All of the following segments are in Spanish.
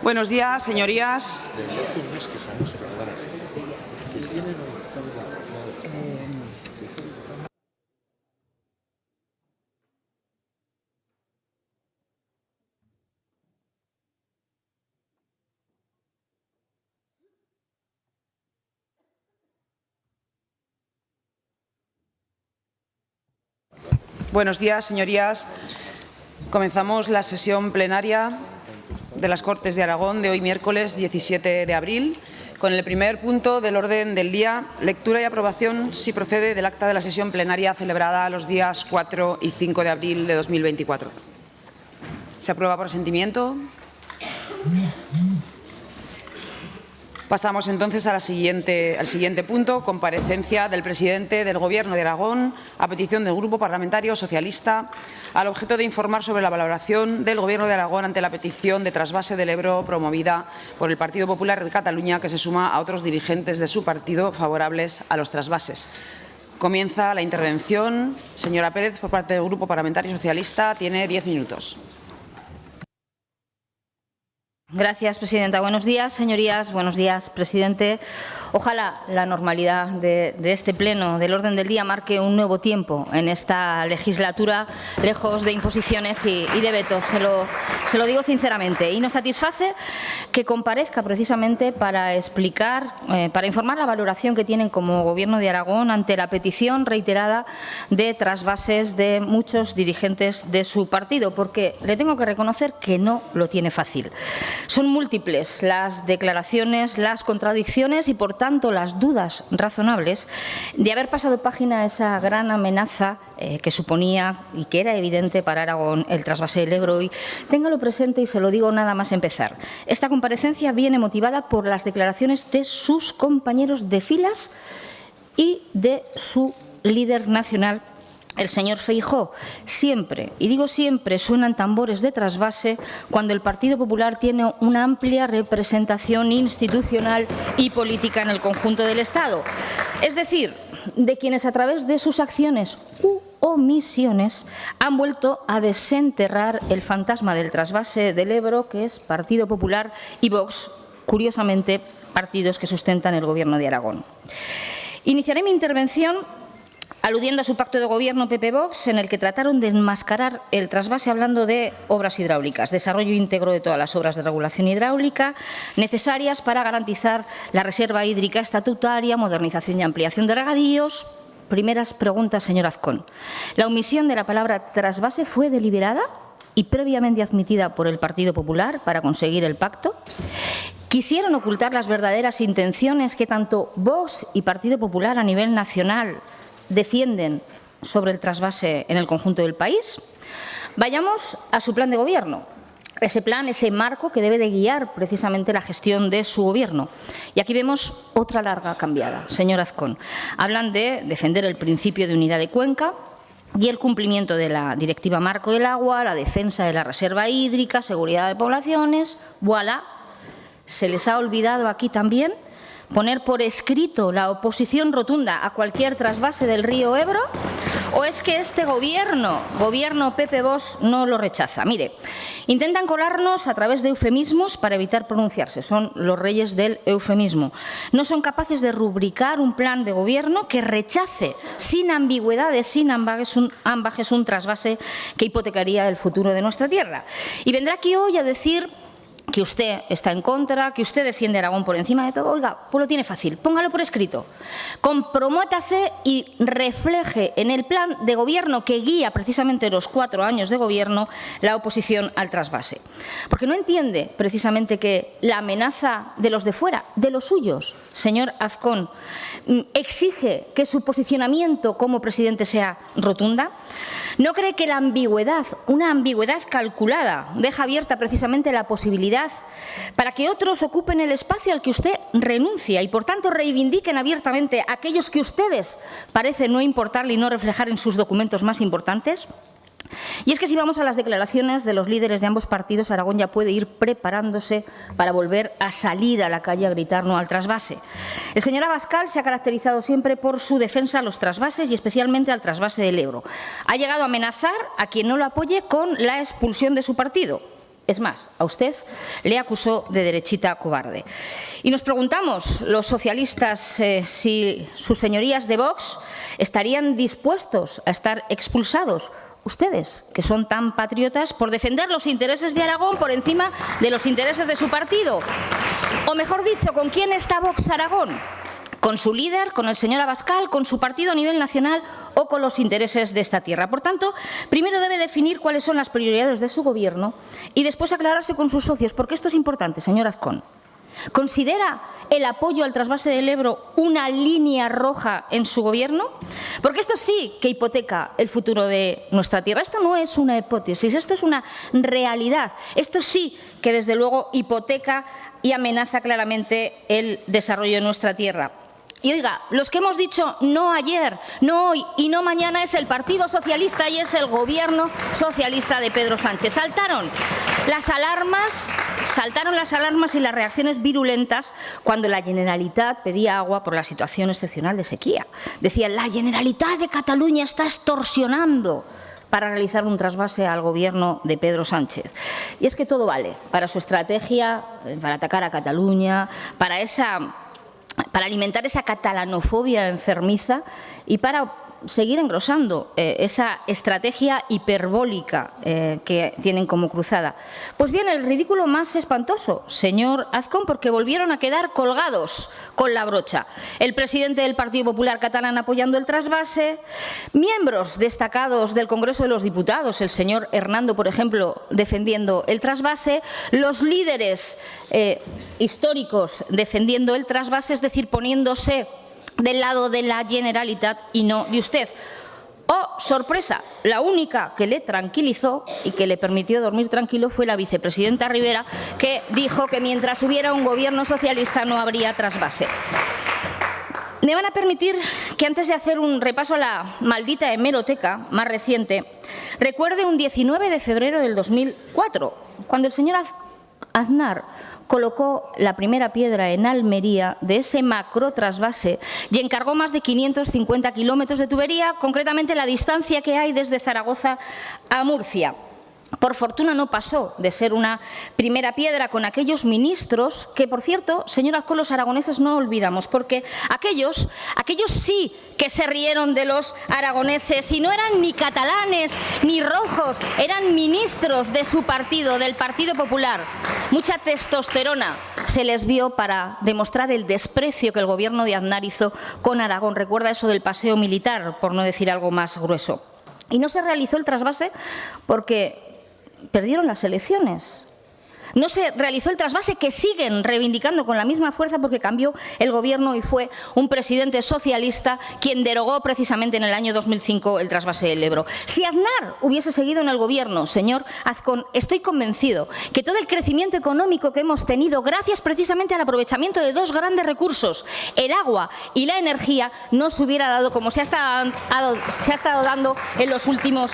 Buenos días, señorías. Buenos días, señorías. Comenzamos la sesión plenaria de las Cortes de Aragón de hoy, miércoles 17 de abril, con el primer punto del orden del día, lectura y aprobación, si procede, del acta de la sesión plenaria celebrada los días 4 y 5 de abril de 2024. ¿Se aprueba por asentimiento? Pasamos entonces al siguiente punto, comparecencia del presidente del Gobierno de Aragón a petición del Grupo Parlamentario Socialista al objeto de informar sobre la valoración del Gobierno de Aragón ante la petición de trasvase del Ebro promovida por el Partido Popular de Cataluña, que se suma a otros dirigentes de su partido favorables a los trasvases. Comienza la intervención. Señora Pérez, por parte del Grupo Parlamentario Socialista, tiene 10 minutos. Gracias, presidenta. Buenos días, señorías. Buenos días, presidente. Ojalá la normalidad de este pleno del orden del día marque un nuevo tiempo en esta legislatura, lejos de imposiciones y de vetos. Se lo digo sinceramente. Y nos satisface que comparezca precisamente para explicar, para informar la valoración que tienen como Gobierno de Aragón ante la petición reiterada de trasvases de muchos dirigentes de su partido, porque le tengo que reconocer que no lo tiene fácil. Son múltiples las declaraciones, las contradicciones y, por tanto, las dudas razonables de haber pasado página a esa gran amenaza que suponía y que era evidente para Aragón el trasvase del Ebro. Y téngalo presente y se lo digo nada más empezar. Esta comparecencia viene motivada por las declaraciones de sus compañeros de filas y de su líder nacional, el señor Feijóo. Siempre, y digo siempre, suenan tambores de trasvase cuando el Partido Popular tiene una amplia representación institucional y política en el conjunto del Estado. Es decir, de quienes a través de sus acciones u omisiones han vuelto a desenterrar el fantasma del trasvase del Ebro, que es Partido Popular y Vox, curiosamente partidos que sustentan el Gobierno de Aragón. Iniciaré mi intervención aludiendo a su pacto de gobierno PP-Vox, en el que trataron de enmascarar el trasvase hablando de obras hidráulicas, desarrollo íntegro de todas las obras de regulación hidráulica necesarias para garantizar la reserva hídrica estatutaria, modernización y ampliación de regadíos. Primeras preguntas, señor Azcón. ¿La omisión de la palabra trasvase fue deliberada y previamente admitida por el Partido Popular para conseguir el pacto? ¿Quisieron ocultar las verdaderas intenciones que tanto Vox y Partido Popular a nivel nacional defienden sobre el trasvase en el conjunto del país? Vayamos a su plan de gobierno. Ese plan, ese marco que debe de guiar precisamente la gestión de su gobierno. Y aquí vemos otra larga cambiada, señor Azcón. Hablan de defender el principio de unidad de cuenca y el cumplimiento de la Directiva Marco del Agua, la defensa de la reserva hídrica, seguridad de poblaciones. ¡Voilà! ¿Se les ha olvidado aquí también poner por escrito la oposición rotunda a cualquier trasvase del río Ebro? ¿O es que este gobierno PP-Vox, no lo rechaza? Mire, intentan colarnos a través de eufemismos para evitar pronunciarse. Son los reyes del eufemismo. No son capaces de rubricar un plan de gobierno que rechace sin ambigüedades, sin ambages, un trasvase que hipotecaría el futuro de nuestra tierra. Y vendrá aquí hoy a decir que usted está en contra, que usted defiende a Aragón por encima de todo. Oiga, pues lo tiene fácil, póngalo por escrito. Comprométase y refleje en el plan de gobierno que guía precisamente los 4 años de gobierno la oposición al trasvase. Porque no entiende precisamente que la amenaza de los de fuera, de los suyos, señor Azcón, exige que su posicionamiento como presidente sea rotunda. ¿No cree que la ambigüedad, una ambigüedad calculada, deja abierta precisamente la posibilidad para que otros ocupen el espacio al que usted renuncia y, por tanto, reivindiquen abiertamente a aquellos que ustedes parecen no importarle y no reflejar en sus documentos más importantes? Y es que si vamos a las declaraciones de los líderes de ambos partidos, Aragón ya puede ir preparándose para volver a salir a la calle a gritar no al trasvase. El señor Abascal se ha caracterizado siempre por su defensa a los trasvases y especialmente al trasvase del Ebro. Ha llegado a amenazar a quien no lo apoye con la expulsión de su partido. Es más, a usted le acusó de derechita cobarde. Y nos preguntamos, los socialistas, si sus señorías de Vox estarían dispuestos a estar expulsados. Ustedes, que son tan patriotas, por defender los intereses de Aragón por encima de los intereses de su partido. O mejor dicho, ¿con quién está Vox Aragón? ¿Con su líder, con el señor Abascal, con su partido a nivel nacional o con los intereses de esta tierra? Por tanto, primero debe definir cuáles son las prioridades de su Gobierno y después aclararse con sus socios, porque esto es importante, señor Azcón. ¿Considera el apoyo al trasvase del Ebro una línea roja en su Gobierno? Porque esto sí que hipoteca el futuro de nuestra tierra. Esto no es una hipótesis, esto es una realidad. Esto sí que, desde luego, hipoteca y amenaza claramente el desarrollo de nuestra tierra. Y oiga, los que hemos dicho no ayer, no hoy y no mañana es el Partido Socialista y es el Gobierno socialista de Pedro Sánchez. Saltaron las alarmas y las reacciones virulentas cuando la Generalitat pedía agua por la situación excepcional de sequía. Decían, la Generalitat de Cataluña está extorsionando para realizar un trasvase al Gobierno de Pedro Sánchez. Y es que todo vale para su estrategia, para atacar a Cataluña, para alimentar esa catalanofobia enfermiza y para seguir engrosando esa estrategia hiperbólica que tienen como cruzada. Pues bien, el ridículo más espantoso, señor Azcón, porque volvieron a quedar colgados con la brocha. El presidente del Partido Popular catalán apoyando el trasvase, miembros destacados del Congreso de los Diputados, el señor Hernando, por ejemplo, defendiendo el trasvase, los líderes históricos defendiendo el trasvase, es decir, poniéndose del lado de la Generalitat y no de usted. Oh, sorpresa, la única que le tranquilizó y que le permitió dormir tranquilo fue la vicepresidenta Rivera, que dijo que mientras hubiera un Gobierno socialista no habría trasvase. Me van a permitir que, antes de hacer un repaso a la maldita hemeroteca más reciente, recuerde un 19 de febrero del 2004, cuando el señor Aznar colocó la primera piedra en Almería de ese macro trasvase y encargó más de 550 kilómetros de tubería, concretamente la distancia que hay desde Zaragoza a Murcia. Por fortuna no pasó de ser una primera piedra con aquellos ministros que, por cierto, señor Azcón, los aragoneses no olvidamos, porque aquellos sí que se rieron de los aragoneses y no eran ni catalanes ni rojos, eran ministros de su partido, del Partido Popular. Mucha testosterona se les vio para demostrar el desprecio que el Gobierno de Aznar hizo con Aragón. Recuerda eso del paseo militar, por no decir algo más grueso. Y no se realizó el trasvase porque perdieron las elecciones. No se realizó el trasvase, que siguen reivindicando con la misma fuerza, porque cambió el Gobierno y fue un presidente socialista quien derogó precisamente en el año 2005 el trasvase del Ebro. Si Aznar hubiese seguido en el Gobierno, señor Azcón, estoy convencido que todo el crecimiento económico que hemos tenido, gracias precisamente al aprovechamiento de dos grandes recursos, el agua y la energía, no se hubiera dado como se ha estado dando en los últimos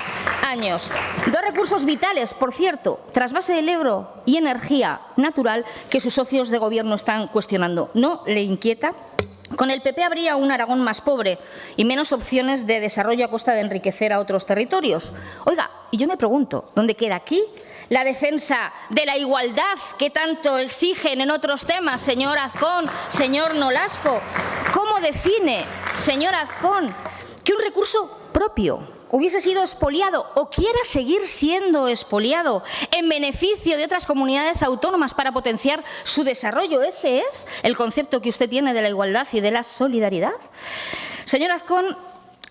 años. Dos recursos vitales, por cierto, trasvase del Ebro y energía natural, que sus socios de Gobierno están cuestionando. ¿No le inquieta? Con el PP habría un Aragón más pobre y menos opciones de desarrollo a costa de enriquecer a otros territorios. Oiga, y yo me pregunto, ¿dónde queda aquí la defensa de la igualdad que tanto exigen en otros temas, señor Azcón, señor Nolasco? ¿Cómo define, señor Azcón, que un recurso propio hubiese sido expoliado o quiera seguir siendo expoliado en beneficio de otras comunidades autónomas para potenciar su desarrollo? ¿Ese es el concepto que usted tiene de la igualdad y de la solidaridad? Señor Azcón,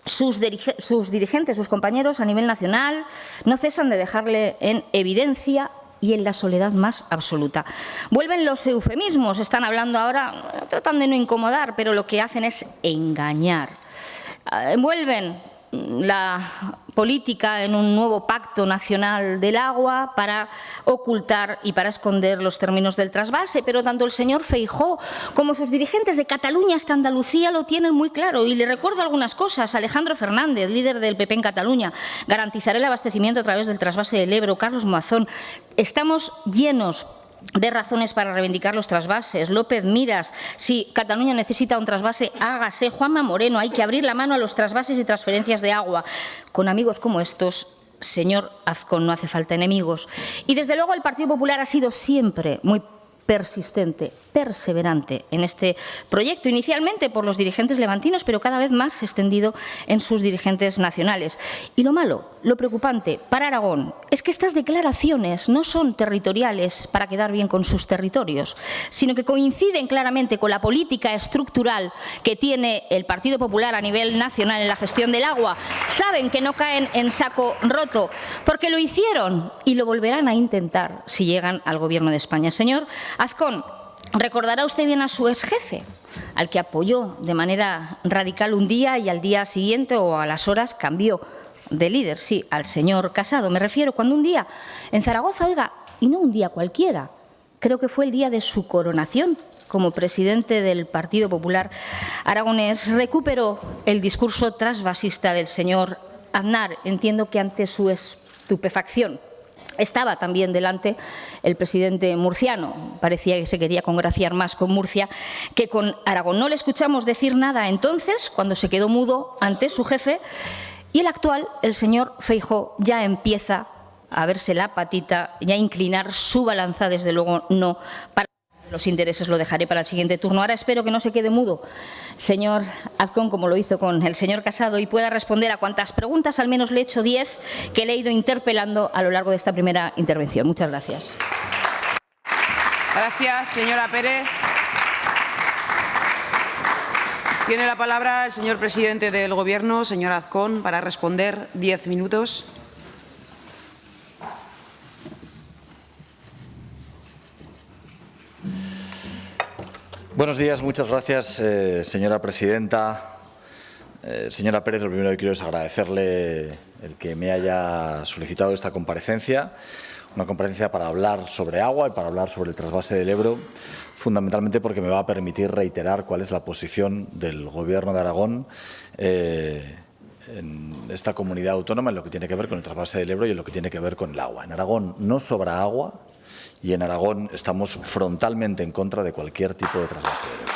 sus dirigentes, sus compañeros a nivel nacional no cesan de dejarle en evidencia y en la soledad más absoluta. Vuelven los eufemismos, están hablando ahora, tratan de no incomodar, pero lo que hacen es engañar. Envuelven la política en un nuevo pacto nacional del agua para ocultar y para esconder los términos del trasvase, pero tanto el señor Feijóo como sus dirigentes de Cataluña hasta Andalucía lo tienen muy claro. Y le recuerdo algunas cosas. Alejandro Fernández, líder del PP en Cataluña, garantizará el abastecimiento a través del trasvase del Ebro. Carlos Moazón, estamos llenos de razones para reivindicar los trasvases. López Miras, si Cataluña necesita un trasvase, hágase. Juanma Moreno, hay que abrir la mano a los trasvases y transferencias de agua. Con amigos como estos Señor Azcón, no hace falta enemigos. Y desde luego el Partido Popular ha sido siempre muy persistente, perseverante en este proyecto, inicialmente por los dirigentes levantinos, pero cada vez más extendido en sus dirigentes nacionales. Y lo malo, lo preocupante para Aragón es que estas declaraciones no son territoriales para quedar bien con sus territorios, sino que coinciden claramente con la política estructural que tiene el Partido Popular a nivel nacional en la gestión del agua. Saben que no caen en saco roto, porque lo hicieron y lo volverán a intentar si llegan al Gobierno de España. Señor Azcón, recordará usted bien a su exjefe, al que apoyó de manera radical un día y al día siguiente o a las horas cambió de líder. Sí, al señor Casado me refiero, cuando un día en Zaragoza, oiga, y no un día cualquiera, creo que fue el día de su coronación como presidente del Partido Popular aragonés, recuperó el discurso trasvasista del señor Aznar. Entiendo que ante su estupefacción estaba también delante el presidente murciano. Parecía que se quería congraciar más con Murcia que con Aragón. No le escuchamos decir nada entonces, cuando se quedó mudo ante su jefe, y el actual, el señor Feijóo, ya empieza a verse la patita y a inclinar su balanza, desde luego no para los intereses. Lo dejaré para el siguiente turno. Ahora espero que no se quede mudo, señor Azcón, como lo hizo con el señor Casado, y pueda responder a cuantas preguntas, al menos le he hecho 10, que le he ido interpelando a lo largo de esta primera intervención. Muchas gracias. Gracias, señora Pérez. Tiene la palabra el señor presidente del Gobierno, señor Azcón, para responder 10 minutos. Buenos días, muchas gracias, señora presidenta. Señora Pérez, lo primero que quiero es agradecerle el que me haya solicitado esta comparecencia, una comparecencia para hablar sobre agua y para hablar sobre el trasvase del Ebro, fundamentalmente porque me va a permitir reiterar cuál es la posición del Gobierno de Aragón en esta comunidad autónoma en lo que tiene que ver con el trasvase del Ebro y en lo que tiene que ver con el agua. En Aragón no sobra agua y en Aragón estamos frontalmente en contra de cualquier tipo de trasvase del Ebro.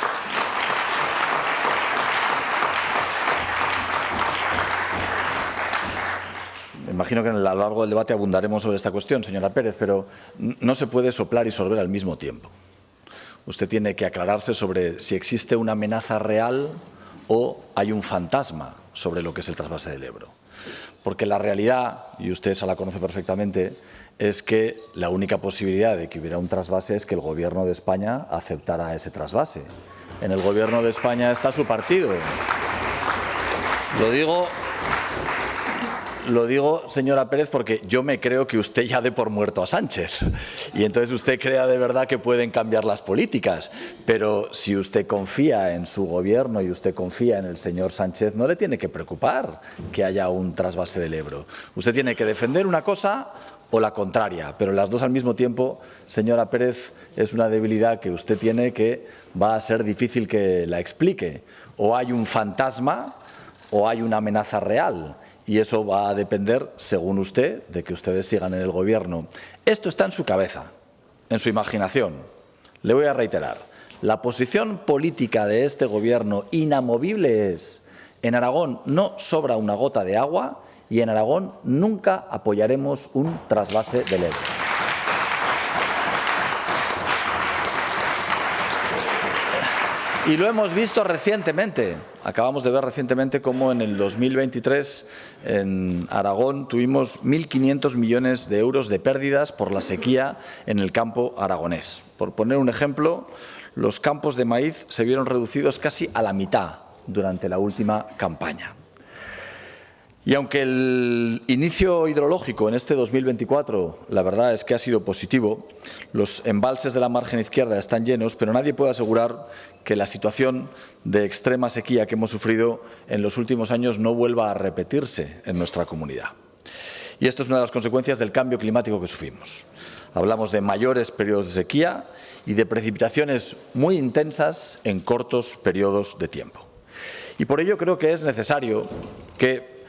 Me imagino que a lo largo del debate abundaremos sobre esta cuestión, señora Pérez, pero no se puede soplar y sorber al mismo tiempo. Usted tiene que aclararse sobre si existe una amenaza real o hay un fantasma sobre lo que es el trasvase del Ebro. Porque la realidad, y usted esa la conoce perfectamente, es que la única posibilidad de que hubiera un trasvase es que el Gobierno de España aceptara ese trasvase. En el Gobierno de España está su partido. Lo digo, señora Pérez, porque yo me creo que usted ya dé por muerto a Sánchez. Y entonces usted crea de verdad que pueden cambiar las políticas. Pero si usted confía en su gobierno y usted confía en el señor Sánchez, no le tiene que preocupar que haya un trasvase del Ebro. Usted tiene que defender una cosa o la contraria, pero las dos al mismo tiempo, señora Pérez, es una debilidad que usted tiene que va a ser difícil que la explique. O hay un fantasma o hay una amenaza real. Y eso va a depender, según usted, de que ustedes sigan en el Gobierno. Esto está en su cabeza, en su imaginación. Le voy a reiterar. La posición política de este Gobierno inamovible es: en Aragón no sobra una gota de agua y en Aragón nunca apoyaremos un trasvase del Ebro. Y lo hemos visto recientemente. Acabamos de ver recientemente cómo en el 2023 en Aragón tuvimos 1.500 millones de euros de pérdidas por la sequía en el campo aragonés. Por poner un ejemplo, los campos de maíz se vieron reducidos casi a la mitad durante la última campaña. Y aunque el inicio hidrológico en este 2024, la verdad es que ha sido positivo, los embalses de la margen izquierda están llenos, pero nadie puede asegurar que la situación de extrema sequía que hemos sufrido en los últimos años no vuelva a repetirse en nuestra comunidad. Y esto es una de las consecuencias del cambio climático que sufrimos. Hablamos de mayores periodos de sequía y de precipitaciones muy intensas en cortos periodos de tiempo. Y por ello creo que es necesario que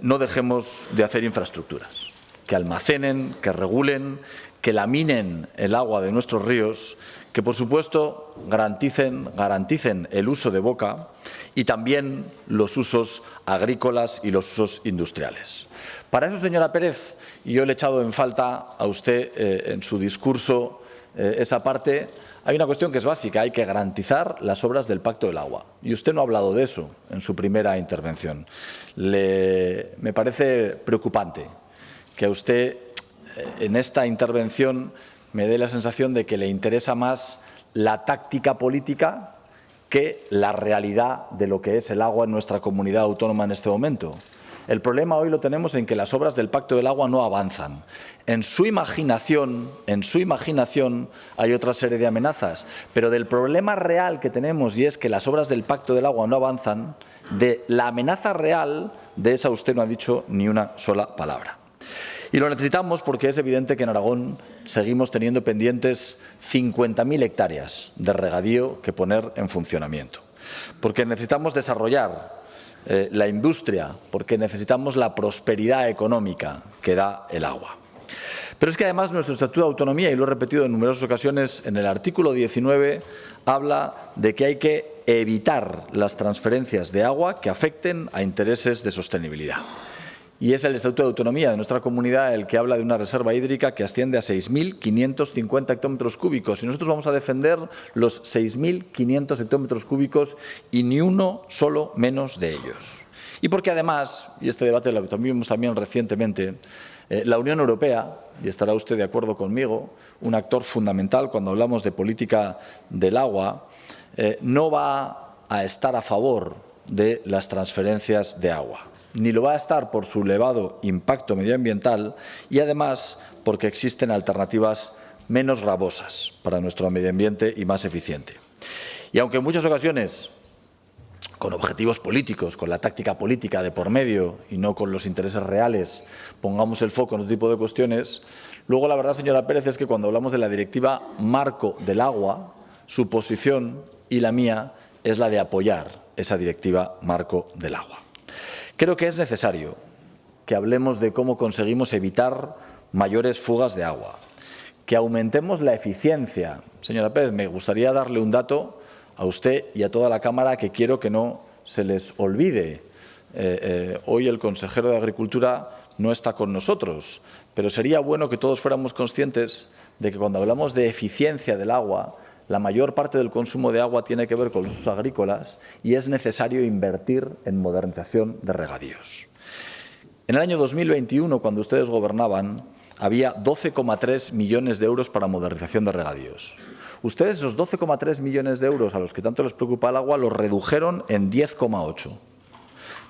no dejemos de hacer infraestructuras, que almacenen, que regulen, que que laminen el agua de nuestros ríos, que por supuesto garanticen el uso de boca y también los usos agrícolas y los usos industriales. Para eso, señora Pérez, y yo le he echado en falta a usted en su discurso esa parte, hay una cuestión que es básica: hay que garantizar las obras del Pacto del Agua. Y usted no ha hablado de eso en su primera intervención. Me parece preocupante que a usted en esta intervención me dé la sensación de que le interesa más la táctica política que la realidad de lo que es el agua en nuestra comunidad autónoma en este momento. El problema hoy lo tenemos en que las obras del Pacto del Agua no avanzan. En su imaginación hay otra serie de amenazas, pero del problema real que tenemos, y es que las obras del Pacto del Agua no avanzan, de la amenaza real, de esa usted no ha dicho ni una sola palabra. Y lo necesitamos porque es evidente que en Aragón seguimos teniendo pendientes 50.000 hectáreas de regadío que poner en funcionamiento. Porque necesitamos desarrollar la industria, porque necesitamos la prosperidad económica que da el agua. Pero es que además nuestro Estatuto de Autonomía, y lo he repetido en numerosas ocasiones, en el artículo 19 habla de que hay que evitar las transferencias de agua que afecten a intereses de sostenibilidad. Y es el Estatuto de Autonomía de nuestra comunidad el que habla de una reserva hídrica que asciende a 6.550 hectómetros cúbicos. Y nosotros vamos a defender los 6.500 hectómetros cúbicos y ni uno solo menos de ellos. Y porque además, y este debate lo tuvimos también recientemente, la Unión Europea, y estará usted de acuerdo conmigo, un actor fundamental cuando hablamos de política del agua, no va a estar a favor de las transferencias de agua. Ni lo va a estar por su elevado impacto medioambiental y además porque existen alternativas menos gravosas para nuestro medio ambiente y más eficiente. Y aunque en muchas ocasiones, con objetivos políticos, con la táctica política de por medio y no con los intereses reales, pongamos el foco en otro tipo de cuestiones, luego la verdad, señora Pérez, es que cuando hablamos de la Directiva Marco del Agua, su posición y la mía es la de apoyar esa Directiva Marco del Agua. Creo que es necesario que hablemos de cómo conseguimos evitar mayores fugas de agua, que aumentemos la eficiencia. Señora Pérez, me gustaría darle un dato a usted y a toda la Cámara que quiero que no se les olvide. Hoy el consejero de Agricultura no está con nosotros, pero sería bueno que todos fuéramos conscientes de que cuando hablamos de eficiencia del agua, la mayor parte del consumo de agua tiene que ver con los usos agrícolas y es necesario invertir en modernización de regadíos. En el año 2021, cuando ustedes gobernaban, había 12,3 millones de euros para modernización de regadíos. Ustedes esos 12,3 millones de euros a los que tanto les preocupa el agua los redujeron en 10,8.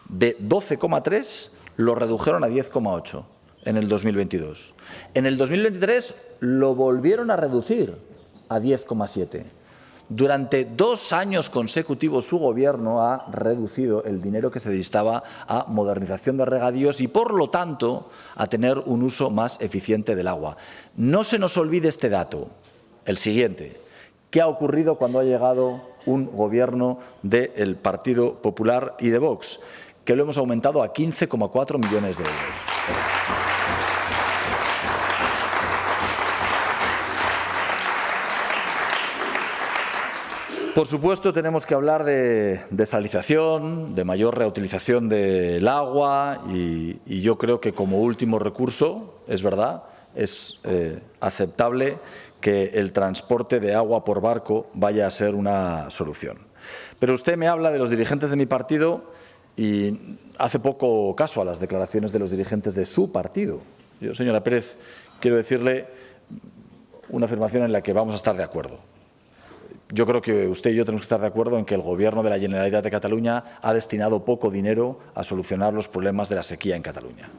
De 12,3 lo redujeron a 10,8 en el 2022. En el 2023 lo volvieron a reducir a 10,7. Durante 2 años consecutivos su Gobierno ha reducido el dinero que se destinaba a modernización de regadíos y, por lo tanto, a tener un uso más eficiente del agua. No se nos olvide este dato, el siguiente. ¿Qué ha ocurrido cuando ha llegado un Gobierno del Partido Popular y de Vox? Que lo hemos aumentado a 15,4 millones de euros. Por supuesto, tenemos que hablar de desalización, de mayor reutilización del agua y yo creo que como último recurso, es verdad, es aceptable que el transporte de agua por barco vaya a ser una solución. Pero usted me habla de los dirigentes de mi partido y hace poco caso a las declaraciones de los dirigentes de su partido. Yo, señora Pérez, quiero decirle una afirmación en la que vamos a estar de acuerdo. Yo creo que usted y yo tenemos que estar de acuerdo en que el Gobierno de la Generalitat de Cataluña ha destinado poco dinero a solucionar los problemas de la sequía en Cataluña.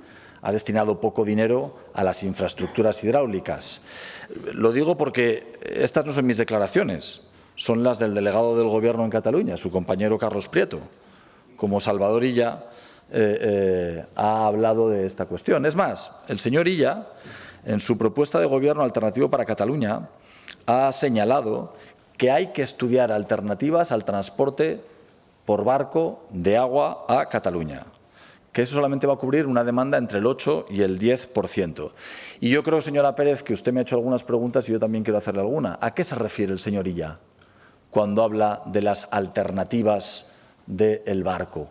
Ha destinado poco dinero a las infraestructuras hidráulicas. Lo digo porque estas no son mis declaraciones, son las del delegado del Gobierno en Cataluña, su compañero Carlos Prieto. Como Salvador Illa ha hablado de esta cuestión. Es más, el señor Illa, en su propuesta de Gobierno alternativo para Cataluña, ha señalado que hay que estudiar alternativas al transporte por barco de agua a Cataluña, que eso solamente va a cubrir una demanda entre el 8 y el 10%. Y yo creo, señora Pérez, que usted me ha hecho algunas preguntas y yo también quiero hacerle alguna. ¿A qué se refiere el señor Illa cuando habla de las alternativas del barco?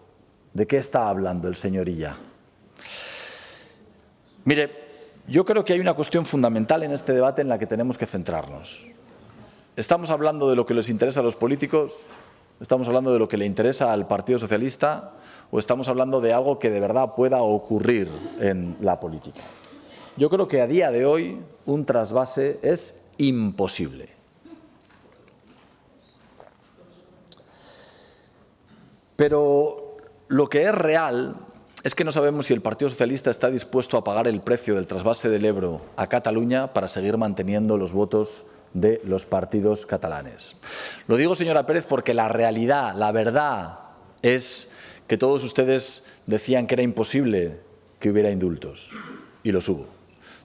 ¿De qué está hablando el señor Illa? Mire, yo creo que hay una cuestión fundamental en este debate en la que tenemos que centrarnos. ¿Estamos hablando de lo que les interesa a los políticos? ¿Estamos hablando de lo que le interesa al Partido Socialista? ¿O estamos hablando de algo que de verdad pueda ocurrir en la política? Yo creo que a día de hoy un trasvase es imposible. Pero lo que es real es que no sabemos si el Partido Socialista está dispuesto a pagar el precio del trasvase del Ebro a Cataluña para seguir manteniendo los votos de los partidos catalanes. Lo digo, señora Pérez, porque la realidad, la verdad es que todos ustedes decían que era imposible que hubiera indultos, y los hubo.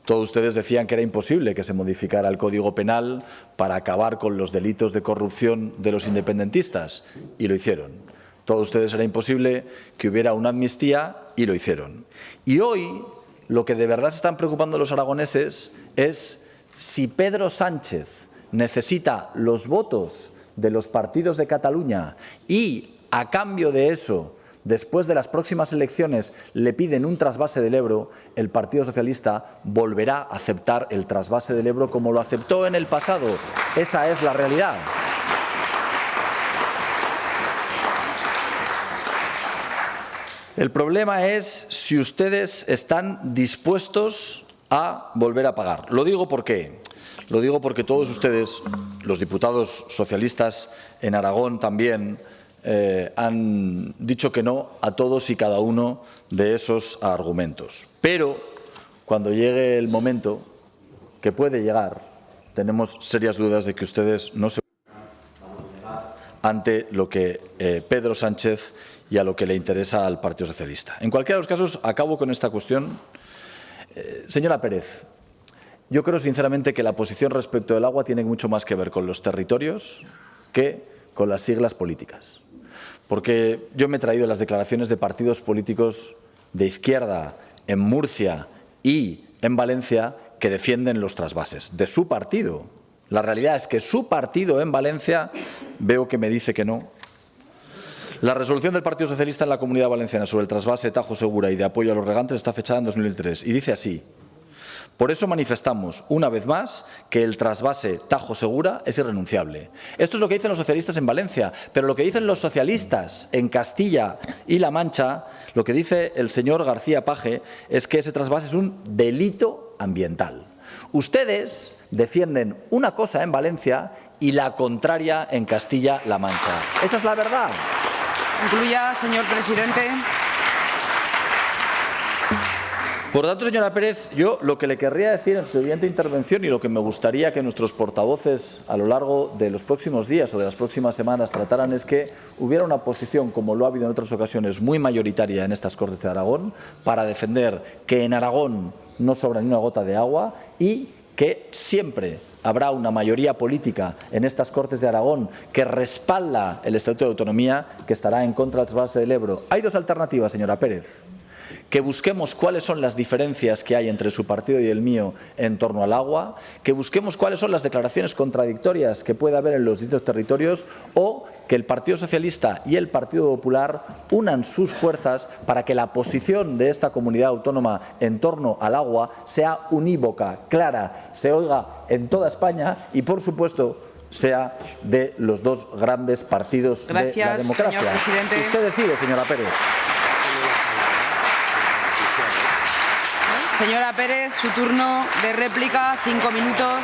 Todos ustedes decían que era imposible que se modificara el Código Penal para acabar con los delitos de corrupción de los independentistas, y lo hicieron. Todos ustedes era imposible que hubiera una amnistía, y lo hicieron. Y hoy lo que de verdad se están preocupando los aragoneses es si Pedro Sánchez necesita los votos de los partidos de Cataluña y, a cambio de eso, después de las próximas elecciones le piden un trasvase del Ebro, el Partido Socialista volverá a aceptar el trasvase del Ebro como lo aceptó en el pasado. Esa es la realidad. El problema es si ustedes están dispuestos a volver a pagar. Lo digo porque todos ustedes, los diputados socialistas en Aragón también, han dicho que no a todos y cada uno de esos argumentos. Pero cuando llegue el momento, que puede llegar, tenemos serias dudas de que ustedes no se ante lo que Pedro Sánchez y a lo que le interesa al Partido Socialista. En cualquiera de los casos, acabo con esta cuestión. Señora Pérez, yo creo sinceramente que la posición respecto del agua tiene mucho más que ver con los territorios que con las siglas políticas. Porque yo me he traído las declaraciones de partidos políticos de izquierda en Murcia y en Valencia que defienden los trasvases de su partido. La realidad es que su partido en Valencia veo que me dice que no. La resolución del Partido Socialista en la Comunidad Valenciana sobre el trasvase Tajo Segura y de apoyo a los regantes está fechada en 2023 y dice así: por eso manifestamos una vez más que el trasvase Tajo Segura es irrenunciable. Esto es lo que dicen los socialistas en Valencia, pero lo que dicen los socialistas en Castilla y La Mancha, lo que dice el señor García Page, es que ese trasvase es un delito ambiental. Ustedes defienden una cosa en Valencia y la contraria en Castilla-La Mancha. Esa es la verdad. Concluya, señor presidente. Por tanto, señora Pérez, yo lo que le querría decir en su siguiente intervención y lo que me gustaría que nuestros portavoces a lo largo de los próximos días o de las próximas semanas trataran es que hubiera una posición, como lo ha habido en otras ocasiones, muy mayoritaria en estas Cortes de Aragón, para defender que en Aragón no sobra ni una gota de agua y que siempre habrá una mayoría política en estas Cortes de Aragón que respalda el Estatuto de Autonomía, que estará en contra del trasvase del Ebro. Hay dos alternativas, señora Pérez. Que busquemos cuáles son las diferencias que hay entre su partido y el mío en torno al agua, que busquemos cuáles son las declaraciones contradictorias que puede haber en los distintos territorios, o que el Partido Socialista y el Partido Popular unan sus fuerzas para que la posición de esta comunidad autónoma en torno al agua sea unívoca, clara, se oiga en toda España y, por supuesto, sea de los dos grandes partidos de la democracia. Señor presidente. Usted decide, señora Pérez. Señora Pérez, su turno de réplica, 5 minutos.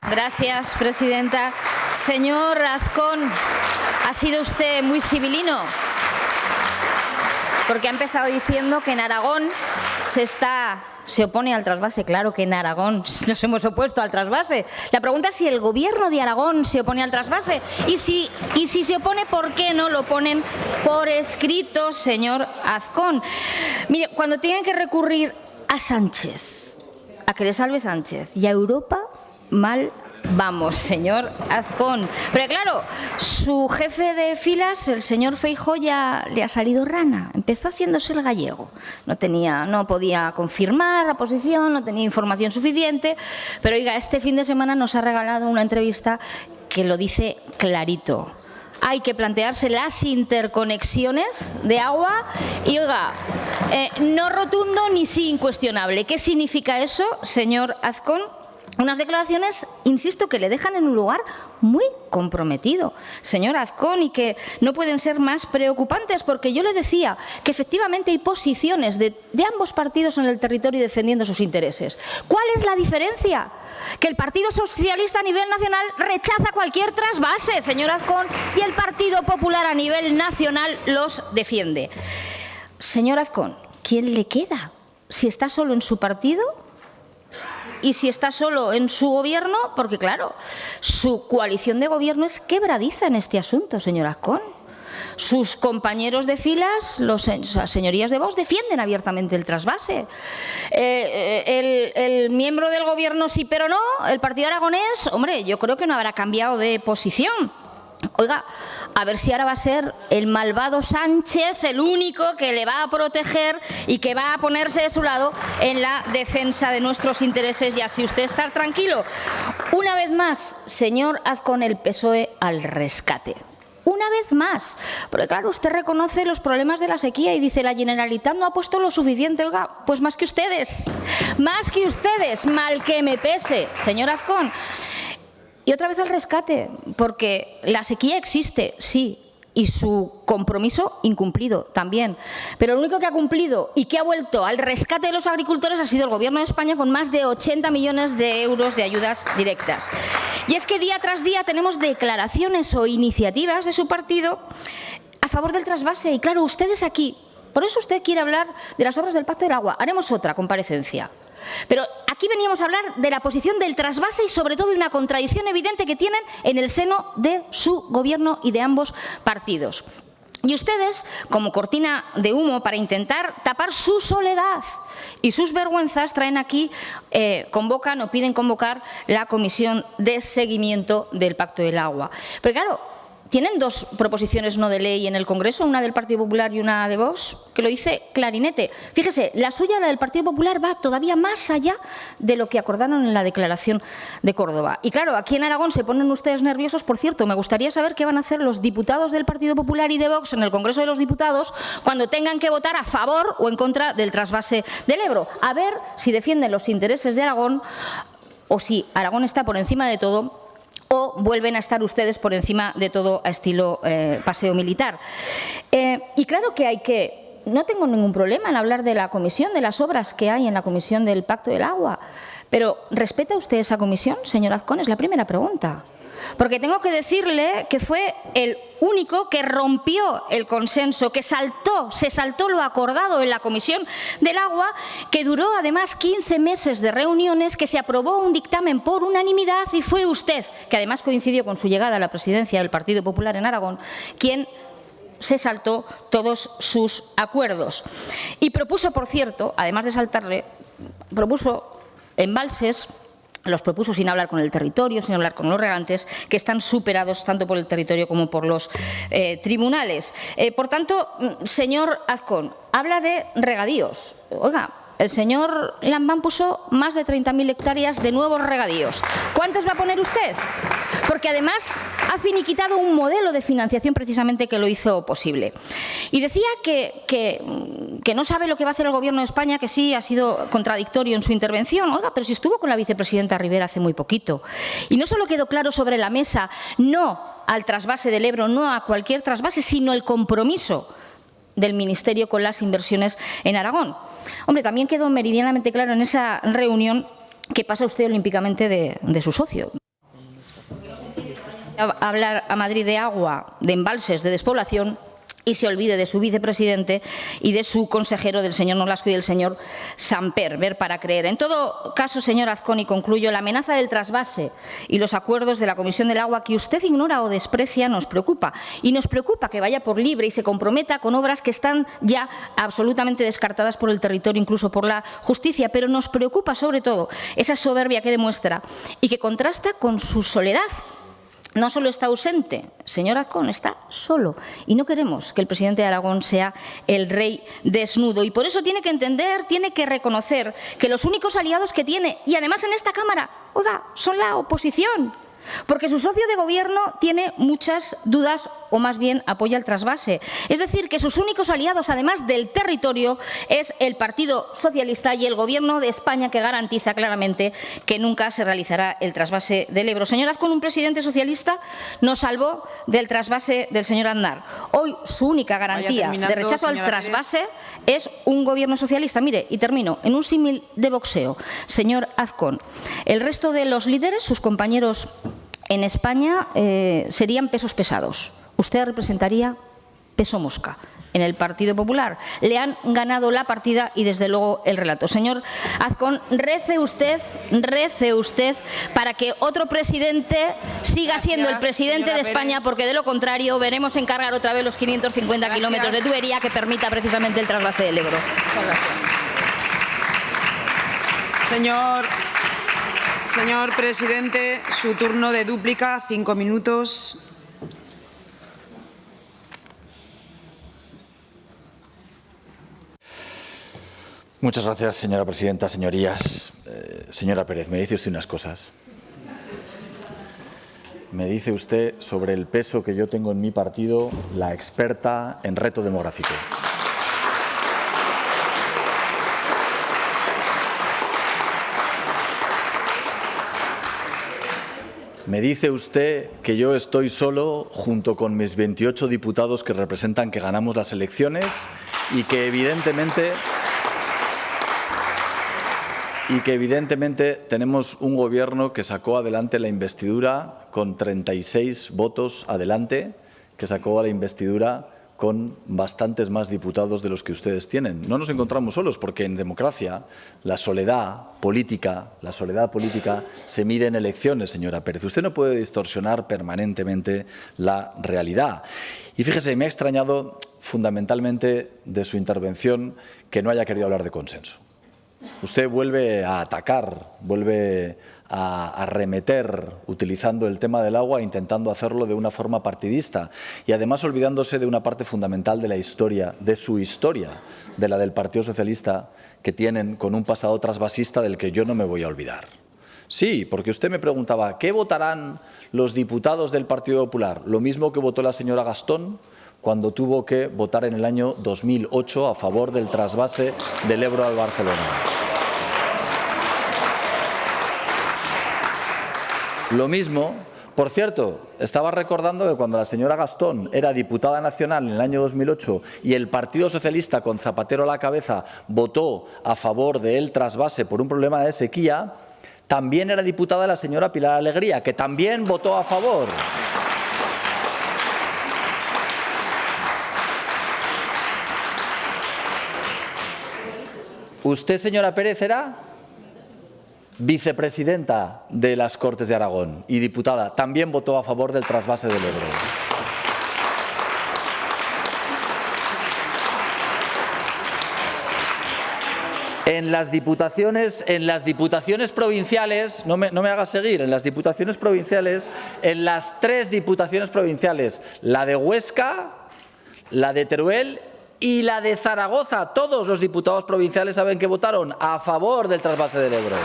Gracias, presidenta. Señor Azcón, ha sido usted muy civilino, porque ha empezado diciendo que en Aragón se opone al trasvase. Claro que en Aragón nos hemos opuesto al trasvase. La pregunta es si el Gobierno de Aragón se opone al trasvase y si se opone, ¿por qué no lo ponen por escrito, señor Azcón? Mire, cuando tienen que recurrir a Sánchez, a que le salve Sánchez, y a Europa, mal Vamos, señor Azcón. Pero claro, su jefe de filas, el señor Feijóo, ya le ha salido rana. Empezó haciéndose el gallego. No podía confirmar la posición, no tenía información suficiente. Pero oiga, este fin de semana nos ha regalado una entrevista que lo dice clarito. Hay que plantearse las interconexiones de agua y, oiga, no rotundo ni sí incuestionable. ¿Qué significa eso, señor Azcón? Unas declaraciones, insisto, que le dejan en un lugar muy comprometido, señor Azcón, y que no pueden ser más preocupantes, porque yo le decía que efectivamente hay posiciones de ambos partidos en el territorio defendiendo sus intereses. ¿Cuál es la diferencia? Que el Partido Socialista a nivel nacional rechaza cualquier trasvase, señor Azcón, y el Partido Popular a nivel nacional los defiende. Señor Azcón, ¿quién le queda? Si está solo en su partido y si está solo en su gobierno, porque claro, su coalición de gobierno es quebradiza en este asunto, señor Azcón. Sus compañeros de filas, las señorías de Vox, defienden abiertamente el trasvase. El miembro del gobierno sí, pero no, el partido aragonés, hombre, yo creo que no habrá cambiado de posición. Oiga, a ver si ahora va a ser el malvado Sánchez el único que le va a proteger y que va a ponerse de su lado en la defensa de nuestros intereses, y así usted estar tranquilo. Una vez más, señor Azcón, el PSOE al rescate. Una vez más, porque claro, usted reconoce los problemas de la sequía y dice: la Generalitat no ha puesto lo suficiente. Oiga, pues más que ustedes, mal que me pese, señor Azcón. Y otra vez al rescate, porque la sequía existe, sí, y su compromiso incumplido también. Pero lo único que ha cumplido y que ha vuelto al rescate de los agricultores ha sido el Gobierno de España, con más de 80 millones de euros de ayudas directas. Y es que día tras día tenemos declaraciones o iniciativas de su partido a favor del trasvase. Y claro, ustedes aquí, por eso usted quiere hablar de las obras del Pacto del Agua. Haremos otra comparecencia. Pero aquí veníamos a hablar de la posición del trasvase y sobre todo de una contradicción evidente que tienen en el seno de su gobierno y de ambos partidos. Y ustedes, como cortina de humo para intentar tapar su soledad y sus vergüenzas, traen aquí, convocan o piden convocar la comisión de seguimiento del Pacto del Agua. Pero claro, tienen dos proposiciones no de ley en el Congreso, una del Partido Popular y una de Vox, que lo dice clarinete. Fíjese, la suya, la del Partido Popular, va todavía más allá de lo que acordaron en la Declaración de Córdoba. Y claro, aquí en Aragón se ponen ustedes nerviosos. Por cierto, me gustaría saber qué van a hacer los diputados del Partido Popular y de Vox en el Congreso de los Diputados cuando tengan que votar a favor o en contra del trasvase del Ebro. A ver si defienden los intereses de Aragón o si Aragón está por encima de todo, o vuelven a estar ustedes por encima de todo a estilo paseo militar. Y claro que no tengo ningún problema en hablar de la comisión, de las obras que hay en la comisión del Pacto del Agua, pero ¿respeta usted esa comisión, señor Azcón? Es la primera pregunta. Porque tengo que decirle que fue el único que rompió el consenso, que se saltó lo acordado en la Comisión del Agua, que duró además 15 meses de reuniones, que se aprobó un dictamen por unanimidad, y fue usted, que además coincidió con su llegada a la presidencia del Partido Popular en Aragón, quien se saltó todos sus acuerdos. Y propuso, por cierto, además de saltarle, propuso embalses. Los propuso sin hablar con el territorio, sin hablar con los regantes, que están superados tanto por el territorio como por los tribunales. Por tanto, señor Azcón, habla de regadíos. Oiga, el señor Lambán puso más de 30.000 hectáreas de nuevos regadíos. ¿Cuántos va a poner usted? Porque además ha finiquitado un modelo de financiación precisamente que lo hizo posible. Y decía que no sabe lo que va a hacer el Gobierno de España, que sí ha sido contradictorio en su intervención. Oiga, pero si estuvo con la vicepresidenta Ribera hace muy poquito. Y no solo quedó claro sobre la mesa, no al trasvase del Ebro, no a cualquier trasvase, sino el compromiso del Ministerio con las inversiones en Aragón. Hombre, también quedó meridianamente claro en esa reunión que pasa usted olímpicamente de su socio. Hablar a Madrid de agua, de embalses, de despoblación, y se olvide de su vicepresidente y de su consejero, del señor Nolasco y del señor Samper. Ver para creer. En todo caso, señor Azcón, y concluyo, la amenaza del trasvase y los acuerdos de la Comisión del Agua que usted ignora o desprecia nos preocupa. Y nos preocupa que vaya por libre y se comprometa con obras que están ya absolutamente descartadas por el territorio, incluso por la justicia. Pero nos preocupa sobre todo esa soberbia que demuestra y que contrasta con su soledad. No solo está ausente, señor Azcón, está solo. Y no queremos que el presidente de Aragón sea el rey desnudo. Y por eso tiene que entender, tiene que reconocer que los únicos aliados que tiene, y además en esta Cámara, oiga, son la oposición. Porque su socio de gobierno tiene muchas dudas o más bien apoya el trasvase. Es decir, que sus únicos aliados, además del territorio, es el Partido Socialista y el Gobierno de España, que garantiza claramente que nunca se realizará el trasvase del Ebro. Señor Azcón, un presidente socialista nos salvó del trasvase del señor Aznar. Hoy su única garantía de rechazo al trasvase es un Gobierno socialista. Mire, y termino, en un símil de boxeo. Señor Azcón, el resto de los líderes, sus compañeros en España, serían pesos pesados. Usted representaría peso mosca en el Partido Popular. Le han ganado la partida y, desde luego, el relato. Señor Azcón, rece usted para que otro presidente siga siendo el presidente de España, porque de lo contrario veremos encargar otra vez los 550 kilómetros de tubería que permita precisamente el trasvase del Ebro. Muchas gracias. Señor presidente, su turno de dúplica, 5 minutos. Muchas gracias, señora presidenta. Señorías, señora Pérez, me dice usted unas cosas. Me dice usted sobre el peso que yo tengo en mi partido, la experta en reto demográfico. Me dice usted que yo estoy solo junto con mis 28 diputados que representan que ganamos las elecciones y que evidentemente tenemos un gobierno que sacó adelante la investidura con 36 votos adelante, que sacó a la investidura con bastantes más diputados de los que ustedes tienen. No nos encontramos solos, porque en democracia la soledad política se mide en elecciones, señora Pérez. Usted no puede distorsionar permanentemente la realidad. Y fíjese, me ha extrañado fundamentalmente de su intervención que no haya querido hablar de consenso. Usted vuelve a atacar, vuelve a arremeter utilizando el tema del agua, intentando hacerlo de una forma partidista y además olvidándose de una parte fundamental de la historia, de su historia, de la del Partido Socialista, que tienen con un pasado trasvasista del que yo no me voy a olvidar. Sí, porque usted me preguntaba, ¿qué votarán los diputados del Partido Popular? Lo mismo que votó la señora Gastón cuando tuvo que votar en el año 2008 a favor del trasvase del Ebro al Barcelona. Lo mismo, por cierto, estaba recordando que cuando la señora Gastón era diputada nacional en el año 2008 y el Partido Socialista, con Zapatero a la cabeza, votó a favor del trasvase por un problema de sequía, también era diputada la señora Pilar Alegría, que también votó a favor. Usted, señora Pérez, era vicepresidenta de las Cortes de Aragón y diputada. También votó a favor del trasvase del Ebro. En las diputaciones provinciales, no me haga seguir, en las diputaciones provinciales, en las 3 diputaciones provinciales, la de Huesca, la de Teruel y la de Zaragoza, todos los diputados provinciales saben que votaron a favor del trasvase del Ebro.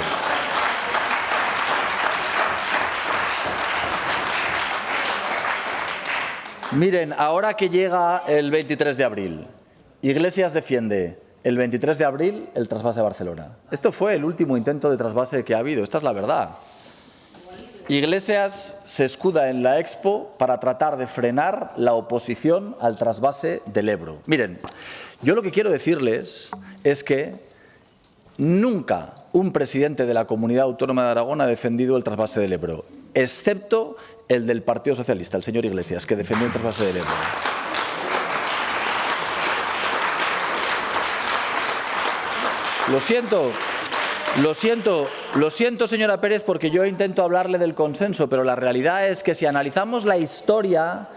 Miren, ahora que llega el 23 de abril, Iglesias defiende el 23 de abril el trasvase a Barcelona. Esto fue el último intento de trasvase que ha habido, esta es la verdad. Iglesias se escuda en la Expo para tratar de frenar la oposición al trasvase del Ebro. Miren, yo lo que quiero decirles es que nunca un presidente de la Comunidad Autónoma de Aragón ha defendido el trasvase del Ebro, excepto el del Partido Socialista, el señor Iglesias, que defendió el trasvase del Ebro. Lo siento, señora Pérez, porque yo intento hablarle del consenso, pero la realidad es que si analizamos la historia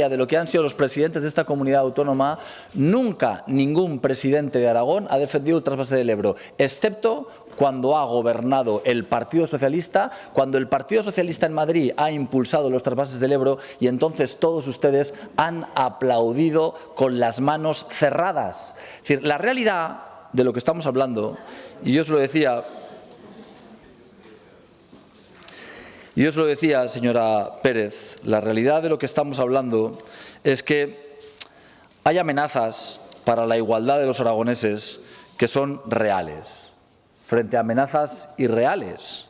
de lo que han sido los presidentes de esta comunidad autónoma, nunca ningún presidente de Aragón ha defendido el trasvase del Ebro, excepto cuando ha gobernado el Partido Socialista, cuando el Partido Socialista en Madrid ha impulsado los trasvases del Ebro y entonces todos ustedes han aplaudido con las manos cerradas. Es decir, la realidad de lo que estamos hablando, y yo os lo decía, señora Pérez, la realidad de lo que estamos hablando es que hay amenazas para la igualdad de los aragoneses que son reales, frente a amenazas irreales.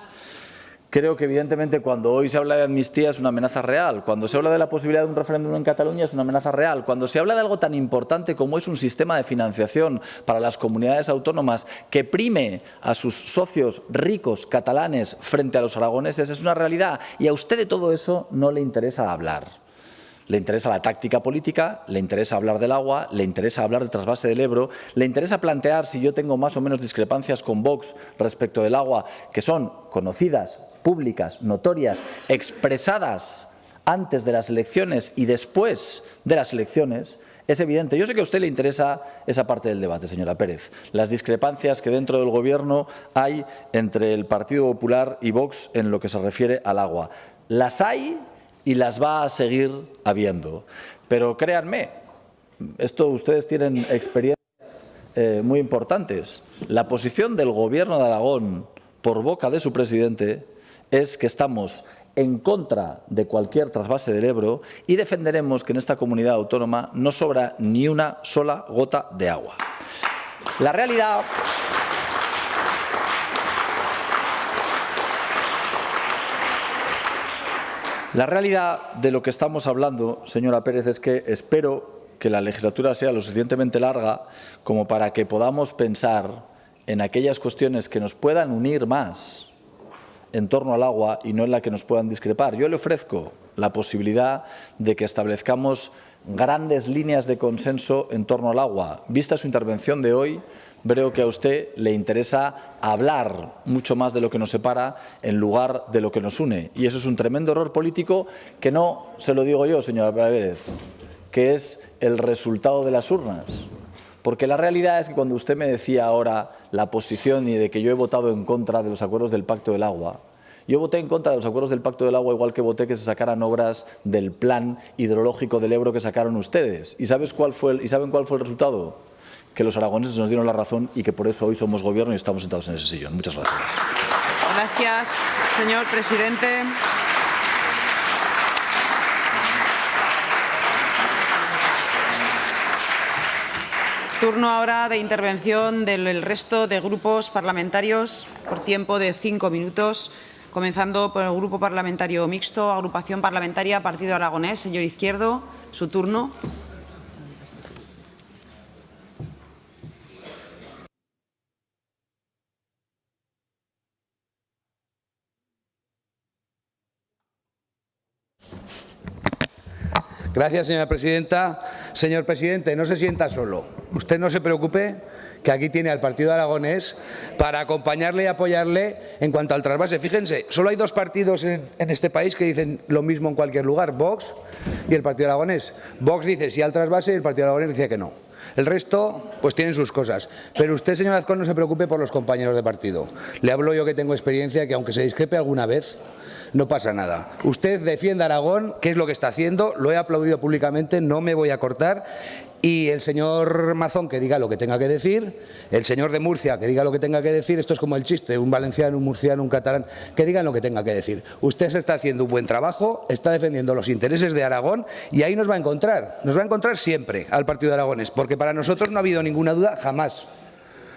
Creo que, evidentemente, cuando hoy se habla de amnistía es una amenaza real. Cuando se habla de la posibilidad de un referéndum en Cataluña es una amenaza real. Cuando se habla de algo tan importante como es un sistema de financiación para las comunidades autónomas que prime a sus socios ricos catalanes frente a los aragoneses es una realidad. Y a usted de todo eso no le interesa hablar. Le interesa la táctica política, le interesa hablar del agua, le interesa hablar del trasvase del Ebro, le interesa plantear si yo tengo más o menos discrepancias con Vox respecto del agua, que son conocidas, públicas, notorias, expresadas antes de las elecciones y después de las elecciones. Es evidente. Yo sé que a usted le interesa esa parte del debate, señora Pérez, las discrepancias que dentro del Gobierno hay entre el Partido Popular y Vox en lo que se refiere al agua. Las hay y las va a seguir habiendo. Pero créanme, ustedes tienen experiencias muy importantes. La posición del Gobierno de Aragón, por boca de su presidente, es que estamos en contra de cualquier trasvase del Ebro y defenderemos que en esta comunidad autónoma no sobra ni una sola gota de agua. La realidad de lo que estamos hablando, señora Pérez, es que espero que la legislatura sea lo suficientemente larga como para que podamos pensar en aquellas cuestiones que nos puedan unir más en torno al agua y no en la que nos puedan discrepar. Yo le ofrezco la posibilidad de que establezcamos grandes líneas de consenso en torno al agua. Vista su intervención de hoy, veo que a usted le interesa hablar mucho más de lo que nos separa en lugar de lo que nos une. Y eso es un tremendo error político que no se lo digo yo, señora Pérez, que es el resultado de las urnas. Porque la realidad es que cuando usted me decía ahora la posición y de que yo he votado en contra de los acuerdos del Pacto del Agua, yo voté en contra de los acuerdos del Pacto del Agua igual que voté que se sacaran obras del plan hidrológico del Ebro que sacaron ustedes. ¿Y saben cuál fue el resultado? Que los aragoneses nos dieron la razón y que por eso hoy somos gobierno y estamos sentados en ese sillón. Muchas gracias. Gracias, señor presidente. Turno ahora de intervención del resto de grupos parlamentarios por tiempo de 5 minutos, comenzando por el Grupo Parlamentario Mixto, Agrupación Parlamentaria Partido Aragonés. Señor Izquierdo, su turno. Gracias, señora presidenta. Señor presidente, no se sienta solo. Usted no se preocupe, que aquí tiene al Partido Aragonés para acompañarle y apoyarle en cuanto al trasvase. Fíjense, solo hay dos partidos en este país que dicen lo mismo en cualquier lugar, Vox y el Partido Aragonés. Vox dice sí al trasvase y el Partido Aragonés dice que no. El resto, pues tienen sus cosas. Pero usted, señor Azcón, no se preocupe por los compañeros de partido. Le hablo yo que tengo experiencia, que aunque se discrepe alguna vez, no pasa nada. Usted defiende a Aragón, que es lo que está haciendo, lo he aplaudido públicamente, no me voy a cortar. Y el señor Mazón que diga lo que tenga que decir, el señor de Murcia que diga lo que tenga que decir, esto es como el chiste, un valenciano, un murciano, un catalán, que digan lo que tenga que decir. Usted se está haciendo un buen trabajo, está defendiendo los intereses de Aragón y ahí nos va a encontrar siempre al Partido de Aragones, porque para nosotros no ha habido ninguna duda jamás.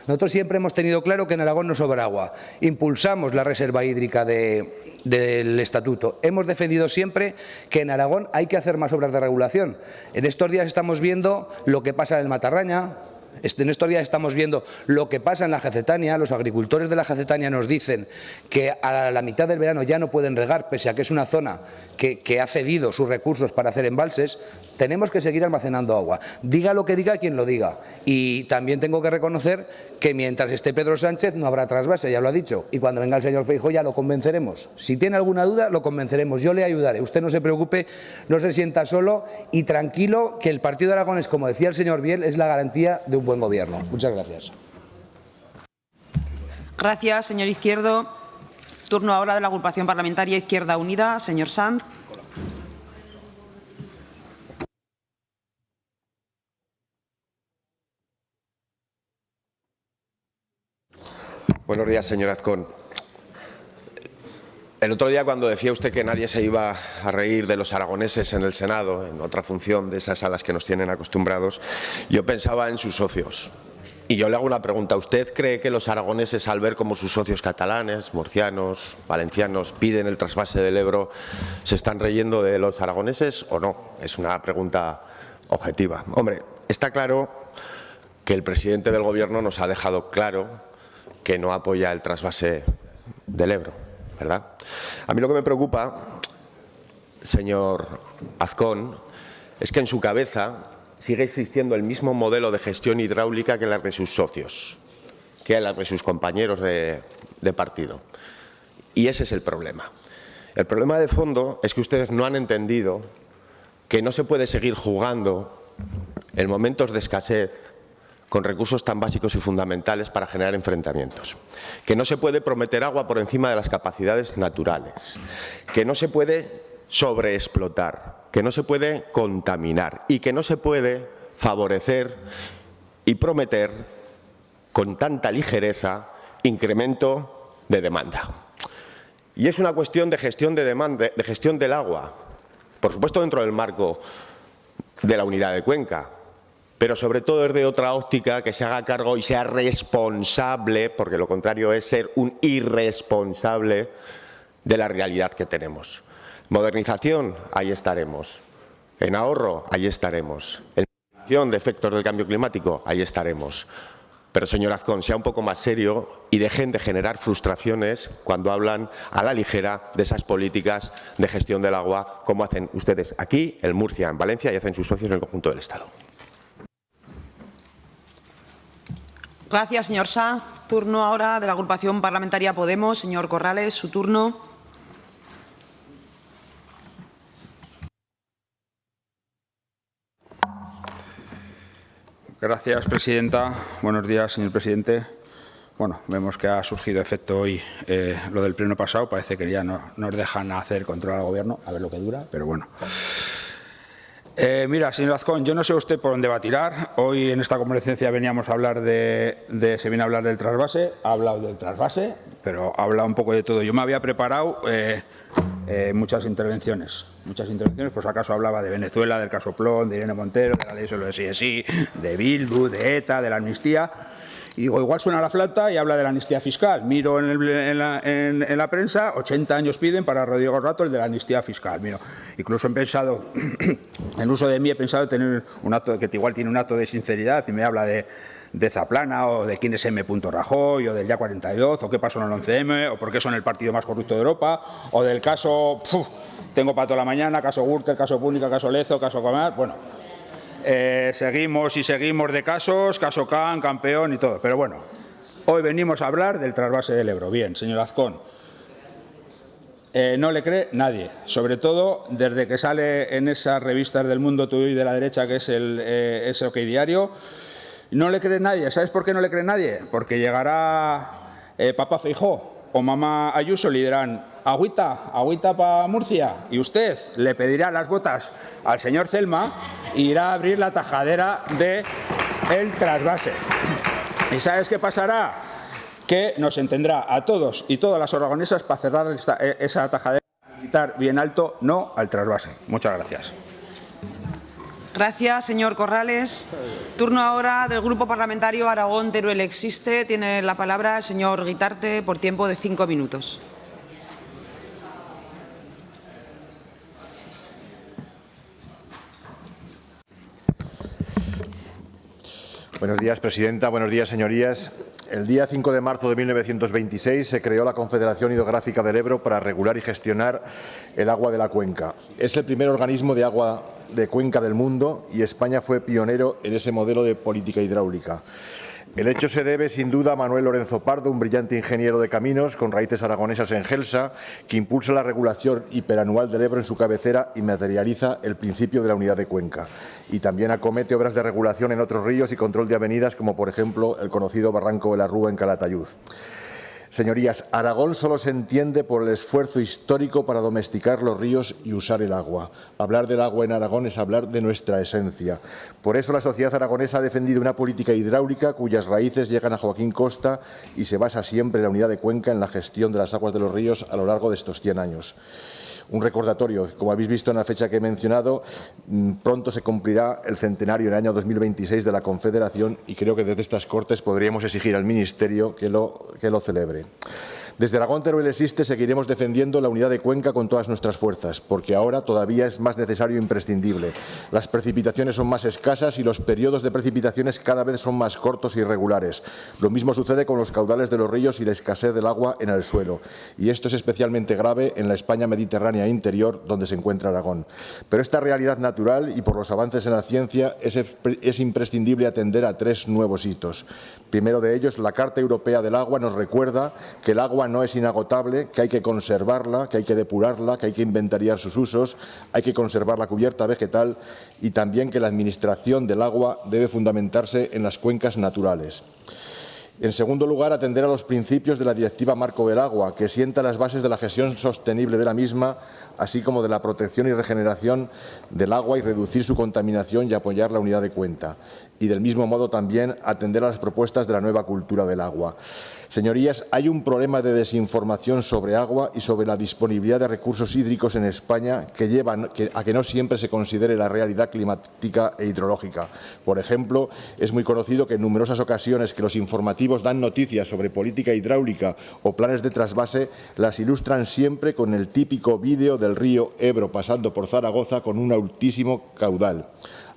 Nosotros siempre hemos tenido claro que en Aragón no sobra agua. Impulsamos la reserva hídrica del Estatuto. Hemos defendido siempre que en Aragón hay que hacer más obras de regulación. En estos días estamos viendo lo que pasa en el Matarraña, En estos días estamos viendo lo que pasa en la Jacetania. Los agricultores de la Jacetania nos dicen que a la mitad del verano ya no pueden regar, pese a que es una zona que ha cedido sus recursos para hacer embalses. Tenemos que seguir almacenando agua, diga lo que diga quien lo diga. Y también tengo que reconocer que mientras esté Pedro Sánchez no habrá trasvase, ya lo ha dicho, y cuando venga el señor Feijóo ya lo convenceremos. Si tiene alguna duda, lo convenceremos, yo le ayudaré. Usted no se preocupe, no se sienta solo y tranquilo, que el Partido Aragonés, como decía el señor Biel, es la garantía de un buen gobierno. Muchas gracias. Gracias, señor Izquierdo. Turno ahora de la agrupación parlamentaria Izquierda Unida. Señor Sanz. Buenos días, señor Azcón. El otro día, cuando decía usted que nadie se iba a reír de los aragoneses en el Senado, en otra función de esas a las que nos tienen acostumbrados, yo pensaba en sus socios. Y yo le hago una pregunta. ¿Usted cree que los aragoneses, al ver cómo sus socios catalanes, murcianos, valencianos, piden el trasvase del Ebro, se están riendo de los aragoneses o no? Es una pregunta objetiva. Hombre, está claro que el presidente del Gobierno nos ha dejado claro que no apoya el trasvase del Ebro, ¿verdad? A mí lo que me preocupa, señor Azcón, es que en su cabeza sigue existiendo el mismo modelo de gestión hidráulica que las de sus socios, que las de sus compañeros de partido. Y ese es el problema. El problema de fondo es que ustedes no han entendido que no se puede seguir jugando en momentos de escasez con recursos tan básicos y fundamentales para generar enfrentamientos, que no se puede prometer agua por encima de las capacidades naturales, que no se puede sobreexplotar, que no se puede contaminar y que no se puede favorecer y prometer con tanta ligereza incremento de demanda. Y es una cuestión de gestión de demanda, de gestión del agua, por supuesto dentro del marco de la unidad de Cuenca, pero sobre todo es de otra óptica que se haga cargo y sea responsable, porque lo contrario es ser un irresponsable de la realidad que tenemos. Modernización, ahí estaremos. En ahorro, ahí estaremos. En mitigación de efectos del cambio climático, ahí estaremos. Pero, señor Azcón, sea un poco más serio y dejen de generar frustraciones cuando hablan a la ligera de esas políticas de gestión del agua, como hacen ustedes aquí, en Murcia, en Valencia, y hacen sus socios en el conjunto del Estado. Gracias, señor Sanz. Turno ahora de la agrupación parlamentaria Podemos. Señor Corrales, su turno. Gracias, presidenta. Buenos días, señor presidente. Bueno, vemos que ha surgido efecto hoy lo del pleno pasado. Parece que ya no nos dejan hacer control al Gobierno, a ver lo que dura, pero bueno. Mira, señor Azcón, yo no sé usted por dónde va a tirar. Hoy en esta comparecencia veníamos a hablar se viene a hablar del trasvase. Ha hablado del trasvase, pero ha hablado un poco de todo. Yo me había preparado muchas intervenciones, por si acaso hablaba de Venezuela, del caso Plon, de Irene Montero, de la ley solo de sí es sí, de Bildu, de ETA, de la amnistía. Y digo, igual suena la flauta y habla de la amnistía fiscal. Miro en la prensa, 80 años piden para Rodrigo Rato el de la amnistía fiscal. Mira, incluso he pensado, en uso de mí he pensado tener un acto, que igual tiene un acto de sinceridad y me habla de Zaplana o de quién es M. Rajoy o del día 42 o qué pasó en el 11M o por qué son el partido más corrupto de Europa o del caso, tengo para toda la mañana, caso Gürtel, caso Púnica, caso Lezo, caso Comar, bueno. Seguimos y seguimos de casos, caso Can, Campeón y todo. Pero bueno, hoy venimos a hablar del trasvase del Ebro. Bien, señor Azcón, no le cree nadie, sobre todo desde que sale en esas revistas del mundo tuyo y de la derecha, que es OK Diario. No le cree nadie. ¿Sabes por qué no le cree nadie? Porque llegará papá Feijóo o mamá Ayuso y le dirán agüita para Murcia, y usted le pedirá las botas al señor Celma e irá a abrir la tajadera del trasvase. ¿Y sabes qué pasará? Que nos entendrá a todos y todas las aragonesas para cerrar esa tajadera y gritar bien alto no al trasvase. Muchas gracias. Gracias, señor Corrales. Turno ahora del Grupo Parlamentario Aragón Teruel Existe. Tiene la palabra el señor Guitarte por tiempo de 5 minutos. Buenos días, presidenta. Buenos días, señorías. El día 5 de marzo de 1926 se creó la Confederación Hidrográfica del Ebro para regular y gestionar el agua de la cuenca. Es el primer organismo de agua de cuenca del mundo y España fue pionero en ese modelo de política hidráulica. El hecho se debe, sin duda, a Manuel Lorenzo Pardo, un brillante ingeniero de caminos con raíces aragonesas en Gelsa, que impulsa la regulación hiperanual del Ebro en su cabecera y materializa el principio de la unidad de cuenca. Y también acomete obras de regulación en otros ríos y control de avenidas, como por ejemplo el conocido Barranco de la Rúa en Calatayud. Señorías, Aragón solo se entiende por el esfuerzo histórico para domesticar los ríos y usar el agua. Hablar del agua en Aragón es hablar de nuestra esencia. Por eso la sociedad aragonesa ha defendido una política hidráulica cuyas raíces llegan a Joaquín Costa y se basa siempre en la unidad de cuenca en la gestión de las aguas de los ríos a lo largo de estos 100 años. Un recordatorio, como habéis visto en la fecha que he mencionado, pronto se cumplirá el centenario en el año 2026 de la Confederación y creo que desde estas Cortes podríamos exigir al Ministerio que lo celebre. Desde Aragón Teruel Existe seguiremos defendiendo la unidad de cuenca con todas nuestras fuerzas, porque ahora todavía es más necesario e imprescindible. Las precipitaciones son más escasas y los periodos de precipitaciones cada vez son más cortos e irregulares. Lo mismo sucede con los caudales de los ríos y la escasez del agua en el suelo. Y esto es especialmente grave en la España mediterránea interior, donde se encuentra Aragón. Pero esta realidad natural y por los avances en la ciencia es imprescindible atender a 3 nuevos hitos. Primero de ellos, la Carta Europea del Agua nos recuerda que el agua no es inagotable, que hay que conservarla, que hay que depurarla, que hay que inventariar sus usos, hay que conservar la cubierta vegetal y también que la administración del agua debe fundamentarse en las cuencas naturales. En segundo lugar, atender a los principios de la Directiva Marco del Agua, que sienta las bases de la gestión sostenible de la misma, así como de la protección y regeneración del agua y reducir su contaminación y apoyar la unidad de cuenca. Y del mismo modo también atender a las propuestas de la nueva cultura del agua. Señorías, hay un problema de desinformación sobre agua y sobre la disponibilidad de recursos hídricos en España que llevan a que no siempre se considere la realidad climática e hidrológica. Por ejemplo, es muy conocido que en numerosas ocasiones que los informativos dan noticias sobre política hidráulica o planes de trasvase, las ilustran siempre con el típico vídeo del río Ebro pasando por Zaragoza con un altísimo caudal,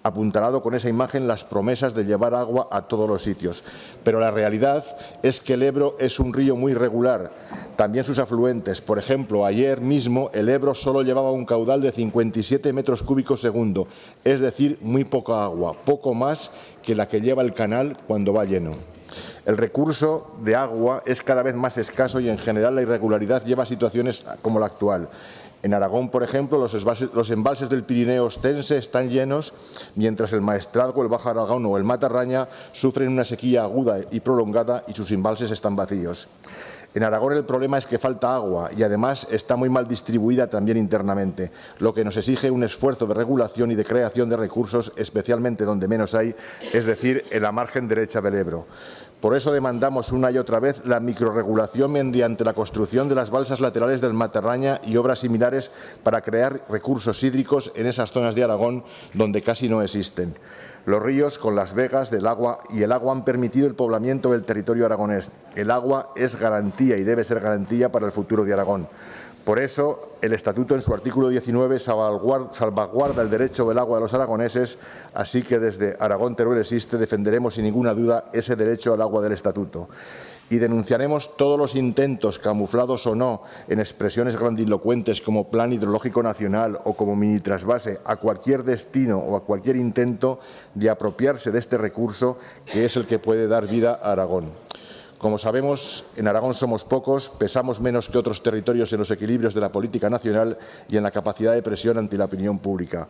apuntalado con esa imagen las promesas de llevar agua a todos los sitios. Pero la realidad es que el Ebro es un río muy regular, también sus afluentes. Por ejemplo, ayer mismo el Ebro solo llevaba un caudal de 57 metros cúbicos segundo, es decir, muy poca agua, poco más que la que lleva el canal cuando va lleno. El recurso de agua es cada vez más escaso y en general la irregularidad lleva a situaciones como la actual. En Aragón, por ejemplo, los embalses del Pirineo Ostense están llenos, mientras el Maestrazgo, el Bajo Aragón o el Matarraña sufren una sequía aguda y prolongada y sus embalses están vacíos. En Aragón el problema es que falta agua y además está muy mal distribuida también internamente, lo que nos exige un esfuerzo de regulación y de creación de recursos, especialmente donde menos hay, es decir, en la margen derecha del Ebro. Por eso demandamos una y otra vez la microrregulación mediante la construcción de las balsas laterales del Matarraña y obras similares para crear recursos hídricos en esas zonas de Aragón donde casi no existen. Los ríos, con las vegas del agua y el agua, han permitido el poblamiento del territorio aragonés. El agua es garantía y debe ser garantía para el futuro de Aragón. Por eso, el Estatuto, en su artículo 19, salvaguarda el derecho del agua de los aragoneses, así que desde Aragón Teruel Existe defenderemos sin ninguna duda ese derecho al agua del Estatuto. Y denunciaremos todos los intentos, camuflados o no, en expresiones grandilocuentes como Plan Hidrológico Nacional o como mini trasvase, a cualquier destino o a cualquier intento de apropiarse de este recurso que es el que puede dar vida a Aragón. Como sabemos, en Aragón somos pocos, pesamos menos que otros territorios en los equilibrios de la política nacional y en la capacidad de presión ante la opinión pública.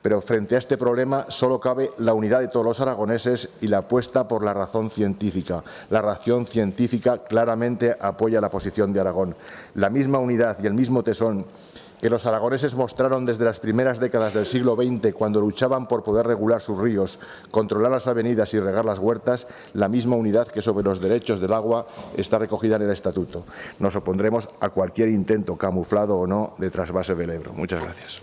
Pero frente a este problema solo cabe la unidad de todos los aragoneses y la apuesta por la razón científica. La razón científica claramente apoya la posición de Aragón. La misma unidad y el mismo tesón que los aragoneses mostraron desde las primeras décadas del siglo XX cuando luchaban por poder regular sus ríos, controlar las avenidas y regar las huertas, la misma unidad que sobre los derechos del agua está recogida en el Estatuto. Nos opondremos a cualquier intento, camuflado o no, de trasvase del Ebro. Muchas gracias.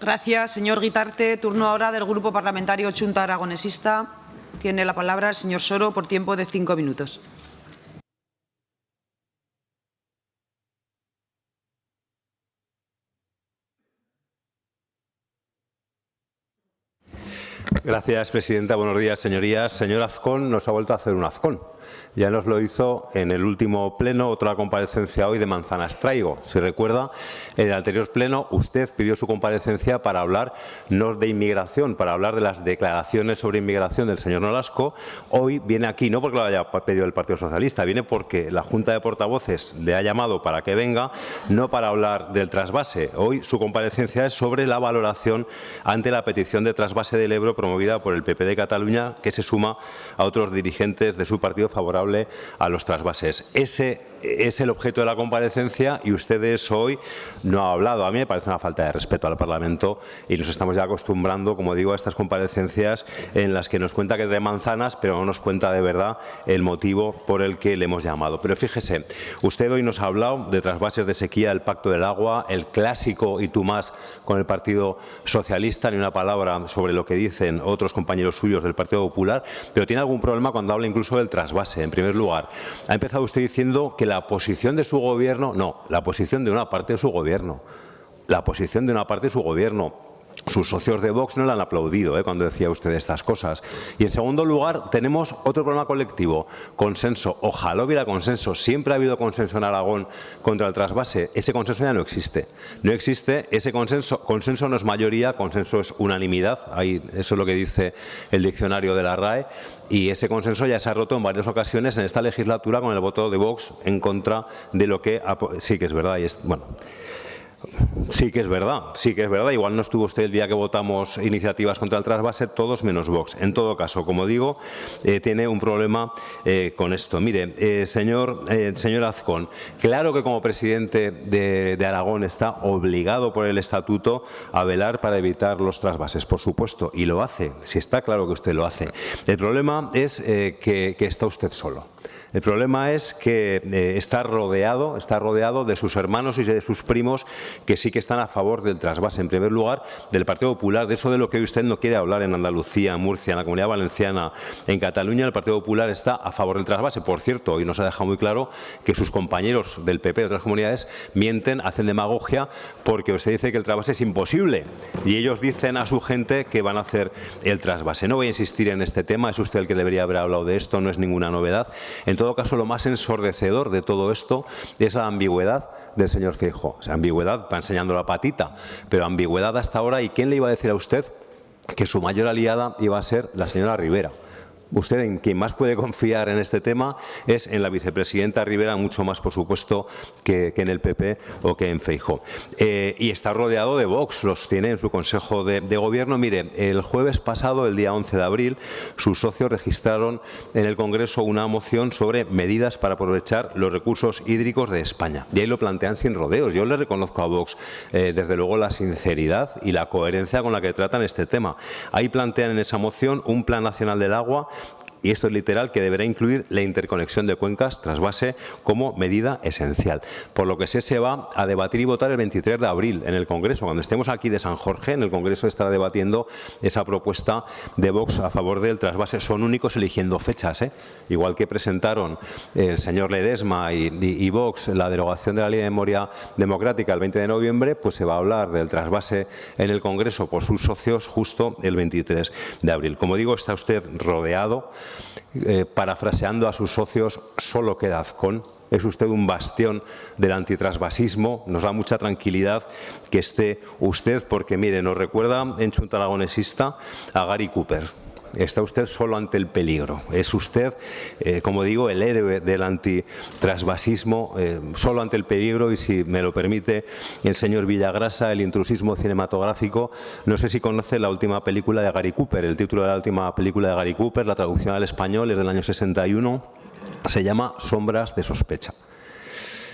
Gracias, señor Guitarte. Turno ahora del Grupo Parlamentario Chunta Aragonesista. Tiene la palabra el señor Soro por tiempo de 5 minutos. Gracias, presidenta. Buenos días, señorías. Señor Azcón nos ha vuelto a hacer un Azcón. Ya nos lo hizo en el último pleno, otra comparecencia hoy de Manzanas Traigo. Si recuerda, en el anterior pleno usted pidió su comparecencia para hablar no de inmigración, para hablar de las declaraciones sobre inmigración del señor Nolasco. Hoy viene aquí, no porque lo haya pedido el Partido Socialista, viene porque la Junta de Portavoces le ha llamado para que venga, no para hablar del trasvase. Hoy su comparecencia es sobre la valoración ante la petición de trasvase del Ebro promovida por el PP de Cataluña, que se suma a otros dirigentes de su partido favorable a los trasvases. Ese es el objeto de la comparecencia y ustedes hoy no han hablado. A mí me parece una falta de respeto al Parlamento y nos estamos ya acostumbrando, como digo, a estas comparecencias en las que nos cuenta que trae manzanas, pero no nos cuenta de verdad el motivo por el que le hemos llamado. Pero fíjese, usted hoy nos ha hablado de trasvases de sequía, el Pacto del Agua, el clásico y tú más con el Partido Socialista, ni una palabra sobre lo que dicen otros compañeros suyos del Partido Popular, pero tiene algún problema cuando habla incluso del trasvase. En primer lugar, ha empezado usted diciendo que la posición de su gobierno, no, la posición de una parte de su gobierno, la posición de una parte de su gobierno. Sus socios de Vox no le han aplaudido cuando decía usted estas cosas. Y en segundo lugar, tenemos otro problema colectivo, consenso. Ojalá hubiera consenso. Siempre ha habido consenso en Aragón contra el trasvase. Ese consenso ya no existe. No existe ese consenso. Consenso no es mayoría, consenso es unanimidad. Ahí, eso es lo que dice el diccionario de la RAE. Y ese consenso ya se ha roto en varias ocasiones en esta legislatura con el voto de Vox en contra de lo que... Sí que es verdad. Y bueno... Sí que es verdad, Igual no estuvo usted el día que votamos iniciativas contra el trasvase, todos menos Vox. En todo caso, como digo, tiene un problema con esto. Mire, señor Azcón, claro que como presidente de Aragón está obligado por el Estatuto a velar para evitar los trasvases, por supuesto, y lo hace, si está claro que usted lo hace. El problema es que está usted solo. El problema es que está rodeado de sus hermanos y de sus primos que sí que están a favor del trasvase. En primer lugar, del Partido Popular, de eso de lo que usted no quiere hablar en Andalucía, en Murcia, en la Comunidad Valenciana, en Cataluña, el Partido Popular está a favor del trasvase. Por cierto, hoy nos ha dejado muy claro que sus compañeros del PP de otras comunidades mienten, hacen demagogia, porque usted dice que el trasvase es imposible y ellos dicen a su gente que van a hacer el trasvase. No voy a insistir en este tema, es usted el que debería haber hablado de esto, no es ninguna novedad. En todo caso, lo más ensordecedor de todo esto es la ambigüedad del señor Feijóo. O sea, ambigüedad, va enseñando la patita, pero ambigüedad hasta ahora. ¿Y quién le iba a decir a usted que su mayor aliada iba a ser la señora Rivera? Usted en quien más puede confiar en este tema es en la vicepresidenta Rivera, mucho más, por supuesto, que en el PP o que en Feijóo. Y está rodeado de Vox, los tiene en su Consejo de Gobierno. Mire, el jueves pasado, el día 11 de abril, sus socios registraron en el Congreso una moción sobre medidas para aprovechar los recursos hídricos de España. Y ahí lo plantean sin rodeos. Yo le reconozco a Vox, desde luego, la sinceridad y la coherencia con la que tratan este tema. Ahí plantean en esa moción un Plan Nacional del Agua, y esto es literal, que deberá incluir la interconexión de cuencas trasvase como medida esencial. Por lo que se va a debatir y votar el 23 de abril en el Congreso. Cuando estemos aquí de San Jorge, en el Congreso estará debatiendo esa propuesta de Vox a favor del trasvase. Son únicos eligiendo fechas, igual que presentaron el señor Ledesma y Vox la derogación de la Ley de Memoria Democrática el 20 de noviembre, pues se va a hablar del trasvase en el Congreso por sus socios justo el 23 de abril. Como digo, está usted rodeado. Parafraseando a sus socios, solo queda Azcón. Es usted un bastión del antitrasvasismo. Nos da mucha tranquilidad que esté usted, porque, mire, nos recuerda en Chunta Aragonesista a Gary Cooper. Está usted solo ante el peligro. Es usted, como digo, el héroe del antitrasvasismo, solo ante el peligro. Y si me lo permite el señor Villagrasa, el intrusismo cinematográfico. No sé si conoce la última película de Gary Cooper. El título de la última película de Gary Cooper, la traducción al español, es del año 61. Se llama Sombras de sospecha.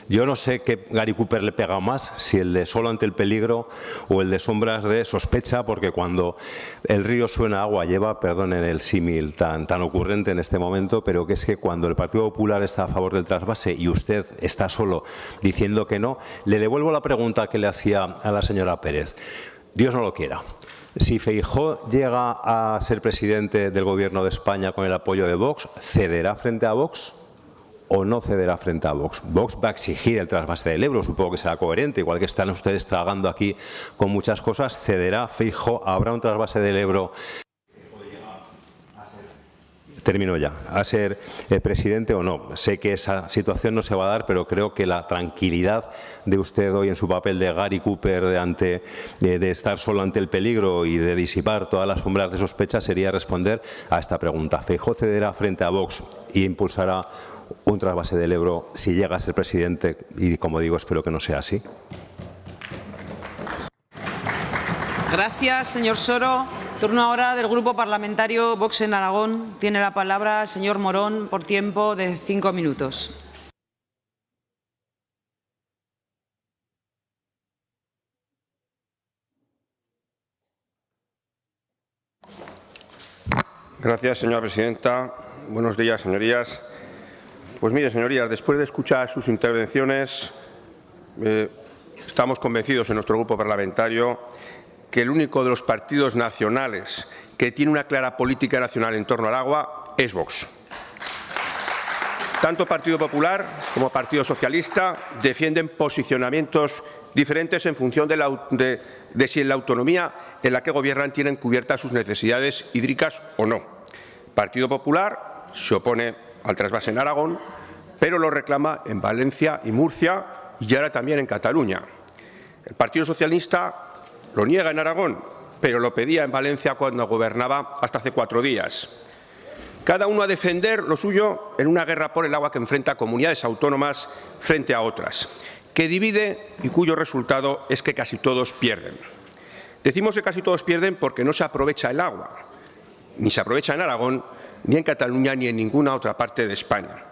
Yo no sé qué Gary Cooper le pega más, si el de Solo ante el peligro o el de Sombras de sospecha, porque cuando el río suena agua lleva, perdonen el símil tan ocurrente en este momento, pero que es que cuando el Partido Popular está a favor del trasvase y usted está solo diciendo que no, le devuelvo la pregunta que le hacía a la señora Pérez. Dios no lo quiera. Si Feijóo llega a ser presidente del Gobierno de España con el apoyo de Vox, ¿cederá frente a Vox o no cederá frente a Vox? Vox va a exigir el trasvase del Ebro, supongo que será coherente, igual que están ustedes tragando aquí con muchas cosas. ¿Cederá Feijóo? ¿Habrá un trasvase del Ebro? termino ya, a ser presidente o no. Sé que esa situación no se va a dar, pero creo que la tranquilidad de usted hoy en su papel de Gary Cooper de estar solo ante el peligro y de disipar todas las sombras de sospecha sería responder a esta pregunta. ¿Feijóo cederá frente a Vox y impulsará un trasvase del Ebro si llega a ser presidente? Y, como digo, espero que no sea así. Gracias, señor Soro. Turno ahora del Grupo Parlamentario Vox en Aragón. Tiene la palabra el señor Morón por tiempo de 5 minutos. Gracias, señora presidenta. Buenos días, señorías. Pues mire, señorías, después de escuchar sus intervenciones, estamos convencidos en nuestro grupo parlamentario que el único de los partidos nacionales que tiene una clara política nacional en torno al agua es Vox. Tanto Partido Popular como Partido Socialista defienden posicionamientos diferentes en función de si en la autonomía en la que gobiernan tienen cubiertas sus necesidades hídricas o no. Partido Popular se opone al trasvase en Aragón, pero lo reclama en Valencia y Murcia y ahora también en Cataluña. El Partido Socialista lo niega en Aragón, pero lo pedía en Valencia cuando gobernaba hasta hace 4 días. Cada uno a defender lo suyo en una guerra por el agua que enfrenta a comunidades autónomas frente a otras, que divide y cuyo resultado es que casi todos pierden. Decimos que casi todos pierden porque no se aprovecha el agua, ni se aprovecha en Aragón, ni en Cataluña, ni en ninguna otra parte de España.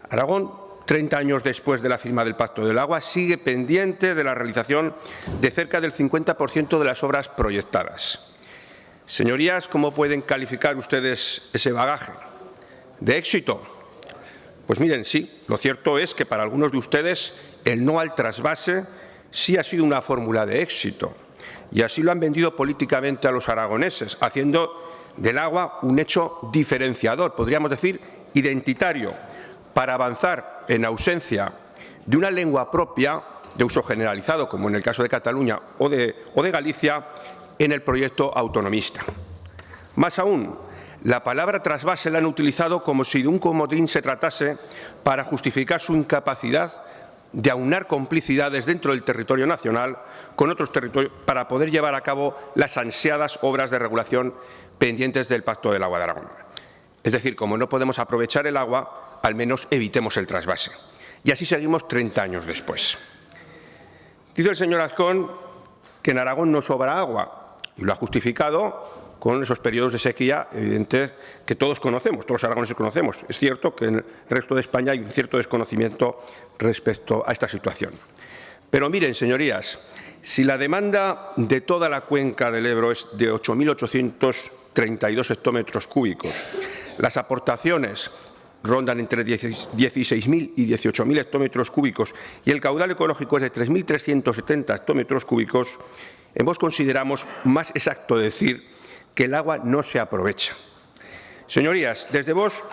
Aragón, 30 años después de la firma del Pacto del Agua, sigue pendiente de la realización de cerca del 50% de las obras proyectadas. Señorías, ¿cómo pueden calificar ustedes ese bagaje? ¿De éxito? Pues miren, sí, lo cierto es que para algunos de ustedes el no al trasvase sí ha sido una fórmula de éxito, y así lo han vendido políticamente a los aragoneses, haciendo del agua un hecho diferenciador, podríamos decir identitario, para avanzar en ausencia de una lengua propia de uso generalizado, como en el caso de Cataluña o de Galicia, en el proyecto autonomista. Más aún, la palabra trasvase la han utilizado como si de un comodín se tratase para justificar su incapacidad de aunar complicidades dentro del territorio nacional con otros territorios para poder llevar a cabo las ansiadas obras de regulación pendientes del Pacto del Agua de Aragón. Es decir, como no podemos aprovechar el agua, al menos evitemos el trasvase. Y así seguimos 30 años después. Dice el señor Azcón que en Aragón no sobra agua y lo ha justificado con esos periodos de sequía evidentes que todos conocemos, todos los aragoneses conocemos. Es cierto que en el resto de España hay un cierto desconocimiento respecto a esta situación. Pero miren, señorías, si la demanda de toda la cuenca del Ebro es de 8.832 hectómetros cúbicos, las aportaciones rondan entre 16.000 y 18.000 hectómetros cúbicos y el caudal ecológico es de 3.370 hectómetros cúbicos, en Vox consideramos más exacto decir que el agua no se aprovecha. Señorías, desde Vox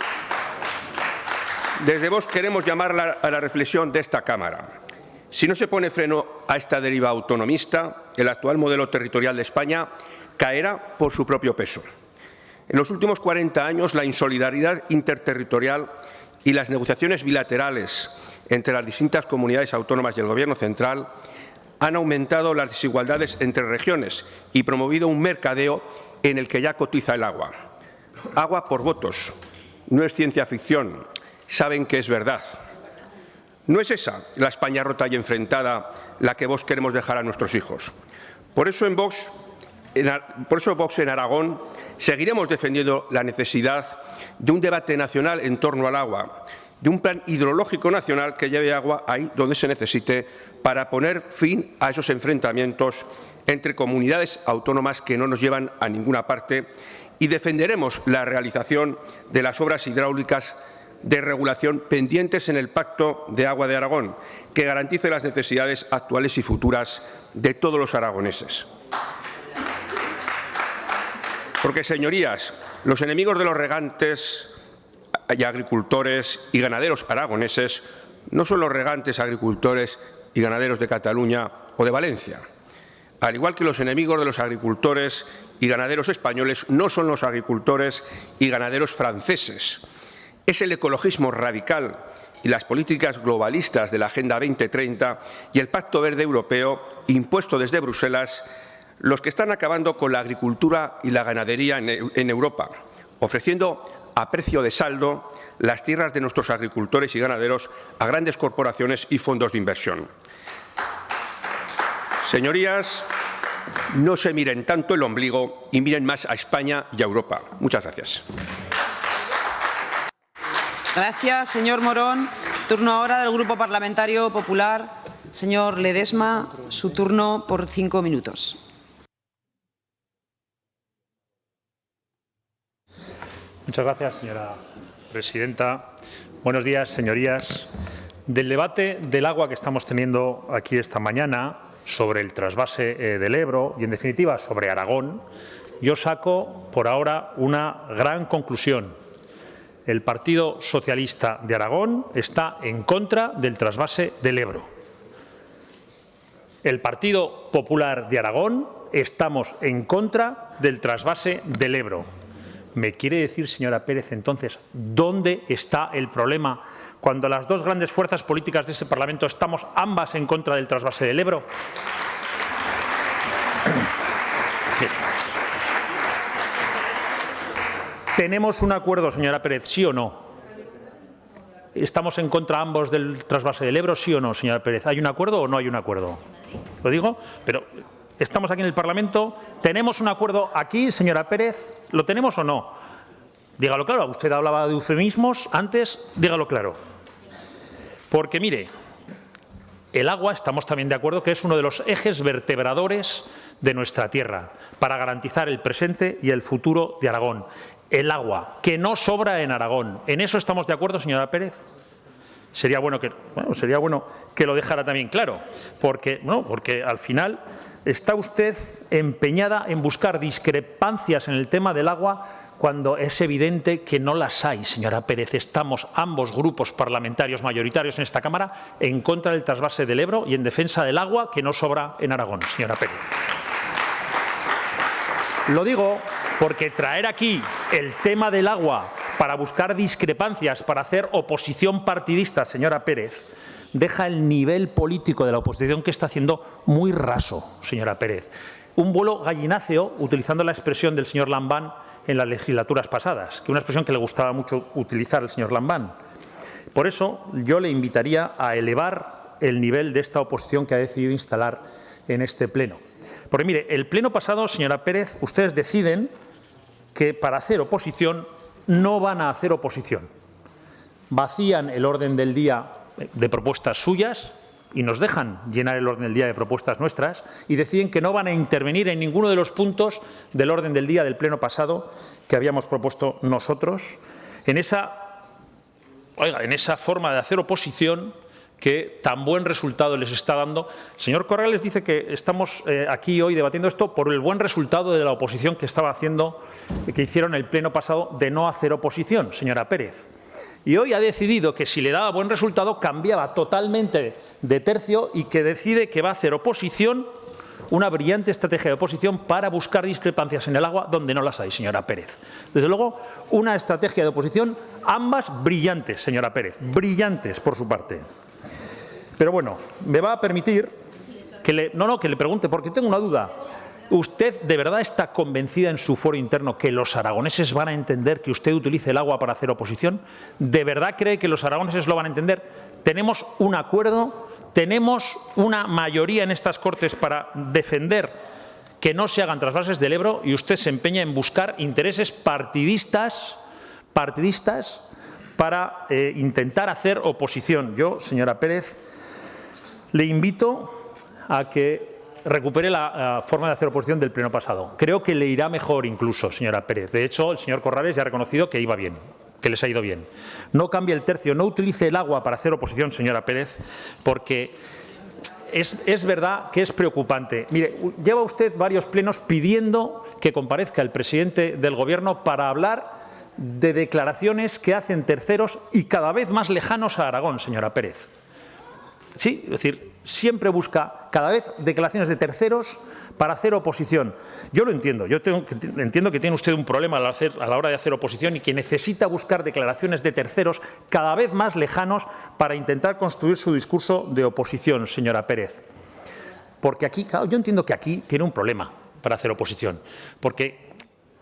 queremos llamar a la reflexión de esta Cámara. Si no se pone freno a esta deriva autonomista, el actual modelo territorial de España caerá por su propio peso. En los últimos 40 años, la insolidaridad interterritorial y las negociaciones bilaterales entre las distintas comunidades autónomas y el Gobierno central han aumentado las desigualdades entre regiones y promovido un mercadeo en el que ya cotiza el agua. Agua por votos. No es ciencia ficción. Saben que es verdad. No es esa la España rota y enfrentada la que Vox queremos dejar a nuestros hijos. Por eso Vox en Aragón seguiremos defendiendo la necesidad de un debate nacional en torno al agua, de un plan hidrológico nacional que lleve agua ahí donde se necesite para poner fin a esos enfrentamientos entre comunidades autónomas que no nos llevan a ninguna parte, y defenderemos la realización de las obras hidráulicas de regulación pendientes en el Pacto de Agua de Aragón, que garantice las necesidades actuales y futuras de todos los aragoneses. Porque, señorías, los enemigos de los regantes y agricultores y ganaderos aragoneses no son los regantes, agricultores y ganaderos de Cataluña o de Valencia. al igual que los enemigos de los agricultores y ganaderos españoles, no son los agricultores y ganaderos franceses. Es el ecologismo radical y las políticas globalistas de la Agenda 2030 y el Pacto Verde Europeo, impuesto desde Bruselas, los que están acabando con la agricultura y la ganadería en Europa, ofreciendo a precio de saldo las tierras de nuestros agricultores y ganaderos a grandes corporaciones y fondos de inversión. Señorías, no se miren tanto el ombligo y miren más a España y a Europa. Muchas gracias. Gracias, señor Morón. Turno ahora del Grupo Parlamentario Popular. Señor Ledesma, su turno por 5 minutos. Muchas gracias, señora presidenta. Buenos días, señorías. Del debate del agua que estamos teniendo aquí esta mañana sobre el trasvase del Ebro y, en definitiva, sobre Aragón, yo saco por ahora una gran conclusión. El Partido Socialista de Aragón está en contra del trasvase del Ebro. El Partido Popular de Aragón estamos en contra del trasvase del Ebro. ¿Me quiere decir, señora Pérez, entonces, dónde está el problema cuando las dos grandes fuerzas políticas de ese Parlamento estamos ambas en contra del trasvase del Ebro? ¿Tenemos un acuerdo, señora Pérez, sí o no? ¿Estamos en contra ambos del trasvase del Ebro, sí o no, señora Pérez? ¿Hay un acuerdo o no hay un acuerdo? Lo digo, pero estamos aquí en el Parlamento. ¿Tenemos un acuerdo aquí, señora Pérez? ¿Lo tenemos o no? Dígalo claro. Usted hablaba de eufemismos antes, dígalo claro. Porque, mire, el agua, estamos también de acuerdo que es uno de los ejes vertebradores de nuestra tierra para garantizar el presente y el futuro de Aragón. El agua, que no sobra en Aragón. ¿En eso estamos de acuerdo, señora Pérez? Sería bueno que lo dejara también claro, porque al final está usted empeñada en buscar discrepancias en el tema del agua cuando es evidente que no las hay, señora Pérez. Estamos ambos grupos parlamentarios mayoritarios en esta Cámara en contra del trasvase del Ebro y en defensa del agua que no sobra en Aragón, señora Pérez. Lo digo porque traer aquí el tema del agua para buscar discrepancias, para hacer oposición partidista, señora Pérez, deja el nivel político de la oposición que está haciendo muy raso, señora Pérez. Un vuelo gallináceo, utilizando la expresión del señor Lambán en las legislaturas pasadas, que es una expresión que le gustaba mucho utilizar el señor Lambán. Por eso yo le invitaría a elevar el nivel de esta oposición que ha decidido instalar en este pleno. Porque, mire, el pleno pasado, señora Pérez, ustedes deciden que para hacer oposición no van a hacer oposición. Vacían el orden del día de propuestas suyas y nos dejan llenar el orden del día de propuestas nuestras y deciden que no van a intervenir en ninguno de los puntos del orden del día del pleno pasado que habíamos propuesto nosotros en esa forma de hacer oposición que tan buen resultado les está dando. El señor Corrales dice que estamos aquí hoy debatiendo esto por el buen resultado de la oposición que hicieron el pleno pasado de no hacer oposición, señora Pérez. Y hoy ha decidido que si le daba buen resultado cambiaba totalmente de tercio y que decide que va a hacer oposición, una brillante estrategia de oposición para buscar discrepancias en el agua donde no las hay, señora Pérez. Desde luego, una estrategia de oposición, ambas brillantes, señora Pérez, brillantes por su parte. Pero bueno, me va a permitir que le pregunte, porque tengo una duda. ¿Usted de verdad está convencida en su foro interno que los aragoneses van a entender que usted utilice el agua para hacer oposición? ¿De verdad cree que los aragoneses lo van a entender? ¿Tenemos un acuerdo? ¿Tenemos una mayoría en estas Cortes para defender que no se hagan trasvases del Ebro y usted se empeña en buscar intereses partidistas para intentar hacer oposición? Yo, señora Pérez, le invito a que recupere la forma de hacer oposición del pleno pasado. Creo que le irá mejor incluso, señora Pérez. De hecho, el señor Corrales ya ha reconocido que iba bien, que les ha ido bien. No cambie el tercio, no utilice el agua para hacer oposición, señora Pérez, porque es verdad que es preocupante. Mire, lleva usted varios plenos pidiendo que comparezca el presidente del Gobierno para hablar de declaraciones que hacen terceros y cada vez más lejanos a Aragón, señora Pérez. sí, es decir, siempre busca cada vez declaraciones de terceros para hacer oposición. Yo lo entiendo, entiendo que tiene usted un problema a la hora de hacer oposición y que necesita buscar declaraciones de terceros cada vez más lejanos para intentar construir su discurso de oposición, señora Pérez. Porque aquí, claro, yo entiendo que aquí tiene un problema para hacer oposición, porque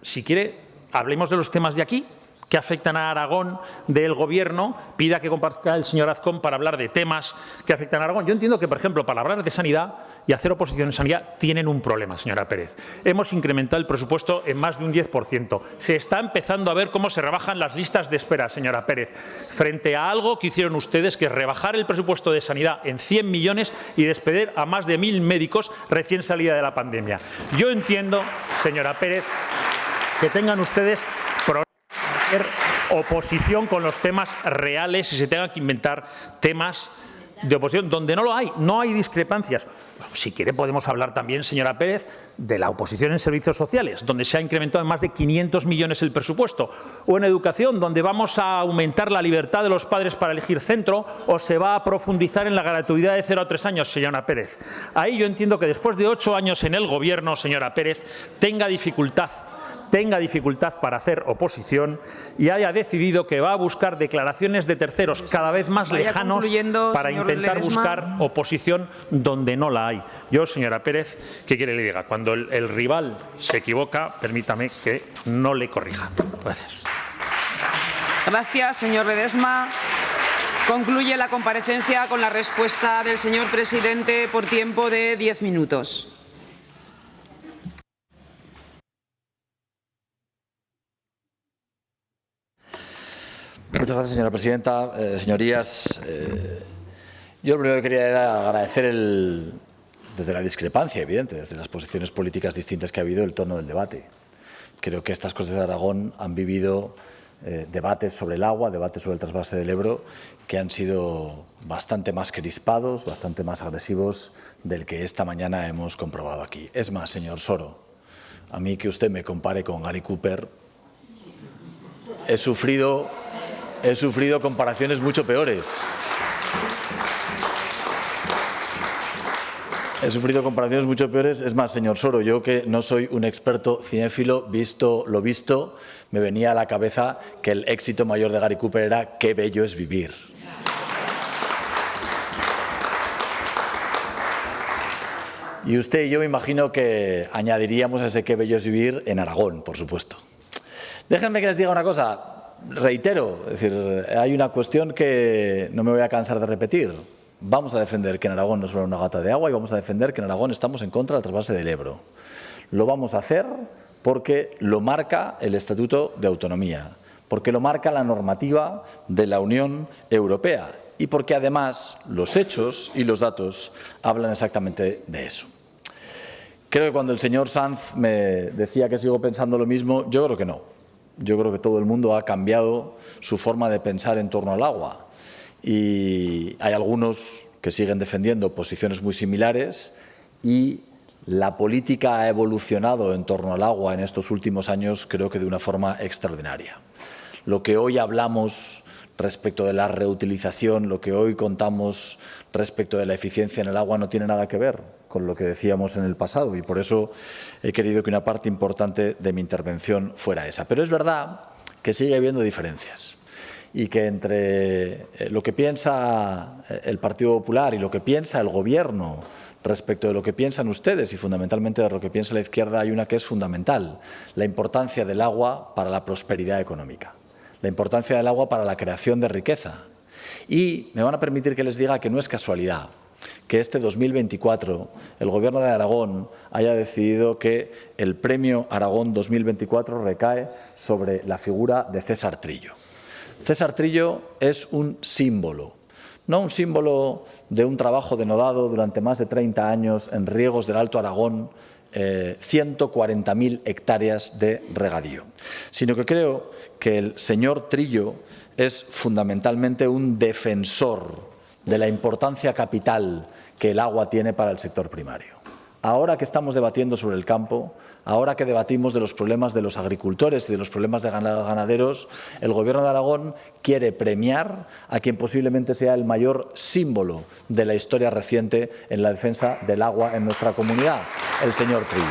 si quiere, hablemos de los temas de aquí, que afectan a Aragón del Gobierno, pida que comparezca el señor Azcón para hablar de temas que afectan a Aragón. Yo entiendo que, por ejemplo, para hablar de sanidad y hacer oposición en sanidad tienen un problema, señora Pérez. Hemos incrementado el presupuesto en más de un 10%. Se está empezando a ver cómo se rebajan las listas de espera, señora Pérez, frente a algo que hicieron ustedes, que es rebajar el presupuesto de sanidad en 100 millones y despedir a más de 1.000 médicos recién salida de la pandemia. Yo entiendo, señora Pérez, que tengan ustedes problemas hacer oposición con los temas reales y se tengan que inventar temas de oposición donde no lo hay, no hay discrepancias. Si quiere podemos hablar también, señora Pérez, de la oposición en servicios sociales, donde se ha incrementado en más de 500 millones el presupuesto, o en educación, donde vamos a aumentar la libertad de los padres para elegir centro, o se va a profundizar en la gratuidad de 0 a 3 años, señora Pérez. Ahí yo entiendo que después de 8 años en el Gobierno, señora Pérez, tenga dificultad para hacer oposición y haya decidido que va a buscar declaraciones de terceros cada vez más lejanos para intentar buscar oposición donde no la hay. Yo, señora Pérez, ¿qué quiere que le diga? Cuando el rival se equivoca, permítame que no le corrija. Gracias. Gracias, señor Ledesma. Concluye la comparecencia con la respuesta del señor presidente por tiempo de 10 minutos. Muchas gracias, señora presidenta. Señorías, yo lo primero que quería era agradecer desde la discrepancia evidente, desde las posiciones políticas distintas que ha habido, el tono del debate. Creo que estas Cortes de Aragón han vivido debates sobre el agua, debates sobre el trasvase del Ebro, que han sido bastante más crispados, bastante más agresivos del que esta mañana hemos comprobado aquí. Es más, señor Soro, a mí que usted me compare con Gary Cooper, he sufrido comparaciones mucho peores. Es más, señor Soro, yo que no soy un experto cinéfilo, visto lo visto, me venía a la cabeza que el éxito mayor de Gary Cooper era Qué bello es vivir. Y usted y yo me imagino que añadiríamos ese Qué bello es vivir en Aragón, por supuesto. Déjenme que les diga una cosa. Reitero, es decir, hay una cuestión que no me voy a cansar de repetir. Vamos a defender que en Aragón no es solo una gota de agua y vamos a defender que en Aragón estamos en contra del trasvase del Ebro. Lo vamos a hacer porque lo marca el Estatuto de Autonomía, porque lo marca la normativa de la Unión Europea y porque además los hechos y los datos hablan exactamente de eso. Creo que cuando el señor Sanz me decía que sigo pensando lo mismo, yo creo que no. Yo creo que todo el mundo ha cambiado su forma de pensar en torno al agua y hay algunos que siguen defendiendo posiciones muy similares y la política ha evolucionado en torno al agua en estos últimos años, creo que de una forma extraordinaria. Lo que hoy hablamos respecto de la reutilización, lo que hoy contamos respecto de la eficiencia en el agua no tiene nada que ver con lo que decíamos en el pasado y por eso he querido que una parte importante de mi intervención fuera esa. Pero es verdad que sigue habiendo diferencias y que entre lo que piensa el Partido Popular y lo que piensa el Gobierno respecto de lo que piensan ustedes y fundamentalmente de lo que piensa la izquierda hay una que es fundamental, la importancia del agua para la prosperidad económica, la importancia del agua para la creación de riqueza. Y me van a permitir que les diga que no es casualidad que este 2024 el Gobierno de Aragón haya decidido que el Premio Aragón 2024 recae sobre la figura de César Trillo. César Trillo es un símbolo, no un símbolo de un trabajo denodado durante más de 30 años en riegos del Alto Aragón, 140.000 hectáreas de regadío, sino que creo que el señor Trillo es fundamentalmente un defensor de la importancia capital que el agua tiene para el sector primario. ahora que estamos debatiendo sobre el campo, ahora que debatimos de los problemas de los agricultores y de los problemas de ganaderos, el Gobierno de Aragón quiere premiar a quien posiblemente sea el mayor símbolo de la historia reciente en la defensa del agua en nuestra comunidad, el señor Trillo.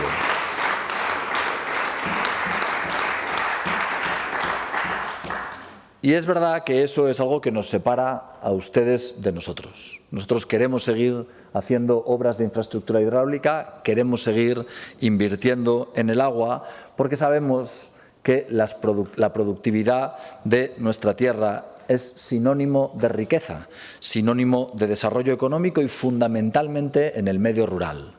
Y es verdad que eso es algo que nos separa a ustedes de nosotros. Nosotros queremos seguir haciendo obras de infraestructura hidráulica, queremos seguir invirtiendo en el agua, porque sabemos que la productividad de nuestra tierra es sinónimo de riqueza, sinónimo de desarrollo económico y fundamentalmente en el medio rural.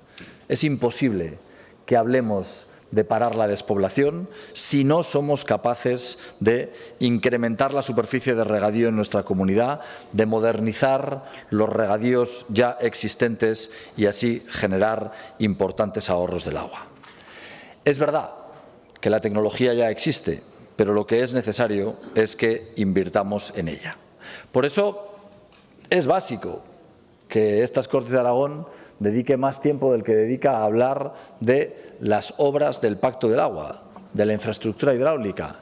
Es imposible que hablemos de parar la despoblación si no somos capaces de incrementar la superficie de regadío en nuestra comunidad, de modernizar los regadíos ya existentes y así generar importantes ahorros del agua. Es verdad que la tecnología ya existe, pero lo que es necesario es que invirtamos en ella. Por eso es básico que estas Cortes de Aragón dedique más tiempo del que dedica a hablar de las obras del Pacto del Agua, de la infraestructura hidráulica.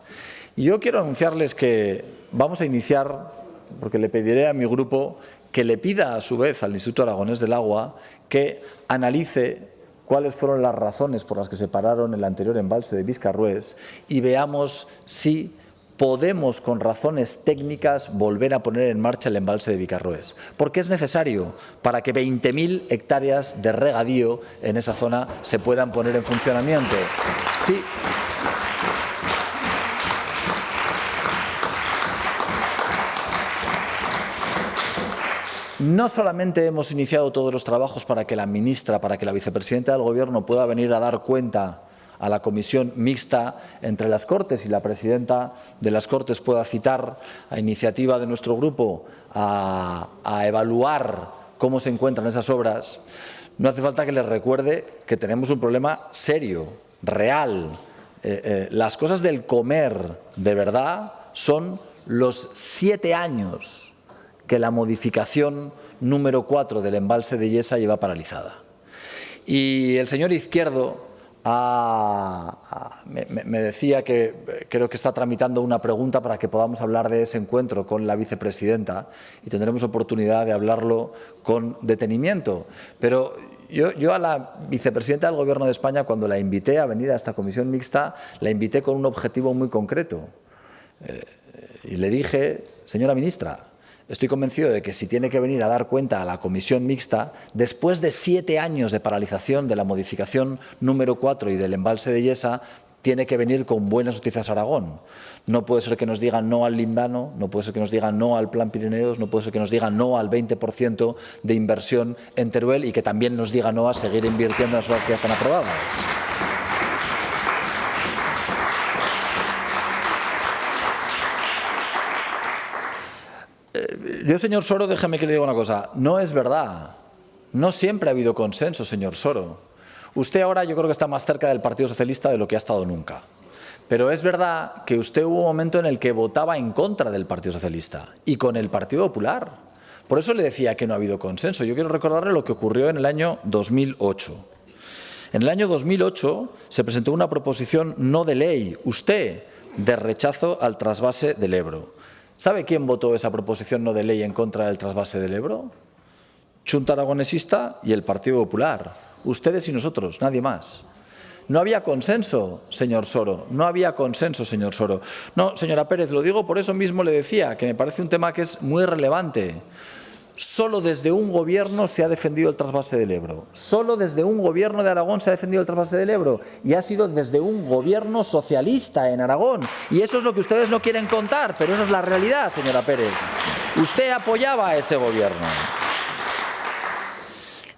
Y yo quiero anunciarles que vamos a iniciar, porque le pediré a mi grupo que le pida a su vez al Instituto Aragonés del Agua que analice cuáles fueron las razones por las que se pararon el anterior embalse de Viscarrués y veamos si podemos, con razones técnicas, volver a poner en marcha el embalse de Viscarrués, porque es necesario para que 20.000 hectáreas de regadío en esa zona se puedan poner en funcionamiento. Sí. No solamente hemos iniciado todos los trabajos para que la ministra, para que la vicepresidenta del Gobierno pueda venir a dar cuenta a la comisión mixta entre las Cortes y la presidenta de las Cortes pueda citar a iniciativa de nuestro grupo a evaluar cómo se encuentran esas obras, no hace falta que les recuerde que tenemos un problema serio, real. Las cosas del comer de verdad son los 7 años que la modificación número 4 del embalse de Yesa lleva paralizada. Y el señor Izquierdo me decía que creo que está tramitando una pregunta para que podamos hablar de ese encuentro con la vicepresidenta y tendremos oportunidad de hablarlo con detenimiento. Pero yo a la vicepresidenta del Gobierno de España, cuando la invité a venir a esta comisión mixta, la invité con un objetivo muy concreto. Y le dije, señora ministra, estoy convencido de que si tiene que venir a dar cuenta a la comisión mixta, después de 7 años de paralización de la modificación número 4 y del embalse de Yesa, tiene que venir con buenas noticias a Aragón. No puede ser que nos digan no al Limbano, no puede ser que nos digan no al Plan Pirineos, no puede ser que nos digan no al 20% de inversión en Teruel y que también nos diga no a seguir invirtiendo en las obras que ya están aprobadas. Yo, señor Soro, déjeme que le diga una cosa. No es verdad. No siempre ha habido consenso, señor Soro. Usted ahora yo creo que está más cerca del Partido Socialista de lo que ha estado nunca. Pero es verdad que usted hubo un momento en el que votaba en contra del Partido Socialista y con el Partido Popular. Por eso le decía que no ha habido consenso. Yo quiero recordarle lo que ocurrió en el año 2008. En el año 2008 se presentó una proposición no de ley, usted, de rechazo al trasvase del Ebro. ¿Sabe quién votó esa proposición no de ley en contra del trasvase del Ebro? Chunta Aragonesista y el Partido Popular. Ustedes y nosotros, nadie más. No había consenso, señor Soro. No había consenso, señor Soro. No, señora Pérez, lo digo por eso mismo le decía, que me parece un tema que es muy relevante. Solo desde un gobierno se ha defendido el trasvase del Ebro. Solo desde un gobierno de Aragón se ha defendido el trasvase del Ebro. Y ha sido desde un gobierno socialista en Aragón. Y eso es lo que ustedes no quieren contar, pero eso es la realidad, señora Pérez. Usted apoyaba a ese gobierno.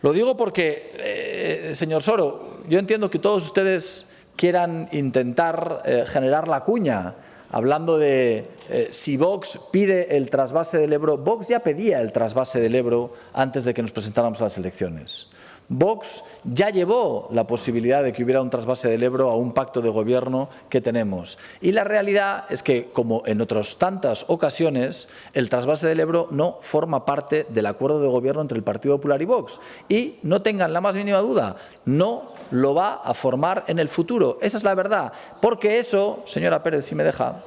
Lo digo porque, señor Soro, yo entiendo que todos ustedes quieran intentar generar la cuña hablando de si Vox pide el trasvase del Ebro. Vox ya pedía el trasvase del Ebro antes de que nos presentáramos a las elecciones. Vox ya llevó la posibilidad de que hubiera un trasvase del Ebro a un pacto de gobierno que tenemos. Y la realidad es que, como en otras tantas ocasiones, el trasvase del Ebro no forma parte del acuerdo de gobierno entre el Partido Popular y Vox. Y no tengan la más mínima duda, no lo va a formar en el futuro. Esa es la verdad. Porque eso, señora Pérez, si me deja...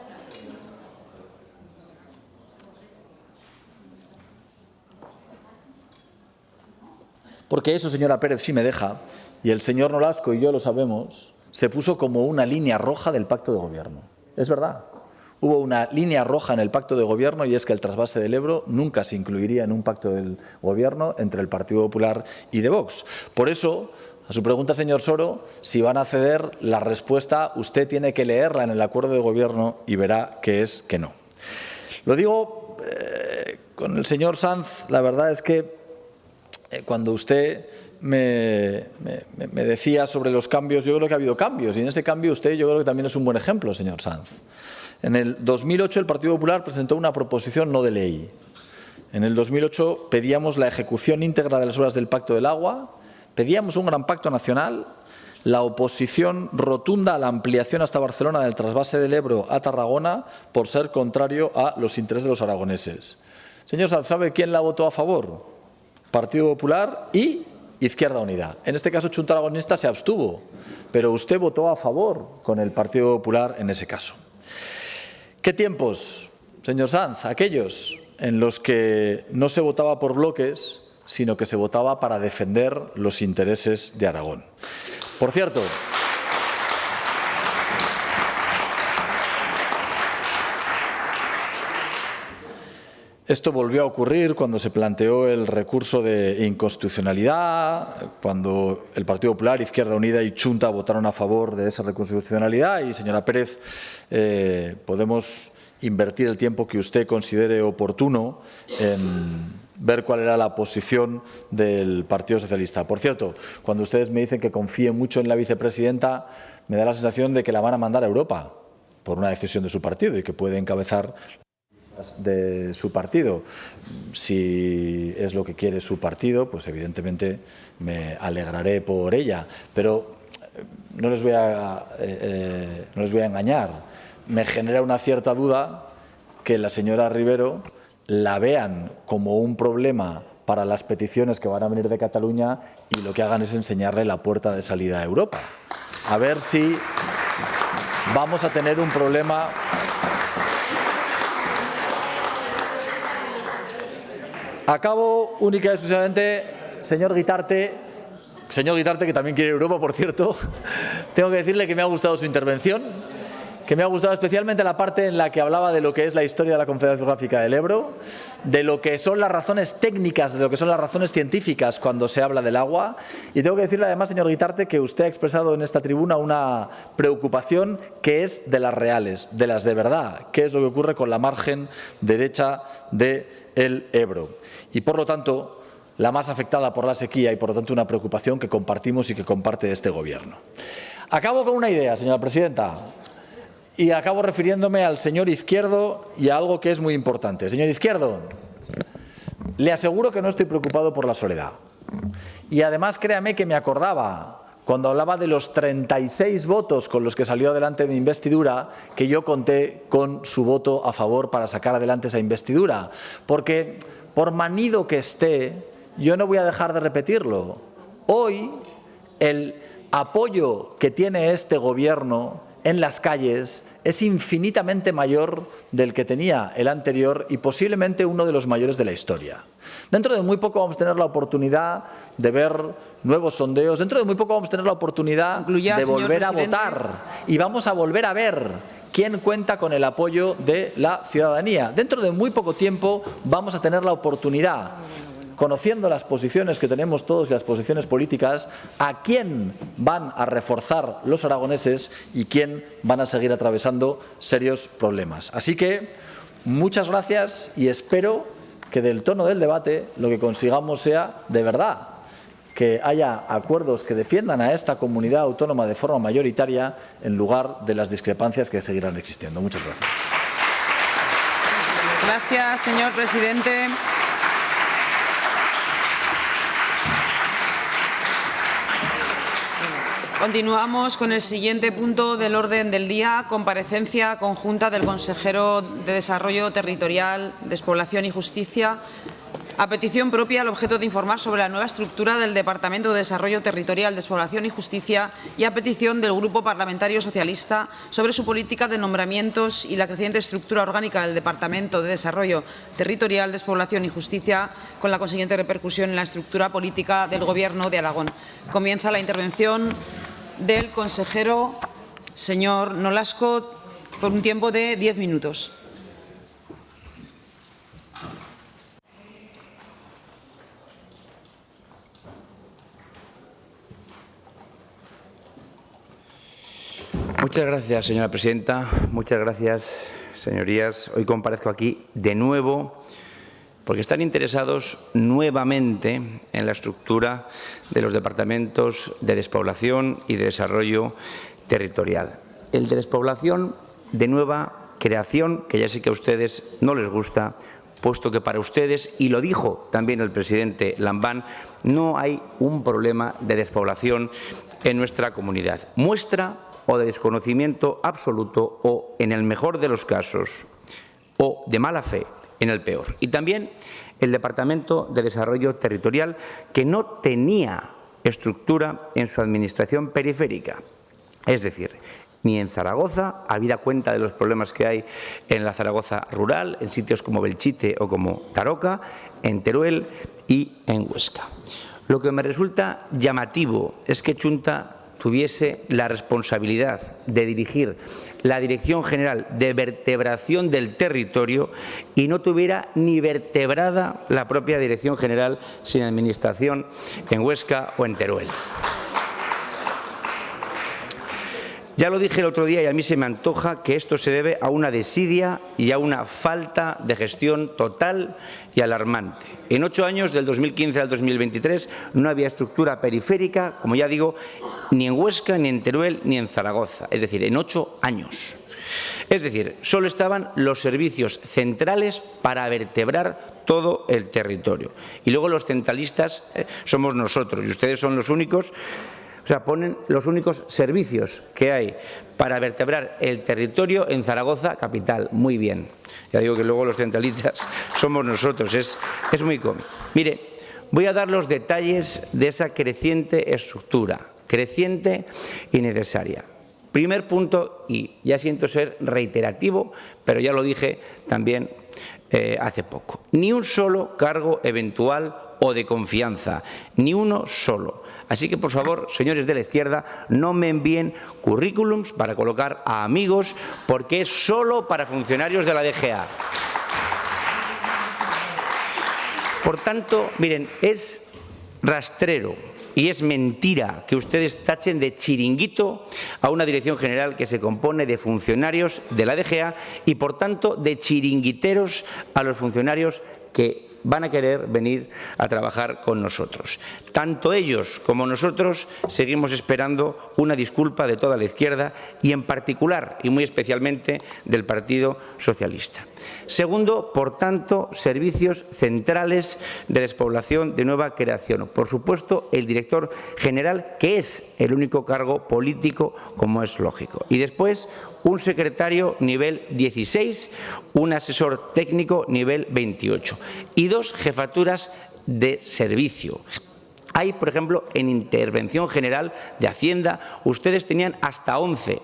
Porque eso, señora Pérez, si me deja, y el señor Nolasco y yo lo sabemos, se puso como una línea roja del pacto de gobierno. Es verdad. Hubo una línea roja en el pacto de gobierno y es que el trasvase del Ebro nunca se incluiría en un pacto del gobierno entre el Partido Popular y de Vox. Por eso, a su pregunta, señor Soro, si van a ceder, la respuesta usted tiene que leerla en el acuerdo de gobierno y verá que es que no. Lo digo con el señor Sanz, la verdad es que cuando usted me decía sobre los cambios, yo creo que ha habido cambios y en ese cambio usted yo creo que también es un buen ejemplo, señor Sanz. En el 2008 el Partido Popular presentó una proposición no de ley. En el 2008 pedíamos la ejecución íntegra de las obras del Pacto del Agua, pedíamos un gran pacto nacional, la oposición rotunda a la ampliación hasta Barcelona del trasvase del Ebro a Tarragona por ser contrario a los intereses de los aragoneses. Señor Sanz, ¿sabe quién la votó a favor? Partido Popular y Izquierda Unida. En este caso, Junta Aragonista se abstuvo, pero usted votó a favor con el Partido Popular en ese caso. ¿Qué tiempos, señor Sanz? Aquellos en los que no se votaba por bloques, sino que se votaba para defender los intereses de Aragón. Por cierto, esto volvió a ocurrir cuando se planteó el recurso de inconstitucionalidad, cuando el Partido Popular, Izquierda Unida y Junta votaron a favor de esa recurso de inconstitucionalidad. Y, señora Pérez, podemos invertir el tiempo que usted considere oportuno en ver cuál era la posición del Partido Socialista. Por cierto, cuando ustedes me dicen que confíe mucho en la vicepresidenta, me da la sensación de que la van a mandar a Europa por una decisión de su partido y que puede encabezar de su partido. Si es lo que quiere su partido, pues evidentemente me alegraré por ella, pero no les voy a engañar. Me genera una cierta duda que la señora Rivero la vean como un problema para las peticiones que van a venir de Cataluña y lo que hagan es enseñarle la puerta de salida a Europa. A ver si vamos a tener un problema. Acabo única y exclusivamente, señor Guitarte, que también quiere Europa, por cierto. Tengo que decirle que me ha gustado su intervención, que me ha gustado especialmente la parte en la que hablaba de lo que es la historia de la Confederación Geográfica del Ebro, de lo que son las razones técnicas, de lo que son las razones científicas cuando se habla del agua. Y tengo que decirle además, señor Guitarte, que usted ha expresado en esta tribuna una preocupación que es de las reales, de las de verdad, que es lo que ocurre con la margen derecha del Ebro. Y, por lo tanto, la más afectada por la sequía y, por lo tanto, una preocupación que compartimos y que comparte este Gobierno. Acabo con una idea, señora presidenta, y acabo refiriéndome al señor Izquierdo y a algo que es muy importante. Señor Izquierdo, le aseguro que no estoy preocupado por la soledad. Y, además, créame que me acordaba cuando hablaba de los 36 votos con los que salió adelante mi investidura, que yo conté con su voto a favor para sacar adelante esa investidura. Porque, por manido que esté, yo no voy a dejar de repetirlo. Hoy, el apoyo que tiene este Gobierno en las calles es infinitamente mayor del que tenía el anterior y posiblemente uno de los mayores de la historia. Dentro de muy poco vamos a tener la oportunidad de ver nuevos sondeos, dentro de muy poco vamos a tener la oportunidad de volver a votar y vamos a volver a ver quién cuenta con el apoyo de la ciudadanía. Dentro de muy poco tiempo vamos a tener la oportunidad, conociendo las posiciones que tenemos todos y las posiciones políticas, a quién van a reforzar los aragoneses y quién van a seguir atravesando serios problemas. Así que, muchas gracias y espero que del tono del debate lo que consigamos sea, de verdad, que haya acuerdos que defiendan a esta comunidad autónoma de forma mayoritaria en lugar de las discrepancias que seguirán existiendo. Muchas gracias. Gracias, señor presidente. Continuamos con el siguiente punto del orden del día, comparecencia conjunta del consejero de Desarrollo Territorial, Despoblación y Justicia. A petición propia, el objeto de informar sobre la nueva estructura del Departamento de Desarrollo Territorial, Despoblación y Justicia y a petición del Grupo Parlamentario Socialista sobre su política de nombramientos y la creciente estructura orgánica del Departamento de Desarrollo Territorial, Despoblación y Justicia, con la consiguiente repercusión en la estructura política del Gobierno de Aragón. Comienza la intervención del consejero, señor Nolasco, por un tiempo de 10 minutos. Muchas gracias, señora presidenta. Muchas gracias, señorías. Hoy comparezco aquí de nuevo porque están interesados nuevamente en la estructura de los departamentos de despoblación y de desarrollo territorial. El de despoblación de nueva creación, que ya sé que a ustedes no les gusta, puesto que para ustedes, y lo dijo también el presidente Lambán, no hay un problema de despoblación en nuestra comunidad. Muestra o de desconocimiento absoluto o, en el mejor de los casos, o de mala fe, en el peor. Y también el Departamento de Desarrollo Territorial, que no tenía estructura en su administración periférica. Es decir, ni en Zaragoza, habida cuenta de los problemas que hay en la Zaragoza rural, en sitios como Belchite o como Daroca, en Teruel y en Huesca. Lo que me resulta llamativo es que Chunta tuviese la responsabilidad de dirigir la Dirección General de Vertebración del Territorio y no tuviera ni vertebrada la propia Dirección General sin Administración en Huesca o en Teruel. Ya lo dije el otro día y a mí se me antoja que esto se debe a una desidia y a una falta de gestión total y alarmante. En 8 años, del 2015 al 2023, no había estructura periférica, como ya digo, ni en Huesca, ni en Teruel, ni en Zaragoza. Es decir, en 8 años. Es decir, solo estaban los servicios centrales para vertebrar todo el territorio. Y luego los centralistas somos nosotros y ustedes son los únicos. O sea, ponen los únicos servicios que hay para vertebrar el territorio en Zaragoza capital. Muy bien. Ya digo que luego los centralistas somos nosotros. Es muy cómico. Mire, voy a dar los detalles de esa creciente estructura, creciente y necesaria. Primer punto, y ya siento ser reiterativo, pero ya lo dije también hace poco. Ni un solo cargo eventual o de confianza, ni uno solo. Así que, por favor, señores de la izquierda, no me envíen currículums para colocar a amigos, porque es solo para funcionarios de la DGA. Por tanto, miren, es rastrero y es mentira que ustedes tachen de chiringuito a una dirección general que se compone de funcionarios de la DGA y, por tanto, de chiringuiteros a los funcionarios que van a querer venir a trabajar con nosotros. Tanto ellos como nosotros seguimos esperando una disculpa de toda la izquierda y, en particular y muy especialmente, del Partido Socialista. Segundo, por tanto, servicios centrales de despoblación de nueva creación. Por supuesto, el director general, que es el único cargo político, como es lógico. Y después, un secretario nivel 16, un asesor técnico nivel 28 y 2 jefaturas de servicio. Hay, por ejemplo, en Intervención General de Hacienda, ustedes tenían hasta 11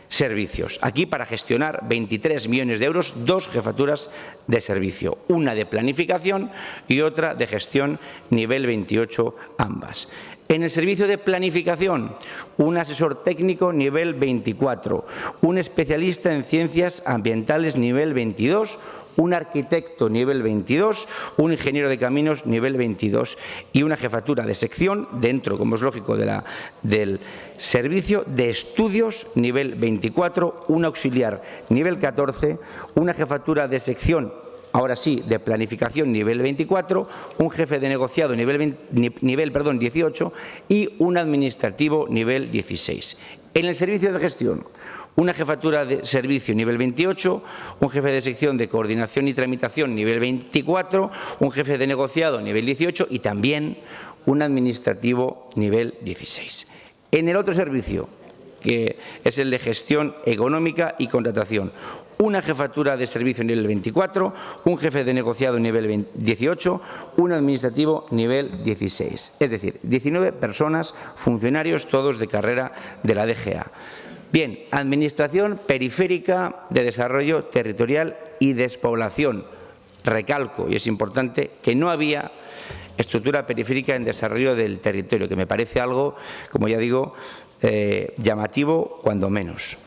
servicios. Aquí, para gestionar 23 millones de euros, 2 jefaturas de servicio, una de planificación y otra de gestión nivel 28, ambas. En el servicio de planificación, un asesor técnico nivel 24, un especialista en ciencias ambientales nivel 22, un arquitecto nivel 22, un ingeniero de caminos nivel 22 y una jefatura de sección dentro, como es lógico, del servicio de estudios nivel 24, un auxiliar nivel 14, una jefatura de sección, ahora sí, de planificación nivel 24, un jefe de negociado nivel 18 y un administrativo nivel 16. En el servicio de gestión, una jefatura de servicio nivel 28, un jefe de sección de coordinación y tramitación nivel 24, un jefe de negociado nivel 18 y también un administrativo nivel 16. En el otro servicio, que es el de gestión económica y contratación, una jefatura de servicio nivel 24, un jefe de negociado nivel 18, un administrativo nivel 16. Es decir, 19 personas, funcionarios todos de carrera de la DGA. Bien, Administración Periférica de Desarrollo Territorial y Despoblación. Recalco, y es importante, que no había estructura periférica en desarrollo del territorio, que me parece algo, como ya digo, llamativo cuando menos.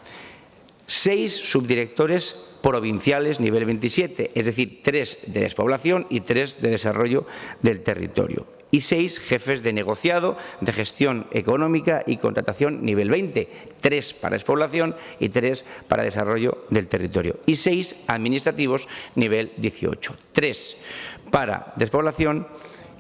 6 subdirectores provinciales nivel 27, es decir, 3 de despoblación y 3 de desarrollo del territorio. Y 6 jefes de negociado, de gestión económica y contratación nivel 20, 3 para despoblación y 3 para desarrollo del territorio. Y 6 administrativos nivel 18, 3 para despoblación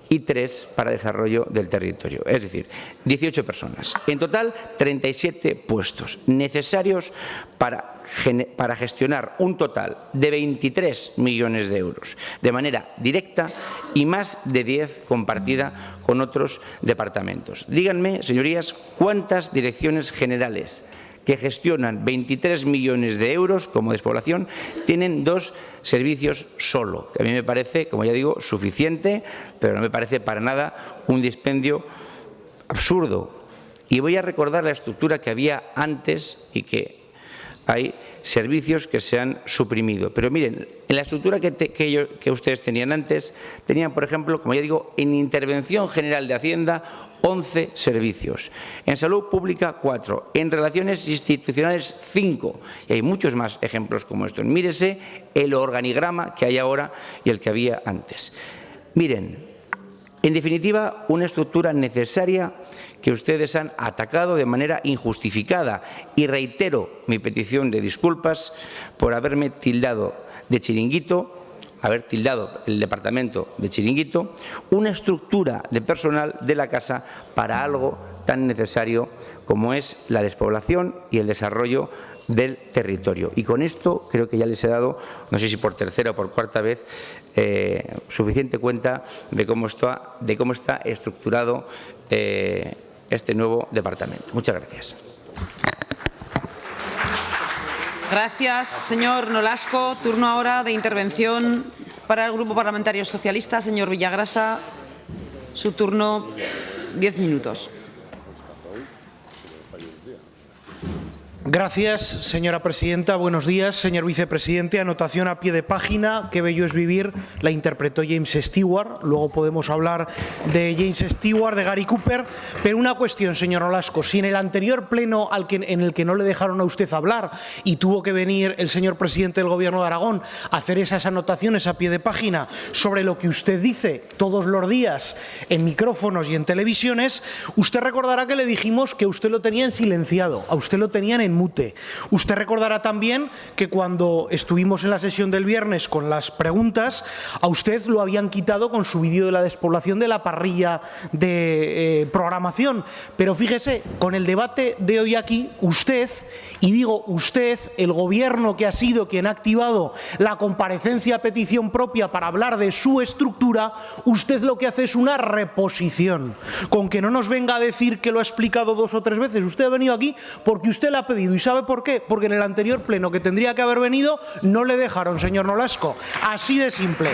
y 3 para desarrollo del territorio. Es decir, 18 personas. En total, 37 puestos necesarios para gestionar un total de 23 millones de euros de manera directa y más de 10 compartida con otros departamentos. Díganme, señorías, ¿cuántas direcciones generales que gestionan 23 millones de euros como despoblación tienen 2 servicios solo? Que a mí me parece, como ya digo, suficiente, pero no me parece para nada un dispendio absurdo. Y voy a recordar la estructura que había antes y que hay servicios que se han suprimido. Pero miren, en la estructura que ustedes tenían antes, tenían, por ejemplo, como ya digo, en Intervención General de Hacienda, 11 servicios. En Salud Pública, 4. En Relaciones Institucionales, 5. Y hay muchos más ejemplos como estos. Mírese el organigrama que hay ahora y el que había antes. Miren, en definitiva, una estructura necesaria que ustedes han atacado de manera injustificada, y reitero mi petición de disculpas por haberme tildado de chiringuito, haber tildado el departamento de chiringuito, una estructura de personal de la Casa para algo tan necesario como es la despoblación y el desarrollo del territorio. Y con esto creo que ya les he dado, no sé si por tercera o por cuarta vez, suficiente cuenta de cómo está estructurado este nuevo departamento. Muchas gracias. Gracias, señor Nolasco. Turno ahora de intervención para el Grupo Parlamentario Socialista. Señor Villagrasa, su turno, 10 minutos. Gracias, señora presidenta. Buenos días, señor vicepresidente. Anotación a pie de página. Qué bello es vivir. La interpretó James Stewart. Luego podemos hablar de James Stewart, de Gary Cooper. Pero una cuestión, señor Nolasco. Si en el anterior pleno en el que no le dejaron a usted hablar y tuvo que venir el señor presidente del Gobierno de Aragón a hacer esas anotaciones a pie de página sobre lo que usted dice todos los días en micrófonos y en televisiones, usted recordará que le dijimos que usted lo tenía en silenciado, a usted lo tenían en mute. Usted recordará también que cuando estuvimos en la sesión del viernes con las preguntas, a usted lo habían quitado con su vídeo de la despoblación de la parrilla de programación. Pero fíjese, con el debate de hoy aquí, usted, y digo usted, el Gobierno que ha sido quien ha activado la comparecencia a petición propia para hablar de su estructura, usted lo que hace es una reposición. Con que no nos venga a decir que lo ha explicado 2 o 3 veces. Usted ha venido aquí porque usted le ha pedido. ¿Y sabe por qué? Porque en el anterior pleno que tendría que haber venido no le dejaron, señor Nolasco. Así de simple.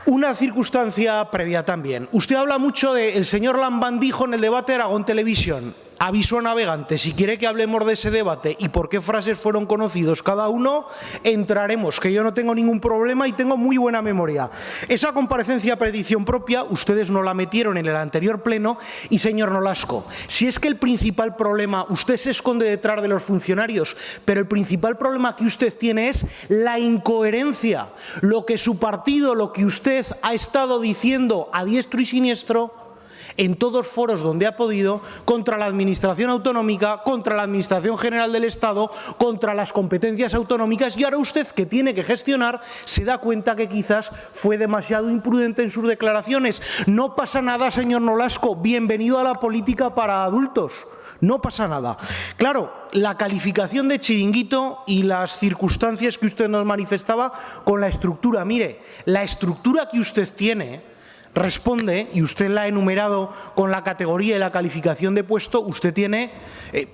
Una circunstancia previa también. Usted habla mucho del señor Lambán dijo en el debate de Aragón Televisión. Aviso a navegantes, si quiere que hablemos de ese debate y por qué frases fueron conocidos cada uno, entraremos, que yo no tengo ningún problema y tengo muy buena memoria. Esa comparecencia a petición propia, ustedes no la metieron en el anterior pleno y, señor Nolasco, si es que el principal problema, usted se esconde detrás de los funcionarios, pero el principal problema que usted tiene es la incoherencia. Lo que su partido, lo que usted ha estado diciendo a diestro y siniestro, en todos foros donde ha podido, contra la Administración autonómica, contra la Administración General del Estado, contra las competencias autonómicas, y ahora usted, que tiene que gestionar, se da cuenta que quizás fue demasiado imprudente en sus declaraciones. No pasa nada, señor Nolasco, bienvenido a la política para adultos. No pasa nada. Claro, la calificación de chiringuito y las circunstancias que usted nos manifestaba con la estructura. Mire, la estructura que usted tiene responde, y usted la ha enumerado con la categoría y la calificación de puesto, usted tiene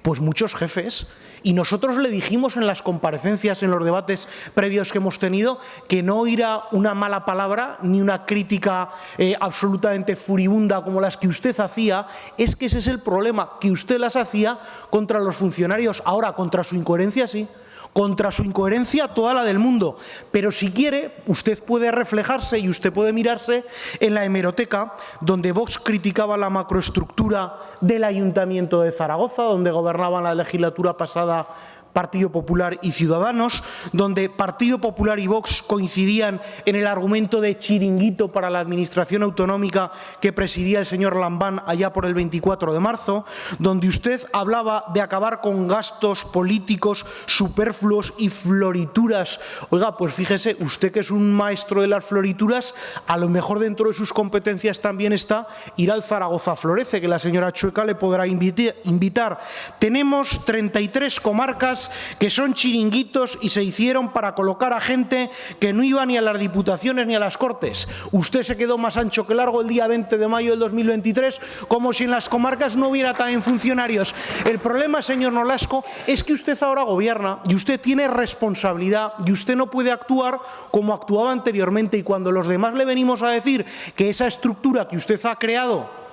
pues muchos jefes. Y nosotros le dijimos en las comparecencias, en los debates previos que hemos tenido, que no oirá una mala palabra ni una crítica absolutamente furibunda como las que usted hacía. Es que ese es el problema, que usted las hacía contra los funcionarios. Ahora, contra su incoherencia sí. Contra su incoherencia toda la del mundo. Pero si quiere, usted puede reflejarse y usted puede mirarse en la hemeroteca, donde Vox criticaba la macroestructura del Ayuntamiento de Zaragoza, donde gobernaban la legislatura pasada Partido Popular y Ciudadanos, donde Partido Popular y Vox coincidían en el argumento de chiringuito para la administración autonómica que presidía el señor Lambán allá por el 24 de marzo, donde usted hablaba de acabar con gastos políticos superfluos y florituras. Oiga, pues fíjese, usted que es un maestro de las florituras, a lo mejor dentro de sus competencias también está ir al Zaragoza Florece, que la señora Chueca le podrá invitar. Tenemos 33 comarcas que son chiringuitos y se hicieron para colocar a gente que no iba ni a las diputaciones ni a las Cortes. Usted se quedó más ancho que largo el día 20 de mayo del 2023, como si en las comarcas no hubiera también funcionarios. El problema, señor Nolasco, es que usted ahora gobierna y usted tiene responsabilidad y usted no puede actuar como actuaba anteriormente. Y cuando los demás le venimos a decir que esa estructura que usted ha creado,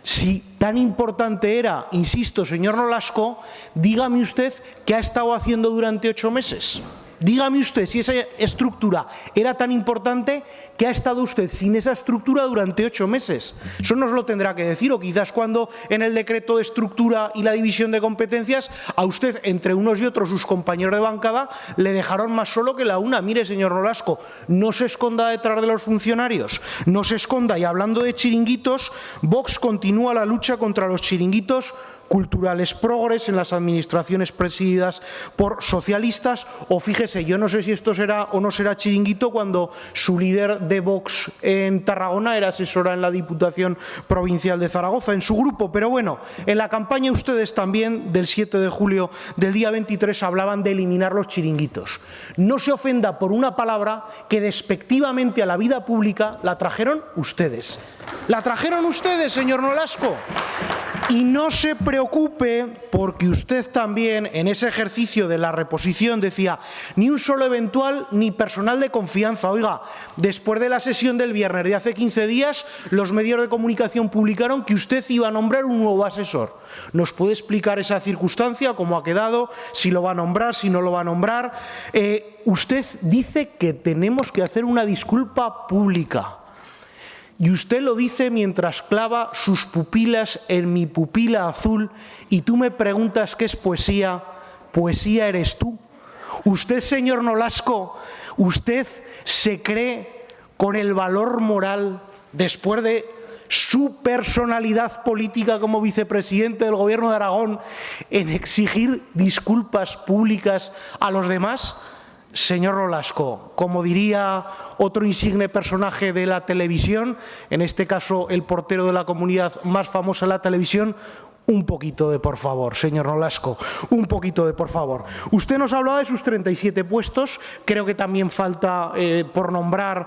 si tan importante era, insisto, señor Nolasco, dígame usted qué ha estado haciendo durante 8 meses. Dígame usted si esa estructura era tan importante, ¿qué ha estado usted sin esa estructura durante 8 meses? Eso nos lo tendrá que decir, o quizás cuando en el decreto de estructura y la división de competencias a usted, entre unos y otros, sus compañeros de bancada, le dejaron más solo que la una. Mire, señor Nolasco, no se esconda detrás de los funcionarios, no se esconda. Y hablando de chiringuitos, Vox continúa la lucha contra los chiringuitos culturales progres en las administraciones presididas por socialistas. O fíjese, yo no sé si esto será o no será chiringuito cuando su líder de Vox en Tarragona era asesora en la Diputación Provincial de Zaragoza, en su grupo. Pero bueno, en la campaña ustedes también, del 7 de julio del día 23, hablaban de eliminar los chiringuitos. No se ofenda por una palabra que despectivamente a la vida pública la trajeron ustedes. La trajeron ustedes, señor Nolasco. Y no se preocupe, porque usted también en ese ejercicio de la reposición decía ni un solo eventual ni personal de confianza. Oiga, después de la sesión del viernes de hace 15 días, los medios de comunicación publicaron que usted iba a nombrar un nuevo asesor. ¿Nos puede explicar esa circunstancia, cómo ha quedado, si lo va a nombrar, si no lo va a nombrar? Usted dice que tenemos que hacer una disculpa pública. Y usted lo dice mientras clava sus pupilas en mi pupila azul y tú me preguntas qué es poesía. Poesía eres tú. Usted, señor Nolasco, usted se cree con el valor moral después de su personalidad política como vicepresidente del Gobierno de Aragón en exigir disculpas públicas a los demás. Señor Nolasco, como diría otro insigne personaje de la televisión, en este caso el portero de la comunidad más famosa de la televisión, un poquito de por favor, señor Nolasco, un poquito de por favor. Usted nos hablaba de sus 37 puestos, creo que también falta por nombrar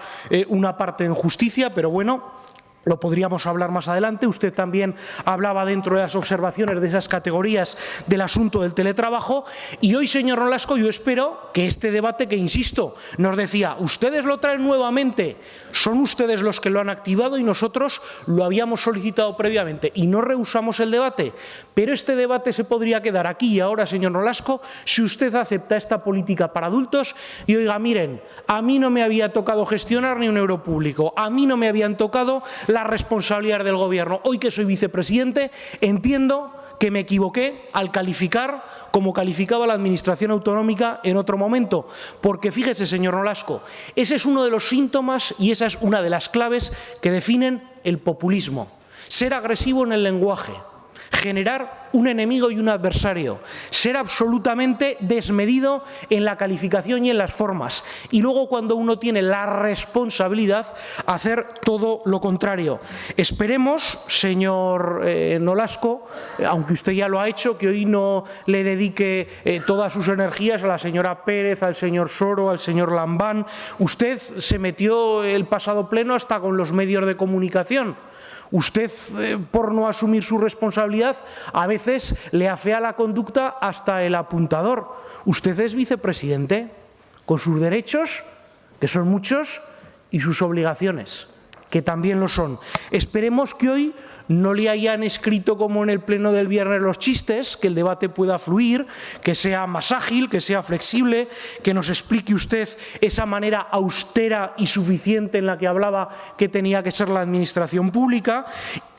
una parte en justicia, pero bueno, lo podríamos hablar más adelante. Usted también hablaba dentro de las observaciones de esas categorías del asunto del teletrabajo. Y hoy, señor Nolasco, yo espero que este debate, que insisto, nos decía, ustedes lo traen nuevamente, son ustedes los que lo han activado y nosotros lo habíamos solicitado previamente y no rehusamos el debate. Pero este debate se podría quedar aquí y ahora, señor Nolasco, si usted acepta esta política para adultos. Y oiga, miren, a mí no me había tocado gestionar ni un euro público, a mí no me habían tocado la responsabilidad del Gobierno. Hoy que soy vicepresidente, entiendo que me equivoqué al calificar como calificaba la Administración autonómica en otro momento. Porque fíjese, señor Nolasco, ese es uno de los síntomas y esa es una de las claves que definen el populismo. Ser agresivo en el lenguaje, generar un enemigo y un adversario, ser absolutamente desmedido en la calificación y en las formas, y luego cuando uno tiene la responsabilidad hacer todo lo contrario. Esperemos, señor Nolasco, aunque usted ya lo ha hecho, que hoy no le dedique todas sus energías a la señora Pérez, al señor Soro, al señor Lambán. Usted se metió el pasado pleno hasta con los medios de comunicación. Usted, por no asumir su responsabilidad, a veces le afea la conducta hasta el apuntador. Usted es vicepresidente, con sus derechos, que son muchos, y sus obligaciones, que también lo son. Esperemos que hoy no le hayan escrito como en el pleno del viernes los chistes, que el debate pueda fluir, que sea más ágil, que sea flexible, que nos explique usted esa manera austera y suficiente en la que hablaba que tenía que ser la administración pública.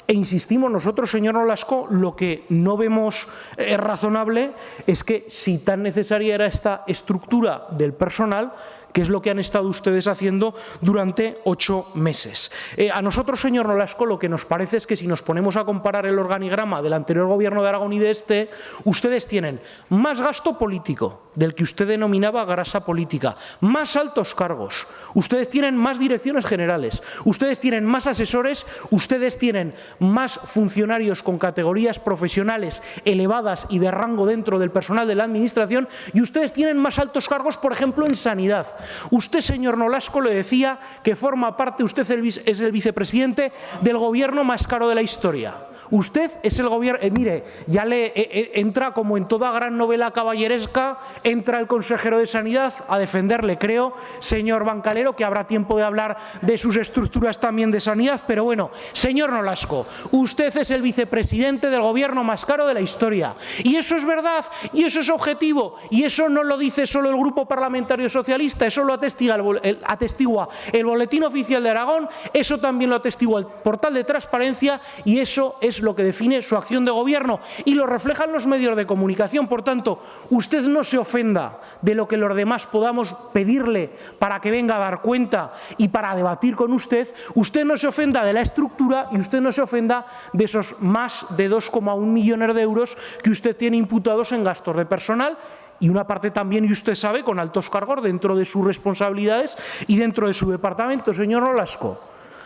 E insistimos nosotros, señor Nolasco, lo que no vemos razonable es que si tan necesaria era esta estructura del personal, que es lo que han estado ustedes haciendo durante 8 meses. A nosotros, señor Nolasco, lo que nos parece es que si nos ponemos a comparar el organigrama del anterior Gobierno de Aragón y de este, ustedes tienen más gasto político, del que usted denominaba grasa política, más altos cargos, ustedes tienen más direcciones generales, ustedes tienen más asesores, ustedes tienen más funcionarios con categorías profesionales elevadas y de rango dentro del personal de la Administración, y ustedes tienen más altos cargos, por ejemplo, en sanidad. Usted, señor Nolasco, le decía que forma parte, usted es el vicepresidente del Gobierno más caro de la historia. Usted es el gobierno, mire, ya le entra como en toda gran novela caballeresca, entra el consejero de Sanidad a defenderle, creo, señor Bancalero, que habrá tiempo de hablar de sus estructuras también de sanidad, pero bueno, señor Nolasco, usted es el vicepresidente del gobierno más caro de la historia. Y eso es verdad, y eso es objetivo, y eso no lo dice solo el Grupo Parlamentario Socialista, eso lo atestigua el Boletín Oficial de Aragón, eso también lo atestigua el portal de Transparencia, y eso es lo que define su acción de gobierno y lo reflejan los medios de comunicación. Por tanto, usted no se ofenda de lo que los demás podamos pedirle para que venga a dar cuenta y para debatir con usted. Usted no se ofenda de la estructura y usted no se ofenda de esos más de 2,1 millones de euros que usted tiene imputados en gastos de personal. Y una parte también, y usted sabe, con altos cargos dentro de sus responsabilidades y dentro de su departamento. Señor Nolasco,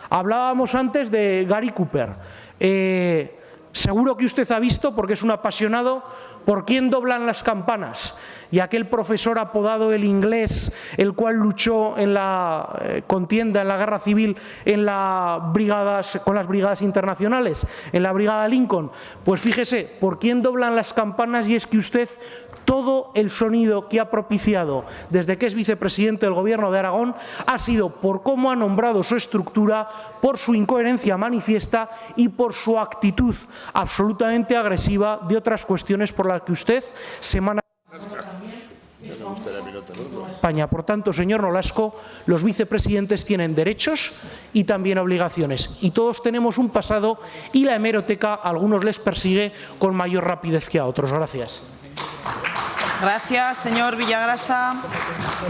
hablábamos antes de Gary Cooper. Seguro que usted ha visto, porque es un apasionado, por quién doblan las campanas. Y aquel profesor apodado el Inglés, el cual luchó en la contienda, en la guerra civil, con las brigadas internacionales, en la brigada Lincoln. Pues fíjese, por quién doblan las campanas, y es que usted todo el sonido que ha propiciado desde que es vicepresidente del Gobierno de Aragón ha sido por cómo ha nombrado su estructura, por su incoherencia manifiesta y por su actitud absolutamente agresiva de otras cuestiones por las que usted semana España. Por tanto, señor Nolasco, los vicepresidentes tienen derechos y también obligaciones. Y todos tenemos un pasado y la hemeroteca a algunos les persigue con mayor rapidez que a otros. Gracias. Gracias, señor Villagrasa.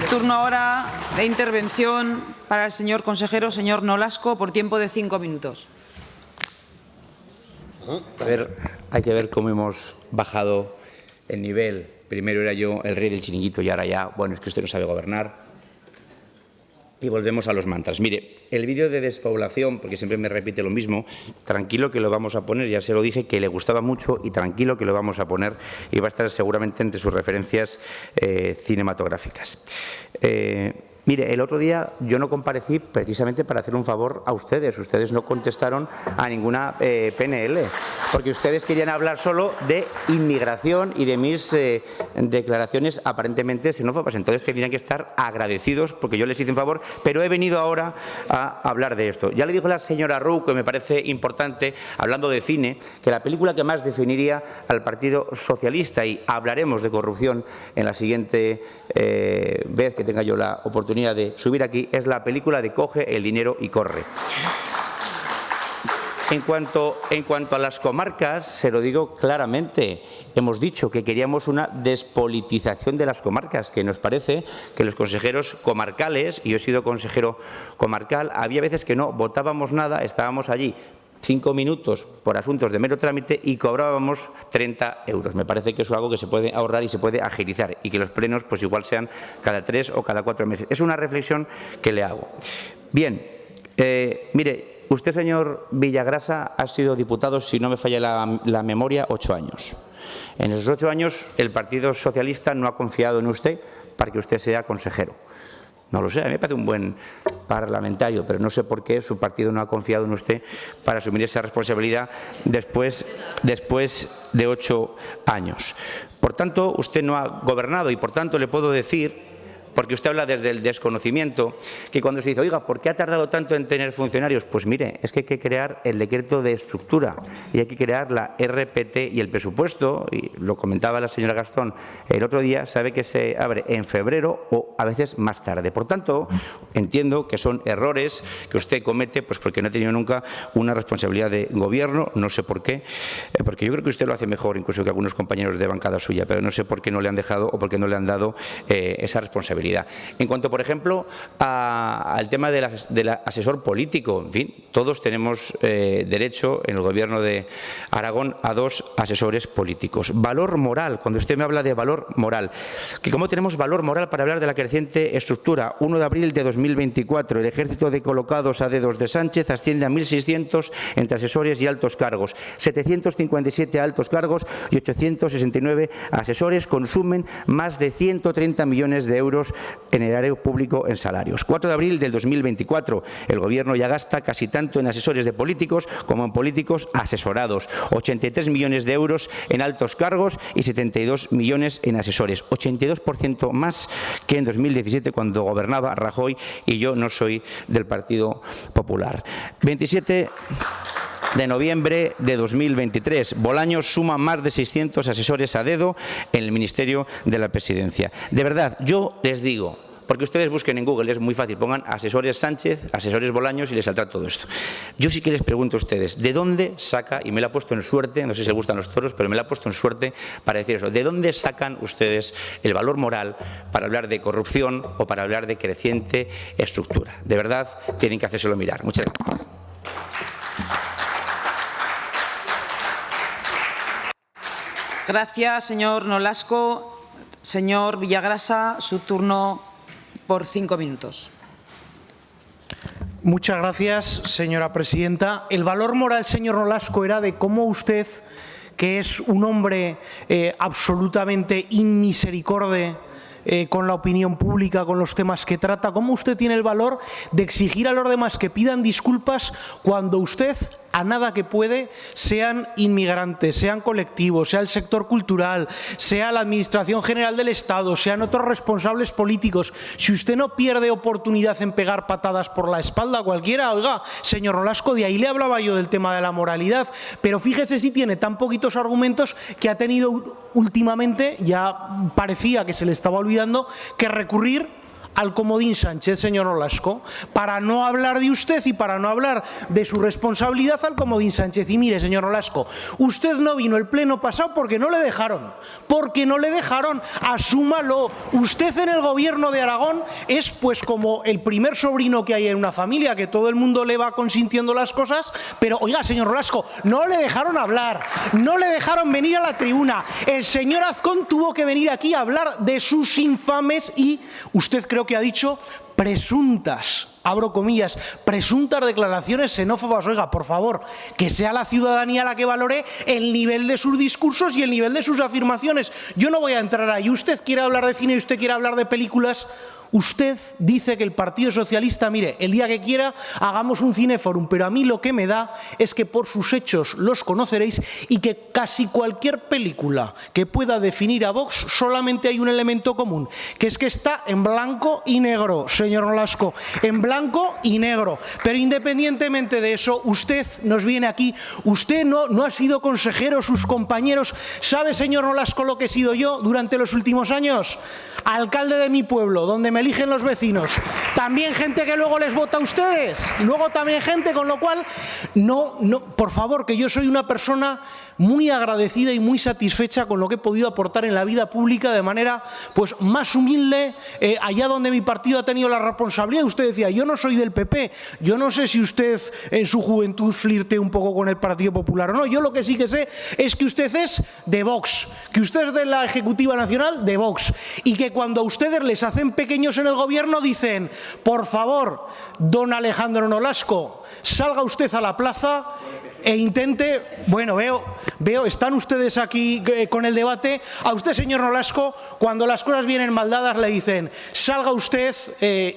Turno ahora de intervención para el señor consejero, señor Nolasco, por tiempo de 5 minutos. Hay que ver cómo hemos bajado el nivel. Primero era yo el rey del chiringuito y ahora ya, bueno, es que usted no sabe gobernar. Y volvemos a los mantras. Mire, el vídeo de despoblación, porque siempre me repite lo mismo, tranquilo que lo vamos a poner, ya se lo dije que le gustaba mucho y tranquilo que lo vamos a poner y va a estar seguramente entre sus referencias cinematográficas. Mire, el otro día yo no comparecí precisamente para hacer un favor a ustedes. Ustedes no contestaron a ninguna PNL, porque ustedes querían hablar solo de inmigración y de mis declaraciones aparentemente xenófobas. Entonces tendrían que estar agradecidos porque yo les hice un favor, pero he venido ahora a hablar de esto. Ya le dijo la señora Roux, que me parece importante, hablando de cine, que la película que más definiría al Partido Socialista, y hablaremos de corrupción en la siguiente vez que tenga yo la oportunidad de subir aquí, es la película de Coge el dinero y corre. En cuanto a las comarcas, se lo digo claramente, hemos dicho que queríamos una despolitización de las comarcas, que nos parece que los consejeros comarcales, y yo he sido consejero comarcal, había veces que no votábamos nada, estábamos allí 5 minutos por asuntos de mero trámite y cobrábamos 30 euros. Me parece que es algo que se puede ahorrar y se puede agilizar y que los plenos pues igual sean cada 3 o cada 4 meses. Es una reflexión que le hago. Bien, mire, usted, señor Villagrasa, ha sido diputado, si no me falla la memoria, 8 años. En esos 8 años el Partido Socialista no ha confiado en usted para que usted sea consejero. No lo sé, a mí me parece un buen parlamentario, pero no sé por qué su partido no ha confiado en usted para asumir esa responsabilidad después de 8 años. Por tanto, usted no ha gobernado y, por tanto, le puedo decir, porque usted habla desde el desconocimiento, que cuando se dice, oiga, ¿por qué ha tardado tanto en tener funcionarios? Pues mire, es que hay que crear el decreto de estructura y hay que crear la RPT y el presupuesto, y lo comentaba la señora Gastón el otro día, sabe que se abre en febrero o a veces más tarde. Por tanto, entiendo que son errores que usted comete pues porque no ha tenido nunca una responsabilidad de gobierno, no sé por qué, porque yo creo que usted lo hace mejor incluso que algunos compañeros de bancada suya, pero no sé por qué no le han dejado o por qué no le han dado esa responsabilidad. En cuanto, por ejemplo, al tema del asesor político, en fin, todos tenemos derecho en el Gobierno de Aragón a 2 asesores políticos. Valor moral, cuando usted me habla de valor moral, que cómo tenemos valor moral para hablar de la creciente estructura. 1 de abril de 2024, el ejército de colocados a dedos de Sánchez asciende a 1.600 entre asesores y altos cargos. 757 altos cargos y 869 asesores consumen más de 130 millones de euros en el erario público en salarios. 4 de abril del 2024, el Gobierno ya gasta casi tanto en asesores de políticos como en políticos asesorados. 83 millones de euros en altos cargos y 72 millones en asesores. 82% más que en 2017 cuando gobernaba Rajoy y yo no soy del Partido Popular. 27 de noviembre de 2023. Bolaños suma más de 600 asesores a dedo en el Ministerio de la Presidencia. De verdad, yo les digo, porque ustedes busquen en Google, es muy fácil, pongan asesores Sánchez, asesores Bolaños y les saldrá todo esto. Yo sí que les pregunto a ustedes, ¿de dónde saca, y me lo ha puesto en suerte, no sé si les gustan los toros, pero me lo ha puesto en suerte para decir eso, ¿de dónde sacan ustedes el valor moral para hablar de corrupción o para hablar de creciente estructura? De verdad, tienen que hacérselo mirar. Muchas gracias. Gracias, señor Nolasco. Señor Villagrasa, su turno por 5 minutos. Muchas gracias, señora presidenta. El valor moral, señor Nolasco, era de cómo usted, que es un hombre absolutamente inmisericorde con la opinión pública, con los temas que trata, cómo usted tiene el valor de exigir a los demás que pidan disculpas cuando usted, a nada que puede, sean inmigrantes, sean colectivos, sea el sector cultural, sea la Administración General del Estado, sean otros responsables políticos. Si usted no pierde oportunidad en pegar patadas por la espalda a cualquiera, oiga, señor Nolasco, de ahí le hablaba yo del tema de la moralidad, pero fíjese si tiene tan poquitos argumentos que ha tenido últimamente, ya parecía que se le estaba olvidando, que recurrir al comodín Sánchez, señor Nolasco, para no hablar de usted y para no hablar de su responsabilidad al comodín Sánchez. Y mire, señor Nolasco, usted no vino el pleno pasado porque no le dejaron, asúmalo. Usted en el Gobierno de Aragón es pues como el primer sobrino que hay en una familia, que todo el mundo le va consintiendo las cosas, pero oiga, señor Nolasco, no le dejaron hablar, no le dejaron venir a la tribuna. El señor Azcón tuvo que venir aquí a hablar de sus infames y usted creo que ha dicho presuntas, abro comillas, presuntas declaraciones xenófobas. Oiga, por favor, que sea la ciudadanía la que valore el nivel de sus discursos y el nivel de sus afirmaciones. Yo no voy a entrar ahí. Usted quiere hablar de cine y usted quiere hablar de películas. Usted dice que el Partido Socialista, mire, el día que quiera hagamos un cinéforum, pero a mí lo que me da es que por sus hechos los conoceréis y que casi cualquier película que pueda definir a Vox solamente hay un elemento común, que es que está en blanco y negro, señor Nolasco, en blanco y negro. Pero independientemente de eso, usted nos viene aquí, usted no ha sido consejero, sus compañeros. ¿Sabe, señor Nolasco, lo que he sido yo durante los últimos años? Alcalde de mi pueblo, donde me me eligen los vecinos. También gente que luego les vota a ustedes. Luego también gente, con lo cual, por favor, que yo soy una persona muy agradecida y muy satisfecha con lo que he podido aportar en la vida pública de manera pues más humilde, allá donde mi partido ha tenido la responsabilidad. Usted decía, yo no soy del PP, yo no sé si usted en su juventud flirte un poco con el Partido Popular o no. Yo lo que sí que sé es que usted es de Vox, que usted es de la Ejecutiva Nacional de Vox, y que cuando a ustedes les hacen pequeños en el gobierno dicen, por favor, don Alejandro Nolasco, salga usted a la plaza e intente, bueno, veo, están ustedes aquí con el debate. A usted, señor Nolasco, cuando las cosas vienen mal dadas le dicen, salga usted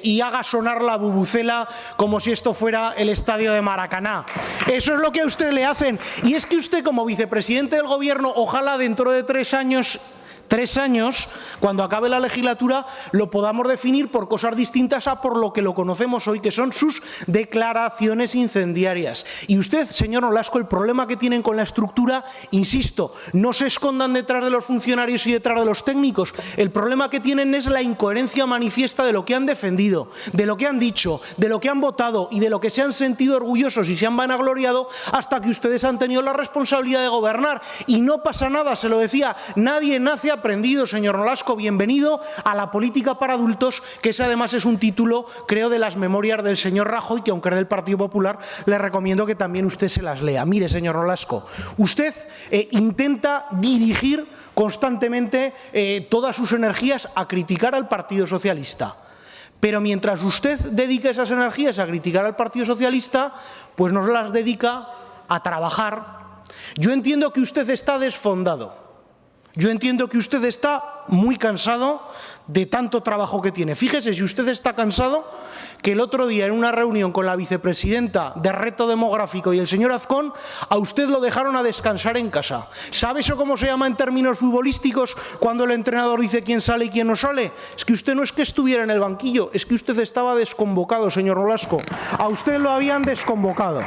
y haga sonar la bubucela como si esto fuera el estadio de Maracaná. Eso es lo que a usted le hacen. Y es que usted, como vicepresidente del Gobierno, ojalá dentro de 3 años, cuando acabe la legislatura, lo podamos definir por cosas distintas a por lo que lo conocemos hoy, que son sus declaraciones incendiarias. Y usted, señor Nolasco, el problema que tienen con la estructura, insisto, no se escondan detrás de los funcionarios y detrás de los técnicos. El problema que tienen es la incoherencia manifiesta de lo que han defendido, de lo que han dicho, de lo que han votado y de lo que se han sentido orgullosos y se han vanagloriado hasta que ustedes han tenido la responsabilidad de gobernar. Y no pasa nada, se lo decía, nadie nace aprendido, señor Nolasco, bienvenido a la política para adultos, que ese además es un título, creo, de las memorias del señor Rajoy, que aunque es del Partido Popular, le recomiendo que también usted se las lea. Mire, señor Nolasco, usted intenta dirigir constantemente todas sus energías a criticar al Partido Socialista. Pero mientras usted dedica esas energías a criticar al Partido Socialista, pues nos las dedica a trabajar. Yo entiendo que usted está desfondado. Yo entiendo que usted está muy cansado de tanto trabajo que tiene. Fíjese, si usted está cansado, que el otro día en una reunión con la vicepresidenta de Reto Demográfico y el señor Azcón, a usted lo dejaron a descansar en casa. ¿Sabe eso cómo se llama en términos futbolísticos cuando el entrenador dice quién sale y quién no sale? Es que usted no es que estuviera en el banquillo, es que usted estaba desconvocado, señor Nolasco. A usted lo habían desconvocado.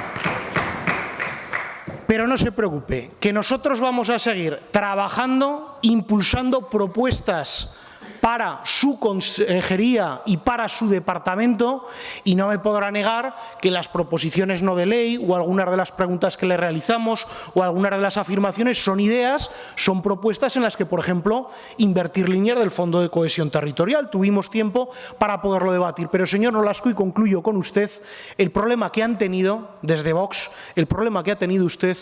Pero no se preocupe, que nosotros vamos a seguir trabajando, impulsando propuestas para su consejería y para su departamento, y no me podrá negar que las proposiciones no de ley o algunas de las preguntas que le realizamos o algunas de las afirmaciones son ideas, son propuestas en las que, por ejemplo, invertir líneas del Fondo de Cohesión Territorial. Tuvimos tiempo para poderlo debatir. Pero, señor Nolasco, y concluyo con usted, el problema que han tenido desde Vox, el problema que ha tenido usted,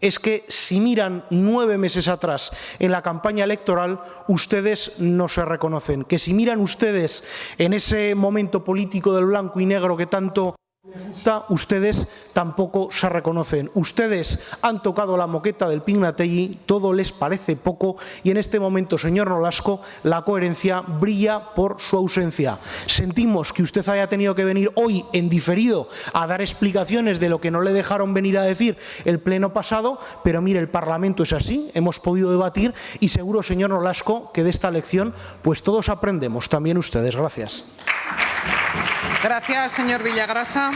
es que si miran 9 meses atrás en la campaña electoral, ustedes no se reconocen. Que si miran ustedes en ese momento político del blanco y negro que tanto les gusta, ustedes tampoco se reconocen. Ustedes han tocado la moqueta del Pignatelli, todo les parece poco y en este momento, señor Nolasco, la coherencia brilla por su ausencia. Sentimos que usted haya tenido que venir hoy en diferido a dar explicaciones de lo que no le dejaron venir a decir el pleno pasado, pero mire, el Parlamento es así, hemos podido debatir y seguro, señor Nolasco, que de esta lección pues todos aprendemos, también ustedes. Gracias. Gracias, señor Villagrasa.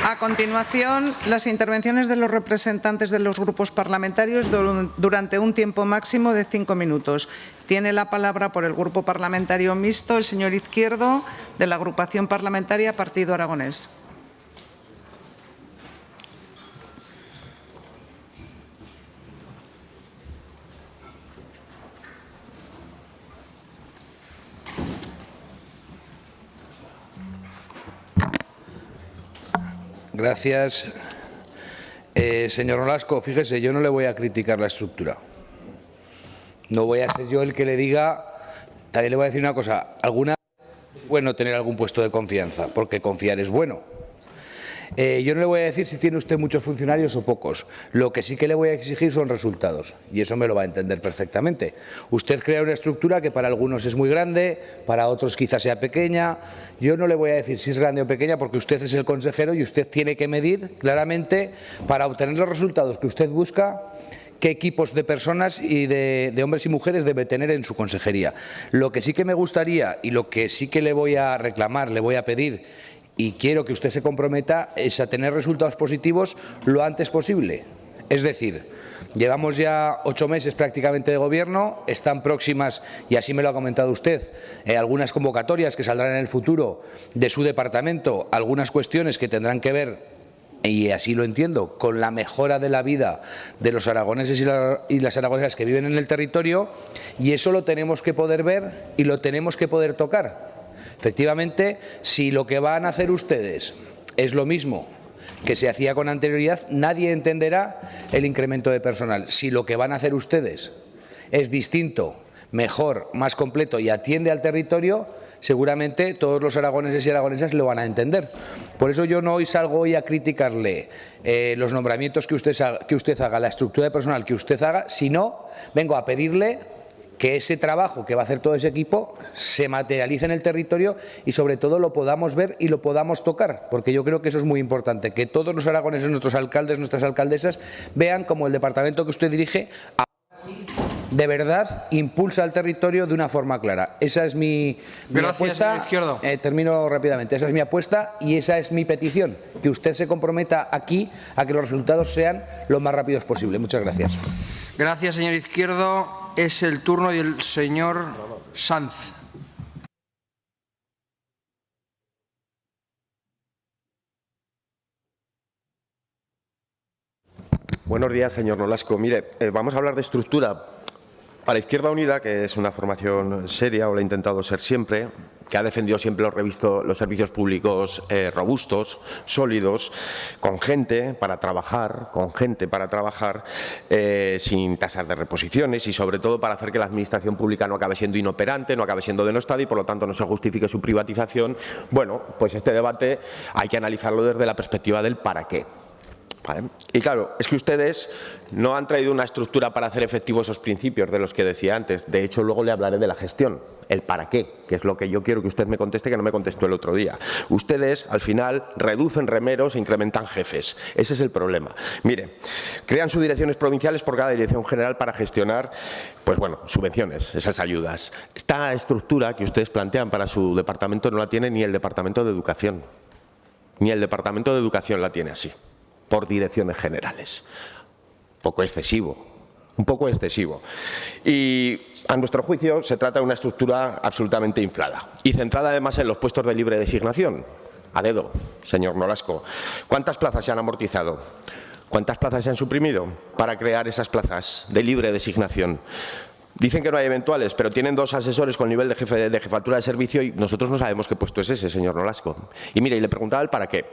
A continuación, las intervenciones de los representantes de los grupos parlamentarios durante un tiempo máximo de 5 minutos. Tiene la palabra por el Grupo Parlamentario Mixto el señor Izquierdo, de la Agrupación Parlamentaria Partido Aragonés. Gracias. Señor Nolasco, fíjese, yo no le voy a criticar la estructura. No voy a ser yo el que le diga. También le voy a decir una cosa. Alguna es bueno tener algún puesto de confianza, porque confiar es bueno. Yo no le voy a decir si tiene usted muchos funcionarios o pocos. Lo que sí que le voy a exigir son resultados, y eso me lo va a entender perfectamente. Usted crea una estructura que para algunos es muy grande, para otros quizás sea pequeña. Yo no le voy a decir si es grande o pequeña, porque usted es el consejero y usted tiene que medir claramente, para obtener los resultados que usted busca, qué equipos de personas y de hombres y mujeres debe tener en su consejería. Lo que sí que me gustaría y lo que sí que le voy a reclamar, le voy a pedir, y quiero que usted se comprometa, es a tener resultados positivos lo antes posible. Es decir, Llevamos ya 8 meses prácticamente de gobierno, están próximas, y así me lo ha comentado usted, algunas convocatorias que saldrán en el futuro de su departamento, algunas cuestiones que tendrán que ver, y así lo entiendo, con la mejora de la vida de los aragoneses y las aragonesas que viven en el territorio, y eso lo tenemos que poder ver y lo tenemos que poder tocar. Efectivamente, si lo que van a hacer ustedes es lo mismo que se hacía con anterioridad, nadie entenderá el incremento de personal. Si lo que van a hacer ustedes es distinto, mejor, más completo y atiende al territorio, seguramente todos los aragoneses y aragonesas lo van a entender. Por eso yo no hoy salgo hoy a criticarle los nombramientos que usted haga, la estructura de personal que usted haga, sino vengo a pedirle que ese trabajo que va a hacer todo ese equipo se materialice en el territorio y sobre todo lo podamos ver y lo podamos tocar, porque yo creo que eso es muy importante, que todos los aragoneses, nuestros alcaldes, nuestras alcaldesas, vean cómo el departamento que usted dirige de verdad impulsa al territorio de una forma clara. Esa es mi apuesta. Termino rápidamente. Esa es mi apuesta y esa es mi petición, que usted se comprometa aquí a que los resultados sean lo más rápidos posible. Muchas gracias. Gracias, señor Izquierdo. Es el turno del señor Sanz. Buenos días, señor Nolasco. Mire, vamos a hablar de estructura. Para Izquierda Unida, que es una formación seria, o lo ha intentado ser siempre, que ha defendido siempre los servicios públicos robustos, sólidos, con gente para trabajar, sin tasas de reposiciones y sobre todo para hacer que la administración pública no acabe siendo inoperante, no acabe siendo denostada y por lo tanto no se justifique su privatización. Bueno, pues este debate hay que analizarlo desde la perspectiva del para qué. ¿Vale? Y claro, es que ustedes no han traído una estructura para hacer efectivos esos principios de los que decía antes. De hecho, luego le hablaré de la gestión, el para qué, que es lo que yo quiero que usted me conteste, que no me contestó el otro día. Ustedes, al final, reducen remeros e incrementan jefes. Ese es el problema. Mire, crean subdirecciones provinciales por cada dirección general para gestionar, pues bueno, subvenciones, esas ayudas. Esta estructura que ustedes plantean para su departamento no la tiene ni el Departamento de Educación. Ni el Departamento de Educación la tiene así, por direcciones generales. Un poco excesivo. Y a nuestro juicio se trata de una estructura absolutamente inflada y centrada además en los puestos de libre designación. A dedo, señor Nolasco. ¿Cuántas plazas se han amortizado? ¿Cuántas plazas se han suprimido para crear esas plazas de libre designación? Dicen que no hay eventuales, pero tienen 2 asesores con nivel de jefatura de servicio y nosotros no sabemos qué puesto es ese, señor Nolasco. Y mire, y le preguntaba el para qué.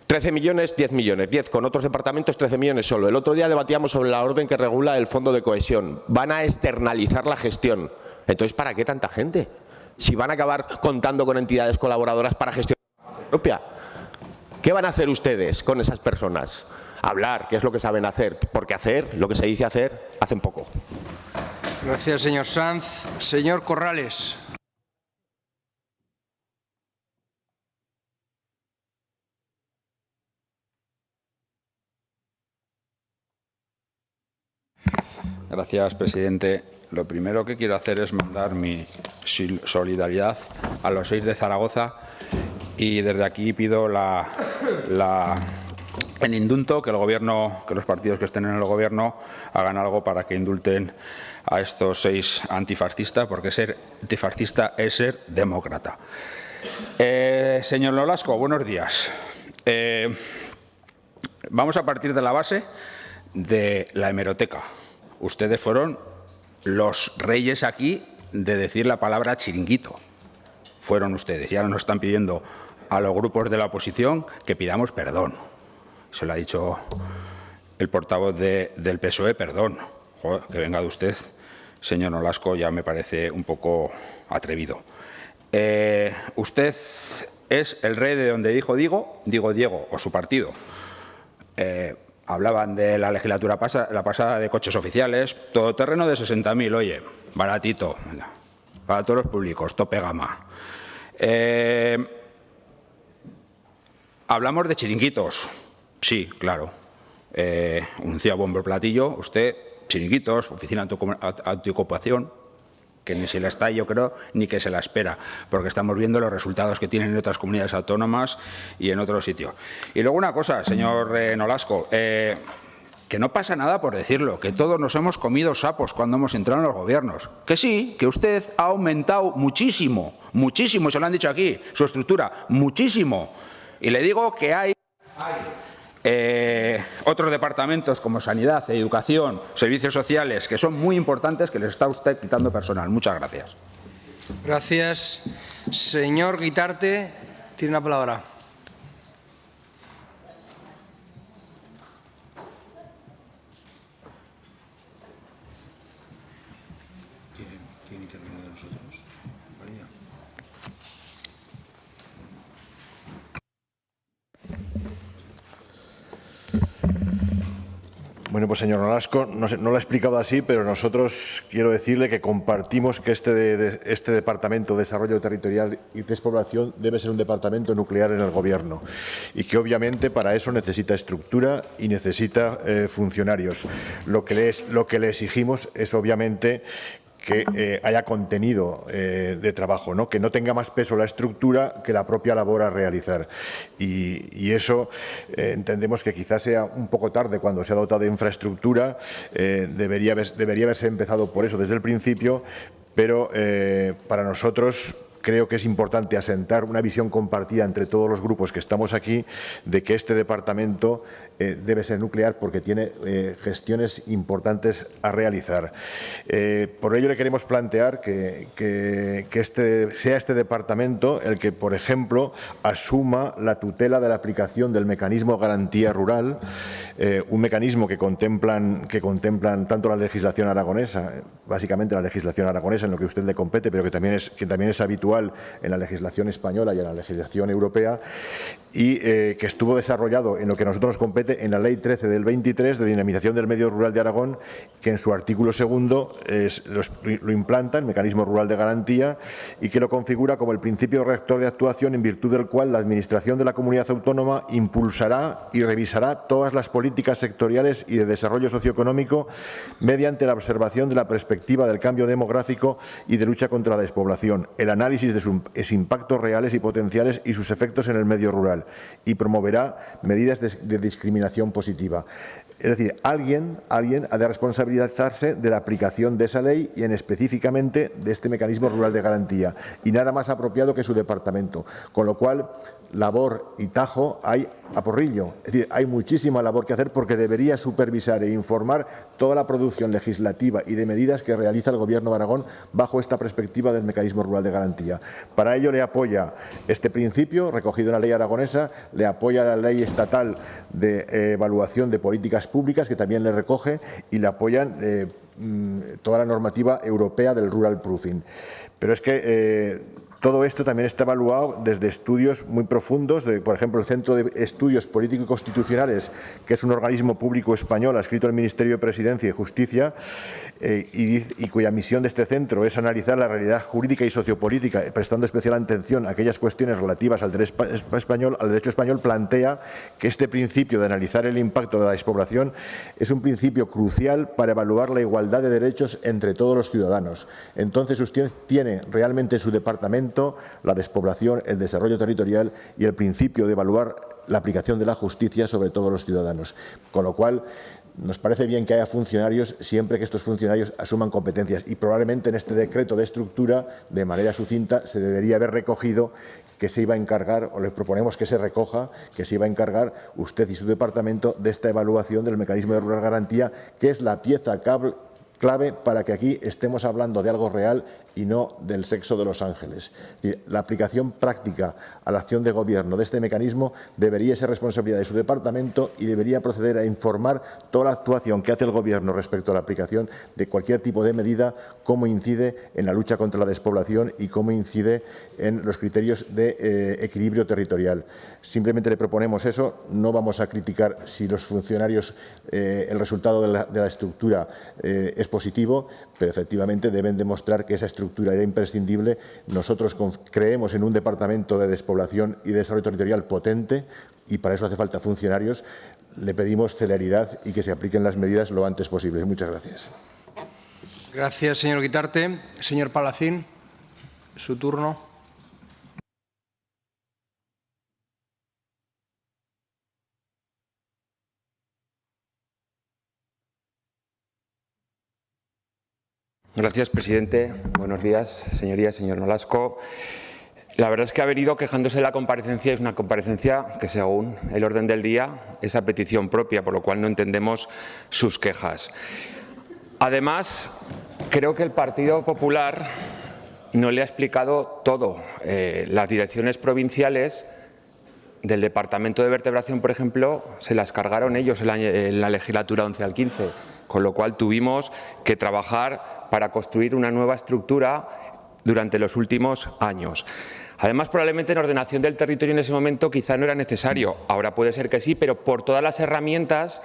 13 millones, 10 millones, 10 con otros departamentos, 13 millones solo. El otro día debatíamos sobre la orden que regula el Fondo de Cohesión. Van a externalizar la gestión. Entonces, ¿para qué tanta gente? Si van a acabar contando con entidades colaboradoras para gestionar la propia. ¿Qué van a hacer ustedes con esas personas? Hablar, ¿qué es lo que saben hacer? Porque hacer, lo que se dice hacer, hacen poco. Gracias, señor Sanz. Señor Corrales. Gracias, presidente. Lo primero que quiero hacer es mandar mi solidaridad a los 6 de Zaragoza y desde aquí pido el indulto, que el Gobierno, que los partidos que estén en el Gobierno hagan algo para que indulten a estos 6 antifascistas, porque ser antifascista es ser demócrata. Señor Nolasco, buenos días. Vamos a partir de la base de la hemeroteca. Ustedes fueron los reyes aquí de decir la palabra chiringuito. Fueron ustedes. Y ahora nos están pidiendo a los grupos de la oposición que pidamos perdón. Se lo ha dicho el portavoz del PSOE, perdón. Joder, que venga de usted, señor Nolasco, ya me parece un poco atrevido. Usted es el rey de donde dijo Diego, o su partido. Hablaban de la legislatura la pasada de coches oficiales, todoterreno de 60.000, oye, baratito, para todos los públicos, tope gama. Hablamos de chiringuitos, sí, claro. Anuncia bombo el platillo, usted, chiringuitos, oficina antiocupación, que ni se la está, yo creo, ni que se la espera, porque estamos viendo los resultados que tienen en otras comunidades autónomas y en otros sitios. Y luego una cosa, señor Nolasco, que no pasa nada por decirlo, que todos nos hemos comido sapos cuando hemos entrado en los gobiernos. Que sí, que usted ha aumentado muchísimo, muchísimo, se lo han dicho aquí, su estructura, muchísimo. Y le digo que hay otros departamentos como Sanidad, Educación, Servicios Sociales, que son muy importantes, que les está usted quitando personal. Muchas gracias. Gracias. Señor Guitarte, tiene la palabra. ¿Quién interviene de nosotros? María. Bueno, pues señor Nolasco, no lo he explicado así, pero nosotros quiero decirle que compartimos que este Departamento de Desarrollo Territorial y Despoblación debe ser un departamento nuclear en el Gobierno y que obviamente para eso necesita estructura y necesita funcionarios. Lo que le exigimos es obviamente que haya contenido de trabajo, ¿no? Que no tenga más peso la estructura que la propia labor a realizar. Y eso entendemos que quizás sea un poco tarde cuando se ha dotado de infraestructura, debería haberse empezado por eso desde el principio, pero para nosotros creo que es importante asentar una visión compartida entre todos los grupos que estamos aquí de que este departamento debe ser nuclear porque tiene gestiones importantes a realizar. Por ello le queremos plantear que sea este departamento el que, por ejemplo, asuma la tutela de la aplicación del mecanismo Garantía Rural, un mecanismo que contemplan tanto la legislación aragonesa, básicamente la legislación aragonesa en lo que a usted le compete, pero que también es habitual en la legislación española y en la legislación europea, y que estuvo desarrollado en lo que a nosotros nos compete en la Ley 13 del 23 de dinamización del medio rural de Aragón, que en su artículo 2 lo implanta, el mecanismo rural de garantía, y que lo configura como el principio rector de actuación en virtud del cual la Administración de la Comunidad Autónoma impulsará y revisará todas las políticas sectoriales y de desarrollo socioeconómico mediante la observación de la perspectiva del cambio demográfico y de lucha contra la despoblación, el análisis de sus impactos reales y potenciales y sus efectos en el medio rural, y promoverá medidas de discriminación positiva. Es decir, alguien ha de responsabilizarse de la aplicación de esa ley y específicamente de este mecanismo rural de garantía, y nada más apropiado que su departamento, con lo cual labor y tajo hay a porrillo. Es decir, hay muchísima labor que hacer porque debería supervisar e informar toda la producción legislativa y de medidas que realiza el Gobierno de Aragón bajo esta perspectiva del mecanismo rural de garantía. Para ello le apoya este principio recogido en la ley aragonesa, le apoya la ley estatal de evaluación de políticas públicas, que también le recoge, y le apoyan toda la normativa europea del rural proofing. Pero es que todo esto también está evaluado desde estudios muy profundos, por ejemplo, el Centro de Estudios Políticos y Constitucionales, que es un organismo público español adscrito al Ministerio de Presidencia y Justicia, y cuya misión de este centro es analizar la realidad jurídica y sociopolítica, prestando especial atención a aquellas cuestiones relativas al derecho español, plantea que este principio de analizar el impacto de la despoblación es un principio crucial para evaluar la igualdad de derechos entre todos los ciudadanos. Entonces, usted tiene realmente en su departamento la despoblación, el desarrollo territorial y el principio de evaluar la aplicación de la justicia sobre todos los ciudadanos. Con lo cual, nos parece bien que haya funcionarios siempre que estos funcionarios asuman competencias, y probablemente en este decreto de estructura, de manera sucinta, se debería haber recogido que se iba a encargar, o les proponemos que se recoja, que se iba a encargar usted y su departamento de esta evaluación del mecanismo de rural garantía, que es la pieza clave para que aquí estemos hablando de algo real y no del sexo de los ángeles. La aplicación práctica a la acción de gobierno de este mecanismo debería ser responsabilidad de su departamento y debería proceder a informar toda la actuación que hace el gobierno respecto a la aplicación de cualquier tipo de medida, cómo incide en la lucha contra la despoblación y cómo incide en los criterios de equilibrio territorial. Simplemente le proponemos eso, no vamos a criticar si los funcionarios, el resultado de la estructura es positivo, pero efectivamente deben demostrar que esa estructura era imprescindible. Nosotros creemos en un departamento de despoblación y de desarrollo territorial potente, y para eso hace falta funcionarios. Le pedimos celeridad y que se apliquen las medidas lo antes posible. Muchas gracias. Gracias, señor Guitarte. Señor Palacín, su turno. Gracias, presidente. Buenos días, señorías, señor Nolasco. La verdad es que ha venido quejándose de la comparecencia. Es una comparecencia que, según el orden del día, es a petición propia, por lo cual no entendemos sus quejas. Además, creo que el Partido Popular no le ha explicado todo. Las direcciones provinciales del Departamento de Vertebración, por ejemplo, se las cargaron ellos en la legislatura 11 al 15, con lo cual tuvimos que trabajar para construir una nueva estructura durante los últimos años. Además, probablemente en ordenación del territorio en ese momento quizá no era necesario. Ahora puede ser que sí, pero por todas las herramientas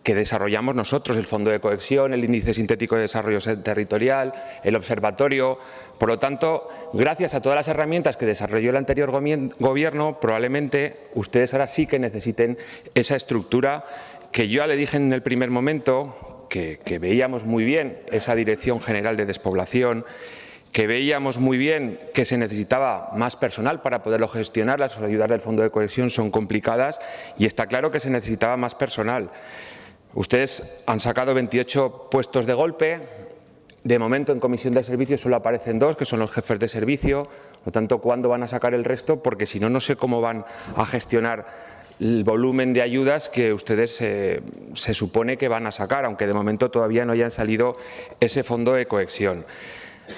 que desarrollamos nosotros, el Fondo de Cohesión, el Índice Sintético de Desarrollo Territorial, el Observatorio. Por lo tanto, gracias a todas las herramientas que desarrolló el anterior Gobierno, probablemente ustedes ahora sí que necesiten esa estructura que yo ya le dije en el primer momento, que veíamos muy bien esa Dirección General de Despoblación, que veíamos muy bien que se necesitaba más personal para poderlo gestionar. Las ayudas del Fondo de Cohesión son complicadas y está claro que se necesitaba más personal. Ustedes han sacado 28 puestos de golpe. De momento, en Comisión de Servicios solo aparecen 2, que son los jefes de servicio. Por lo tanto, ¿cuándo van a sacar el resto? Porque si no, no sé cómo van a gestionar el volumen de ayudas que ustedes se supone que van a sacar, aunque de momento todavía no hayan salido ese Fondo de Cohesión.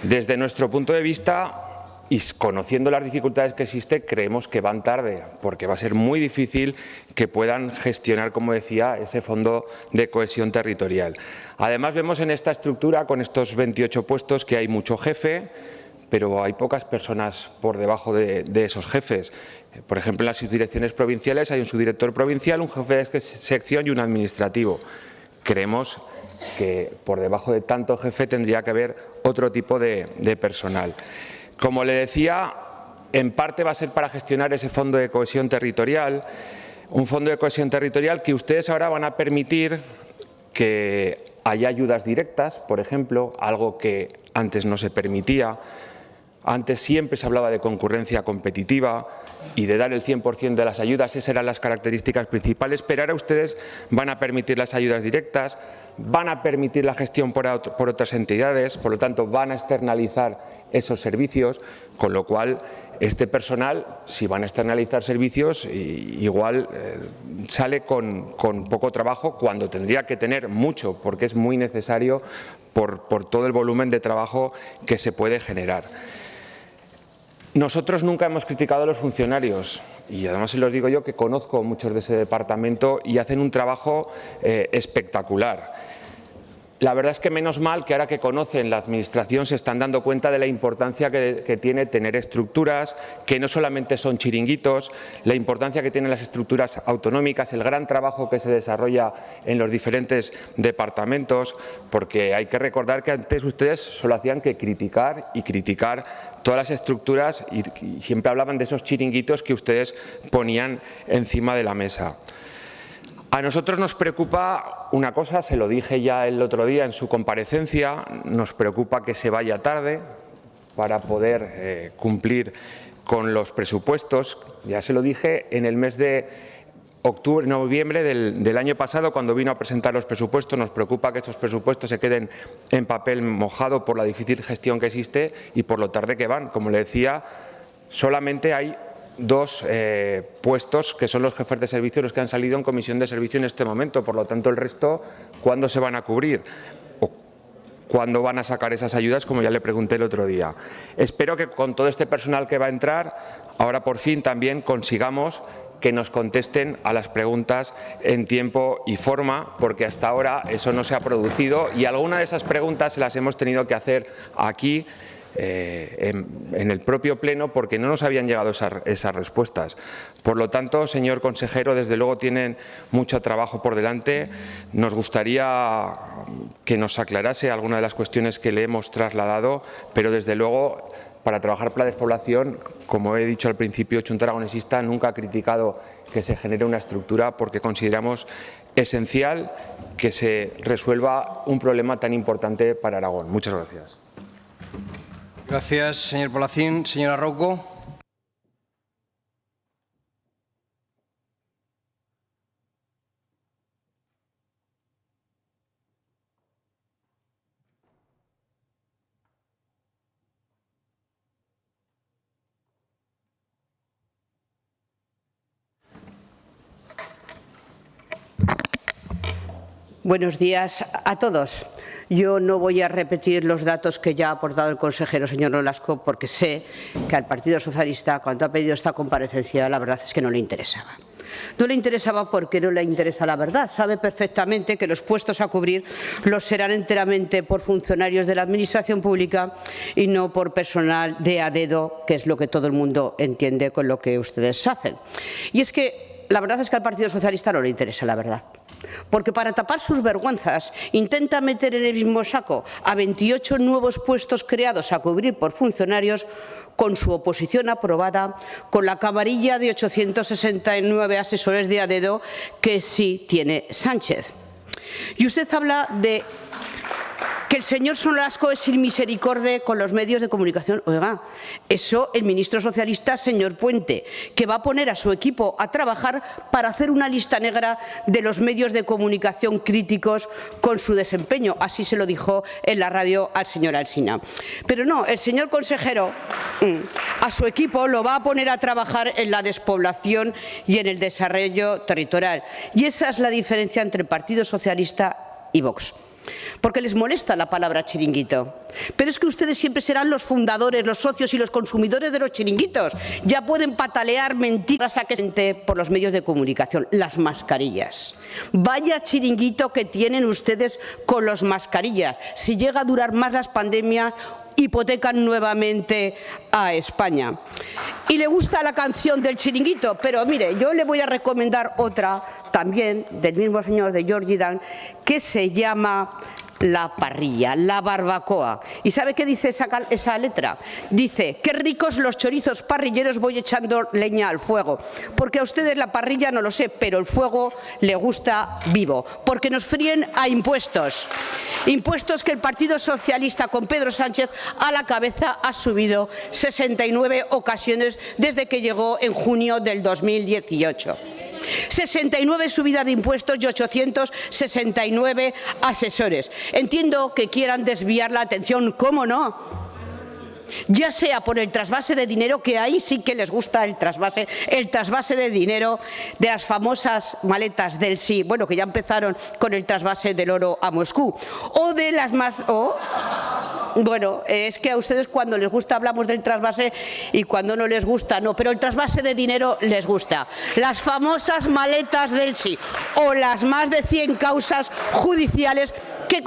Desde nuestro punto de vista, y conociendo las dificultades que existen, creemos que van tarde, porque va a ser muy difícil que puedan gestionar, como decía, ese Fondo de Cohesión Territorial. Además, vemos en esta estructura, con estos 28 puestos, que hay mucho jefe, pero hay pocas personas por debajo de esos jefes. Por ejemplo, en las subdirecciones provinciales hay un subdirector provincial, un jefe de sección y un administrativo. Creemos que por debajo de tanto jefe tendría que haber otro tipo de personal. Como le decía, en parte va a ser para gestionar ese Fondo de Cohesión Territorial, un Fondo de Cohesión Territorial que ustedes ahora van a permitir que haya ayudas directas, por ejemplo, algo que antes no se permitía. Antes siempre se hablaba de concurrencia competitiva y de dar el 100% de las ayudas, esas eran las características principales, pero ahora ustedes van a permitir las ayudas directas, van a permitir la gestión por otras entidades, por lo tanto van a externalizar esos servicios, con lo cual este personal, si van a externalizar servicios, igual sale con poco trabajo cuando tendría que tener mucho, porque es muy necesario por todo el volumen de trabajo que se puede generar. Nosotros nunca hemos criticado a los funcionarios y además se los digo yo que conozco muchos de ese departamento y hacen un trabajo espectacular. La verdad es que menos mal que ahora que conocen la Administración se están dando cuenta de la importancia que tiene tener estructuras, que no solamente son chiringuitos, la importancia que tienen las estructuras autonómicas, el gran trabajo que se desarrolla en los diferentes departamentos, porque hay que recordar que antes ustedes solo hacían que criticar y criticar todas las estructuras y siempre hablaban de esos chiringuitos que ustedes ponían encima de la mesa. A nosotros nos preocupa una cosa, se lo dije ya el otro día en su comparecencia, nos preocupa que se vaya tarde para poder cumplir con los presupuestos. Ya se lo dije en el mes de noviembre del año pasado, cuando vino a presentar los presupuestos. Nos preocupa que estos presupuestos se queden en papel mojado por la difícil gestión que existe y por lo tarde que van. Como le decía, solamente hay 2 puestos que son los jefes de servicio los que han salido en Comisión de Servicio en este momento. Por lo tanto, el resto, ¿cuándo se van a cubrir? ¿O cuándo van a sacar esas ayudas? Como ya le pregunté el otro día. Espero que con todo este personal que va a entrar, ahora por fin también consigamos que nos contesten a las preguntas en tiempo y forma, porque hasta ahora eso no se ha producido y algunas de esas preguntas se las hemos tenido que hacer aquí en el propio Pleno porque no nos habían llegado esas respuestas. Por lo tanto, señor consejero, desde luego tienen mucho trabajo por delante. Nos gustaría que nos aclarase algunas de las cuestiones que le hemos trasladado, pero desde luego para trabajar para la despoblación, como he dicho al principio, Junta Aragonesista nunca ha criticado que se genere una estructura porque consideramos esencial que se resuelva un problema tan importante para Aragón. Muchas gracias. Gracias, señor Palacín. Señora Rouco. Buenos días a todos. Yo no voy a repetir los datos que ya ha aportado el consejero, señor Nolasco, porque sé que al Partido Socialista, cuando ha pedido esta comparecencia, la verdad es que no le interesaba. No le interesaba porque no le interesa la verdad. Sabe perfectamente que los puestos a cubrir los serán enteramente por funcionarios de la Administración pública y no por personal de a dedo, que es lo que todo el mundo entiende con lo que ustedes hacen. Y es que la verdad es que al Partido Socialista no le interesa la verdad. Porque para tapar sus vergüenzas intenta meter en el mismo saco a 28 nuevos puestos creados a cubrir por funcionarios con su oposición aprobada, con la camarilla de 869 asesores de a dedo que sí tiene Sánchez. Y usted habla de que el señor Nolasco es sin misericordia con los medios de comunicación. Oiga, eso el ministro socialista, señor Puente, que va a poner a su equipo a trabajar para hacer una lista negra de los medios de comunicación críticos con su desempeño. Así se lo dijo en la radio al señor Alsina. Pero no, el señor consejero a su equipo lo va a poner a trabajar en la despoblación y en el desarrollo territorial. Y esa es la diferencia entre el Partido Socialista y Vox. Porque les molesta la palabra chiringuito. Pero es que ustedes siempre serán los fundadores, los socios y los consumidores de los chiringuitos. Ya pueden patalear, mentir por los medios de comunicación. Las mascarillas. Vaya chiringuito que tienen ustedes con las mascarillas. Si llega a durar más las pandemias, hipotecan nuevamente a España. Y le gusta la canción del chiringuito, pero mire, yo le voy a recomendar otra también del mismo señor, de Georgie Dan, que se llama La parrilla, la barbacoa. ¿Y sabe qué dice esa letra? Dice: qué ricos los chorizos parrilleros, voy echando leña al fuego. Porque a ustedes la parrilla no lo sé, pero el fuego le gusta vivo. Porque nos fríen a impuestos. Impuestos que el Partido Socialista con Pedro Sánchez a la cabeza ha subido 69 ocasiones desde que llegó en junio del 2018. 69 subidas de impuestos y 869 asesores. Entiendo que quieran desviar la atención, ¿cómo no? Ya sea por el trasvase de dinero, que ahí sí que les gusta el trasvase de dinero de las famosas maletas del sí, bueno, que ya empezaron con el trasvase del oro a Moscú, o de las más... Bueno, es que a ustedes cuando les gusta hablamos del trasvase y cuando no les gusta no, pero el trasvase de dinero les gusta. Las famosas maletas del sí o las más de 100 causas judiciales que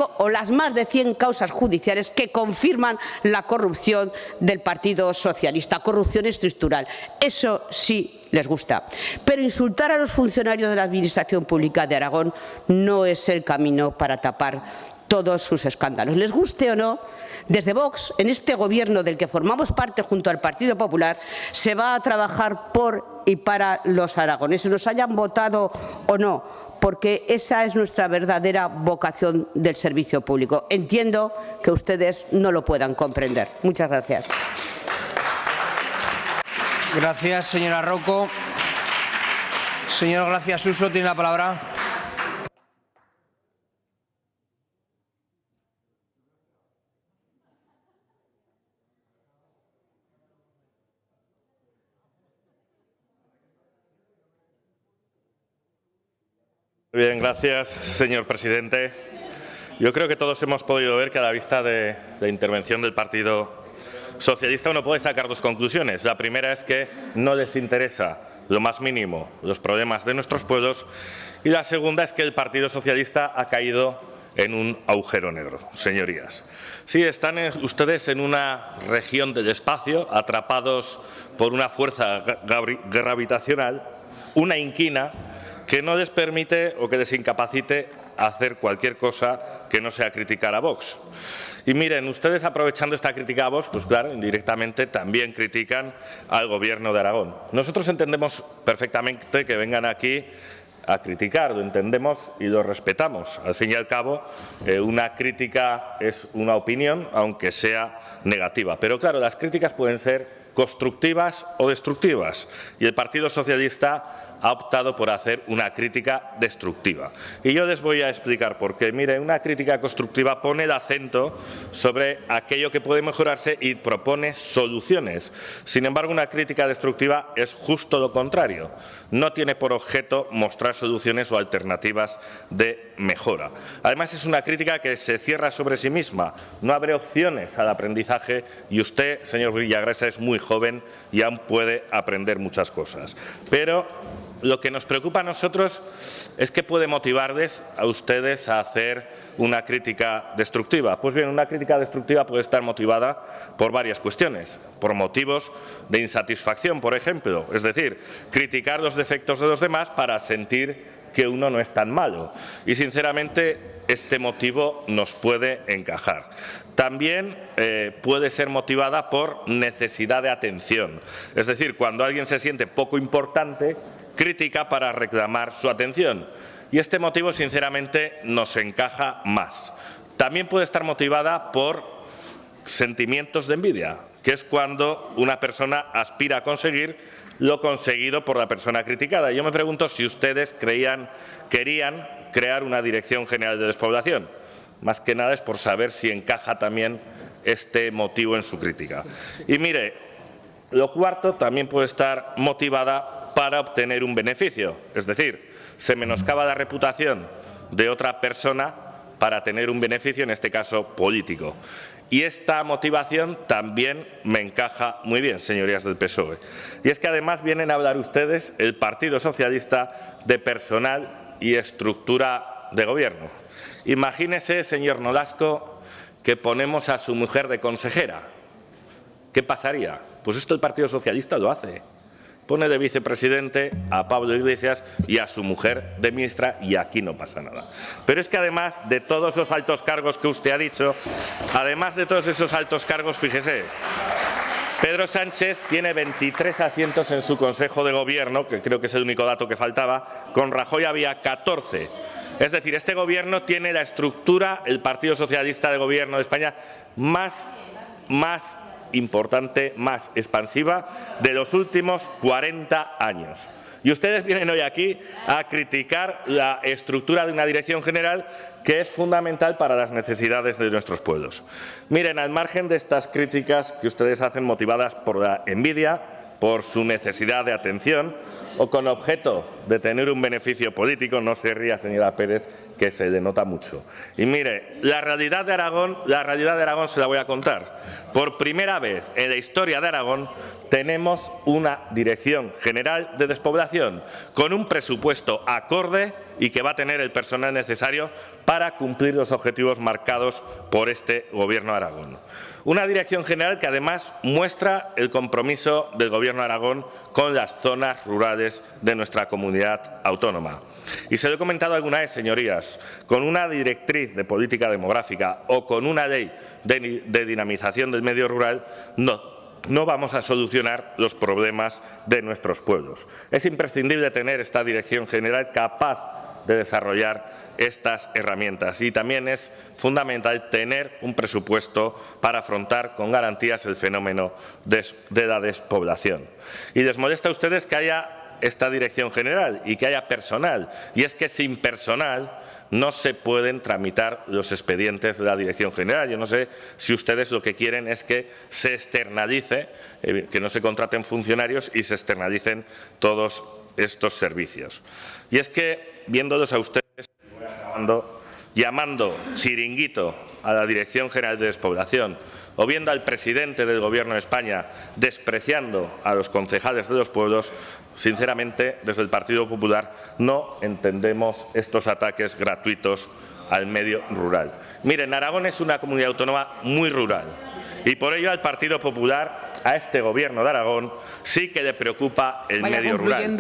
confirman la corrupción del Partido Socialista, corrupción estructural. Eso sí les gusta. Pero insultar a los funcionarios de la Administración Pública de Aragón no es el camino para tapar todos sus escándalos. Les guste o no, desde Vox, en este Gobierno del que formamos parte junto al Partido Popular, se va a trabajar por y para los aragoneses, nos hayan votado o no, porque esa es nuestra verdadera vocación del servicio público. Entiendo que ustedes no lo puedan comprender. Muchas gracias. Gracias, señora Rocco. Señor Gracia Suso, tiene la palabra. Bien, gracias, señor presidente. Yo creo que todos hemos podido ver que a la vista de la intervención del Partido Socialista uno puede sacar dos conclusiones. La primera es que no les interesa lo más mínimo los problemas de nuestros pueblos y la segunda es que el Partido Socialista ha caído en un agujero negro, señorías. Sí, están ustedes en una región del espacio, atrapados por una fuerza gravitacional, una inquina, que no les permite o que les incapacite hacer cualquier cosa que no sea criticar a Vox. Y miren, ustedes aprovechando esta crítica a Vox, pues claro, indirectamente también critican al Gobierno de Aragón. Nosotros entendemos perfectamente que vengan aquí a criticar, lo entendemos y lo respetamos. Al fin y al cabo, una crítica es una opinión, aunque sea negativa. Pero claro, las críticas pueden ser constructivas o destructivas. Y el Partido Socialista ha optado por hacer una crítica destructiva. Y yo les voy a explicar por qué. Mire, una crítica constructiva pone el acento sobre aquello que puede mejorarse y propone soluciones. Sin embargo, una crítica destructiva es justo lo contrario. No tiene por objeto mostrar soluciones o alternativas de mejora. Además, es una crítica que se cierra sobre sí misma. No abre opciones al aprendizaje y usted, señor Villagrasa, es muy joven y aún puede aprender muchas cosas. Pero lo que nos preocupa a nosotros es qué puede motivarles a ustedes a hacer una crítica destructiva. Pues bien, una crítica destructiva puede estar motivada por varias cuestiones, por motivos de insatisfacción, por ejemplo, es decir, criticar los defectos de los demás para sentir que uno no es tan malo. Y, sinceramente, este motivo nos puede encajar. También puede ser motivada por necesidad de atención. Es decir, cuando alguien se siente poco importante, critica para reclamar su atención. Y este motivo, sinceramente, nos encaja más. También puede estar motivada por sentimientos de envidia, que es cuando una persona aspira a conseguir lo conseguido por la persona criticada. Yo me pregunto si ustedes querían crear una Dirección General de Despoblación. Más que nada es por saber si encaja también este motivo en su crítica. Y mire, lo cuarto también puede estar motivada para obtener un beneficio. Es decir, se menoscaba la reputación de otra persona para tener un beneficio, en este caso político. Y esta motivación también me encaja muy bien, señorías del PSOE. Y es que además vienen a hablar ustedes, el Partido Socialista, de personal y estructura de gobierno. Imagínese, señor Nolasco, que ponemos a su mujer de consejera. ¿Qué pasaría? Pues esto el Partido Socialista lo hace. Pone de vicepresidente a Pablo Iglesias y a su mujer de ministra y aquí no pasa nada. Pero es que además de todos esos altos cargos que usted ha dicho, además de todos esos altos cargos, fíjese, Pedro Sánchez tiene 23 asientos en su Consejo de Gobierno, que creo que es el único dato que faltaba, con Rajoy había 14. Es decir, este Gobierno tiene la estructura, el Partido Socialista de Gobierno de España, más importante, más expansiva de los últimos 40 años. Y ustedes vienen hoy aquí a criticar la estructura de una dirección general que es fundamental para las necesidades de nuestros pueblos. Miren, al margen de estas críticas que ustedes hacen motivadas por la envidia, por su necesidad de atención o con objeto de tener un beneficio político, no se ría, señora Pérez, que se le nota mucho. Y mire, la realidad de Aragón se la voy a contar. Por primera vez en la historia de Aragón tenemos una Dirección General de Despoblación con un presupuesto acorde y que va a tener el personal necesario para cumplir los objetivos marcados por este Gobierno de Aragón. Una Dirección General que además muestra el compromiso del Gobierno de Aragón con las zonas rurales de nuestra comunidad autónoma. Y se lo he comentado alguna vez, señorías, con una directriz de política demográfica o con una ley de dinamización del medio rural, no vamos a solucionar los problemas de nuestros pueblos. Es imprescindible tener esta Dirección General capaz de desarrollar estas herramientas y también es fundamental tener un presupuesto para afrontar con garantías el fenómeno de la despoblación. Y les molesta a ustedes que haya esta Dirección General y que haya personal. Y es que sin personal no se pueden tramitar los expedientes de la Dirección General. Yo no sé si ustedes lo que quieren es que se externalice, que no se contraten funcionarios y se externalicen todos estos servicios. Y es que, viéndolos a ustedes, llamando chiringuito a la Dirección General de Despoblación o viendo al presidente del Gobierno de España despreciando a los concejales de los pueblos, sinceramente, desde el Partido Popular no entendemos estos ataques gratuitos al medio rural. Miren, Aragón es una comunidad autónoma muy rural y por ello al Partido Popular, a este Gobierno de Aragón, sí que le preocupa el medio rural.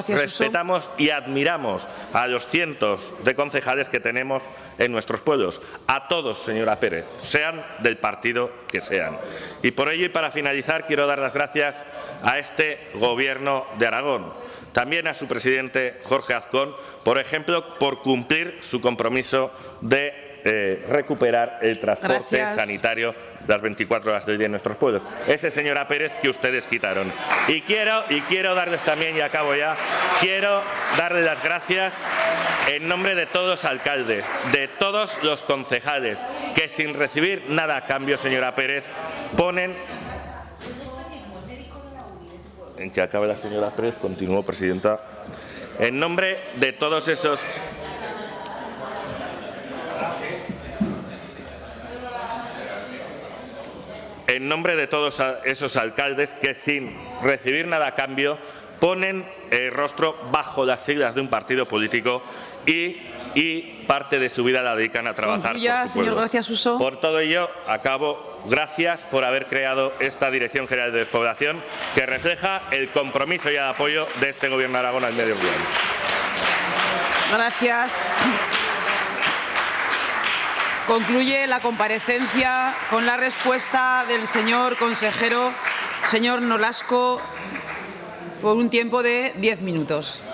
Respetamos y admiramos a los cientos de concejales que tenemos en nuestros pueblos, a todos, señora Pérez, sean del partido que sean. Y por ello, y para finalizar, quiero dar las gracias a este Gobierno de Aragón. También a su presidente, Jorge Azcón, por ejemplo, por cumplir su compromiso de recuperar el transporte sanitario las 24 horas del día en nuestros pueblos. Ese señora Pérez que ustedes quitaron. Y quiero darles también, y acabo ya, quiero darles las gracias en nombre de todos los alcaldes, de todos los concejales, que sin recibir nada a cambio, señora Pérez, ponen... En que acabe la señora Pérez, continúo, presidenta. En nombre de todos esos... En nombre de todos esos alcaldes que sin recibir nada a cambio ponen el rostro bajo las siglas de un partido político y parte de su vida la dedican a trabajar por su pueblo. Señor García Suso. Por todo ello, acabo. Gracias por haber creado esta Dirección General de Despoblación que refleja el compromiso y el apoyo de este Gobierno de Aragón al medio ambiente. Gracias. Concluye la comparecencia con la respuesta del señor consejero, señor Nolasco, por un tiempo de 10 minutos.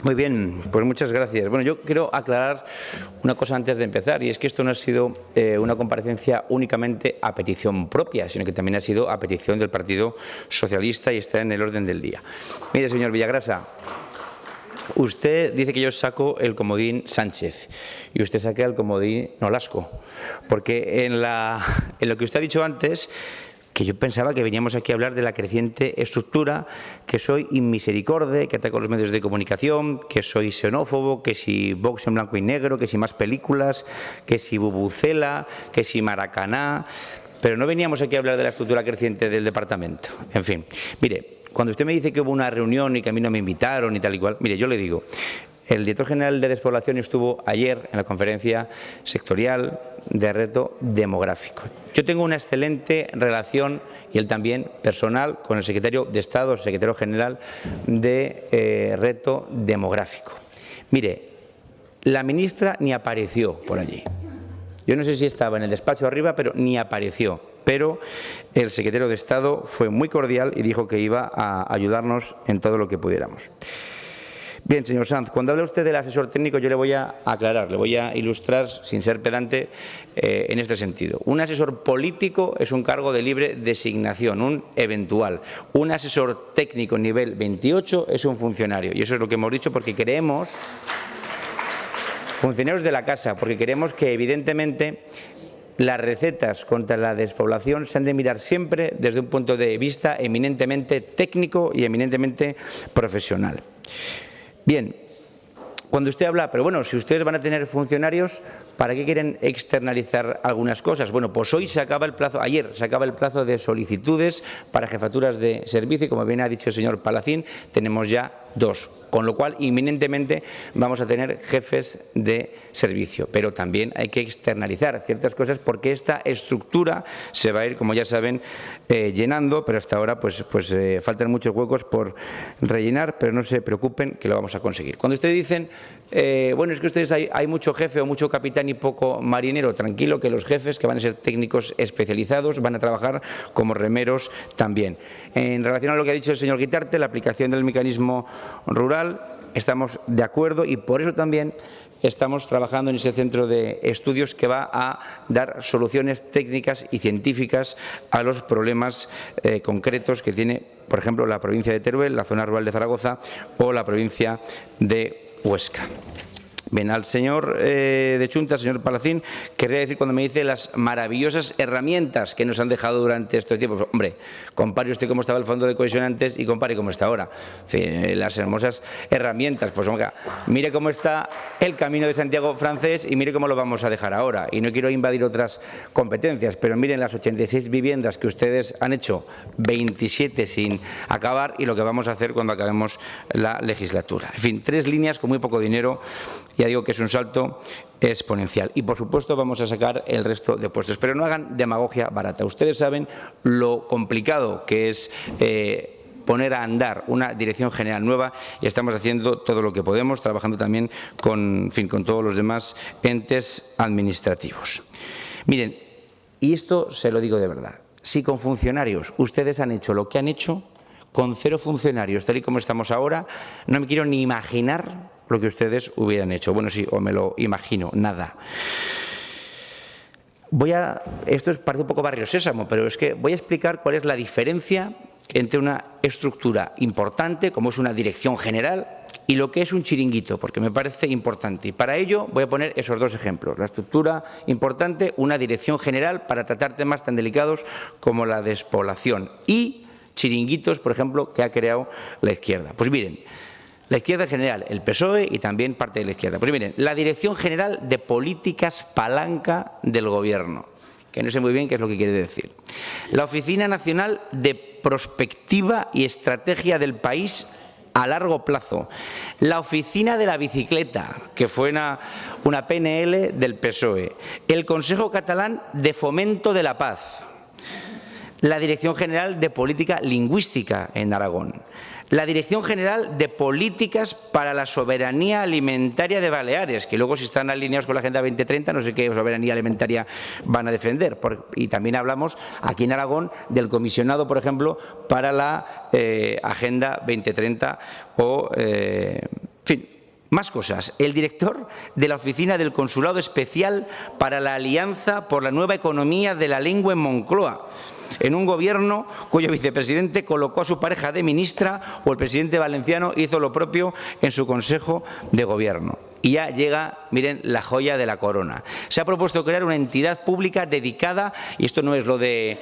Muy bien, pues muchas gracias. Bueno, yo quiero aclarar una cosa antes de empezar, y es que esto no ha sido una comparecencia únicamente a petición propia, sino que también ha sido a petición del Partido Socialista y está en el orden del día. Mire, señor Villagrasa, usted dice que yo saco el comodín Sánchez y usted saca el comodín Nolasco, porque en lo que usted ha dicho antes, que yo pensaba que veníamos aquí a hablar de la creciente estructura, que soy inmisericorde, que ataco los medios de comunicación, que soy xenófobo, que si Vox en blanco y negro, que si más películas, que si Bubucela, que si Maracaná, pero no veníamos aquí a hablar de la estructura creciente del departamento. En fin, mire, cuando usted me dice que hubo una reunión y que a mí no me invitaron y tal y cual, mire, yo le digo, el director general de Despoblación estuvo ayer en la conferencia sectorial de reto demográfico. Yo tengo una excelente relación, y él también, personal, con el secretario de Estado, secretario general de reto demográfico. Mire, la ministra ni apareció por allí. Yo no sé si estaba en el despacho arriba, pero ni apareció. Pero el secretario de Estado fue muy cordial y dijo que iba a ayudarnos en todo lo que pudiéramos. Bien, señor Sanz, cuando habla usted del asesor técnico, yo le voy a aclarar, le voy a ilustrar, sin ser pedante, en este sentido. Un asesor político es un cargo de libre designación, un eventual. Un asesor técnico nivel 28 es un funcionario. Y eso es lo que hemos dicho porque creemos, funcionarios de la casa, porque queremos que, evidentemente, las recetas contra la despoblación se han de mirar siempre desde un punto de vista eminentemente técnico y eminentemente profesional. Bien, cuando usted habla, pero bueno, si ustedes van a tener funcionarios, ¿para qué quieren externalizar algunas cosas? Bueno, pues hoy se acaba el plazo, ayer se acaba el plazo de solicitudes para jefaturas de servicio y, como bien ha dicho el señor Palacín, tenemos ya 2. Con lo cual, inminentemente vamos a tener jefes de servicio. Pero también hay que externalizar ciertas cosas porque esta estructura se va a ir, como ya saben, llenando, pero hasta ahora pues faltan muchos huecos por rellenar, pero no se preocupen que lo vamos a conseguir. Cuando ustedes dicen, bueno, es que ustedes hay mucho jefe o mucho capitán y poco marinero, tranquilo que los jefes, que van a ser técnicos especializados, van a trabajar como remeros también. En relación a lo que ha dicho el señor Guitarte, la aplicación del mecanismo rural, estamos de acuerdo y por eso también estamos trabajando en ese centro de estudios que va a dar soluciones técnicas y científicas a los problemas concretos que tiene, por ejemplo, la provincia de Teruel, la zona rural de Zaragoza o la provincia de Huesca. Bien, al señor de Chunta, señor Palacín, querría decir cuando me dice las maravillosas herramientas que nos han dejado durante estos tiempos. Hombre, compare usted cómo estaba el Fondo de Cohesión antes y compare cómo está ahora. En fin, las hermosas herramientas. Pues oiga, mire cómo está el Camino de Santiago francés y mire cómo lo vamos a dejar ahora. Y no quiero invadir otras competencias, pero miren las 86 viviendas que ustedes han hecho, 27 sin acabar y lo que vamos a hacer cuando acabemos la legislatura. En fin, 3 líneas con muy poco dinero. Ya digo que es un salto exponencial. Y, por supuesto, vamos a sacar el resto de puestos. Pero no hagan demagogia barata. Ustedes saben lo complicado que es poner a andar una dirección general nueva y estamos haciendo todo lo que podemos, trabajando también con todos los demás entes administrativos. Miren, y esto se lo digo de verdad, si con funcionarios ustedes han hecho lo que han hecho, con 0 funcionarios, tal y como estamos ahora, no me quiero ni imaginar lo que ustedes hubieran hecho. Bueno, sí, o me lo imagino, nada. Esto parece un poco Barrio Sésamo, pero es que voy a explicar cuál es la diferencia entre una estructura importante, como es una dirección general, y lo que es un chiringuito, porque me parece importante. Y para ello voy a poner esos 2 ejemplos. La estructura importante, una dirección general para tratar temas tan delicados como la despoblación, y chiringuitos, por ejemplo, que ha creado la izquierda. Pues miren, la izquierda en general, el PSOE y también parte de la izquierda. Pues miren, la Dirección General de Políticas Palanca del Gobierno, que no sé muy bien qué es lo que quiere decir. La Oficina Nacional de Prospectiva y Estrategia del País a largo plazo. La Oficina de la Bicicleta, que fue una PNL del PSOE. El Consejo Catalán de Fomento de la Paz. La Dirección General de Política Lingüística en Aragón. La Dirección General de Políticas para la Soberanía Alimentaria de Baleares, que luego si están alineados con la Agenda 2030 no sé qué soberanía alimentaria van a defender. Y también hablamos aquí en Aragón del comisionado, por ejemplo, para la Agenda 2030 o, en fin, más cosas. El director de la Oficina del Consulado Especial para la Alianza por la Nueva Economía de la Lengua en Moncloa, en un gobierno cuyo vicepresidente colocó a su pareja de ministra, o el presidente valenciano hizo lo propio en su Consejo de Gobierno. Y ya llega, miren, la joya de la corona. Se ha propuesto crear una entidad pública dedicada, y esto no es lo de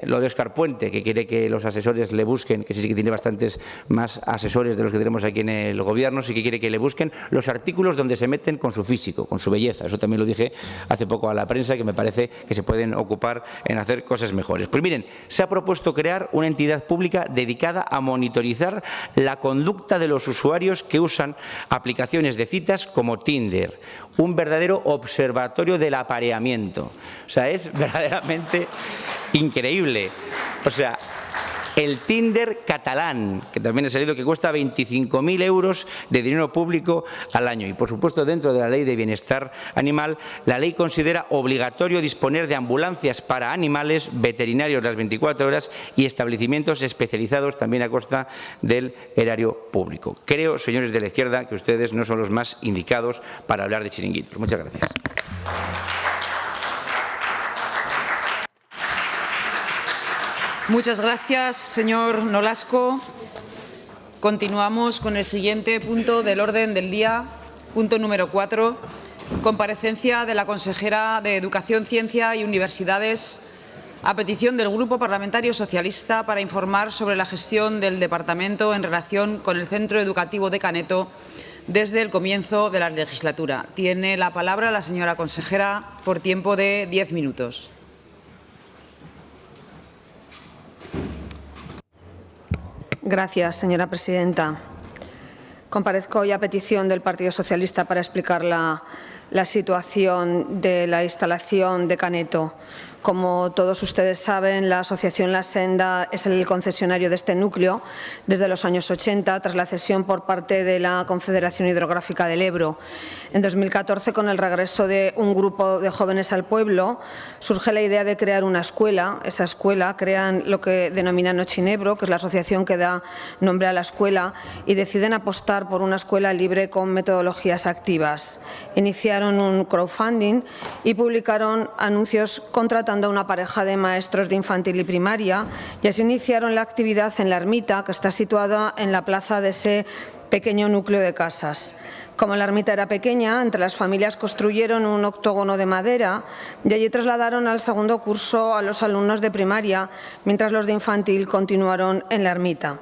Óscar Puente, que quiere que los asesores le busquen, que sí que tiene bastantes más asesores de los que tenemos aquí en el Gobierno, sí que quiere que le busquen los artículos donde se meten con su físico, con su belleza. Eso también lo dije hace poco a la prensa, que me parece que se pueden ocupar en hacer cosas mejores. Pues miren, se ha propuesto crear una entidad pública dedicada a monitorizar la conducta de los usuarios que usan aplicaciones de citas como Tinder, un verdadero observatorio del apareamiento. O sea, es verdaderamente increíble. O sea, el Tinder catalán, que también ha salido, que cuesta 25.000 euros de dinero público al año. Y, por supuesto, dentro de la Ley de Bienestar Animal, la ley considera obligatorio disponer de ambulancias para animales, veterinarios las 24 horas y establecimientos especializados también a costa del erario público. Creo, señores de la izquierda, que ustedes no son los más indicados para hablar de chiringuitos. Muchas gracias. Muchas gracias, señor Nolasco. Continuamos con el siguiente punto del orden del día, punto número 4, comparecencia de la consejera de Educación, Ciencia y Universidades a petición del Grupo Parlamentario Socialista para informar sobre la gestión del Departamento en relación con el Centro Educativo de Caneto desde el comienzo de la legislatura. Tiene la palabra la señora consejera por tiempo de 10 minutos. Gracias, señora presidenta. Comparezco hoy a petición del Partido Socialista para explicar la situación de la instalación de Caneto. Como todos ustedes saben, la Asociación La Senda es el concesionario de este núcleo desde los años 80, tras la cesión por parte de la Confederación Hidrográfica del Ebro. En 2014, con el regreso de un grupo de jóvenes al pueblo, surge la idea de crear una escuela. Esa escuela crean lo que denominan Ochinebro, que es la asociación que da nombre a la escuela, y deciden apostar por una escuela libre con metodologías activas. Iniciaron un crowdfunding y publicaron anuncios contratando a una pareja de maestros de infantil y primaria, y así iniciaron la actividad en la ermita, que está situada en la plaza de ese pequeño núcleo de casas. Como la ermita era pequeña, entre las familias construyeron un octógono de madera y allí trasladaron al segundo curso a los alumnos de primaria, mientras los de infantil continuaron en la ermita.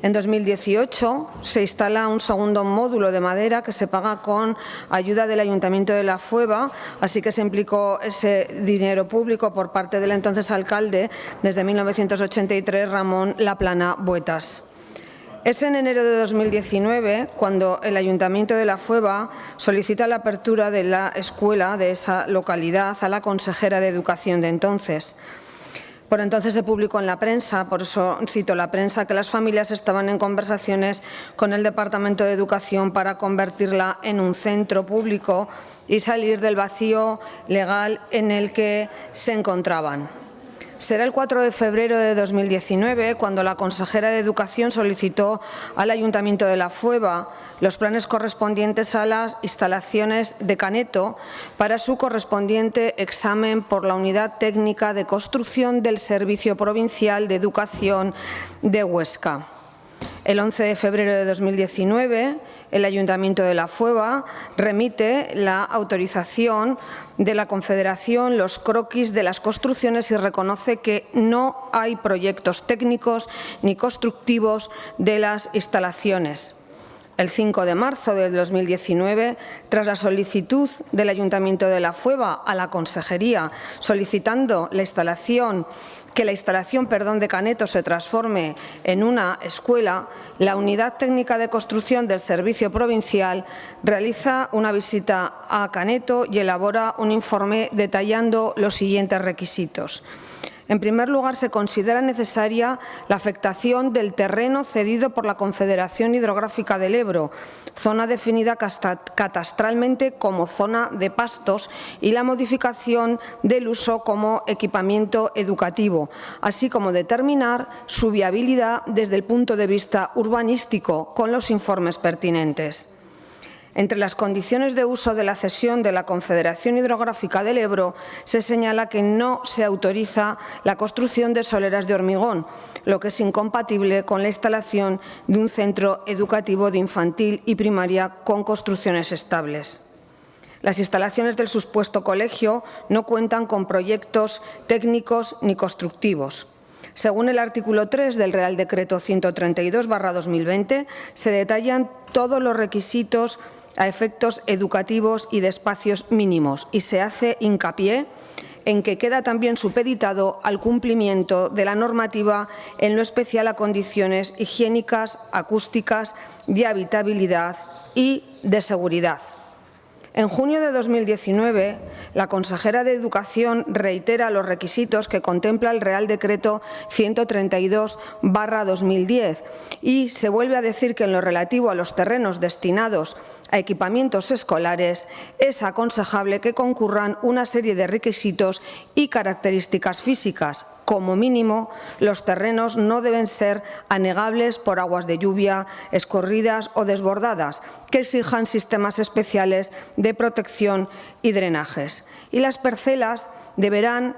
En 2018 se instala un segundo módulo de madera que se paga con ayuda del Ayuntamiento de La Fueva, así que se implicó ese dinero público por parte del entonces alcalde desde 1983, Ramón Laplana Buetas. Es en enero de 2019 cuando el Ayuntamiento de La Fueva solicita la apertura de la escuela de esa localidad a la consejera de Educación de entonces. Por entonces se publicó en la prensa, por eso cito la prensa, que las familias estaban en conversaciones con el Departamento de Educación para convertirla en un centro público y salir del vacío legal en el que se encontraban. Será el 4 de febrero de 2019 cuando la consejera de Educación solicitó al Ayuntamiento de La Fueva los planes correspondientes a las instalaciones de Caneto para su correspondiente examen por la Unidad Técnica de Construcción del Servicio Provincial de Educación de Huesca. El 11 de febrero de 2019, el Ayuntamiento de La Fueva remite la autorización de la Confederación, los croquis de las construcciones y reconoce que no hay proyectos técnicos ni constructivos de las instalaciones. El 5 de marzo de 2019, tras la solicitud del Ayuntamiento de La Fueva a la Consejería solicitando que la instalación de Caneto se transforme en una escuela, la Unidad Técnica de Construcción del Servicio Provincial realiza una visita a Caneto y elabora un informe detallando los siguientes requisitos. En primer lugar, se considera necesaria la afectación del terreno cedido por la Confederación Hidrográfica del Ebro, zona definida catastralmente como zona de pastos, y la modificación del uso como equipamiento educativo, así como determinar su viabilidad desde el punto de vista urbanístico con los informes pertinentes. Entre las condiciones de uso de la cesión de la Confederación Hidrográfica del Ebro se señala que no se autoriza la construcción de soleras de hormigón, lo que es incompatible con la instalación de un centro educativo de infantil y primaria con construcciones estables. Las instalaciones del supuesto colegio no cuentan con proyectos técnicos ni constructivos. Según el artículo 3 del Real Decreto 132/2020, se detallan todos los requisitos a efectos educativos y de espacios mínimos, y se hace hincapié en que queda también supeditado al cumplimiento de la normativa en lo especial a condiciones higiénicas, acústicas, de habitabilidad y de seguridad. En junio de 2019, la consejera de Educación reitera los requisitos que contempla el Real Decreto 132/2010 y se vuelve a decir que en lo relativo a los terrenos destinados a equipamientos escolares es aconsejable que concurran una serie de requisitos y características físicas. Como mínimo, los terrenos no deben ser anegables por aguas de lluvia, escorridas o desbordadas, que exijan sistemas especiales de protección y drenajes. Y las parcelas deberán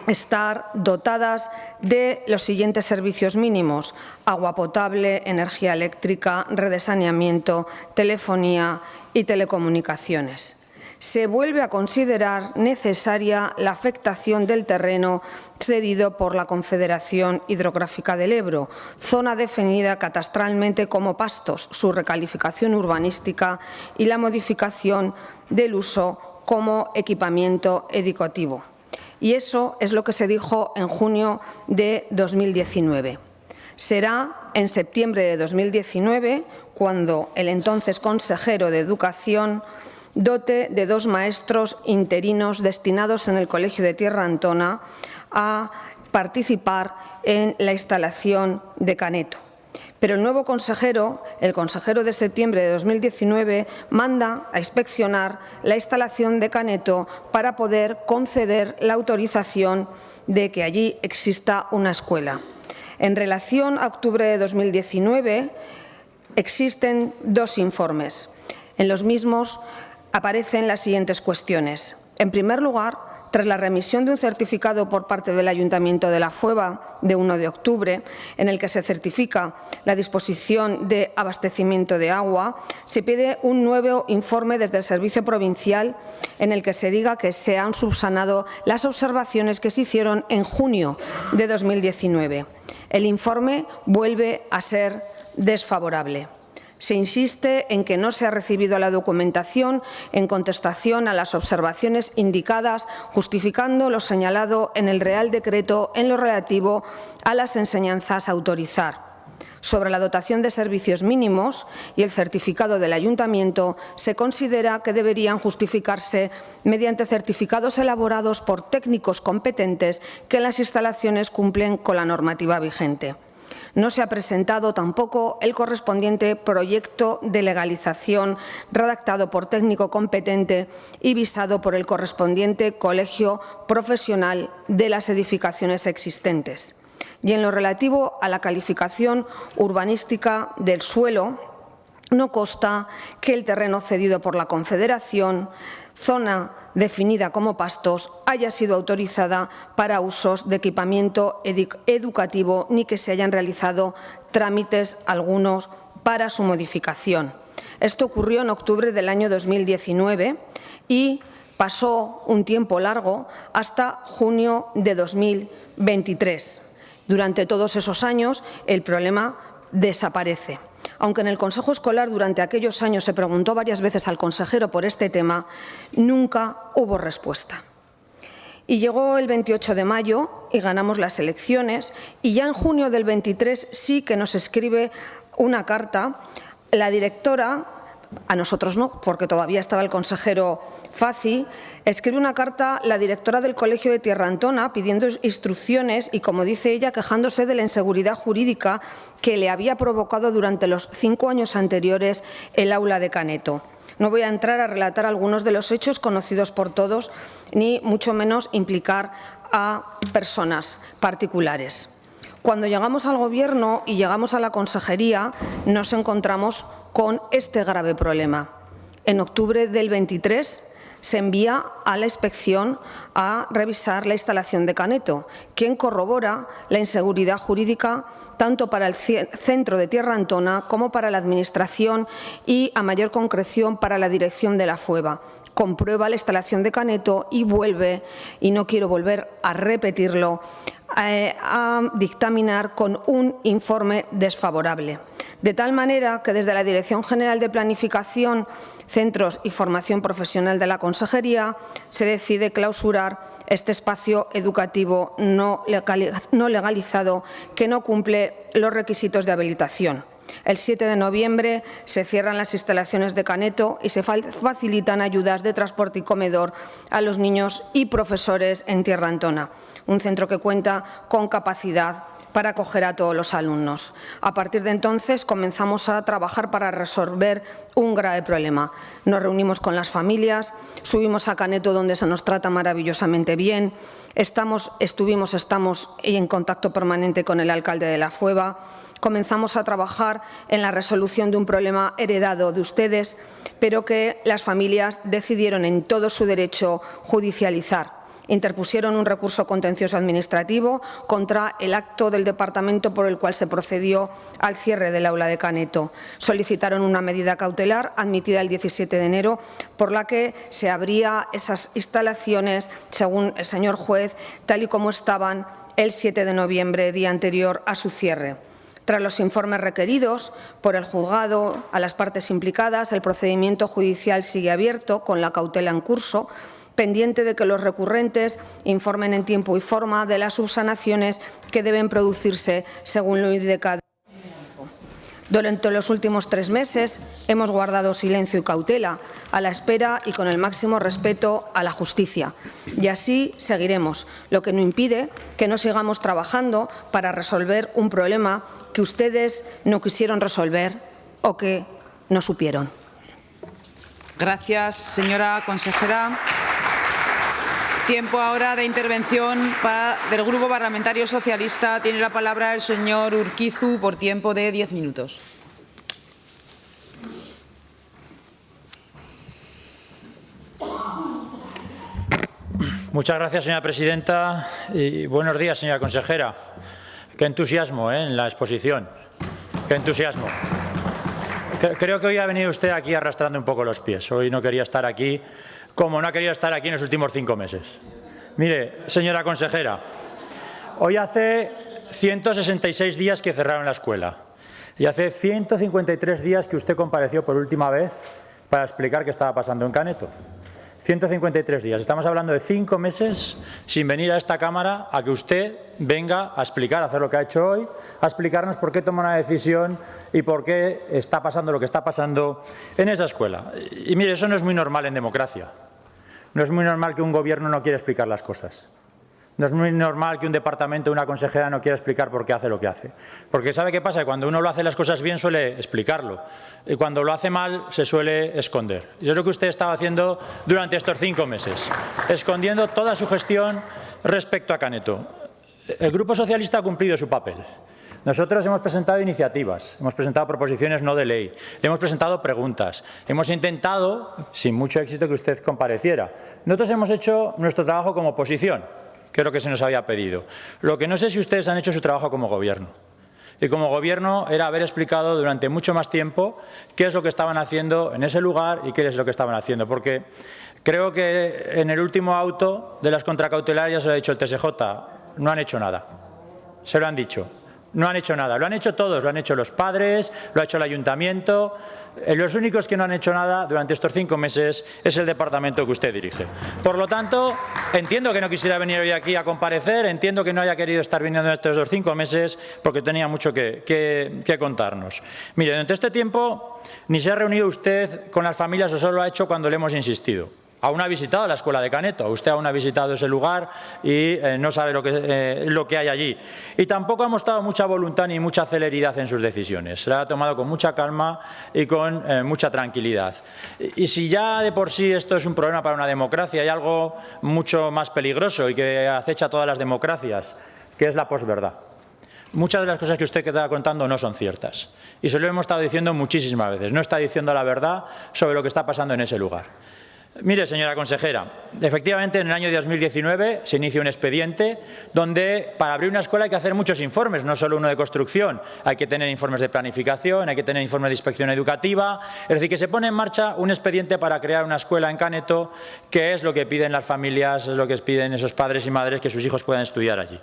estar dotadas de los siguientes servicios mínimos: agua potable, energía eléctrica, red de saneamiento, telefonía y telecomunicaciones. Se vuelve a considerar necesaria la afectación del terreno cedido por la Confederación Hidrográfica del Ebro, zona definida catastralmente como pastos, su recalificación urbanística y la modificación del uso como equipamiento educativo. Y eso es lo que se dijo en junio de 2019. Será en septiembre de 2019 cuando el entonces consejero de Educación dote de 2 maestros interinos destinados en el Colegio de Tierra Antona a participar en la instalación de Caneto. Pero el nuevo consejero, el consejero de septiembre de 2019, manda a inspeccionar la instalación de Caneto para poder conceder la autorización de que allí exista una escuela. En relación a octubre de 2019, existen 2 informes. En los mismos aparecen las siguientes cuestiones. En primer lugar, tras la remisión de un certificado por parte del Ayuntamiento de La Fueva de 1 de octubre, en el que se certifica la disposición de abastecimiento de agua, se pide un nuevo informe desde el Servicio Provincial en el que se diga que se han subsanado las observaciones que se hicieron en junio de 2019. El informe vuelve a ser desfavorable. Se insiste en que no se ha recibido la documentación en contestación a las observaciones indicadas, justificando lo señalado en el Real Decreto en lo relativo a las enseñanzas a autorizar. Sobre la dotación de servicios mínimos y el certificado del Ayuntamiento, se considera que deberían justificarse mediante certificados elaborados por técnicos competentes que en las instalaciones cumplen con la normativa vigente. No se ha presentado tampoco el correspondiente proyecto de legalización redactado por técnico competente y visado por el correspondiente colegio profesional de las edificaciones existentes. Y en lo relativo a la calificación urbanística del suelo, no consta que el terreno cedido por la Confederación, zona definida como pastos, haya sido autorizada para usos de equipamiento educativo ni que se hayan realizado trámites algunos para su modificación. Esto ocurrió en octubre del año 2019 y pasó un tiempo largo hasta junio de 2023. Durante todos esos años el problema desaparece. Aunque en el Consejo Escolar durante aquellos años se preguntó varias veces al consejero por este tema, nunca hubo respuesta. Y llegó el 28 de mayo y ganamos las elecciones y ya en junio del 23 sí que nos escribe una carta la directora, a nosotros no, porque todavía estaba el consejero Fazi, escribe una carta la directora del Colegio de Tierra Antona pidiendo instrucciones y, como dice ella, quejándose de la inseguridad jurídica que le había provocado durante los 5 años anteriores el aula de Caneto. No voy a entrar a relatar algunos de los hechos conocidos por todos, ni mucho menos implicar a personas particulares. Cuando llegamos al Gobierno y llegamos a la consejería, nos encontramos con este grave problema. En octubre del 23 se envía a la inspección a revisar la instalación de Caneto, quien corrobora la inseguridad jurídica tanto para el centro de Tierra Antona como para la Administración y, a mayor concreción, para la dirección de la FUEVA. Comprueba la instalación de Caneto y vuelve, y no quiero volver a repetirlo, a dictaminar con un informe desfavorable. De tal manera que desde la Dirección General de Planificación, Centros y Formación Profesional de la Consejería se decide clausurar este espacio educativo no legalizado que no cumple los requisitos de habilitación. El 7 de noviembre se cierran las instalaciones de Caneto y se facilitan ayudas de transporte y comedor a los niños y profesores en Tierra Antona, un centro que cuenta con capacidad para acoger a todos los alumnos. A partir de entonces comenzamos a trabajar para resolver un grave problema. Nos reunimos con las familias, subimos a Caneto donde se nos trata maravillosamente bien, estamos en contacto permanente con el alcalde de la FUEVA, comenzamos a trabajar en la resolución de un problema heredado de ustedes, pero que las familias decidieron en todo su derecho judicializar. Interpusieron un recurso contencioso administrativo contra el acto del departamento por el cual se procedió al cierre del aula de Caneto. Solicitaron una medida cautelar admitida el 17 de enero por la que se abría esas instalaciones, según el señor juez, tal y como estaban el 7 de noviembre, día anterior a su cierre. Tras los informes requeridos por el juzgado a las partes implicadas, el procedimiento judicial sigue abierto con la cautela en curso, pendiente de que los recurrentes informen en tiempo y forma de las subsanaciones que deben producirse según lo indicado. Durante los últimos 3 meses hemos guardado silencio y cautela, a la espera y con el máximo respeto a la justicia. Y así seguiremos, lo que no impide que no sigamos trabajando para resolver un problema que ustedes no quisieron resolver o que no supieron. Gracias, señora consejera. Tiempo ahora de intervención del Grupo Parlamentario Socialista. Tiene la palabra el señor Urquizu por tiempo de 10 minutos. Muchas gracias, señora presidenta. Y buenos días, señora consejera. Qué entusiasmo en la exposición. Qué entusiasmo. Creo que hoy ha venido usted aquí arrastrando un poco los pies. Hoy no quería estar aquí, como no ha querido estar aquí en los últimos 5 meses. Mire, señora consejera, hoy hace 166 días que cerraron la escuela y hace 153 días que usted compareció por última vez para explicar qué estaba pasando en Caneto. 153 días. Estamos hablando de 5 meses sin venir a esta Cámara a que usted venga a explicar, a hacer lo que ha hecho hoy, a explicarnos por qué toma una decisión y por qué está pasando lo que está pasando en esa escuela. Y mire, eso no es muy normal en democracia. No es muy normal que un gobierno no quiera explicar las cosas. No es muy normal que un departamento o una consejera no quiera explicar por qué hace lo que hace. Porque ¿sabe qué pasa? Que cuando uno lo hace las cosas bien suele explicarlo. Y cuando lo hace mal se suele esconder. Y es lo que usted estaba haciendo durante estos 5 meses. Escondiendo toda su gestión respecto a Caneto. El Grupo Socialista ha cumplido su papel. Nosotros hemos presentado iniciativas, hemos presentado proposiciones no de ley, hemos presentado preguntas, hemos intentado, sin mucho éxito, que usted compareciera. Nosotros hemos hecho nuestro trabajo como oposición, que es lo que se nos había pedido. Lo que no sé si ustedes han hecho su trabajo como Gobierno. Y como Gobierno era haber explicado durante mucho más tiempo qué es lo que estaban haciendo en ese lugar y qué es lo que estaban haciendo. Porque creo que en el último auto de las contracautelarias se lo ha dicho el TSJ, no han hecho nada. Se lo han dicho. No han hecho nada, lo han hecho todos, lo han hecho los padres, lo ha hecho el ayuntamiento. Los únicos que no han hecho nada durante estos 5 meses es el departamento que usted dirige. Por lo tanto, entiendo que no quisiera venir hoy aquí a comparecer, entiendo que no haya querido estar viniendo en estos 5 meses porque tenía mucho que contarnos. Mire, durante este tiempo ni se ha reunido usted con las familias o solo lo ha hecho cuando le hemos insistido. Aún ha visitado la escuela de Caneto, usted aún ha visitado ese lugar y no sabe lo que hay allí. Y tampoco ha mostrado mucha voluntad ni mucha celeridad en sus decisiones. Se la ha tomado con mucha calma y con mucha tranquilidad. Y si ya de por sí esto es un problema para una democracia, hay algo mucho más peligroso y que acecha a todas las democracias, que es la posverdad. Muchas de las cosas que usted está contando no son ciertas. Y se lo hemos estado diciendo muchísimas veces. No está diciendo la verdad sobre lo que está pasando en ese lugar. Mire, señora consejera, efectivamente en el año 2019 se inicia un expediente donde para abrir una escuela hay que hacer muchos informes, no solo uno de construcción, hay que tener informes de planificación, hay que tener informes de inspección educativa, es decir, que se pone en marcha un expediente para crear una escuela en Caneto, que es lo que piden las familias, es lo que piden esos padres y madres que sus hijos puedan estudiar allí.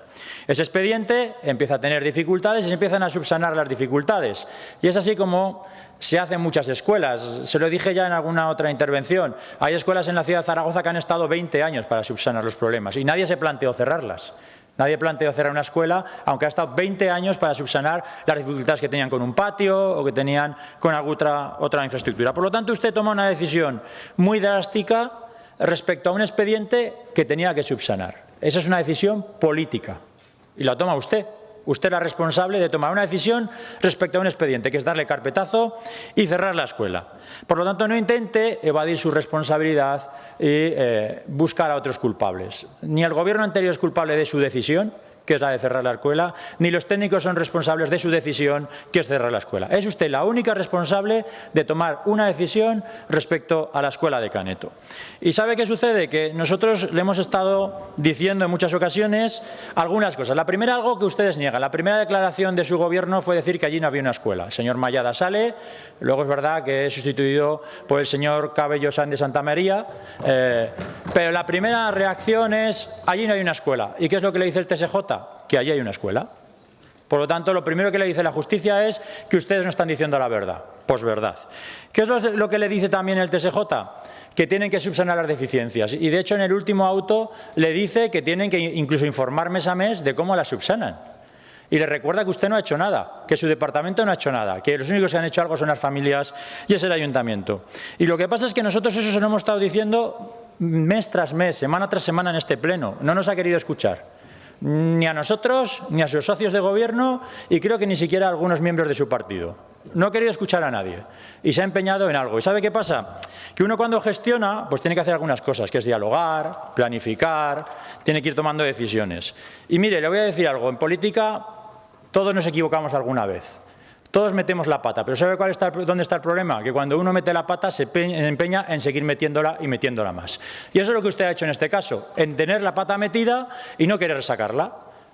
Ese expediente empieza a tener dificultades y se empiezan a subsanar las dificultades. Y es así como se hacen muchas escuelas. Se lo dije ya en alguna otra intervención. Hay escuelas en la ciudad de Zaragoza que han estado 20 años para subsanar los problemas y nadie se planteó cerrarlas. Nadie planteó cerrar una escuela, aunque ha estado 20 años para subsanar las dificultades que tenían con un patio o que tenían con alguna otra infraestructura. Por lo tanto, usted toma una decisión muy drástica respecto a un expediente que tenía que subsanar. Esa es una decisión política y la toma usted. Usted es la responsable de tomar una decisión respecto a un expediente, que es darle carpetazo y cerrar la escuela. Por lo tanto, no intente evadir su responsabilidad y buscar a otros culpables. Ni el Gobierno anterior es culpable de su decisión, que es la de cerrar la escuela, ni los técnicos son responsables de su decisión, que es cerrar la escuela. Es usted la única responsable de tomar una decisión respecto a la escuela de Caneto. ¿Y sabe qué sucede? Que nosotros le hemos estado diciendo en muchas ocasiones algunas cosas. La primera, algo que ustedes niegan. La primera declaración de su Gobierno fue decir que allí no había una escuela. El señor Mayada sale, luego es verdad que es sustituido por el señor Cabello San de Santa María, pero la primera reacción es allí no hay una escuela. ¿Y qué es lo que le dice el TSJ? Que allí hay una escuela. Por lo tanto, lo primero que le dice la justicia es que ustedes no están diciendo la verdad, posverdad. ¿Qué es lo que le dice también el TSJ? Que tienen que subsanar las deficiencias. Y de hecho, en el último auto le dice que tienen que incluso informar mes a mes de cómo las subsanan. Y le recuerda que usted no ha hecho nada, que su departamento no ha hecho nada, que los únicos que han hecho algo son las familias y es el ayuntamiento. Y lo que pasa es que nosotros eso se lo hemos estado diciendo mes tras mes, semana tras semana en este pleno. No nos ha querido escuchar. Ni a nosotros, ni a sus socios de Gobierno y creo que ni siquiera a algunos miembros de su partido. No ha querido escuchar a nadie y se ha empeñado en algo. ¿Y sabe qué pasa? Que uno cuando gestiona pues tiene que hacer algunas cosas, que es dialogar, planificar, tiene que ir tomando decisiones. Y mire, le voy a decir algo, en política todos nos equivocamos alguna vez. Todos metemos la pata, pero ¿sabe dónde está el problema? Que cuando uno mete la pata se empeña en seguir metiéndola y metiéndola más. Y eso es lo que usted ha hecho en este caso, en tener la pata metida y no querer sacarla.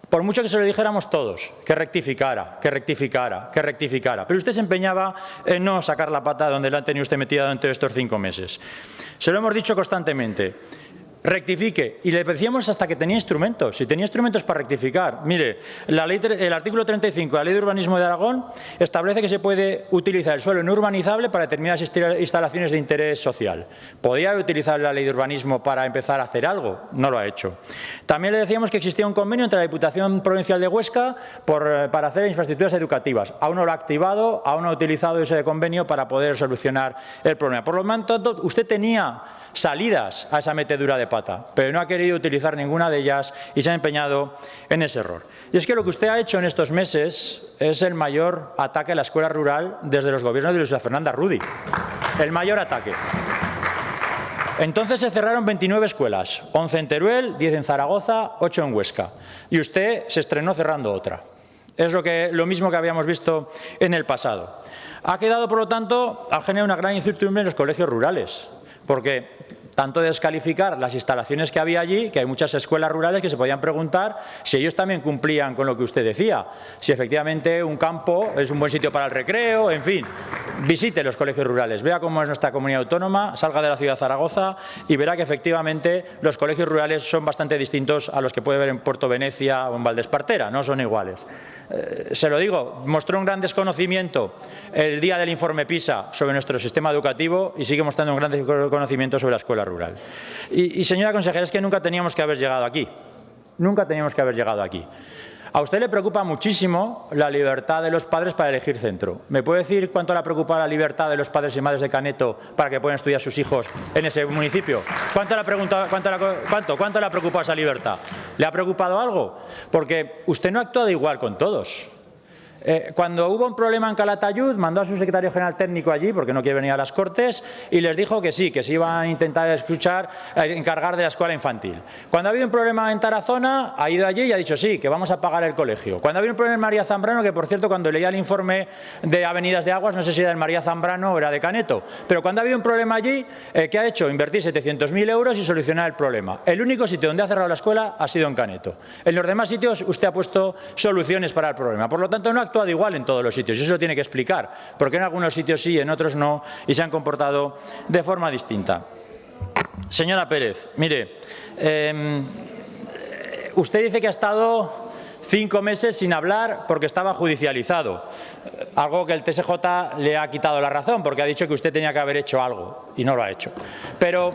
Por mucho que se lo dijéramos todos, que rectificara, que rectificara, que rectificara. Pero usted se empeñaba en no sacar la pata donde la ha tenido usted metida durante estos 5 meses. Se lo hemos dicho constantemente. Rectifique. Y le decíamos hasta que tenía instrumentos. Si tenía instrumentos para rectificar. Mire, el artículo 35 de la Ley de Urbanismo de Aragón establece que se puede utilizar el suelo no urbanizable para determinadas instalaciones de interés social. ¿Podía utilizar la Ley de Urbanismo para empezar a hacer algo? No lo ha hecho. También le decíamos que existía un convenio entre la Diputación Provincial de Huesca para hacer infraestructuras educativas. Aún no lo ha activado, aún no ha utilizado ese convenio para poder solucionar el problema. Por lo tanto, usted tenía salidas a esa metedura de pata, pero no ha querido utilizar ninguna de ellas y se ha empeñado en ese error. Y es que lo que usted ha hecho en estos meses es el mayor ataque a la escuela rural desde los gobiernos de Luisa Fernanda Rudi. El mayor ataque. Entonces se cerraron 29 escuelas, 11 en Teruel, 10 en Zaragoza, 8 en Huesca. Y usted se estrenó cerrando otra. Es lo mismo que habíamos visto en el pasado. Ha quedado, por lo tanto, ha generado una gran incertidumbre en los colegios rurales, porque tanto descalificar las instalaciones que había allí, que hay muchas escuelas rurales que se podían preguntar si ellos también cumplían con lo que usted decía, si efectivamente un campo es un buen sitio para el recreo, en fin. Visite los colegios rurales, vea cómo es nuestra comunidad autónoma, salga de la ciudad de Zaragoza y verá que efectivamente los colegios rurales son bastante distintos a los que puede ver en Puerto Venecia o en Valdespartera, no son iguales. Se lo digo, mostró un gran desconocimiento el día del informe PISA sobre nuestro sistema educativo y sigue mostrando un gran desconocimiento sobre la escuela rural. Y señora consejera, es que nunca teníamos que haber llegado aquí. Nunca teníamos que haber llegado aquí. A usted le preocupa muchísimo la libertad de los padres para elegir centro. ¿Me puede decir cuánto le ha preocupado la libertad de los padres y madres de Caneto para que puedan estudiar sus hijos en ese municipio? ¿Cuánto le ha preocupado esa libertad? ¿Le ha preocupado algo? Porque usted no ha actuado igual con todos. Cuando hubo un problema en Calatayud, mandó a su secretario general técnico allí, porque no quiere venir a las Cortes, y les dijo que sí, que se iban a intentar encargar de la escuela infantil. Cuando ha habido un problema en Tarazona, ha ido allí y ha dicho sí, que vamos a pagar el colegio. Cuando ha habido un problema en María Zambrano, que por cierto, cuando leía el informe de Avenidas de Aguas, no sé si era de María Zambrano o era de Caneto, pero cuando ha habido un problema allí, ¿qué ha hecho? Invertir 700.000 euros y solucionar el problema. El único sitio donde ha cerrado la escuela ha sido en Caneto. En los demás sitios usted ha puesto soluciones para el problema. Por lo tanto, no ha actuado igual en todos los sitios. Y eso lo tiene que explicar, porque en algunos sitios sí, en otros no, y se han comportado de forma distinta. Señora Pérez, mire, usted dice que ha estado 5 meses sin hablar porque estaba judicializado, algo que el TSJ le ha quitado la razón, porque ha dicho que usted tenía que haber hecho algo, y no lo ha hecho. Pero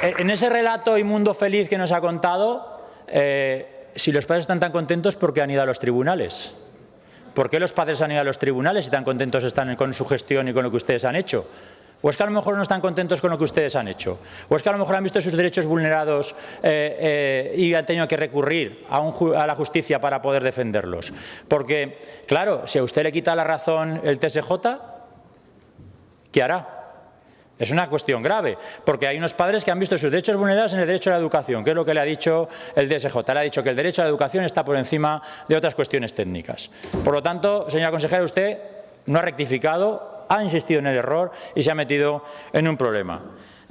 en ese relato y mundo feliz que nos ha contado, si los padres están tan contentos, ¿por qué han ido a los tribunales? ¿Por qué los padres han ido a los tribunales y tan contentos están con su gestión y con lo que ustedes han hecho? ¿O es que a lo mejor no están contentos con lo que ustedes han hecho? ¿O es que a lo mejor han visto sus derechos vulnerados y han tenido que recurrir a la justicia para poder defenderlos? Porque, claro, si a usted le quita la razón el TSJ, ¿qué hará? Es una cuestión grave, porque hay unos padres que han visto sus derechos vulnerados en el derecho a la educación, que es lo que le ha dicho el TSJ. Le ha dicho que el derecho a la educación está por encima de otras cuestiones técnicas. Por lo tanto, señora consejera, usted no ha rectificado, ha insistido en el error y se ha metido en un problema.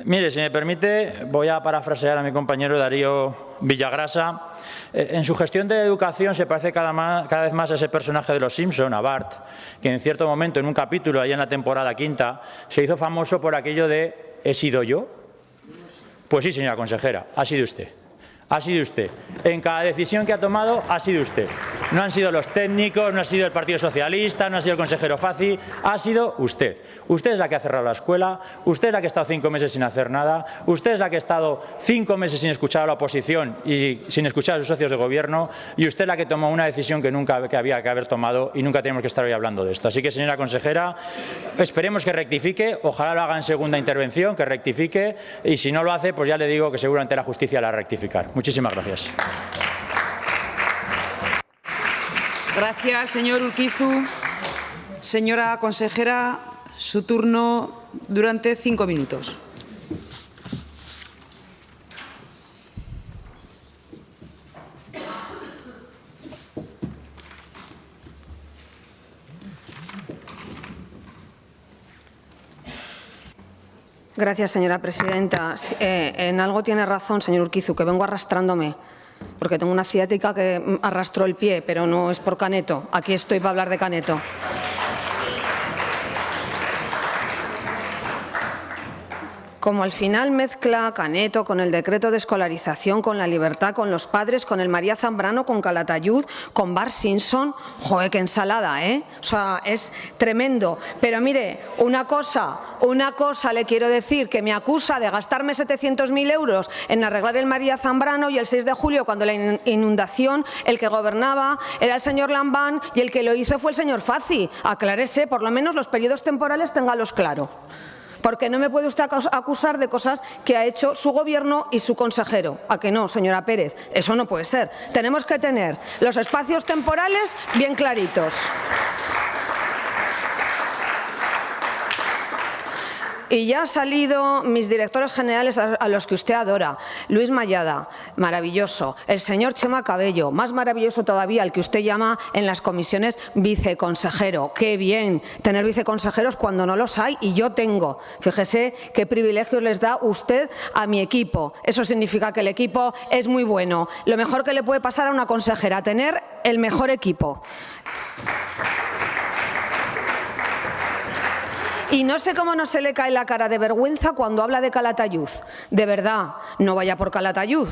Mire, si me permite, voy a parafrasear a mi compañero Darío Villagrasa. En su gestión de educación se parece cada vez más a ese personaje de Los Simpson, a Bart, que en cierto momento, en un capítulo, allá en la temporada 5ª, se hizo famoso por aquello de ¿he sido yo? Pues sí, señora consejera, ha sido usted. Ha sido usted. En cada decisión que ha tomado ha sido usted. No han sido los técnicos, no ha sido el Partido Socialista, no ha sido el consejero Fazi, ha sido usted. Usted es la que ha cerrado la escuela, usted es la que ha estado 5 meses sin hacer nada, usted es la que ha estado 5 meses sin escuchar a la oposición y sin escuchar a sus socios de gobierno, y usted es la que tomó una decisión que había que haber tomado, y nunca tenemos que estar hoy hablando de esto. Así que, señora consejera, esperemos que rectifique, ojalá lo haga en segunda intervención, que rectifique, y si no lo hace, pues ya le digo que seguramente la justicia la hará rectificar. Muchísimas gracias. Gracias, señor Urquizu. Señora consejera, su turno durante 5 minutos. Gracias, señora presidenta. En algo tiene razón, señor Urquizu, que vengo arrastrándome, porque tengo una ciática que arrastró el pie, pero no es por Caneto. Aquí estoy para hablar de Caneto. Como al final mezcla Caneto con el decreto de escolarización, con la libertad, con los padres, con el María Zambrano, con Calatayud, con Bart Simpson, joder, qué ensalada, ¿eh? O sea, es tremendo. Pero mire, una cosa le quiero decir, que me acusa de gastarme 700.000 euros en arreglar el María Zambrano, y el 6 de julio, cuando la inundación, el que gobernaba era el señor Lambán y el que lo hizo fue el señor Fazi. Aclárese, por lo menos los periodos temporales téngalos claro. porque no me puede usted acusar de cosas que ha hecho su Gobierno y su consejero. ¿A que no, señora Pérez? Eso no puede ser. Tenemos que tener los espacios temporales bien claritos. Y ya han salido mis directores generales a los que usted adora. Luis Mayada, maravilloso. El señor Chema Cabello, más maravilloso todavía, el que usted llama en las comisiones viceconsejero. ¡Qué bien tener viceconsejeros cuando no los hay! Y yo tengo. Fíjese qué privilegios les da usted a mi equipo. Eso significa que el equipo es muy bueno. Lo mejor que le puede pasar a una consejera, tener el mejor equipo. Y no sé cómo no se le cae la cara de vergüenza cuando habla de Calatayud. De verdad, no vaya por Calatayud.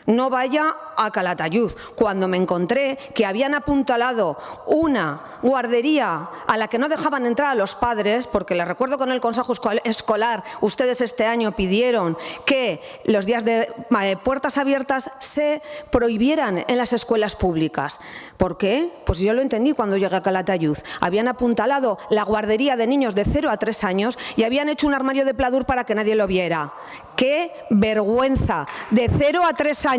No vaya a Calatayud. Cuando me encontré que habían apuntalado una guardería a la que no dejaban entrar a los padres, porque les recuerdo que en el Consejo Escolar ustedes este año pidieron que los días de puertas abiertas se prohibieran en las escuelas públicas. ¿Por qué? Pues yo lo entendí cuando llegué a Calatayud. Habían apuntalado la guardería de niños de 0 a 3 años y habían hecho un armario de pladur para que nadie lo viera. ¡Qué vergüenza! De 0 a 3 años.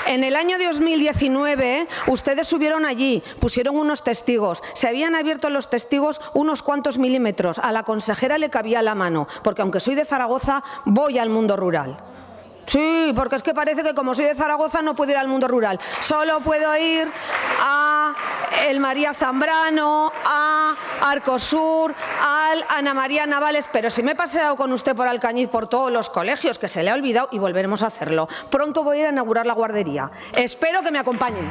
En el año 2019 ustedes subieron allí, pusieron unos testigos, se habían abierto los testigos unos cuantos milímetros, a la consejera le cabía la mano, porque aunque soy de Zaragoza, voy al mundo rural. Sí, porque es que parece que como soy de Zaragoza no puedo ir al mundo rural. Solo puedo ir a el María Zambrano, a Arcosur, al Ana María Navales, pero si me he paseado con usted por Alcañiz, por todos los colegios, que se le ha olvidado y volveremos a hacerlo. Pronto voy a ir a inaugurar la guardería. Espero que me acompañen.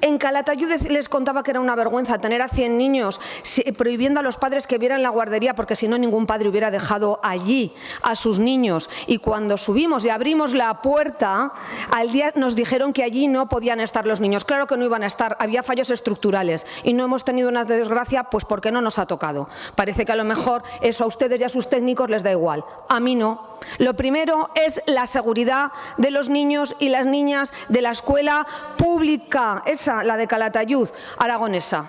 En Calatayud les contaba que era una vergüenza tener a 100 niños prohibiendo a los padres que vieran la guardería, porque si no ningún padre hubiera dejado allí a sus niños. Y cuando subimos y abrimos la puerta, al día nos dijeron que allí no podían estar los niños. Claro que no iban a estar, había fallos estructurales y no hemos tenido una desgracia pues porque no nos ha tocado. Parece que a lo mejor eso a ustedes y a sus técnicos les da igual. A mí no. Lo primero es la seguridad de los niños y las niñas de la escuela pública, esa, la de Calatayud, aragonesa.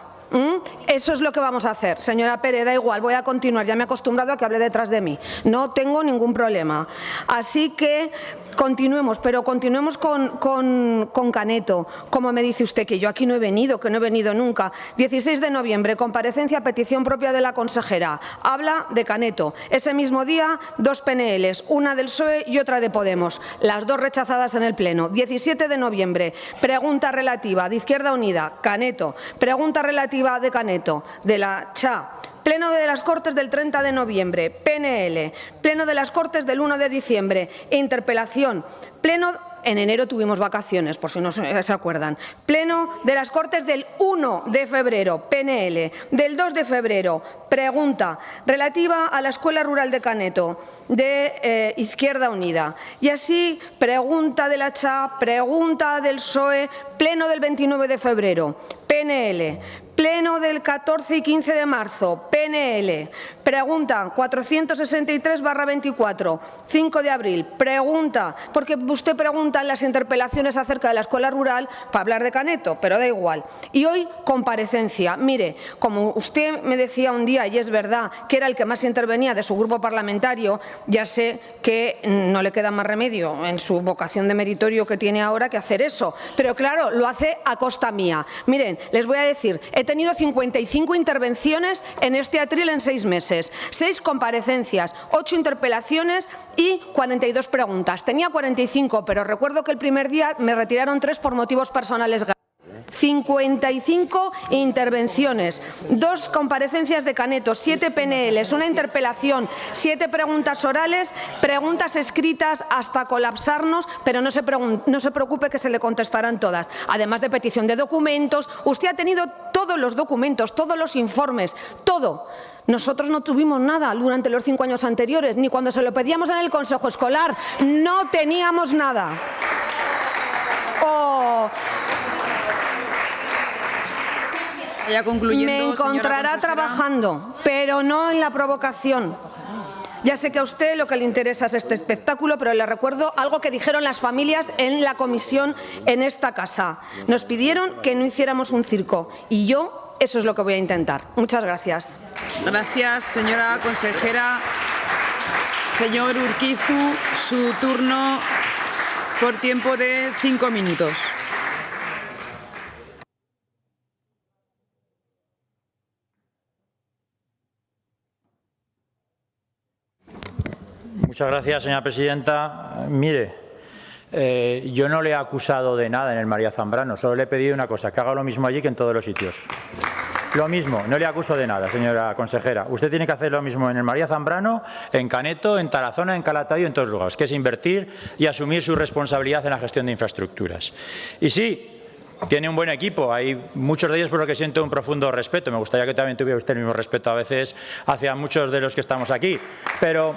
Eso es lo que vamos a hacer. Señora Pérez, da igual, voy a continuar. Ya me he acostumbrado a que hable detrás de mí. No tengo ningún problema. Así que continuemos, pero continuemos con Caneto. Como me dice usted que yo aquí no he venido, que no he venido nunca. 16 de noviembre, comparecencia a petición propia de la consejera. Habla de Caneto. Ese mismo día, 2 PNLs, una del PSOE y otra de Podemos. Las 2 rechazadas en el Pleno. 17 de noviembre, pregunta relativa de Izquierda Unida, Caneto. Pregunta relativa de Caneto, de la CHA. Pleno de las Cortes del 30 de noviembre, PNL. Pleno de las Cortes del 1 de diciembre, interpelación. Pleno, en enero tuvimos vacaciones, por si no se acuerdan. Pleno de las Cortes del 1 de febrero, PNL. Del 2 de febrero, pregunta relativa a la Escuela Rural de Caneto, de Izquierda Unida. Y así, pregunta de la CHA, pregunta del PSOE, pleno del 29 de febrero, PNL. Pleno del 14 y 15 de marzo, PNL. Pregunta 463/24, 5 de abril. Pregunta, porque usted pregunta en las interpelaciones acerca de la escuela rural para hablar de Caneto, pero da igual. Y hoy, comparecencia. Mire, como usted me decía un día, y es verdad, que era el que más intervenía de su grupo parlamentario, ya sé que no le queda más remedio en su vocación de meritorio que tiene ahora que hacer eso. Pero claro, lo hace a costa mía. Miren, les voy a decir, he tenido 55 intervenciones en este atril en 6 meses, 6 comparecencias, 8 interpelaciones y 42 preguntas. Tenía 45, pero recuerdo que el primer día me retiraron 3 por motivos personales. 55 intervenciones, 2 comparecencias de Caneto, 7 PNLs, una interpelación, 7 preguntas orales, preguntas escritas hasta colapsarnos, pero no se preocupe que se le contestarán todas. Además de petición de documentos, usted ha tenido todos los documentos, todos los informes, todo. Nosotros no tuvimos nada durante los 5 años anteriores, ni cuando se lo pedíamos en el Consejo Escolar, no teníamos nada. Ya concluyendo, me encontrará trabajando, pero no en la provocación. Ya sé que a usted lo que le interesa es este espectáculo, pero le recuerdo algo que dijeron las familias en la comisión en esta casa. Nos pidieron que no hiciéramos un circo y yo eso es lo que voy a intentar. Muchas gracias. Gracias, señora consejera. Señor Urquizu, su turno por tiempo de 5 minutos. Muchas gracias, señora presidenta. Mire, yo no le he acusado de nada en el María Zambrano, solo le he pedido una cosa, que haga lo mismo allí que en todos los sitios. Lo mismo, no le acuso de nada, señora consejera. Usted tiene que hacer lo mismo en el María Zambrano, en Caneto, en Tarazona, en Calatayud, en todos los lugares, que es invertir y asumir su responsabilidad en la gestión de infraestructuras. Y sí, tiene un buen equipo, hay muchos de ellos por los que siento un profundo respeto. Me gustaría que también tuviera usted el mismo respeto a veces hacia muchos de los que estamos aquí. Pero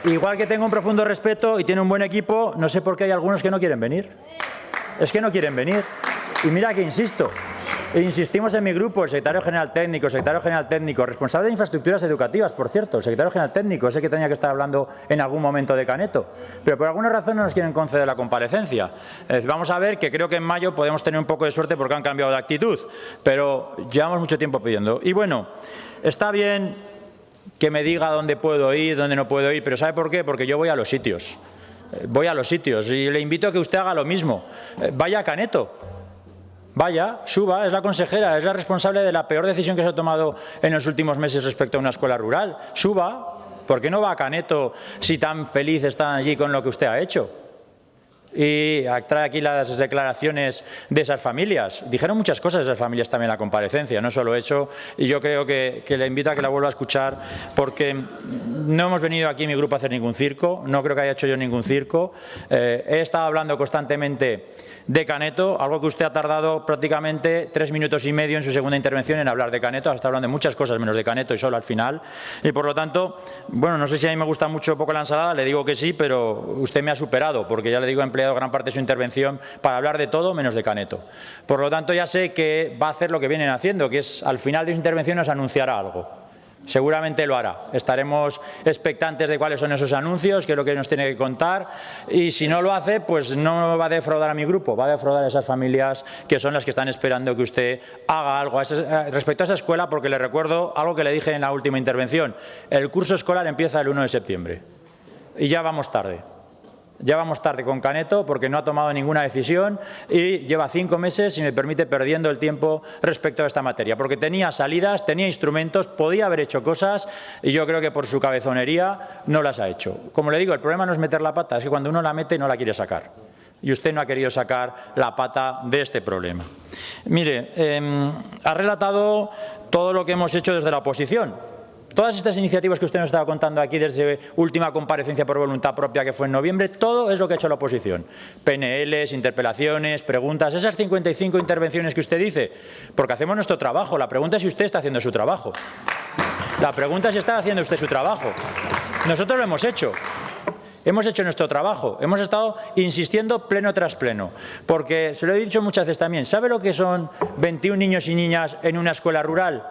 igual que tengo un profundo respeto y tiene un buen equipo, no sé por qué hay algunos que no quieren venir. Es que no quieren venir. Y mira que insisto. E insistimos en mi grupo, el secretario general técnico, responsable de infraestructuras educativas, por cierto, el secretario general técnico, ese que tenía que estar hablando en algún momento de Caneto. Pero por alguna razón no nos quieren conceder la comparecencia. Vamos a ver que creo que en mayo podemos tener un poco de suerte porque han cambiado de actitud, pero llevamos mucho tiempo pidiendo. Y bueno, está bien que me diga dónde puedo ir, dónde no puedo ir, pero ¿sabe por qué? Porque yo voy a los sitios. Voy a los sitios y le invito a que usted haga lo mismo. Vaya a Caneto. Vaya, suba, es la consejera, es la responsable de la peor decisión que se ha tomado en los últimos meses respecto a una escuela rural. Suba, ¿por qué no va a Caneto si tan feliz están allí con lo que usted ha hecho? Y trae aquí las declaraciones de esas familias. Dijeron muchas cosas de esas familias también en la comparecencia, no solo eso. Y yo creo que le invito a que la vuelva a escuchar porque no hemos venido aquí mi grupo a hacer ningún circo, no creo que haya hecho yo ningún circo. He estado hablando constantemente de Caneto, algo que usted ha tardado prácticamente 3 minutos y medio en su segunda intervención en hablar de Caneto. Está hablando de muchas cosas menos de Caneto y solo al final. Y por lo tanto, bueno, no sé si a mí me gusta mucho o poco la ensalada, le digo que sí, pero usted me ha superado porque ya le digo, he empleado gran parte de su intervención para hablar de todo menos de Caneto. Por lo tanto, ya sé que va a hacer lo que vienen haciendo, que es al final de su intervención nos anunciará algo. Seguramente lo hará. Estaremos expectantes de cuáles son esos anuncios, qué es lo que nos tiene que contar y si no lo hace, pues no va a defraudar a mi grupo, va a defraudar a esas familias que son las que están esperando que usted haga algo respecto a esa escuela, porque le recuerdo algo que le dije en la última intervención. El curso escolar empieza el 1 de septiembre y ya vamos tarde. Ya vamos tarde con Caneto porque no ha tomado ninguna decisión y lleva 5 meses, si me permite, perdiendo el tiempo respecto a esta materia. Porque tenía salidas, tenía instrumentos, podía haber hecho cosas y yo creo que por su cabezonería no las ha hecho. Como le digo, el problema no es meter la pata, es que cuando uno la mete no la quiere sacar. Y usted no ha querido sacar la pata de este problema. Mire, ha relatado todo lo que hemos hecho desde la oposición. Todas estas iniciativas que usted nos estaba contando aquí desde última comparecencia por voluntad propia que fue en noviembre, todo es lo que ha hecho la oposición. PNLs, interpelaciones, preguntas, esas 55 intervenciones que usted dice, porque hacemos nuestro trabajo. La pregunta es si usted está haciendo su trabajo. La pregunta es si está haciendo usted su trabajo. Nosotros lo hemos hecho. Hemos hecho nuestro trabajo, hemos estado insistiendo pleno tras pleno, porque se lo he dicho muchas veces también, ¿sabe lo que son 21 niños y niñas en una escuela rural?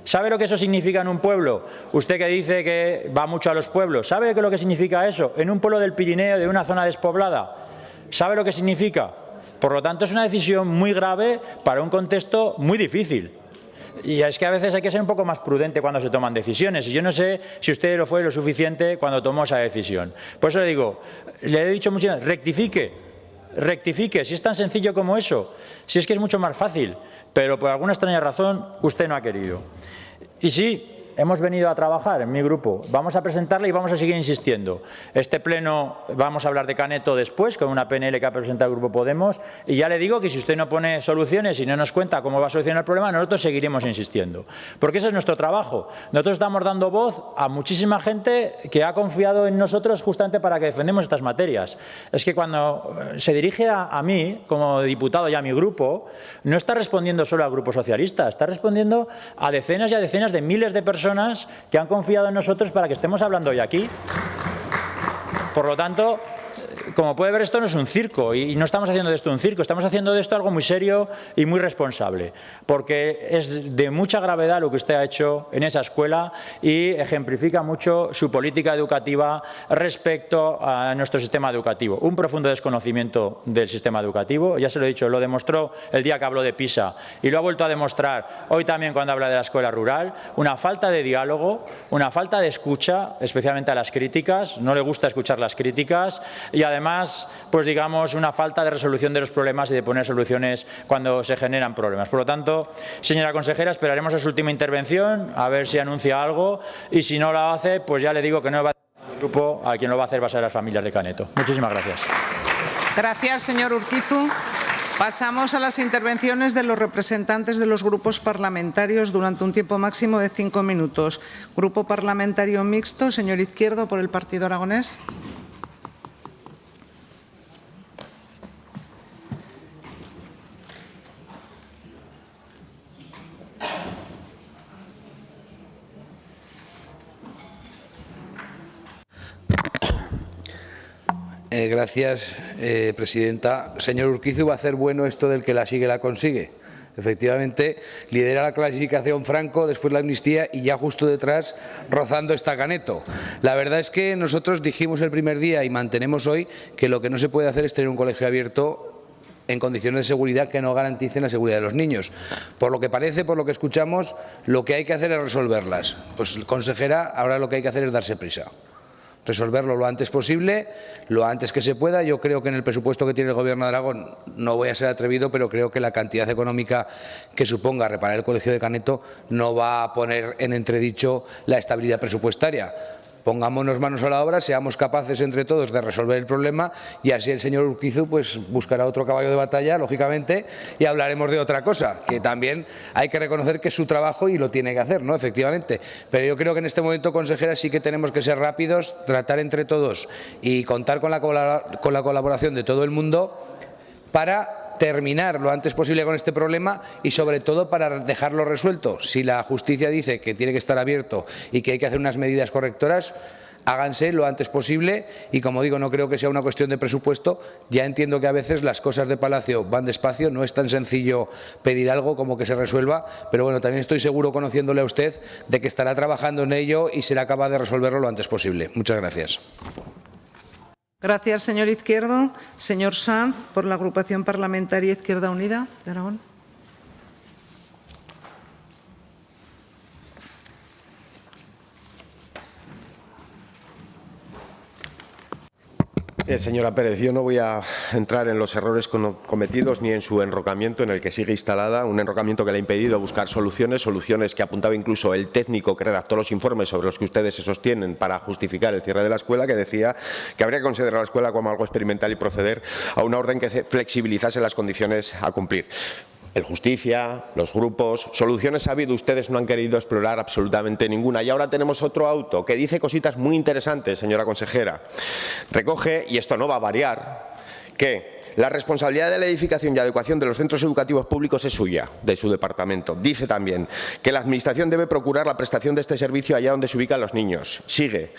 ¿Sabe lo que eso significa en un pueblo? Usted que dice que va mucho a los pueblos, ¿sabe lo que significa eso? En un pueblo del Pirineo, de una zona despoblada, ¿sabe lo que significa? Por lo tanto, es una decisión muy grave para un contexto muy difícil. Y es que a veces hay que ser un poco más prudente cuando se toman decisiones. Y yo no sé si usted lo fue lo suficiente cuando tomó esa decisión. Por eso le digo, le he dicho muchas veces, rectifique, si es tan sencillo como eso, si es que es mucho más fácil. Pero por alguna extraña razón usted no ha querido. Y sí, hemos venido a trabajar en mi grupo, vamos a presentarla y vamos a seguir insistiendo. Este pleno vamos a hablar de Caneto después, con una PNL que ha presentado el Grupo Podemos, y ya le digo que si usted no pone soluciones y no nos cuenta cómo va a solucionar el problema, nosotros seguiremos insistiendo. Porque ese es nuestro trabajo. Nosotros estamos dando voz a muchísima gente que ha confiado en nosotros justamente para que defendamos estas materias. Es que cuando se dirige a mí, como diputado y a mi grupo, no está respondiendo solo al Grupo Socialista, está respondiendo a decenas y a decenas de miles de personas que han confiado en nosotros para que estemos hablando hoy aquí. Por lo tanto, como puede ver, esto no es un circo y no estamos haciendo de esto un circo, estamos haciendo de esto algo muy serio y muy responsable, porque es de mucha gravedad lo que usted ha hecho en esa escuela y ejemplifica mucho su política educativa respecto a nuestro sistema educativo. Un profundo desconocimiento del sistema educativo, ya se lo he dicho, lo demostró el día que habló de PISA y lo ha vuelto a demostrar hoy también cuando habla de la escuela rural, una falta de diálogo, una falta de escucha, especialmente a las críticas, no le gusta escuchar las críticas y además, pues digamos, una falta de resolución de los problemas y de poner soluciones cuando se generan problemas. Por lo tanto, señora consejera, esperaremos a su última intervención, a ver si anuncia algo y si no lo hace, pues ya le digo que no va a ser el grupo, a quien lo va a hacer va a ser las familias de Caneto. Muchísimas gracias. Gracias, señor Urquizu. Pasamos a las intervenciones de los representantes de los grupos parlamentarios durante un tiempo máximo de 5 minutos. Grupo Parlamentario Mixto, señor Izquierdo, por el Partido Aragonés. Gracias, presidenta. Señor Urquizu, va a hacer bueno esto del que la sigue la consigue. Efectivamente, lidera la clasificación Franco, después la amnistía y ya justo detrás rozando está Caneto. La verdad es que nosotros dijimos el primer día y mantenemos hoy que lo que no se puede hacer es tener un colegio abierto en condiciones de seguridad que no garanticen la seguridad de los niños. Por lo que parece, por lo que escuchamos, lo que hay que hacer es resolverlas. Pues, consejera, ahora lo que hay que hacer es darse prisa. Resolverlo lo antes posible, lo antes que se pueda. Yo creo que en el presupuesto que tiene el Gobierno de Aragón, no voy a ser atrevido, pero creo que la cantidad económica que suponga reparar el Colegio de Caneto no va a poner en entredicho la estabilidad presupuestaria. Pongámonos manos a la obra, seamos capaces entre todos de resolver el problema y así el señor Urquizu pues buscará otro caballo de batalla, lógicamente, y hablaremos de otra cosa, que también hay que reconocer que es su trabajo y lo tiene que hacer, ¿no? Efectivamente. Pero yo creo que en este momento, consejera, sí que tenemos que ser rápidos, tratar entre todos y contar con la colaboración de todo el mundo para terminar lo antes posible con este problema y sobre todo para dejarlo resuelto. Si la justicia dice que tiene que estar abierto y que hay que hacer unas medidas correctoras, háganse lo antes posible y, como digo, no creo que sea una cuestión de presupuesto. Ya entiendo que a veces las cosas de Palacio van despacio, no es tan sencillo pedir algo como que se resuelva, pero bueno, también estoy seguro, conociéndole a usted, de que estará trabajando en ello y será capaz de resolverlo lo antes posible. Muchas gracias. Gracias, señor Izquierdo. Señor Sanz, por la agrupación parlamentaria Izquierda Unida de Aragón. Señora Pérez, yo no voy a entrar en los errores cometidos ni en su enrocamiento en el que sigue instalada, un enrocamiento que le ha impedido buscar soluciones que apuntaba incluso el técnico que redactó los informes sobre los que ustedes se sostienen para justificar el cierre de la escuela, que decía que habría que considerar la escuela como algo experimental y proceder a una orden que flexibilizase las condiciones a cumplir. El Justicia, los grupos, soluciones ha habido, ustedes no han querido explorar absolutamente ninguna. Y ahora tenemos otro auto que dice cositas muy interesantes, señora consejera. Recoge, y esto no va a variar, que la responsabilidad de la edificación y adecuación de los centros educativos públicos es suya, de su departamento. Dice también que la Administración debe procurar la prestación de este servicio allá donde se ubican los niños. Sigue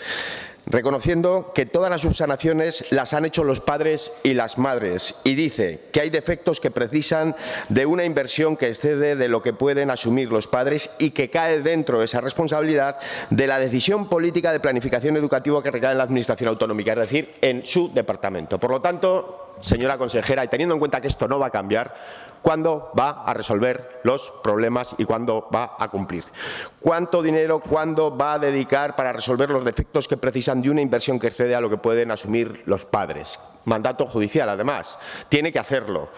reconociendo que todas las subsanaciones las han hecho los padres y las madres y dice que hay defectos que precisan de una inversión que excede de lo que pueden asumir los padres y que cae dentro de esa responsabilidad de la decisión política de planificación educativa que recae en la Administración autonómica, es decir, en su departamento. Por lo tanto, señora consejera, y teniendo en cuenta que esto no va a cambiar, ¿cuándo va a resolver los problemas y cuándo va a cumplir? ¿Cuánto dinero, cuándo va a dedicar para resolver los defectos que precisan de una inversión que excede a lo que pueden asumir los padres? Mandato judicial, además. Tiene que hacerlo.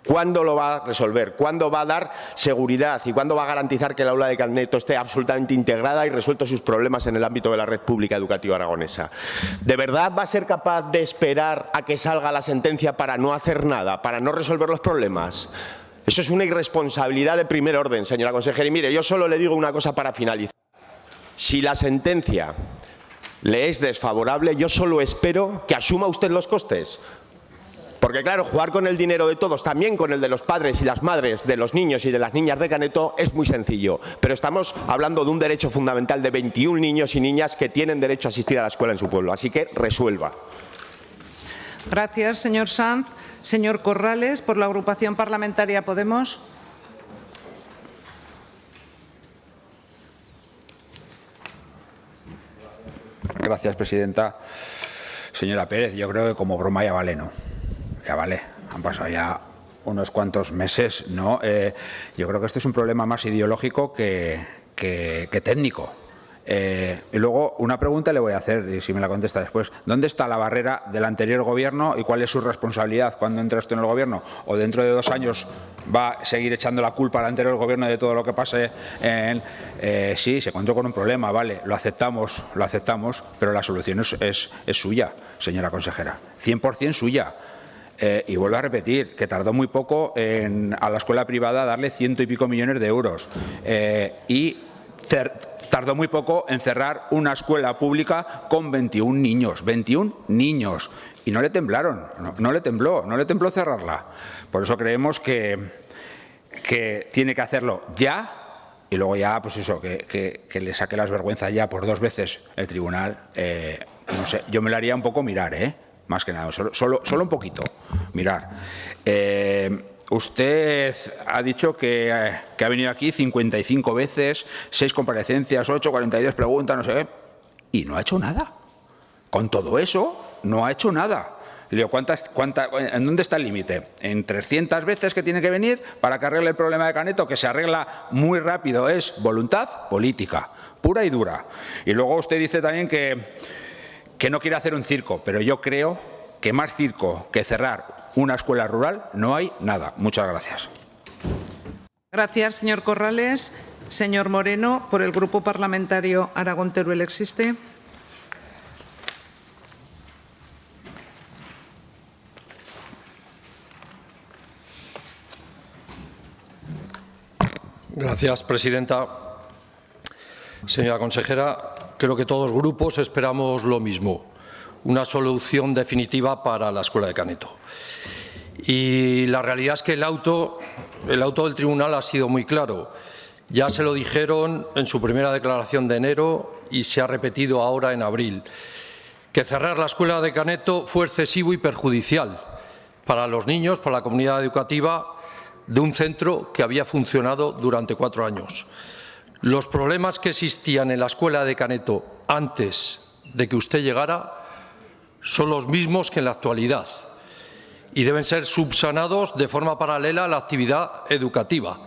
¿Cuándo lo va a resolver? ¿Cuándo va a dar seguridad? ¿Y cuándo va a garantizar que el aula de Caneto esté absolutamente integrada y resueltos sus problemas en el ámbito de la red pública educativa aragonesa? ¿De verdad va a ser capaz de esperar a que salga la sentencia para no hacer nada, para no resolver los problemas? Eso es una irresponsabilidad de primer orden, señora consejera. Y mire, yo solo le digo una cosa para finalizar. Si la sentencia le es desfavorable, yo solo espero que asuma usted los costes. Porque claro, jugar con el dinero de todos, también con el de los padres y las madres de los niños y de las niñas de Caneto, es muy sencillo. Pero estamos hablando de un derecho fundamental de 21 niños y niñas que tienen derecho a asistir a la escuela en su pueblo. Así que resuelva. Gracias, señor Sanz. Señor Corrales, por la agrupación parlamentaria Podemos. Gracias, presidenta. Señora Pérez, yo creo que como broma ya vale, ¿no? Ya vale. Han pasado ya unos cuantos meses, ¿no? Yo creo que este es un problema más ideológico que técnico. Y luego una pregunta le voy a hacer, y si me la contesta después. ¿Dónde está la barrera del anterior gobierno y cuál es su responsabilidad cuando entre usted en el gobierno? ¿O dentro de 2 años va a seguir echando la culpa al anterior gobierno de todo lo que pase? Sí, se encontró con un problema, vale, lo aceptamos, pero la solución es suya, señora consejera, 100% suya. Y vuelvo a repetir que tardó muy poco a la escuela privada darle 100 y pico millones de euros. Y tardó muy poco en cerrar una escuela pública con 21 niños, y no le temblaron, no le tembló cerrarla. Por eso creemos que tiene que hacerlo ya, y luego ya, pues eso, que le saque las vergüenzas ya por 2 veces el tribunal. No sé, yo me lo haría un poco mirar, más que nada, solo un poquito, mirar. Usted ha dicho que ha venido aquí 55 veces, 6 comparecencias, 8, 42 preguntas, no sé qué, y no ha hecho nada. Con todo eso, no ha hecho nada. Le digo, ¿en dónde está el límite? ¿En 300 veces que tiene que venir para que arregle el problema de Caneto, que se arregla muy rápido? Es voluntad política, pura y dura. Y luego usted dice también que no quiere hacer un circo, pero yo creo que más circo que cerrar una escuela rural no hay nada. Muchas gracias. Gracias, señor Corrales. Señor Moreno, por el Grupo Parlamentario Aragón-Teruel existe. Gracias, presidenta. Señora consejera, creo que todos los grupos esperamos lo mismo, una solución definitiva para la escuela de Caneto. Y la realidad es que el auto del tribunal ha sido muy claro. Ya se lo dijeron en su primera declaración de enero y se ha repetido ahora en abril, que cerrar la escuela de Caneto fue excesivo y perjudicial para los niños, para la comunidad educativa de un centro que había funcionado durante 4 años. Los problemas que existían en la escuela de Caneto antes de que usted llegara son los mismos que en la actualidad y deben ser subsanados de forma paralela a la actividad educativa.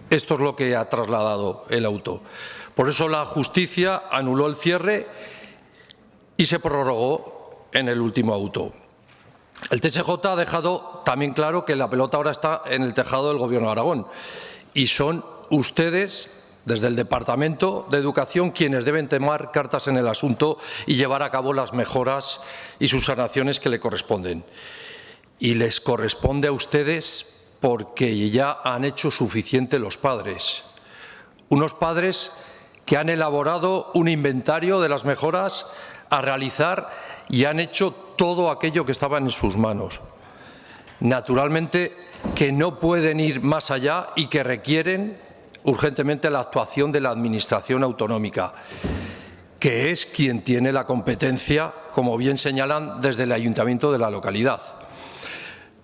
Esto es lo que ha trasladado el auto. Por eso la justicia anuló el cierre y se prorrogó en el último auto. El TSJ ha dejado también claro que la pelota ahora está en el tejado del Gobierno de Aragón y son ustedes, desde el Departamento de Educación, quienes deben tomar cartas en el asunto y llevar a cabo las mejoras y subsanaciones que le corresponden. Y les corresponde a ustedes porque ya han hecho suficiente los padres. Unos padres que han elaborado un inventario de las mejoras a realizar y han hecho todo aquello que estaba en sus manos. Naturalmente que no pueden ir más allá y que requieren urgentemente la actuación de la Administración autonómica, que es quien tiene la competencia, como bien señalan desde el Ayuntamiento de la localidad.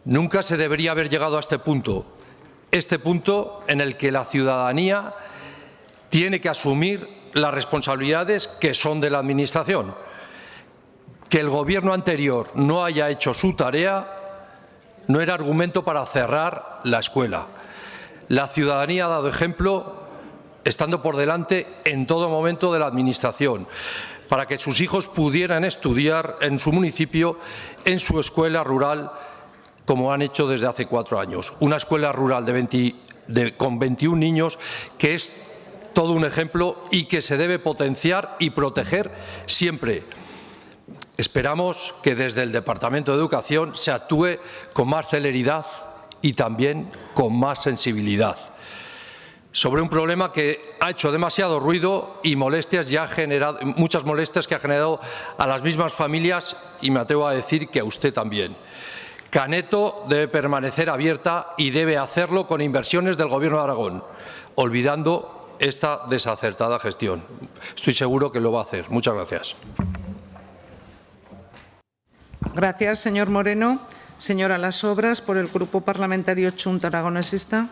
Nunca se debería haber llegado a este punto en el que la ciudadanía tiene que asumir las responsabilidades que son de la Administración. Que el Gobierno anterior no haya hecho su tarea no era argumento para cerrar la escuela. La ciudadanía ha dado ejemplo, estando por delante en todo momento de la Administración, para que sus hijos pudieran estudiar en su municipio, en su escuela rural, como han hecho desde hace 4 años. Una escuela rural con 21 niños que es todo un ejemplo y que se debe potenciar y proteger siempre. Esperamos que desde el Departamento de Educación se actúe con más celeridad y también con más sensibilidad sobre un problema que ha hecho demasiado ruido y molestias y ha generado muchas molestias que ha generado a las mismas familias y me atrevo a decir que a usted también. Caneto debe permanecer abierta y debe hacerlo con inversiones del Gobierno de Aragón, olvidando esta desacertada gestión. Estoy seguro que lo va a hacer. Muchas gracias. Gracias, señor Moreno. Señora Las Obras, por el Grupo Parlamentario Chunta Aragonesista.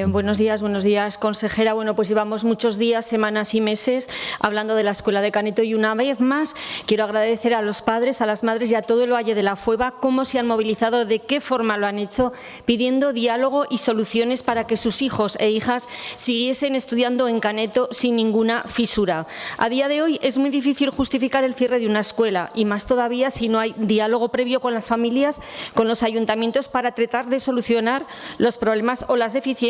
Buenos días, consejera. Bueno, pues llevamos muchos días, semanas y meses hablando de la Escuela de Caneto y una vez más quiero agradecer a los padres, a las madres y a todo el Valle de la Fueva cómo se han movilizado, de qué forma lo han hecho, pidiendo diálogo y soluciones para que sus hijos e hijas siguiesen estudiando en Caneto sin ninguna fisura. A día de hoy es muy difícil justificar el cierre de una escuela y más todavía si no hay diálogo previo con las familias, con los ayuntamientos para tratar de solucionar los problemas o las deficiencias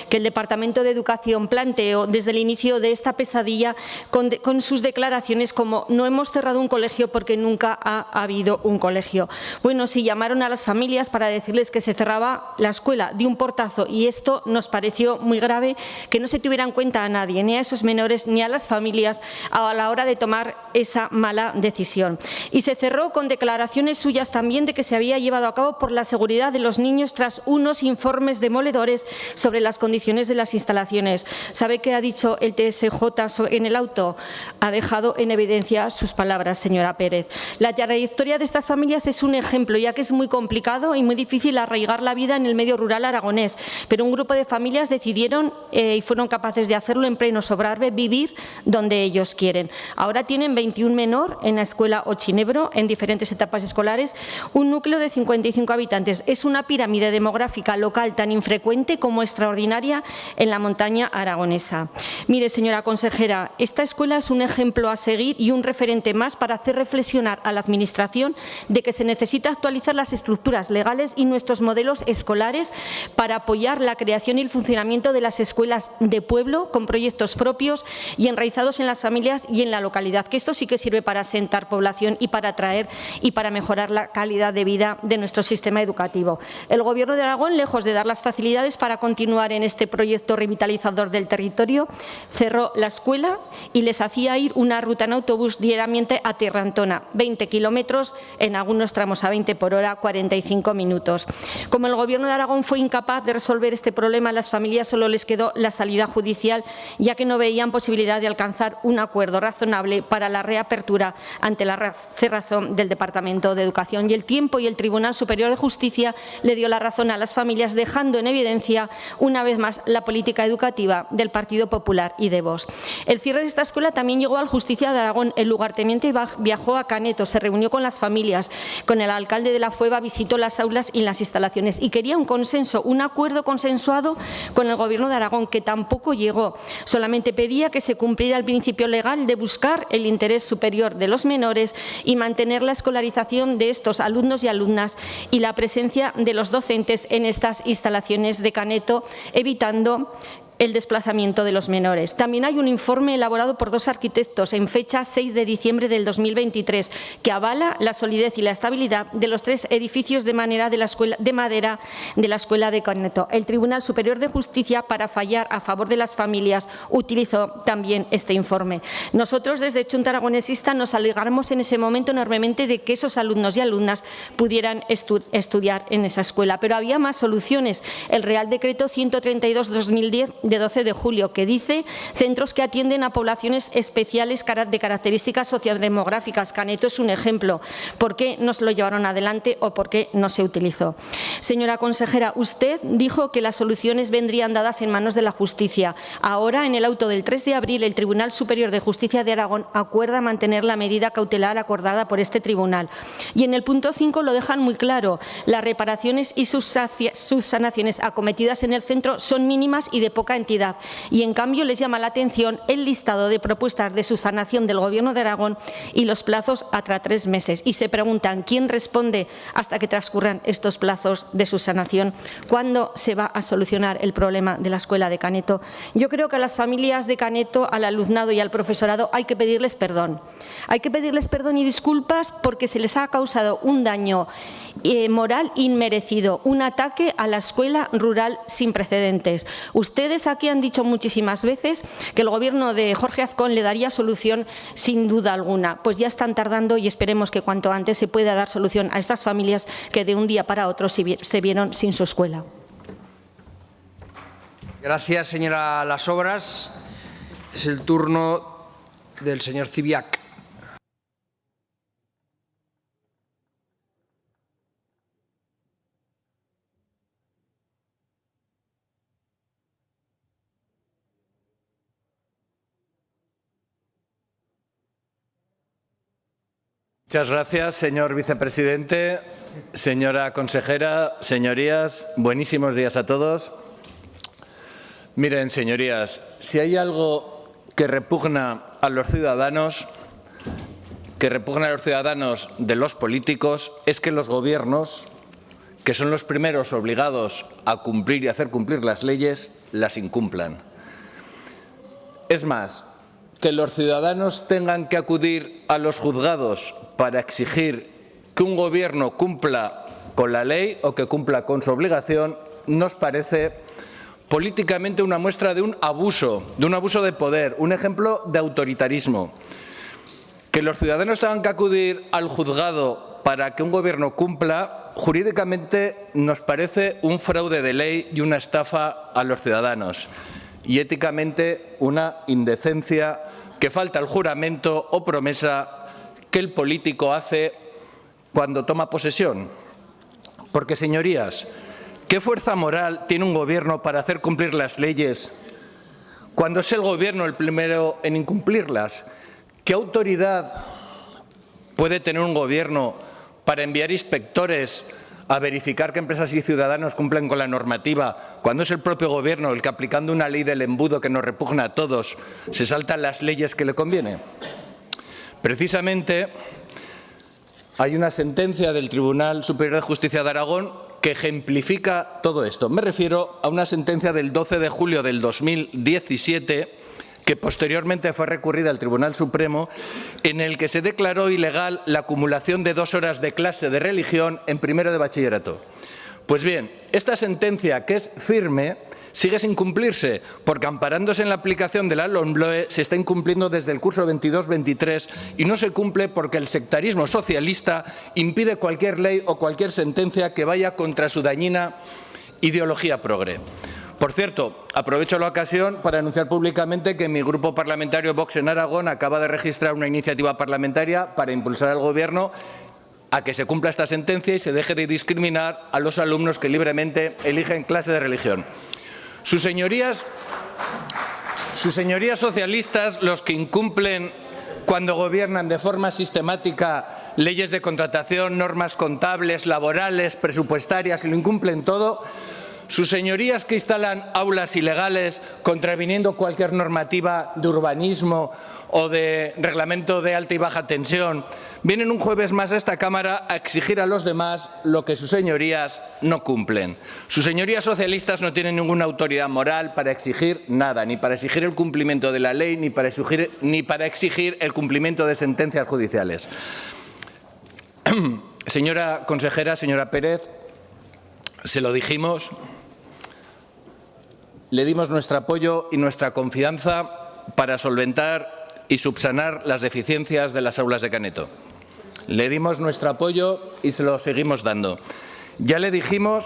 que el Departamento de Educación planteó desde el inicio de esta pesadilla con sus declaraciones como no hemos cerrado un colegio porque nunca ha habido un colegio. Bueno, sí llamaron a las familias para decirles que se cerraba la escuela de un portazo y esto nos pareció muy grave, que no se tuviera en cuenta a nadie, ni a esos menores ni a las familias a la hora de tomar esa mala decisión. Y se cerró con declaraciones suyas también de que se había llevado a cabo por la seguridad de los niños tras unos informes demoledores sobre las condiciones de las instalaciones. ¿Sabe qué ha dicho el TSJ en el auto? Ha dejado en evidencia sus palabras, señora Pérez. La trayectoria de estas familias es un ejemplo, ya que es muy complicado y muy difícil arraigar la vida en el medio rural aragonés, pero un grupo de familias decidieron y fueron capaces de hacerlo en pleno Sobrarbe, vivir donde ellos quieren. Ahora tienen 21 menor en la escuela Ochinebro, en diferentes etapas escolares, un núcleo de 55 habitantes. Es una pirámide demográfica local tan infrecuente como extraordinaria en la montaña aragonesa. Mire, señora consejera, esta escuela es un ejemplo a seguir y un referente más para hacer reflexionar a la Administración de que se necesita actualizar las estructuras legales y nuestros modelos escolares para apoyar la creación y el funcionamiento de las escuelas de pueblo con proyectos propios y enraizados en las familias y en la localidad, que esto sí que sirve para asentar población y para atraer y para mejorar la calidad de vida de nuestro sistema educativo. El Gobierno de Aragón, lejos de dar las facilidades para continuar en este proyecto revitalizador del territorio, cerró la escuela y les hacía ir una ruta en autobús diariamente a Tierrantona, 20 kilómetros, en algunos tramos a 20 por hora, 45 minutos. Como el Gobierno de Aragón fue incapaz de resolver este problema, a las familias solo les quedó la salida judicial, ya que no veían posibilidad de alcanzar un acuerdo razonable para la reapertura ante la cerrazón del Departamento de Educación. Y el tiempo y el Tribunal Superior de Justicia le dio la razón a las familias, dejando en evidencia una vez más la política educativa del Partido Popular y de Vox. El cierre de esta escuela también llegó al Justicia de Aragón. El lugarteniente viajó a Caneto, se reunió con las familias, con el alcalde de la Fueva, visitó las aulas y las instalaciones y quería un consenso, un acuerdo consensuado con el Gobierno de Aragón, que tampoco llegó. Solamente pedía que se cumpliera el principio legal de buscar el interés superior de los menores y mantener la escolarización de estos alumnos y alumnas y la presencia de los docentes en estas instalaciones de Caneto, evitando el desplazamiento de los menores. También hay un informe elaborado por 2 arquitectos en fecha 6 de diciembre del 2023 que avala la solidez y la estabilidad de los 3 edificios de madera de la escuela de Caneto. El Tribunal Superior de Justicia, para fallar a favor de las familias, utilizó también este informe. Nosotros desde Chunta Aragonesista nos alegramos en ese momento enormemente de que esos alumnos y alumnas pudieran estudiar en esa escuela, pero había más soluciones. El Real Decreto 132/2010 de 12 de julio, que dice centros que atienden a poblaciones especiales de características sociodemográficas. Caneto es un ejemplo. ¿Por qué no se lo llevaron adelante o por qué no se utilizó? Señora consejera, usted dijo que las soluciones vendrían dadas en manos de la justicia. Ahora, en el auto del 3 de abril, el Tribunal Superior de Justicia de Aragón acuerda mantener la medida cautelar acordada por este tribunal. Y en el punto 5 lo dejan muy claro. Las reparaciones y sus sanaciones acometidas en el centro son mínimas y de poca entidad, y en cambio les llama la atención el listado de propuestas de subsanación del Gobierno de Aragón y los plazos hasta 3 meses. Y se preguntan quién responde hasta que transcurran estos plazos de subsanación, cuándo se va a solucionar el problema de la escuela de Caneto. Yo creo que a las familias de Caneto, al alumnado y al profesorado hay que pedirles perdón. Hay que pedirles perdón y disculpas porque se les ha causado un daño moral inmerecido, un ataque a la escuela rural sin precedentes. Ustedes aquí han dicho muchísimas veces que el Gobierno de Jorge Azcón le daría solución sin duda alguna. Pues ya están tardando y esperemos que cuanto antes se pueda dar solución a estas familias que de un día para otro se vieron sin su escuela. Gracias, señora Las Obras. Es el turno del señor Zibiac. Muchas gracias, señor vicepresidente, señora consejera, señorías, buenísimos días a todos. Miren, señorías, si hay algo que repugna a los ciudadanos, de los políticos, es que los gobiernos, que son los primeros obligados a cumplir y hacer cumplir las leyes, las incumplan. Es más, que los ciudadanos tengan que acudir a los juzgados para exigir que un gobierno cumpla con la ley o que cumpla con su obligación, nos parece políticamente una muestra de un abuso de poder, un ejemplo de autoritarismo. Que los ciudadanos tengan que acudir al juzgado para que un gobierno cumpla, jurídicamente nos parece un fraude de ley y una estafa a los ciudadanos. Y éticamente una indecencia que falta el juramento o promesa que el político hace cuando toma posesión. Porque, señorías, ¿qué fuerza moral tiene un gobierno para hacer cumplir las leyes cuando es el gobierno el primero en incumplirlas? ¿Qué autoridad puede tener un gobierno para enviar inspectores a verificar que empresas y ciudadanos cumplen con la normativa, cuando es el propio gobierno el que, aplicando una ley del embudo que nos repugna a todos, se saltan las leyes que le conviene? Precisamente hay una sentencia del Tribunal Superior de Justicia de Aragón que ejemplifica todo esto. Me refiero a una sentencia del 12 de julio del 2017 que posteriormente fue recurrida al Tribunal Supremo, en el que se declaró ilegal la acumulación de 2 horas de clase de religión en primero de bachillerato. Pues bien, esta sentencia, que es firme, sigue sin cumplirse, porque amparándose en la aplicación de la LOMLOE se está incumpliendo desde el curso 22-23 y no se cumple porque el sectarismo socialista impide cualquier ley o cualquier sentencia que vaya contra su dañina ideología progre. Por cierto, aprovecho la ocasión para anunciar públicamente que mi grupo parlamentario Vox en Aragón acaba de registrar una iniciativa parlamentaria para impulsar al Gobierno a que se cumpla esta sentencia y se deje de discriminar a los alumnos que libremente eligen clase de religión. Sus señorías socialistas, los que incumplen cuando gobiernan de forma sistemática leyes de contratación, normas contables, laborales, presupuestarias, y lo incumplen todo. Sus señorías que instalan aulas ilegales contraviniendo cualquier normativa de urbanismo o de reglamento de alta y baja tensión, vienen un jueves más a esta Cámara a exigir a los demás lo que sus señorías no cumplen. Sus señorías socialistas no tienen ninguna autoridad moral para exigir nada, ni para exigir el cumplimiento de la ley, ni para exigir el cumplimiento de sentencias judiciales. Señora consejera, señora Pérez, se lo dijimos, le dimos nuestro apoyo y nuestra confianza para solventar y subsanar las deficiencias de las aulas de Caneto. Le dimos nuestro apoyo y se lo seguimos dando. Ya le dijimos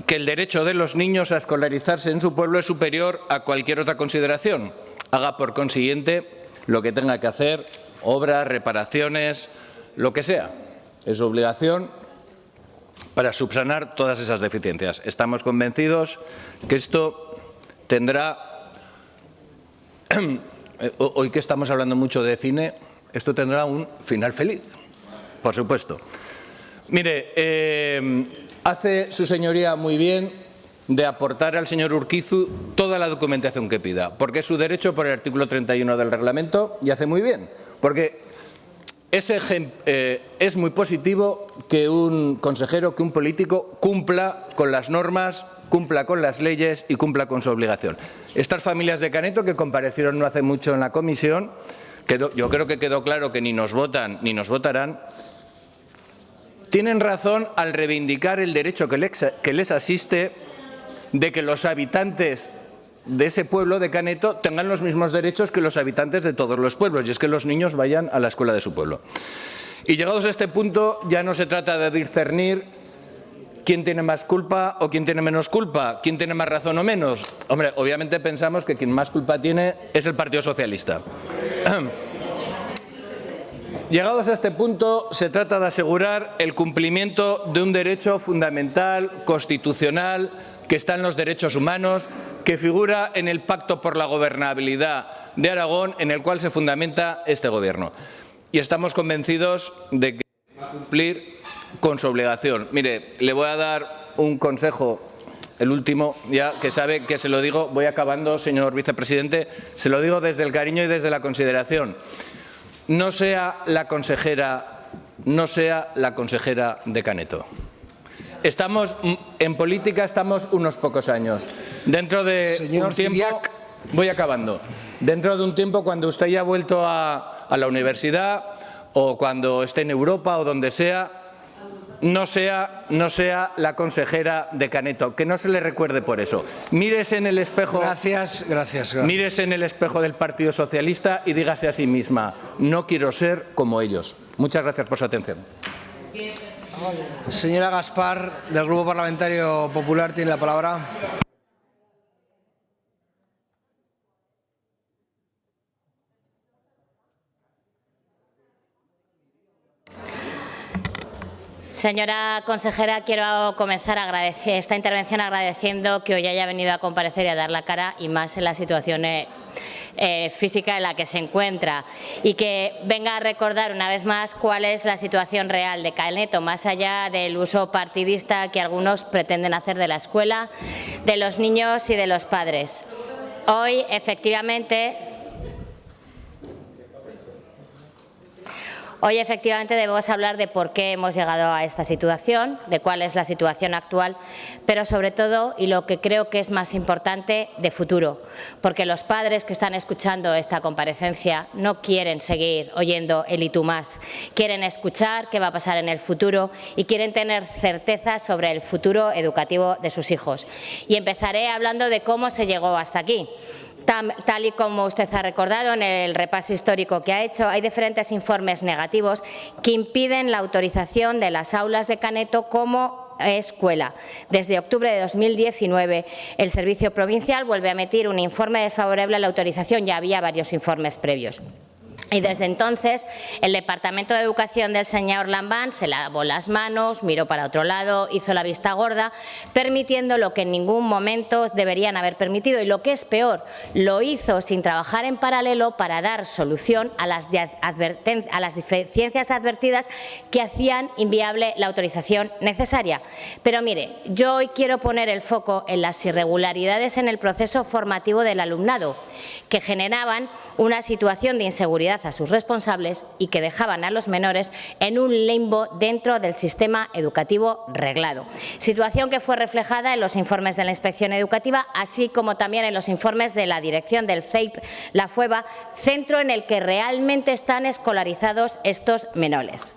que el derecho de los niños a escolarizarse en su pueblo es superior a cualquier otra consideración. Haga, por consiguiente, lo que tenga que hacer, obras, reparaciones, lo que sea. Es su obligación para subsanar todas esas deficiencias. Estamos convencidos que esto tendrá, hoy que estamos hablando mucho de cine, esto tendrá un final feliz, por supuesto. Mire, hace su señoría muy bien de aportar al señor Urquizu toda la documentación que pida, porque es su derecho por el artículo 31 del reglamento, y hace muy bien, porque es muy positivo que un consejero, que un político cumpla con las normas, cumpla con las leyes y cumpla con su obligación. Estas familias de Caneto que comparecieron no hace mucho en la comisión, yo creo que quedó claro que ni nos votan ni nos votarán, tienen razón al reivindicar el derecho que les asiste de que los habitantes de ese pueblo de Caneto tengan los mismos derechos que los habitantes de todos los pueblos, y es que los niños vayan a la escuela de su pueblo. Y llegados a este punto ya no se trata de discernir ¿quién tiene más culpa o quién tiene menos culpa? ¿Quién tiene más razón o menos? Hombre, obviamente pensamos que quien más culpa tiene es el Partido Socialista. Llegados a este punto, se trata de asegurar el cumplimiento de un derecho fundamental, constitucional, que está en los derechos humanos, que figura en el Pacto por la Gobernabilidad de Aragón, en el cual se fundamenta este Gobierno. Y estamos convencidos de que va a cumplir con su obligación. Mire, le voy a dar un consejo, el último, ya que sabe que se lo digo, voy acabando, señor vicepresidente, se lo digo desde el cariño y desde la consideración. No sea la consejera de Caneto. Estamos en política, estamos unos pocos años. Dentro de un tiempo, voy acabando. Dentro de un tiempo, cuando usted ya ha vuelto a la universidad o cuando esté en Europa o donde sea, no sea la consejera de Caneto, que no se le recuerde por eso. Mírese en el espejo. Gracias. Mírese en el espejo del Partido Socialista y dígase a sí misma: no quiero ser como ellos. Muchas gracias por su atención. Señora Gaspar, del Grupo Parlamentario Popular, tiene la palabra. Señora consejera, quiero comenzar esta intervención agradeciendo que hoy haya venido a comparecer y a dar la cara, y más en la situación física en la que se encuentra, y que venga a recordar una vez más cuál es la situación real de Caneto, más allá del uso partidista que algunos pretenden hacer de la escuela, de los niños y de los padres. Hoy, efectivamente, debemos hablar de por qué hemos llegado a esta situación, de cuál es la situación actual, pero sobre todo, y lo que creo que es más importante, de futuro, porque los padres que están escuchando esta comparecencia no quieren seguir oyendo el y tú más, quieren escuchar qué va a pasar en el futuro y quieren tener certeza sobre el futuro educativo de sus hijos. Y empezaré hablando de cómo se llegó hasta aquí. Tal y como usted ha recordado en el repaso histórico que ha hecho, hay diferentes informes negativos que impiden la autorización de las aulas de Caneto como escuela. Desde octubre de 2019, el Servicio Provincial vuelve a emitir un informe desfavorable a la autorización. Ya había varios informes previos. Y desde entonces el Departamento de Educación del señor Lambán se lavó las manos, miró para otro lado, hizo la vista gorda, permitiendo lo que en ningún momento deberían haber permitido, y lo que es peor, lo hizo sin trabajar en paralelo para dar solución a las deficiencias advertidas que hacían inviable la autorización necesaria. Pero mire, yo hoy quiero poner el foco en las irregularidades en el proceso formativo del alumnado, que generaban una situación de inseguridad a sus responsables y que dejaban a los menores en un limbo dentro del sistema educativo reglado. Situación que fue reflejada en los informes de la Inspección Educativa, así como también en los informes de la dirección del CEIP, la FUEVA, centro en el que realmente están escolarizados estos menores.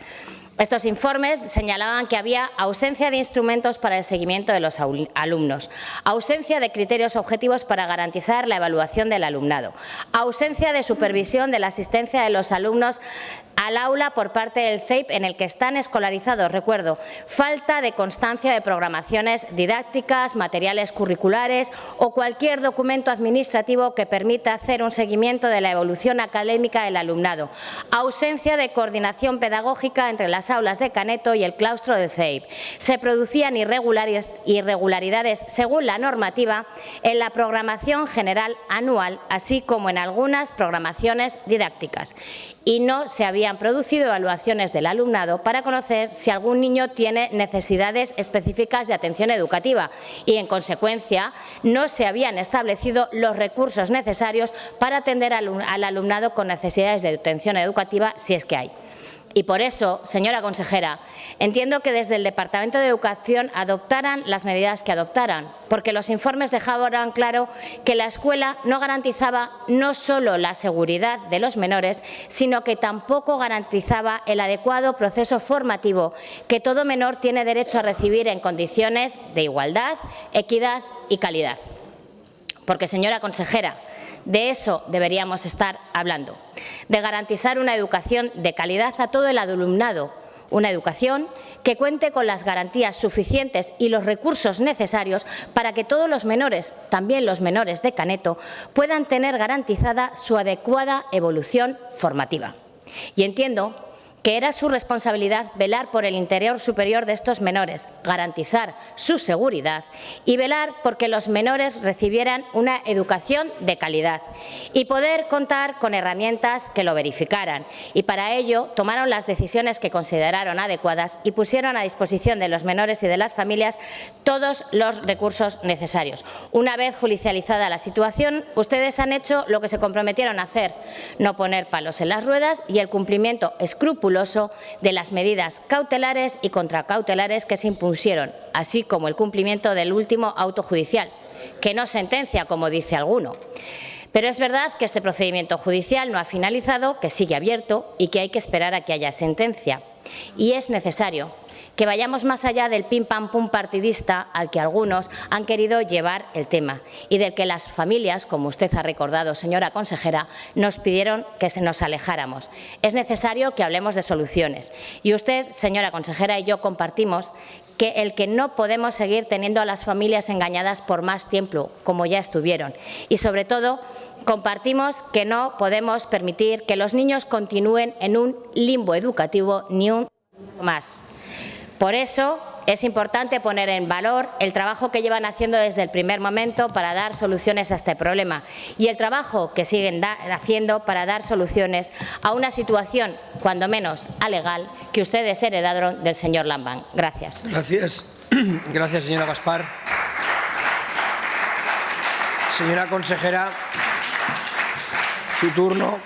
Estos informes señalaban que había ausencia de instrumentos para el seguimiento de los alumnos, ausencia de criterios objetivos para garantizar la evaluación del alumnado, ausencia de supervisión de la asistencia de los alumnos al aula por parte del CEIP en el que están escolarizados. Recuerdo, falta de constancia de programaciones didácticas, materiales curriculares o cualquier documento administrativo que permita hacer un seguimiento de la evolución académica del alumnado, ausencia de coordinación pedagógica entre las aulas de Caneto y el claustro del CEIP. Se producían irregularidades según la normativa en la programación general anual, así como en algunas programaciones didácticas, y no se habían producido evaluaciones del alumnado para conocer si algún niño tiene necesidades específicas de atención educativa y, en consecuencia, no se habían establecido los recursos necesarios para atender al alumnado con necesidades de atención educativa, si es que hay. Y por eso, señora consejera, entiendo que desde el Departamento de Educación adoptaran las medidas que adoptaran, porque los informes dejaban claro que la escuela no garantizaba no solo la seguridad de los menores, sino que tampoco garantizaba el adecuado proceso formativo que todo menor tiene derecho a recibir en condiciones de igualdad, equidad y calidad. Porque, señora consejera, de eso deberíamos estar hablando, de garantizar una educación de calidad a todo el alumnado, una educación que cuente con las garantías suficientes y los recursos necesarios para que todos los menores, también los menores de Caneto, puedan tener garantizada su adecuada evolución formativa. Y entiendo que era su responsabilidad velar por el interés superior de estos menores, garantizar su seguridad y velar porque los menores recibieran una educación de calidad y poder contar con herramientas que lo verificaran. Y para ello tomaron las decisiones que consideraron adecuadas y pusieron a disposición de los menores y de las familias todos los recursos necesarios. Una vez judicializada la situación, ustedes han hecho lo que se comprometieron a hacer, no poner palos en las ruedas y el cumplimiento escrupuloso de las medidas cautelares y contracautelares que se impusieron, así como el cumplimiento del último auto judicial, que no sentencia, como dice alguno. Pero es verdad que este procedimiento judicial no ha finalizado, que sigue abierto y que hay que esperar a que haya sentencia. Y es necesario que vayamos más allá del pim-pam-pum partidista al que algunos han querido llevar el tema y del que las familias, como usted ha recordado, señora consejera, nos pidieron que nos alejáramos. Es necesario que hablemos de soluciones. Y usted, señora consejera, y yo compartimos que no podemos seguir teniendo a las familias engañadas por más tiempo, como ya estuvieron. Y, sobre todo, compartimos que no podemos permitir que los niños continúen en un limbo educativo ni un más. Por eso es importante poner en valor el trabajo que llevan haciendo desde el primer momento para dar soluciones a este problema y el trabajo que siguen haciendo para dar soluciones a una situación, cuando menos alegal, que ustedes heredaron del señor Lambán. Gracias. Gracias. Gracias, señora Gaspar. Señora consejera, su turno.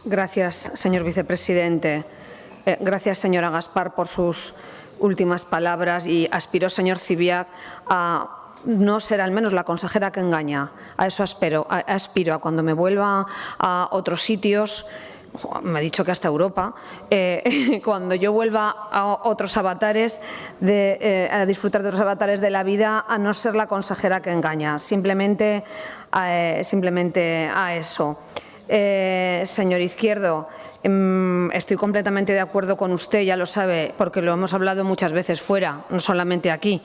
Gracias, señor vicepresidente. Gracias, señora Gaspar, por sus últimas palabras y aspiro, señor Cibiac, a no ser al menos la consejera que engaña. A eso aspiro, a cuando me vuelva a otros sitios, me ha dicho que hasta Europa, cuando yo vuelva a otros avatares, a disfrutar de otros avatares de la vida, a no ser la consejera que engaña. Simplemente a eso. Señor Izquierdo, estoy completamente de acuerdo con usted, ya lo sabe, porque lo hemos hablado muchas veces fuera, no solamente aquí.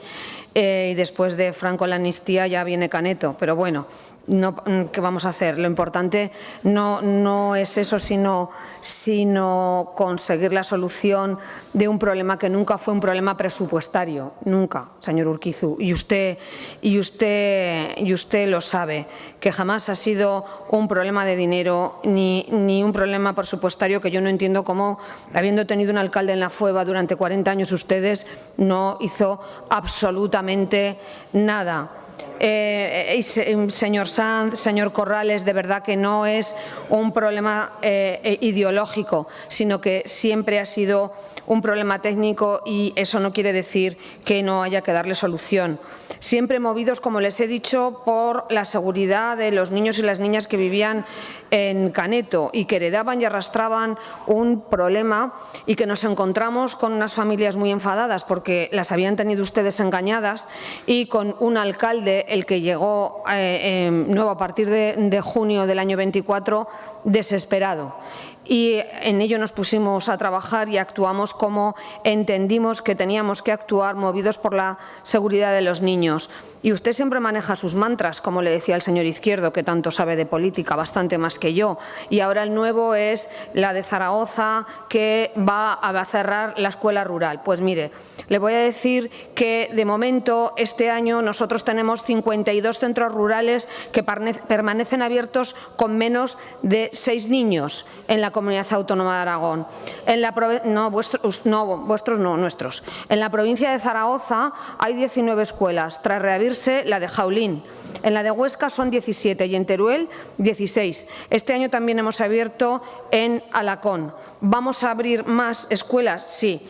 Y después de Franco la amnistía ya viene Caneto, pero bueno, ¿qué vamos a hacer? Lo importante no es eso, sino conseguir la solución de un problema que nunca fue un problema presupuestario, nunca, señor Urquizu, y usted lo sabe, que jamás ha sido un problema de dinero ni un problema presupuestario, que yo no entiendo cómo, habiendo tenido un alcalde en La Fueva durante 40 años, ustedes no hizo absolutamente nada. Señor Sanz, señor Corrales, de verdad que no es un problema ideológico, sino que siempre ha sido un problema técnico y eso no quiere decir que no haya que darle solución. Siempre movidos, como les he dicho, por la seguridad de los niños y las niñas que vivían en Caneto y que heredaban y arrastraban un problema y que nos encontramos con unas familias muy enfadadas porque las habían tenido ustedes engañadas y con un alcalde, el que llegó nuevo a partir de junio del año 24, desesperado. Y en ello nos pusimos a trabajar y actuamos como entendimos que teníamos que actuar, movidos por la seguridad de los niños. Y usted siempre maneja sus mantras, como le decía el señor Izquierdo, que tanto sabe de política, bastante más que yo. Y ahora el nuevo es la de Zaragoza, que va a cerrar la escuela rural. Pues mire, le voy a decir que de momento este año nosotros tenemos 52 centros rurales que permanecen abiertos con menos de 6 niños en la Comunidad Autónoma de Aragón. Nuestros. En la provincia de Zaragoza hay 19 escuelas, tras reabrirse la de Jaulín. En la de Huesca son 17 y en Teruel 16. Este año también hemos abierto en Alacón. ¿Vamos a abrir más escuelas? Sí.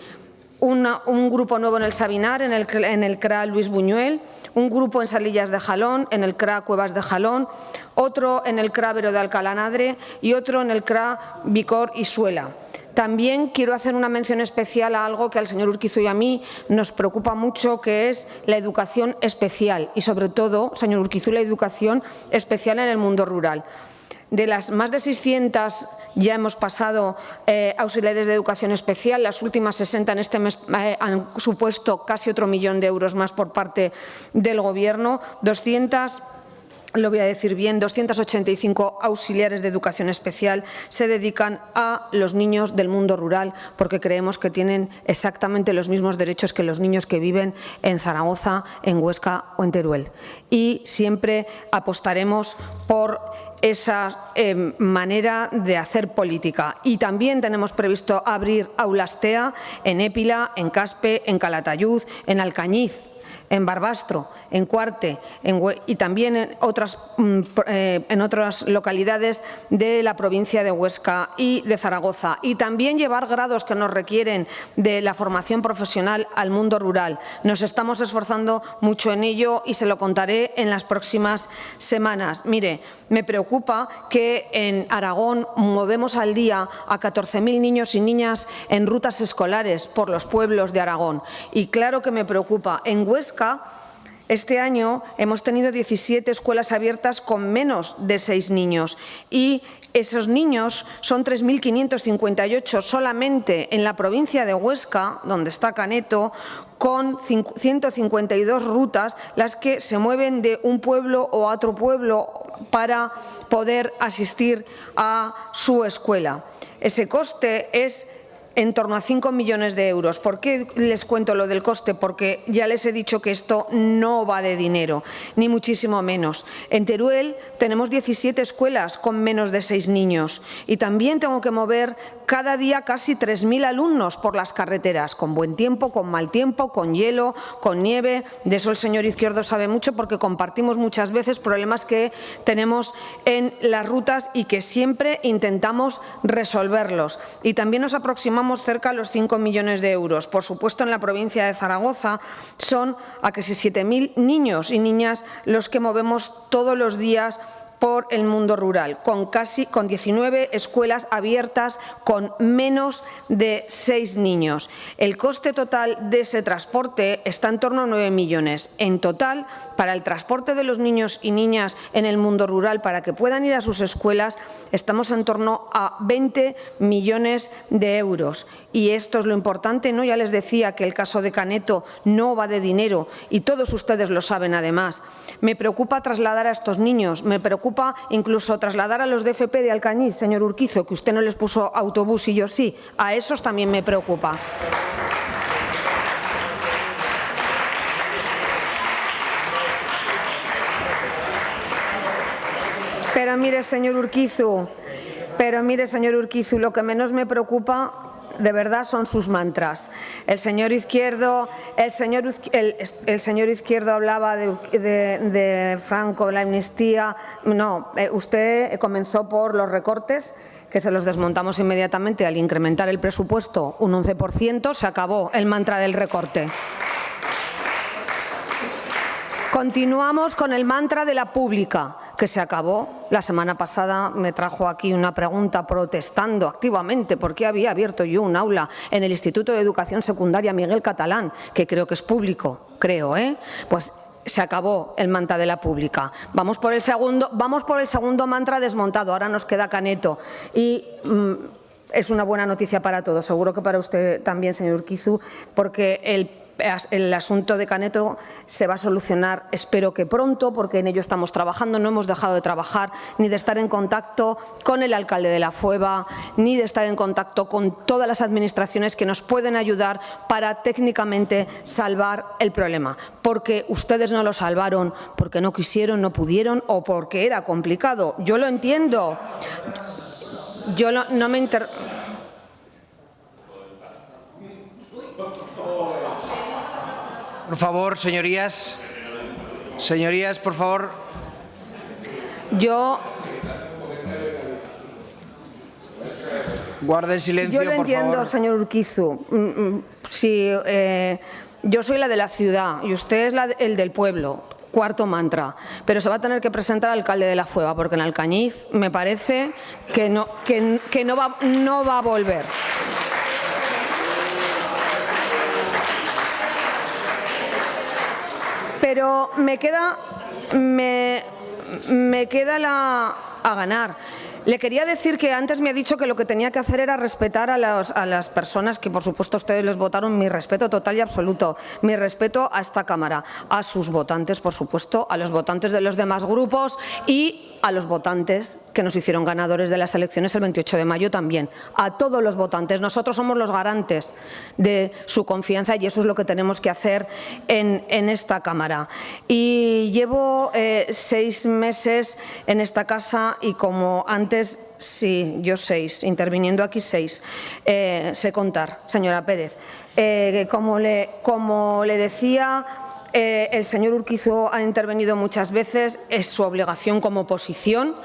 un grupo nuevo en el Sabinar, en el CRA Luis Buñuel, un grupo en Salillas de Jalón, en el CRA Cuevas de Jalón, otro en el CRA Vero de Alcalá Nadre y otro en el CRA Vicor y Suela. También quiero hacer una mención especial a algo que al señor Urquizu y a mí nos preocupa mucho, que es la educación especial y, sobre todo, señor Urquizu, la educación especial en el mundo rural. De las más de 600 ya hemos pasado auxiliares de educación especial, las últimas 60 en este mes han supuesto casi otro millón de euros más por parte del Gobierno, 285 auxiliares de educación especial se dedican a los niños del mundo rural, porque creemos que tienen exactamente los mismos derechos que los niños que viven en Zaragoza, en Huesca o en Teruel. Y siempre apostaremos por esa manera de hacer política. Y también tenemos previsto abrir aulas TEA en Épila, en Caspe, en Calatayud, en Alcañiz, en Barbastro, en Cuarte y también en otras localidades de la provincia de Huesca y de Zaragoza. Y también llevar grados que nos requieren de la formación profesional al mundo rural. Nos estamos esforzando mucho en ello y se lo contaré en las próximas semanas. Mire, me preocupa que en Aragón movemos al día a 14.000 niños y niñas en rutas escolares por los pueblos de Aragón. Y claro que me preocupa. En Huesca, este año hemos tenido 17 escuelas abiertas con menos de 6 niños y esos niños son 3.558 solamente en la provincia de Huesca, donde está Caneto, con 152 rutas las que se mueven de un pueblo o a otro pueblo para poder asistir a su escuela. Ese coste es en torno a 5 millones de euros. ¿Por qué les cuento lo del coste? Porque ya les he dicho que esto no va de dinero, ni muchísimo menos. En Teruel tenemos 17 escuelas con menos de 6 niños y también tengo que mover cada día casi 3.000 alumnos por las carreteras, con buen tiempo, con mal tiempo, con hielo, con nieve. De eso el señor Izquierdo sabe mucho, porque compartimos muchas veces problemas que tenemos en las rutas y que siempre intentamos resolverlos. Y también nos aproximamos cerca a los 5 millones de euros. Por supuesto, en la provincia de Zaragoza son a casi 7.000 niños y niñas los que movemos todos los días por el mundo rural, con 19 escuelas abiertas con menos de 6 niños. El coste total de ese transporte está en torno a 9 millones. En total, para el transporte de los niños y niñas en el mundo rural, para que puedan ir a sus escuelas, estamos en torno a 20 millones de euros. Y esto es lo importante, ¿no? Ya les decía que el caso de Caneto no va de dinero y todos ustedes lo saben además. Me preocupa trasladar a estos niños, me preocupa incluso trasladar a los de FP de Alcañiz, señor Urquizo, que usted no les puso autobús y yo sí. A esos también me preocupa. Pero mire, señor Urquizu, lo que menos me preocupa de verdad son sus mantras. El señor Izquierdo hablaba de Franco, de la amnistía. No, usted comenzó por los recortes, que se los desmontamos inmediatamente al incrementar el presupuesto un 11%. Se acabó el mantra del recorte. Continuamos con el mantra de la pública, que se acabó. La semana pasada me trajo aquí una pregunta protestando activamente porque había abierto yo un aula en el Instituto de Educación Secundaria Miguel Catalán, que creo que es público, pues se acabó el mantra de la pública. Vamos por el segundo mantra desmontado. Ahora nos queda Caneto y es una buena noticia para todos, seguro que para usted también, señor Urquizu, porque el asunto de Caneto se va a solucionar, espero que pronto, porque en ello estamos trabajando. No hemos dejado de trabajar ni de estar en contacto con el alcalde de La Fueva, ni de estar en contacto con todas las administraciones que nos pueden ayudar para técnicamente salvar el problema. Porque ustedes no lo salvaron, porque no quisieron, no pudieron o porque era complicado. Yo lo entiendo. Por favor, señorías. Señorías, por favor. Guarden silencio, Yo lo por entiendo, favor. señor Urquizu. Si, yo soy la de la ciudad y usted es el del pueblo. Cuarto mantra. Pero se va a tener que presentar al alcalde de La Fueva, porque en Alcañiz me parece que no va a volver. Pero me queda a ganar. Le quería decir que antes me ha dicho que lo que tenía que hacer era respetar a las personas que, por supuesto, ustedes les votaron. Mi respeto total y absoluto. Mi respeto a esta Cámara, a sus votantes, por supuesto, a los votantes de los demás grupos y a los votantes que nos hicieron ganadores de las elecciones el 28 de mayo también. A todos los votantes. Nosotros somos los garantes de su confianza y eso es lo que tenemos que hacer en esta Cámara. Y llevo 6 meses en esta casa y como antes, sí, yo 6, interviniendo aquí 6, sé contar, señora Pérez. Como le decía, el señor Urquizu ha intervenido muchas veces, es su obligación como oposición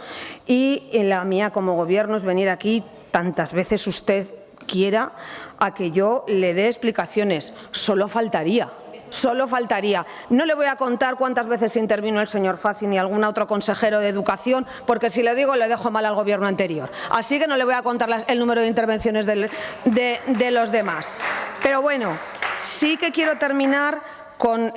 y la mía como gobierno es venir aquí tantas veces usted quiera a que yo le dé explicaciones. Solo faltaría. Solo faltaría. No le voy a contar cuántas veces intervino el señor Fazi ni algún otro consejero de Educación, porque si le digo le dejo mal al gobierno anterior. Así que no le voy a contar el número de intervenciones de los demás. Pero bueno, sí que quiero terminar con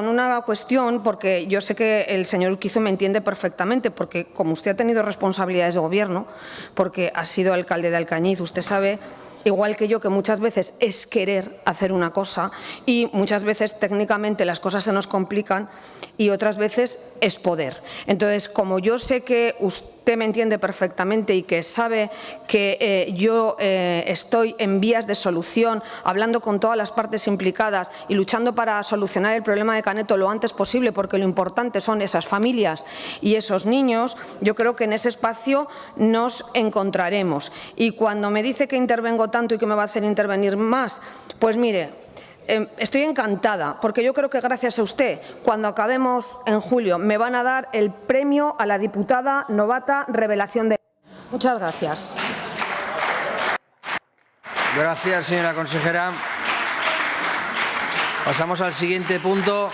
una cuestión, porque yo sé que el señor Urquizu me entiende perfectamente, porque como usted ha tenido responsabilidades de gobierno, porque ha sido alcalde de Alcañiz, usted sabe, igual que yo, que muchas veces es querer hacer una cosa y muchas veces técnicamente las cosas se nos complican y otras veces es poder. Entonces, como yo sé que usted me entiende perfectamente y que sabe que yo estoy en vías de solución, hablando con todas las partes implicadas y luchando para solucionar el problema de Caneto lo antes posible, porque lo importante son esas familias y esos niños, yo creo que en ese espacio nos encontraremos. Y cuando me dice que intervengo tanto y que me va a hacer intervenir más, pues mire, estoy encantada, porque yo creo que gracias a usted, cuando acabemos en julio, me van a dar el premio a la diputada novata Revelación de... Muchas gracias. Gracias, señora consejera. Pasamos al siguiente punto.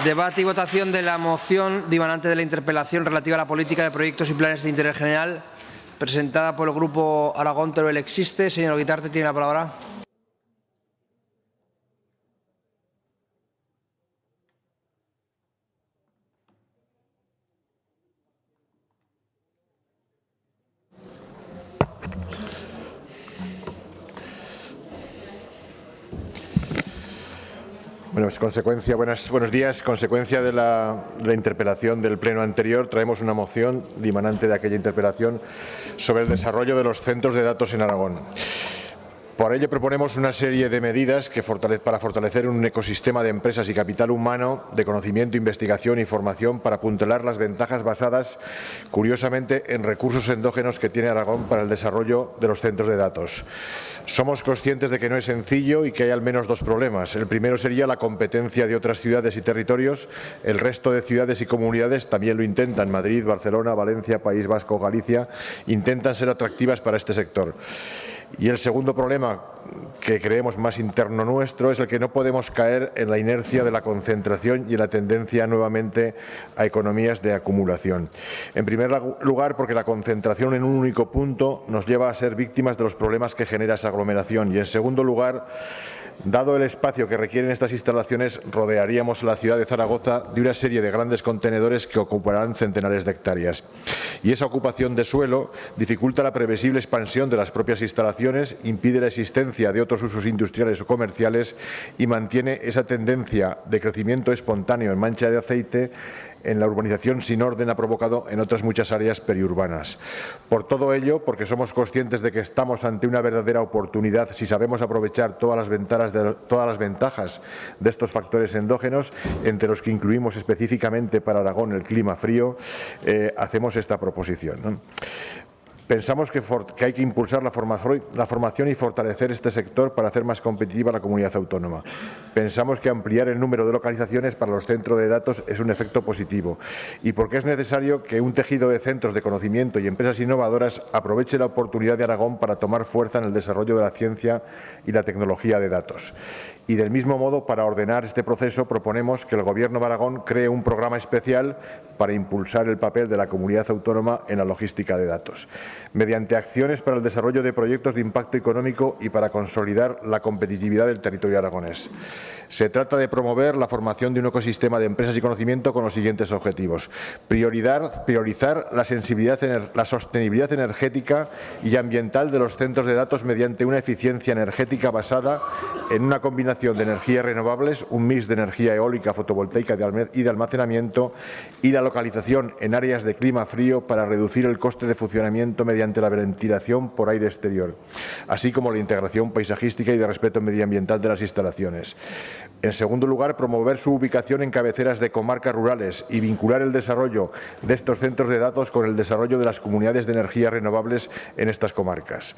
Debate y votación de la moción dimanante de la interpelación relativa a la política de proyectos y planes de interés general, presentada por el Grupo Aragón Teruel Existe. Señor Guitarte, tiene la palabra. Bueno, pues buenos días. Consecuencia de la interpelación del pleno anterior, traemos una moción dimanante de aquella interpelación sobre el desarrollo de los centros de datos en Aragón. Por ello proponemos una serie de medidas para fortalecer un ecosistema de empresas y capital humano de conocimiento, investigación y formación para apuntalar las ventajas basadas, curiosamente, en recursos endógenos que tiene Aragón para el desarrollo de los centros de datos. Somos conscientes de que no es sencillo y que hay al menos 2 problemas. El primero sería la competencia de otras ciudades y territorios. El resto de ciudades y comunidades también lo intentan. Madrid, Barcelona, Valencia, País Vasco, Galicia intentan ser atractivas para este sector. Y el segundo problema, que creemos más interno nuestro, es el que no podemos caer en la inercia de la concentración y en la tendencia nuevamente a economías de acumulación. En primer lugar, porque la concentración en un único punto nos lleva a ser víctimas de los problemas que genera esa aglomeración. Y en segundo lugar, dado el espacio que requieren estas instalaciones, rodearíamos la ciudad de Zaragoza de una serie de grandes contenedores que ocuparán centenares de hectáreas. Y esa ocupación de suelo dificulta la previsible expansión de las propias instalaciones, impide la existencia de otros usos industriales o comerciales y mantiene esa tendencia de crecimiento espontáneo en mancha de aceite en la urbanización sin orden ha provocado en otras muchas áreas periurbanas. Por todo ello, porque somos conscientes de que estamos ante una verdadera oportunidad si sabemos aprovechar todas las ventajas de estos factores endógenos, entre los que incluimos específicamente para Aragón el clima frío, hacemos esta proposición, ¿no? Pensamos que hay que impulsar la formación y fortalecer este sector para hacer más competitiva la comunidad autónoma. Pensamos que ampliar el número de localizaciones para los centros de datos es un efecto positivo y porque es necesario que un tejido de centros de conocimiento y empresas innovadoras aproveche la oportunidad de Aragón para tomar fuerza en el desarrollo de la ciencia y la tecnología de datos. Y del mismo modo, para ordenar este proceso, proponemos que el Gobierno de Aragón cree un programa especial para impulsar el papel de la comunidad autónoma en la logística de datos, mediante acciones para el desarrollo de proyectos de impacto económico y para consolidar la competitividad del territorio aragonés. Se trata de promover la formación de un ecosistema de empresas y conocimiento con los siguientes objetivos. Priorizar la sostenibilidad energética y ambiental de los centros de datos mediante una eficiencia energética basada en una combinación de energías renovables, un mix de energía eólica, fotovoltaica y de almacenamiento y la localización en áreas de clima frío para reducir el coste de funcionamiento mediante la ventilación por aire exterior, así como la integración paisajística y de respeto medioambiental de las instalaciones. En segundo lugar, promover su ubicación en cabeceras de comarcas rurales y vincular el desarrollo de estos centros de datos con el desarrollo de las comunidades de energías renovables en estas comarcas.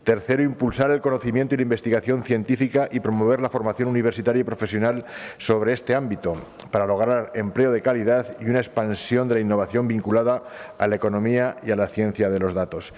Tercero, impulsar el conocimiento y la investigación científica y promover la formación universitaria y profesional sobre este ámbito para lograr empleo de calidad y una expansión de la innovación vinculada a la economía y a la ciencia de los datos.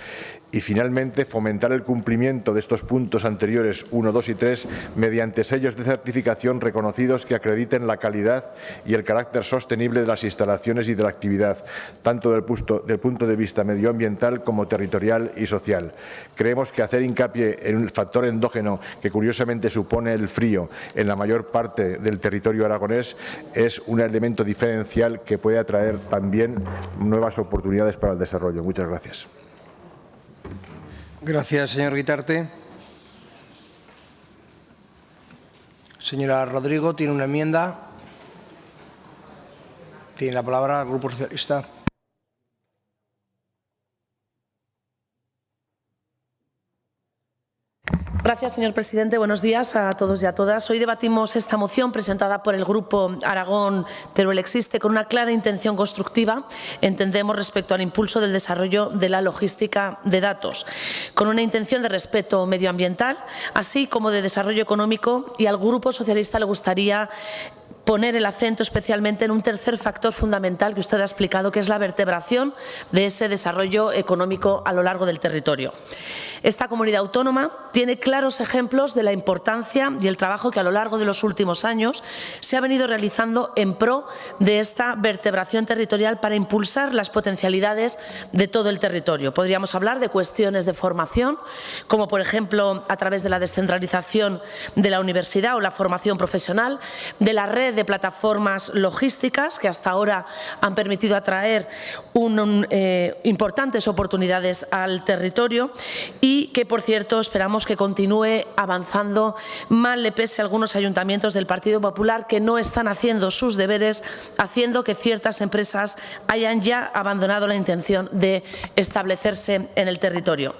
Y finalmente, fomentar el cumplimiento de estos puntos anteriores 1, 2 y 3 mediante sellos de certificación reconocidos que acrediten la calidad y el carácter sostenible de las instalaciones y de la actividad, tanto del punto de vista medioambiental como territorial y social. Creemos que hacer hincapié en el factor endógeno que curiosamente supone el frío en la mayor parte del territorio aragonés es un elemento diferencial que puede atraer también nuevas oportunidades para el desarrollo. Muchas gracias. Gracias, señor Guitarte. Señora Rodrigo, tiene una enmienda. Tiene la palabra el Grupo Socialista. Gracias, señor presidente. Buenos días a todos y a todas. Hoy debatimos esta moción presentada por el Grupo Aragón-Teruel Existe con una clara intención constructiva, entendemos, respecto al impulso del desarrollo de la logística de datos, con una intención de respeto medioambiental, así como de desarrollo económico, y al Grupo Socialista le gustaría poner el acento especialmente en un tercer factor fundamental que usted ha explicado, que es la vertebración de ese desarrollo económico a lo largo del territorio. Esta comunidad autónoma tiene claros ejemplos de la importancia y el trabajo que a lo largo de los últimos años se ha venido realizando en pro de esta vertebración territorial para impulsar las potencialidades de todo el territorio. Podríamos hablar de cuestiones de formación, como por ejemplo a través de la descentralización de la universidad o la formación profesional, de la red de plataformas logísticas que hasta ahora han permitido atraer importantes oportunidades al territorio y que, por cierto, esperamos que continúe avanzando, mal le pese a algunos ayuntamientos del Partido Popular que no están haciendo sus deberes, haciendo que ciertas empresas hayan ya abandonado la intención de establecerse en el territorio.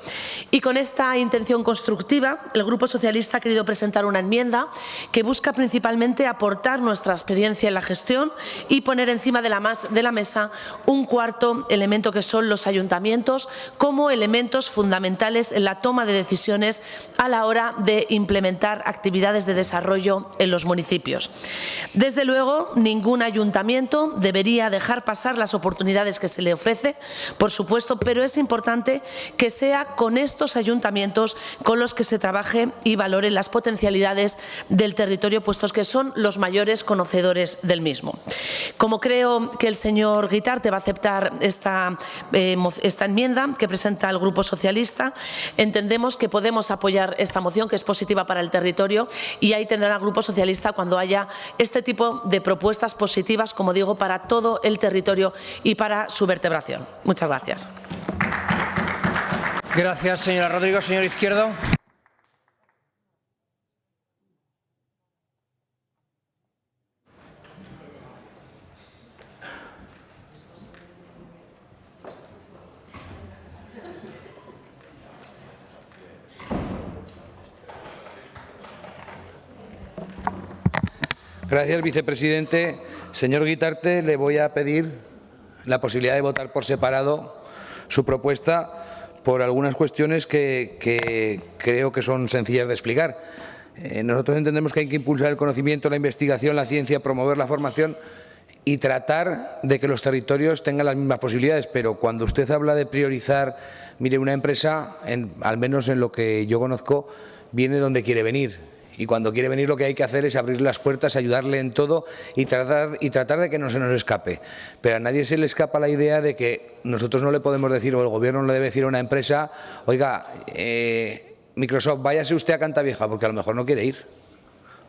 Y con esta intención constructiva, el Grupo Socialista ha querido presentar una enmienda que busca principalmente aportar nuestra experiencia en la gestión y poner encima de la mesa un cuarto elemento, que son los ayuntamientos como elementos fundamentales en la toma de decisiones a la hora de implementar actividades de desarrollo en los municipios. Desde luego, ningún ayuntamiento debería dejar pasar las oportunidades que se le ofrece, por supuesto, pero es importante que sea con estos ayuntamientos con los que se trabaje y valore las potencialidades del territorio, puestos que son los mayores conocedores del mismo. Como creo que el señor Guitarte va a aceptar esta enmienda que presenta el Grupo Socialista, entendemos que podemos apoyar esta moción, que es positiva para el territorio, y ahí tendrán al Grupo Socialista cuando haya este tipo de propuestas positivas, como digo, para todo el territorio y para su vertebración. Muchas gracias. Gracias, señora Rodrigo. Señor Izquierdo. Gracias, vicepresidente. Señor Guitarte, le voy a pedir la posibilidad de votar por separado su propuesta, por algunas cuestiones que creo que son sencillas de explicar. Nosotros entendemos que hay que impulsar el conocimiento, la investigación, la ciencia, promover la formación y tratar de que los territorios tengan las mismas posibilidades. Pero cuando usted habla de priorizar, mire, una empresa, al menos en lo que yo conozco, viene donde quiere venir. Y cuando quiere venir lo que hay que hacer es abrir las puertas, ayudarle en todo y tratar de que no se nos escape. Pero a nadie se le escapa la idea de que nosotros no le podemos decir, o el Gobierno no le debe decir a una empresa, oiga, Microsoft, váyase usted a Cantavieja, porque a lo mejor no quiere ir.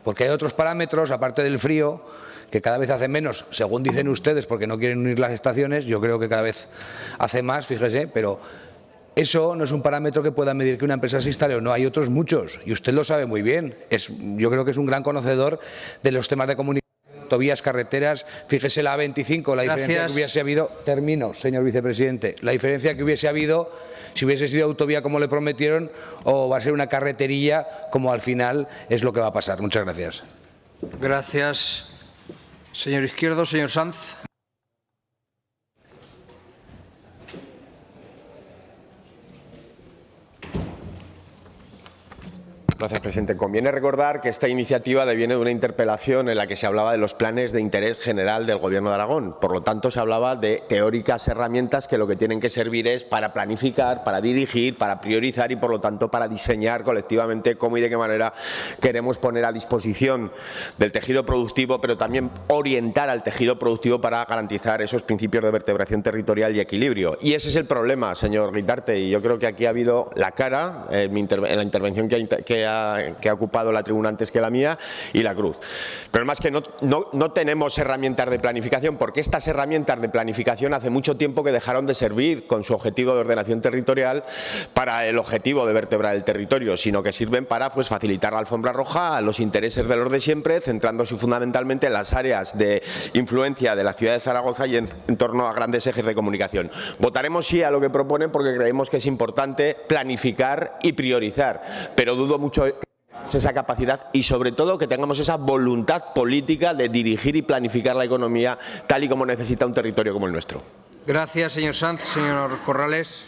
Porque hay otros parámetros, aparte del frío, que cada vez hace menos, según dicen ustedes, porque no quieren unir las estaciones. Yo creo que cada vez hace más, fíjese, pero eso no es un parámetro que pueda medir que una empresa se instale o no. Hay otros muchos, y usted lo sabe muy bien. Yo creo que es un gran conocedor de los temas de comunicación, autovías, carreteras. Fíjese la A25, la diferencia que hubiese habido. Termino, señor vicepresidente. La diferencia que hubiese habido si hubiese sido autovía como le prometieron, o va a ser una carreterilla como al final es lo que va a pasar. Muchas gracias. Gracias. Señor Izquierdo, señor Sanz. Gracias, presidente. Conviene recordar que esta iniciativa deviene de una interpelación en la que se hablaba de los planes de interés general del Gobierno de Aragón. Por lo tanto, se hablaba de teóricas herramientas que lo que tienen que servir es para planificar, para dirigir, para priorizar y, por lo tanto, para diseñar colectivamente cómo y de qué manera queremos poner a disposición del tejido productivo, pero también orientar al tejido productivo para garantizar esos principios de vertebración territorial y equilibrio. Y ese es el problema, señor Guitarte, y yo creo que aquí ha habido la cara en la intervención que ha ocupado la tribuna antes que la mía y la cruz. El problema es que no tenemos herramientas de planificación, porque estas herramientas de planificación hace mucho tiempo que dejaron de servir con su objetivo de ordenación territorial para el objetivo de vertebrar el territorio, sino que sirven para facilitar la alfombra roja a los intereses de los de siempre, centrándose fundamentalmente en las áreas de influencia de la ciudad de Zaragoza y en torno a grandes ejes de comunicación. Votaremos sí a lo que proponen porque creemos que es importante planificar y priorizar, pero dudo mucho esa capacidad y, sobre todo, que tengamos esa voluntad política de dirigir y planificar la economía tal y como necesita un territorio como el nuestro. Gracias, señor Sanz. Señor Corrales.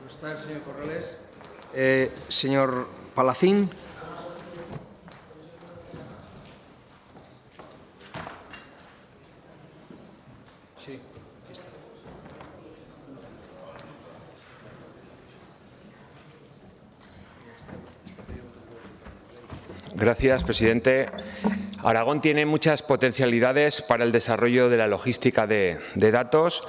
¿No está el señor Corrales? Señor Palacín. Sí, aquí está. Gracias, presidente. Aragón tiene muchas potencialidades para el desarrollo de la logística de datos.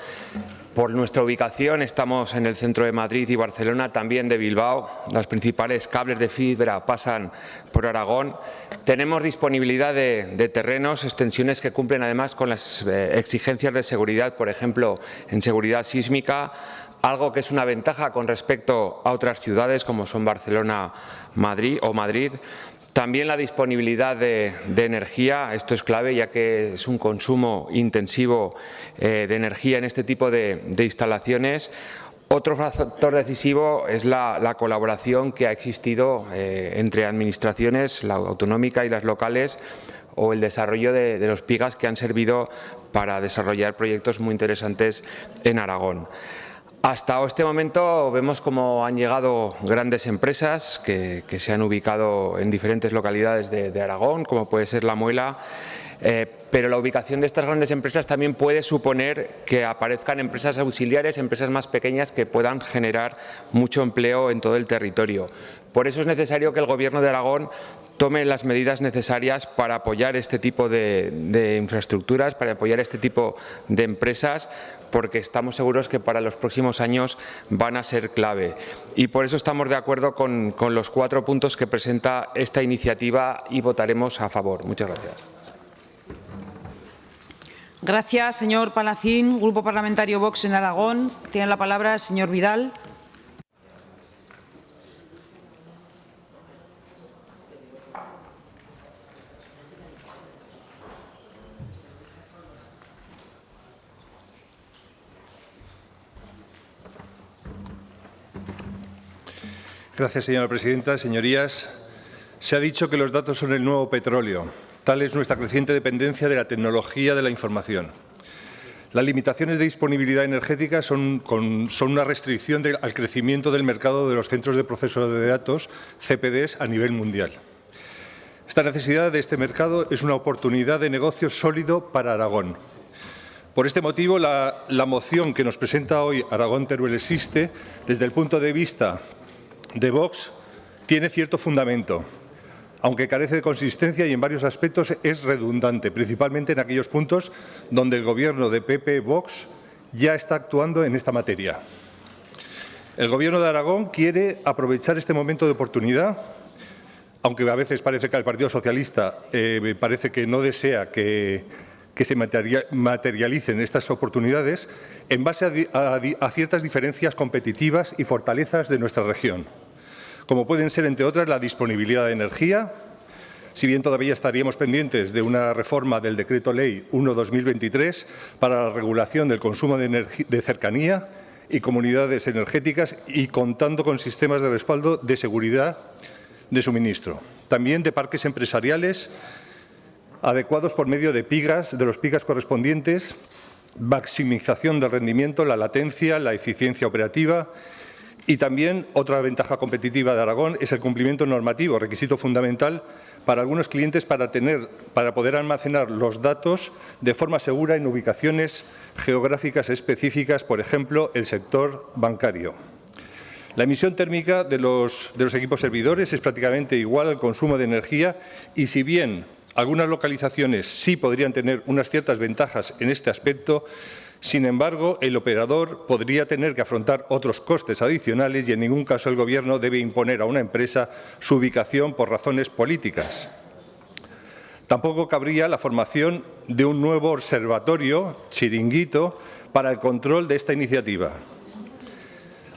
Por nuestra ubicación estamos en el centro de Madrid y Barcelona, también de Bilbao. Los principales cables de fibra pasan por Aragón. Tenemos disponibilidad de terrenos, extensiones que cumplen además con las exigencias de seguridad, por ejemplo, en seguridad sísmica, algo que es una ventaja con respecto a otras ciudades como son Barcelona, Madrid. También la disponibilidad de energía, esto es clave ya que es un consumo intensivo de energía en este tipo de instalaciones. Otro factor decisivo es la colaboración que ha existido entre administraciones, la autonómica y las locales, o el desarrollo de los PIGAS que han servido para desarrollar proyectos muy interesantes en Aragón. Hasta este momento vemos cómo han llegado grandes empresas que se han ubicado en diferentes localidades de Aragón, como puede ser La Muela, pero la ubicación de estas grandes empresas también puede suponer que aparezcan empresas auxiliares, empresas más pequeñas que puedan generar mucho empleo en todo el territorio. Por eso es necesario que el Gobierno de Aragón tome las medidas necesarias para apoyar este tipo de infraestructuras, para apoyar este tipo de empresas, porque estamos seguros que para los próximos años van a ser clave. Y por eso estamos de acuerdo con los 4 puntos que presenta esta iniciativa y votaremos a favor. Muchas gracias. Gracias, señor Palacín. Grupo Parlamentario Vox en Aragón. Tiene la palabra el señor Vidal. Gracias, señora presidenta. Señorías, se ha dicho que los datos son el nuevo petróleo. Tal es nuestra creciente dependencia de la tecnología de la información. Las limitaciones de disponibilidad energética son una restricción al crecimiento del mercado de los centros de proceso de datos, CPDs, a nivel mundial. Esta necesidad de este mercado es una oportunidad de negocio sólido para Aragón. Por este motivo, la moción que nos presenta hoy Aragón Teruel existe, desde el punto de vista de Vox, tiene cierto fundamento, aunque carece de consistencia y en varios aspectos es redundante, principalmente en aquellos puntos donde el Gobierno de PP-Vox ya está actuando en esta materia. El Gobierno de Aragón quiere aprovechar este momento de oportunidad, aunque a veces parece que el Partido Socialista parece que no desea que se materialicen estas oportunidades, en base a ciertas diferencias competitivas y fortalezas de nuestra región, como pueden ser, entre otras, la disponibilidad de energía. Si bien todavía estaríamos pendientes de una reforma del Decreto Ley 1/2023 para la regulación del consumo de cercanía y comunidades energéticas y contando con sistemas de respaldo de seguridad de suministro. También de parques empresariales adecuados por medio de los PIGAs correspondientes, maximización del rendimiento, la latencia, la eficiencia operativa. Y también otra ventaja competitiva de Aragón es el cumplimiento normativo, requisito fundamental para algunos clientes para poder almacenar los datos de forma segura en ubicaciones geográficas específicas, por ejemplo, el sector bancario. La emisión térmica de los equipos servidores es prácticamente igual al consumo de energía y, si bien algunas localizaciones sí podrían tener unas ciertas ventajas en este aspecto, sin embargo, el operador podría tener que afrontar otros costes adicionales y en ningún caso el Gobierno debe imponer a una empresa su ubicación por razones políticas. Tampoco cabría la formación de un nuevo observatorio, chiringuito, para el control de esta iniciativa.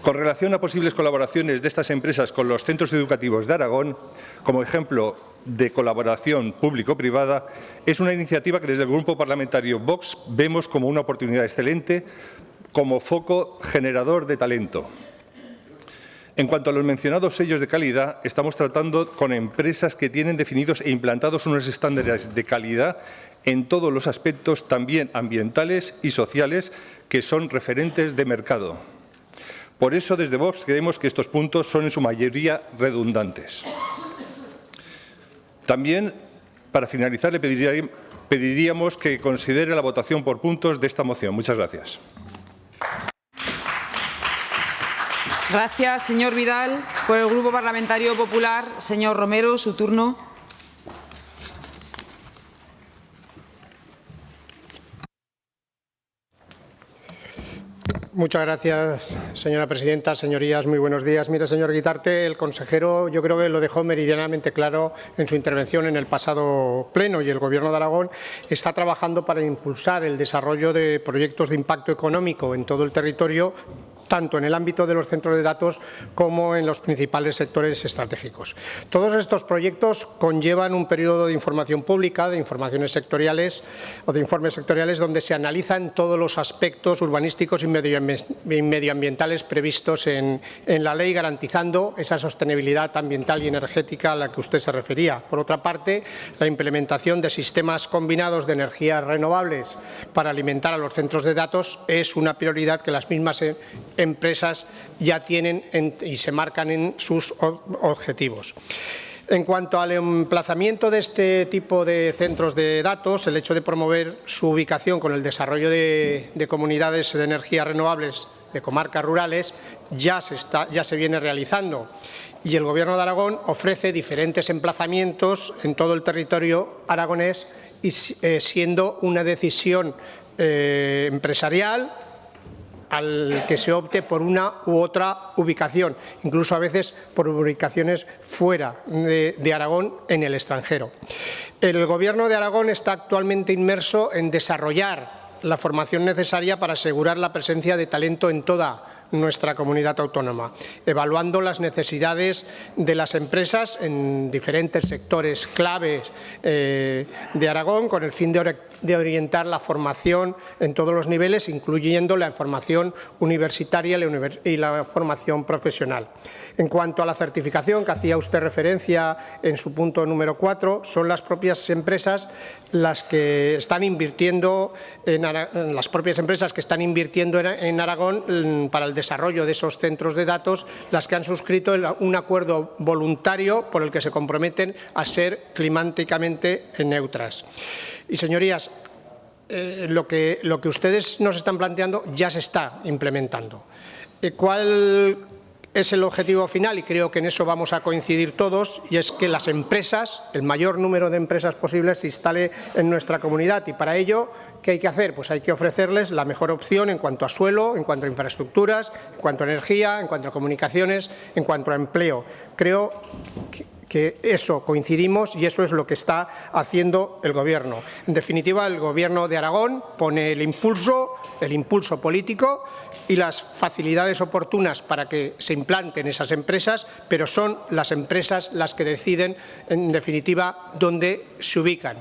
Con relación a posibles colaboraciones de estas empresas con los centros educativos de Aragón, como ejemplo de colaboración público-privada, es una iniciativa que desde el Grupo Parlamentario Vox vemos como una oportunidad excelente como foco generador de talento. En cuanto a los mencionados sellos de calidad, estamos tratando con empresas que tienen definidos e implantados unos estándares de calidad en todos los aspectos, también ambientales y sociales, que son referentes de mercado. Por eso, desde Vox creemos que estos puntos son en su mayoría redundantes. También, para finalizar, le pediríamos que considere la votación por puntos de esta moción. Muchas gracias. Gracias, señor Vidal. Por el Grupo Parlamentario Popular, señor Romero, su turno. Muchas gracias, señora presidenta. Señorías, muy buenos días. Mire, señor Guitarte, el consejero yo creo que lo dejó meridianamente claro en su intervención en el pasado pleno, y el Gobierno de Aragón está trabajando para impulsar el desarrollo de proyectos de impacto económico en todo el territorio, tanto en el ámbito de los centros de datos como en los principales sectores estratégicos. Todos estos proyectos conllevan un periodo de información pública, de informaciones sectoriales o de informes sectoriales, donde se analizan todos los aspectos urbanísticos y medioambientales previstos en la ley, garantizando esa sostenibilidad ambiental y energética a la que usted se refería. Por otra parte, la implementación de sistemas combinados de energías renovables para alimentar a los centros de datos es una prioridad que las mismas empresas ya tienen y se marcan en sus objetivos. En cuanto al emplazamiento de este tipo de centros de datos, el hecho de promover su ubicación con el desarrollo de comunidades de energías renovables de comarcas rurales ya se viene realizando, y el Gobierno de Aragón ofrece diferentes emplazamientos en todo el territorio aragonés, y siendo una decisión empresarial al que se opte por una u otra ubicación, incluso a veces por ubicaciones fuera de Aragón, en el extranjero. El Gobierno de Aragón está actualmente inmerso en desarrollar la formación necesaria para asegurar la presencia de talento en toda nuestra comunidad autónoma, evaluando las necesidades de las empresas en diferentes sectores claves de Aragón, con el fin de orientar la formación en todos los niveles, incluyendo la formación universitaria y la formación profesional. En cuanto a la certificación que hacía usted referencia en su punto número 4, son las propias empresas las que están invirtiendo en Aragón para el desarrollo de esos centros de datos, las que han suscrito un acuerdo voluntario por el que se comprometen a ser climáticamente neutras. Y, señorías, lo que ustedes nos están planteando ya se está implementando. ¿Cuál es el objetivo final? Y creo que en eso vamos a coincidir todos, y es que las empresas, el mayor número de empresas posibles, se instale en nuestra comunidad. Y para ello, ¿qué hay que hacer? Pues hay que ofrecerles la mejor opción en cuanto a suelo, en cuanto a infraestructuras, en cuanto a energía, en cuanto a comunicaciones, en cuanto a empleo. Creo que eso coincidimos y eso es lo que está haciendo el Gobierno. En definitiva, el Gobierno de Aragón pone el impulso político y las facilidades oportunas para que se implanten esas empresas, pero son las empresas las que deciden, en definitiva, dónde se ubican.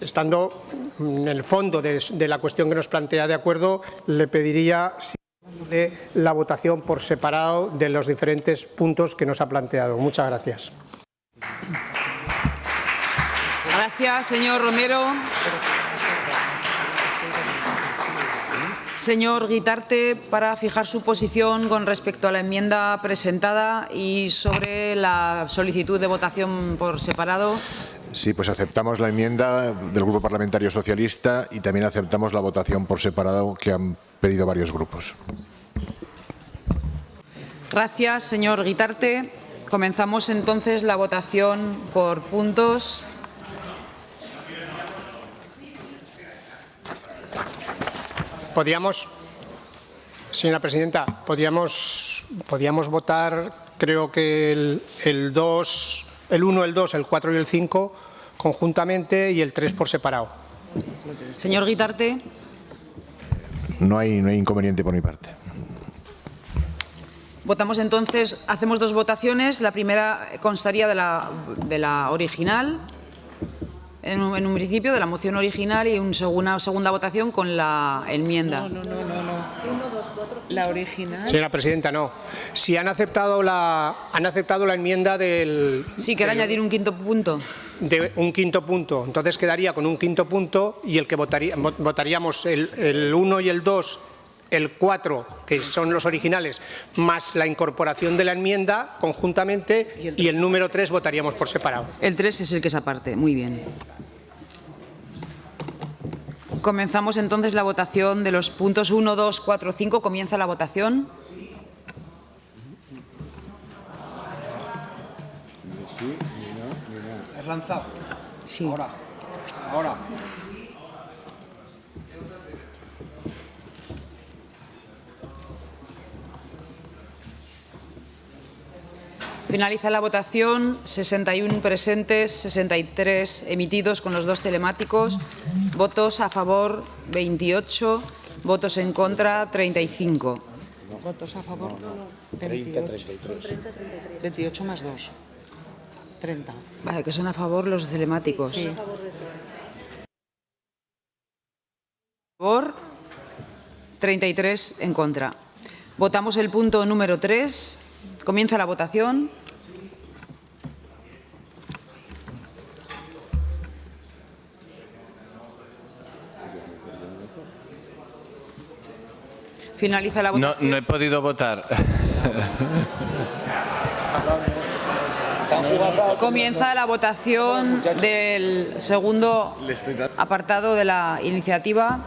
Estando en el fondo de la cuestión que nos plantea de acuerdo, le pediría la votación por separado de los diferentes puntos que nos ha planteado. Muchas gracias. Gracias, señor Romero. Señor Guitarte, para fijar su posición con respecto a la enmienda presentada y sobre la solicitud de votación por separado. Sí, pues aceptamos la enmienda del Grupo Parlamentario Socialista y también aceptamos la votación por separado que han pedido varios grupos. Gracias, señor Guitarte. Comenzamos entonces la votación por puntos. Señora presidenta, podíamos votar, creo que el 1, el 2, el 4 y el 5 conjuntamente y el 3 por separado. Señor Guitarte. No hay inconveniente por mi parte. Votamos entonces, hacemos dos votaciones. La primera constaría de la original, en un principio, de la moción original, y una segunda votación con la enmienda. No. La original. Señora presidenta, no. Si han aceptado la enmienda del... Sí, quiere añadir un quinto punto. De un quinto punto. Entonces quedaría con un quinto punto y el que votaríamos el 1 y el 2, el 4, que son los originales, más la incorporación de la enmienda conjuntamente, y el número 3 votaríamos por separado. El 3 es el que es aparte. Muy bien. Comenzamos entonces la votación de los puntos 1, 2, 4, 5. Comienza la votación. ¿Es lanzado? Sí. Ahora. Finaliza la votación. 61 presentes, 63 emitidos con los dos telemáticos. Votos a favor 28, votos en contra 35. Votos a favor 28. 28 más 2. 30. Vale, que son a favor los telemáticos. Sí. A favor 33 en contra. Votamos el punto número 3. Comienza la votación. Finaliza la votación. No he podido votar. Comienza la votación del segundo apartado de la iniciativa.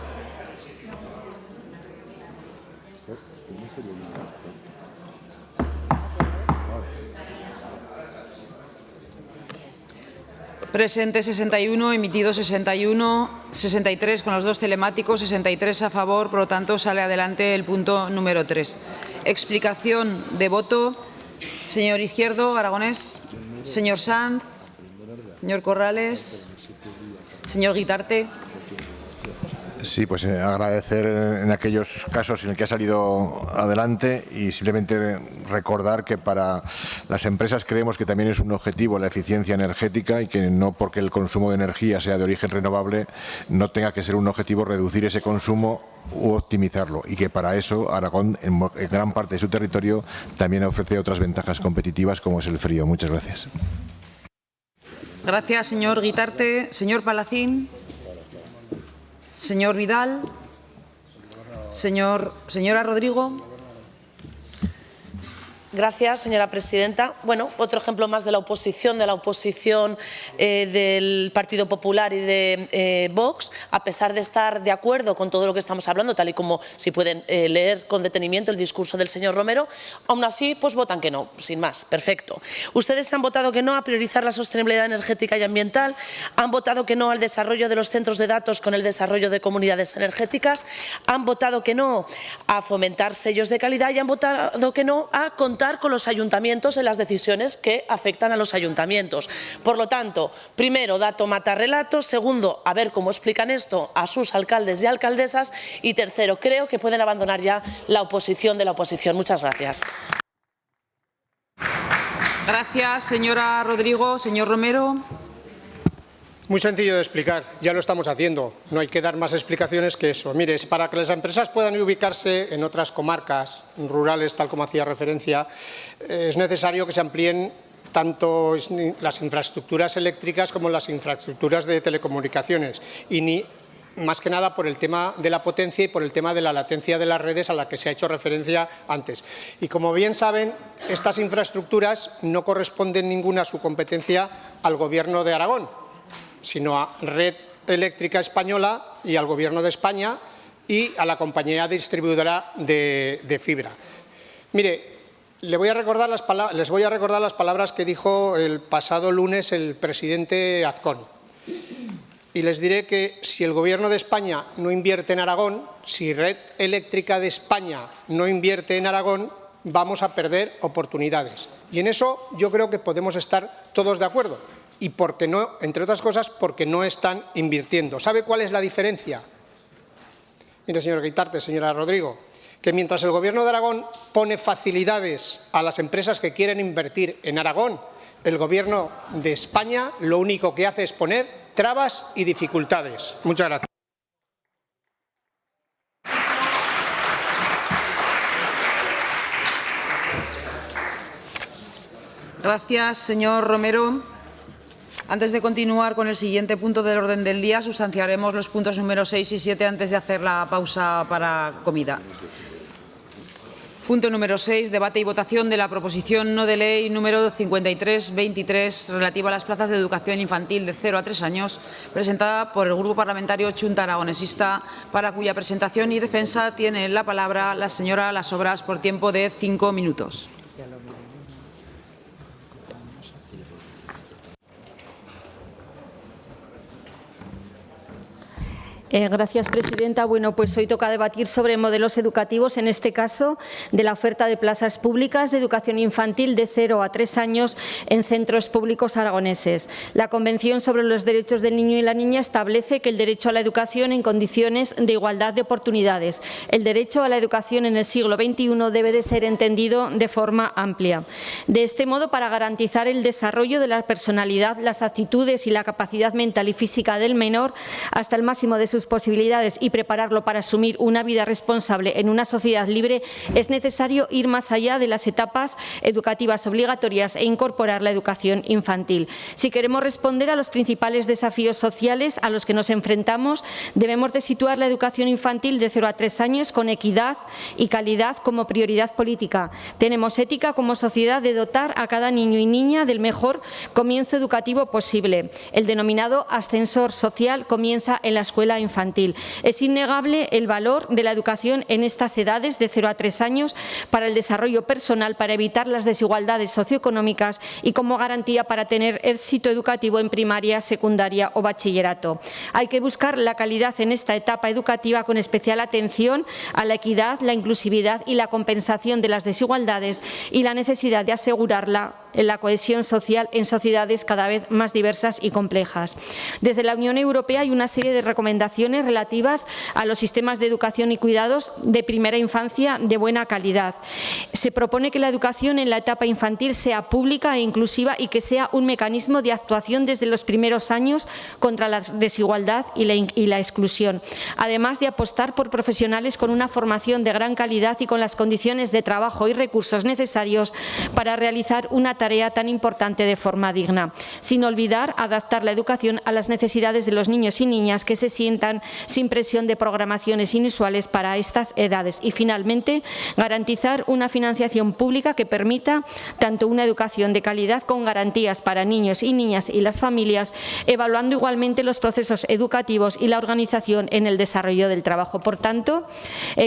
Presente 61, emitido 61, 63 con los dos telemáticos, 63 a favor, por lo tanto sale adelante el punto número 3. Explicación de voto. Señor Izquierdo, Aragonés, señor Sanz, señor Corrales, señor Guitarte. Sí, pues agradecer en aquellos casos en el que ha salido adelante y simplemente recordar que para las empresas creemos que también es un objetivo la eficiencia energética y que no porque el consumo de energía sea de origen renovable no tenga que ser un objetivo reducir ese consumo u optimizarlo, y que para eso Aragón, en gran parte de su territorio, también ofrece otras ventajas competitivas como es el frío. Muchas gracias. Gracias, señor Guitarte. Señor Palacín. Señor Vidal. Señora Rodrigo. Gracias, señora presidenta. Bueno, otro ejemplo más de la oposición del Partido Popular y de Vox, a pesar de estar de acuerdo con todo lo que estamos hablando, tal y como si pueden leer con detenimiento el discurso del señor Romero, aún así pues votan que no, sin más, perfecto. Ustedes han votado que no a priorizar la sostenibilidad energética y ambiental, han votado que no al desarrollo de los centros de datos con el desarrollo de comunidades energéticas, han votado que no a fomentar sellos de calidad y han votado que no a contar con los ayuntamientos en las decisiones que afectan a los ayuntamientos. Por lo tanto, primero, dato mata relato; segundo, a ver cómo explican esto a sus alcaldes y alcaldesas; y tercero, creo que pueden abandonar ya la oposición de la oposición. Muchas gracias. Gracias, señora Rodrigo. Señor Romero. Muy sencillo de explicar, ya lo estamos haciendo, no hay que dar más explicaciones que eso. Mire, para que las empresas puedan ubicarse en otras comarcas rurales, tal como hacía referencia, es necesario que se amplíen tanto las infraestructuras eléctricas como las infraestructuras de telecomunicaciones, y más que nada por el tema de la potencia y por el tema de la latencia de las redes a la que se ha hecho referencia antes. Y como bien saben, estas infraestructuras no corresponden ninguna a su competencia al Gobierno de Aragón, sino a Red Eléctrica Española y al Gobierno de España y a la compañía distribuidora de fibra. Mire, les voy a recordar las palabras que dijo el pasado lunes el presidente Azcón. Y les diré que si el Gobierno de España no invierte en Aragón, si Red Eléctrica de España no invierte en Aragón, vamos a perder oportunidades. Y en eso yo creo que podemos estar todos de acuerdo. Y porque no, entre otras cosas, porque no están invirtiendo. ¿Sabe cuál es la diferencia? Mire, señor Guitarte, señora Rodrigo, que mientras el Gobierno de Aragón pone facilidades a las empresas que quieren invertir en Aragón, el Gobierno de España lo único que hace es poner trabas y dificultades. Muchas gracias. Gracias, señor Romero. Antes de continuar con el siguiente punto del orden del día, sustanciaremos los puntos número 6 y 7 antes de hacer la pausa para comida. Punto número 6. Debate y votación de la proposición no de ley número 5323 relativa a las plazas de educación infantil de 0 a 3 años, presentada por el Grupo Parlamentario Chunta Aragonesista, para cuya presentación y defensa tiene la palabra la señora Las Obras por tiempo de 5 minutos. Gracias, presidenta. Bueno, pues hoy toca debatir sobre modelos educativos, en este caso de la oferta de plazas públicas de educación infantil de 0 a 3 años en centros públicos aragoneses. La Convención sobre los Derechos del Niño y la Niña establece que el derecho a la educación en condiciones de igualdad de oportunidades. El derecho a la educación en el siglo XXI debe de ser entendido de forma amplia. De este modo, para garantizar el desarrollo de la personalidad, las actitudes y la capacidad mental y física del menor hasta el máximo de sus posibilidades y prepararlo para asumir una vida responsable en una sociedad libre, es necesario ir más allá de las etapas educativas obligatorias e incorporar la educación infantil. Si queremos responder a los principales desafíos sociales a los que nos enfrentamos, debemos de situar la educación infantil de 0 a 3 años con equidad y calidad como prioridad política. Tenemos ética como sociedad de dotar a cada niño y niña del mejor comienzo educativo posible. El denominado ascensor social comienza en la escuela infantil. Es innegable el valor de la educación en estas edades de 0 a 3 años para el desarrollo personal, para evitar las desigualdades socioeconómicas y como garantía para tener éxito educativo en primaria, secundaria o bachillerato. Hay que buscar la calidad en esta etapa educativa con especial atención a la equidad, la inclusividad y la compensación de las desigualdades y la necesidad de asegurarla la cohesión social en sociedades cada vez más diversas y complejas. Desde la Unión Europea hay una serie de recomendaciones relativas a los sistemas de educación y cuidados de primera infancia de buena calidad. Se propone que la educación en la etapa infantil sea pública e inclusiva y que sea un mecanismo de actuación desde los primeros años contra la desigualdad y la exclusión, además de apostar por profesionales con una formación de gran calidad y con las condiciones de trabajo y recursos necesarios para realizar una tarea tan importante de forma digna, sin olvidar adaptar la educación a las necesidades de los niños y niñas que se sientan sin presión de programaciones inusuales para estas edades y, finalmente, garantizar una financiación pública que permita tanto una educación de calidad con garantías para niños y niñas y las familias, evaluando igualmente los procesos educativos y la organización en el desarrollo del trabajo. Por tanto,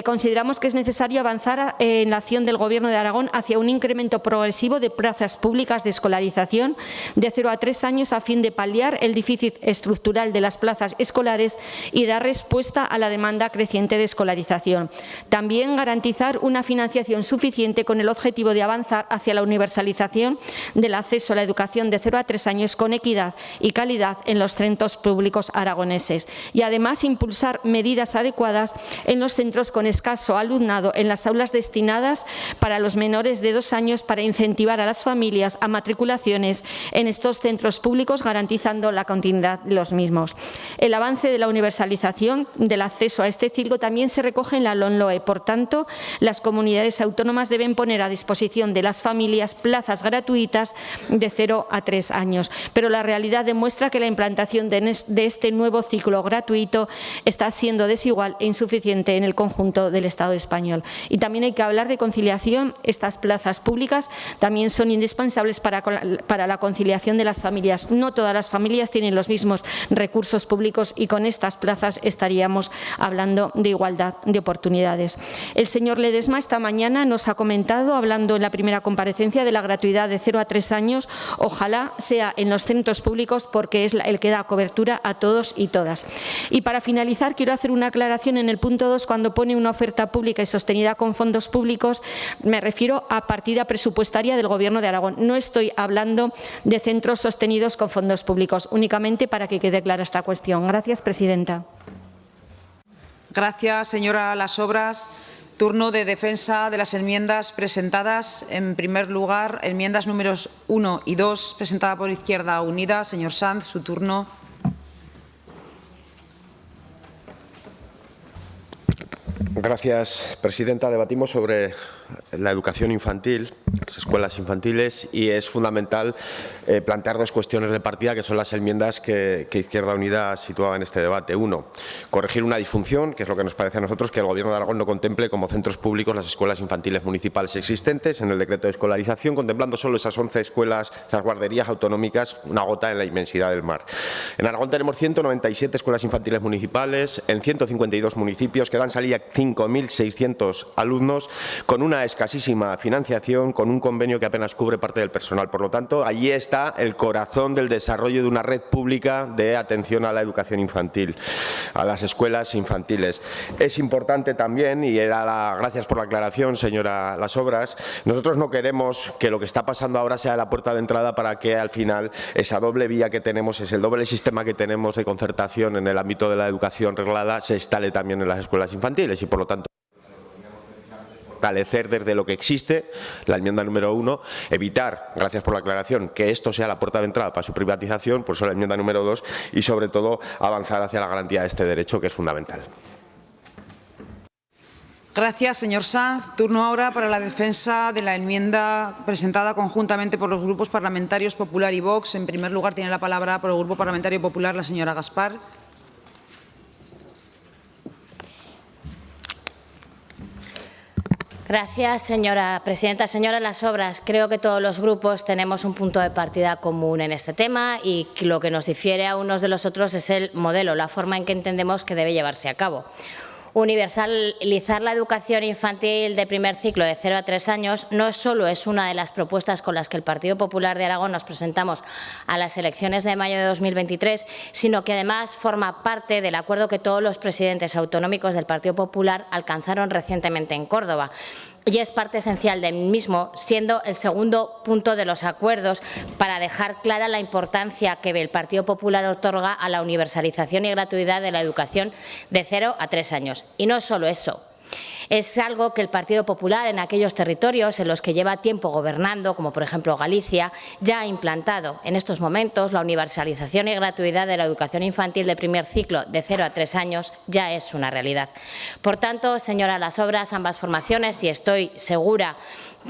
consideramos que es necesario avanzar en la acción del Gobierno de Aragón hacia un incremento progresivo de plazas públicas de escolarización de 0 a 3 años a fin de paliar el déficit estructural de las plazas escolares y dar respuesta a la demanda creciente de escolarización. También garantizar una financiación suficiente con el objetivo de avanzar hacia la universalización del acceso a la educación de 0 a 3 años con equidad y calidad en los centros públicos aragoneses y, además, impulsar medidas adecuadas en los centros con escaso alumnado en las aulas destinadas para los menores de 2 años para incentivar a las familias a matriculaciones en estos centros públicos, garantizando la continuidad de los mismos. El avance de la universalización del acceso a este ciclo también se recoge en la LOMLOE. Por tanto, las comunidades autónomas deben poner a disposición de las familias plazas gratuitas de 0 a 3 años. Pero la realidad demuestra que la implantación de este nuevo ciclo gratuito está siendo desigual e insuficiente en el conjunto del Estado español. Y también hay que hablar de conciliación. Estas plazas públicas también son indispensables para la conciliación de las familias. No todas las familias tienen los mismos recursos públicos y con estas plazas estaríamos hablando de igualdad de oportunidades. El señor Ledesma esta mañana nos ha comentado, hablando en la primera comparecencia, de la gratuidad de 0 a 3 años. Ojalá sea en los centros públicos porque es el que da cobertura a todos y todas. Y para finalizar, quiero hacer una aclaración en el punto 2, cuando pone una oferta pública y sostenida con fondos públicos, me refiero a partida presupuestaria del Gobierno de Aragón. No estoy hablando de centros sostenidos con fondos públicos, únicamente para que quede clara esta cuestión. Gracias, presidenta. Gracias, señora Las Obras. Turno de defensa de las enmiendas presentadas. En primer lugar, enmiendas números 1 y 2, presentada por Izquierda Unida. Señor Sanz, su turno. Gracias, presidenta. Debatimos sobre la educación infantil, las escuelas infantiles, y es fundamental plantear dos cuestiones de partida, que son las enmiendas que Izquierda Unida situaba en este debate. Uno, corregir una disfunción, que es lo que nos parece a nosotros, que el Gobierno de Aragón no contemple como centros públicos las escuelas infantiles municipales existentes en el decreto de escolarización, contemplando solo esas 11 escuelas, esas guarderías autonómicas, una gota en la inmensidad del mar. En Aragón tenemos 197 escuelas infantiles municipales en 152 municipios que dan salida a 5.600 alumnos, con una escasísima financiación, con un convenio que apenas cubre parte del personal. Por lo tanto, allí está el corazón del desarrollo de una red pública de atención a la educación infantil, a las escuelas infantiles. Es importante también, y gracias por la aclaración, señora Las Obras, nosotros no queremos que lo que está pasando ahora sea la puerta de entrada para que al final esa doble vía que tenemos, el doble sistema que tenemos de concertación en el ámbito de la educación reglada, se instale también en las escuelas infantiles y, por lo tanto, fortalecer desde lo que existe, la enmienda número 1, evitar, gracias por la aclaración, que esto sea la puerta de entrada para su privatización, por eso la enmienda número 2, y sobre todo avanzar hacia la garantía de este derecho, que es fundamental. Gracias, señor Sanz. Turno ahora para la defensa de la enmienda presentada conjuntamente por los grupos parlamentarios Popular y Vox. En primer lugar, tiene la palabra por el Grupo Parlamentario Popular la señora Gaspar. Gracias, señora presidenta. Señora Las Obras, creo que todos los grupos tenemos un punto de partida común en este tema y lo que nos difiere a unos de los otros es el modelo, la forma en que entendemos que debe llevarse a cabo. Universalizar la educación infantil de primer ciclo de 0 a 3 años no solo es una de las propuestas con las que el Partido Popular de Aragón nos presentamos a las elecciones de mayo de 2023, sino que además forma parte del acuerdo que todos los presidentes autonómicos del Partido Popular alcanzaron recientemente en Córdoba. y es parte esencial del mismo, siendo el segundo punto de los acuerdos para dejar clara la importancia que el Partido Popular otorga a la universalización y gratuidad de la educación de 0 a 3 años. Y no solo eso. Es algo que el Partido Popular en aquellos territorios en los que lleva tiempo gobernando, como por ejemplo Galicia, ya ha implantado. En estos momentos la universalización y gratuidad de la educación infantil de primer ciclo de 0 a 3 años ya es una realidad. Por tanto, señora Las Obras, ambas formaciones, y estoy segura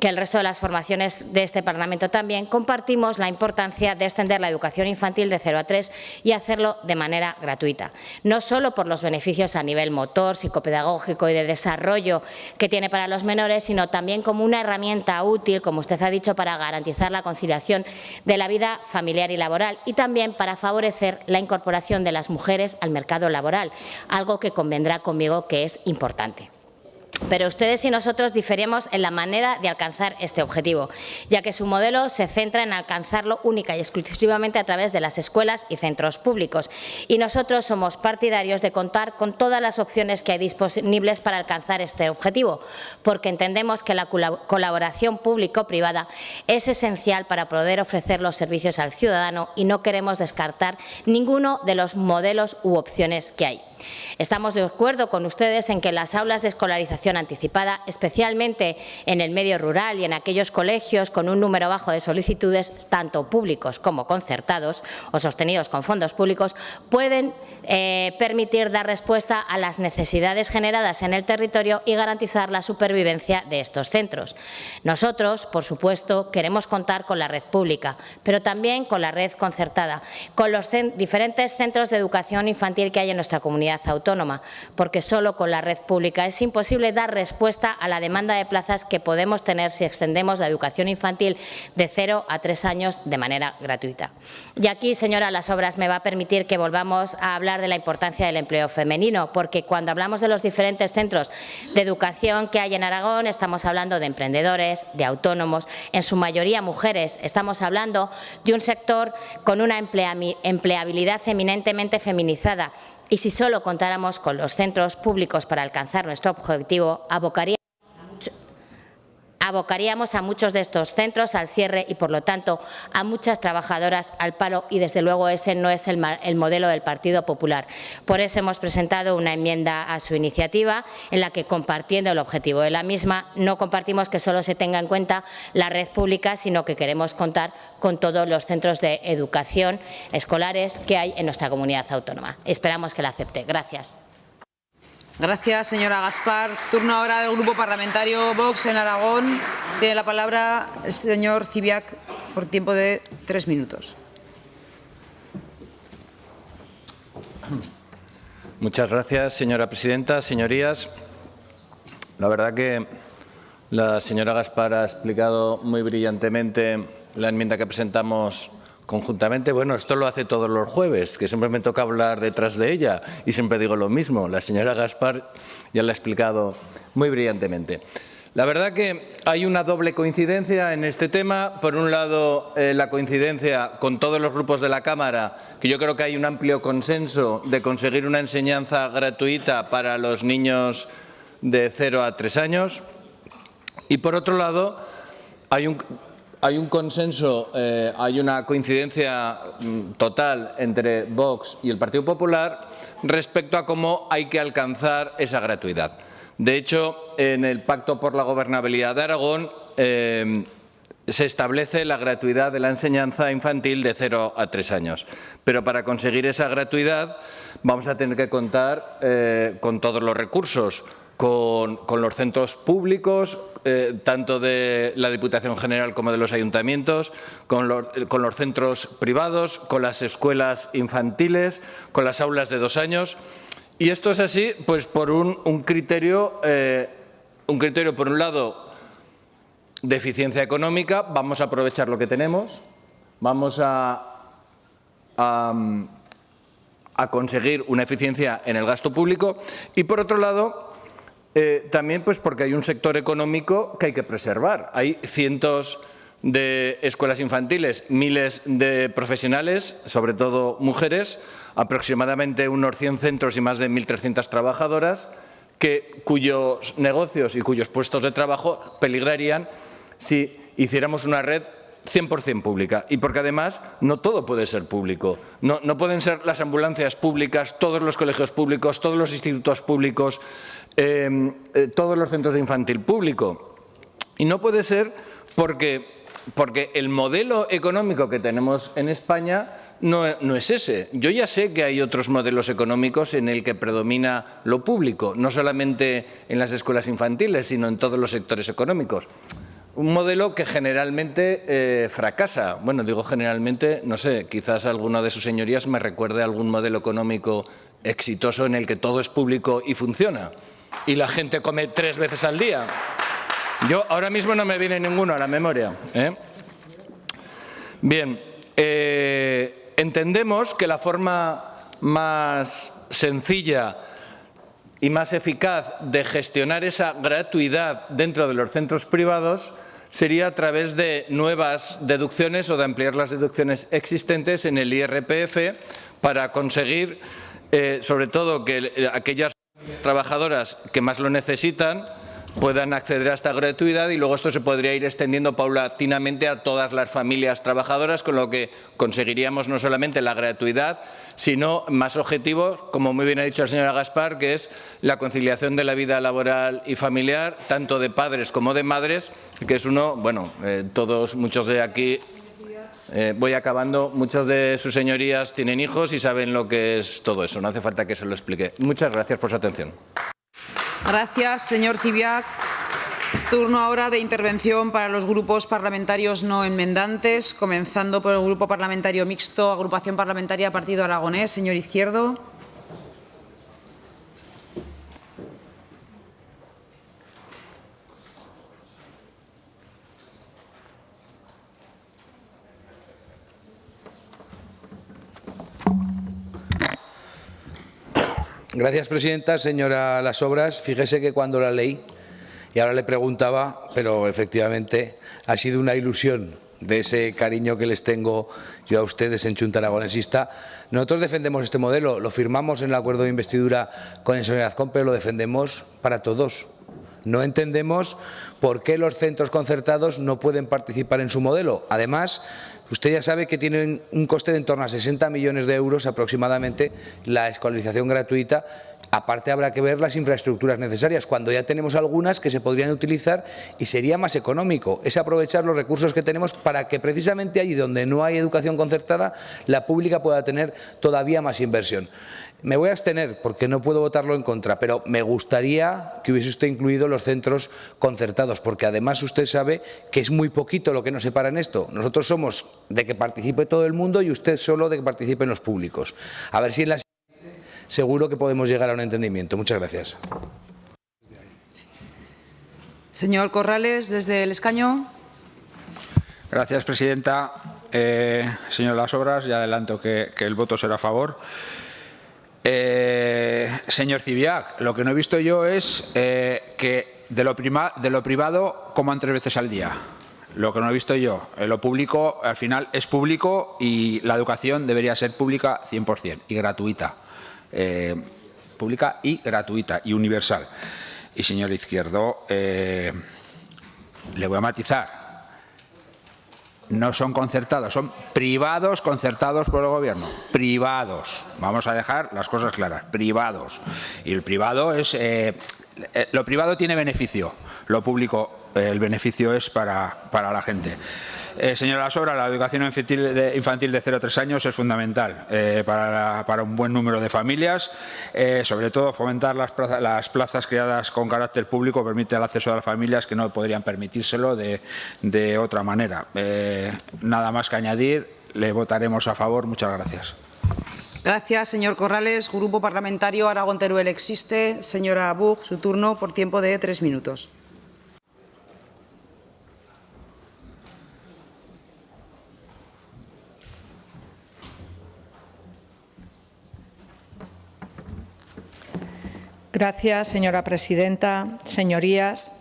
que el resto de las formaciones de este Parlamento también, compartimos la importancia de extender la educación infantil de 0 a 3 y hacerlo de manera gratuita. No solo por los beneficios a nivel motor, psicopedagógico y de desarrollo que tiene para los menores, sino también como una herramienta útil, como usted ha dicho, para garantizar la conciliación de la vida familiar y laboral y también para favorecer la incorporación de las mujeres al mercado laboral, algo que convendrá conmigo que es importante. Pero ustedes y nosotros diferimos en la manera de alcanzar este objetivo, ya que su modelo se centra en alcanzarlo única y exclusivamente a través de las escuelas y centros públicos. Y nosotros somos partidarios de contar con todas las opciones que hay disponibles para alcanzar este objetivo, porque entendemos que la colaboración público-privada es esencial para poder ofrecer los servicios al ciudadano y no queremos descartar ninguno de los modelos u opciones que hay. Estamos de acuerdo con ustedes en que las aulas de escolarización anticipada, especialmente en el medio rural y en aquellos colegios con un número bajo de solicitudes, tanto públicos como concertados o sostenidos con fondos públicos, pueden permitir dar respuesta a las necesidades generadas en el territorio y garantizar la supervivencia de estos centros. Nosotros, por supuesto, queremos contar con la red pública, pero también con la red concertada, con los diferentes centros de educación infantil que hay en nuestra comunidad autónoma, porque solo con la red pública es imposible dar respuesta a la demanda de plazas que podemos tener si extendemos la educación infantil de 0 a 3 años de manera gratuita. Y aquí, señora Las Obras, me va a permitir que volvamos a hablar de la importancia del empleo femenino, porque cuando hablamos de los diferentes centros de educación que hay en Aragón, estamos hablando de emprendedores, de autónomos, en su mayoría mujeres. Estamos hablando de un sector con una empleabilidad eminentemente feminizada. Y si solo contáramos con los centros públicos para alcanzar nuestro objetivo, abocaríamos a muchos de estos centros al cierre y, por lo tanto, a muchas trabajadoras al paro y, desde luego, ese no es el modelo del Partido Popular. Por eso hemos presentado una enmienda a su iniciativa en la que, compartiendo el objetivo de la misma, no compartimos que solo se tenga en cuenta la red pública, sino que queremos contar con todos los centros de educación escolares que hay en nuestra comunidad autónoma. Esperamos que la acepte. Gracias. Gracias, señora Gaspar. Turno ahora del Grupo Parlamentario Vox en Aragón. Tiene la palabra el señor Zibiac por tiempo de 3 minutos. Muchas gracias, señora presidenta. Señorías, la verdad que la señora Gaspar ha explicado muy brillantemente la enmienda que presentamos conjuntamente. Bueno, esto lo hace todos los jueves, que siempre me toca hablar detrás de ella y siempre digo lo mismo. La señora Gaspar ya lo ha explicado muy brillantemente. La verdad que hay una doble coincidencia en este tema. Por un lado, la coincidencia con todos los grupos de la Cámara, que yo creo que hay un amplio consenso de conseguir una enseñanza gratuita para los niños de 0 a 3 años. Y por otro lado, hay un consenso, hay una coincidencia total entre Vox y el Partido Popular respecto a cómo hay que alcanzar esa gratuidad. De hecho, en el Pacto por la Gobernabilidad de Aragón se establece la gratuidad de la enseñanza infantil de 0 a 3 años. Pero para conseguir esa gratuidad vamos a tener que contar con todos los recursos, con los centros públicos, tanto de la Diputación General como de los ayuntamientos, con los centros privados, con las escuelas infantiles, con las aulas de 2 años. Y esto es así pues por un criterio, por un lado, de eficiencia económica. Vamos a aprovechar lo que tenemos, vamos a conseguir una eficiencia en el gasto público y, por otro lado, también pues porque hay un sector económico que hay que preservar. Hay cientos de escuelas infantiles, miles de profesionales, sobre todo mujeres, aproximadamente unos 100 centros y más de 1.300 trabajadoras cuyos negocios y cuyos puestos de trabajo peligrarían si hiciéramos una red 100% pública, y porque además no todo puede ser público. No pueden ser las ambulancias públicas, todos los colegios públicos, todos los institutos públicos, todos los centros de infantil público. Y no puede ser porque el modelo económico que tenemos en España no es ese. Yo ya sé que hay otros modelos económicos en el que predomina lo público, no solamente en las escuelas infantiles, sino en todos los sectores económicos. Un modelo que generalmente fracasa. Bueno, digo generalmente, no sé, quizás alguno de sus señorías me recuerde a algún modelo económico exitoso en el que todo es público y funciona, y la gente come 3 veces al día. Yo ahora mismo no me viene ninguno a la memoria, Bien, entendemos que la forma más sencilla y más eficaz de gestionar esa gratuidad dentro de los centros privados sería a través de nuevas deducciones o de ampliar las deducciones existentes en el IRPF para conseguir, sobre todo, que aquellas trabajadoras que más lo necesitan puedan acceder a esta gratuidad, y luego esto se podría ir extendiendo paulatinamente a todas las familias trabajadoras, con lo que conseguiríamos no solamente la gratuidad, sino más objetivos, como muy bien ha dicho la señora Gaspar, que es la conciliación de la vida laboral y familiar, tanto de padres como de madres, que es uno, bueno, muchos de aquí, voy acabando, muchos de sus señorías tienen hijos y saben lo que es todo eso, no hace falta que se lo explique. Muchas gracias por su atención. Gracias, señor Ziviac. Turno ahora de intervención para los grupos parlamentarios no enmendantes, comenzando por el Grupo Parlamentario Mixto, Agrupación Parlamentaria Partido Aragonés. Señor Izquierdo. Gracias, presidenta. Señora Las Obras, fíjese que cuando la leí, y ahora le preguntaba, pero efectivamente ha sido una ilusión de ese cariño que les tengo yo a ustedes en Chunta Aragonesista. Nosotros defendemos este modelo, lo firmamos en el acuerdo de investidura con el señor Azcón, pero lo defendemos para todos. No entendemos por qué los centros concertados no pueden participar en su modelo. Además, usted ya sabe que tienen un coste de en torno a 60 millones de euros aproximadamente la escolarización gratuita. Aparte, habrá que ver las infraestructuras necesarias, cuando ya tenemos algunas que se podrían utilizar, y sería más económico. Es aprovechar los recursos que tenemos para que precisamente allí donde no hay educación concertada, la pública pueda tener todavía más inversión. Me voy a abstener porque no puedo votarlo en contra, pero me gustaría que hubiese usted incluido los centros concertados, porque además usted sabe que es muy poquito lo que nos separa en esto. Nosotros somos de que participe todo el mundo y usted solo de que participen los públicos. A ver si en la siguiente seguro que podemos llegar a un entendimiento. Muchas gracias. Señor Corrales, desde el escaño. Gracias, presidenta. Señor Las Obras, ya adelanto que el voto será a favor. Señor Ziviac, lo que no he visto yo es que de lo privado coman 3 veces al día. Lo que no he visto yo, lo público al final es público, y la educación debería ser pública 100% y gratuita. Pública y gratuita y universal. Y señor Izquierdo, le voy a matizar. No son concertados, son privados concertados por el Gobierno. Privados. Vamos a dejar las cosas claras. Privados. Y el privado es... lo privado tiene beneficio. Lo público, el beneficio es para la gente. Señora Las Obras, la educación infantil de 0 a 3 años es fundamental para un buen número de familias. Sobre todo, fomentar las plazas creadas con carácter público permite el acceso a las familias que no podrían permitírselo de otra manera. Nada más que añadir, le votaremos a favor. Muchas gracias. Gracias, señor Corrales. Grupo Parlamentario Aragón-Teruel existe. Señora Buch, su turno por tiempo de 3 minutos. Gracias, señora presidenta. Señorías,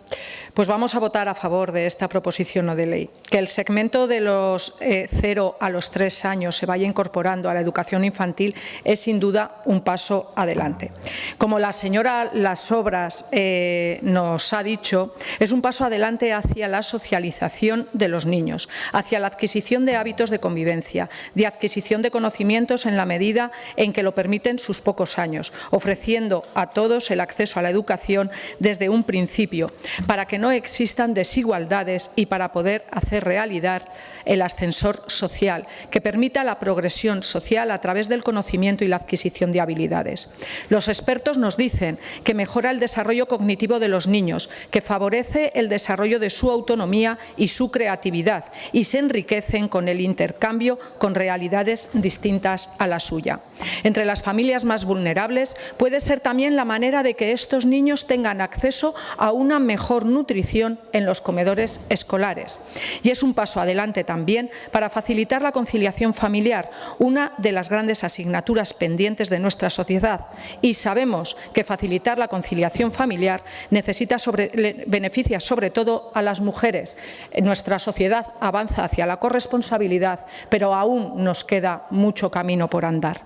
Pues vamos a votar a favor de esta proposición no de ley. Que el segmento de los 0 a los 3 años se vaya incorporando a la educación infantil es sin duda un paso adelante. Como la señora Las Obras nos ha dicho, es un paso adelante hacia la socialización de los niños, hacia la adquisición de hábitos de convivencia, de adquisición de conocimientos en la medida en que lo permiten sus pocos años, ofreciendo a todos el acceso a la educación desde un principio, para que no existan desigualdades y para poder hacer realidad el ascensor social, que permita la progresión social a través del conocimiento y la adquisición de habilidades. Los expertos nos dicen que mejora el desarrollo cognitivo de los niños, que favorece el desarrollo de su autonomía y su creatividad y se enriquecen con el intercambio con realidades distintas a la suya. Entre las familias más vulnerables puede ser también la manera de que estos niños tengan acceso a una mejor nutrición en los comedores escolares. Y es un paso adelante también para facilitar la conciliación familiar, una de las grandes asignaturas pendientes de nuestra sociedad. Y sabemos que facilitar la conciliación familiar beneficia sobre todo a las mujeres. Nuestra sociedad avanza hacia la corresponsabilidad, pero aún nos queda mucho camino por andar.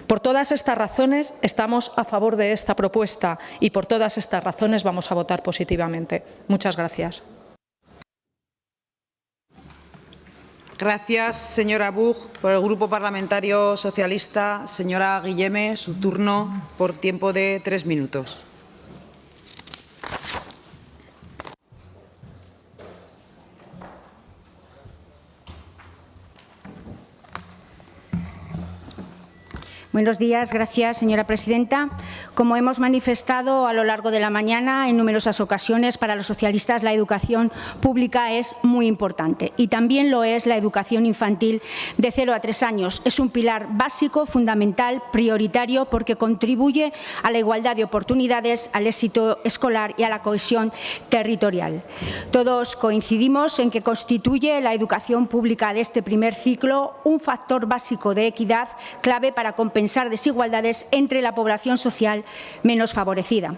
Por todas estas razones estamos a favor de esta propuesta y por todas estas razones vamos a votar positivamente. Muchas gracias. Gracias, señora Buch. Por el Grupo Parlamentario Socialista, señora Guilleme, su turno por tiempo de 3 minutos. Buenos días. Gracias, señora presidenta. Como hemos manifestado a lo largo de la mañana en numerosas ocasiones, para los socialistas la educación pública es muy importante y también lo es la educación infantil de 0 a 3 años. Es un pilar básico, fundamental, prioritario, porque contribuye a la igualdad de oportunidades, al éxito escolar y a la cohesión territorial. Todos coincidimos en que constituye la educación pública de este primer ciclo un factor básico de equidad clave para compensar desigualdades entre la población social menos favorecida.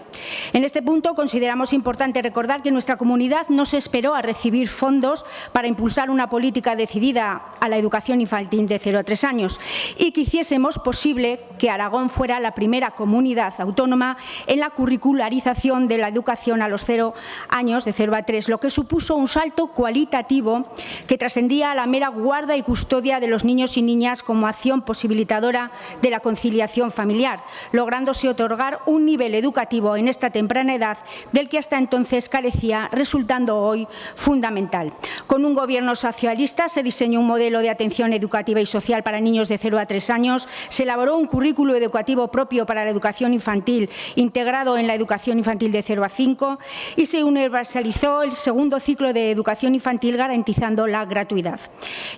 En este punto consideramos importante recordar que nuestra comunidad no se esperó a recibir fondos para impulsar una política decidida a la educación infantil de 0 a 3 años y que hiciésemos posible que Aragón fuera la primera comunidad autónoma en la curricularización de la educación a los 0 años, de 0 a 3, lo que supuso un salto cualitativo que trascendía a la mera guarda y custodia de los niños y niñas como acción posibilitadora de la conciliación familiar, lográndose otorgar un nivel educativo en esta temprana edad del que hasta entonces carecía, resultando hoy fundamental. Con un gobierno socialista se diseñó un modelo de atención educativa y social para niños de 0 a 3 años, se elaboró un currículo educativo propio para la educación infantil, integrado en la educación infantil de 0 a 5, y se universalizó el segundo ciclo de educación infantil garantizando la gratuidad.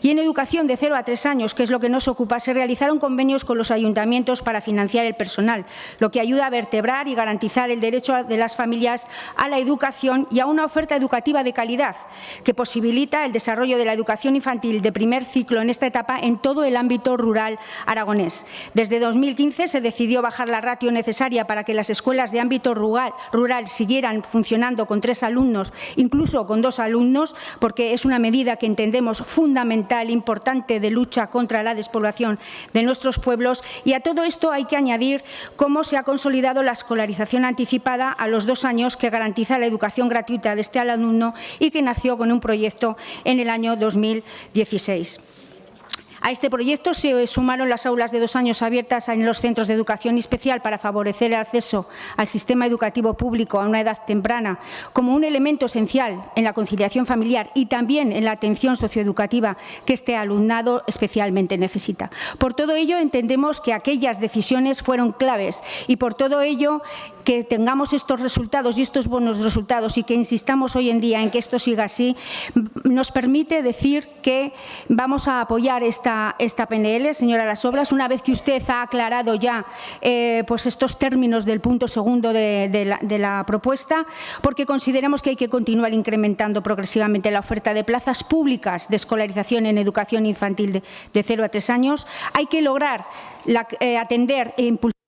Y en educación de 0 a 3 años, que es lo que nos ocupa, se realizaron convenios con los ayuntamientos para financiar el personal, lo que ayuda a vertebrar y garantizar el derecho de las familias a la educación y a una oferta educativa de calidad que posibilita el desarrollo de la educación infantil de primer ciclo en esta etapa en todo el ámbito rural aragonés. Desde 2015 se decidió bajar la ratio necesaria para que las escuelas de ámbito rural siguieran funcionando con 3 alumnos, incluso con 2 alumnos, porque es una medida que entendemos fundamental, importante, de lucha contra la despoblación de nuestros pueblos. Y a todo esto hay que añadir cómo se ha consolidado la escolarización anticipada a los 2 años, que garantiza la educación gratuita de este alumno y que nació con un proyecto en el año 2016. A este proyecto se sumaron las aulas de 2 años abiertas en los centros de educación especial para favorecer el acceso al sistema educativo público a una edad temprana como un elemento esencial en la conciliación familiar y también en la atención socioeducativa que este alumnado especialmente necesita. Por todo ello, entendemos que aquellas decisiones fueron claves y por todo ello que tengamos estos resultados y estos buenos resultados y que insistamos hoy en día en que esto siga así, nos permite decir que vamos a apoyar esta PNL, señora Las Obras, una vez que usted ha aclarado ya pues estos términos del punto segundo de la propuesta, porque consideramos que hay que continuar incrementando progresivamente la oferta de plazas públicas de escolarización en educación infantil de 0 a 3 años. Hay que lograr atender e impulsar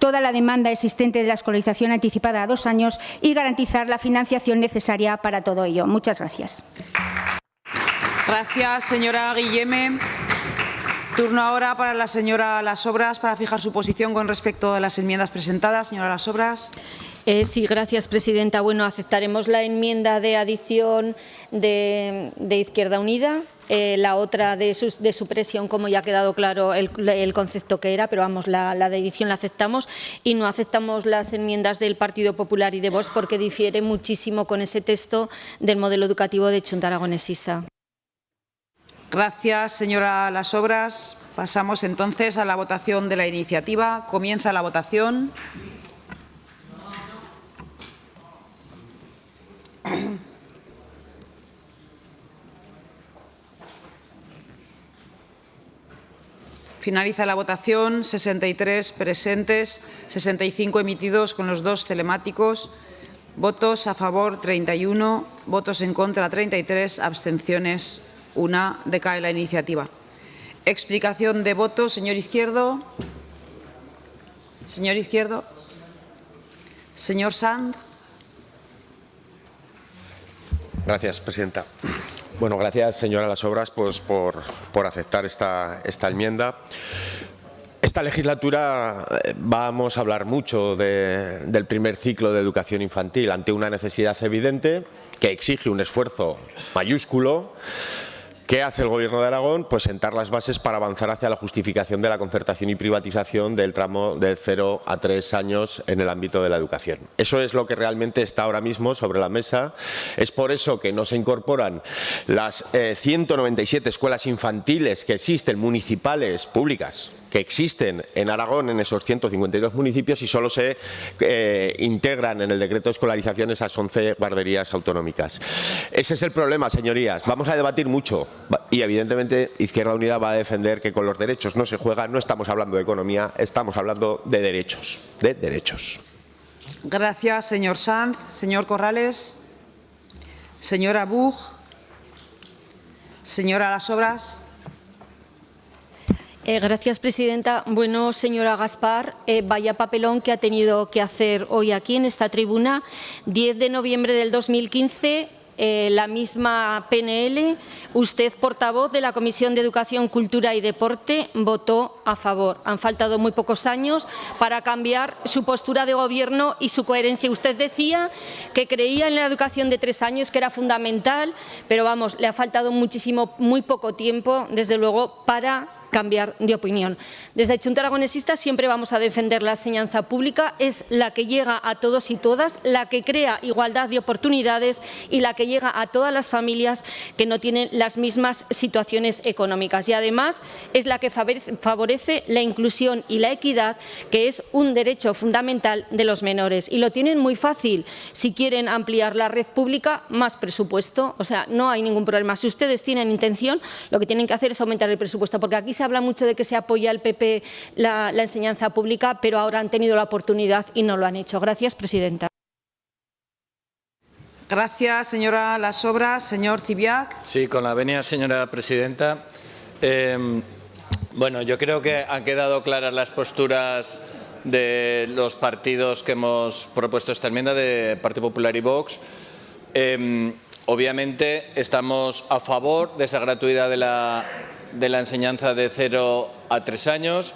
toda la demanda existente de la escolarización anticipada a 2 años y garantizar la financiación necesaria para todo ello. Muchas gracias. Gracias, señora Guilleme. Turno ahora para la señora Las Obras para fijar su posición con respecto a las enmiendas presentadas. Señora Las Obras. Sí, gracias, presidenta. Bueno, aceptaremos la enmienda de adición de Izquierda Unida, la otra de supresión, como ya ha quedado claro el concepto que era, pero vamos, la de adición la aceptamos, y no aceptamos las enmiendas del Partido Popular y de Vox porque difiere muchísimo con ese texto del modelo educativo de Chunta Aragonesista. Gracias, señora Las Obras. Pasamos entonces a la votación de la iniciativa. Comienza la votación. Finaliza la votación. 63 presentes, 65 emitidos con los 2 telemáticos. Votos a favor 31, votos en contra 33, abstenciones 1. Decae la iniciativa. Explicación de voto, señor Izquierdo. Señor Izquierdo. Señor Sanz. Gracias, presidenta. Bueno, gracias, señora Las Obras, pues, por aceptar esta enmienda. Esta legislatura vamos a hablar mucho del primer ciclo de educación infantil ante una necesidad evidente que exige un esfuerzo mayúsculo. ¿Qué hace el Gobierno de Aragón? Pues sentar las bases para avanzar hacia la justificación de la concertación y privatización del tramo de 0 a 3 años en el ámbito de la educación. Eso es lo que realmente está ahora mismo sobre la mesa. Es por eso que no se incorporan las 197 escuelas infantiles que existen, municipales, públicas, que existen en Aragón, en esos 152 municipios, y solo se integran en el decreto de escolarización esas 11 guarderías autonómicas. Ese es el problema, señorías. Vamos a debatir mucho y, evidentemente, Izquierda Unida va a defender que con los derechos no se juega. No estamos hablando de economía, estamos hablando de derechos. De derechos. Gracias, señor Sanz. Señor Corrales. Señora Buch. Señora Las Obras. Gracias, presidenta. Bueno, señora Gaspar, vaya papelón que ha tenido que hacer hoy aquí en esta tribuna. 10 de noviembre del 2015, la misma PNL, usted, portavoz de la Comisión de Educación, Cultura y Deporte, votó a favor. Han faltado muy pocos años para cambiar su postura de gobierno y su coherencia. Usted decía que creía en la educación de 3 años, que era fundamental, pero vamos, le ha faltado muchísimo, muy poco tiempo, desde luego, para cambiar de opinión. Desde Chunta Aragonesista siempre vamos a defender la enseñanza pública, es la que llega a todos y todas, la que crea igualdad de oportunidades y la que llega a todas las familias que no tienen las mismas situaciones económicas. Y además es la que favorece la inclusión y la equidad, que es un derecho fundamental de los menores. Y lo tienen muy fácil. Si quieren ampliar la red pública, más presupuesto. O sea, no hay ningún problema. Si ustedes tienen intención, lo que tienen que hacer es aumentar el presupuesto, porque aquí se habla mucho de que se apoya al PP la enseñanza pública, pero ahora han tenido la oportunidad y no lo han hecho. Gracias, presidenta. Gracias, señora Las Obras. Señor Zibiac. Sí, con la venia, señora presidenta. Bueno, yo creo que han quedado claras las posturas de los partidos que hemos propuesto esta enmienda, de Partido Popular y Vox. Obviamente estamos a favor de esa gratuidad de la enseñanza de 0 a 3 años.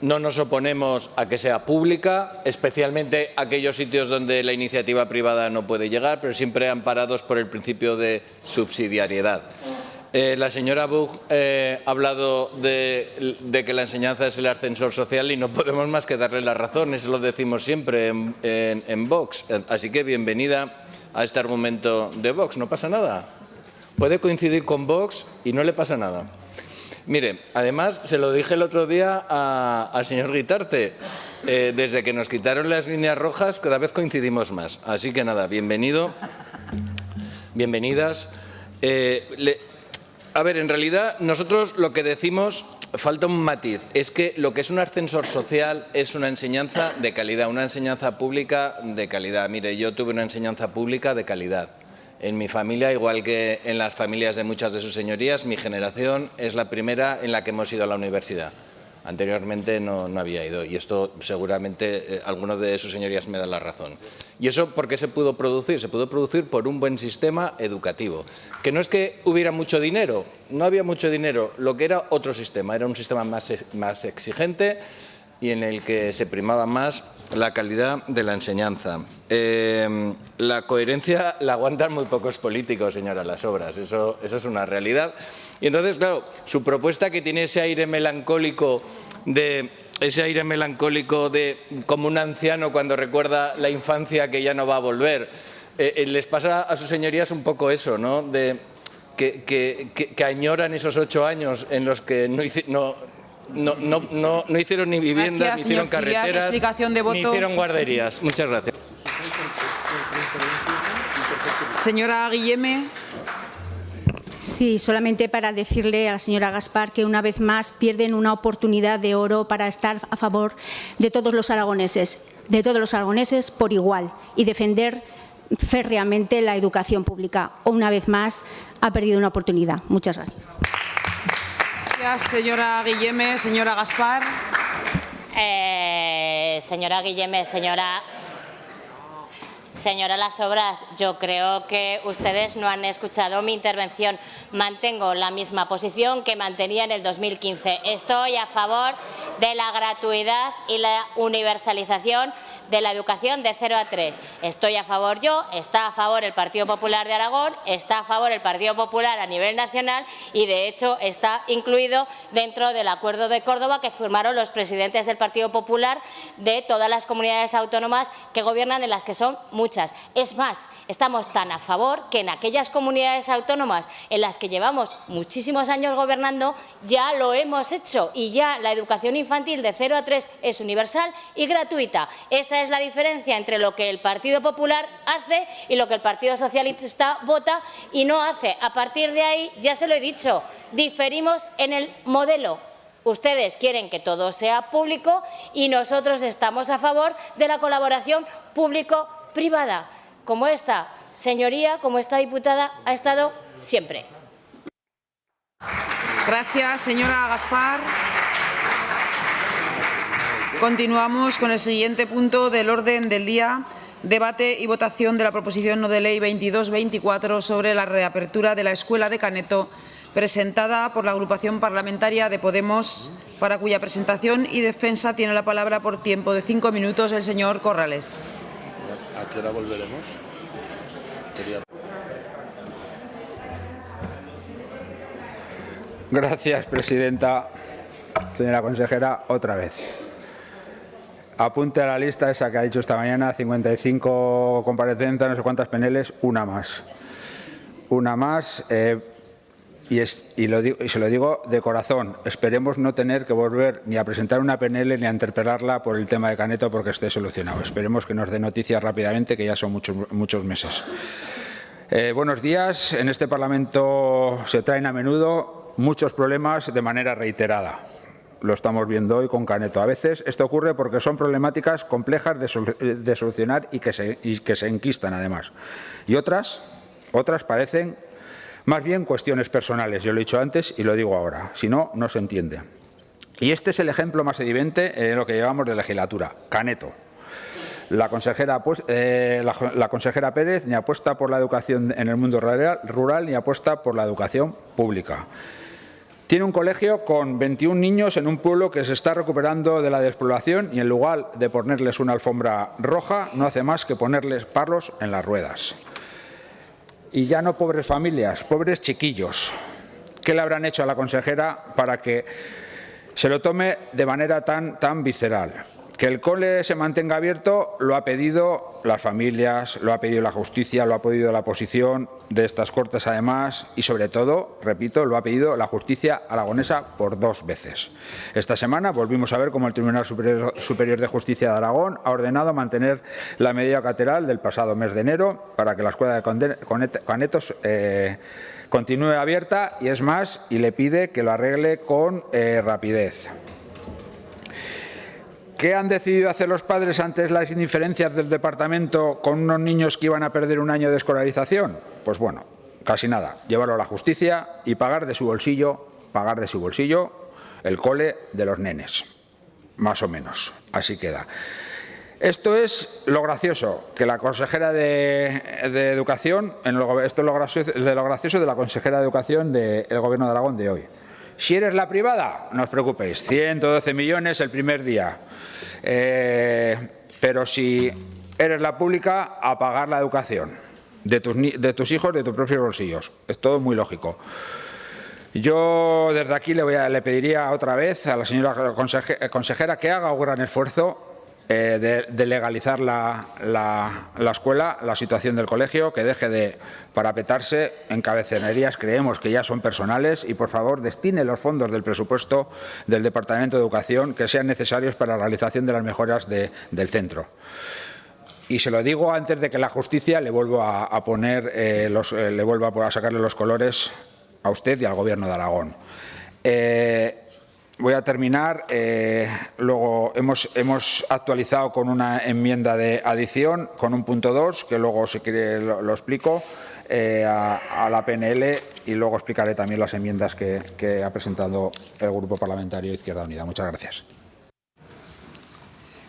No nos oponemos a que sea pública, especialmente aquellos sitios donde la iniciativa privada no puede llegar, pero siempre amparados por el principio de subsidiariedad. La señora Buch ha hablado de que la enseñanza es el ascensor social y no podemos más que darle la razón. Eso lo decimos siempre en Vox. Así que bienvenida a este argumento de Vox. No pasa nada. Puede coincidir con Vox y no le pasa nada. Mire, además, se lo dije el otro día al señor Guitarte, desde que nos quitaron las líneas rojas cada vez coincidimos más. Así que nada, bienvenido, bienvenidas. A ver, en realidad nosotros lo que decimos, falta un matiz, es que lo que es un ascensor social es una enseñanza de calidad, una enseñanza pública de calidad. Mire, yo tuve una enseñanza pública de calidad. En mi familia, igual que en las familias de muchas de sus señorías, mi generación es la primera en la que hemos ido a la universidad. Anteriormente no había ido y esto seguramente algunos de sus señorías me dan la razón. ¿Y eso por qué se pudo producir? Se pudo producir por un buen sistema educativo. Que no es que hubiera mucho dinero, no había mucho dinero, lo que era otro sistema, era un sistema más exigente y en el que se primaba más la calidad de la enseñanza. La coherencia la aguantan muy pocos políticos, señora Las Obras, eso es una realidad. Y entonces, claro, su propuesta, que tiene ese aire melancólico de como un anciano cuando recuerda la infancia que ya no va a volver, les pasa a sus señorías un poco eso, ¿no? De que añoran esos 8 años en los que no hicieron ni viviendas, Gracias, ni hicieron señor Ciriac. carreteras, Explicación de voto. ni hicieron guarderías. Muchas gracias. Señora Guilleme. Sí, solamente para decirle a la señora Gaspar que una vez más pierden una oportunidad de oro para estar a favor de todos los aragoneses por igual y defender férreamente la educación pública. Una vez más ha perdido una oportunidad. Muchas gracias. Gracias, señora Guilleme. Señora Gaspar. Señora Guilleme, Señora Las Obras, yo creo que ustedes no han escuchado mi intervención. Mantengo la misma posición que mantenía en el 2015. Estoy a favor de la gratuidad y la universalización de la educación de 0 a 3. Estoy a favor yo, está a favor el Partido Popular de Aragón, está a favor el Partido Popular a nivel nacional y, de hecho, está incluido dentro del Acuerdo de Córdoba que firmaron los presidentes del Partido Popular de todas las comunidades autónomas que gobiernan, en las que son muchas. Es más, estamos tan a favor que en aquellas comunidades autónomas en las que llevamos muchísimos años gobernando ya lo hemos hecho y ya la educación infantil de 0 a 3 es universal y gratuita. Esa es la diferencia entre lo que el Partido Popular hace y lo que el Partido Socialista vota y no hace. A partir de ahí, ya se lo he dicho, diferimos en el modelo. Ustedes quieren que todo sea público y nosotros estamos a favor de la colaboración público-privada, como esta señoría, como esta diputada ha estado siempre. Gracias, señora Gaspar. Continuamos con el siguiente punto del orden del día. Debate y votación de la proposición no de ley 2224 sobre la reapertura de la Escuela de Caneto, presentada por la agrupación parlamentaria de Podemos, para cuya presentación y defensa tiene la palabra por tiempo de 5 minutos el señor Corrales. ¿A qué hora volveremos? Gracias, presidenta. Señora consejera, otra vez. Apunte a la lista esa que ha dicho esta mañana, 55 comparecencias, no sé cuántas PNLs, una más. Una más, y se lo digo de corazón, esperemos no tener que volver ni a presentar una PNL ni a interpelarla por el tema de Caneto porque esté solucionado. Esperemos que nos dé noticias rápidamente, que ya son muchos meses. Buenos días. En este Parlamento se traen a menudo muchos problemas de manera reiterada. Lo estamos viendo hoy con Caneto. A veces esto ocurre porque son problemáticas complejas de solucionar y que se enquistan además. Y otras parecen más bien cuestiones personales. Yo lo he dicho antes y lo digo ahora. Si no, no se entiende. Y este es el ejemplo más evidente en lo que llevamos de legislatura. Caneto. La consejera Pérez ni apuesta por la educación en el mundo rural ni apuesta por la educación pública. Tiene un colegio con 21 niños en un pueblo que se está recuperando de la despoblación y en lugar de ponerles una alfombra roja no hace más que ponerles palos en las ruedas. Y ya no pobres familias, pobres chiquillos. ¿Qué le habrán hecho a la consejera para que se lo tome de manera tan visceral? Que el cole se mantenga abierto lo ha pedido las familias, lo ha pedido la justicia, lo ha pedido la oposición de estas Cortes además y sobre todo, repito, lo ha pedido la justicia aragonesa por 2 veces. Esta semana volvimos a ver cómo el Tribunal Superior de Justicia de Aragón ha ordenado mantener la medida cautelar del pasado mes de enero para que la escuela de Canetos continúe abierta y es más, y le pide que lo arregle con rapidez. ¿Qué han decidido hacer los padres ante las indiferencias del departamento con unos niños que iban a perder un año de escolarización? Pues bueno, casi nada. Llevarlo a la justicia y pagar de su bolsillo el cole de los nenes, más o menos, así queda. Esto es lo gracioso, que la consejera de Educación, esto es lo gracioso de la consejera de Educación del Gobierno de Aragón de hoy. Si eres la privada, no os preocupéis, 112 millones el primer día. Pero si eres la pública, a pagar la educación de tus hijos, de tus propios bolsillos. Es todo muy lógico. Yo desde aquí le pediría otra vez a la señora consejera que haga un gran esfuerzo de legalizar la escuela, la situación del colegio, que deje de parapetarse en cabezonerías, creemos que ya son personales, y por favor destine los fondos del presupuesto del Departamento de Educación que sean necesarios para la realización de las mejoras del centro. Y se lo digo antes de que la justicia le vuelva a poner, le vuelva a sacarle los colores a usted y al Gobierno de Aragón. Voy a terminar. Luego hemos actualizado con una enmienda de adición, con un punto 2, que luego, si quiere, lo explico, a la PNL, y luego explicaré también las enmiendas que ha presentado el Grupo Parlamentario Izquierda Unida. Muchas gracias.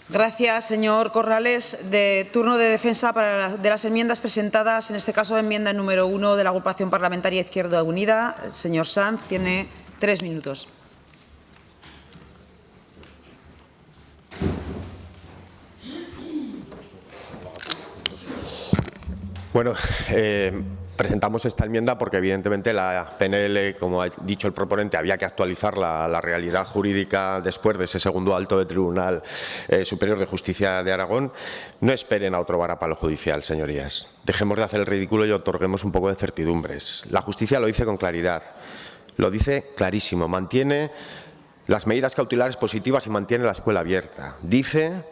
Gracias, señor Corrales. De turno de defensa de las enmiendas presentadas, en este caso enmienda número 1 de la Agrupación Parlamentaria Izquierda Unida, el señor Sanz tiene 3 minutos. Bueno, presentamos esta enmienda porque evidentemente la PNL, como ha dicho el proponente, había que actualizar la realidad jurídica después de ese segundo alto del Tribunal Superior de Justicia de Aragón. No esperen a otro varapalo judicial, señorías. Dejemos de hacer el ridículo y otorguemos un poco de certidumbres. La justicia lo dice con claridad, lo dice clarísimo, mantiene las medidas cautelares positivas y mantiene la escuela abierta. Dice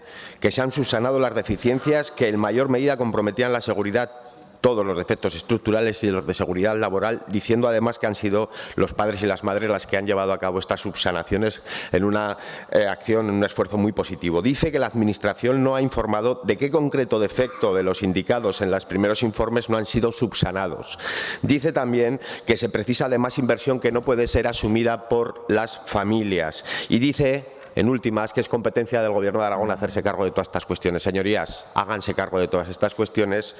que se han subsanado las deficiencias que en mayor medida comprometían la seguridad, todos los defectos estructurales y los de seguridad laboral, diciendo además que han sido los padres y las madres las que han llevado a cabo estas subsanaciones en una acción, en un esfuerzo muy positivo. Dice que la Administración no ha informado de qué concreto defecto de los indicados en los primeros informes no han sido subsanados. Dice también que se precisa de más inversión que no puede ser asumida por las familias. Y dice, en últimas, que es competencia del Gobierno de Aragón hacerse cargo de todas estas cuestiones. Señorías, háganse cargo de todas estas cuestiones,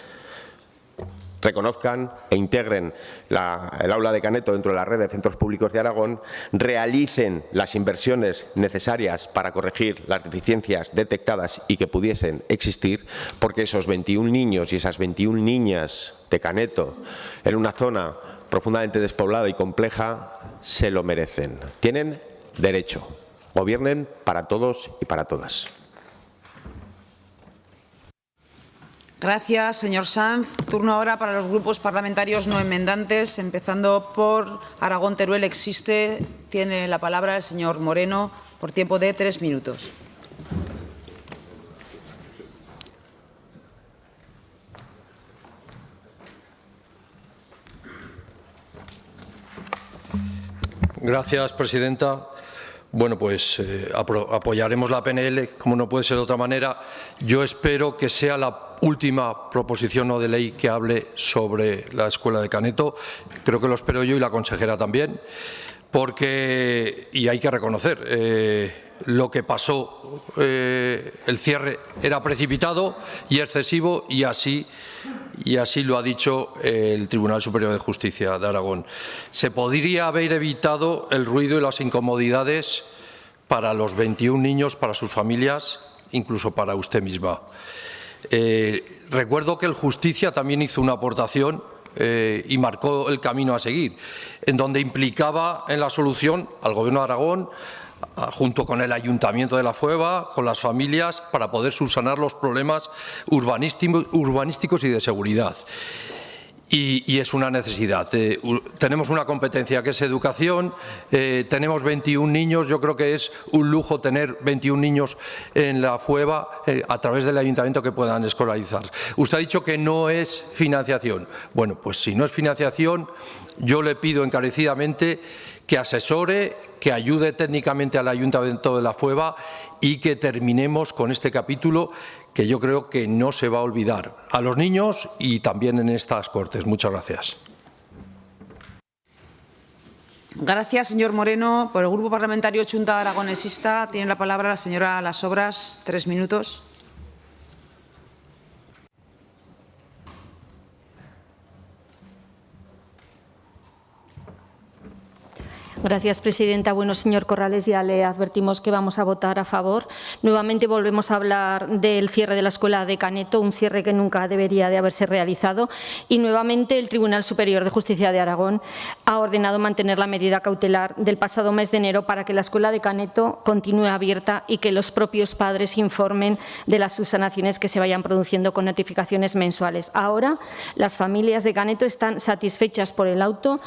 reconozcan e integren el aula de Caneto dentro de la red de centros públicos de Aragón, realicen las inversiones necesarias para corregir las deficiencias detectadas y que pudiesen existir, porque esos 21 niños y esas 21 niñas de Caneto, en una zona profundamente despoblada y compleja, se lo merecen. Tienen derecho. Gobiernen para todos y para todas. Gracias, señor Sanz. Turno ahora para los grupos parlamentarios no enmendantes, empezando por Aragón Teruel Existe. Tiene la palabra el señor Moreno por tiempo de 3 minutos. Gracias, presidenta. Bueno, pues apoyaremos la PNL, como no puede ser de otra manera. Yo espero que sea la última proposición no de ley que hable sobre la escuela de Caneto. Creo que lo espero yo y la consejera también, porque, y hay que reconocer, lo que pasó, el cierre era precipitado y excesivo, y así lo ha dicho el Tribunal Superior de Justicia de Aragón. Se podría haber evitado el ruido y las incomodidades para los 21 niños, para sus familias, incluso para usted misma. Recuerdo que el Justicia también hizo una aportación y marcó el camino a seguir, en donde implicaba en la solución al Gobierno de Aragón, junto con el Ayuntamiento de La Fueva, con las familias, para poder subsanar los problemas urbanísticos y de seguridad. Y es una necesidad. Tenemos una competencia que es educación, tenemos 21 niños, yo creo que es un lujo tener 21 niños en La Fueva a través del Ayuntamiento que puedan escolarizar. Usted ha dicho que no es financiación. Bueno, pues si no es financiación, yo le pido encarecidamente que asesore, que ayude técnicamente al Ayuntamiento de La Fueva y que terminemos con este capítulo que yo creo que no se va a olvidar a los niños y también en estas Cortes. Muchas gracias. Gracias, señor Moreno. Por el Grupo Parlamentario Chunta Aragonesista tiene la palabra la señora Las Obras. 3 minutos. Gracias, presidenta. Bueno, señor Corrales, ya le advertimos que vamos a votar a favor. Nuevamente volvemos a hablar del cierre de la Escuela de Caneto, un cierre que nunca debería de haberse realizado. Y nuevamente el Tribunal Superior de Justicia de Aragón ha ordenado mantener la medida cautelar del pasado mes de enero para que la Escuela de Caneto continúe abierta y que los propios padres informen de las subsanaciones que se vayan produciendo con notificaciones mensuales. Ahora, las familias de Caneto están satisfechas por el auto,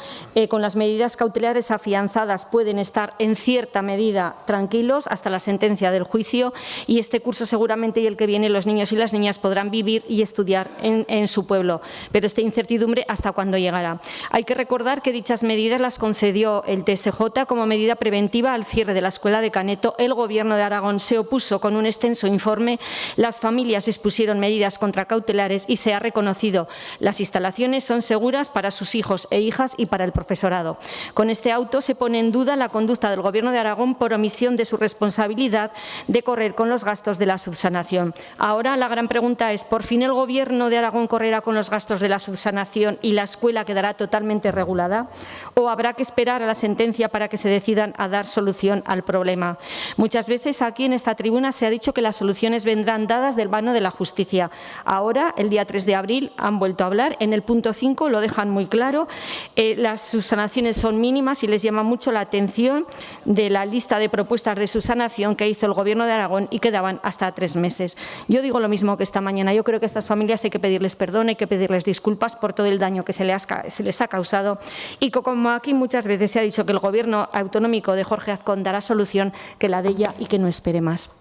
con las medidas cautelares afianzadas pueden estar en cierta medida tranquilos hasta la sentencia del juicio y este curso seguramente y el que viene los niños y las niñas podrán vivir y estudiar en su pueblo, pero esta incertidumbre hasta cuándo llegará. Hay que recordar que dichas medidas las concedió el TSJ como medida preventiva al cierre de la Escuela de Caneto. El Gobierno de Aragón se opuso con un extenso informe, las familias expusieron medidas contracautelares y se ha reconocido las instalaciones son seguras para sus hijos e hijas y para el profesorado. Con este auto se pone en duda la conducta del Gobierno de Aragón por omisión de su responsabilidad de correr con los gastos de la subsanación. Ahora la gran pregunta es, ¿por fin el Gobierno de Aragón correrá con los gastos de la subsanación y la escuela quedará totalmente regulada? ¿O habrá que esperar a la sentencia para que se decidan a dar solución al problema? Muchas veces aquí en esta tribuna se ha dicho que las soluciones vendrán dadas del mano de la justicia. Ahora, el día 3 de abril, han vuelto a hablar. En el punto 5 lo dejan muy claro. Las subsanaciones son mínimas y les llama mucho la atención de la lista de propuestas de subsanación que hizo el Gobierno de Aragón y que daban hasta 3 meses. Yo digo lo mismo que esta mañana. Yo creo que a estas familias hay que pedirles perdón, hay que pedirles disculpas por todo el daño que se les ha causado y como aquí muchas veces se ha dicho que el Gobierno autonómico de Jorge Azcón dará solución, que la de ella y que no espere más.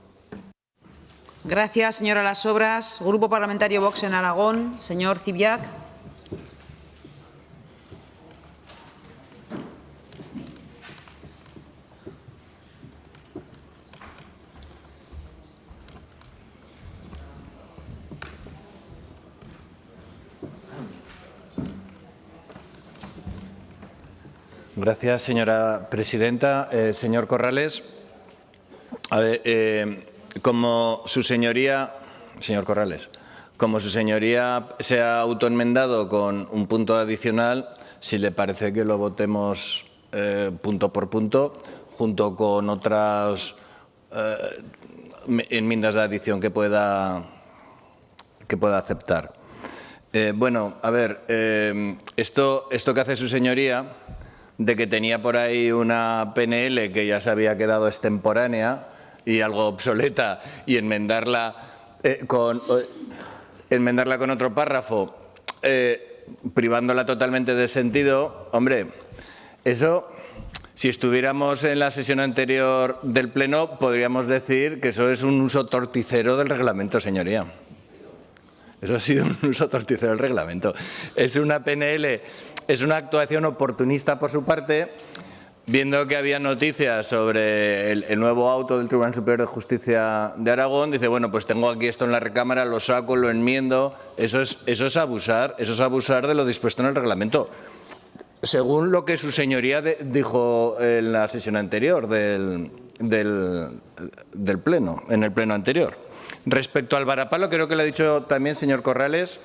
Gracias, señora Las Obras. Grupo Parlamentario Vox en Aragón, señor Zibiac. Gracias, señora presidenta. Señor Corrales, como su señoría, se ha autoenmendado con un punto adicional, si le parece que lo votemos punto por punto, junto con otras enmiendas de adición que pueda aceptar. Bueno, a ver, esto que hace su señoría, de que tenía por ahí una PNL que ya se había quedado extemporánea y algo obsoleta y enmendarla con otro párrafo, privándola totalmente de sentido, hombre, eso, si estuviéramos en la sesión anterior del Pleno, podríamos decir que eso es un uso torticero del reglamento, señoría. Eso ha sido un uso torticero del reglamento. Es una PNL, es una actuación oportunista por su parte, viendo que había noticias sobre el nuevo auto del Tribunal Superior de Justicia de Aragón. Dice, bueno, pues tengo aquí esto en la recámara, lo saco, lo enmiendo. Eso es abusar de lo dispuesto en el reglamento. Según lo que su señoría dijo en la sesión anterior del Pleno, en el Pleno anterior. Respecto al varapalo, creo que lo ha dicho también, señor Corrales,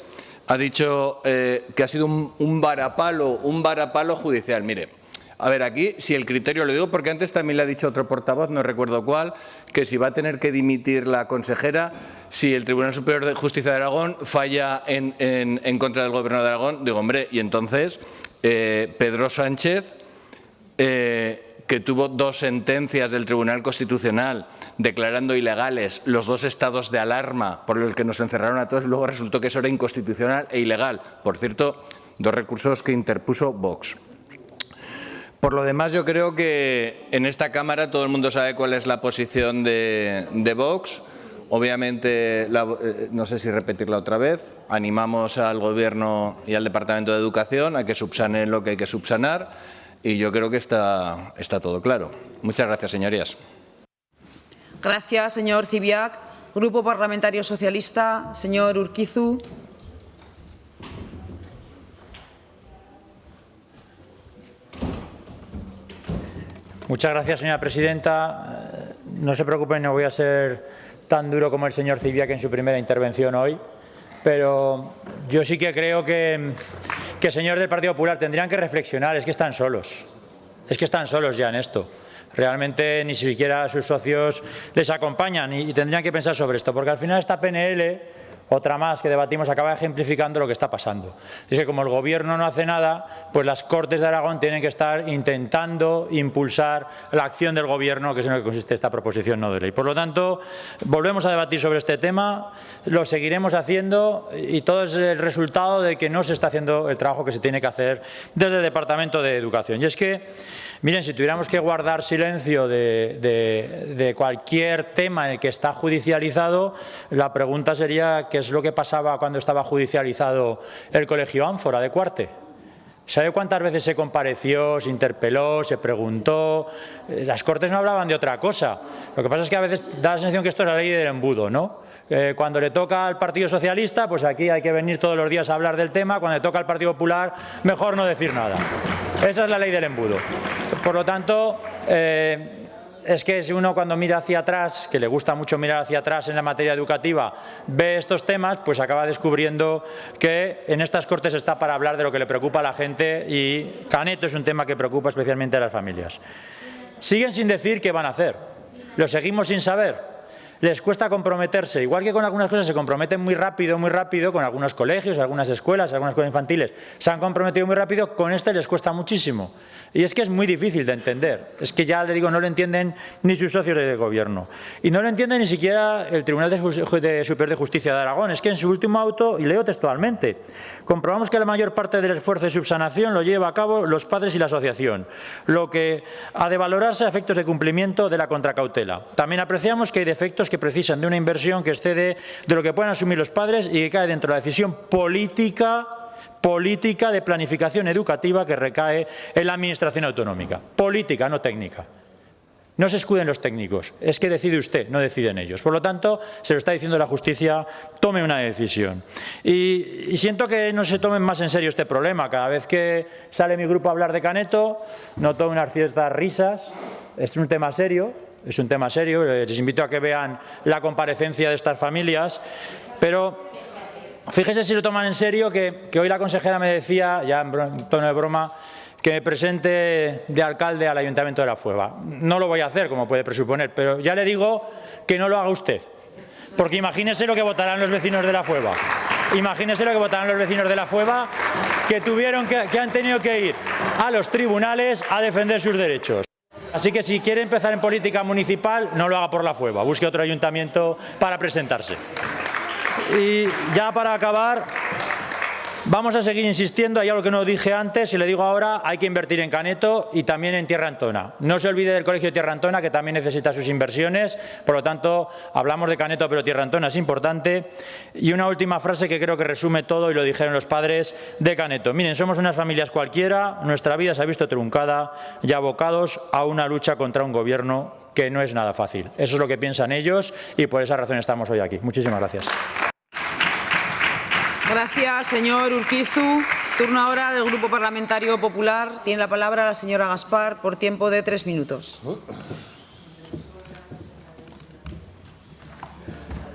ha dicho que ha sido un varapalo judicial. Mire, a ver, aquí, si el criterio, lo digo porque antes también le ha dicho otro portavoz, no recuerdo cuál, que si va a tener que dimitir la consejera, si el Tribunal Superior de Justicia de Aragón falla en contra del Gobierno de Aragón, digo, hombre, y entonces Pedro Sánchez, que tuvo 2 sentencias del Tribunal Constitucional declarando ilegales los 2 estados de alarma por los que nos encerraron a todos, luego resultó que eso era inconstitucional e ilegal. Por cierto, 2 recursos que interpuso Vox. Por lo demás, yo creo que en esta Cámara todo el mundo sabe cuál es la posición de Vox. Obviamente, no sé si repetirla otra vez, animamos al Gobierno y al Departamento de Educación a que subsanen lo que hay que subsanar y yo creo que está todo claro. Muchas gracias, señorías. Gracias, señor Zibiac. Grupo Parlamentario Socialista, señor Urquizu. Muchas gracias, señora presidenta. No se preocupen, no voy a ser tan duro como el señor Zubiac en su primera intervención hoy, pero yo sí que creo que señores del Partido Popular tendrían que reflexionar. Es que están solos. Es que están solos ya en esto. Realmente ni siquiera sus socios les acompañan y tendrían que pensar sobre esto, porque al final esta PNL, otra más que debatimos, acaba ejemplificando lo que está pasando. Es que como el Gobierno no hace nada, pues las Cortes de Aragón tienen que estar intentando impulsar la acción del Gobierno, que es en lo que consiste esta proposición no de ley. Por lo tanto, volvemos a debatir sobre este tema, lo seguiremos haciendo y todo es el resultado de que no se está haciendo el trabajo que se tiene que hacer desde el Departamento de Educación. Y es que, miren, si tuviéramos que guardar silencio de cualquier tema en el que está judicializado, la pregunta sería ¿qué es lo que pasaba cuando estaba judicializado el Colegio Ánfora de Cuarte? ¿Sabe cuántas veces se compareció, se interpeló, se preguntó? Las Cortes no hablaban de otra cosa. Lo que pasa es que a veces da la sensación que esto es la ley del embudo, ¿no? Cuando le toca al Partido Socialista, pues aquí hay que venir todos los días a hablar del tema. Cuando le toca al Partido Popular, mejor no decir nada. Esa es la ley del embudo. Por lo tanto, es que si uno cuando mira hacia atrás, que le gusta mucho mirar hacia atrás en la materia educativa, ve estos temas, pues acaba descubriendo que en estas Cortes está para hablar de lo que le preocupa a la gente y Caneto es un tema que preocupa especialmente a las familias. Siguen sin decir qué van a hacer. Lo seguimos sin saber. Les cuesta comprometerse, igual que con algunas cosas se comprometen muy rápido, con algunos colegios, algunas escuelas infantiles, se han comprometido muy rápido, con este les cuesta muchísimo. Y es que es muy difícil de entender, es que ya le digo, no lo entienden ni sus socios de gobierno. Y no lo entiende ni siquiera el Tribunal Superior de Justicia de Aragón, es que en su último auto, y leo textualmente, comprobamos que la mayor parte del esfuerzo de subsanación lo lleva a cabo los padres y la asociación, lo que ha de valorarse a efectos de cumplimiento de la contracautela. También apreciamos que hay defectos que precisan de una inversión que excede de lo que pueden asumir los padres y que cae dentro de la decisión política de planificación educativa que recae en la Administración autonómica. Política, no técnica. No se escuden los técnicos, es que decide usted, no deciden ellos. Por lo tanto, se lo está diciendo la justicia, tome una decisión. Y siento que no se tomen más en serio este problema. Cada vez que sale mi grupo a hablar de Caneto, noto unas ciertas risas. Este es un tema serio. Es un tema serio, les invito a que vean la comparecencia de estas familias, pero fíjese si lo toman en serio que hoy la consejera me decía, ya en tono de broma, que me presente de alcalde al Ayuntamiento de La Fueva. No lo voy a hacer, como puede presuponer, pero ya le digo que no lo haga usted, porque imagínese lo que votarán los vecinos de La Fueva. Imagínese lo que votarán los vecinos de La Fueva que han tenido que ir a los tribunales a defender sus derechos. Así que si quiere empezar en política municipal, no lo haga por La Fueva, busque otro ayuntamiento para presentarse. Y ya para acabar, vamos a seguir insistiendo, hay algo que no dije antes y le digo ahora, hay que invertir en Caneto y también en Tierra Antona. No se olvide del Colegio de Tierra Antona, que también necesita sus inversiones, por lo tanto, hablamos de Caneto, pero Tierra Antona es importante. Y una última frase que creo que resume todo, y lo dijeron los padres de Caneto. Miren, somos unas familias cualquiera, nuestra vida se ha visto truncada y abocados a una lucha contra un gobierno que no es nada fácil. Eso es lo que piensan ellos y por esa razón estamos hoy aquí. Muchísimas gracias. Gracias, señor Urquizu. Turno ahora del Grupo Parlamentario Popular. Tiene la palabra la señora Gaspar por tiempo de 3 minutos.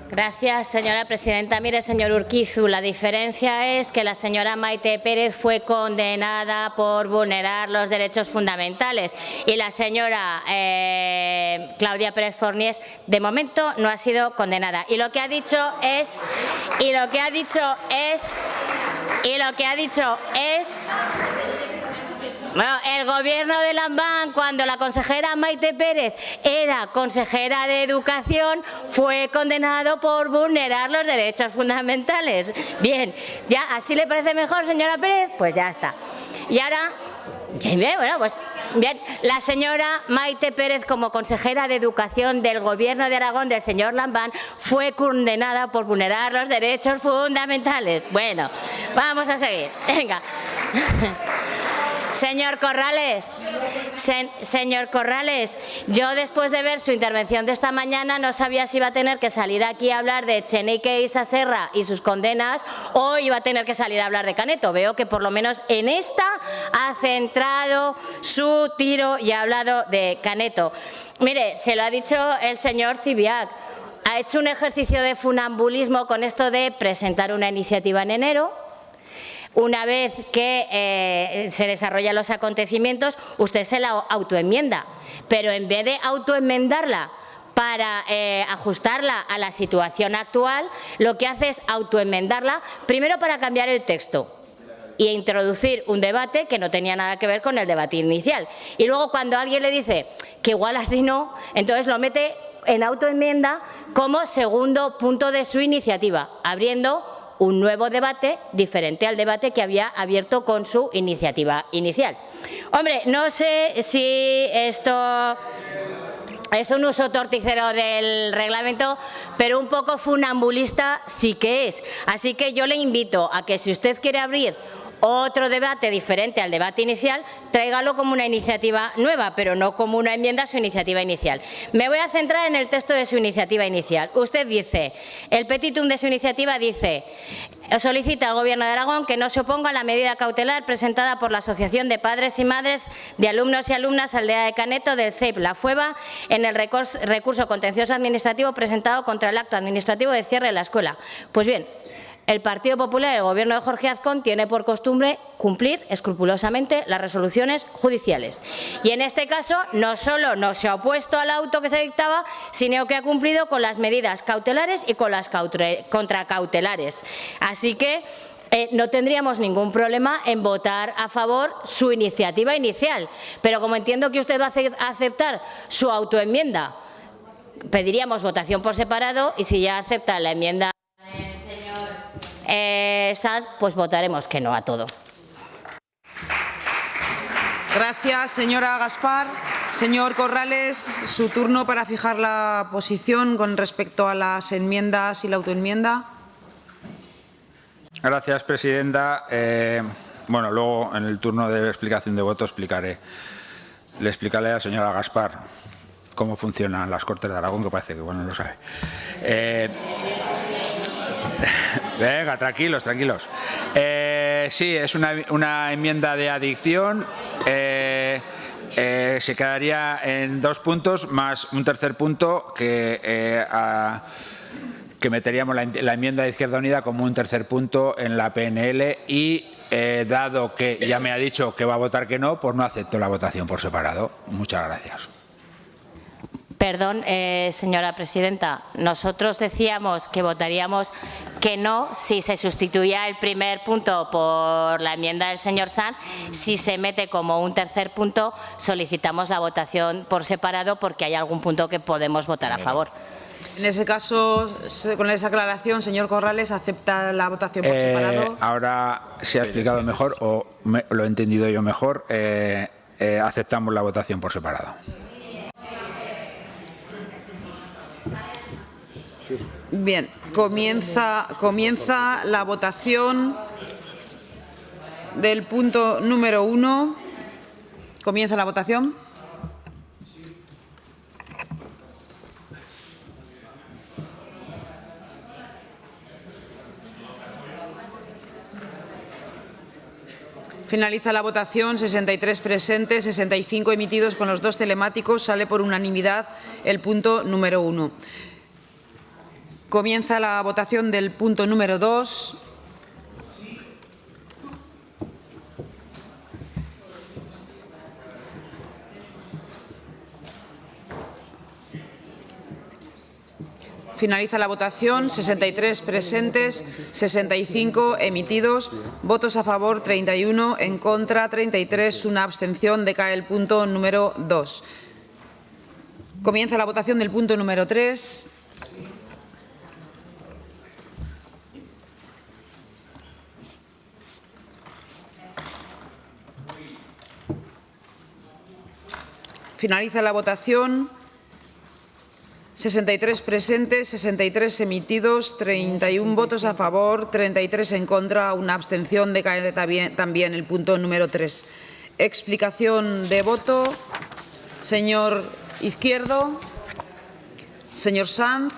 Gracias, señora presidenta. Mire, señor Urquizu, la diferencia es que la señora Maite Pérez fue condenada por vulnerar los derechos fundamentales y la señora Claudia Pérez Forniés, de momento, no ha sido condenada. Y lo que ha dicho es bueno, el Gobierno de Lambán, cuando la consejera Maite Pérez era consejera de Educación, fue condenado por vulnerar los derechos fundamentales. Bien, ¿ya así le parece mejor, señora Pérez? Pues ya está. Y ahora, bueno, pues bien, la señora Maite Pérez, como consejera de Educación del Gobierno de Aragón del señor Lambán, fue condenada por vulnerar los derechos fundamentales. Bueno, vamos a seguir. Venga. Señor Corrales, yo después de ver su intervención de esta mañana no sabía si iba a tener que salir aquí a hablar de Echenique y Saserra y sus condenas o iba a tener que salir a hablar de Caneto. Veo que por lo menos en esta ha centrado su tiro y ha hablado de Caneto. Mire, se lo ha dicho el señor Cibiac. Ha hecho un ejercicio de funambulismo con esto de presentar una iniciativa en enero. Una vez que se desarrollan los acontecimientos, usted se la autoenmienda, pero en vez de autoenmendarla para ajustarla a la situación actual, lo que hace es autoenmendarla, primero para cambiar el texto y introducir un debate que no tenía nada que ver con el debate inicial. Y luego cuando alguien le dice que igual así no, entonces lo mete en autoenmienda como segundo punto de su iniciativa, abriendo un nuevo debate diferente al debate que había abierto con su iniciativa inicial. Hombre, no sé si esto es un uso torticero del reglamento, pero un poco funambulista sí que es. Así que yo le invito a que si usted quiere abrir otro debate diferente al debate inicial, tráigalo como una iniciativa nueva, pero no como una enmienda a su iniciativa inicial. Me voy a centrar en el texto de su iniciativa inicial. Usted dice, el petitum de su iniciativa dice, solicita al Gobierno de Aragón que no se oponga a la medida cautelar presentada por la Asociación de Padres y Madres de Alumnos y Alumnas Aldea de Caneto del CEIP La Fueva en el recurso contencioso administrativo presentado contra el acto administrativo de cierre de la escuela. Pues bien, el Partido Popular y el Gobierno de Jorge Azcón tiene por costumbre cumplir escrupulosamente las resoluciones judiciales. Y en este caso no solo no se ha opuesto al auto que se dictaba, sino que ha cumplido con las medidas cautelares y con las contracautelares. Así que no tendríamos ningún problema en votar a favor su iniciativa inicial. Pero como entiendo que usted va a aceptar su autoenmienda, pediríamos votación por separado y si ya acepta la enmienda Sanz, pues votaremos que no a todo. Gracias, señora Gaspar. Señor Corrales, su turno para fijar la posición con respecto a las enmiendas y la autoenmienda. Gracias, presidenta. Bueno, luego en el turno de explicación de voto le explicaré a la señora Gaspar cómo funcionan las Cortes de Aragón, que parece que bueno lo sabe. Venga, tranquilos. Sí, es una enmienda de adicción. Se quedaría en 2 puntos más un tercer punto que meteríamos la enmienda de Izquierda Unida como un tercer punto en la PNL y dado que ya me ha dicho que va a votar que no, pues no acepto la votación por separado. Muchas gracias. Perdón, señora presidenta, nosotros decíamos que votaríamos que no si se sustituía el primer punto por la enmienda del señor Sanz. Si se mete como un tercer punto, solicitamos la votación por separado porque hay algún punto que podemos votar a favor. En ese caso, con esa aclaración, señor Corrales, ¿acepta la votación por separado? Ahora se ha explicado mejor o lo he entendido yo mejor. Aceptamos la votación por separado. Bien, comienza la votación del punto número 1. Comienza la votación. Finaliza la votación, 63 presentes, 65 emitidos con los 2 telemáticos. Sale por unanimidad el punto número 1. Comienza la votación del punto número 2. Finaliza la votación, 63 presentes, 65 emitidos, votos a favor 31, en contra 33, una abstención. Decae el punto número 2. Comienza la votación del punto número 3. Finaliza la votación. 63 presentes, 63 emitidos, 31 votos a favor, 33 en contra, una abstención. Decae también el punto número 3. Explicación de voto. Señor Izquierdo. Señor Sanz.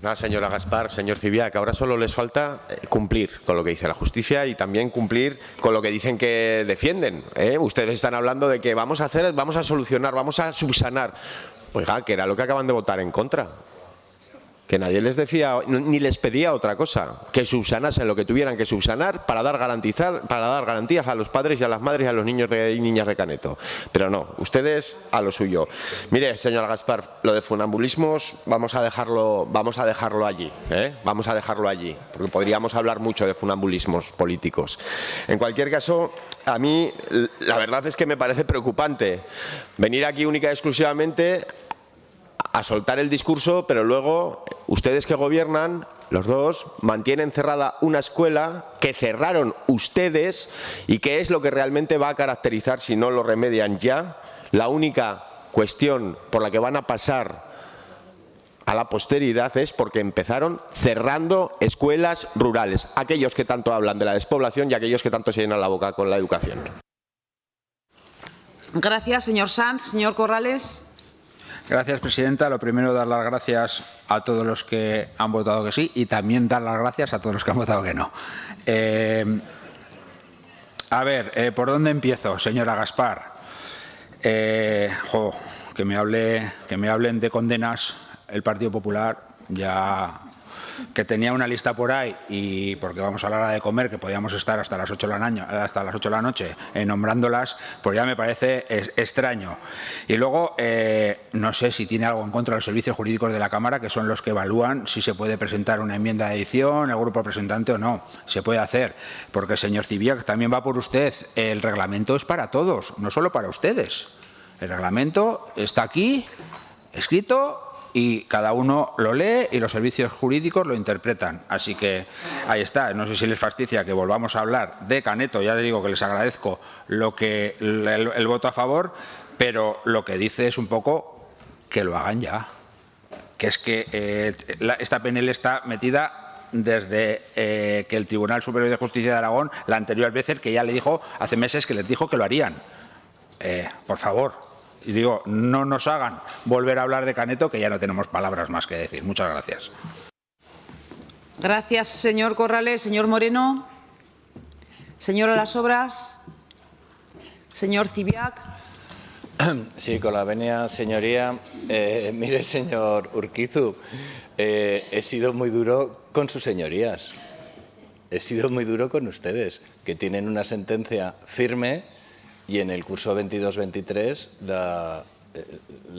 Nada, señora Gaspar, señor Cibiac, ahora solo les falta cumplir con lo que dice la justicia y también cumplir con lo que dicen que defienden. Ustedes están hablando de que vamos a solucionar, vamos a subsanar. Oiga, que era lo que acaban de votar en contra. Que nadie les decía ni les pedía otra cosa, que subsanasen lo que tuvieran que subsanar para dar garantías a los padres y a las madres y a los niños y niñas de Caneto. Pero no, ustedes a lo suyo. Mire, señora Gaspar, lo de funambulismos vamos a dejarlo allí, vamos a dejarlo allí, porque podríamos hablar mucho de funambulismos políticos. En cualquier caso, a mí la verdad es que me parece preocupante venir aquí única y exclusivamente a soltar el discurso, pero luego ustedes que gobiernan, los dos, mantienen cerrada una escuela que cerraron ustedes y que es lo que realmente va a caracterizar, si no lo remedian ya, la única cuestión por la que van a pasar a la posteridad es porque empezaron cerrando escuelas rurales, aquellos que tanto hablan de la despoblación y aquellos que tanto se llenan la boca con la educación. Gracias, señor Sanz. Señor Corrales. Gracias, presidenta. Lo primero, dar las gracias a todos los que han votado que sí y también dar las gracias a todos los que han votado que no. A ver, ¿por dónde empiezo, señora Gaspar? Que me hablen de condenas el Partido Popular, ya que tenía una lista por ahí y porque vamos a la hora de comer, que podíamos estar hasta las 8 de la noche nombrándolas, pues ya me parece extraño. Y luego, no sé si tiene algo en contra de los servicios jurídicos de la Cámara, que son los que evalúan si se puede presentar una enmienda de edición, el grupo presentante o no. Se puede hacer, porque, señor Cibiac, también va por usted. El reglamento es para todos, no solo para ustedes. El reglamento está aquí, escrito, y cada uno lo lee y los servicios jurídicos lo interpretan. Así que ahí está. No sé si les fastidia que volvamos a hablar de Caneto. Ya les digo que les agradezco el voto a favor, pero lo que dice es un poco que lo hagan ya. Que es que esta PNL está metida desde que el Tribunal Superior de Justicia de Aragón, la anterior vez, que ya le dijo hace meses que les dijo que lo harían. Por favor. Y digo, no nos hagan volver a hablar de Caneto, que ya no tenemos palabras más que decir. Muchas gracias. Gracias, señor Corrales. Señor Moreno. Señor Olasobras. Señor Cibiac. Sí, con la venia, señoría. Mire, señor Urquizu, he sido muy duro con sus señorías. He sido muy duro con ustedes, que tienen una sentencia firme y en el curso 22-23 la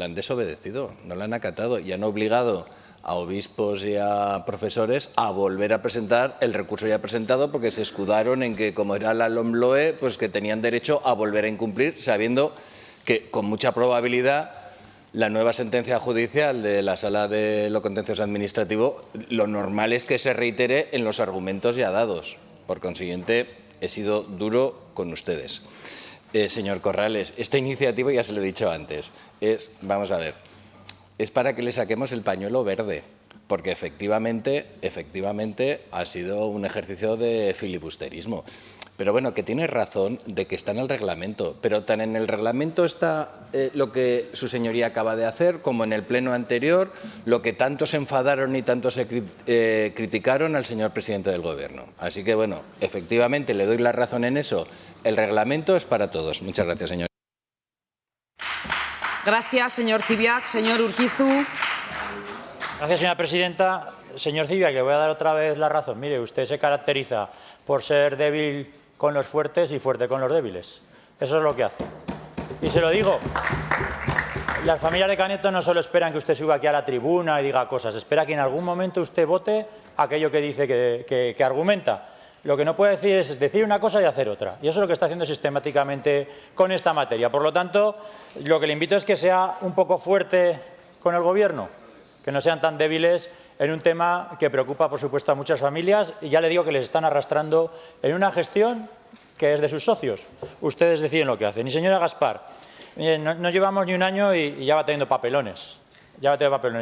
han desobedecido, no la han acatado y han obligado a obispos y a profesores a volver a presentar el recurso ya presentado porque se escudaron en que, como era la LOMLOE, pues que tenían derecho a volver a incumplir, sabiendo que con mucha probabilidad la nueva sentencia judicial de la Sala de lo Contencioso Administrativo, lo normal es que se reitere en los argumentos ya dados. Por consiguiente, he sido duro con ustedes. Señor Corrales, esta iniciativa, ya se lo he dicho antes, vamos a ver, es para que le saquemos el pañuelo verde, porque efectivamente ha sido un ejercicio de filibusterismo. Pero bueno, que tiene razón de que está en el reglamento, pero tan en el reglamento está lo que su señoría acaba de hacer, como en el pleno anterior, lo que tanto se enfadaron y tanto se criticaron al señor presidente del Gobierno. Así que bueno, efectivamente le doy la razón en eso. El reglamento es para todos. Muchas gracias, señor. Gracias, señor Cibiac. Señor Urquizu. Gracias, señora presidenta. Señor Cibiac, le voy a dar otra vez la razón. Mire, usted se caracteriza por ser débil con los fuertes y fuerte con los débiles. Eso es lo que hace. Y se lo digo. Las familias de Caneto no solo esperan que usted suba aquí a la tribuna y diga cosas, espera que en algún momento usted vote aquello que dice que argumenta. Lo que no puede decir es decir una cosa y hacer otra. Y eso es lo que está haciendo sistemáticamente con esta materia. Por lo tanto, lo que le invito es que sea un poco fuerte con el Gobierno, que no sean tan débiles en un tema que preocupa, por supuesto, a muchas familias. Y ya le digo que les están arrastrando en una gestión que es de sus socios. Ustedes deciden lo que hacen. Y señora Gaspar, no llevamos ni un año y ya va teniendo papelones.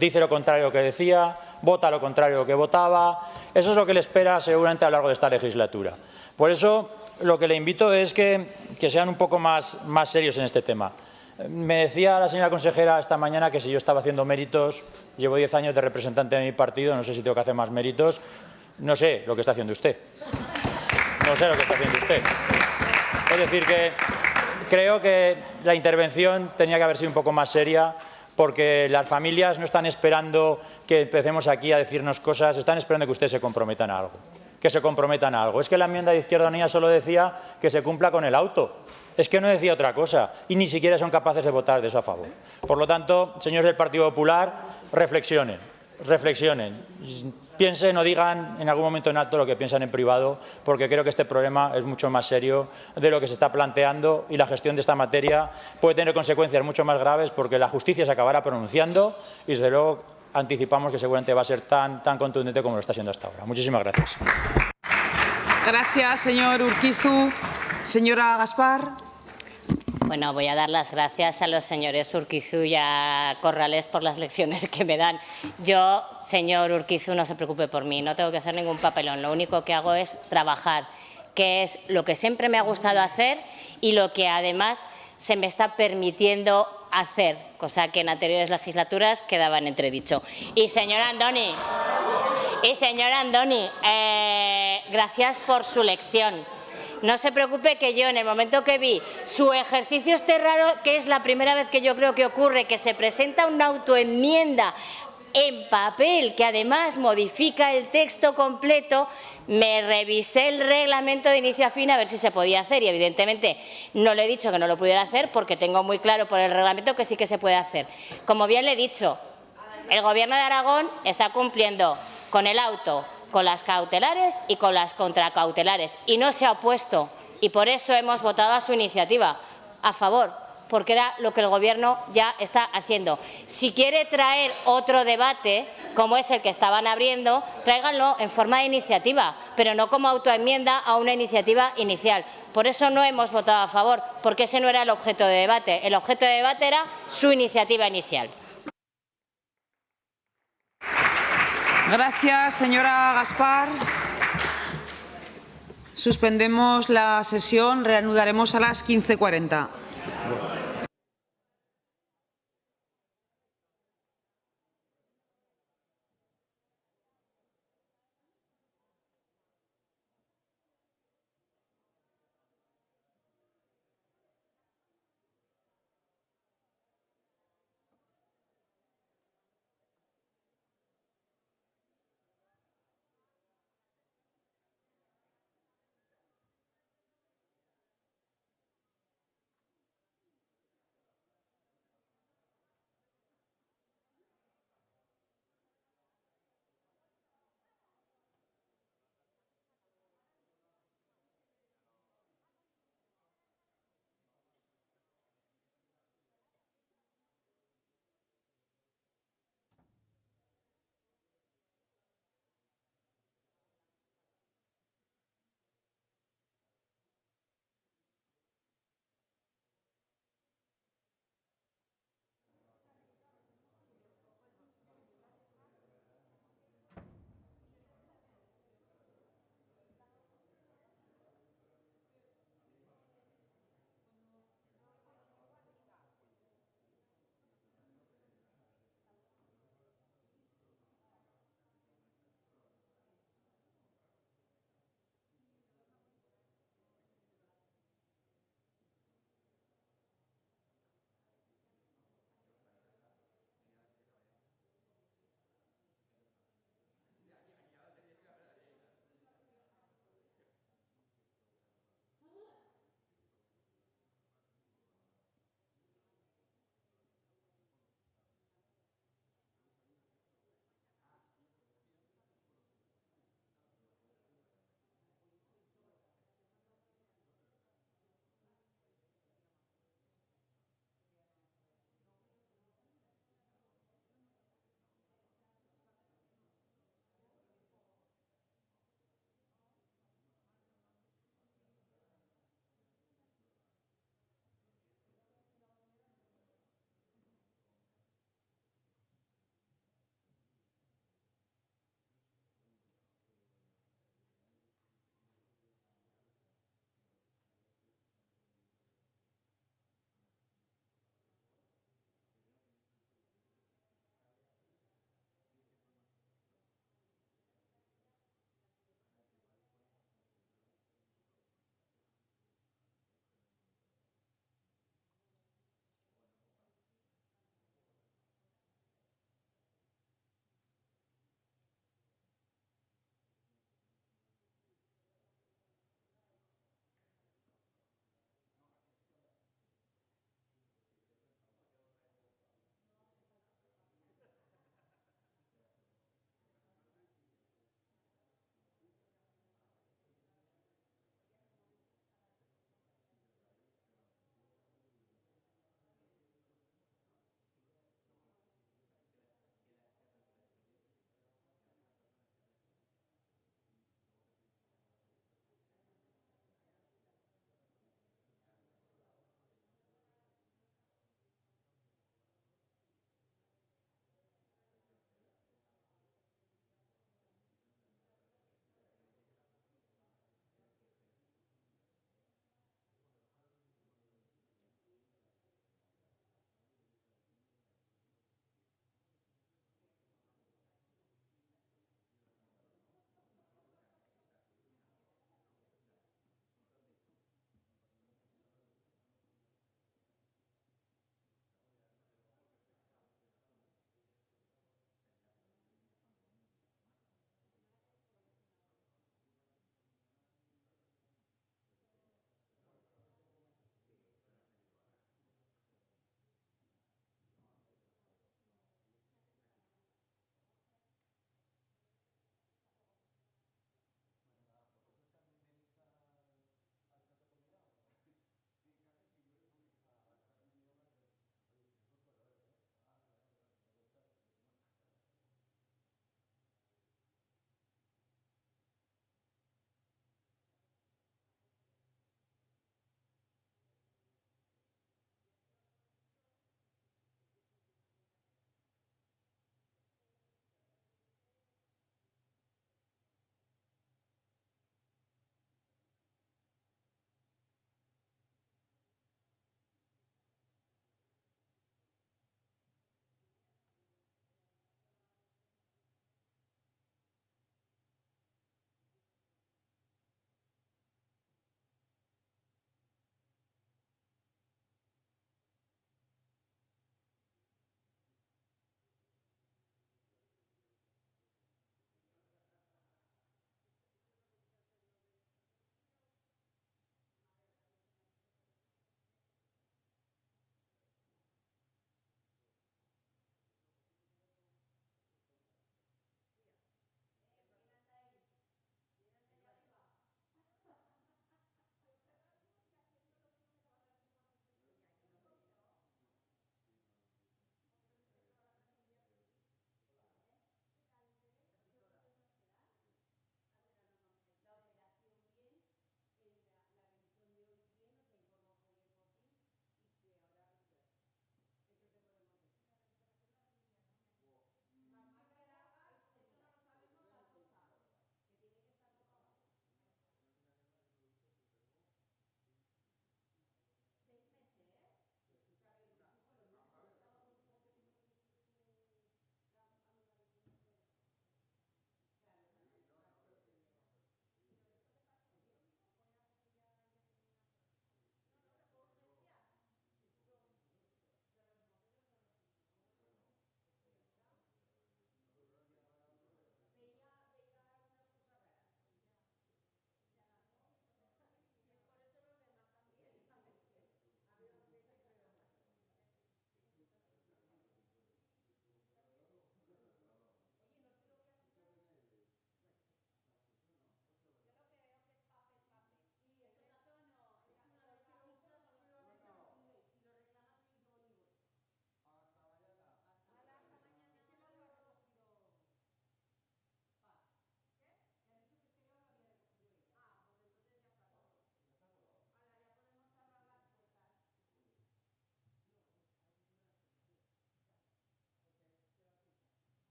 Dice lo contrario que decía, vota lo contrario que votaba. Eso es lo que le espera seguramente a lo largo de esta legislatura. Por eso lo que le invito es que sean un poco más serios en este tema. Me decía la señora consejera esta mañana que si yo estaba haciendo méritos, llevo 10 años de representante de mi partido, no sé si tengo que hacer más méritos, no sé lo que está haciendo usted. No sé lo que está haciendo usted. Es decir, que creo que la intervención tenía que haber sido un poco más seria, porque las familias no están esperando que empecemos aquí a decirnos cosas, están esperando que ustedes se comprometan a algo. Que se comprometan a algo. Es que la enmienda de Izquierda Unida solo decía que se cumpla con el auto. Es que no decía otra cosa y ni siquiera son capaces de votar de eso a favor. Por lo tanto, señores del Partido Popular, reflexionen, reflexionen. Piensen o digan en algún momento en alto lo que piensan en privado, porque creo que este problema es mucho más serio de lo que se está planteando y la gestión de esta materia puede tener consecuencias mucho más graves, porque la justicia se acabará pronunciando y, desde luego, anticipamos que seguramente va a ser tan contundente como lo está siendo hasta ahora. Muchísimas gracias. Gracias, señor Urquizu. Señora Gaspar. Bueno, voy a dar las gracias a los señores Urquizu y a Corrales por las lecciones que me dan. Yo, señor Urquizu, no se preocupe por mí, no tengo que hacer ningún papelón. Lo único que hago es trabajar, que es lo que siempre me ha gustado hacer y lo que además se me está permitiendo hacer, cosa que en anteriores legislaturas quedaba en entredicho. Y señor Andoni, gracias por su lección. No se preocupe que yo, en el momento que vi su ejercicio este raro, que es la primera vez que yo creo que ocurre, que se presenta una autoenmienda en papel, que además modifica el texto completo, me revisé el reglamento de inicio a fin a ver si se podía hacer y evidentemente no le he dicho que no lo pudiera hacer porque tengo muy claro por el reglamento que sí que se puede hacer. Como bien le he dicho, el Gobierno de Aragón está cumpliendo con el auto, con las cautelares y con las contracautelares y no se ha opuesto y por eso hemos votado a su iniciativa a favor, porque era lo que el Gobierno ya está haciendo. Si quiere traer otro debate, como es el que estaban abriendo, tráiganlo en forma de iniciativa, pero no como autoenmienda a una iniciativa inicial. Por eso no hemos votado a favor, porque ese no era el objeto de debate. El objeto de debate era su iniciativa inicial. Gracias, señora Gaspar. Suspendemos la sesión, reanudaremos a las 15:40.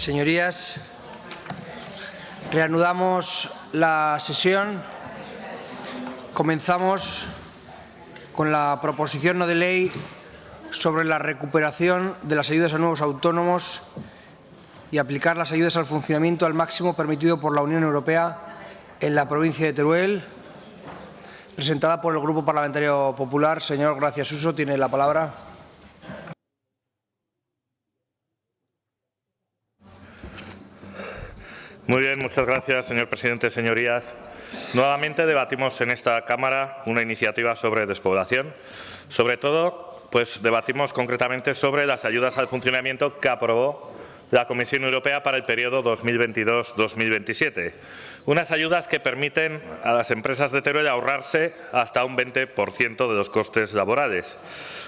Señorías, reanudamos la sesión. Comenzamos con la proposición no de ley sobre la recuperación de las ayudas a nuevos autónomos y aplicar las ayudas al funcionamiento al máximo permitido por la Unión Europea en la provincia de Teruel, presentada por el Grupo Parlamentario Popular. Señor Gracia Suso, tiene la palabra. Muy bien, muchas gracias, señor presidente. Señorías, nuevamente debatimos en esta Cámara una iniciativa sobre despoblación. Sobre todo, pues debatimos concretamente sobre las ayudas al funcionamiento que aprobó la Comisión Europea para el periodo 2022-2027. Unas ayudas que permiten a las empresas de Teruel ahorrarse hasta un 20% de los costes laborales.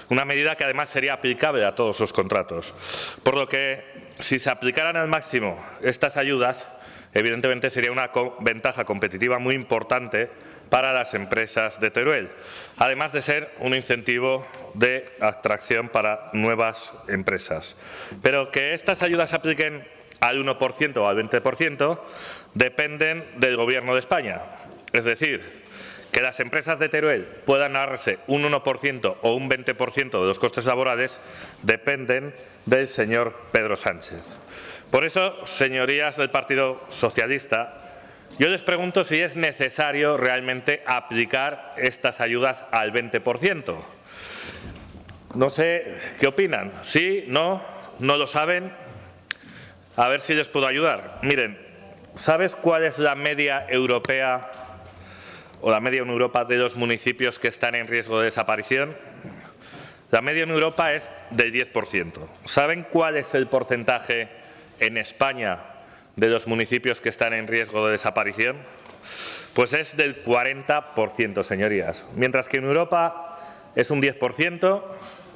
Una medida que además sería aplicable a todos los contratos. Por lo que, si se aplicaran al máximo estas ayudas, evidentemente sería una ventaja competitiva muy importante para las empresas de Teruel, además de ser un incentivo de atracción para nuevas empresas. Pero que estas ayudas se apliquen al 1% o al 20% dependen del Gobierno de España. Es decir, que las empresas de Teruel puedan ahorrarse un 1% o un 20% de los costes laborales dependen del señor Pedro Sánchez. Por eso, señorías del Partido Socialista, yo les pregunto si es necesario realmente aplicar estas ayudas al 20%. No sé qué opinan. ¿Sí? ¿No? ¿No lo saben? A ver si les puedo ayudar. Miren, ¿sabes cuál es la media europea o la media en Europa de los municipios que están en riesgo de desaparición? La media en Europa es del 10%. ¿Saben cuál es el porcentaje en España de los municipios que están en riesgo de desaparición? Pues es del 40%, señorías. Mientras que en Europa es un 10%,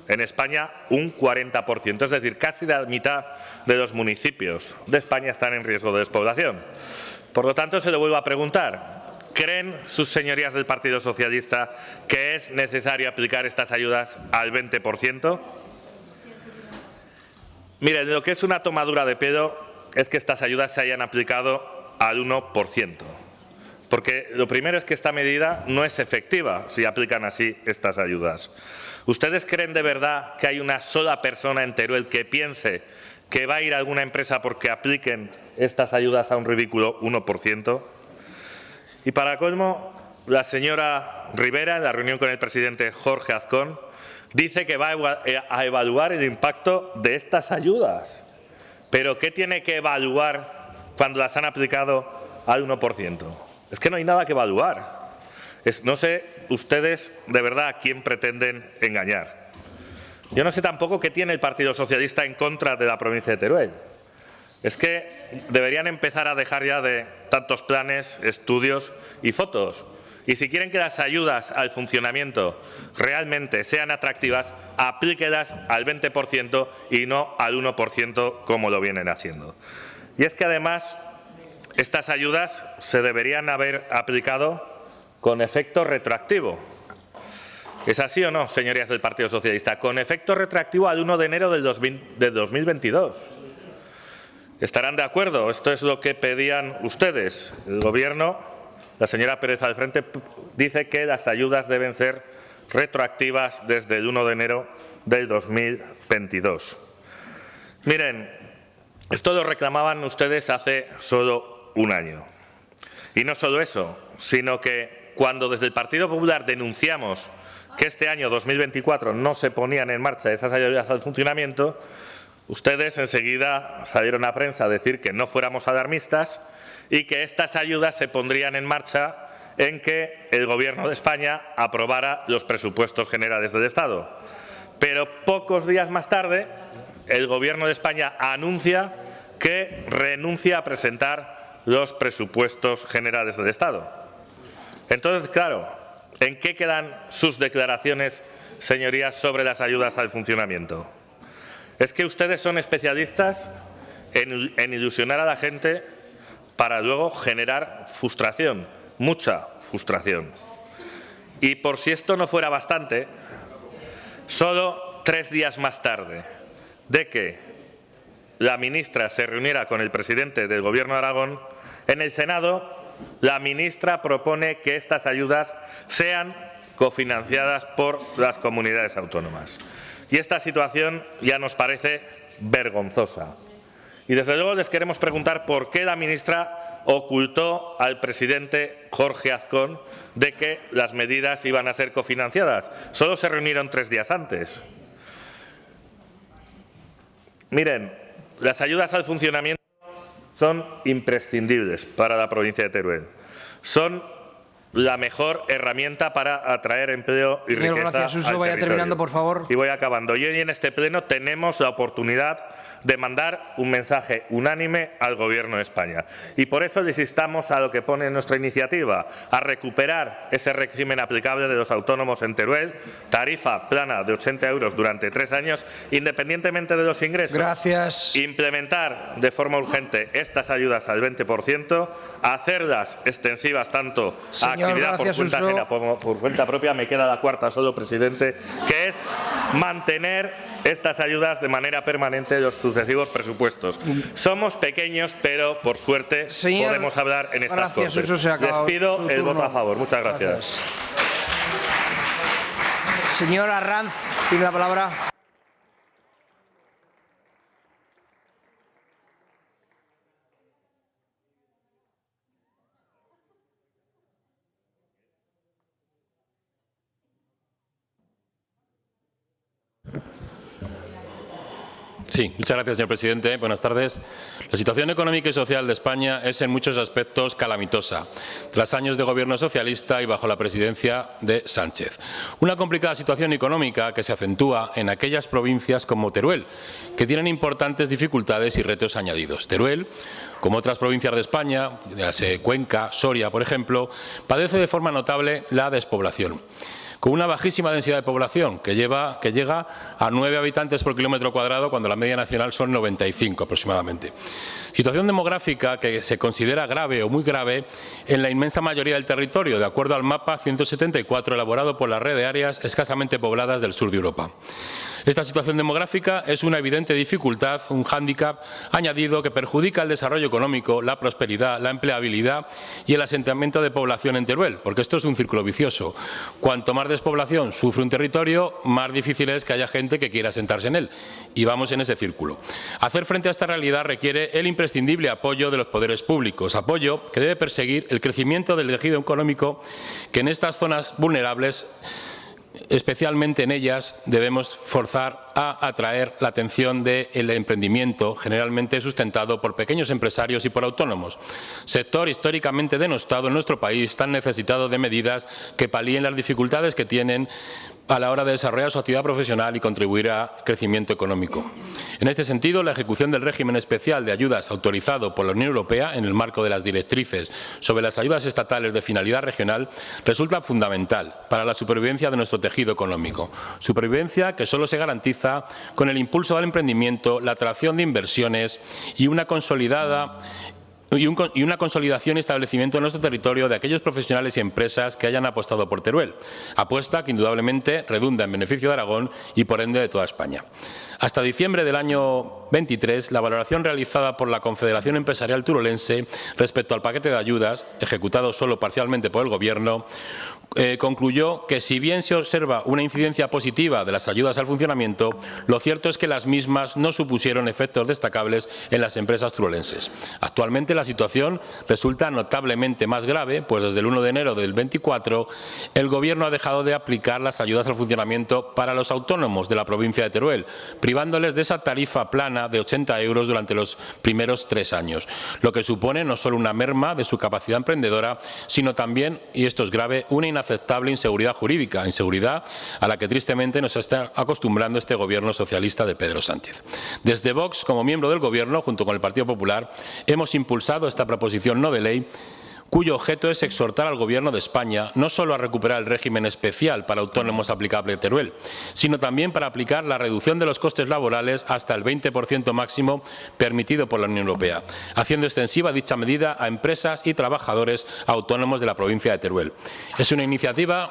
en España un 40%. Es decir, casi la mitad de los municipios de España están en riesgo de despoblación. Por lo tanto, se lo vuelvo a preguntar. ¿Creen sus señorías del Partido Socialista que es necesario aplicar estas ayudas al 20%? Miren, lo que es una tomadura de pelo es que estas ayudas se hayan aplicado al 1%. Porque lo primero es que esta medida no es efectiva si aplican así estas ayudas. ¿Ustedes creen de verdad que hay una sola persona en Teruel que piense que va a ir a alguna empresa porque apliquen estas ayudas a un ridículo 1%? Y para colmo, la señora Rivera, en la reunión con el presidente Jorge Azcón, dice que va a evaluar el impacto de estas ayudas. ¿Pero qué tiene que evaluar cuando las han aplicado al 1%? Es que no hay nada que evaluar. No sé ustedes de verdad a quién pretenden engañar. Yo no sé tampoco qué tiene el Partido Socialista en contra de la provincia de Teruel. Es que deberían empezar a dejar ya de tantos planes, estudios y fotos. Y si quieren que las ayudas al funcionamiento realmente sean atractivas, aplíquelas al 20% y no al 1% como lo vienen haciendo. Y es que además estas ayudas se deberían haber aplicado con efecto retroactivo. ¿Es así o no, señorías del Partido Socialista? Con efecto retroactivo al 1 de enero del 2022. ¿Estarán de acuerdo? Esto es lo que pedían ustedes. El Gobierno, la señora Pérez al frente, dice que las ayudas deben ser retroactivas desde el 1 de enero del 2022. Miren, esto lo reclamaban ustedes hace solo un año. Y no solo eso, sino que cuando desde el Partido Popular denunciamos que este año 2024 no se ponían en marcha esas ayudas al funcionamiento, ustedes enseguida salieron a prensa a decir que no fuéramos alarmistas y que estas ayudas se pondrían en marcha en que el Gobierno de España aprobara los presupuestos generales del Estado. Pero pocos días más tarde, el Gobierno de España anuncia que renuncia a presentar los presupuestos generales del Estado. Entonces, claro, ¿en qué quedan sus declaraciones, señorías, sobre las ayudas al funcionamiento? Es que ustedes son especialistas en ilusionar a la gente para luego generar frustración, mucha frustración. Y por si esto no fuera bastante, solo 3 días más tarde de que la ministra se reuniera con el presidente del Gobierno de Aragón, en el Senado la ministra propone que estas ayudas sean cofinanciadas por las comunidades autónomas. Y esta situación ya nos parece vergonzosa. Y desde luego les queremos preguntar por qué la ministra ocultó al presidente Jorge Azcón de que las medidas iban a ser cofinanciadas. Solo se reunieron 3 días antes. Miren, las ayudas al funcionamiento son imprescindibles para la provincia de Teruel. Son la mejor herramienta para atraer empleo y riqueza al territorio. Vaya terminando, por favor. Y voy acabando. Y hoy en este pleno tenemos la oportunidad de mandar un mensaje unánime al Gobierno de España. Y por eso les instamos a lo que pone en nuestra iniciativa, a recuperar ese régimen aplicable de los autónomos en Teruel, tarifa plana de 80 euros durante 3 años, independientemente de los ingresos. Gracias. Implementar de forma urgente estas ayudas al 20%, hacerlas extensivas tanto a actividad por cuenta ajena como por cuenta propia. Me queda la cuarta solo, presidente, que es mantener estas ayudas de manera permanente en los sucesivos presupuestos. Somos pequeños, pero por suerte podemos hablar en estas cosas. Les pido el voto a favor. Muchas gracias. Señor Arranz, tiene la palabra. Sí, muchas gracias, señor presidente. Buenas tardes. La situación económica y social de España es en muchos aspectos calamitosa, tras años de gobierno socialista y bajo la presidencia de Sánchez. Una complicada situación económica que se acentúa en aquellas provincias como Teruel, que tienen importantes dificultades y retos añadidos. Teruel, como otras provincias de España, Cuenca, Soria, por ejemplo, padece de forma notable la despoblación, con una bajísima densidad de población que llega a 9 habitantes por kilómetro cuadrado, cuando la media nacional son 95 aproximadamente. Situación demográfica que se considera grave o muy grave en la inmensa mayoría del territorio, de acuerdo al mapa 174 elaborado por la red de áreas escasamente pobladas del sur de Europa. Esta situación demográfica es una evidente dificultad, un hándicap añadido que perjudica el desarrollo económico, la prosperidad, la empleabilidad y el asentamiento de población en Teruel, porque esto es un círculo vicioso. Cuanto más despoblación sufre un territorio, más difícil es que haya gente que quiera asentarse en él. Y vamos en ese círculo. Hacer frente a esta realidad requiere el imprescindible apoyo de los poderes públicos, apoyo que debe perseguir el crecimiento del tejido económico, que en estas zonas vulnerables, especialmente en ellas, debemos forzar a atraer la atención del emprendimiento, generalmente sustentado por pequeños empresarios y por autónomos. Sector históricamente denostado en nuestro país, tan necesitado de medidas que palíen las dificultades que tienen a la hora de desarrollar su actividad profesional y contribuir al crecimiento económico. En este sentido, la ejecución del régimen especial de ayudas autorizado por la Unión Europea en el marco de las directrices sobre las ayudas estatales de finalidad regional resulta fundamental para la supervivencia de nuestro tejido económico. Supervivencia que solo se garantiza con el impulso al emprendimiento, la atracción de inversiones y una consolidación y establecimiento en nuestro territorio de aquellos profesionales y empresas que hayan apostado por Teruel, apuesta que indudablemente redunda en beneficio de Aragón y por ende de toda España. Hasta diciembre del año 23, la valoración realizada por la Confederación Empresarial Turolense respecto al paquete de ayudas, ejecutado solo parcialmente por el Gobierno, concluyó que si bien se observa una incidencia positiva de las ayudas al funcionamiento, lo cierto es que las mismas no supusieron efectos destacables en las empresas turolenses. Actualmente la situación resulta notablemente más grave, pues desde el 1 de enero del 24 el Gobierno ha dejado de aplicar las ayudas al funcionamiento para los autónomos de la provincia de Teruel, privándoles de esa tarifa plana de 80 euros durante los primeros 3 años, lo que supone no solo una merma de su capacidad emprendedora, sino también, y esto es grave, una inaceptable inseguridad jurídica, inseguridad a la que tristemente nos está acostumbrando este Gobierno socialista de Pedro Sánchez. Desde Vox, como miembro del Gobierno, junto con el Partido Popular, hemos impulsado esta proposición no de ley, cuyo objeto es exhortar al Gobierno de España no solo a recuperar el régimen especial para autónomos aplicable a Teruel, sino también para aplicar la reducción de los costes laborales hasta el 20% máximo permitido por la Unión Europea, haciendo extensiva dicha medida a empresas y trabajadores autónomos de la provincia de Teruel. Es una iniciativa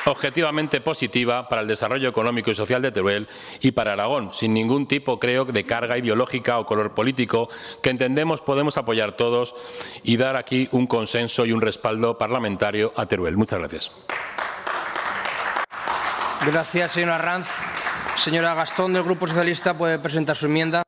objetivamente positiva para el desarrollo económico y social de Teruel y para Aragón, sin ningún tipo, creo, de carga ideológica o color político, que entendemos podemos apoyar todos y dar aquí un consenso y un respaldo parlamentario a Teruel. Muchas gracias. Gracias, señora Ranz. Señora Gastón, del Grupo Socialista, puede presentar su enmienda.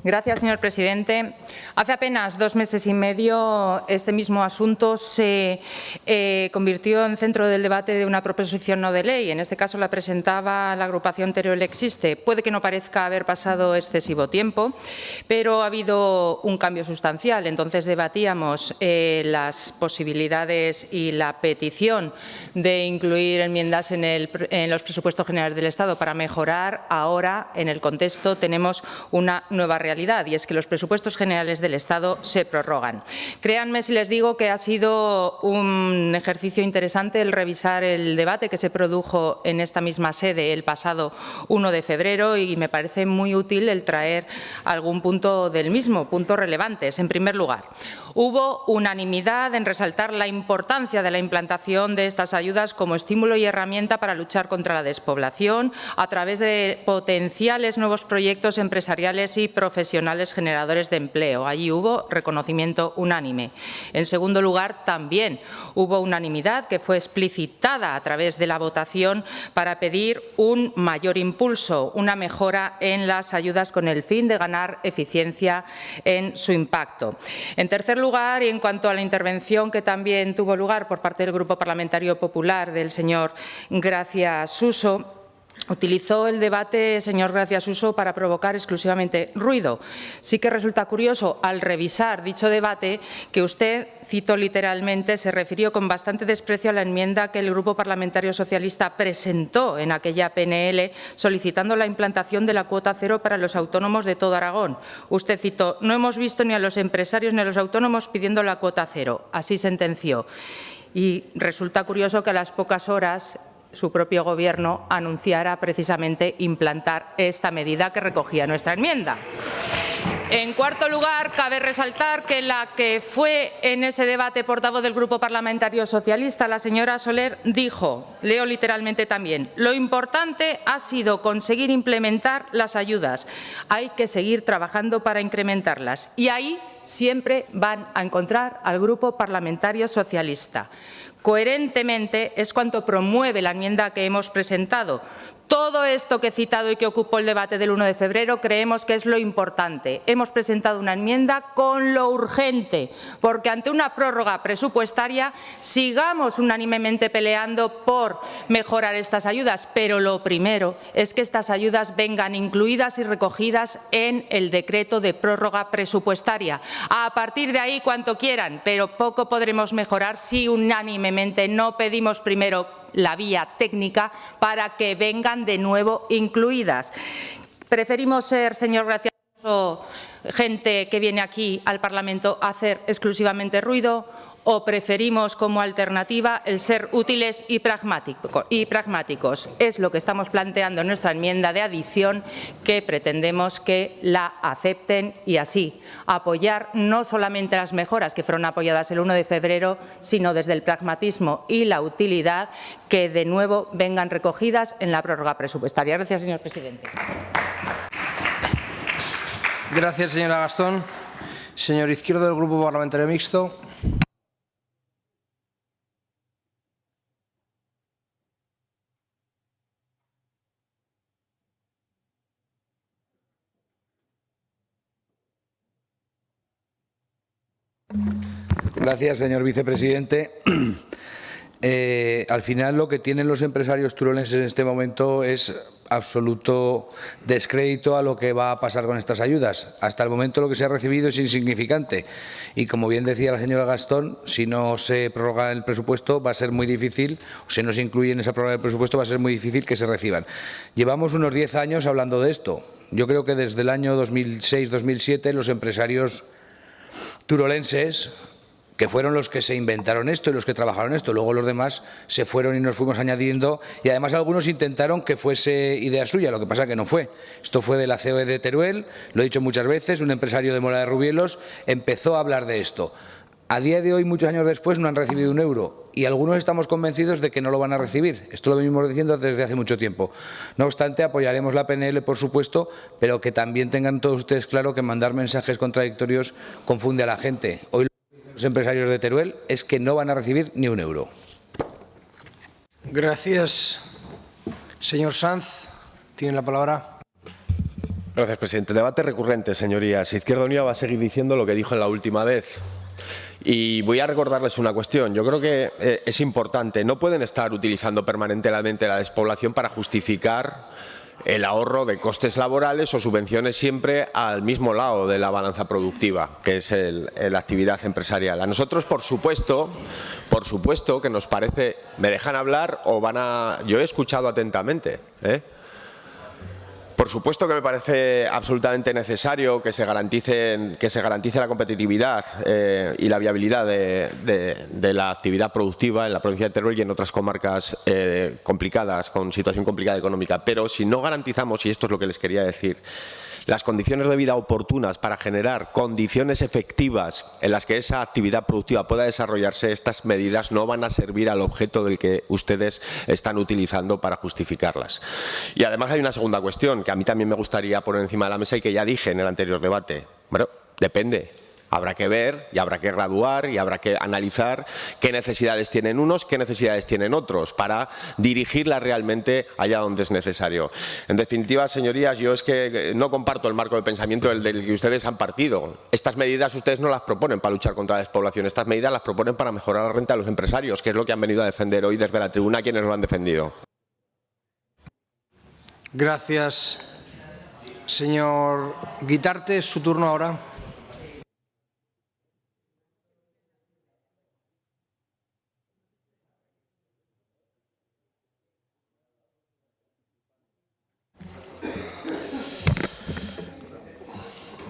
Gracias, señor presidente. Hace apenas 2 meses y medio este mismo asunto se convirtió en centro del debate de una proposición no de ley. En este caso la presentaba la agrupación Teruel Existe. Puede que no parezca haber pasado excesivo tiempo, pero ha habido un cambio sustancial. Entonces debatíamos las posibilidades y la petición de incluir enmiendas en los presupuestos generales del Estado para mejorar. Ahora, en el contexto, tenemos una nueva realidad, y es que los presupuestos generales del Estado se prorrogan. Créanme si les digo que ha sido un ejercicio interesante el revisar el debate que se produjo en esta misma sede el pasado 1 de febrero y me parece muy útil el traer algún punto del mismo, puntos relevantes. En primer lugar, hubo unanimidad en resaltar la importancia de la implantación de estas ayudas como estímulo y herramienta para luchar contra la despoblación a través de potenciales nuevos proyectos empresariales y profesionales generadores de empleo. Allí hubo reconocimiento unánime. En segundo lugar, también hubo unanimidad que fue explicitada a través de la votación para pedir un mayor impulso, una mejora en las ayudas con el fin de ganar eficiencia en su impacto. En tercer lugar, y en cuanto a la intervención que también tuvo lugar por parte del Grupo Parlamentario Popular del señor Gracia Suso, utilizó el debate, señor Gracia Suso, para provocar exclusivamente ruido. Sí que resulta curioso, al revisar dicho debate, que usted, cito literalmente, se refirió con bastante desprecio a la enmienda que el Grupo Parlamentario Socialista presentó en aquella PNL solicitando la implantación de la cuota cero para los autónomos de todo Aragón. Usted citó, no hemos visto ni a los empresarios ni a los autónomos pidiendo la cuota cero. Así sentenció. Y resulta curioso que a las pocas horas su propio Gobierno anunciara precisamente implantar esta medida que recogía nuestra enmienda. En cuarto lugar, cabe resaltar que la que fue en ese debate portavoz del Grupo Parlamentario Socialista, la señora Soler, dijo, leo literalmente también, lo importante ha sido conseguir implementar las ayudas. Hay que seguir trabajando para incrementarlas. Y ahí siempre van a encontrar al Grupo Parlamentario Socialista. Coherentemente es cuanto promueve la enmienda que hemos presentado. Todo esto que he citado y que ocupó el debate del 1 de febrero creemos que es lo importante. Hemos presentado una enmienda con lo urgente, porque ante una prórroga presupuestaria sigamos unánimemente peleando por mejorar estas ayudas, pero lo primero es que estas ayudas vengan incluidas y recogidas en el decreto de prórroga presupuestaria. A partir de ahí cuanto quieran, pero poco podremos mejorar si unánimemente no pedimos primero la vía técnica para que vengan de nuevo incluidas. Preferimos ser, señor Gracia Suso, gente que viene aquí al Parlamento a hacer exclusivamente ruido, o preferimos como alternativa el ser útiles y pragmáticos. Es lo que estamos planteando en nuestra enmienda de adición, que pretendemos que la acepten y así apoyar no solamente las mejoras que fueron apoyadas el 1 de febrero, sino desde el pragmatismo y la utilidad que de nuevo vengan recogidas en la prórroga presupuestaria. Gracias, señor presidente. Gracias, señora Gastón. Señor Izquierdo, del Grupo Parlamentario Mixto. Gracias, señor vicepresidente. Al final, lo que tienen los empresarios turolenses en este momento es absoluto descrédito a lo que va a pasar con estas ayudas. Hasta el momento lo que se ha recibido es insignificante y, como bien decía la señora Gastón, si no se prorroga el presupuesto va a ser muy difícil, o si no se incluye en esa prórroga del presupuesto va a ser muy difícil que se reciban. Llevamos unos 10 años hablando de esto. Yo creo que desde el año 2006-2007 los empresarios turolenses que fueron los que se inventaron esto y los que trabajaron esto. Luego los demás se fueron y nos fuimos añadiendo, y además algunos intentaron que fuese idea suya, lo que pasa que no fue. Esto fue de la COE de Teruel, lo he dicho muchas veces, un empresario de Mola de Rubielos empezó a hablar de esto. A día de hoy, muchos años después, no han recibido un euro y algunos estamos convencidos de que no lo van a recibir. Esto lo venimos diciendo desde hace mucho tiempo. No obstante, apoyaremos la PNL, por supuesto, pero que también tengan todos ustedes claro que mandar mensajes contradictorios confunde a la gente. Hoy los empresarios de Teruel es que no van a recibir ni un euro. Gracias. Señor Sanz, tiene la palabra. Gracias, presidente. Debate recurrente, señorías. Izquierda Unida va a seguir diciendo lo que dijo en la última vez. Y voy a recordarles una cuestión. Yo creo que es importante. No pueden estar utilizando permanentemente la despoblación para justificar el ahorro de costes laborales o subvenciones siempre al mismo lado de la balanza productiva, que es la actividad empresarial. A nosotros, por supuesto que nos parece... ¿Me dejan hablar o van a...? Yo he escuchado atentamente, Por supuesto que me parece absolutamente necesario que se garantice la competitividad y la viabilidad de la actividad productiva en la provincia de Teruel y en otras comarcas complicadas, con situación complicada económica. Pero si no garantizamos, y esto es lo que les quería decir, las condiciones de vida oportunas para generar condiciones efectivas en las que esa actividad productiva pueda desarrollarse, estas medidas no van a servir al objeto del que ustedes están utilizando para justificarlas. Y además hay una segunda cuestión que a mí también me gustaría poner encima de la mesa y que ya dije en el anterior debate. Bueno, depende. Habrá que ver y habrá que graduar y habrá que analizar qué necesidades tienen unos, qué necesidades tienen otros, para dirigirlas realmente allá donde es necesario. En definitiva, señorías, yo es que no comparto el marco de pensamiento del que ustedes han partido. Estas medidas ustedes no las proponen para luchar contra la despoblación, estas medidas las proponen para mejorar la renta de los empresarios, que es lo que han venido a defender hoy desde la tribuna quienes lo han defendido. Gracias. Señor Guitarte, su turno ahora.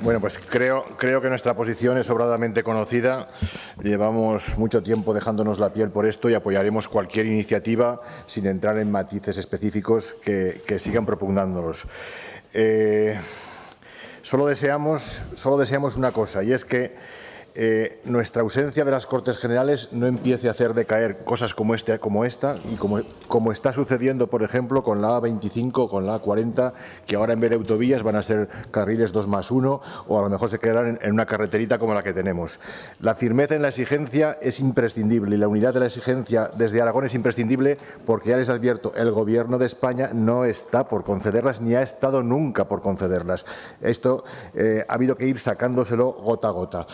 Bueno, pues creo que nuestra posición es sobradamente conocida. Llevamos mucho tiempo dejándonos la piel por esto y apoyaremos cualquier iniciativa sin entrar en matices específicos que sigan propugnándolos. Solo deseamos una cosa, y es que nuestra ausencia de las Cortes Generales no empiece a hacer decaer cosas como esta y como está sucediendo, por ejemplo, con la A25 o con la A40, que ahora en vez de autovías van a ser carriles 2+1 o a lo mejor se quedarán en una carreterita como la que tenemos. La firmeza en la exigencia es imprescindible y la unidad de la exigencia desde Aragón es imprescindible porque ya les advierto, el Gobierno de España no está por concederlas ni ha estado nunca por concederlas. Esto ha habido que ir sacándoselo gota a gota.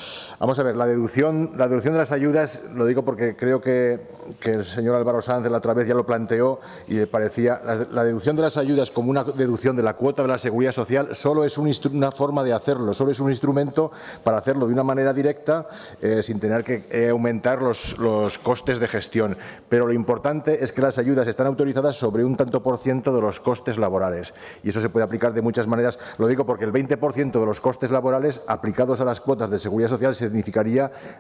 Vamos a ver, la deducción de las ayudas, lo digo porque creo que el señor Álvaro Sanz la otra vez ya lo planteó y le parecía, la deducción de las ayudas como una deducción de la cuota de la Seguridad Social solo es una forma de hacerlo, solo es un instrumento para hacerlo de una manera directa sin tener que aumentar los costes de gestión. Pero lo importante es que las ayudas están autorizadas sobre un tanto por ciento de los costes laborales y eso se puede aplicar de muchas maneras. Lo digo porque el 20% de los costes laborales aplicados a las cuotas de Seguridad Social significaría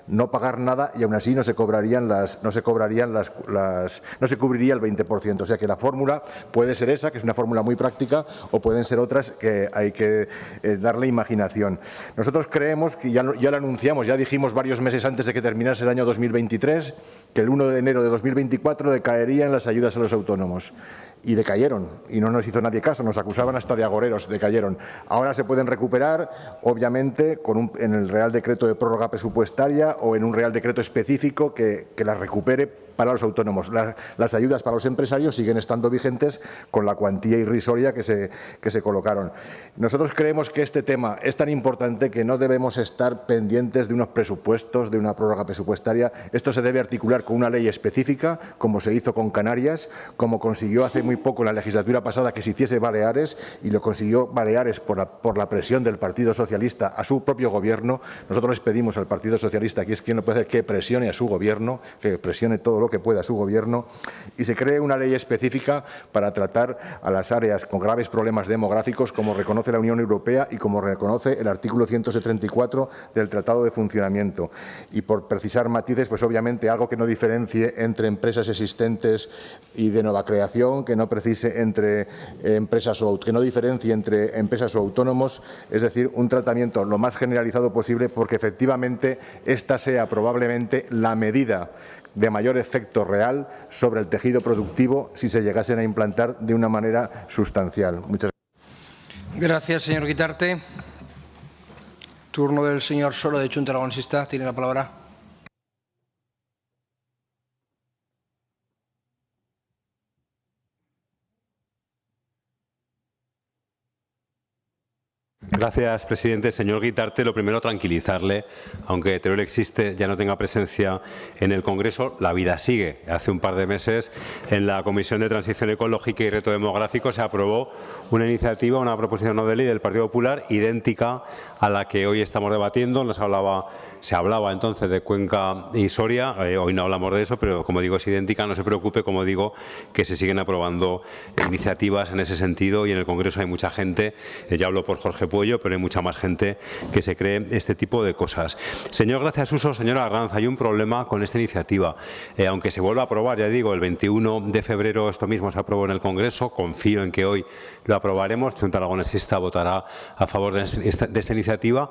no pagar nada y aún así no se cubriría el 20%. O sea que la fórmula puede ser esa, que es una fórmula muy práctica, o pueden ser otras que hay que darle imaginación. Nosotros creemos que ya lo anunciamos, ya dijimos varios meses antes de que terminase el año 2023 que el 1 de enero de 2024 decaerían las ayudas a los autónomos. Y decayeron, y no nos hizo nadie caso, nos acusaban hasta de agoreros, decayeron. Ahora se pueden recuperar, obviamente, en el Real Decreto de Prórroga Presupuestaria o en un Real Decreto específico que las recupere para los autónomos. Las ayudas para los empresarios siguen estando vigentes con la cuantía irrisoria que se colocaron. Nosotros creemos que este tema es tan importante que no debemos estar pendientes de unos presupuestos, de una prórroga presupuestaria. Esto se debe articular con una ley específica, como se hizo con Canarias, como consiguió hace muy poco en la legislatura pasada que se hiciese Baleares, y lo consiguió Baleares por la presión del Partido Socialista a su propio gobierno. Nosotros les pedimos al Partido Socialista, que es quien lo puede hacer, que presione a su gobierno, que presione todo lo lo que pueda su Gobierno y se cree una ley específica para tratar a las áreas con graves problemas demográficos, como reconoce la Unión Europea y como reconoce el artículo 174 del Tratado de Funcionamiento. Y por precisar matices, pues obviamente algo que no diferencie entre empresas existentes y de nueva creación, que no precise entre que no diferencie entre empresas o autónomos, es decir, un tratamiento lo más generalizado posible, porque efectivamente esta sea probablemente la medida de mayor efecto real sobre el tejido productivo si se llegasen a implantar de una manera sustancial. Muchas gracias. Gracias, señor Guitarte. Turno del señor Soro, de Junta Aragonesista. Tiene la palabra. Gracias, presidente. Señor Guitarte, lo primero, tranquilizarle. Aunque Teruel existe, ya no tenga presencia en el Congreso, la vida sigue. Hace un par de meses, en la Comisión de Transición Ecológica y Reto Demográfico, se aprobó una iniciativa, una proposición no de ley del Partido Popular idéntica a la que hoy estamos debatiendo. Se hablaba entonces de Cuenca y Soria, hoy no hablamos de eso, pero como digo es idéntica. No se preocupe, como digo, que se siguen aprobando iniciativas en ese sentido y en el Congreso hay mucha gente, ya hablo por Jorge Puello, pero hay mucha más gente que se cree este tipo de cosas. Señor Gracia Suso, señora Arranz, hay un problema con esta iniciativa. Aunque se vuelva a aprobar, ya digo, el 21 de febrero esto mismo se aprobó en el Congreso, confío en que hoy lo aprobaremos, Junta Aragonesista votará a favor de esta iniciativa.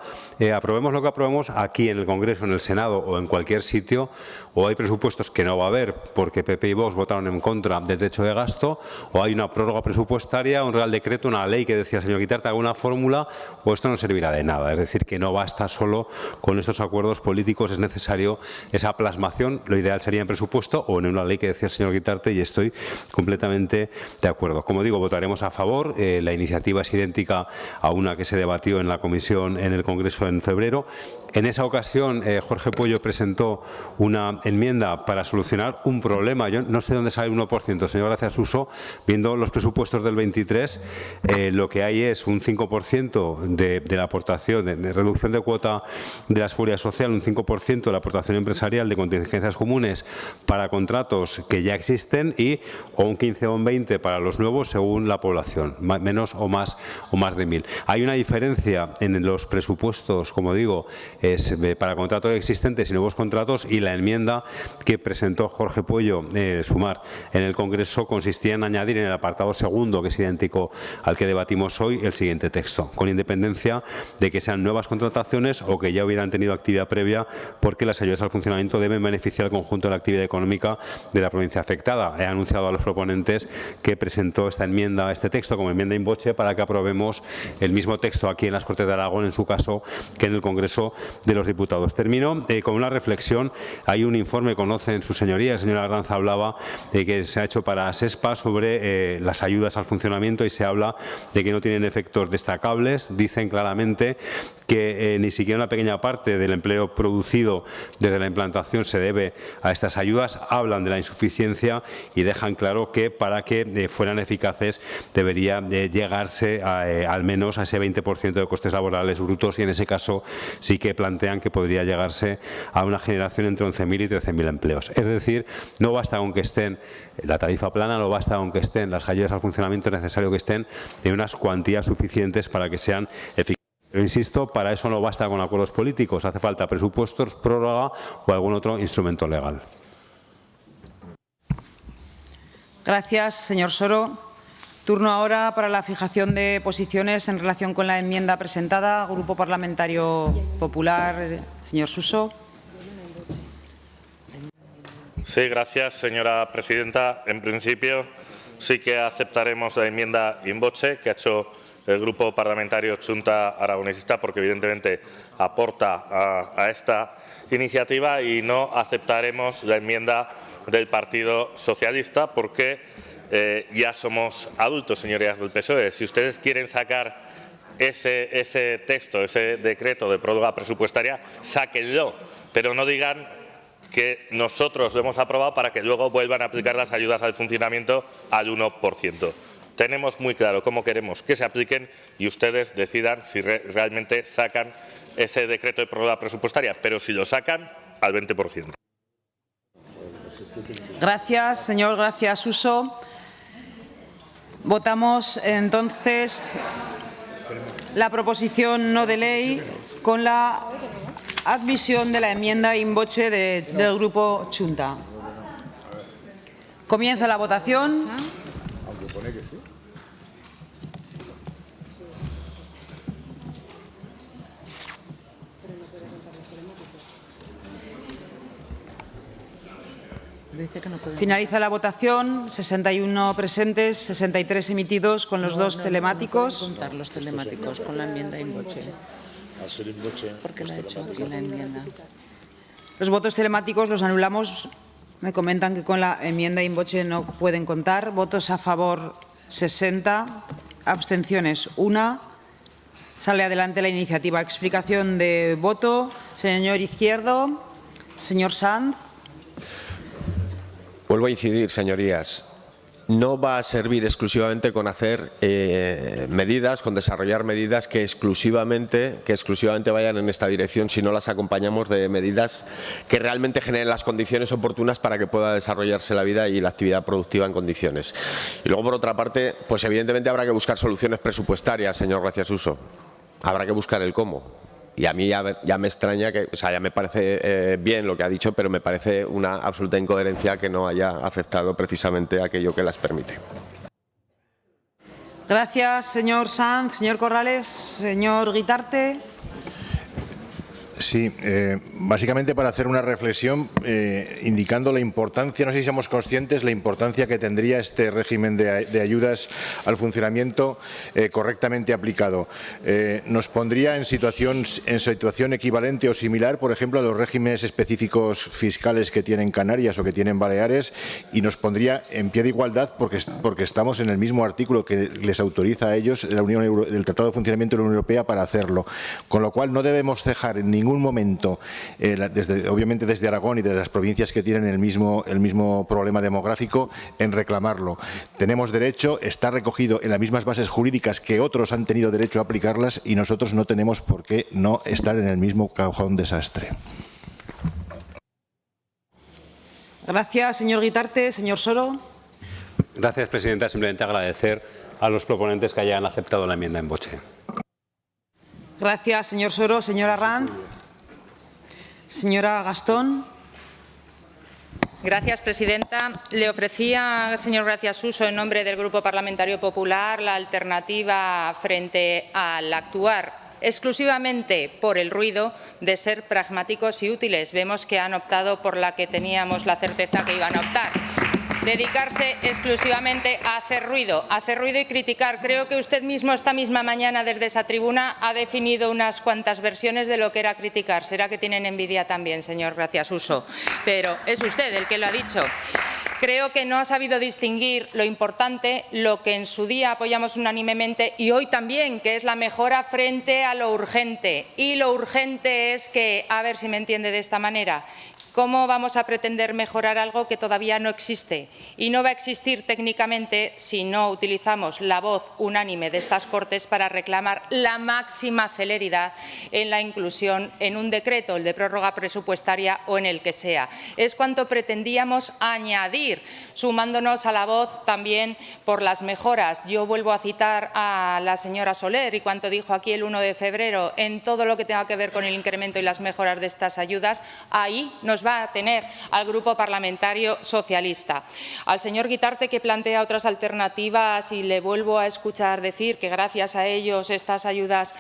Aprobemos lo que aprobemos aquí en el Congreso, en el Senado o en cualquier sitio, o hay presupuestos que no va a haber porque PP y Vox votaron en contra del techo de gasto, o hay una prórroga presupuestaria, un real decreto, una ley que decía el señor Guitarte, alguna fórmula, o esto no servirá de nada. Es decir, que no basta solo con estos acuerdos políticos, es necesario esa plasmación. Lo ideal sería en presupuesto o en una ley que decía el señor Guitarte, y estoy completamente de acuerdo. Como digo, votaremos a favor. La iniciativa es idéntica a una que se debatió en la comisión en el Congreso en febrero. En esa ocasión, Jorge Puello presentó una enmienda para solucionar un problema. Yo no sé dónde sale el 1%, señor Gracia Suso. Viendo los presupuestos del 23, lo que hay es un 5% de la aportación, de reducción de cuota de la seguridad social, un 5% de la aportación empresarial de contingencias comunes para contratos que ya existen o un 15 o un 20 para los nuevos según la población, menos o más de 1.000. Hay una diferencia en los presupuestos, como digo, es para contratos existentes y nuevos contratos, y la enmienda que presentó Jorge Puello, Sumar, en el Congreso consistía en añadir en el apartado segundo, que es idéntico al que debatimos hoy, el siguiente texto: con independencia de que sean nuevas contrataciones o que ya hubieran tenido actividad previa, porque las ayudas al funcionamiento deben beneficiar al conjunto de la actividad económica de la provincia afectada. He anunciado a los proponentes que presentó esta enmienda, este texto, como enmienda in voce, para que aprobemos el mismo texto aquí en las Cortes de Aragón, en su caso, que en el Congreso de los Diputados. Termino con una reflexión. Hay un informe, conocen sus señorías, el señor Arranz hablaba que se ha hecho para SESPA sobre las ayudas al funcionamiento, y se habla de que no tienen efectos destacables. Dicen claramente que ni siquiera una pequeña parte del empleo producido desde la implantación se debe a estas ayudas. Hablan de la insuficiencia y dejan claro que para que fueran eficaces debería llegarse al menos a ese 20% de costes laborales brutos, y en ese caso sí que plantean que podría llegarse a una generación entre 11.000 y 13.000 empleos. Es decir, no basta con que estén la tarifa plana, no basta con que estén las ayudas al funcionamiento, es necesario que estén en unas cuantías suficientes para que sean eficaces. Pero insisto, para eso no basta con acuerdos políticos, hace falta presupuestos, prórroga o algún otro instrumento legal. Gracias, señor Soro. Turno ahora para la fijación de posiciones en relación con la enmienda presentada. Grupo Parlamentario Popular, señor Suso. Sí, gracias, señora presidenta. En principio, sí que aceptaremos la enmienda in voce que ha hecho el Grupo Parlamentario Junta Aragonesista, porque evidentemente aporta a esta iniciativa, y no aceptaremos la enmienda del Partido Socialista porque ya somos adultos, señorías del PSOE. Si ustedes quieren sacar ese texto, ese decreto de prórroga presupuestaria, sáquenlo, pero no digan que nosotros lo hemos aprobado para que luego vuelvan a aplicar las ayudas al funcionamiento al 1%. Tenemos muy claro cómo queremos que se apliquen, y ustedes decidan si realmente sacan ese decreto de prórroga presupuestaria, pero si lo sacan, al 20%. Gracias, señor Gracia Suso. Votamos entonces la proposición no de ley con la admisión de la enmienda in voce del Grupo Chunta. Comienza la votación. Finaliza la votación. 61 presentes, 63 emitidos con los dos telemáticos. Contar los telemáticos con la enmienda in voce. Porque la ha hecho aquí la enmienda. Los votos telemáticos los anulamos. Me comentan que con la enmienda in voce no pueden contar. Votos a favor 60, abstenciones 1. Sale adelante la iniciativa. Explicación de voto. Señor Izquierdo. Señor Sanz. Vuelvo a incidir, señorías. No va a servir exclusivamente con hacer medidas, con desarrollar medidas que exclusivamente vayan en esta dirección, si no las acompañamos de medidas que realmente generen las condiciones oportunas para que pueda desarrollarse la vida y la actividad productiva en condiciones. Y luego, por otra parte, pues evidentemente habrá que buscar soluciones presupuestarias, señor Gracia Suso. Habrá que buscar el cómo. Y a mí ya me extraña, ya me parece bien lo que ha dicho, pero me parece una absoluta incoherencia que no haya afectado precisamente aquello que las permite. Gracias, señor Sanz. Señor Corrales. Señor Guitarte. Sí, básicamente para hacer una reflexión indicando la importancia, no sé si somos conscientes, la importancia que tendría este régimen de ayudas al funcionamiento correctamente aplicado. Nos pondría en situación equivalente o similar, por ejemplo, a los regímenes específicos fiscales que tienen Canarias o que tienen Baleares, y nos pondría en pie de igualdad porque estamos en el mismo artículo que les autoriza a ellos el Tratado de Funcionamiento de la Unión Europea para hacerlo. Con lo cual no debemos cejar en ningún momento, obviamente desde Aragón y de las provincias que tienen el mismo problema demográfico, en reclamarlo. Tenemos derecho, está recogido en las mismas bases jurídicas que otros han tenido derecho a aplicarlas, y nosotros no tenemos por qué no estar en el mismo cajón desastre. Gracias, señor Guitarte. Señor Soro. Gracias, presidenta. Simplemente agradecer a los proponentes que hayan aceptado la enmienda en voce. Gracias, señor Soro. Señora Arranz. Señora Gastón. Gracias, presidenta. Le ofrecía, señor Gracia Suso, en nombre del Grupo Parlamentario Popular, la alternativa frente al actuar exclusivamente por el ruido de ser pragmáticos y útiles. Vemos que han optado por la que teníamos la certeza que iban a optar. Dedicarse exclusivamente a hacer ruido y criticar. Creo que usted mismo esta misma mañana desde esa tribuna ha definido unas cuantas versiones de lo que era criticar. Será que tienen envidia también, señor Gracia Suso, pero es usted el que lo ha dicho. Creo que no ha sabido distinguir lo importante, lo que en su día apoyamos unánimemente y hoy también, que es la mejora frente a lo urgente. Y lo urgente es que, a ver si me entiende de esta manera, ¿cómo vamos a pretender mejorar algo que todavía no existe? Y no va a existir técnicamente si no utilizamos la voz unánime de estas Cortes para reclamar la máxima celeridad en la inclusión en un decreto, el de prórroga presupuestaria o en el que sea. Es cuanto pretendíamos añadir, sumándonos a la voz también por las mejoras. Yo vuelvo a citar a la señora Soler y cuanto dijo aquí el 1 de febrero en todo lo que tenga que ver con el incremento y las mejoras de estas ayudas. Ahí nos va a tener al Grupo Parlamentario Socialista. Al señor Guitarte, que plantea otras alternativas, y le vuelvo a escuchar decir que gracias a ellos estas ayudas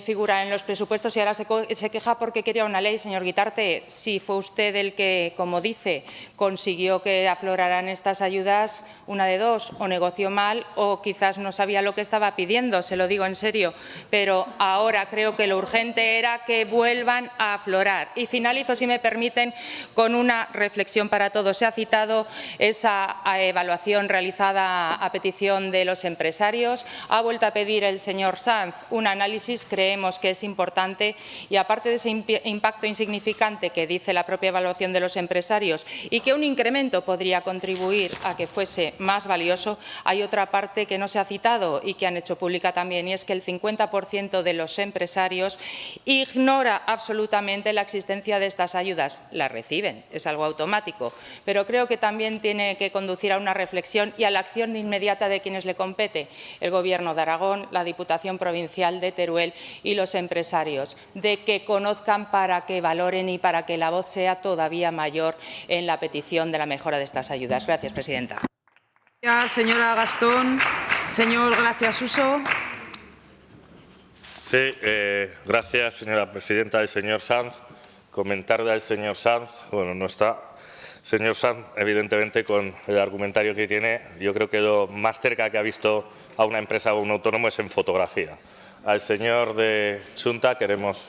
figuran en los presupuestos, y ahora se queja porque quería una ley. Señor Guitarte, si fue usted el que, como dice, consiguió que afloraran estas ayudas, una de dos, o negoció mal o quizás no sabía lo que estaba pidiendo, se lo digo en serio, pero ahora creo que lo urgente era que vuelvan a aflorar. Y finalizo, si me permiten, con una reflexión para todos. Se ha citado esa evaluación realizada a petición de los empresarios. Ha vuelto a pedir el señor Sanz un análisis, creemos que es importante, y aparte de ese impacto insignificante que dice la propia evaluación de los empresarios y que un incremento podría contribuir a que fuese más valioso, hay otra parte que no se ha citado y que han hecho pública también, y es que el 50% de los empresarios ignora absolutamente la existencia de estas ayudas. Las las reciben, es algo automático. Pero creo que también tiene que conducir a una reflexión y a la acción inmediata de quienes le compete, el Gobierno de Aragón, la Diputación Provincial de Teruel y los empresarios, de que conozcan para que valoren y para que la voz sea todavía mayor en la petición de la mejora de estas ayudas. Gracias, presidenta. Gracias, señora Gastón. Señor Gracia Suso. Sí, gracias, señora presidenta. El señor Sanz, comentarle al señor Sanz, bueno, no está. Señor Sanz, evidentemente, con el argumentario que tiene, yo creo que lo más cerca que ha visto a una empresa o un autónomo es en fotografía. Al señor de Xunta queremos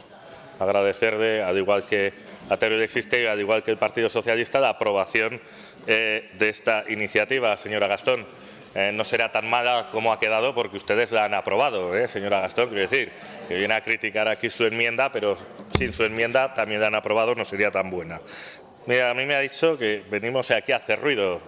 agradecerle, al igual que a Teruel Existe, al igual que el Partido Socialista, la aprobación de esta iniciativa, señora Gastón. No será tan mala como ha quedado porque ustedes la han aprobado, señora Gastón. Quiero decir, que viene a criticar aquí su enmienda, pero sin su enmienda también la han aprobado, no sería tan buena. Mira, a mí me ha dicho que venimos aquí a hacer ruido.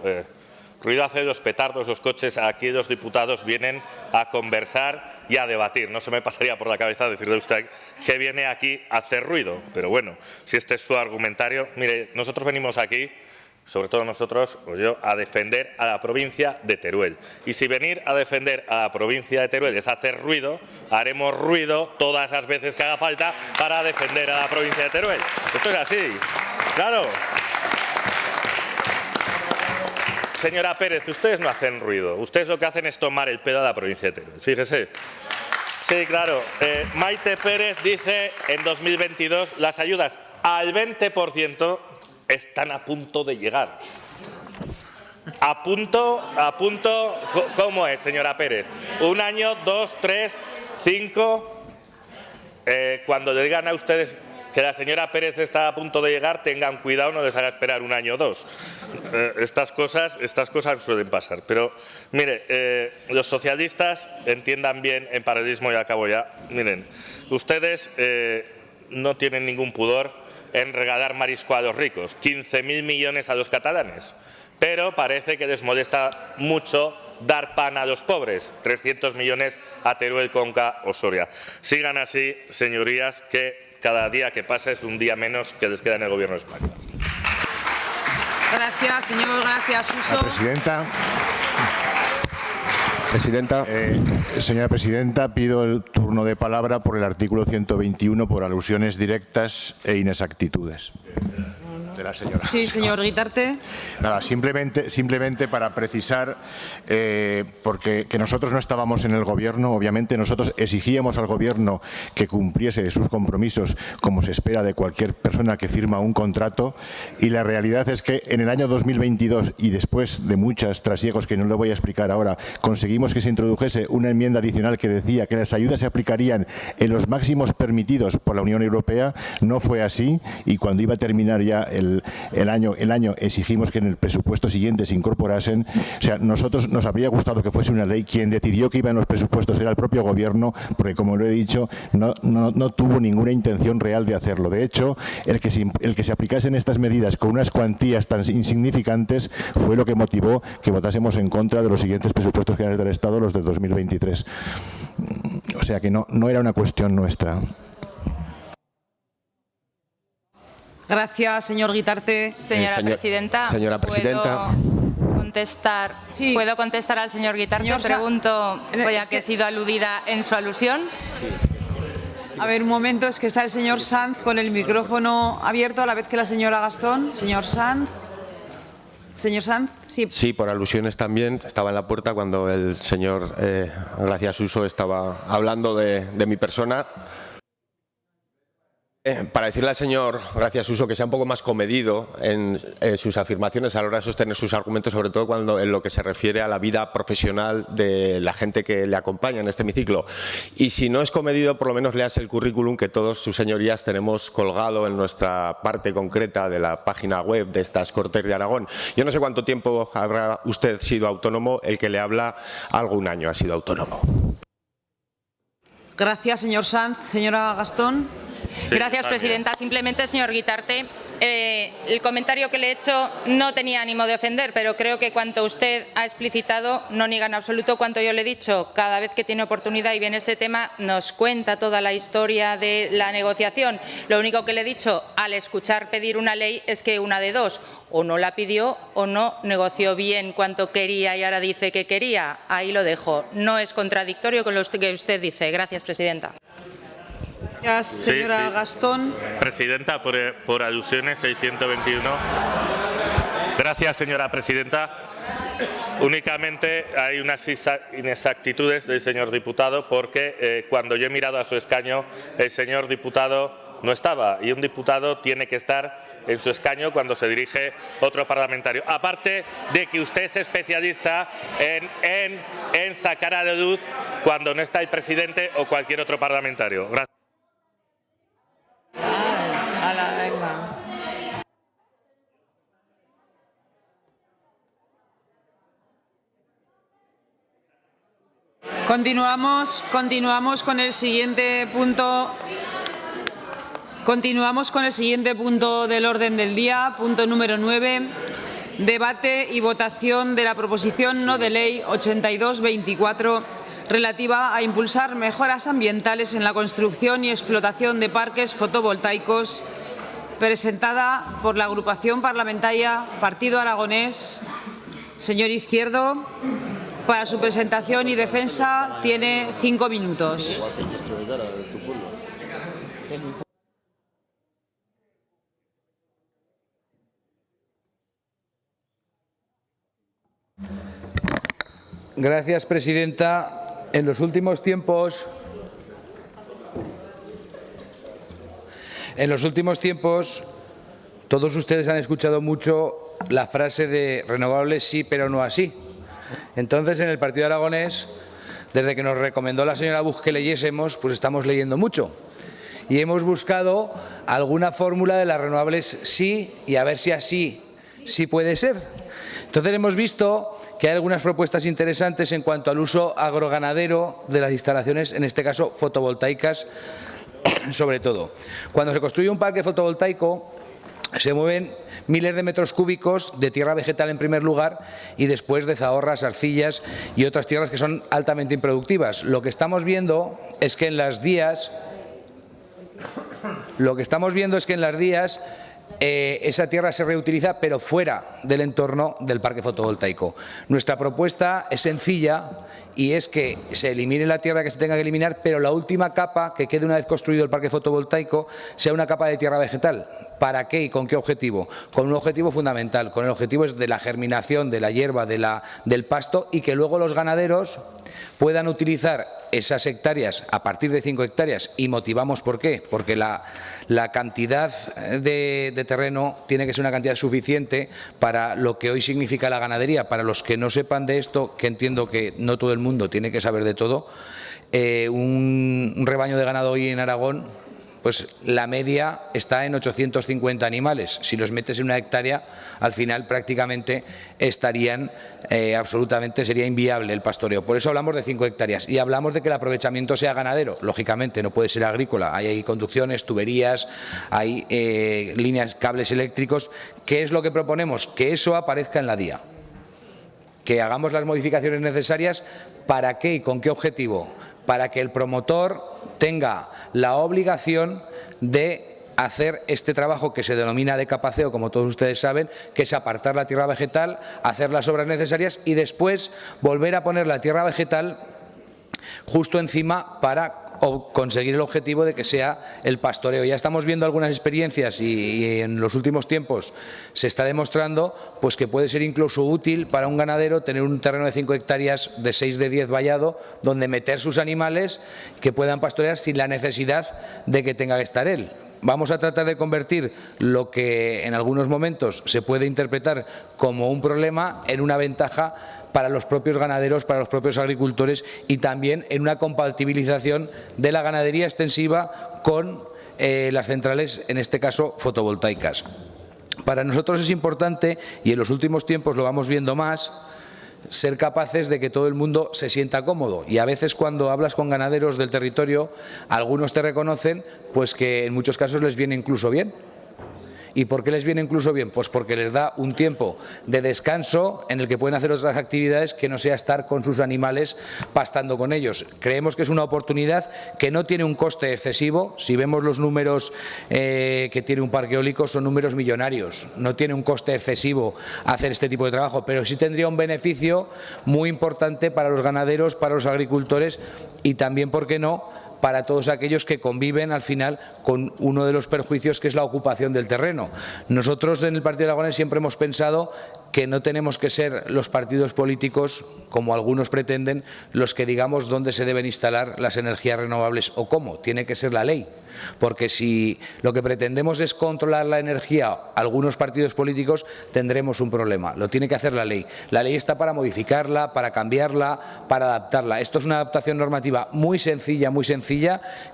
Ruido hace los petardos, los coches. Aquí los diputados vienen a conversar y a debatir. No se me pasaría por la cabeza decirle a usted que viene aquí a hacer ruido. Pero bueno, si este es su argumentario. Mire, nosotros venimos aquí, sobre todo nosotros, o yo, a defender a la provincia de Teruel. Y si venir a defender a la provincia de Teruel es hacer ruido, haremos ruido todas las veces que haga falta para defender a la provincia de Teruel. Esto es así, claro. Señora Pérez, ustedes no hacen ruido. Ustedes lo que hacen es tomar el pelo a la provincia de Teruel. Fíjese. Sí, claro. Maite Pérez dice en 2022 las ayudas al 20% están a punto de llegar. A punto, ¿cómo es, señora Pérez? 1 año, 2, 3, 5. Cuando le digan a ustedes que la señora Pérez está a punto de llegar, tengan cuidado, no les haga esperar 1 año o 2. Estas cosas suelen pasar. Pero, mire, los socialistas entiendan bien en paralelismo, y acabo ya. Miren, ustedes no tienen ningún pudor en regalar marisco a los ricos, 15.000 millones a los catalanes. Pero parece que les molesta mucho dar pan a los pobres, 300 millones a Teruel, Conca o Soria. Sigan así, señorías, que cada día que pasa es un día menos que les queda en el Gobierno de España. Gracias, señor Gracia Suso. Señora presidenta, pido el turno de palabra por el artículo 121 por alusiones directas e inexactitudes. De la señora. Sí, señor Guitarte. Nada, simplemente para precisar, porque que nosotros no estábamos en el Gobierno, obviamente nosotros exigíamos al Gobierno que cumpliese sus compromisos como se espera de cualquier persona que firma un contrato, y la realidad es que en el año 2022 y después de muchos trasiegos que no le voy a explicar ahora, conseguimos que se introdujese una enmienda adicional que decía que las ayudas se aplicarían en los máximos permitidos por la Unión Europea. No fue así, y cuando iba a terminar ya el año exigimos que en el presupuesto siguiente se incorporasen. O sea, nosotros nos habría gustado que fuese una ley. Quien decidió que iba en los presupuestos era el propio Gobierno, porque, como lo he dicho, no tuvo ninguna intención real de hacerlo. De hecho, el que se aplicasen estas medidas con unas cuantías tan insignificantes fue lo que motivó que votásemos en contra de los siguientes presupuestos generales del Estado, los de 2023. O sea que no era una cuestión nuestra. Gracias, señor Guitarte. Señora presidenta, ¿puedo contestar al señor Guitarte? Pregunto, ya que he sido aludida en su alusión. A ver, un momento, es que está el señor Sanz con el micrófono abierto a la vez que la señora Gastón. Señor Sanz. Señor Sanz, sí. Sí, por alusiones también. Estaba en la puerta cuando el señor Gracia Suso estaba hablando de mi persona. Para decirle al señor Gracia Suso que sea un poco más comedido en sus afirmaciones a la hora de sostener sus argumentos, sobre todo cuando en lo que se refiere a la vida profesional de la gente que le acompaña en este hemiciclo. Y si no es comedido, por lo menos leas el currículum que todos sus señorías tenemos colgado en nuestra parte concreta de la página web de estas Cortes de Aragón. Yo no sé cuánto tiempo habrá usted sido autónomo, el que le habla algún año ha sido autónomo. Gracias, señor Sanz. Señora Gastón. Gracias, presidenta. Simplemente, señor Guitarte, El comentario que le he hecho no tenía ánimo de ofender, pero creo que cuanto usted ha explicitado no niega en absoluto cuanto yo le he dicho. Cada vez que tiene oportunidad y viene este tema nos cuenta toda la historia de la negociación. Lo único que le he dicho al escuchar pedir una ley es que una de dos, o no la pidió o no negoció bien cuanto quería y ahora dice que quería. Ahí lo dejo. No es contradictorio con lo que usted dice. Gracias, presidenta. Gracias, señora Gastón. Presidenta, por alusiones 621. Gracias, señora presidenta. Únicamente hay unas inexactitudes del señor diputado porque cuando yo he mirado a su escaño el señor diputado no estaba y un diputado tiene que estar en su escaño cuando se dirige otro parlamentario. Aparte de que usted es especialista en sacar a la luz cuando no está el presidente o cualquier otro parlamentario. Gracias. Continuamos con el siguiente punto. Continuamos con el siguiente punto del orden del día, punto número 9, debate y votación de la proposición no de ley 8224 relativa a impulsar mejoras ambientales en la construcción y explotación de parques fotovoltaicos, presentada por la agrupación parlamentaria Partido Aragonés. Señor Izquierdo, para su presentación y defensa tiene 5 minutos. Gracias, presidenta. En los últimos tiempos, todos ustedes han escuchado mucho la frase de renovables sí, pero no así. Entonces, en el Partido Aragonés, desde que nos recomendó la señora Buch que leyésemos, pues estamos leyendo mucho. Y hemos buscado alguna fórmula de las renovables sí y a ver si así sí puede ser. Entonces hemos visto que hay algunas propuestas interesantes en cuanto al uso agroganadero de las instalaciones, en este caso fotovoltaicas, sobre todo. Cuando se construye un parque fotovoltaico, se mueven miles de metros cúbicos de tierra vegetal en primer lugar y después de zahorras, arcillas y otras tierras que son altamente improductivas. Lo que estamos viendo es que en las días esa tierra se reutiliza, pero fuera del entorno del parque fotovoltaico. Nuestra propuesta es sencilla y es que se elimine la tierra que se tenga que eliminar, pero la última capa que quede una vez construido el parque fotovoltaico sea una capa de tierra vegetal. ¿Para qué y con qué objetivo? Con un objetivo fundamental, con el objetivo de la germinación de la hierba, del pasto, y que luego los ganaderos puedan utilizar esas hectáreas a partir de 5 hectáreas. Y motivamos por qué. Porque la cantidad de terreno tiene que ser una cantidad suficiente para lo que hoy significa la ganadería. Para los que no sepan de esto, que entiendo que no todo el mundo tiene que saber de todo, un rebaño de ganado hoy en Aragón, pues la media está en 850 animales. Si los metes en una hectárea, al final prácticamente estarían sería inviable el pastoreo. Por eso hablamos de 5 hectáreas y hablamos de que el aprovechamiento sea ganadero. Lógicamente no puede ser agrícola. Hay conducciones, tuberías, hay líneas, cables eléctricos. ¿Qué es lo que proponemos? Que eso aparezca en la DIA. Que hagamos las modificaciones necesarias. ¿Para qué y con qué objetivo? Para que el promotor tenga la obligación de hacer este trabajo que se denomina decapaceo, como todos ustedes saben, que es apartar la tierra vegetal, hacer las obras necesarias y después volver a poner la tierra vegetal justo encima para conseguir el objetivo de que sea el pastoreo. Ya estamos viendo algunas experiencias y en los últimos tiempos se está demostrando pues que puede ser incluso útil para un ganadero tener un terreno de 5 hectáreas de 6 de 10 vallado donde meter sus animales que puedan pastorear sin la necesidad de que tenga que estar él. Vamos a tratar de convertir lo que en algunos momentos se puede interpretar como un problema en una ventaja para los propios ganaderos, para los propios agricultores y también en una compatibilización de la ganadería extensiva con las centrales, en este caso fotovoltaicas. Para nosotros es importante, y en los últimos tiempos lo vamos viendo más, ser capaces de que todo el mundo se sienta cómodo. Y a veces cuando hablas con ganaderos del territorio, algunos te reconocen pues que en muchos casos les viene incluso bien. ¿Y por qué les viene incluso bien? Pues porque les da un tiempo de descanso en el que pueden hacer otras actividades que no sea estar con sus animales pastando con ellos. Creemos que es una oportunidad que no tiene un coste excesivo. Si vemos los números que tiene un parque eólico, son números millonarios. No tiene un coste excesivo hacer este tipo de trabajo, pero sí tendría un beneficio muy importante para los ganaderos, para los agricultores y también, ¿por qué no?, para todos aquellos que conviven al final con uno de los perjuicios que es la ocupación del terreno. Nosotros en el Partido Aragonés siempre hemos pensado que no tenemos que ser los partidos políticos, como algunos pretenden, los que digamos dónde se deben instalar las energías renovables o cómo. Tiene que ser la ley. Porque si lo que pretendemos es controlar la energía, algunos partidos políticos, tendremos un problema. Lo tiene que hacer la ley. La ley está para modificarla, para cambiarla, para adaptarla. Esto es una adaptación normativa muy sencilla,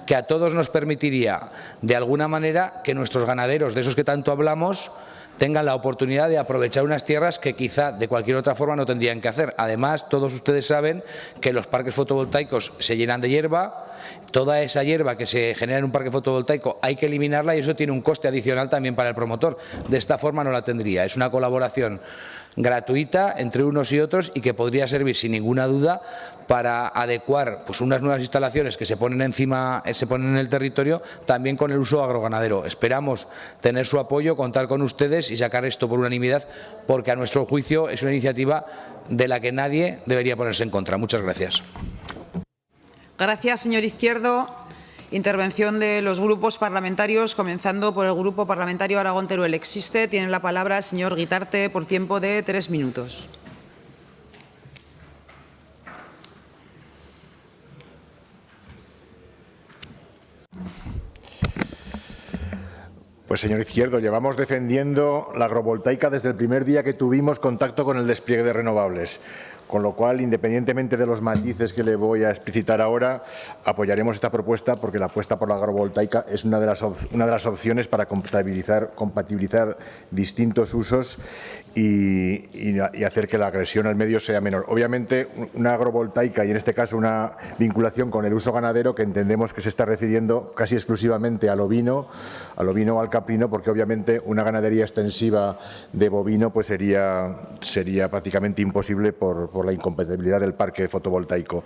que a todos nos permitiría, de alguna manera, que nuestros ganaderos, de esos que tanto hablamos, tengan la oportunidad de aprovechar unas tierras que quizá de cualquier otra forma no tendrían que hacer. Además, todos ustedes saben que los parques fotovoltaicos se llenan de hierba. Toda esa hierba que se genera en un parque fotovoltaico hay que eliminarla y eso tiene un coste adicional también para el promotor. De esta forma no la tendría. Es una colaboración gratuita entre unos y otros y que podría servir sin ninguna duda para adecuar pues unas nuevas instalaciones que se ponen en el territorio también con el uso agroganadero. Esperamos tener su apoyo, contar con ustedes y sacar esto por unanimidad, porque a nuestro juicio es una iniciativa de la que nadie debería ponerse en contra. Muchas gracias. Gracias, señor Izquierdo. Intervención de los grupos parlamentarios, comenzando por el Grupo Parlamentario Aragón-Teruel Existe. Tiene la palabra el señor Guitarte por tiempo de 3 minutos. Pues, señor Izquierdo, llevamos defendiendo la agrovoltaica desde el primer día que tuvimos contacto con el despliegue de renovables. Con lo cual, independientemente de los matices que le voy a explicitar ahora, apoyaremos esta propuesta porque la apuesta por la agrovoltaica es una de las opciones para compatibilizar distintos usos y hacer que la agresión al medio sea menor. Obviamente, una agrovoltaica y en este caso una vinculación con el uso ganadero, que entendemos que se está refiriendo casi exclusivamente al ovino o al caprino, porque obviamente una ganadería extensiva de bovino pues sería prácticamente imposible por la incompatibilidad del parque fotovoltaico.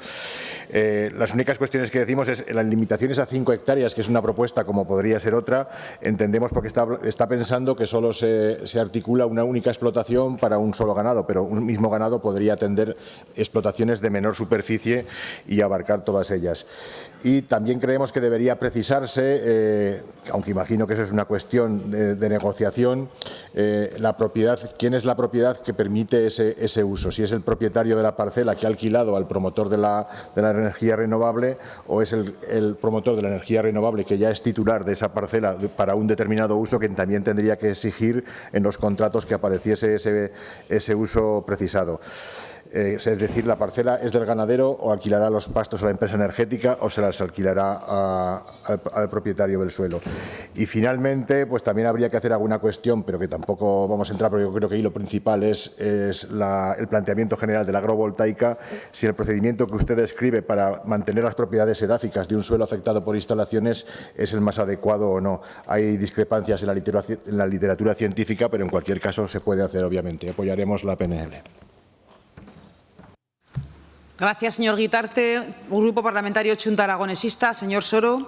Las únicas cuestiones que decimos es las limitaciones a 5 hectáreas, que es una propuesta como podría ser otra, entendemos porque está pensando que solo se articula una única explotación para un solo ganado, pero un mismo ganado podría atender explotaciones de menor superficie y abarcar todas ellas. Y también creemos que debería precisarse, aunque imagino que eso es una cuestión de negociación, la propiedad, quién es la propiedad que permite ese uso, si es el propietario de la parcela que ha alquilado al promotor de la energía renovable o es el promotor de la energía renovable que ya es titular de esa parcela para un determinado uso, que también tendría que exigir en los contratos que apareciese ese uso precisado. Es decir, la parcela es del ganadero o alquilará los pastos a la empresa energética o se las alquilará al propietario del suelo. Y finalmente, pues también habría que hacer alguna cuestión, pero que tampoco vamos a entrar, porque yo creo que ahí lo principal es el planteamiento general de la agrovoltaica. Si el procedimiento que usted describe para mantener las propiedades edáficas de un suelo afectado por instalaciones es el más adecuado o no. Hay discrepancias en la literatura científica, pero en cualquier caso se puede hacer, obviamente. Apoyaremos la PNL. Gracias, señor Guitarte. Grupo Parlamentario Chunta Aragonesista, señor Soro.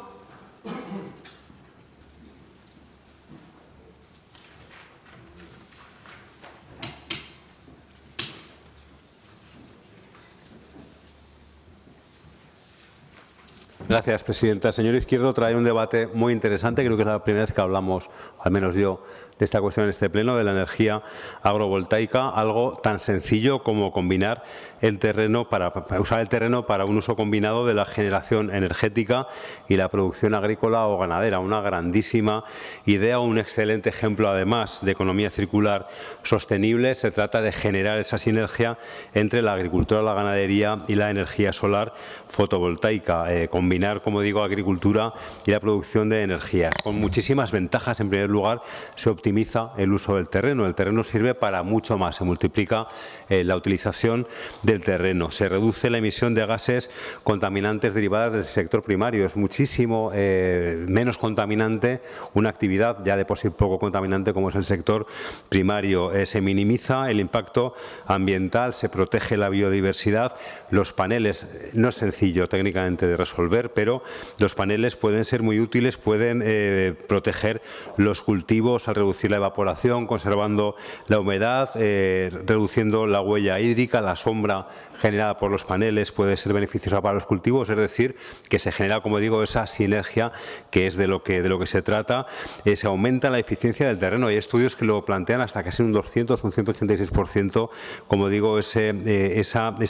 Gracias, presidenta. Señor Izquierdo trae un debate muy interesante. Creo que es la primera vez que hablamos, al menos yo, de esta cuestión en este pleno, de la energía agrovoltaica, algo tan sencillo como combinar el terreno para usar el terreno para un uso combinado de la generación energética y la producción agrícola o ganadera. Una grandísima idea, un excelente ejemplo además de economía circular sostenible. Se trata de generar esa sinergia entre la agricultura, la ganadería y la energía solar fotovoltaica. Combinar, como digo, agricultura y la producción de energías. Con muchísimas ventajas. En primer lugar, se obtiene optimiza el uso del terreno. El terreno sirve para mucho más, se multiplica la utilización del terreno, se reduce la emisión de gases contaminantes derivadas del sector primario. Es muchísimo menos contaminante una actividad ya de por sí poco contaminante como es el sector primario. Se minimiza el impacto ambiental, se protege la biodiversidad. Los paneles, no es sencillo técnicamente de resolver, pero los paneles pueden ser muy útiles, pueden proteger los cultivos al reducir la evaporación, conservando la humedad, reduciendo la huella hídrica, la sombra generada por los paneles puede ser beneficiosa para los cultivos, es decir, que se genera, como digo, esa sinergia que es de lo que se trata. Se aumenta la eficiencia del terreno. Hay estudios que lo plantean hasta casi un 200, un 186%, como digo, ese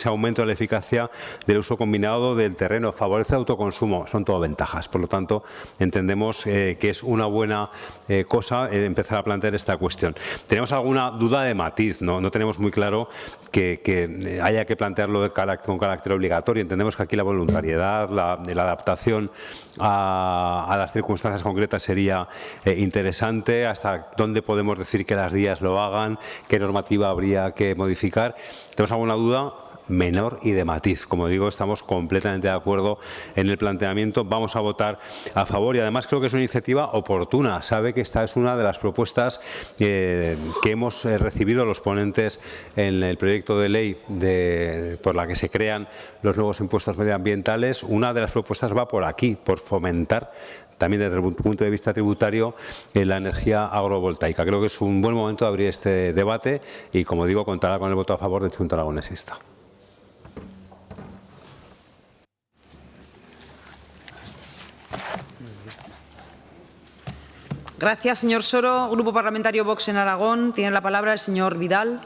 aumento de la eficacia del uso combinado del terreno. Favorece el autoconsumo, son todo ventajas. Por lo tanto, entendemos que es una buena cosa empezar a plantear esta cuestión. Tenemos alguna duda de matiz, no tenemos muy claro que haya que plantearlo con carácter obligatorio. Entendemos que aquí la voluntariedad, la adaptación a las circunstancias concretas sería interesante. Hasta dónde podemos decir que las vías lo hagan, qué normativa habría que modificar. ¿Tenemos alguna duda? Menor y de matiz. Como digo, estamos completamente de acuerdo en el planteamiento. Vamos a votar a favor y además creo que es una iniciativa oportuna. Sabe que esta es una de las propuestas que hemos recibido los ponentes en el proyecto de ley por la que se crean los nuevos impuestos medioambientales. Una de las propuestas va por aquí, por fomentar también desde el punto de vista tributario la energía agrovoltaica. Creo que es un buen momento de abrir este debate y, como digo, contará con el voto a favor del Xunta Aragonesista. Gracias, señor Soro. Grupo Parlamentario Vox en Aragón. Tiene la palabra el señor Vidal.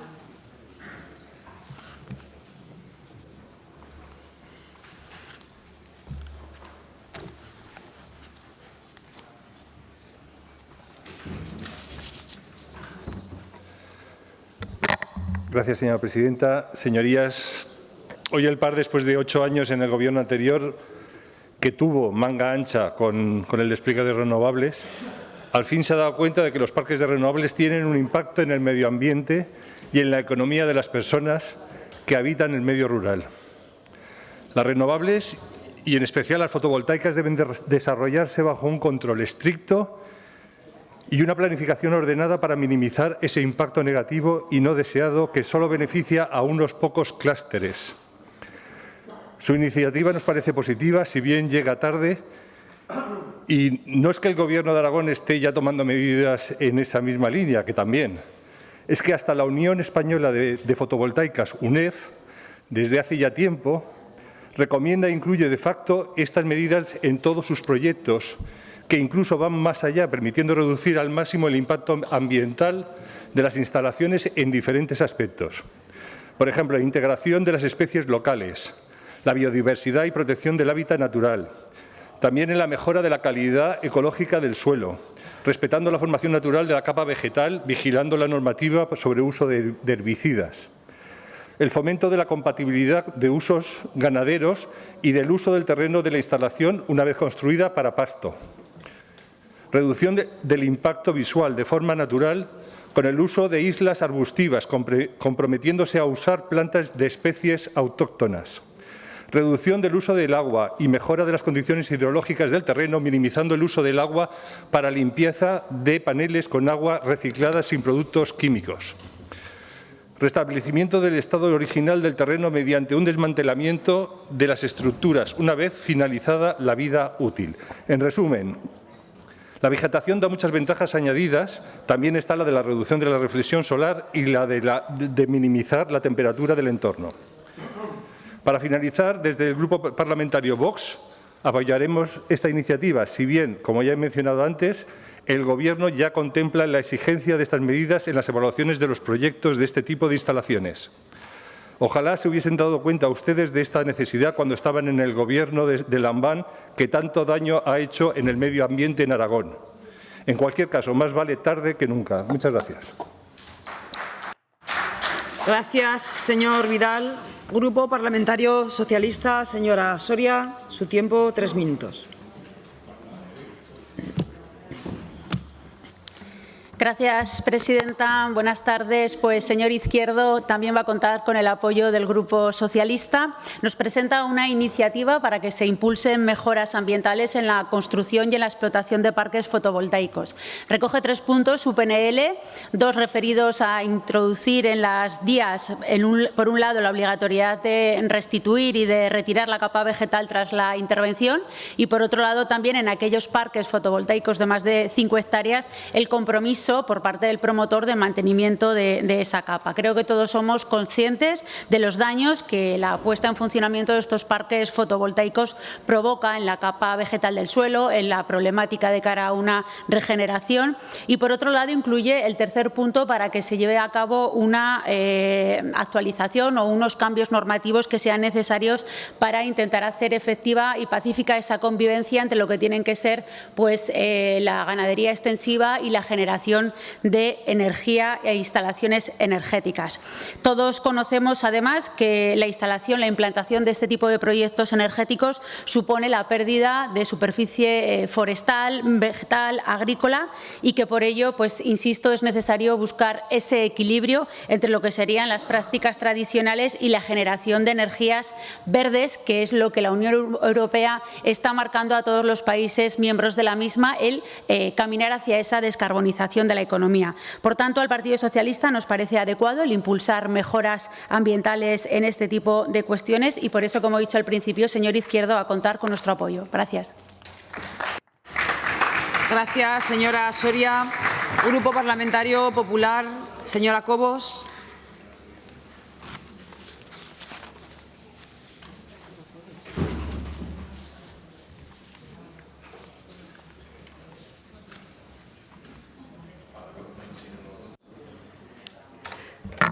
Gracias, señora presidenta. Señorías, hoy el PAR, después de 8 años en el Gobierno anterior, que tuvo manga ancha con el despliegue de renovables, al fin se ha dado cuenta de que los parques de renovables tienen un impacto en el medio ambiente y en la economía de las personas que habitan el medio rural. Las renovables, y en especial las fotovoltaicas, deben desarrollarse bajo un control estricto y una planificación ordenada para minimizar ese impacto negativo y no deseado que solo beneficia a unos pocos clústeres. Su iniciativa nos parece positiva, si bien llega tarde. Y no es que el Gobierno de Aragón esté ya tomando medidas en esa misma línea, que también. Es que hasta la Unión Española de Fotovoltaicas, UNEF, desde hace ya tiempo, recomienda e incluye de facto estas medidas en todos sus proyectos, que incluso van más allá, permitiendo reducir al máximo el impacto ambiental de las instalaciones en diferentes aspectos. Por ejemplo, la integración de las especies locales, la biodiversidad y protección del hábitat natural. También en la mejora de la calidad ecológica del suelo, respetando la formación natural de la capa vegetal, vigilando la normativa sobre uso de herbicidas. El fomento de la compatibilidad de usos ganaderos y del uso del terreno de la instalación una vez construida para pasto. Reducción del impacto visual de forma natural con el uso de islas arbustivas, comprometiéndose a usar plantas de especies autóctonas. Reducción del uso del agua y mejora de las condiciones hidrológicas del terreno, minimizando el uso del agua para limpieza de paneles con agua reciclada sin productos químicos. Restablecimiento del estado original del terreno mediante un desmantelamiento de las estructuras, una vez finalizada la vida útil. En resumen, la vegetación da muchas ventajas añadidas. También está la de la reducción de la reflexión solar y la de minimizar la temperatura del entorno. Para finalizar, desde el Grupo Parlamentario Vox apoyaremos esta iniciativa, si bien, como ya he mencionado antes, el Gobierno ya contempla la exigencia de estas medidas en las evaluaciones de los proyectos de este tipo de instalaciones. Ojalá se hubiesen dado cuenta ustedes de esta necesidad cuando estaban en el Gobierno de Lambán, que tanto daño ha hecho en el medio ambiente en Aragón. En cualquier caso, más vale tarde que nunca. Muchas gracias. Gracias, señor Vidal. Grupo Parlamentario Socialista, señora Soria, su tiempo, 3 minutos. Gracias, presidenta. Buenas tardes. Pues, señor Izquierdo, también va a contar con el apoyo del Grupo Socialista. Nos presenta una iniciativa para que se impulsen mejoras ambientales en la construcción y en la explotación de parques fotovoltaicos. Recoge 3 puntos su PNL, 2 referidos a introducir en las DIAs, por un lado, la obligatoriedad de restituir y de retirar la capa vegetal tras la intervención y, por otro lado, también en aquellos parques fotovoltaicos de más de 5 hectáreas, el compromiso por parte del promotor de mantenimiento de esa capa. Creo que todos somos conscientes de los daños que la puesta en funcionamiento de estos parques fotovoltaicos provoca en la capa vegetal del suelo, en la problemática de cara a una regeneración y, por otro lado, incluye el tercer punto para que se lleve a cabo una actualización o unos cambios normativos que sean necesarios para intentar hacer efectiva y pacífica esa convivencia entre lo que tienen que ser pues, la ganadería extensiva y la generación de energía e instalaciones energéticas. Todos conocemos, además, que la instalación, la implantación de este tipo de proyectos energéticos supone la pérdida de superficie forestal, vegetal, agrícola y que por ello, pues insisto, es necesario buscar ese equilibrio entre lo que serían las prácticas tradicionales y la generación de energías verdes, que es lo que la Unión Europea está marcando a todos los países miembros de la misma, el caminar hacia esa descarbonización de la economía. Por tanto, al Partido Socialista nos parece adecuado el impulsar mejoras ambientales en este tipo de cuestiones y por eso, como he dicho al principio, señor Izquierdo, a contar con nuestro apoyo. Gracias. Gracias, señora Soria. Grupo Parlamentario Popular, señora Cobos.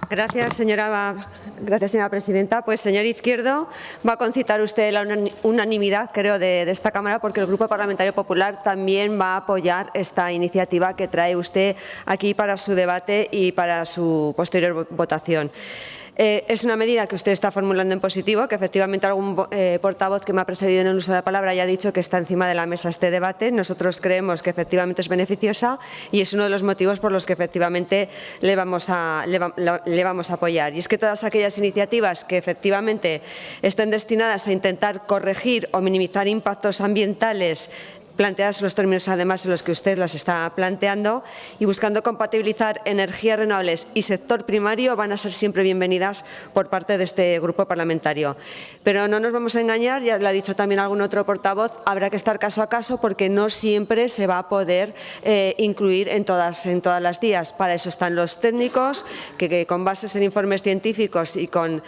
Gracias, señora presidenta. Pues, señor Izquierdo, va a concitar usted la unanimidad, creo, de esta Cámara, porque el Grupo Parlamentario Popular también va a apoyar esta iniciativa que trae usted aquí para su debate y para su posterior votación. Es una medida que usted está formulando en positivo, que efectivamente algún portavoz que me ha precedido en el uso de la palabra ya ha dicho que está encima de la mesa este debate. Nosotros creemos que efectivamente es beneficiosa y es uno de los motivos por los que efectivamente le vamos a apoyar. Y es que todas aquellas iniciativas que efectivamente estén destinadas a intentar corregir o minimizar impactos ambientales planteadas en los términos, además, en los que usted las está planteando y buscando compatibilizar energías renovables y sector primario, van a ser siempre bienvenidas por parte de este grupo parlamentario. Pero no nos vamos a engañar, ya lo ha dicho también algún otro portavoz, habrá que estar caso a caso porque no siempre se va a poder incluir en todas las DIAs. Para eso están los técnicos, que con bases en informes científicos y con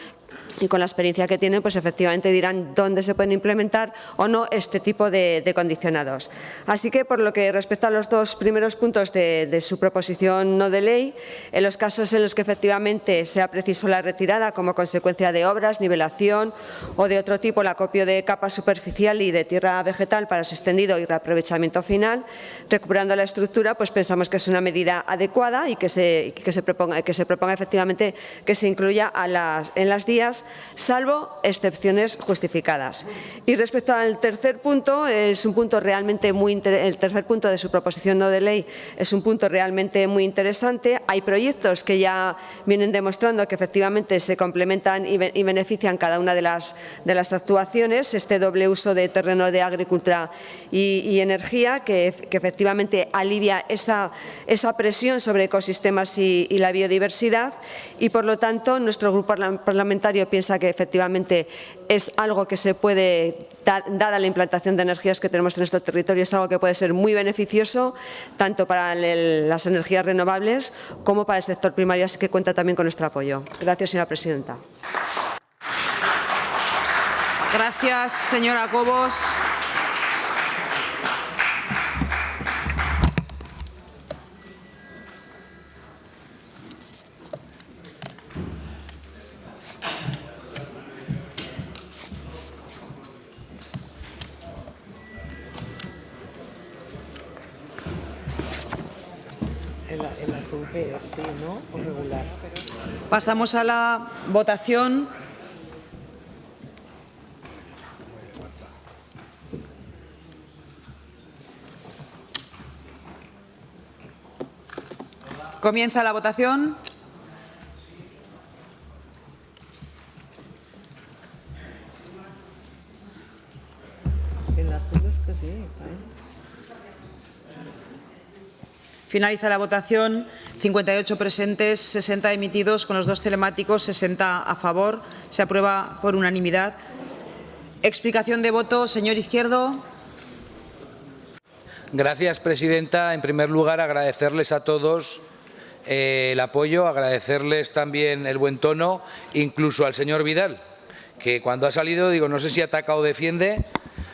la experiencia que tienen, pues efectivamente dirán dónde se pueden implementar o no este tipo de condicionados. Así que, por lo que respecta a los 2 primeros puntos de su proposición no de ley, en los casos en los que efectivamente sea preciso la retirada como consecuencia de obras, nivelación o de otro tipo, el acopio de capa superficial y de tierra vegetal para su extendido y reaprovechamiento final, recuperando la estructura, pues pensamos que es una medida adecuada y que se proponga efectivamente que se incluya en las DIAs, salvo excepciones justificadas. Y respecto al tercer punto, es un punto realmente el tercer punto de su proposición no de ley es un punto realmente muy interesante. Hay proyectos que ya vienen demostrando que efectivamente se complementan y benefician cada una de las actuaciones, este doble uso de terreno de agricultura y energía que efectivamente alivia esa presión sobre ecosistemas y la biodiversidad y, por lo tanto, nuestro grupo parlamentario piensa que efectivamente es algo que se puede, dada la implantación de energías que tenemos en nuestro territorio, es algo que puede ser muy beneficioso tanto para las energías renovables como para el sector primario, así que cuenta también con nuestro apoyo. Gracias, señora presidenta. Gracias, señora Cobos. El europeo, sí, ¿no? O regular. Pasamos a la votación. Comienza la votación. El azul es que sí. Finaliza la votación. 58 presentes, 60 emitidos, con los 2 telemáticos, 60 a favor. Se aprueba por unanimidad. Explicación de voto, señor Izquierdo. Gracias, presidenta. En primer lugar, agradecerles a todos el apoyo, agradecerles también el buen tono, incluso al señor Vidal, que cuando ha salido, digo, no sé si ataca o defiende,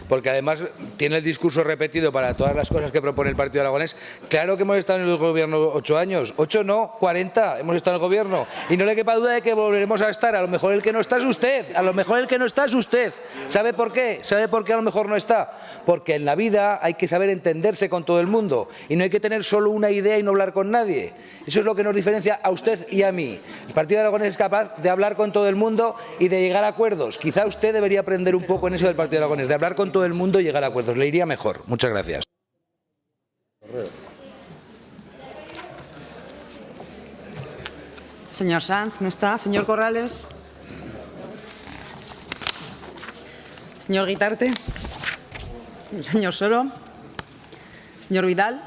porque además tiene el discurso repetido para todas las cosas que propone el Partido Aragonés. Claro que hemos estado en el Gobierno 8 años, 8 no, 40 hemos estado en el Gobierno, y no le quepa duda de que volveremos a estar. A lo mejor el que no está es usted, a lo mejor el que no está es usted. ¿Sabe por qué? ¿Sabe por qué a lo mejor no está? Porque en la vida hay que saber entenderse con todo el mundo, y no hay que tener solo una idea y no hablar con nadie. Eso es lo que nos diferencia a usted y a mí. El Partido Aragonés es capaz de hablar con todo el mundo y de llegar a acuerdos. Quizá usted debería aprender un poco en eso del Partido Aragonés, de hablar con todo el mundo y llegar a acuerdos. Le iría mejor. Muchas gracias. Señor Sanz, ¿no está? Señor Corrales. Señor Guitarte. Señor Soro. Señor Vidal.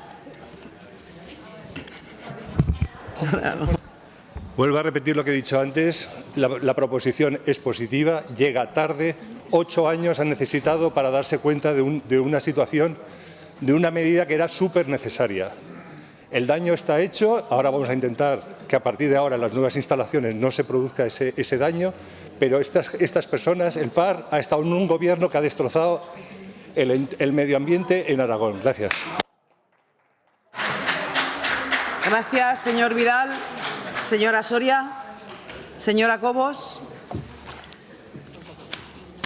Vuelvo a repetir lo que he dicho antes. La proposición es positiva, llega tarde. 8 años han necesitado para darse cuenta de una situación, de una medida que era súper necesaria. El daño está hecho, ahora vamos a intentar que a partir de ahora en las nuevas instalaciones no se produzca ese daño, pero estas personas, el PAR, ha estado en un gobierno que ha destrozado el medio ambiente en Aragón. Gracias. Gracias, señor Vidal. Señora Soria. Señora Cobos.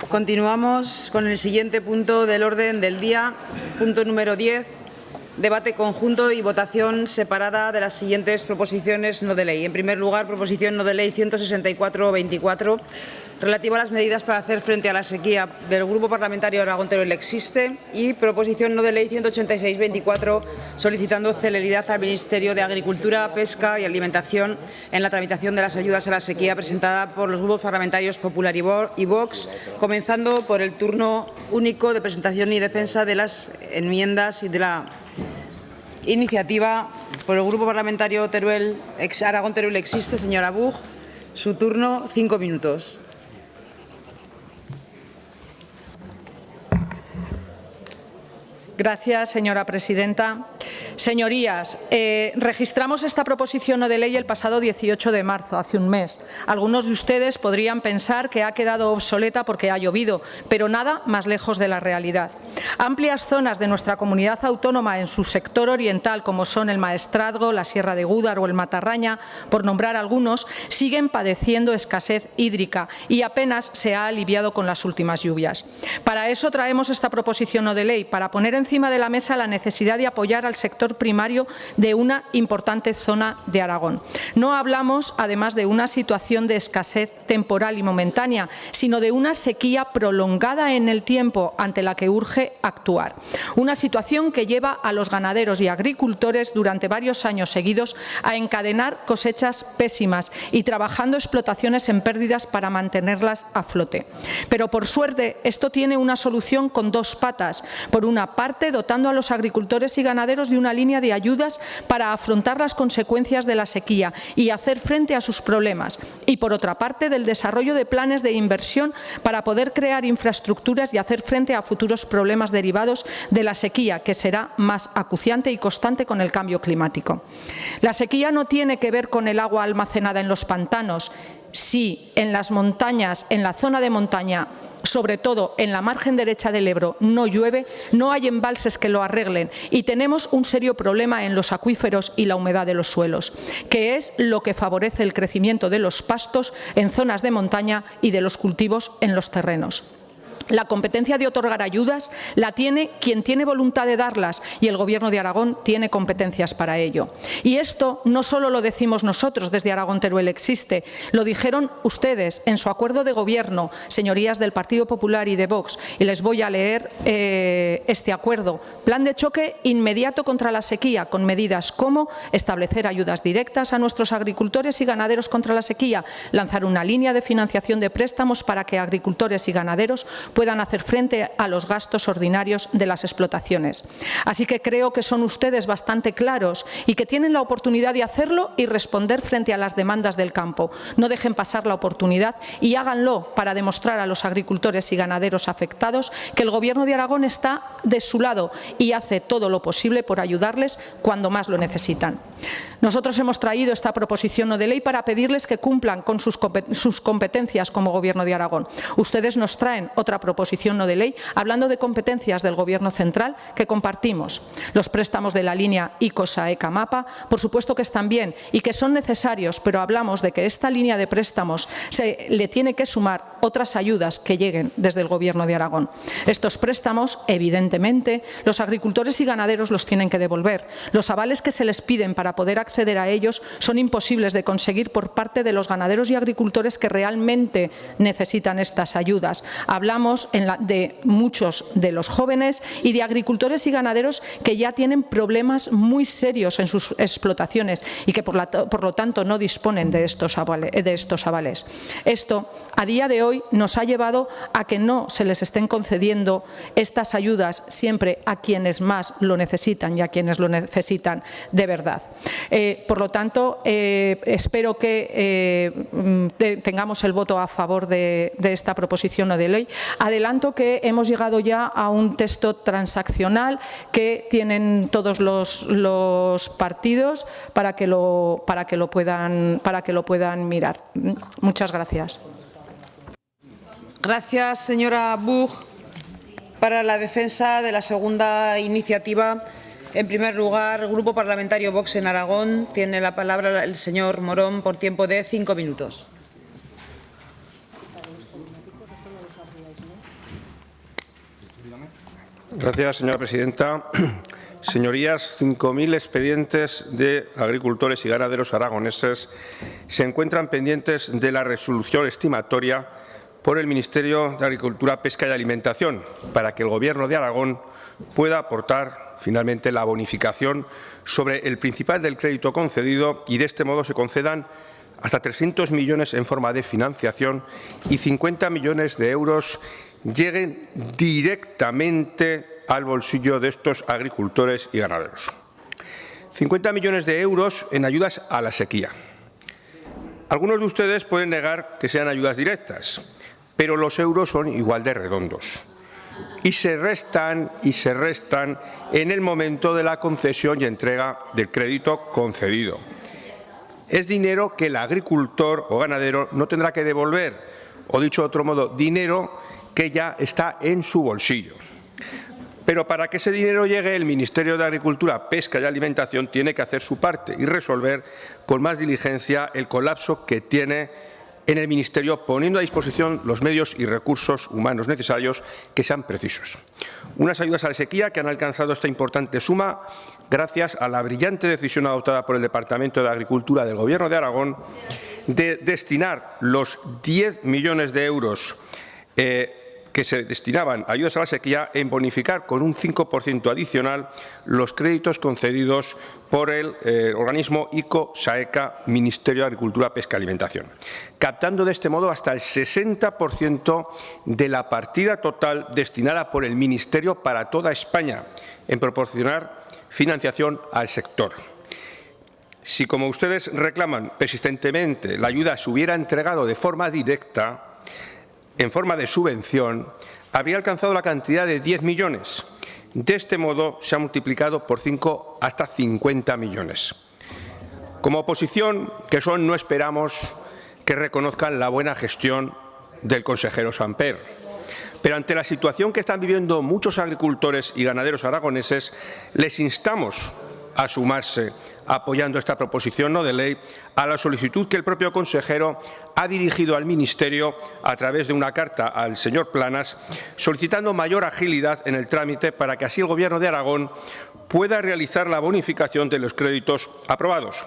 Continuamos con el siguiente punto del orden del día, punto número 10, debate conjunto y votación separada de las siguientes proposiciones no de ley. En primer lugar, proposición no de ley 164-24, relativa a las medidas para hacer frente a la sequía, del Grupo Parlamentario Aragón Teruel Existe, y proposición no de ley 186-24, solicitando celeridad al Ministerio de Agricultura, Pesca y Alimentación en la tramitación de las ayudas a la sequía, presentada por los grupos parlamentarios Popular y Vox, comenzando por el turno único de presentación y defensa de las enmiendas y de la iniciativa por el Grupo Parlamentario Aragón Teruel Existe. Señora Buch, su turno, 5 minutos. Gracias, señora presidenta. Señorías, registramos esta proposición no de ley el pasado 18 de marzo, hace un mes. Algunos de ustedes podrían pensar que ha quedado obsoleta porque ha llovido, pero nada más lejos de la realidad. Amplias zonas de nuestra comunidad autónoma en su sector oriental, como son el Maestrazgo, la Sierra de Gúdar o el Matarraña, por nombrar algunos, siguen padeciendo escasez hídrica y apenas se ha aliviado con las últimas lluvias. Para eso traemos esta proposición no de ley, para poner encima de la mesa la necesidad de apoyar al sector primario de una importante zona de Aragón. No hablamos, además, de una situación de escasez temporal y momentánea, sino de una sequía prolongada en el tiempo ante la que urge actuar. Una situación que lleva a los ganaderos y agricultores durante varios años seguidos a encadenar cosechas pésimas y trabajando explotaciones en pérdidas para mantenerlas a flote. Pero, por suerte, esto tiene una solución con 2 patas. Por una parte, dotando a los agricultores y ganaderos de una línea de ayudas para afrontar las consecuencias de la sequía y hacer frente a sus problemas. Y, por otra parte, del desarrollo de planes de inversión para poder crear infraestructuras y hacer frente a futuros problemas derivados de la sequía, que será más acuciante y constante con el cambio climático. La sequía no tiene que ver con el agua almacenada en los pantanos. Sí, en las montañas, en la zona de montaña, sobre todo en la margen derecha del Ebro, no llueve, no hay embalses que lo arreglen y tenemos un serio problema en los acuíferos y la humedad de los suelos, que es lo que favorece el crecimiento de los pastos en zonas de montaña y de los cultivos en los terrenos. La competencia de otorgar ayudas la tiene quien tiene voluntad de darlas y el Gobierno de Aragón tiene competencias para ello. Y esto no solo lo decimos nosotros desde Aragón Teruel Existe, lo dijeron ustedes en su acuerdo de Gobierno, señorías del Partido Popular y de Vox, y les voy a leer este acuerdo. Plan de choque inmediato contra la sequía, con medidas como establecer ayudas directas a nuestros agricultores y ganaderos contra la sequía, lanzar una línea de financiación de préstamos para que agricultores y ganaderos puedan hacer frente a los gastos ordinarios de las explotaciones. Así que creo que son ustedes bastante claros y que tienen la oportunidad de hacerlo y responder frente a las demandas del campo. No dejen pasar la oportunidad y háganlo para demostrar a los agricultores y ganaderos afectados que el Gobierno de Aragón está de su lado y hace todo lo posible por ayudarles cuando más lo necesitan. Nosotros hemos traído esta proposición no de ley para pedirles que cumplan con sus competencias como Gobierno de Aragón. Ustedes nos traen otra proposición no de ley hablando de competencias del Gobierno central que compartimos. Los préstamos de la línea ICO-SAECA-MAPA, por supuesto que están bien y que son necesarios, pero hablamos de que esta línea de préstamos se le tiene que sumar otras ayudas que lleguen desde el Gobierno de Aragón. Estos préstamos, evidentemente, los agricultores y ganaderos los tienen que devolver. Los avales que se les piden para poder acceder a ellos son imposibles de conseguir por parte de los ganaderos y agricultores que realmente necesitan estas ayudas. Hablamos de muchos de los jóvenes y de agricultores y ganaderos que ya tienen problemas muy serios en sus explotaciones y que por lo tanto no disponen de estos avales. Esto, a día de hoy, nos ha llevado a que no se les estén concediendo estas ayudas siempre a quienes más lo necesitan y a quienes lo necesitan de verdad. Por lo tanto, espero que tengamos el voto a favor de esta proposición no de ley. Adelanto que hemos llegado ya a un texto transaccional que tienen todos los partidos para que lo puedan mirar. Muchas gracias. Gracias, señora Buch. Para la defensa de la segunda iniciativa, en primer lugar, Grupo Parlamentario Vox en Aragón, tiene la palabra el señor Morón por tiempo de 5 minutos. Gracias, señora presidenta. Señorías, 5.000 expedientes de agricultores y ganaderos aragoneses se encuentran pendientes de la resolución estimatoria por el Ministerio de Agricultura, Pesca y Alimentación para que el Gobierno de Aragón pueda aportar finalmente la bonificación sobre el principal del crédito concedido y de este modo se concedan hasta 300 millones en forma de financiación y 50 millones de euros lleguen directamente al bolsillo de estos agricultores y ganaderos. 50 millones de euros en ayudas a la sequía. Algunos de ustedes pueden negar que sean ayudas directas, pero los euros son igual de redondos y se restan en el momento de la concesión y entrega del crédito concedido. Es dinero que el agricultor o ganadero no tendrá que devolver, o dicho de otro modo, dinero que ya está en su bolsillo. Pero para que ese dinero llegue, el Ministerio de Agricultura, Pesca y Alimentación tiene que hacer su parte y resolver con más diligencia el colapso que tiene en el Ministerio, poniendo a disposición los medios y recursos humanos necesarios que sean precisos. Unas ayudas a la sequía que han alcanzado esta importante suma gracias a la brillante decisión adoptada por el Departamento de Agricultura del Gobierno de Aragón de destinar los 10 millones de euros que se destinaban a ayudas a la sequía en bonificar con un 5% adicional los créditos concedidos por el organismo ICO-SAECA, Ministerio de Agricultura, Pesca y Alimentación, captando de este modo hasta el 60% de la partida total destinada por el Ministerio para toda España en proporcionar financiación al sector. Si, como ustedes reclaman persistentemente, la ayuda se hubiera entregado de forma directa, en forma de subvención, habría alcanzado la cantidad de 10 millones. De este modo, se ha multiplicado por 5 hasta 50 millones. Como oposición que son, no esperamos que reconozcan la buena gestión del consejero Samper. Pero ante la situación que están viviendo muchos agricultores y ganaderos aragoneses, les instamos a sumarse, apoyando esta proposición no de ley, a la solicitud que el propio consejero ha dirigido al Ministerio a través de una carta al señor Planas, solicitando mayor agilidad en el trámite para que así el Gobierno de Aragón pueda realizar la bonificación de los créditos aprobados.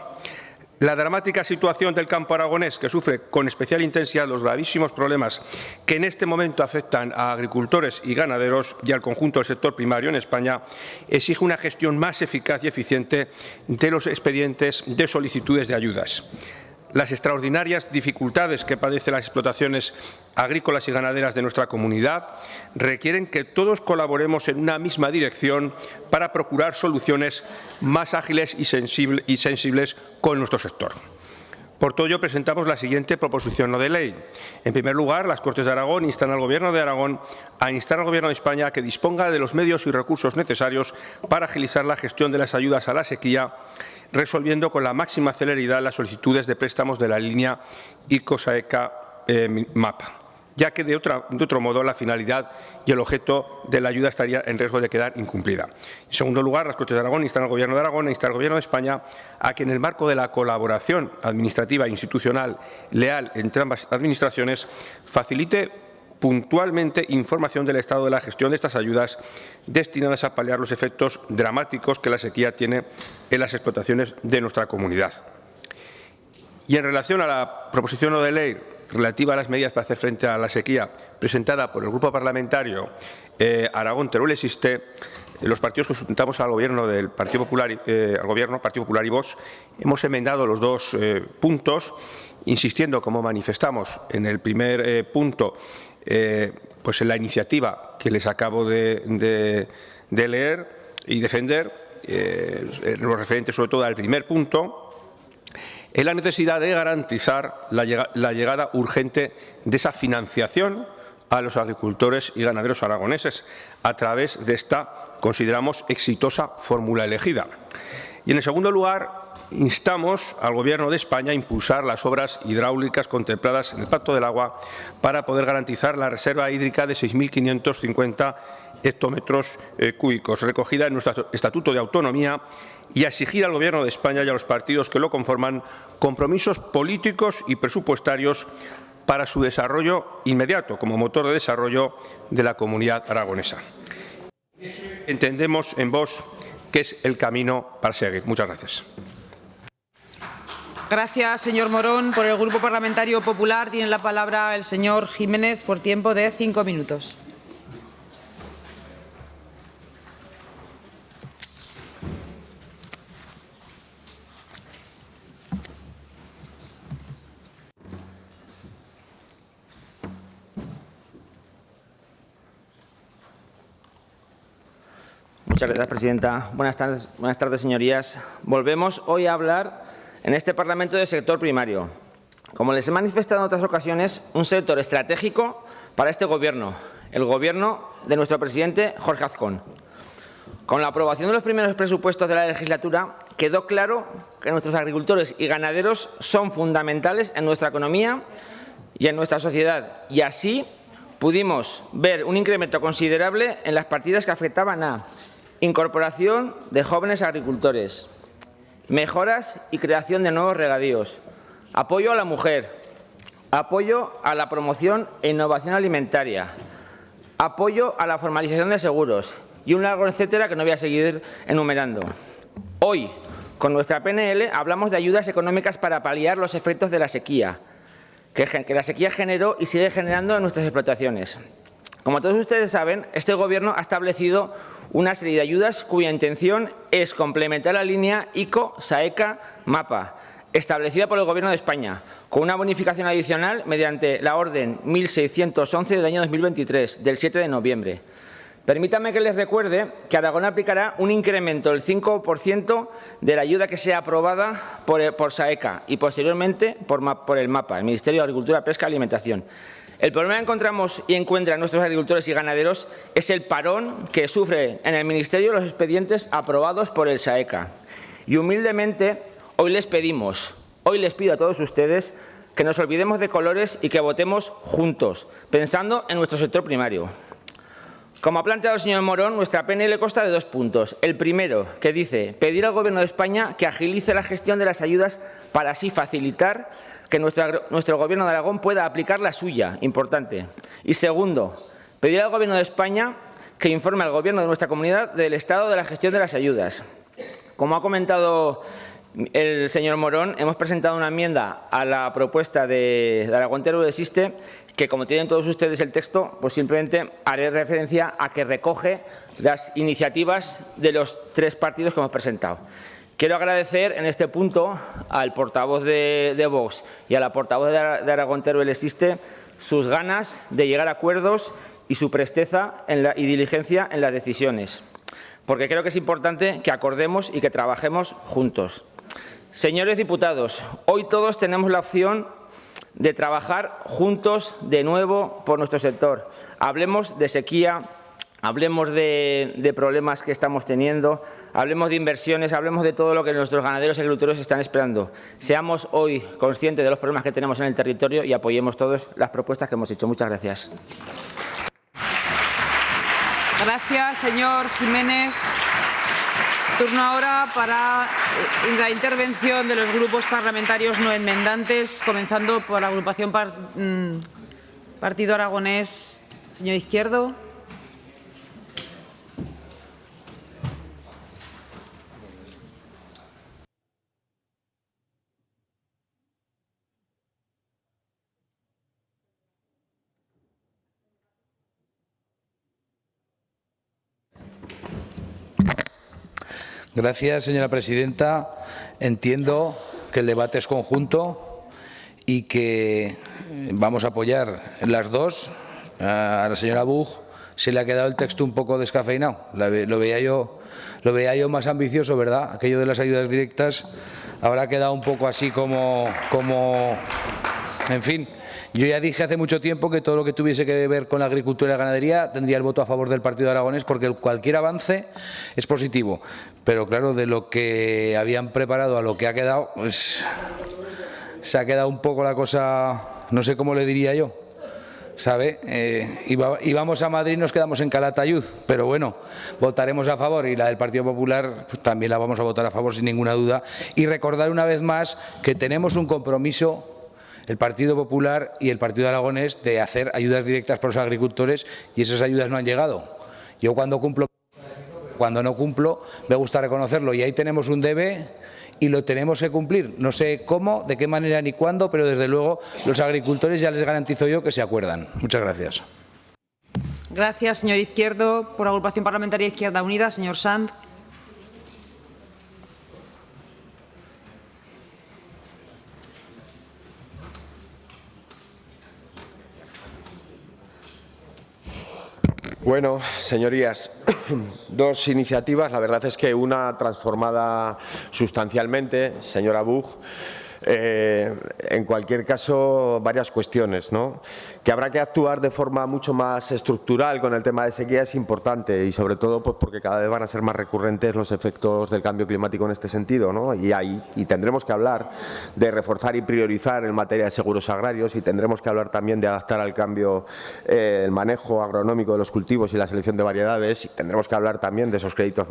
La dramática situación del campo aragonés, que sufre con especial intensidad los gravísimos problemas que en este momento afectan a agricultores y ganaderos y al conjunto del sector primario en España, exige una gestión más eficaz y eficiente de los expedientes de solicitudes de ayudas. Las extraordinarias dificultades que padecen las explotaciones agrícolas y ganaderas de nuestra comunidad requieren que todos colaboremos en una misma dirección para procurar soluciones más ágiles y sensibles con nuestro sector. Por todo ello, presentamos la siguiente proposición no de ley. En primer lugar, las Cortes de Aragón instan al Gobierno de Aragón a instar al Gobierno de España a que disponga de los medios y recursos necesarios para agilizar la gestión de las ayudas a la sequía, resolviendo con la máxima celeridad las solicitudes de préstamos de la línea ICO-SAECA-MAPA, ya que de otro modo la finalidad y el objeto de la ayuda estaría en riesgo de quedar incumplida. En segundo lugar, las Cortes de Aragón instan al Gobierno de Aragón a instar al Gobierno de España a que, en el marco de la colaboración administrativa e institucional leal entre ambas administraciones, facilite puntualmente información del estado de la gestión de estas ayudas destinadas a paliar los efectos dramáticos que la sequía tiene en las explotaciones de nuestra comunidad. Y en relación a la proposición no de ley relativa a las medidas para hacer frente a la sequía presentada por el Grupo Parlamentario Aragón Teruel existe, los partidos que sustentamos al Gobierno del Partido Popular, Partido Popular y Vox, hemos enmendado los dos puntos, insistiendo, como manifestamos en el primer punto, pues en la iniciativa que les acabo de leer y defender, lo referente sobre todo al primer punto, en la necesidad de garantizar la llegada urgente de esa financiación a los agricultores y ganaderos aragoneses a través de esta, consideramos, exitosa fórmula elegida. Y en el segundo lugar, instamos al Gobierno de España a impulsar las obras hidráulicas contempladas en el Pacto del Agua para poder garantizar la reserva hídrica de 6.550 hectómetros cúbicos, recogida en nuestro Estatuto de Autonomía, y a exigir al Gobierno de España y a los partidos que lo conforman compromisos políticos y presupuestarios para su desarrollo inmediato, como motor de desarrollo de la comunidad aragonesa. Entendemos en Vox que es el camino para seguir. Muchas gracias. Gracias, señor Morón. Por el Grupo Parlamentario Popular tiene la palabra el señor Jiménez por tiempo de 5 minutos. Muchas gracias, presidenta. Buenas tardes, señorías. Volvemos hoy a hablar en este Parlamento del sector primario. Como les he manifestado en otras ocasiones, un sector estratégico para este Gobierno, el Gobierno de nuestro presidente Jorge Azcón. Con la aprobación de los primeros presupuestos de la legislatura, quedó claro que nuestros agricultores y ganaderos son fundamentales en nuestra economía y en nuestra sociedad, y así pudimos ver un incremento considerable en las partidas que afectaban a incorporación de jóvenes agricultores, mejoras y creación de nuevos regadíos, apoyo a la mujer, apoyo a la promoción e innovación alimentaria, apoyo a la formalización de seguros y un largo etcétera que no voy a seguir enumerando. Hoy, con nuestra PNL, hablamos de ayudas económicas para paliar los efectos de la sequía, que la sequía generó y sigue generando en nuestras explotaciones. Como todos ustedes saben, este Gobierno ha establecido una serie de ayudas cuya intención es complementar la línea ICO-SAECA-MAPA, establecida por el Gobierno de España, con una bonificación adicional mediante la Orden 1611 del año 2023, del 7 de noviembre. Permítanme que les recuerde que Aragón aplicará un incremento del 5% de la ayuda que sea aprobada por SAECA y posteriormente por el MAPA, el Ministerio de Agricultura, Pesca y Alimentación. El problema que encontramos y encuentran nuestros agricultores y ganaderos es el parón que sufren en el Ministerio los expedientes aprobados por el SAECA. Y humildemente hoy les pido a todos ustedes que nos olvidemos de colores y que votemos juntos, pensando en nuestro sector primario. Como ha planteado el señor Morón, nuestra PNL consta de 2 puntos. El primero, que dice pedir al Gobierno de España que agilice la gestión de las ayudas para así facilitar que nuestro Gobierno de Aragón pueda aplicar la suya, importante. Y segundo, pedir al Gobierno de España que informe al Gobierno de nuestra comunidad del estado de la gestión de las ayudas. Como ha comentado el señor Morón, hemos presentado una enmienda a la propuesta de Aragón Teruel existe, que como tienen todos ustedes el texto, pues simplemente haré referencia a que recoge las iniciativas de los 3 partidos que hemos presentado. Quiero agradecer en este punto al portavoz de Vox y a la portavoz de Aragón Teruel existe sus ganas de llegar a acuerdos y su presteza y diligencia en las decisiones, porque creo que es importante que acordemos y que trabajemos juntos. Señores diputados, hoy todos tenemos la opción de trabajar juntos de nuevo por nuestro sector. Hablemos de sequía, hablemos de problemas que estamos teniendo, hablemos de inversiones, hablemos de todo lo que nuestros ganaderos y agricultores están esperando. Seamos hoy conscientes de los problemas que tenemos en el territorio y apoyemos todas las propuestas que hemos hecho. Muchas gracias. Gracias, señor Jiménez. Turno ahora para la intervención de los grupos parlamentarios no enmendantes, comenzando por la agrupación Partido Aragonés. Señor Izquierdo. Gracias, señora presidenta. Entiendo que el debate es conjunto y que vamos a apoyar las dos. A la señora Buch se le ha quedado el texto un poco descafeinado. Lo veía yo más ambicioso, ¿verdad? Aquello de las ayudas directas ahora ha quedado un poco así como en fin. Yo ya dije hace mucho tiempo que todo lo que tuviese que ver con la agricultura y la ganadería tendría el voto a favor del Partido Aragonés, porque cualquier avance es positivo. Pero claro, de lo que habían preparado a lo que ha quedado, pues se ha quedado un poco la cosa, no sé cómo le diría yo, ¿sabe? Íbamos a Madrid y nos quedamos en Calatayud, pero bueno, votaremos a favor, y la del Partido Popular pues, también la vamos a votar a favor sin ninguna duda. Y recordar una vez más que tenemos un compromiso, el Partido Popular y el Partido Aragonés, de hacer ayudas directas para los agricultores, y esas ayudas no han llegado. Yo cuando no cumplo, me gusta reconocerlo, y ahí tenemos un debe y lo tenemos que cumplir. No sé cómo, de qué manera ni cuándo, pero desde luego los agricultores ya les garantizo yo que se acuerdan. Muchas gracias. Gracias, señor Izquierdo. Por la agrupación parlamentaria Izquierda Unida, señor Sanz. Bueno, señorías, 2 iniciativas. La verdad es que una transformada sustancialmente, señora Buch. En cualquier caso, varias cuestiones, ¿no? Que habrá que actuar de forma mucho más estructural con el tema de sequía es importante, y sobre todo pues, porque cada vez van a ser más recurrentes los efectos del cambio climático en este sentido, ¿no? Y tendremos que hablar de reforzar y priorizar en materia de seguros agrarios, y tendremos que hablar también de adaptar al cambio el manejo agronómico de los cultivos y la selección de variedades, y tendremos que hablar también de esos créditos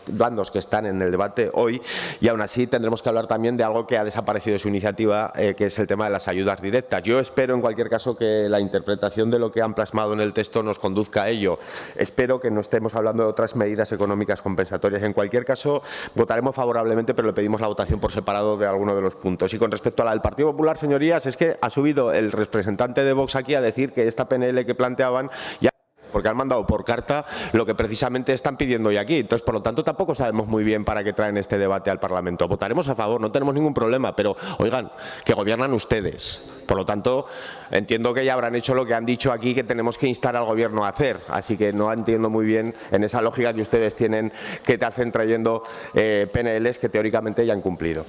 blandos que están en el debate hoy, y aún así tendremos que hablar también de algo que ha desaparecido de su iniciativa, que es el tema de las ayudas directas. Yo espero, en cualquier caso, que la interpretación de lo que han plasmado en el texto nos conduzca a ello. Espero que no estemos hablando de otras medidas económicas compensatorias. En cualquier caso, votaremos favorablemente, pero le pedimos la votación por separado de alguno de los puntos. Y con respecto a la del Partido Popular, señorías, es que ha subido el representante de Vox aquí a decir que esta PNL que planteaban ya, porque han mandado por carta lo que precisamente están pidiendo hoy aquí. Entonces, por lo tanto, tampoco sabemos muy bien para qué traen este debate al Parlamento. Votaremos a favor, no tenemos ningún problema, pero, oigan, que gobiernan ustedes. Por lo tanto, entiendo que ya habrán hecho lo que han dicho aquí, que tenemos que instar al Gobierno a hacer. Así que no entiendo muy bien en esa lógica que ustedes tienen, que te hacen trayendo PNLs que teóricamente ya han cumplido.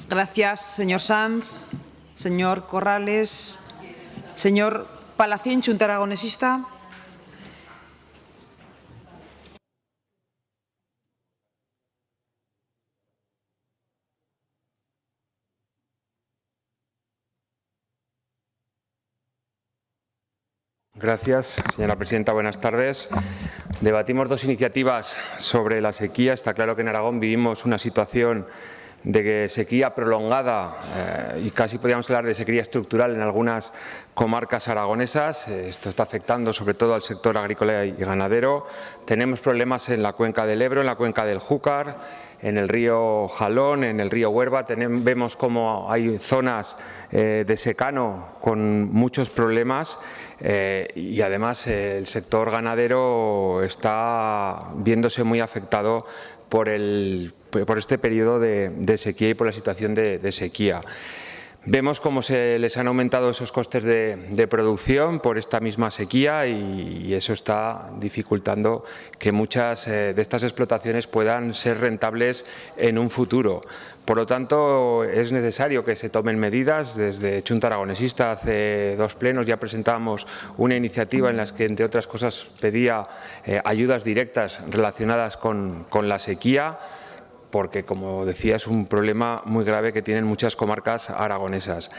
Gracias, señor Sanz. Señor Corrales. Señor Palacín, Xunta Aragonesista. Gracias, señora presidenta. Buenas tardes. Debatimos dos iniciativas sobre la sequía. Está claro que en Aragón vivimos una situación de sequía prolongada y casi podríamos hablar de sequía estructural en algunas comarcas aragonesas. Esto está afectando sobre todo al sector agrícola y ganadero. Tenemos problemas en la cuenca del Ebro, en la cuenca del Júcar, en el río Jalón, en el río Huerva. Vemos cómo hay zonas de secano con muchos problemas y además el sector ganadero está viéndose muy afectado por este periodo de sequía y por la situación de sequía. Vemos cómo se les han aumentado esos costes de producción por esta misma sequía y eso está dificultando que muchas de estas explotaciones puedan ser rentables en un futuro. Por lo tanto, es necesario que se tomen medidas. Desde Chunta Aragonesista hace 2 plenos ya presentamos una iniciativa en la que, entre otras cosas, pedía ayudas directas relacionadas con la sequía, porque, como decía, es un problema muy grave que tienen muchas comarcas aragonesas.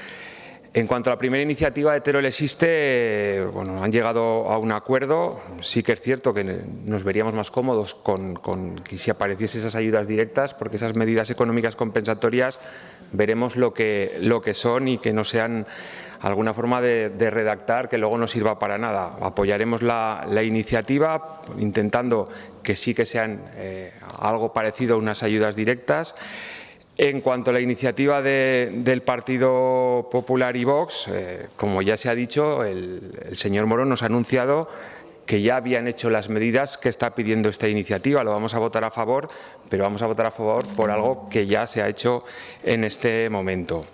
En cuanto a la primera iniciativa de Teruel Existe, bueno, han llegado a un acuerdo. Sí que es cierto que nos veríamos más cómodos con que si apareciesen esas ayudas directas, porque esas medidas económicas compensatorias veremos lo que son y que no sean alguna forma de redactar que luego no sirva para nada. Apoyaremos la iniciativa intentando que sí que sean algo parecido a unas ayudas directas. En cuanto a la iniciativa del Partido Popular y Vox, como ya se ha dicho, el señor Morón nos ha anunciado que ya habían hecho las medidas que está pidiendo esta iniciativa. Lo vamos a votar a favor, pero vamos a votar a favor por algo que ya se ha hecho en este momento.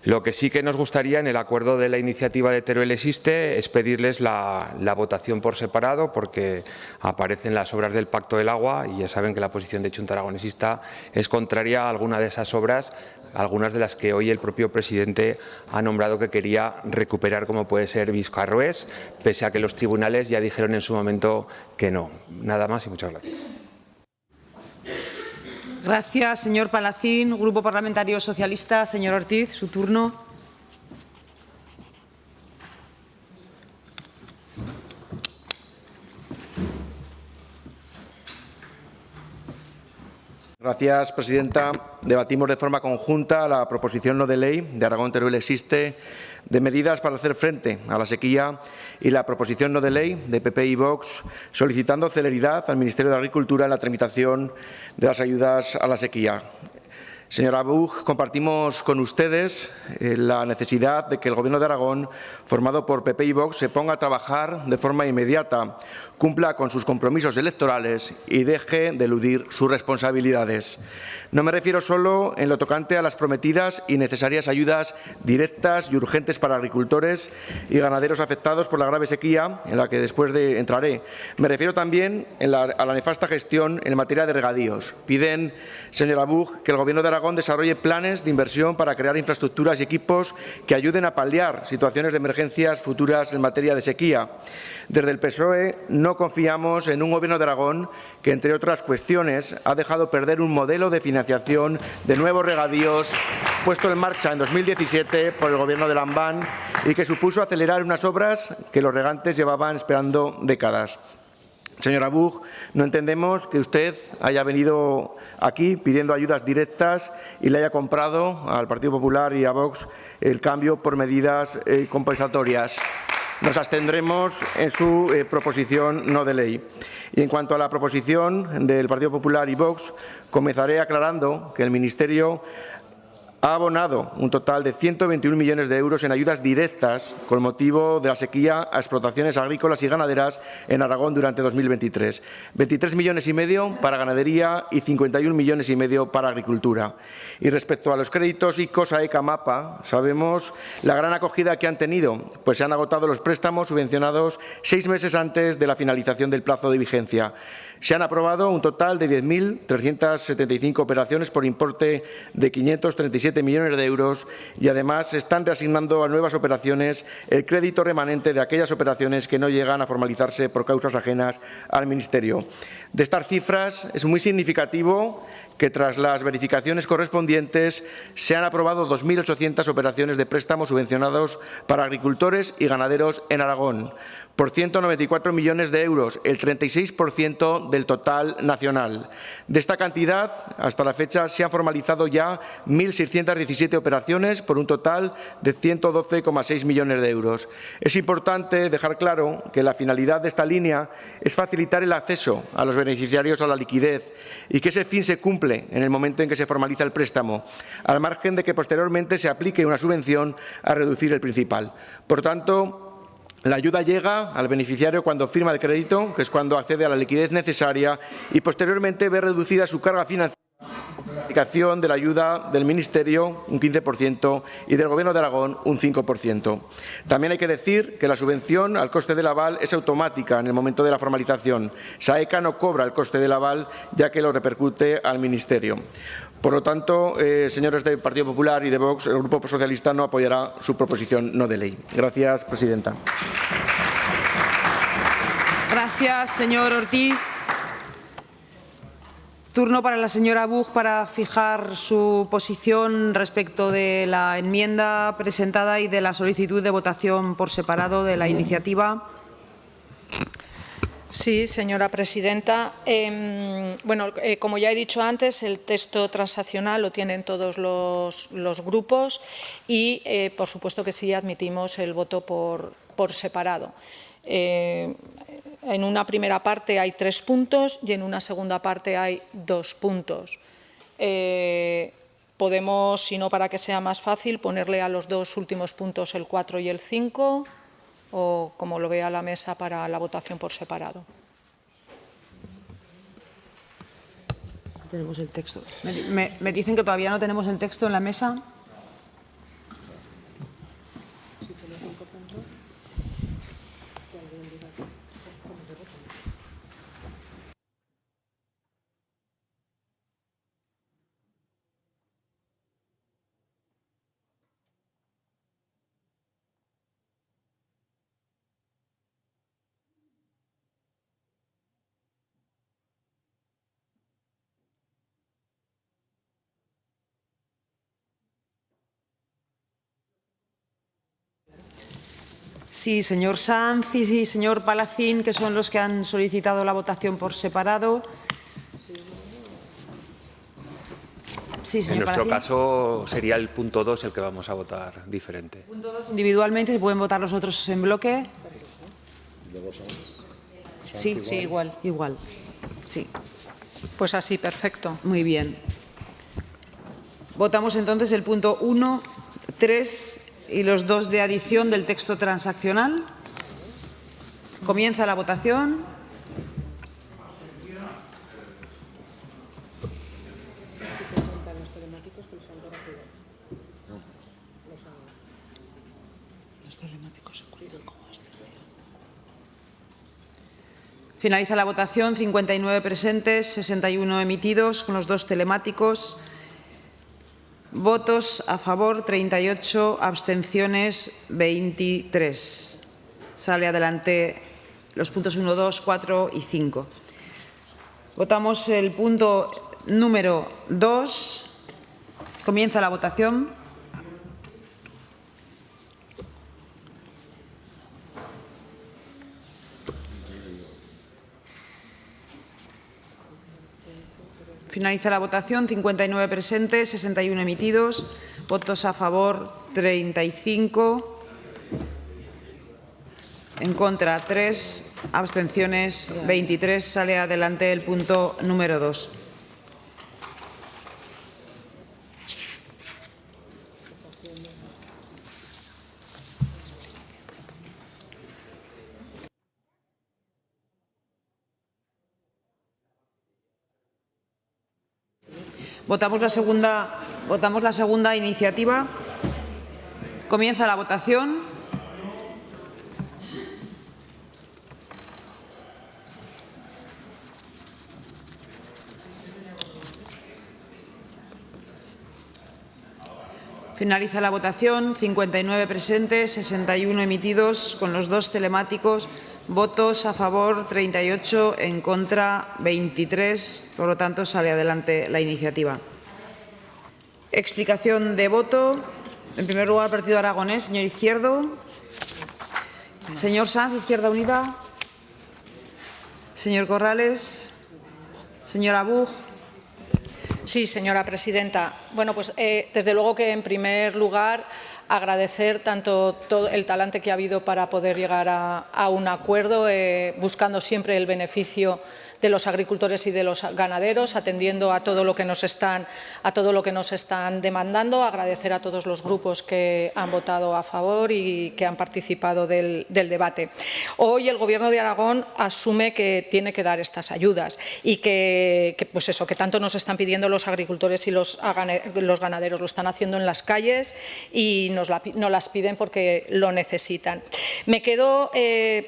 Lo que sí que nos gustaría en el acuerdo de la iniciativa de Teruel Existe es pedirles la votación por separado, porque aparecen las obras del Pacto del Agua y ya saben que la posición de Chunta Aragonesista es contraria a alguna de esas obras, algunas de las que hoy el propio presidente ha nombrado que quería recuperar, como puede ser Viscarrués, pese a que los tribunales ya dijeron en su momento que no. Nada más y muchas gracias. Gracias, señor Palacín. Grupo Parlamentario Socialista, señor Ortiz, su turno. Gracias, presidenta. Debatimos de forma conjunta la proposición no de ley de Aragón Teruel Existe de medidas para hacer frente a la sequía y la proposición no de ley de PP y Vox solicitando celeridad al Ministerio de Agricultura en la tramitación de las ayudas a la sequía. Señora Buch, compartimos con ustedes la necesidad de que el Gobierno de Aragón, formado por PP y Vox, se ponga a trabajar de forma inmediata, cumpla con sus compromisos electorales y deje de eludir sus responsabilidades. No me refiero solo en lo tocante a las prometidas y necesarias ayudas directas y urgentes para agricultores y ganaderos afectados por la grave sequía, en la que después entraré. Me refiero también a la nefasta gestión en materia de regadíos. Piden, señora Buch, que el Gobierno de Aragón desarrolle planes de inversión para crear infraestructuras y equipos que ayuden a paliar situaciones de emergencias futuras en materia de sequía. Desde el PSOE no confiamos en un Gobierno de Aragón que, entre otras cuestiones, ha dejado perder un modelo de financiación de nuevos regadíos puesto en marcha en 2017 por el Gobierno de Lambán y que supuso acelerar unas obras que los regantes llevaban esperando décadas. Señora Buch, no entendemos que usted haya venido aquí pidiendo ayudas directas y le haya comprado al Partido Popular y a Vox el cambio por medidas compensatorias. Nos abstendremos en su proposición no de ley. Y en cuanto a la proposición del Partido Popular y Vox, comenzaré aclarando que el Ministerio ha abonado un total de 121 millones de euros en ayudas directas con motivo de la sequía a explotaciones agrícolas y ganaderas en Aragón durante 2023. 23,5 millones para ganadería y 51,5 millones para agricultura. Y respecto a los créditos ICOS a ECA-MAPA, sabemos la gran acogida que han tenido, pues se han agotado los préstamos subvencionados 6 meses antes de la finalización del plazo de vigencia. Se han aprobado un total de 10.375 operaciones por importe de 537 millones de euros y además se están reasignando a nuevas operaciones el crédito remanente de aquellas operaciones que no llegan a formalizarse por causas ajenas al Ministerio. De estas cifras es muy significativo que tras las verificaciones correspondientes se han aprobado 2.800 operaciones de préstamos subvencionados para agricultores y ganaderos en Aragón, por 194 millones de euros, el 36% del total nacional. De esta cantidad, hasta la fecha, se han formalizado ya 1.617 operaciones por un total de 112,6 millones de euros. Es importante dejar claro que la finalidad de esta línea es facilitar el acceso a los beneficiarios a la liquidez y que ese fin se cumple en el momento en que se formaliza el préstamo, al margen de que posteriormente se aplique una subvención a reducir el principal. Por tanto, la ayuda llega al beneficiario cuando firma el crédito, que es cuando accede a la liquidez necesaria, y posteriormente ve reducida su carga financiera con la aplicación de la ayuda del Ministerio, un 15%, y del Gobierno de Aragón, un 5%. También hay que decir que la subvención al coste del aval es automática en el momento de la formalización. SAECA no cobra el coste del aval, ya que lo repercute al Ministerio. Por lo tanto, señores del Partido Popular y de Vox, el Grupo Socialista no apoyará su proposición no de ley. Gracias, presidenta. Gracias, señor Ortiz. Turno para la señora Buch para fijar su posición respecto de la enmienda presentada y de la solicitud de votación por separado de la iniciativa. Sí, señora presidenta. Como ya he dicho antes, el texto transaccional lo tienen todos los grupos y, por supuesto, que sí admitimos el voto por separado. En una primera parte hay 3 puntos y en una segunda parte hay 2 puntos. Podemos, si no, para que sea más fácil, ponerle a los 2 últimos puntos el 4 y el 5, o como lo vea la mesa para la votación por separado. Tenemos el texto. Me dicen que todavía no tenemos el texto en la mesa. Sí, señor Sanz y señor Palacín, que son los que han solicitado la votación por separado. Sí, señor En nuestro Palacín. caso sería el punto 2 el que vamos a votar diferente. Punto 2 individualmente, ¿se pueden votar los otros en bloque? Sí, Sí, igual. Igual, sí. Pues así, perfecto. Muy bien. Votamos entonces el punto 1, 3 y los 2 de adición del texto transaccional. Comienza la votación. Finaliza la votación. 59 presentes, 61 emitidos, con los 2 telemáticos. Votos a favor, 38, abstenciones, 23. Sale adelante los puntos 1, 2, 4 y 5. Votamos el punto número 2. Comienza la votación. Finaliza la votación. 59 presentes, 61 emitidos. Votos a favor, 35. En contra, 3. Abstenciones, 23. Sale adelante el punto número 2. Votamos la segunda iniciativa. Comienza la votación. Finaliza la votación. 59 presentes, 61 emitidos, con los 2 telemáticos. Votos a favor 38, en contra 23. Por lo tanto, sale adelante la iniciativa. Explicación de voto. En primer lugar, Partido Aragonés. Señor Izquierdo. Señor Sanz, Izquierda Unida. Señor Corrales. Señora Buch. Sí, señora presidenta. Bueno, pues desde luego que en primer lugar agradecer tanto todo el talante que ha habido para poder llegar a un acuerdo, buscando siempre el beneficio de los agricultores y de los ganaderos, atendiendo a todo lo que nos están demandando. Agradecer a todos los grupos que han votado a favor y que han participado del debate. Hoy el Gobierno de Aragón asume que tiene que dar estas ayudas y que tanto nos están pidiendo los agricultores y los ganaderos. Lo están haciendo en las calles y nos las piden porque lo necesitan. Me quedo,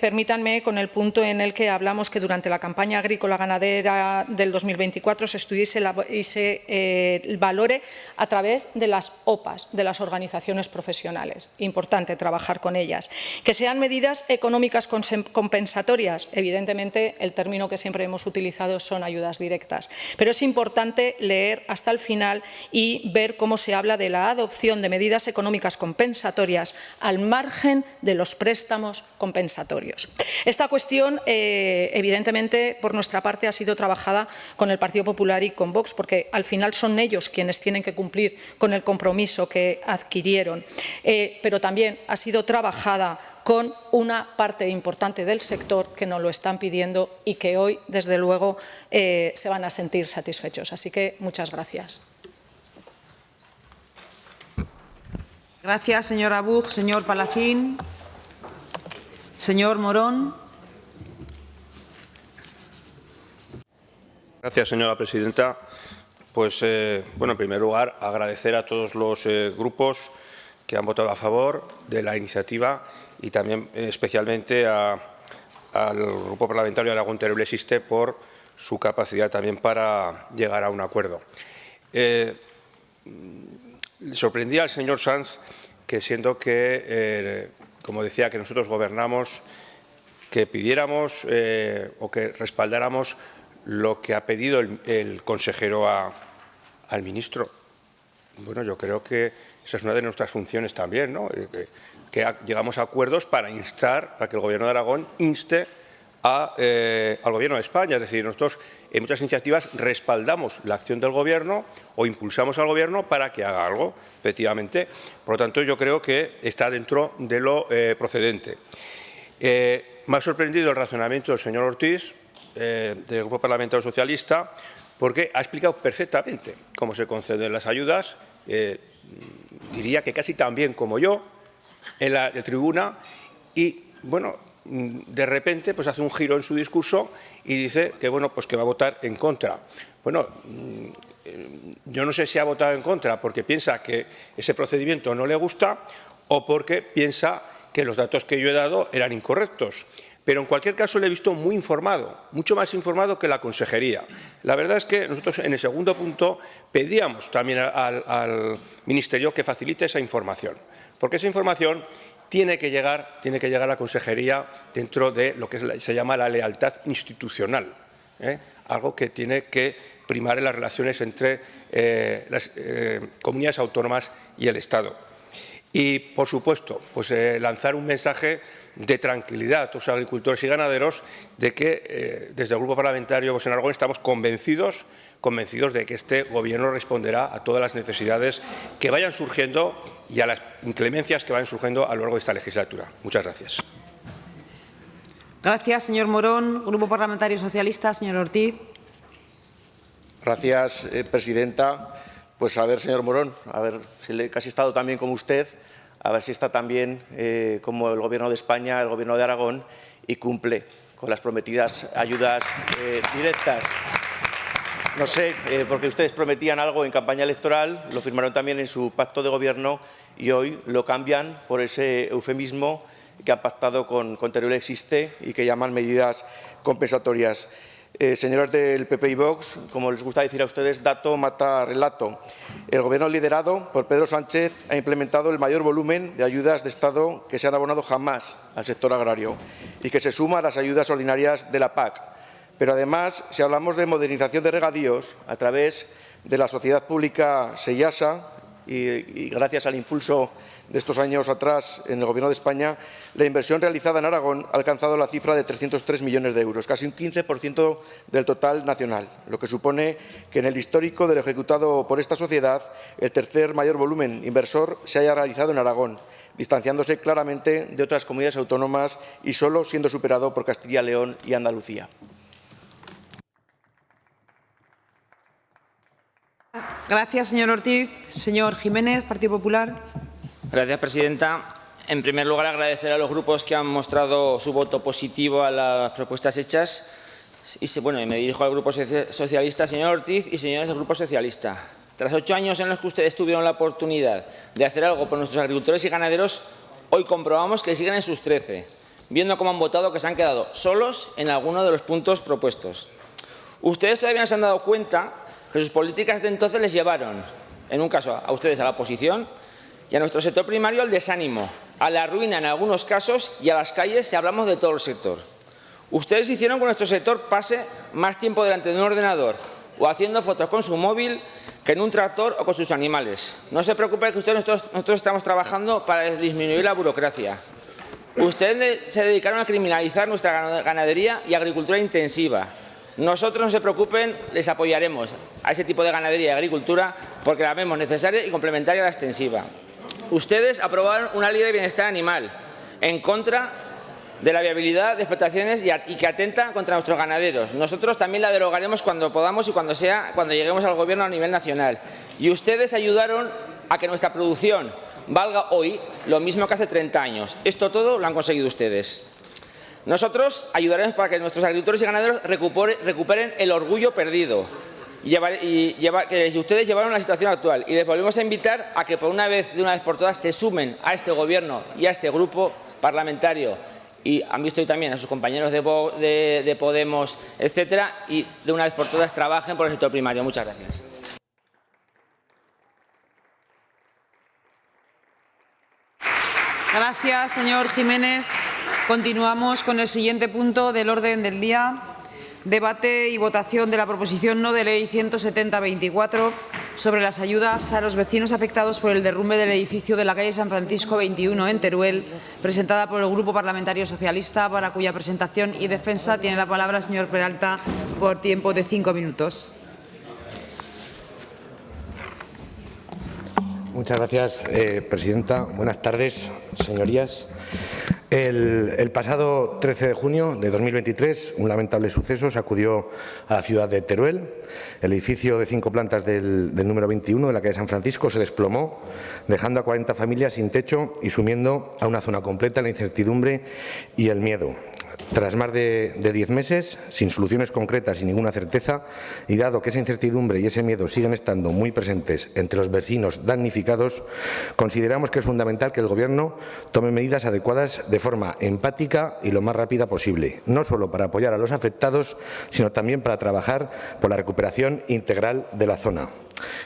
permítanme, con el punto en el que hablamos que durante la campaña agrícola ganadera del 2024 se estudie y se valore a través de las OPAs, de las organizaciones profesionales. Importante trabajar con ellas. Que sean medidas económicas compensatorias. Evidentemente, el término que siempre hemos utilizado son ayudas directas. Pero es importante leer hasta el final y ver cómo se habla de la adopción de medidas económicas compensatorias al margen de los préstamos compensatorios. Esta cuestión, evidentemente, por nuestra parte ha sido trabajada con el Partido Popular y con Vox, porque al final son ellos quienes tienen que cumplir con el compromiso que adquirieron, pero también ha sido trabajada con una parte importante del sector que nos lo están pidiendo y que hoy, desde luego, se van a sentir satisfechos. Así que muchas gracias. Gracias, señora Buch. Señor Palacín. Señor Morón. Gracias, señora presidenta. Pues, bueno, en primer lugar, agradecer a todos los grupos que han votado a favor de la iniciativa y también especialmente al Grupo Parlamentario Aragón Teruel Existe por su capacidad también para llegar a un acuerdo. Sorprendía al señor Sanz que, siendo que, como decía, que nosotros gobernamos, que pidiéramos o que respaldáramos lo que ha pedido el consejero al ministro. Bueno, yo creo que esa es una de nuestras funciones también, ¿no? Que llegamos a acuerdos para instar, para que el Gobierno de Aragón inste al Gobierno de España. Es decir, nosotros en muchas iniciativas respaldamos la acción del Gobierno o impulsamos al Gobierno para que haga algo, efectivamente. Por lo tanto, yo creo que está dentro de lo procedente. Me ha sorprendido el razonamiento del señor Ortiz, del Grupo Parlamentario Socialista, porque ha explicado perfectamente cómo se conceden las ayudas, diría que casi tan bien como yo, en la tribuna, y, bueno, de repente pues hace un giro en su discurso y dice que, bueno, pues que va a votar en contra. Bueno, yo no sé si ha votado en contra porque piensa que ese procedimiento no le gusta o porque piensa que los datos que yo he dado eran incorrectos. Pero en cualquier caso le he visto muy informado, mucho más informado que la consejería. La verdad es que nosotros en el segundo punto pedíamos también al Ministerio que facilite esa información, porque esa información tiene que llegar a la consejería dentro de lo que se llama la lealtad institucional, algo que tiene que primar en las relaciones entre las comunidades autónomas y el Estado. Y, por supuesto, pues lanzar un mensaje de tranquilidad a todos los agricultores y ganaderos de que desde el Grupo Parlamentario Vox en Aragón estamos convencidos de que este Gobierno responderá a todas las necesidades que vayan surgiendo y a las inclemencias que vayan surgiendo a lo largo de esta legislatura. Muchas gracias. Gracias, señor Morón. Grupo Parlamentario Socialista, señor Ortiz. Gracias, presidenta. Pues a ver, señor Morón, a ver si casi he estado también como usted, a ver si está también como el Gobierno de España, el Gobierno de Aragón, y cumple con las prometidas ayudas directas. No sé, porque ustedes prometían algo en campaña electoral, lo firmaron también en su pacto de Gobierno y hoy lo cambian por ese eufemismo que han pactado con Teruel Existe y que llaman medidas compensatorias. Señores del PP y Vox, como les gusta decir a ustedes, dato mata relato. El Gobierno liderado por Pedro Sánchez ha implementado el mayor volumen de ayudas de Estado que se han abonado jamás al sector agrario y que se suma a las ayudas ordinarias de la PAC. Pero además, si hablamos de modernización de regadíos a través de la sociedad pública Seyasa y gracias al impulso de estos años atrás en el Gobierno de España, la inversión realizada en Aragón ha alcanzado la cifra de 303 millones de euros, casi un 15% del total nacional, lo que supone que en el histórico del ejecutado por esta sociedad el tercer mayor volumen inversor se haya realizado en Aragón, distanciándose claramente de otras comunidades autónomas y solo siendo superado por Castilla y León y Andalucía. Gracias, señor Ortiz. Señor Jiménez, Partido Popular. Gracias, presidenta. En primer lugar, agradecer a los grupos que han mostrado su voto positivo a las propuestas hechas. Y me dirijo al Grupo Socialista, señor Ortiz y señores del Grupo Socialista. Tras 8 años en los que ustedes tuvieron la oportunidad de hacer algo por nuestros agricultores y ganaderos, hoy comprobamos que siguen en sus 13, viendo cómo han votado que se han quedado solos en alguno de los puntos propuestos. Ustedes todavía no se han dado cuenta que sus políticas de entonces les llevaron, en un caso, a ustedes a la oposición y a nuestro sector primario al desánimo, a la ruina en algunos casos y a las calles si hablamos de todo el sector. Ustedes hicieron que nuestro sector pase más tiempo delante de un ordenador o haciendo fotos con su móvil que en un tractor o con sus animales. No se preocupen que nosotros estamos trabajando para disminuir la burocracia. Ustedes se dedicaron a criminalizar nuestra ganadería y agricultura intensiva. Nosotros, no se preocupen, les apoyaremos a ese tipo de ganadería y agricultura porque la vemos necesaria y complementaria a la extensiva. Ustedes aprobaron una ley de bienestar animal en contra de la viabilidad de explotaciones y que atenta contra nuestros ganaderos. Nosotros también la derogaremos cuando podamos y cuando lleguemos al Gobierno a nivel nacional. Y ustedes ayudaron a que nuestra producción valga hoy lo mismo que hace 30 años. Esto todo lo han conseguido ustedes. Nosotros ayudaremos para que nuestros agricultores y ganaderos recuperen el orgullo perdido que ustedes llevaron a la situación actual. Y les volvemos a invitar a que de una vez por todas se sumen a este Gobierno y a este grupo parlamentario. Y han visto hoy también a sus compañeros de Podemos, etcétera, y de una vez por todas trabajen por el sector primario. Muchas gracias. Gracias, señor Jiménez. Continuamos con el siguiente punto del orden del día. Debate y votación de la proposición no de ley 170-24 sobre las ayudas a los vecinos afectados por el derrumbe del edificio de la calle San Francisco 21 en Teruel, presentada por el Grupo Parlamentario Socialista, para cuya presentación y defensa tiene la palabra el señor Peralta por tiempo de 5 minutos. Muchas gracias, presidenta. Buenas tardes, señorías. El pasado 13 de junio de 2023, un lamentable suceso sacudió a la ciudad de Teruel. El edificio de 5 plantas del número 21 de la calle San Francisco se desplomó, dejando a 40 familias sin techo y sumiendo a una zona completa en la incertidumbre y el miedo. Tras más de 10 meses, sin soluciones concretas y ninguna certeza, y dado que esa incertidumbre y ese miedo siguen estando muy presentes entre los vecinos damnificados, consideramos que es fundamental que el Gobierno tome medidas adecuadas de forma empática y lo más rápida posible, no solo para apoyar a los afectados, sino también para trabajar por la recuperación integral de la zona.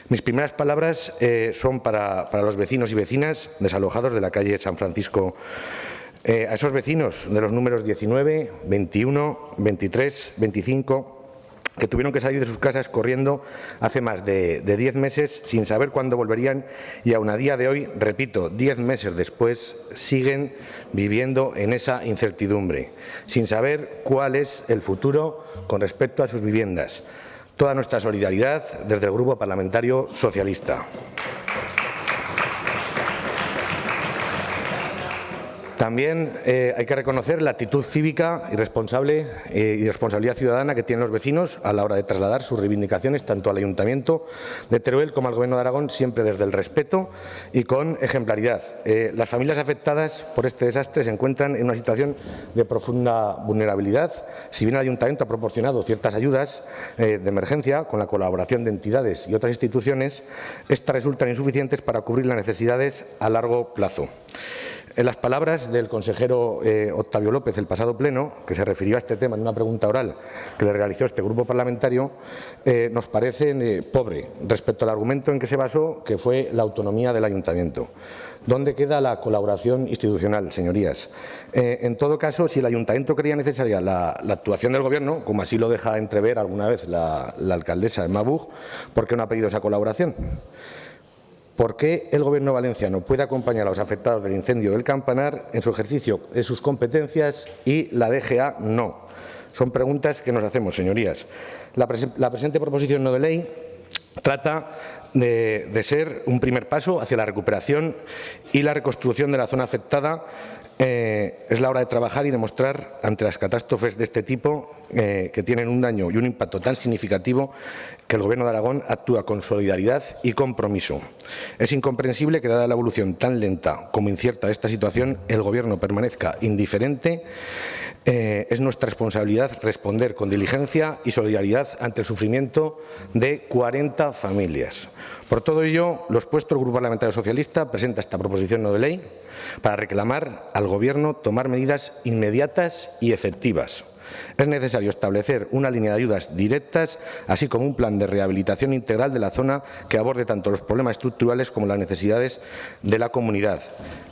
Mis primeras palabras son para los vecinos y vecinas desalojados de la calle San Francisco. A esos vecinos de los números 19, 21, 23, 25, que tuvieron que salir de sus casas corriendo hace más de 10 meses sin saber cuándo volverían y aún a día de hoy, repito, 10 meses después, siguen viviendo en esa incertidumbre, sin saber cuál es el futuro con respecto a sus viviendas. Toda nuestra solidaridad desde el Grupo Parlamentario Socialista. También hay que reconocer la actitud cívica y responsabilidad ciudadana que tienen los vecinos a la hora de trasladar sus reivindicaciones tanto al Ayuntamiento de Teruel como al Gobierno de Aragón, siempre desde el respeto y con ejemplaridad. Las familias afectadas por este desastre se encuentran en una situación de profunda vulnerabilidad. Si bien el Ayuntamiento ha proporcionado ciertas ayudas de emergencia con la colaboración de entidades y otras instituciones, estas resultan insuficientes para cubrir las necesidades a largo plazo. En las palabras del consejero Octavio López el pasado pleno, que se refirió a este tema en una pregunta oral que le realizó este grupo parlamentario, nos parecen pobre respecto al argumento en que se basó, que fue la autonomía del ayuntamiento. ¿Dónde queda la colaboración institucional, señorías? En todo caso, si el ayuntamiento creía necesaria la actuación del Gobierno, como así lo deja entrever alguna vez la alcaldesa Emma Buch, ¿por qué no ha pedido esa colaboración? ¿Por qué el Gobierno valenciano puede acompañar a los afectados del incendio del Campanar en su ejercicio de sus competencias y la DGA no? Son preguntas que nos hacemos, señorías. La presente proposición no de ley trata de ser un primer paso hacia la recuperación y la reconstrucción de la zona afectada. Es la hora de trabajar y demostrar ante las catástrofes de este tipo que tienen un daño y un impacto tan significativo que el Gobierno de Aragón actúa con solidaridad y compromiso. Es incomprensible que, dada la evolución tan lenta como incierta de esta situación, el Gobierno permanezca indiferente. Es nuestra responsabilidad responder con diligencia y solidaridad ante el sufrimiento de 40 familias. Por todo ello, lo expuesto, el Grupo Parlamentario Socialista presenta esta proposición no de ley para reclamar al Gobierno tomar medidas inmediatas y efectivas. Es necesario establecer una línea de ayudas directas, así como un plan de rehabilitación integral de la zona que aborde tanto los problemas estructurales como las necesidades de la comunidad.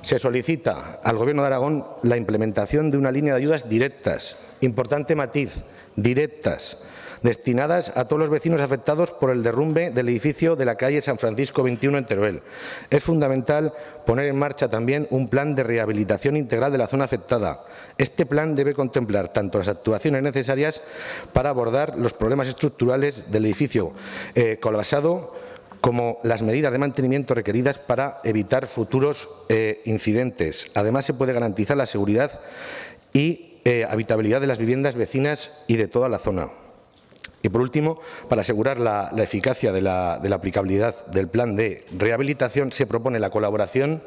Se solicita al Gobierno de Aragón la implementación de una línea de ayudas directas, importante matiz, directas, destinadas a todos los vecinos afectados por el derrumbe del edificio de la calle San Francisco 21 en Teruel. Es fundamental poner en marcha también un plan de rehabilitación integral de la zona afectada. Este plan debe contemplar tanto las actuaciones necesarias para abordar los problemas estructurales del edificio colapsado, como las medidas de mantenimiento requeridas para evitar futuros incidentes. Además, se puede garantizar la seguridad y habitabilidad de las viviendas vecinas y de toda la zona. Y, por último, para asegurar la eficacia de la aplicabilidad del plan de rehabilitación, se propone la colaboración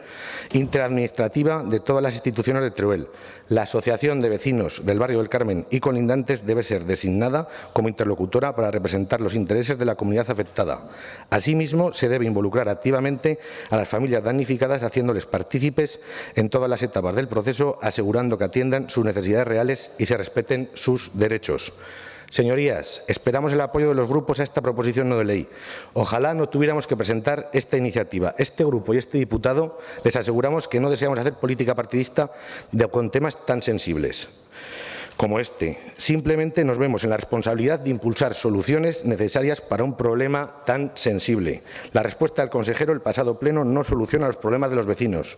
interadministrativa de todas las instituciones de Teruel. La Asociación de Vecinos del Barrio del Carmen y colindantes debe ser designada como interlocutora para representar los intereses de la comunidad afectada. Asimismo, se debe involucrar activamente a las familias damnificadas, haciéndoles partícipes en todas las etapas del proceso, asegurando que atiendan sus necesidades reales y se respeten sus derechos. Señorías, esperamos el apoyo de los grupos a esta proposición no de ley. Ojalá no tuviéramos que presentar esta iniciativa. Este grupo y este diputado les aseguramos que no deseamos hacer política partidista con temas tan sensibles como este. Simplemente nos vemos en la responsabilidad de impulsar soluciones necesarias para un problema tan sensible. La respuesta del consejero el pasado pleno no soluciona los problemas de los vecinos.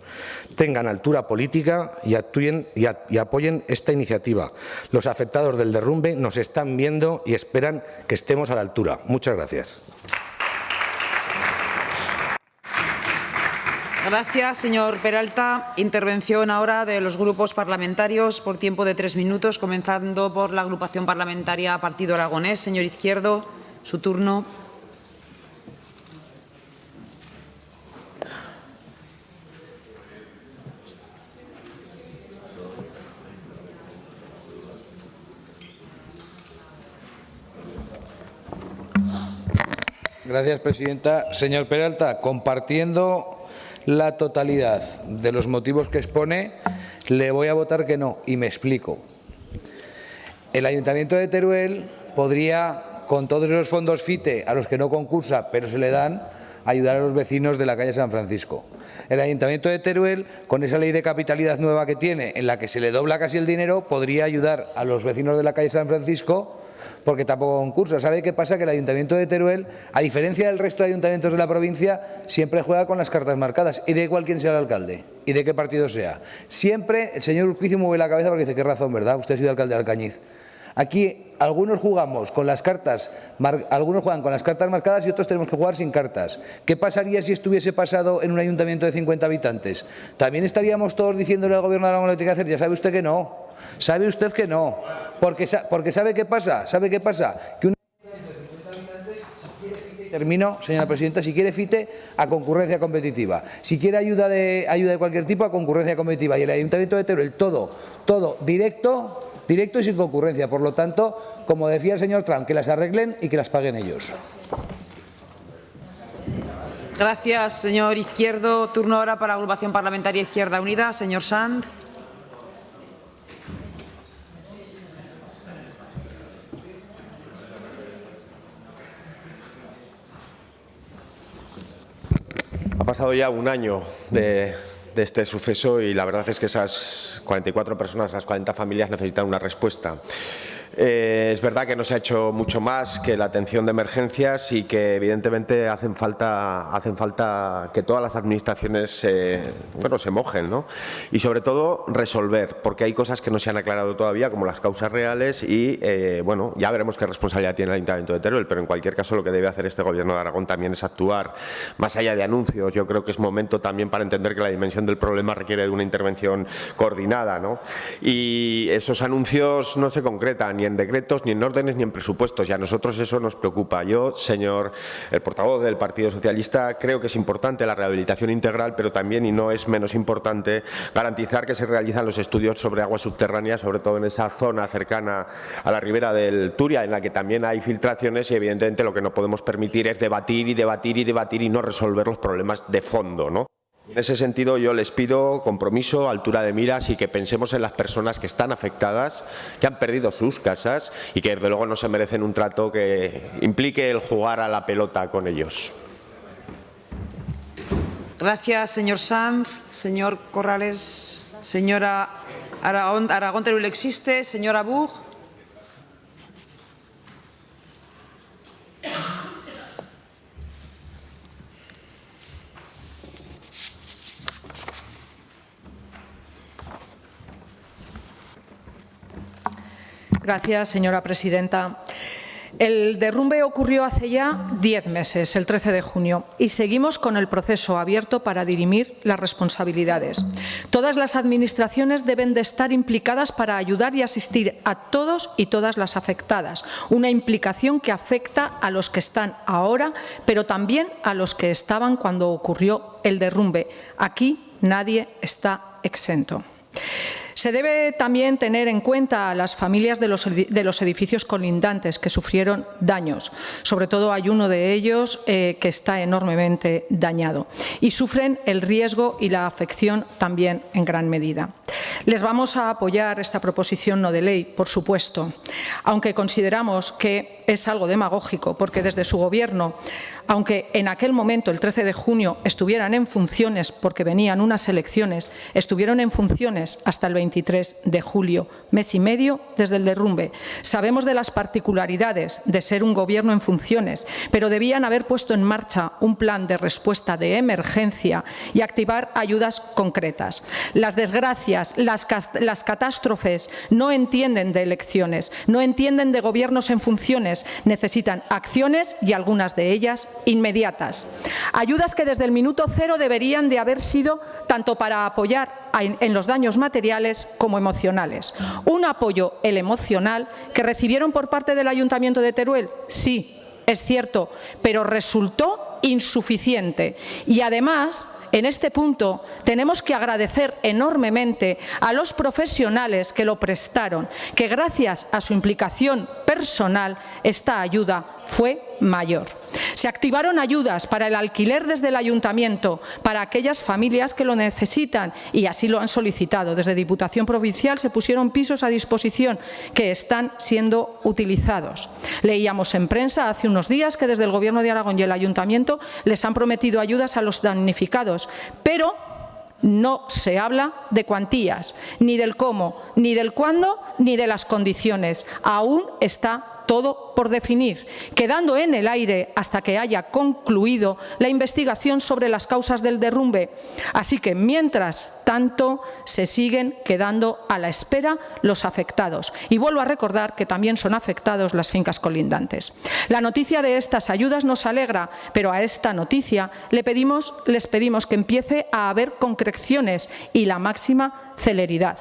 Tengan altura política y actúen y apoyen esta iniciativa. Los afectados del derrumbe nos están viendo y esperan que estemos a la altura. Muchas gracias. Gracias, señor Peralta. Intervención ahora de los grupos parlamentarios por tiempo de 3 minutos, comenzando por la agrupación parlamentaria Partido Aragonés. Señor Izquierdo, su turno. Gracias, presidenta. Señor Peralta, compartiendo la totalidad de los motivos que expone, le voy a votar que no, y me explico. El Ayuntamiento de Teruel podría, con todos esos fondos FITE a los que no concursa, pero se le dan, ayudar a los vecinos de la calle San Francisco. El Ayuntamiento de Teruel, con esa ley de capitalidad nueva que tiene, en la que se le dobla casi el dinero, podría ayudar a los vecinos de la calle San Francisco, porque tampoco concursa. ¿Sabe qué pasa? Que el Ayuntamiento de Teruel, a diferencia del resto de ayuntamientos de la provincia, siempre juega con las cartas marcadas, y da igual quién sea el alcalde y de qué partido sea. Siempre el señor Urquicio mueve la cabeza porque dice, qué razón, ¿verdad? Usted ha sido alcalde de Alcañiz. Aquí algunos jugamos con las cartas, algunos juegan con las cartas marcadas y otros tenemos que jugar sin cartas. ¿Qué pasaría si estuviese pasado en un ayuntamiento de 50 habitantes? ¿También estaríamos todos diciéndole al Gobierno de Aragón lo que tiene que hacer? Ya sabe usted que no. Sabe usted que no. Porque ¿sabe qué pasa? ¿Sabe qué pasa? Que un termino, señora presidenta, si quiere FITE, a concurrencia competitiva. Si quiere ayuda de cualquier tipo, a concurrencia competitiva. Y el Ayuntamiento de Teruel, todo directo y sin concurrencia. Por lo tanto, como decía el señor Trump, que las arreglen y que las paguen ellos. Gracias, señor Izquierdo. Turno ahora para la agrupación parlamentaria Izquierda Unida. Señor Sanz. Ha pasado ya un año de este suceso y la verdad es que esas 44 personas, esas 40 familias necesitan una respuesta. Es verdad que no se ha hecho mucho más que la atención de emergencias y que evidentemente hacen falta que todas las administraciones se mojen, ¿no? Y sobre todo resolver, porque hay cosas que no se han aclarado todavía, como las causas reales y ya veremos qué responsabilidad tiene el Ayuntamiento de Teruel, pero en cualquier caso lo que debe hacer este Gobierno de Aragón también es actuar más allá de anuncios. Yo creo que es momento también para entender que la dimensión del problema requiere de una intervención coordinada, ¿no? Y esos anuncios no se concretan ni en decretos, ni en órdenes, ni en presupuestos, y a nosotros eso nos preocupa. Yo, señor el portavoz del Partido Socialista, creo que es importante la rehabilitación integral, pero también, y no es menos importante, garantizar que se realizan los estudios sobre aguas subterráneas, sobre todo en esa zona cercana a la ribera del Turia, en la que también hay filtraciones y evidentemente lo que no podemos permitir es debatir y debatir y debatir y no resolver los problemas de fondo, ¿no? En ese sentido, yo les pido compromiso, altura de miras y que pensemos en las personas que están afectadas, que han perdido sus casas y que desde luego no se merecen un trato que implique el jugar a la pelota con ellos. Gracias, señor Sanz. Señor Corrales. Señora Aragón Teruel existe. Señora Bug. Gracias, señora presidenta. El derrumbe ocurrió hace ya 10 meses, el 13 de junio, y seguimos con el proceso abierto para dirimir las responsabilidades. Todas las administraciones deben de estar implicadas para ayudar y asistir a todos y todas las afectadas, una implicación que afecta a los que están ahora, pero también a los que estaban cuando ocurrió el derrumbe. Aquí nadie está exento. Se debe también tener en cuenta a las familias de los edificios colindantes que sufrieron daños. Sobre todo hay uno de ellos que está enormemente dañado y sufren el riesgo y la afección también en gran medida. Les vamos a apoyar esta proposición no de ley, por supuesto, aunque consideramos que es algo demagógico, porque desde su Gobierno, aunque en aquel momento, el 13 de junio, estuvieran en funciones porque venían unas elecciones, estuvieron en funciones hasta el 23 de julio, mes y medio desde el derrumbe. Sabemos de las particularidades de ser un Gobierno en funciones, pero debían haber puesto en marcha un plan de respuesta de emergencia y activar ayudas concretas. Las desgracias, las catástrofes no entienden de elecciones, no entienden de gobiernos en funciones, necesitan acciones y algunas de ellas inmediatas. Ayudas que desde el minuto cero deberían de haber sido tanto para apoyar en los daños materiales como emocionales. Un apoyo, el emocional, que recibieron por parte del Ayuntamiento de Teruel, sí, es cierto, pero resultó insuficiente y además, en este punto, tenemos que agradecer enormemente a los profesionales que lo prestaron, que gracias a su implicación personal esta ayuda fue mayor. Se activaron ayudas para el alquiler desde el Ayuntamiento para aquellas familias que lo necesitan y así lo han solicitado. Desde Diputación Provincial se pusieron pisos a disposición que están siendo utilizados. Leíamos en prensa hace unos días que desde el Gobierno de Aragón y el Ayuntamiento les han prometido ayudas a los damnificados, pero no se habla de cuantías, ni del cómo, ni del cuándo, ni de las condiciones. Aún está todo por definir, quedando en el aire hasta que haya concluido la investigación sobre las causas del derrumbe. Así que, mientras tanto, se siguen quedando a la espera los afectados. Y vuelvo a recordar que también son afectados las fincas colindantes. La noticia de estas ayudas nos alegra, pero a esta noticia les pedimos que empiece a haber concreciones y la máxima celeridad.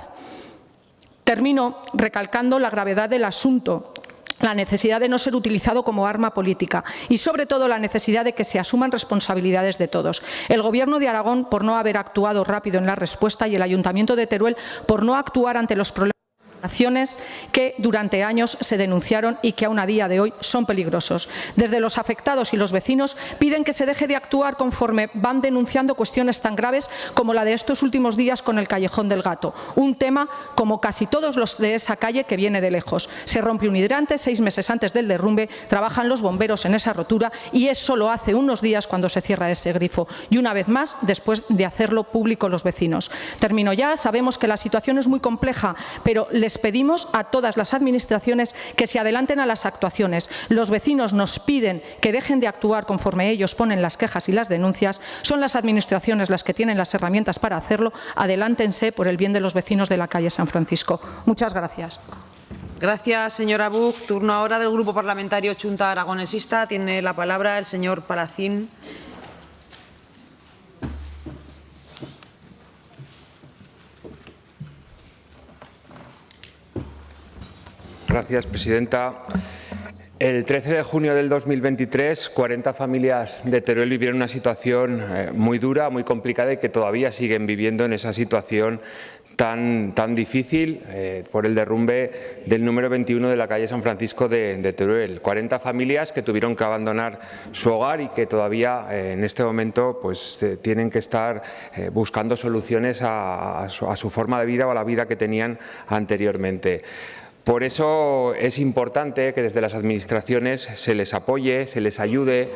Termino recalcando la gravedad del asunto, la necesidad de no ser utilizado como arma política y, sobre todo, la necesidad de que se asuman responsabilidades de todos. El Gobierno de Aragón, por no haber actuado rápido en la respuesta, y el Ayuntamiento de Teruel, por no actuar ante los problemas. acciones que durante años se denunciaron y que aún a día de hoy son peligrosos. Desde los afectados y los vecinos piden que se deje de actuar conforme van denunciando cuestiones tan graves como la de estos últimos días con el Callejón del Gato, un tema como casi todos los de esa calle que viene de lejos. Se rompe un hidrante, 6 meses antes del derrumbe, trabajan los bomberos en esa rotura y es solo hace unos días cuando se cierra ese grifo y una vez más después de hacerlo público los vecinos. Termino ya, sabemos que la situación es muy compleja, pero les pedimos a todas las administraciones que se adelanten a las actuaciones. Los vecinos nos piden que dejen de actuar conforme ellos ponen las quejas y las denuncias. Son las administraciones las que tienen las herramientas para hacerlo. Adelántense por el bien de los vecinos de la calle San Francisco. Muchas gracias. Gracias, señora Buch. Turno ahora del Grupo Parlamentario Chunta Aragonesista. Tiene la palabra el señor Palacín. Gracias, presidenta. El 13 de junio del 2023, 40 familias de Teruel vivieron una situación muy dura, muy complicada y que todavía siguen viviendo en esa situación tan difícil por el derrumbe del número 21 de la calle San Francisco de Teruel. 40 familias que tuvieron que abandonar su hogar y que todavía en este momento pues, tienen que estar buscando soluciones a su forma de vida o a la vida que tenían anteriormente. Por eso es importante que desde las administraciones se les apoye, se les ayude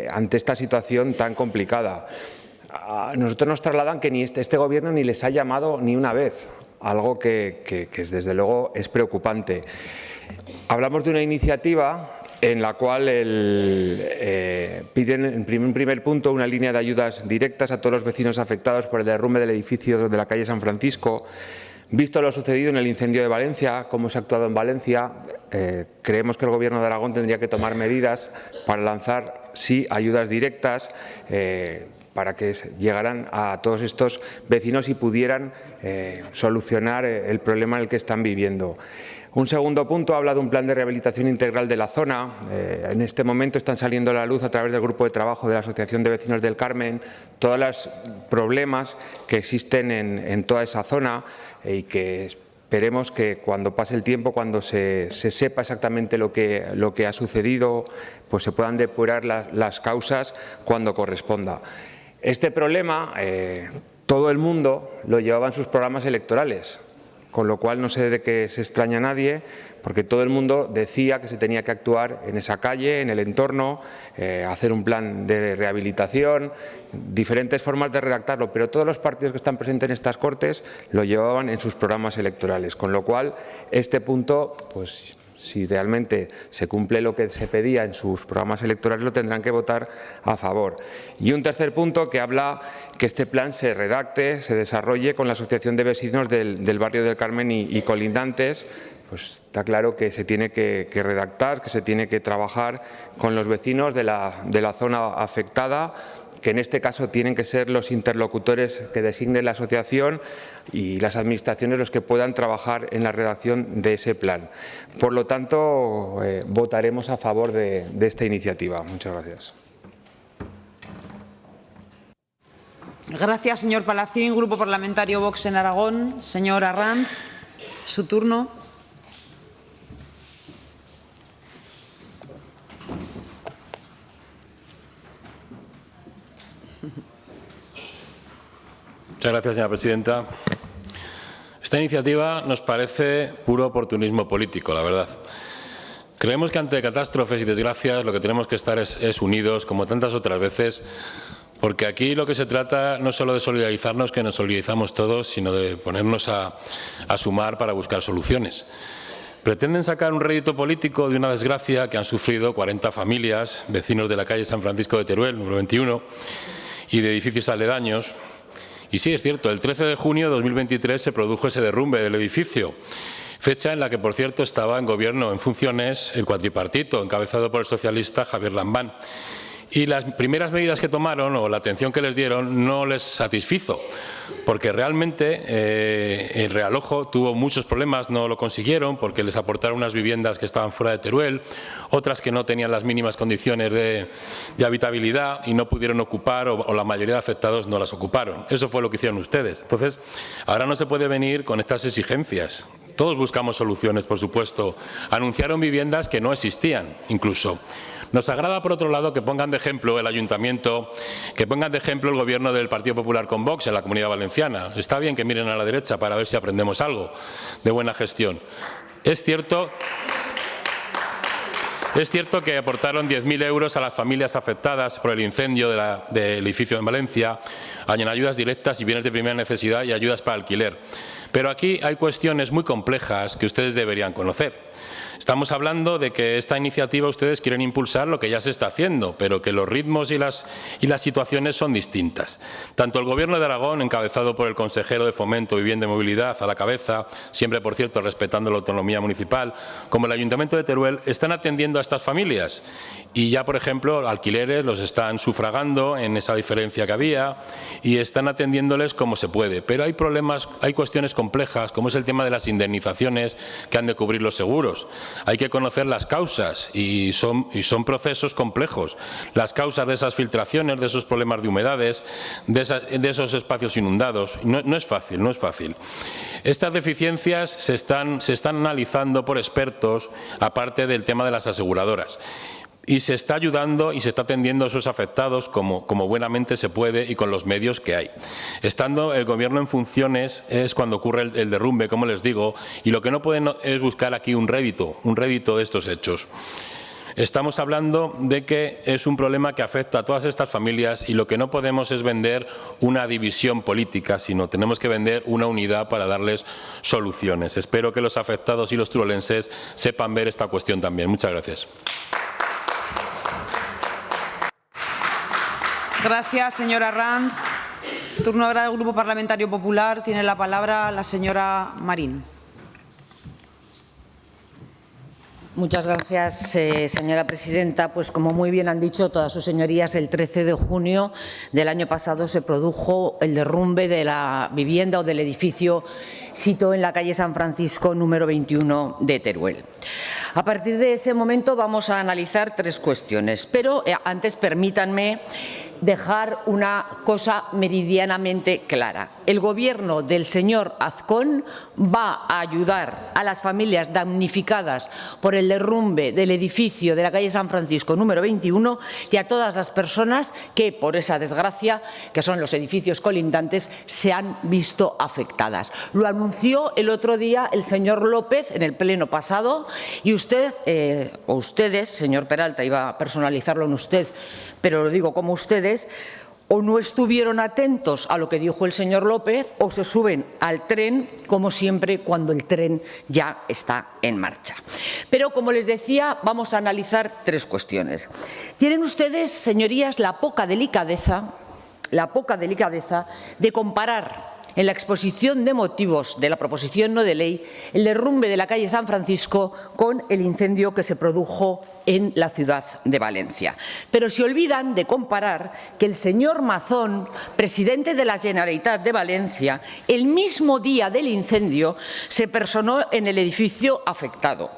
ante esta situación tan complicada. A nosotros nos trasladan que ni este Gobierno ni les ha llamado ni una vez, algo que desde luego es preocupante. Hablamos de una iniciativa en la cual piden en un primer punto una línea de ayudas directas a todos los vecinos afectados por el derrumbe del edificio de la calle San Francisco. Visto lo sucedido en el incendio de Valencia, cómo se ha actuado en Valencia, creemos que el Gobierno de Aragón tendría que tomar medidas para lanzar, sí, ayudas directas para que llegaran a todos estos vecinos y pudieran solucionar el problema en el que están viviendo. Un segundo punto habla de un plan de rehabilitación integral de la zona. En este momento están saliendo a la luz a través del grupo de trabajo de la Asociación de Vecinos del Carmen todos los problemas que existen en toda esa zona y que esperemos que cuando pase el tiempo, cuando se sepa exactamente lo que ha sucedido, pues se puedan depurar las causas cuando corresponda. Este problema todo el mundo lo llevaba en sus programas electorales, con lo cual no sé de qué se extraña a nadie, porque todo el mundo decía que se tenía que actuar en esa calle, en el entorno, hacer un plan de rehabilitación, diferentes formas de redactarlo, pero todos los partidos que están presentes en estas Cortes lo llevaban en sus programas electorales, con lo cual este punto, pues si realmente se cumple lo que se pedía en sus programas electorales, lo tendrán que votar a favor. Y un tercer punto que habla que este plan se redacte, se desarrolle con la Asociación de Vecinos del Barrio del Carmen y colindantes. Pues está claro que se tiene que redactar, que se tiene que trabajar con los vecinos de la zona afectada, que en este caso tienen que ser los interlocutores que designe la asociación y las administraciones los que puedan trabajar en la redacción de ese plan. Por lo tanto, votaremos a favor de esta iniciativa. Muchas gracias. Gracias, señor Palacín. Grupo Parlamentario Vox en Aragón. Señor Arranz, su turno. Muchas gracias, señora presidenta. Esta iniciativa nos parece puro oportunismo político, la verdad. Creemos que ante catástrofes y desgracias lo que tenemos que estar es unidos, como tantas otras veces, porque aquí lo que se trata no es solo de solidarizarnos, que nos solidarizamos todos, sino de ponernos a sumar para buscar soluciones. Pretenden sacar un rédito político de una desgracia que han sufrido 40 familias, vecinos de la calle San Francisco de Teruel, número 21, y de edificios aledaños. Y sí, es cierto, el 13 de junio de 2023 se produjo ese derrumbe del edificio, fecha en la que, por cierto, estaba en gobierno en funciones el cuatripartito, encabezado por el socialista Javier Lambán. Y las primeras medidas que tomaron o la atención que les dieron no les satisfizo, porque realmente el Realojo tuvo muchos problemas, no lo consiguieron porque les aportaron unas viviendas que estaban fuera de Teruel, otras que no tenían las mínimas condiciones de habitabilidad y no pudieron ocupar o la mayoría de afectados no las ocuparon. Eso fue lo que hicieron ustedes. Entonces, ahora no se puede venir con estas exigencias. Todos buscamos soluciones, por supuesto. Anunciaron viviendas que no existían, incluso. Nos agrada, por otro lado, que pongan de ejemplo el Ayuntamiento, que pongan de ejemplo el Gobierno del Partido Popular con Vox en la Comunidad Valenciana. Está bien que miren a la derecha para ver si aprendemos algo de buena gestión. Es cierto que aportaron 10.000 euros a las familias afectadas por el incendio del edificio en Valencia, en ayudas directas y bienes de primera necesidad y ayudas para alquiler. Pero aquí hay cuestiones muy complejas que ustedes deberían conocer. Estamos hablando de que esta iniciativa ustedes quieren impulsar lo que ya se está haciendo, pero que los ritmos y las situaciones son distintas. Tanto el Gobierno de Aragón, encabezado por el consejero de Fomento, Vivienda y Movilidad a la cabeza, siempre, por cierto, respetando la autonomía municipal, como el Ayuntamiento de Teruel, están atendiendo a estas familias. Y ya, por ejemplo, alquileres los están sufragando en esa diferencia que había y están atendiéndoles como se puede. Pero hay problemas, hay cuestiones complejas, como es el tema de las indemnizaciones que han de cubrir los seguros. Hay que conocer las causas y son procesos complejos. Las causas de esas filtraciones, de esos problemas de humedades, de esos espacios inundados. No es fácil, no es fácil. Estas deficiencias se están analizando por expertos, aparte del tema de las aseguradoras. Y se está ayudando y se está atendiendo a esos afectados como buenamente se puede y con los medios que hay. Estando el Gobierno en funciones es cuando ocurre el derrumbe, como les digo, y lo que no pueden es buscar aquí un rédito de estos hechos. Estamos hablando de que es un problema que afecta a todas estas familias y lo que no podemos es vender una división política, sino tenemos que vender una unidad para darles soluciones. Espero que los afectados y los turolenses sepan ver esta cuestión también. Muchas gracias. Gracias, señora Ranz. Turno ahora del Grupo Parlamentario Popular. Tiene la palabra la señora Marín. Muchas gracias, señora presidenta. Pues como muy bien han dicho todas sus señorías, el 13 de junio del año pasado se produjo el derrumbe de la vivienda o del edificio situado en la calle San Francisco número 21 de Teruel. A partir de ese momento vamos a analizar tres cuestiones, pero antes permítanme dejar una cosa meridianamente clara. El Gobierno del señor Azcón va a ayudar a las familias damnificadas por el derrumbe del edificio de la calle San Francisco número 21 y a todas las personas que, por esa desgracia, que son los edificios colindantes, se han visto afectadas. Lo anunció el otro día el señor López en el pleno pasado y usted, o ustedes, señor Peralta, iba a personalizarlo en usted, pero lo digo como ustedes, o no estuvieron atentos a lo que dijo el señor López o se suben al tren, como siempre, cuando el tren ya está en marcha. Pero, como les decía, vamos a analizar tres cuestiones. Tienen ustedes, señorías, la poca delicadeza de comparar en la exposición de motivos de la proposición no de ley el derrumbe de la calle San Francisco con el incendio que se produjo en la ciudad de Valencia. Pero se olvidan de comparar que el señor Mazón, presidente de la Generalitat de Valencia, el mismo día del incendio se personó en el edificio afectado.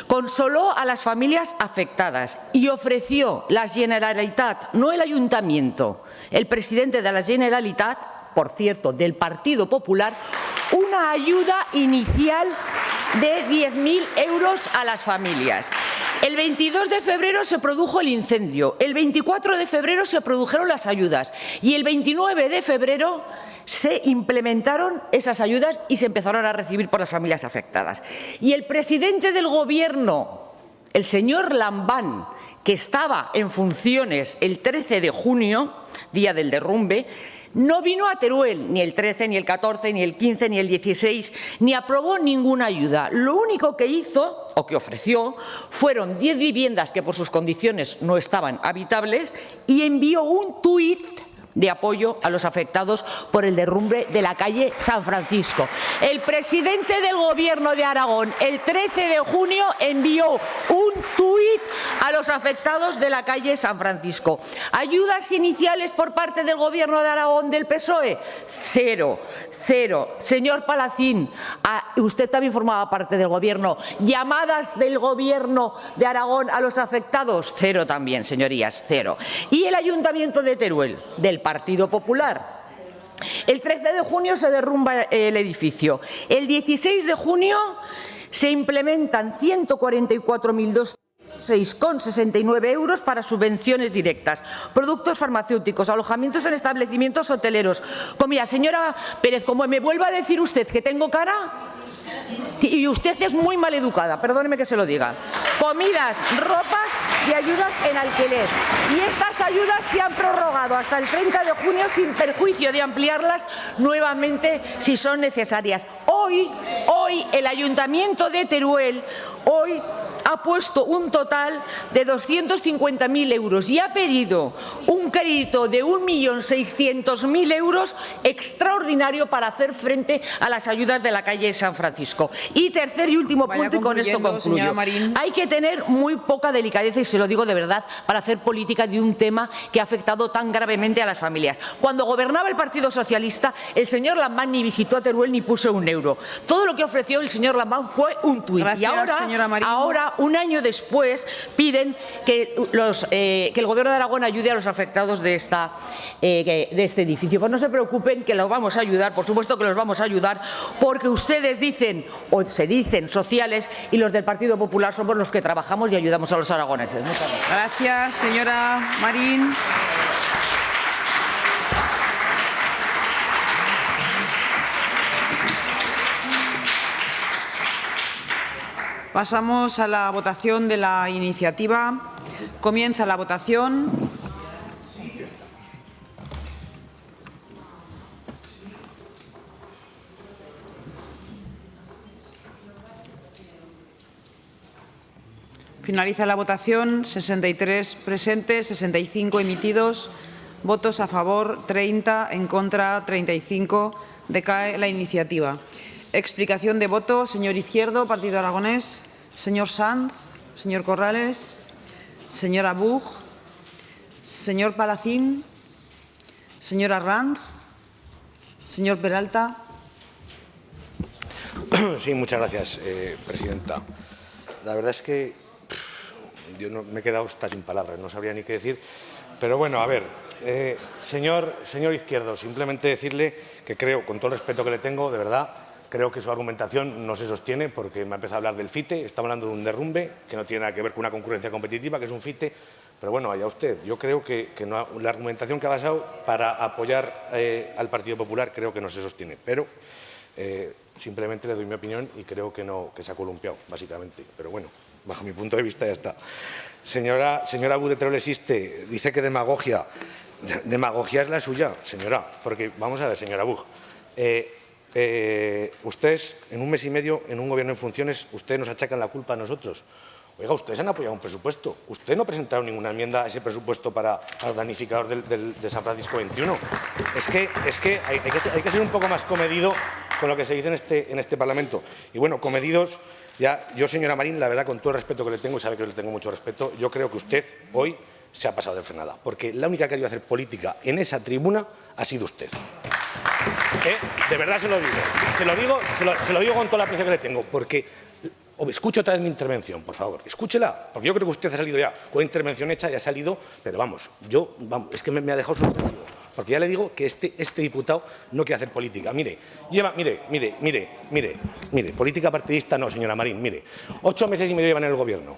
Consoló a las familias afectadas y ofreció la Generalitat, no el Ayuntamiento, el presidente de la Generalitat, por cierto, del Partido Popular, una ayuda inicial de 10.000 euros a las familias. El 22 de febrero se produjo el incendio, el 24 de febrero se produjeron las ayudas y el 29 de febrero se implementaron esas ayudas y se empezaron a recibir por las familias afectadas. Y el presidente del Gobierno, el señor Lambán, que estaba en funciones el 13 de junio, día del derrumbe, no vino a Teruel ni el 13, ni el 14, ni el 15, ni el 16, ni aprobó ninguna ayuda. Lo único que hizo, o que ofreció, fueron 10 viviendas que por sus condiciones no estaban habitables y envió un tuit de apoyo a los afectados por el derrumbe de la calle San Francisco. El presidente del Gobierno de Aragón, el 13 de junio, envió un tuit a los afectados de la calle San Francisco. ¿Ayudas iniciales por parte del Gobierno de Aragón del PSOE? Cero, cero. Señor Palacín, usted también formaba parte del Gobierno. ¿Llamadas del Gobierno de Aragón a los afectados? Cero también, señorías, cero. ¿Y el Ayuntamiento de Teruel, del Partido Popular? El 13 de junio se derrumba el edificio. El 16 de junio se implementan 144.206,69 euros para subvenciones directas, productos farmacéuticos, alojamientos en establecimientos hoteleros, comida. Señora Pérez, como me vuelva a decir usted que tengo cara, y usted es muy maleducada, perdóneme que se lo diga, comidas, ropas y ayudas en alquiler. Y estas ayudas se han prorrogado hasta el 30 de junio sin perjuicio de ampliarlas nuevamente si son necesarias. Hoy el Ayuntamiento de Teruel ha puesto un total de 250.000 euros y ha pedido un crédito de 1.600.000 euros extraordinario para hacer frente a las ayudas de la calle San Francisco. Y tercer y último punto, y con esto concluyo. Hay que tener muy poca delicadeza, y se lo digo de verdad, para hacer política de un tema que ha afectado tan gravemente a las familias. Cuando gobernaba el Partido Socialista, el señor Lamán ni visitó a Teruel ni puso un euro. Todo lo que ofreció el señor Lamán fue un tuit. Y ahora, un año después, piden que el Gobierno de Aragón ayude a los afectados de este edificio. Pues no se preocupen, que los vamos a ayudar, por supuesto que los vamos a ayudar, porque ustedes dicen, o se dicen sociales, y los del Partido Popular somos los que trabajamos y ayudamos a los aragoneses. Muchas gracias. Gracias, señora Marín. Pasamos a la votación de la iniciativa. Comienza la votación. Finaliza la votación. 63 presentes, 65 emitidos. Votos a favor, 30, en contra, 35. Decae la iniciativa. Explicación de voto. Señor Izquierdo, Partido Aragonés. Señor Sanz. Señor Corrales. Señora Buch. Señor Palacín. Señora Ranz. Señor Peralta. Sí, muchas gracias, presidenta. La verdad es que yo me he quedado hasta sin palabras, no sabría ni qué decir. Pero bueno, a ver, señor Izquierdo, simplemente decirle que creo, con todo el respeto que le tengo, de verdad, creo que su argumentación no se sostiene, porque me ha empezado a hablar del FITE, estamos hablando de un derrumbe que no tiene nada que ver con una concurrencia competitiva, que es un FITE, pero bueno, allá usted. Yo creo que no, la argumentación que ha basado para apoyar al Partido Popular creo que no se sostiene, pero simplemente le doy mi opinión y creo que se ha columpiado, básicamente. Pero bueno, bajo mi punto de vista ya está. Señora Buch de Teruel existe, dice que demagogia es la suya, señora, porque vamos a ver, señora Buch. Ustedes, en un mes y medio, en un gobierno en funciones, ustedes nos achacan la culpa a nosotros. Oiga, ustedes han apoyado un presupuesto. Ustedes no presentaron ninguna enmienda a ese presupuesto para los damnificados de San Francisco 21. Es que hay que ser un poco más comedido con lo que se dice en este Parlamento. Y bueno, comedidos, ya yo, señora Marín, la verdad, con todo el respeto que le tengo, y sabe que le tengo mucho respeto, yo creo que usted hoy se ha pasado de frenada, porque la única que ha querido hacer política en esa tribuna ha sido usted. De verdad se lo digo con toda la aprecio que le tengo, porque escuche otra vez mi intervención, por favor, escúchela, porque yo creo que usted ha salido ya con una intervención hecha y ha salido, pero vamos, es que me ha dejado sorprendido, porque ya le digo que este diputado no quiere hacer política. Mire, política partidista no, señora Marín, mire, 8 meses y medio llevan en el gobierno.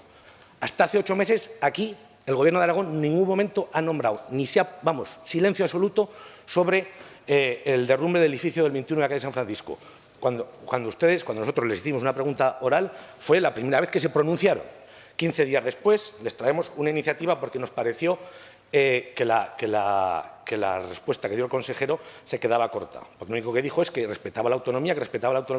Hasta hace 8 meses aquí el Gobierno de Aragón en ningún momento ha nombrado, silencio absoluto sobre el derrumbe del edificio del 21 de la calle San Francisco. Cuando nosotros les hicimos una pregunta oral, fue la primera vez que se pronunciaron. 15 días después les traemos una iniciativa porque nos pareció que la respuesta que dio el consejero se quedaba corta. Porque lo único que dijo es que respetaba la autonomía, y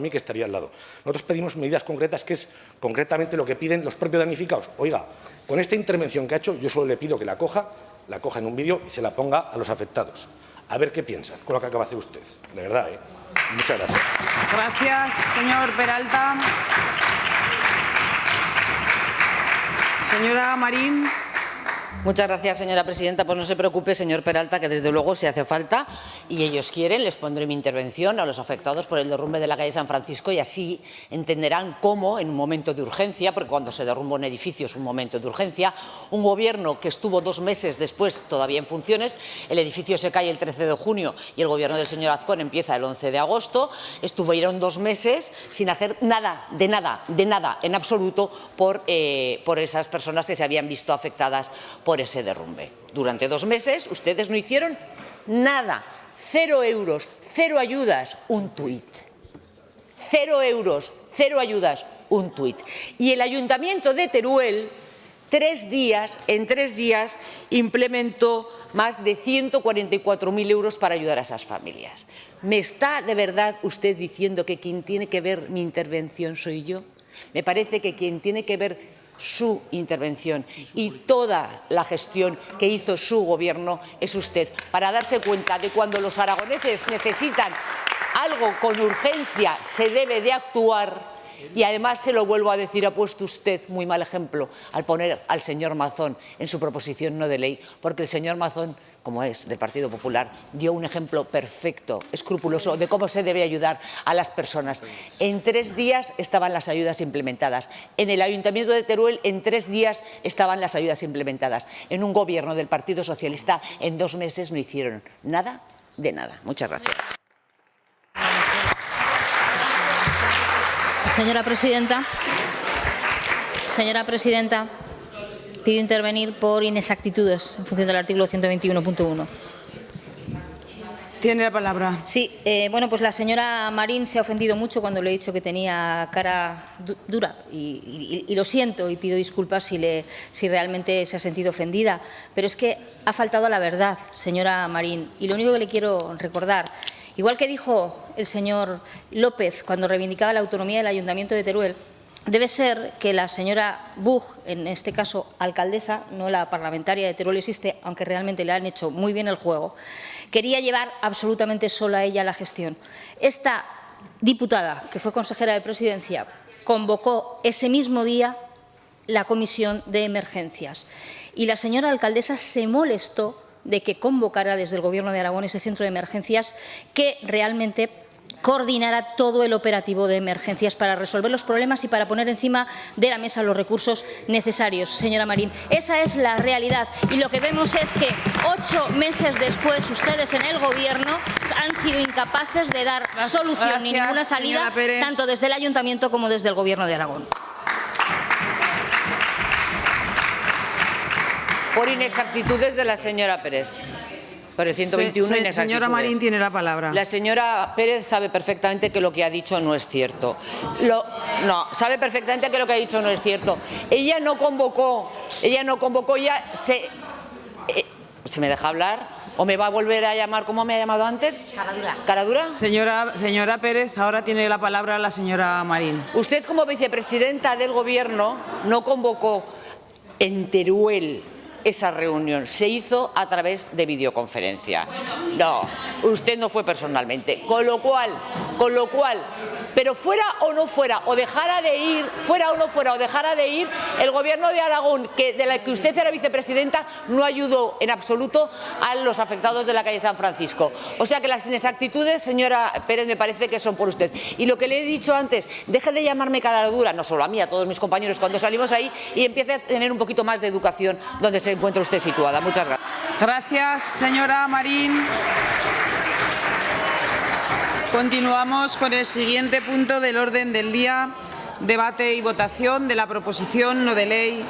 que estaría al lado. Nosotros pedimos medidas concretas, que es concretamente lo que piden los propios damnificados. Oiga, con esta intervención que ha hecho, yo solo le pido que la coja en un vídeo y se la ponga a los afectados. A ver qué piensan con lo que acaba de hacer usted. De verdad, Muchas gracias. Gracias, señor Peralta. Señora Marín. Muchas gracias, señora presidenta. Pues no se preocupe, señor Peralta, que desde luego, si hace falta y ellos quieren, les pondré mi intervención a los afectados por el derrumbe de la calle San Francisco y así entenderán cómo, en un momento de urgencia, porque cuando se derrumba un edificio es un momento de urgencia, un gobierno que estuvo 2 meses después todavía en funciones, el edificio se cae el 13 de junio y el gobierno del señor Azcón empieza el 11 de agosto, estuvieron 2 meses sin hacer nada, en absoluto, por esas personas que se habían visto afectadas por ese derrumbe. Durante 2 meses ustedes no hicieron nada, 0 euros, 0 ayudas, un tuit. 0 euros, 0 ayudas, un tuit. Y el Ayuntamiento de Teruel, en 3 días, implementó más de 144.000 euros para ayudar a esas familias. ¿Me está de verdad usted diciendo que quien tiene que ver mi intervención soy yo? Me parece que quien tiene que ver su intervención y toda la gestión que hizo su gobierno es usted, para darse cuenta de cuando los aragoneses necesitan algo con urgencia se debe de actuar. Y además, se lo vuelvo a decir, ha puesto usted muy mal ejemplo al poner al señor Mazón en su proposición no de ley, porque el señor Mazón, como es del Partido Popular, dio un ejemplo perfecto, escrupuloso, de cómo se debe ayudar a las personas. En 3 días estaban las ayudas implementadas. En el Ayuntamiento de Teruel, en 3 días estaban las ayudas implementadas. En un gobierno del Partido Socialista, en 2 meses no hicieron nada de nada. Muchas gracias. Señora presidenta, pido intervenir por inexactitudes en función del artículo 121.1. Tiene la palabra. Sí, bueno, pues la señora Marín se ha ofendido mucho cuando le he dicho que tenía cara dura y lo siento y pido disculpas si realmente se ha sentido ofendida, pero es que ha faltado a la verdad, señora Marín, y lo único que le quiero recordar, igual que dijo el señor López cuando reivindicaba la autonomía del Ayuntamiento de Teruel, debe ser que la señora Buch, en este caso alcaldesa, no la parlamentaria de Teruel Existe, aunque realmente le han hecho muy bien el juego, quería llevar absolutamente sola ella la gestión. Esta diputada, que fue consejera de Presidencia, convocó ese mismo día la comisión de emergencias y la señora alcaldesa se molestó de que convocara desde el Gobierno de Aragón ese centro de emergencias que realmente coordinara todo el operativo de emergencias para resolver los problemas y para poner encima de la mesa los recursos necesarios. Señora Marín, esa es la realidad y lo que vemos es que 8 meses después ustedes en el Gobierno han sido incapaces de dar solución ni ninguna salida, tanto desde el Ayuntamiento como desde el Gobierno de Aragón. Por inexactitudes de la señora Pérez. Por el 121 inexactitudes. Señora Marín tiene la palabra. La señora Pérez sabe perfectamente que lo que ha dicho no es cierto. Sabe perfectamente que lo que ha dicho no es cierto. Ella no convocó, ¿se me deja hablar? ¿O me va a volver a llamar como me ha llamado antes? Caradura. ¿Caradura? Señora Pérez, ahora tiene la palabra la señora Marín. Usted, como vicepresidenta del Gobierno, no convocó en Teruel esa reunión, se hizo a través de videoconferencia. No, usted no fue personalmente. Con lo cual, pero fuera o no fuera, o dejara de ir, el Gobierno de Aragón, de la que usted era vicepresidenta, no ayudó en absoluto a los afectados de la calle San Francisco. O sea que las inexactitudes, señora Pérez, me parece que son por usted. Y lo que le he dicho antes, deje de llamarme caradura, no solo a mí, a todos mis compañeros cuando salimos ahí, y empiece a tener un poquito más de educación donde se encuentra usted situada. Muchas gracias. Gracias, señora Marín. Continuamos con el siguiente punto del orden del día, debate y votación de la proposición no de ley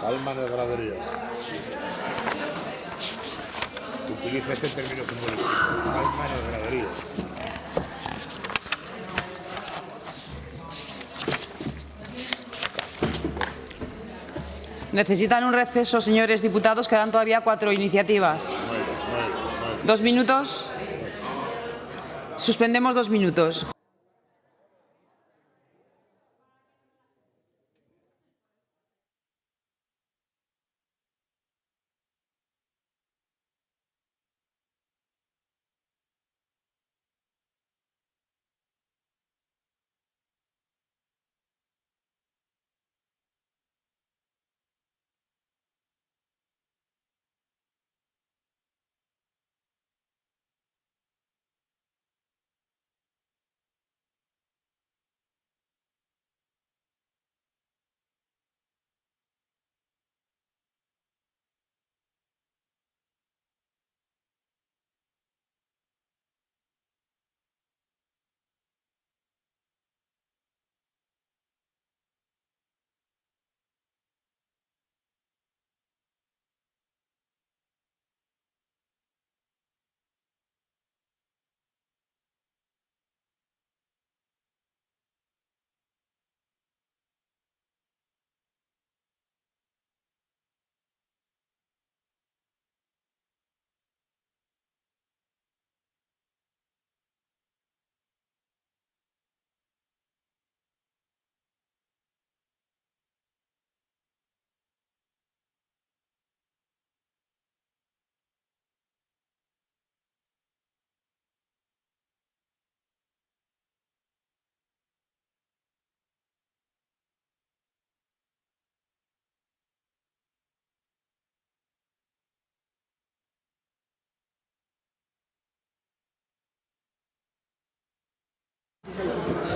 Calma en el graderío. Utiliza este término futbolístico. Calma en el graderío. Necesitan un receso, señores diputados. Quedan todavía 4 iniciativas. 2 minutos. Suspendemos 2 minutos.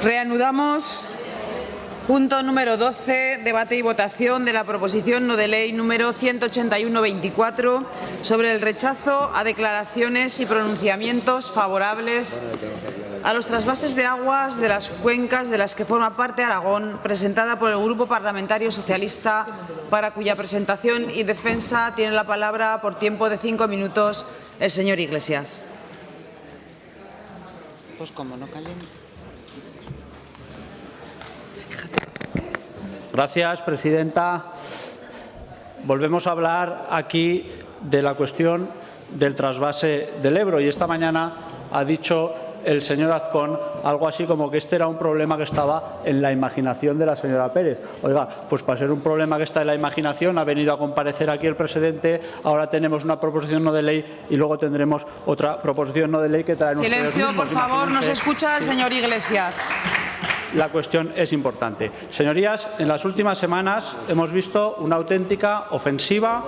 Reanudamos. Punto número 12. Debate y votación de la proposición no de ley número 181-24 sobre el rechazo a declaraciones y pronunciamientos favorables a los trasvases de aguas de las cuencas de las que forma parte Aragón, presentada por el Grupo Parlamentario Socialista, para cuya presentación y defensa tiene la palabra por tiempo de 5 minutos el señor Iglesias. Pues como no callen. Gracias, presidenta. Volvemos a hablar aquí de la cuestión del trasvase del Ebro y esta mañana ha dicho el señor Azcón algo así como que este era un problema que estaba en la imaginación de la señora Pérez. Oiga, pues para ser un problema que está en la imaginación ha venido a comparecer aquí el presidente, ahora tenemos una proposición no de ley y luego tendremos otra proposición no de ley que traen ustedes mismos. Silencio, por favor, no se escucha al señor Iglesias. La cuestión es importante. Señorías, en las últimas semanas hemos visto una auténtica ofensiva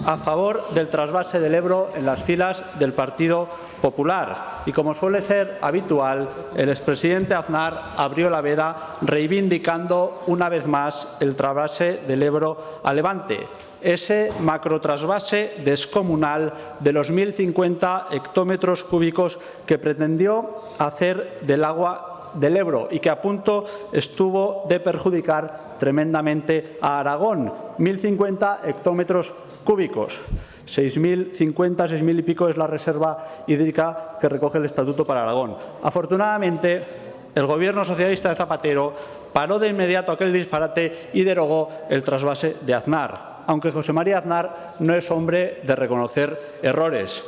a favor del trasvase del Ebro en las filas del Partido Popular. Y como suele ser habitual, el expresidente Aznar abrió la veda reivindicando una vez más el trasvase del Ebro a Levante. Ese macrotrasvase descomunal de los 1.050 hectómetros cúbicos que pretendió hacer del agua del Ebro y que a punto estuvo de perjudicar tremendamente a Aragón. 1.050 hectómetros cúbicos. 6.050, 6.000 y pico es la reserva hídrica que recoge el Estatuto para Aragón. Afortunadamente, el Gobierno socialista de Zapatero paró de inmediato aquel disparate y derogó el trasvase de Aznar. Aunque José María Aznar no es hombre de reconocer errores.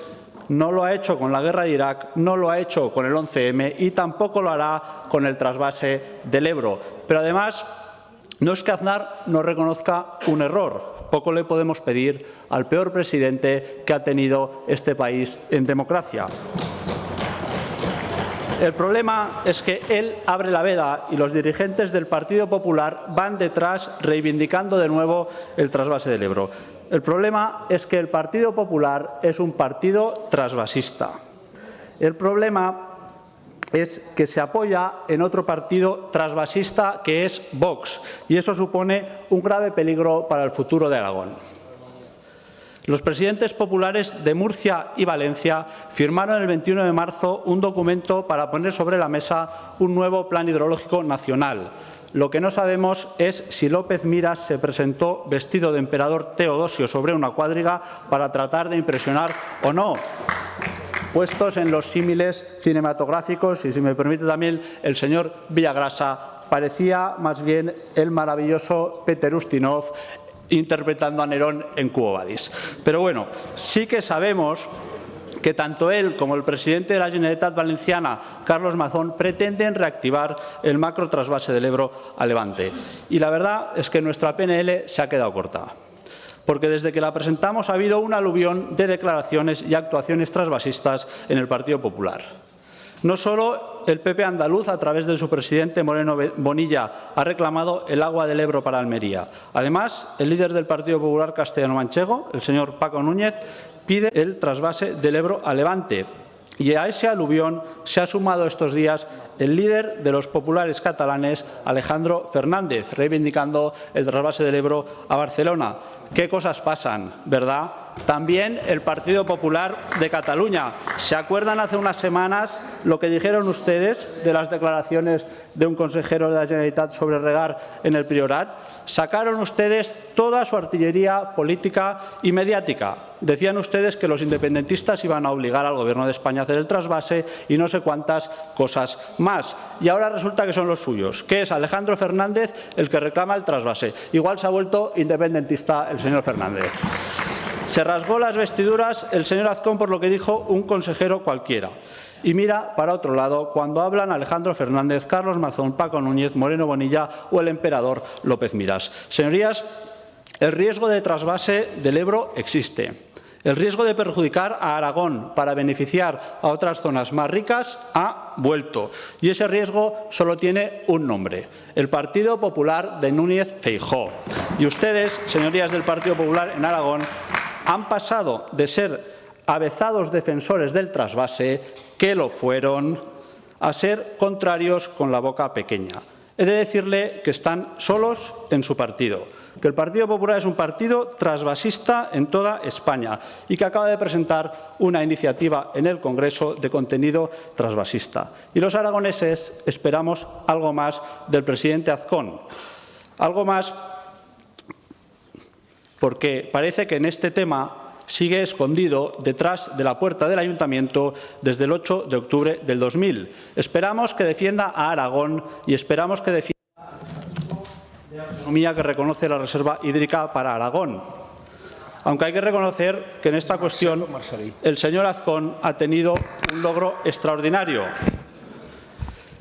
No lo ha hecho con la guerra de Irak, no lo ha hecho con el 11M y tampoco lo hará con el trasvase del Ebro. Pero además, no es que Aznar no reconozca un error. Poco le podemos pedir al peor presidente que ha tenido este país en democracia. El problema es que él abre la veda y los dirigentes del Partido Popular van detrás reivindicando de nuevo el trasvase del Ebro. El problema es que el Partido Popular es un partido trasvasista. El problema es que se apoya en otro partido trasvasista que es Vox, y eso supone un grave peligro para el futuro de Aragón. Los presidentes populares de Murcia y Valencia firmaron el 21 de marzo un documento para poner sobre la mesa un nuevo plan hidrológico nacional. Lo que no sabemos es si López Miras se presentó vestido de emperador Teodosio sobre una cuadriga para tratar de impresionar o no. Puestos en los símiles cinematográficos, y si me permite también el señor Villagrasa, parecía más bien el maravilloso Peter Ustinov interpretando a Nerón en Quo Vadis. Pero bueno, sí que sabemos que tanto él como el presidente de la Generalitat Valenciana, Carlos Mazón, pretenden reactivar el macrotrasvase del Ebro a Levante. Y la verdad es que nuestra PNL se ha quedado corta, porque desde que la presentamos ha habido un aluvión de declaraciones y actuaciones trasvasistas en el Partido Popular. No solo el PP andaluz, a través de su presidente Moreno Bonilla, ha reclamado el agua del Ebro para Almería. Además, el líder del Partido Popular castellano-manchego, el señor Paco Núñez, pide el trasvase del Ebro a Levante. Y a ese aluvión se ha sumado estos días el líder de los populares catalanes, Alejandro Fernández, reivindicando el trasvase del Ebro a Barcelona. ¿Qué cosas pasan, verdad? También el Partido Popular de Cataluña. ¿Se acuerdan hace unas semanas lo que dijeron ustedes de las declaraciones de un consejero de la Generalitat sobre regar en el Priorat? Sacaron ustedes toda su artillería política y mediática. Decían ustedes que los independentistas iban a obligar al Gobierno de España a hacer el trasvase y no sé cuántas cosas más. Y ahora resulta que son los suyos, que es Alejandro Fernández el que reclama el trasvase. Igual se ha vuelto independentista el señor Fernández. Se rasgó las vestiduras el señor Azcón por lo que dijo un consejero cualquiera. Y mira para otro lado cuando hablan Alejandro Fernández, Carlos Mazón, Paco Núñez, Moreno Bonilla o el emperador López Miras. Señorías, el riesgo de trasvase del Ebro existe. El riesgo de perjudicar a Aragón para beneficiar a otras zonas más ricas ha vuelto. Y ese riesgo solo tiene un nombre: el Partido Popular de Núñez Feijóo. Y ustedes, señorías del Partido Popular en Aragón, han pasado de ser avezados defensores del trasvase, que lo fueron, a ser contrarios con la boca pequeña. He de decirle que están solos en su partido, que el Partido Popular es un partido trasvasista en toda España y que acaba de presentar una iniciativa en el Congreso de contenido trasvasista. Y los aragoneses esperamos algo más del presidente Azcón, algo más porque parece que en este tema sigue escondido detrás de la puerta del Ayuntamiento desde el 8 de octubre del 2000. Esperamos que defienda a Aragón y esperamos que defienda la autonomía que reconoce la reserva hídrica para Aragón. Aunque hay que reconocer que en esta cuestión el señor Azcón ha tenido un logro extraordinario.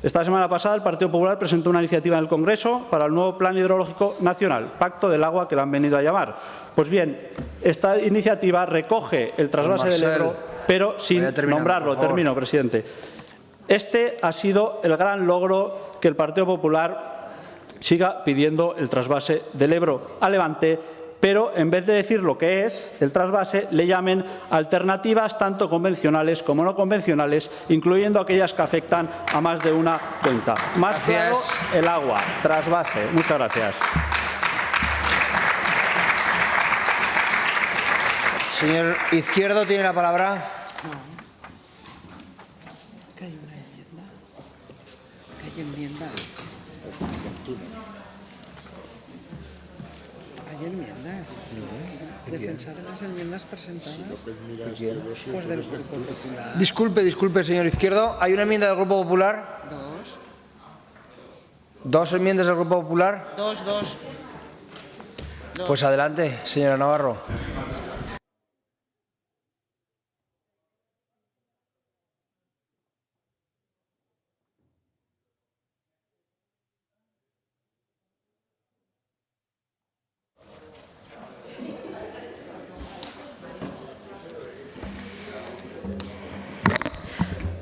Esta semana pasada el Partido Popular presentó una iniciativa en el Congreso para el nuevo Plan Hidrológico Nacional, Pacto del Agua, que le han venido a llamar. Pues bien, esta iniciativa recoge el trasvase del Ebro, pero sin nombrarlo. Termino, presidente. Este ha sido el gran logro que el Partido Popular siga pidiendo el trasvase del Ebro a Levante, pero en vez de decir lo que es el trasvase, le llamen alternativas tanto convencionales como no convencionales, incluyendo aquellas que afectan a más de una cuenca. Más claro, el agua, trasvase. Muchas gracias. Señor Izquierdo, tiene la palabra. Que hay una enmienda. Que hay enmiendas. Hay enmiendas. Defensar las enmiendas presentadas. Pues del Grupo Popular. Disculpe, señor Izquierdo. ¿Hay una enmienda del Grupo Popular? Dos. ¿Dos enmiendas del Grupo Popular? Dos. Pues adelante, señora Navarro.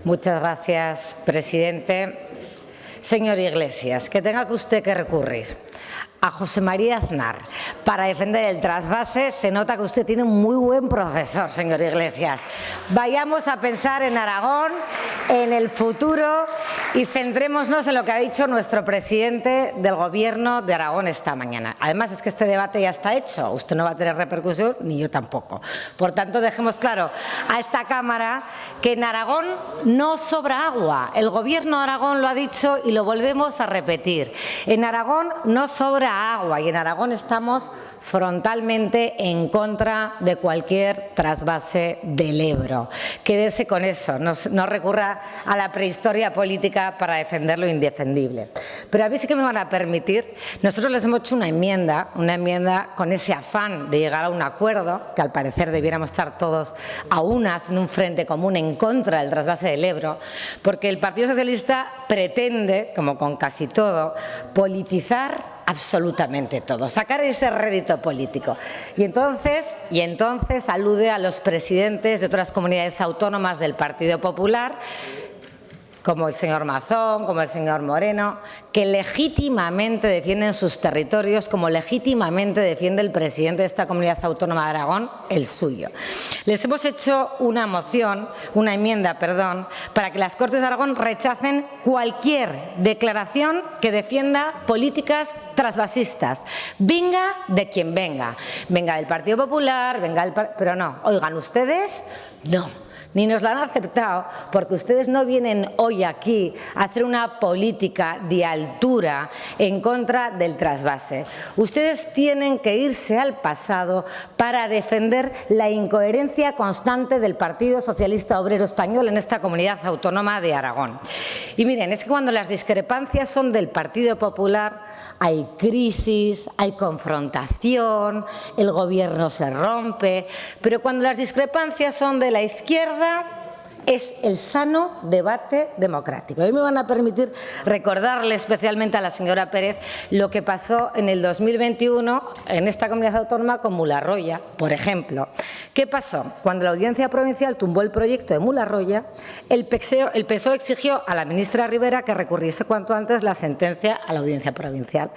Muchas gracias, presidente. Señor Iglesias, que tenga usted que recurrir a José María Aznar para defender el trasvase, se nota que usted tiene un muy buen profesor, señor Iglesias. Vayamos a pensar en Aragón, en el futuro y centrémonos en lo que ha dicho nuestro presidente del Gobierno de Aragón esta mañana. Además, es que este debate ya está hecho. Usted no va a tener repercusión, ni yo tampoco. Por tanto, dejemos claro a esta Cámara que en Aragón no sobra agua. El Gobierno de Aragón lo ha dicho y lo volvemos a repetir. En Aragón no sobra agua y en Aragón estamos frontalmente en contra de cualquier trasvase del Ebro. Quédese con eso, no recurra a la prehistoria política para defender lo indefendible. Pero a mí sí que me van a permitir, nosotros les hemos hecho una enmienda con ese afán de llegar a un acuerdo, que al parecer debiéramos estar todos a una, haciendo un frente común en contra del trasvase del Ebro, porque el Partido Socialista pretende, como con casi todo, politizar absolutamente todo, sacar ese rédito político. Y entonces alude a los presidentes de otras comunidades autónomas del Partido Popular, como el señor Mazón, como el señor Moreno, que legítimamente defienden sus territorios, como legítimamente defiende el presidente de esta comunidad autónoma de Aragón, el suyo. Les hemos hecho una enmienda, para que las Cortes de Aragón rechacen cualquier declaración que defienda políticas trasvasistas. Venga de quien venga. Venga del Partido Popular, pero no. Oigan, ustedes, no. Ni nos la han aceptado, porque ustedes no vienen hoy aquí a hacer una política de altura en contra del trasvase. Ustedes tienen que irse al pasado para defender la incoherencia constante del Partido Socialista Obrero Español en esta comunidad autónoma de Aragón. Y miren, es que cuando las discrepancias son del Partido Popular, hay crisis, hay confrontación, el gobierno se rompe, pero cuando las discrepancias son de la izquierda, es el sano debate democrático. Hoy me van a permitir recordarle especialmente a la señora Pérez lo que pasó en el 2021 en esta comunidad autónoma con Mularroya, por ejemplo. ¿Qué pasó? Cuando la Audiencia Provincial tumbó el proyecto de Mularroya, el PSOE exigió a la ministra Rivera que recurriese cuanto antes la sentencia a la Audiencia Provincial.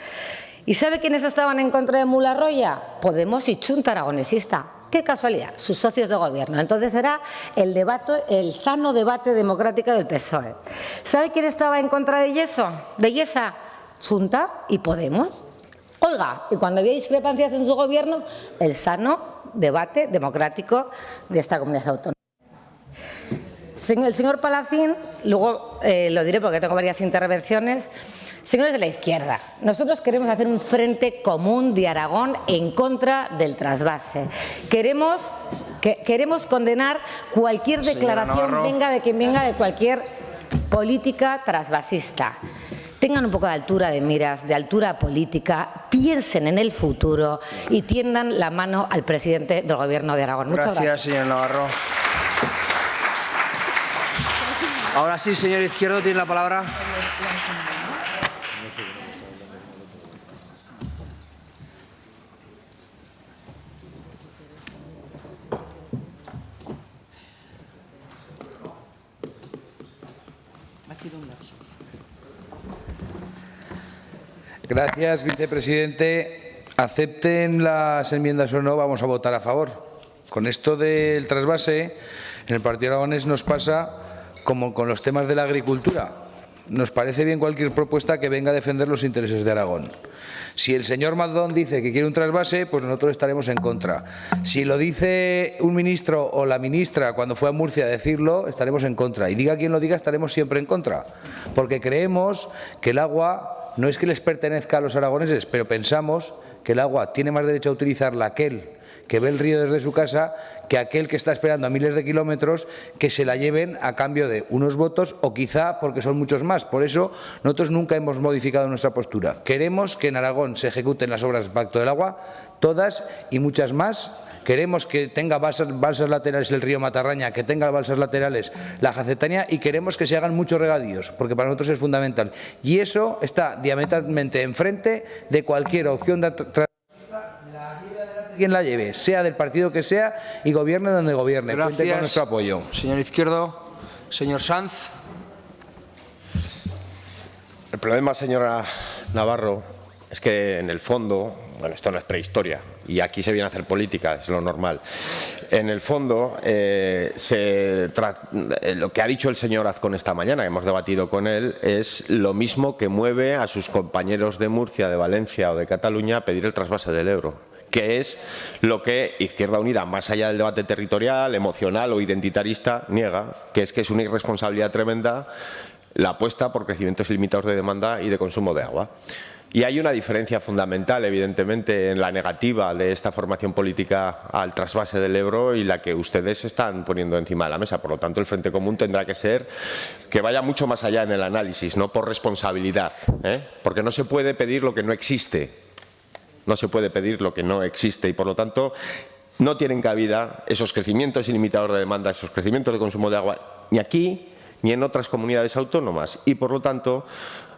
¿Y sabe quiénes estaban en contra de Mularroya? Podemos y Chunta Aragonesista. qué casualidad, sus socios de gobierno. Entonces era el sano debate democrático del PSOE. ¿Sabe quién estaba en contra de Yesa? Junta y Podemos. Oiga, y cuando había discrepancias en su gobierno, el sano debate democrático de esta comunidad autónoma. El señor Palacín, luego lo diré porque tengo varias intervenciones. Señores de la izquierda, nosotros queremos hacer un frente común de Aragón en contra del trasvase. Queremos condenar cualquier declaración, venga de quien venga, de cualquier política trasvasista. Tengan un poco de altura de miras, de altura política, piensen en el futuro y tiendan la mano al presidente del Gobierno de Aragón. Muchas gracias. Gracias, señor Navarro. Ahora sí, señor Izquierdo, tiene la palabra. Gracias, vicepresidente. Acepten las enmiendas o no, vamos a votar a favor. Con esto del trasvase, en el Partido Aragonés nos pasa como con los temas de la agricultura. Nos parece bien cualquier propuesta que venga a defender los intereses de Aragón. Si el señor Mazón dice que quiere un trasvase, pues nosotros estaremos en contra. Si lo dice un ministro o la ministra cuando fue a Murcia a decirlo, estaremos en contra. Y diga quien lo diga, estaremos siempre en contra. Porque creemos que el agua no es que les pertenezca a los aragoneses, pero pensamos que el agua tiene más derecho a utilizarla aquel que ve el río desde su casa que aquel que está esperando a miles de kilómetros que se la lleven a cambio de unos votos o quizá porque son muchos más. Por eso nosotros nunca hemos modificado nuestra postura. Queremos que en Aragón se ejecuten las obras del Pacto del Agua, todas y muchas más. Queremos que tenga balsas laterales el río Matarraña, que tenga balsas laterales la Jacetania y queremos que se hagan muchos regadíos, porque para nosotros es fundamental. Y eso está diametralmente enfrente de cualquier opción de quien la lleve, sea del partido que sea y gobierne donde gobierne. Gracias. Cuente con nuestro apoyo. Señor Izquierdo. Señor Sanz. El problema, señora Navarro, es que en el fondo, bueno, esto no es prehistoria y aquí se viene a hacer política, es lo normal. En el fondo, lo que ha dicho el señor Azcón esta mañana, que hemos debatido con él, es lo mismo que mueve a sus compañeros de Murcia, de Valencia o de Cataluña a pedir el trasvase del Ebro, que es lo que Izquierda Unida, más allá del debate territorial, emocional o identitarista, niega, que es una irresponsabilidad tremenda la apuesta por crecimientos ilimitados de demanda y de consumo de agua. Y hay una diferencia fundamental, evidentemente, en la negativa de esta formación política al trasvase del Ebro y la que ustedes están poniendo encima de la mesa. Por lo tanto, el Frente Común tendrá que ser que vaya mucho más allá en el análisis, no por responsabilidad, porque no se puede pedir lo que no existe. No se puede pedir lo que no existe y, por lo tanto, no tienen cabida esos crecimientos ilimitados de demanda, esos crecimientos de consumo de agua, ni aquí ni en otras comunidades autónomas. Y, por lo tanto,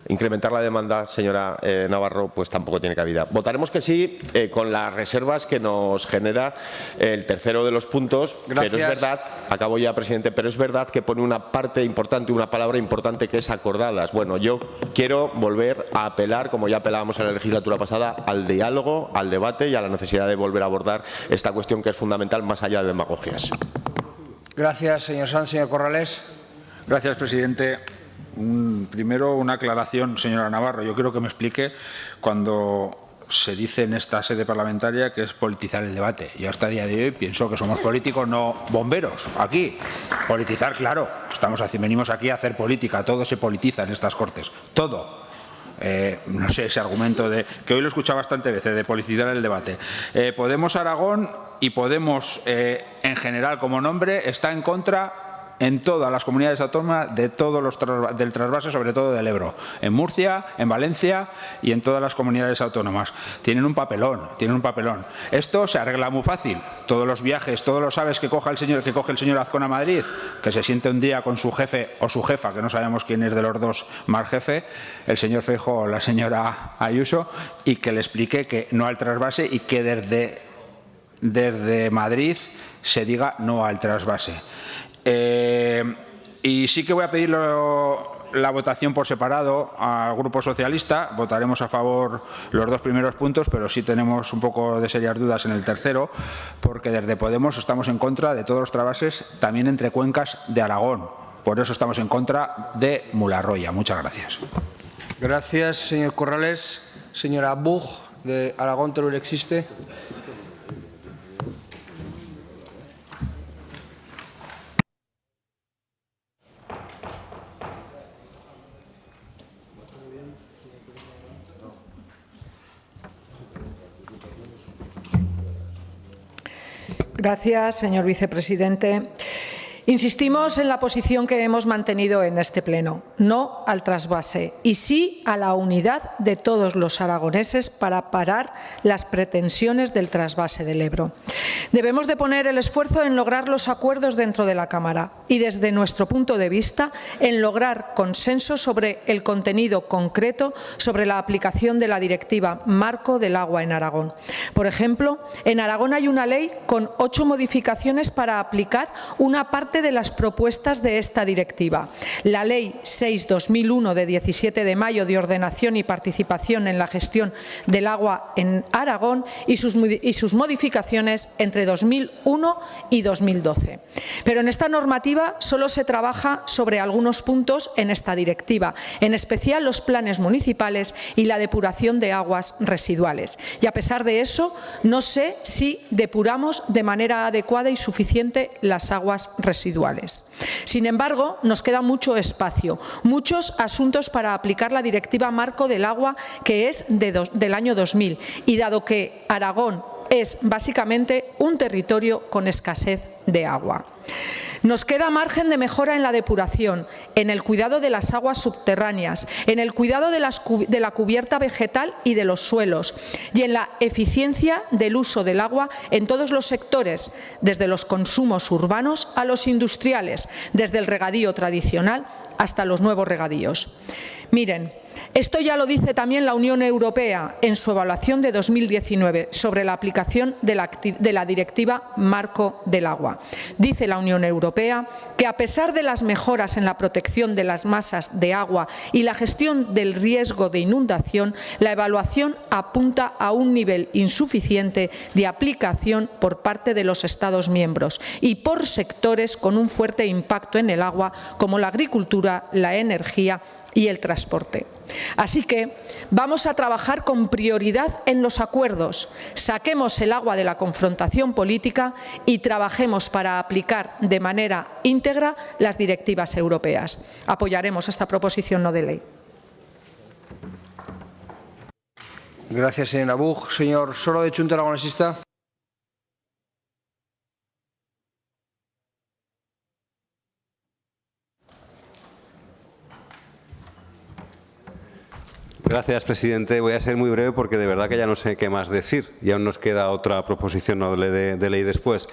incrementar la demanda, señora Navarro, pues tampoco tiene cabida. Votaremos que sí con las reservas que nos genera el tercero de los puntos. Gracias. Pero es verdad, acabo ya, presidente, pero es verdad que pone una parte importante, una palabra importante que es acordadas. Bueno, yo quiero volver a apelar, como ya apelábamos en la legislatura pasada, al diálogo, al debate y a la necesidad de volver a abordar esta cuestión que es fundamental más allá de demagogias. Gracias, señor Sanz. Señor Corrales. Gracias, presidente. Primero, una aclaración, señora Navarro. Yo quiero que me explique cuando se dice en esta sede parlamentaria que es politizar el debate. Yo hasta el día de hoy pienso que somos políticos, no bomberos. Aquí, politizar, claro. Venimos aquí a hacer política. Todo se politiza en estas Cortes. Todo. No sé, ese argumento de que hoy lo he escuchado bastante veces, de politizar el debate. Podemos Aragón y Podemos en general como nombre está en contra en todas las comunidades autónomas de todos del trasvase, sobre todo del Ebro, en Murcia, en Valencia y en todas las comunidades autónomas. Tienen un papelón. Esto se arregla muy fácil. Todos los viajes, todos los aves que coge el señor Azcón a Madrid, que se siente un día con su jefe o su jefa, que no sabemos quién es de los dos más jefe, el señor Feijóo o la señora Ayuso, y que le explique que no al trasvase y que desde Madrid se diga no al trasvase. Y sí que voy a pedirlo la votación por separado al Grupo Socialista. Votaremos a favor los dos primeros puntos, pero sí tenemos un poco de serias dudas en el tercero, porque desde Podemos estamos en contra de todos los trasvases, también entre cuencas de Aragón. Por eso estamos en contra de Mularroya. Muchas gracias. Gracias, señor Corrales. Señora Buch, de Aragón Teruel existe. Gracias, señor vicepresidente. Insistimos en la posición que hemos mantenido en este Pleno, no al trasvase y sí a la unidad de todos los aragoneses para parar las pretensiones del trasvase del Ebro. Debemos de poner el esfuerzo en lograr los acuerdos dentro de la Cámara y, desde nuestro punto de vista, en lograr consenso sobre el contenido concreto sobre la aplicación de la Directiva Marco del Agua en Aragón. Por ejemplo, en Aragón hay una ley con 8 modificaciones para aplicar una parte de las propuestas de esta directiva. La Ley 6/2001 de 17 de mayo de ordenación y participación en la gestión del agua en Aragón y sus modificaciones entre 2001 y 2012. Pero en esta normativa solo se trabaja sobre algunos puntos en esta directiva, en especial los planes municipales y la depuración de aguas residuales. Y a pesar de eso, no sé si depuramos de manera adecuada y suficiente las aguas residuales. Sin embargo, nos queda mucho espacio, muchos asuntos para aplicar la Directiva Marco del Agua, que es del año 2000, y dado que Aragón es básicamente un territorio con escasez de agua. Nos queda margen de mejora en la depuración, en el cuidado de las aguas subterráneas, en el cuidado de la cubierta vegetal y de los suelos y en la eficiencia del uso del agua en todos los sectores, desde los consumos urbanos a los industriales, desde el regadío tradicional hasta los nuevos regadíos. Miren, esto ya lo dice también la Unión Europea en su evaluación de 2019 sobre la aplicación de la Directiva Marco del Agua. Dice la Unión Europea que, a pesar de las mejoras en la protección de las masas de agua y la gestión del riesgo de inundación, la evaluación apunta a un nivel insuficiente de aplicación por parte de los Estados miembros y por sectores con un fuerte impacto en el agua, como la agricultura, la energía y el transporte. Así que vamos a trabajar con prioridad en los acuerdos, saquemos el agua de la confrontación política y trabajemos para aplicar de manera íntegra las directivas europeas. Apoyaremos esta proposición no de ley. Gracias, señora Buch. Señor Soro, de Chunta Aragonesista. Gracias, presidente. Voy a ser muy breve porque de verdad que ya no sé qué más decir. Y aún nos queda otra proposición de ley después.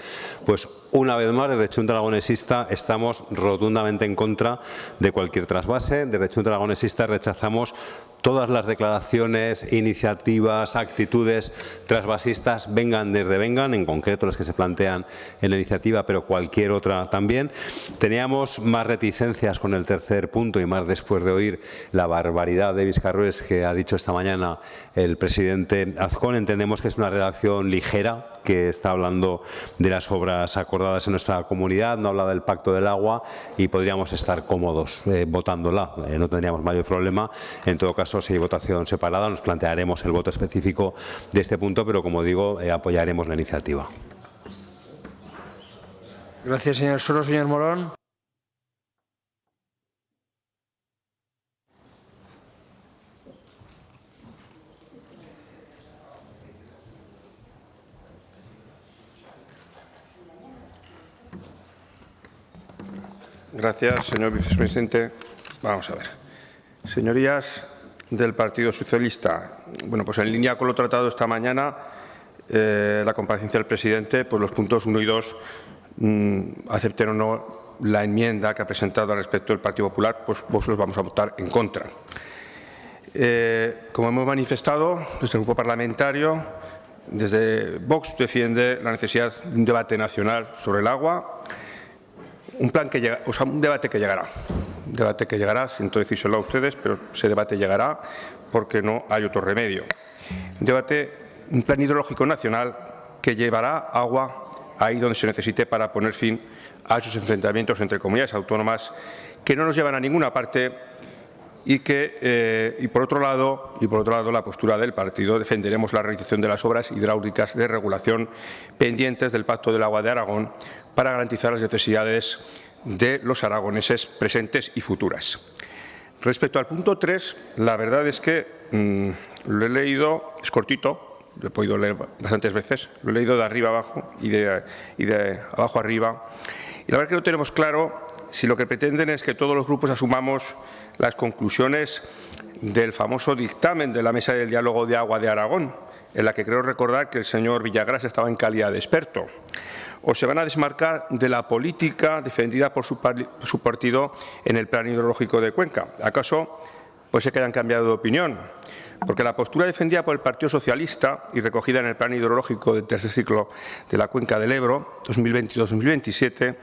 Pues una vez más, desde Chunta Aragonesista estamos rotundamente en contra de cualquier trasvase. Desde Chunta Aragonesista rechazamos todas las declaraciones, iniciativas, actitudes trasvasistas, vengan desde vengan, en concreto las que se plantean en la iniciativa, pero cualquier otra también. Teníamos más reticencias con el tercer punto y más después de oír la barbaridad de Vizcarrués que ha dicho esta mañana el presidente Azcón. Entendemos que es una redacción ligera, que está hablando de las obras acordadas en nuestra comunidad, no habla del Pacto del Agua y podríamos estar cómodos votándola, no tendríamos mayor problema. En todo caso, si hay votación separada, nos plantearemos el voto específico de este punto, pero como digo, apoyaremos la iniciativa. Gracias, señor Soro. Señor Morón. Gracias, señor vicepresidente. Vamos a ver. Señorías del Partido Socialista, bueno, pues en línea con lo tratado esta mañana, la comparecencia del presidente, pues los puntos 1 y 2, acepten o no la enmienda que ha presentado al respecto del Partido Popular, pues vosotros vamos a votar en contra. Como hemos manifestado, desde el Grupo Parlamentario, desde Vox defiende la necesidad de un debate nacional sobre el agua, un plan que llega, o sea, un debate que llegará. debate que llegará, siento decírselo a ustedes, pero ese debate llegará porque no hay otro remedio. Un plan hidrológico nacional que llevará agua ahí donde se necesite para poner fin a esos enfrentamientos entre comunidades autónomas que no nos llevan a ninguna parte y por otro lado, la postura del partido, defenderemos la realización de las obras hidráulicas de regulación pendientes del Pacto del Agua de Aragón para garantizar las necesidades de los aragoneses presentes y futuras. Respecto al punto 3, la verdad es que lo he leído, es cortito, lo he podido leer bastantes veces, lo he leído de arriba abajo y de abajo arriba, y la verdad es que no tenemos claro si lo que pretenden es que todos los grupos asumamos las conclusiones del famoso dictamen de la Mesa del Diálogo de Agua de Aragón, en la que creo recordar que el señor Villagrasa estaba en calidad de experto, o se van a desmarcar de la política defendida por su partido en el Plan Hidrológico de Cuenca. ¿Acaso puede ser que hayan cambiado de opinión? Porque la postura defendida por el Partido Socialista y recogida en el Plan Hidrológico del tercer ciclo de la Cuenca del Ebro, 2022-2027,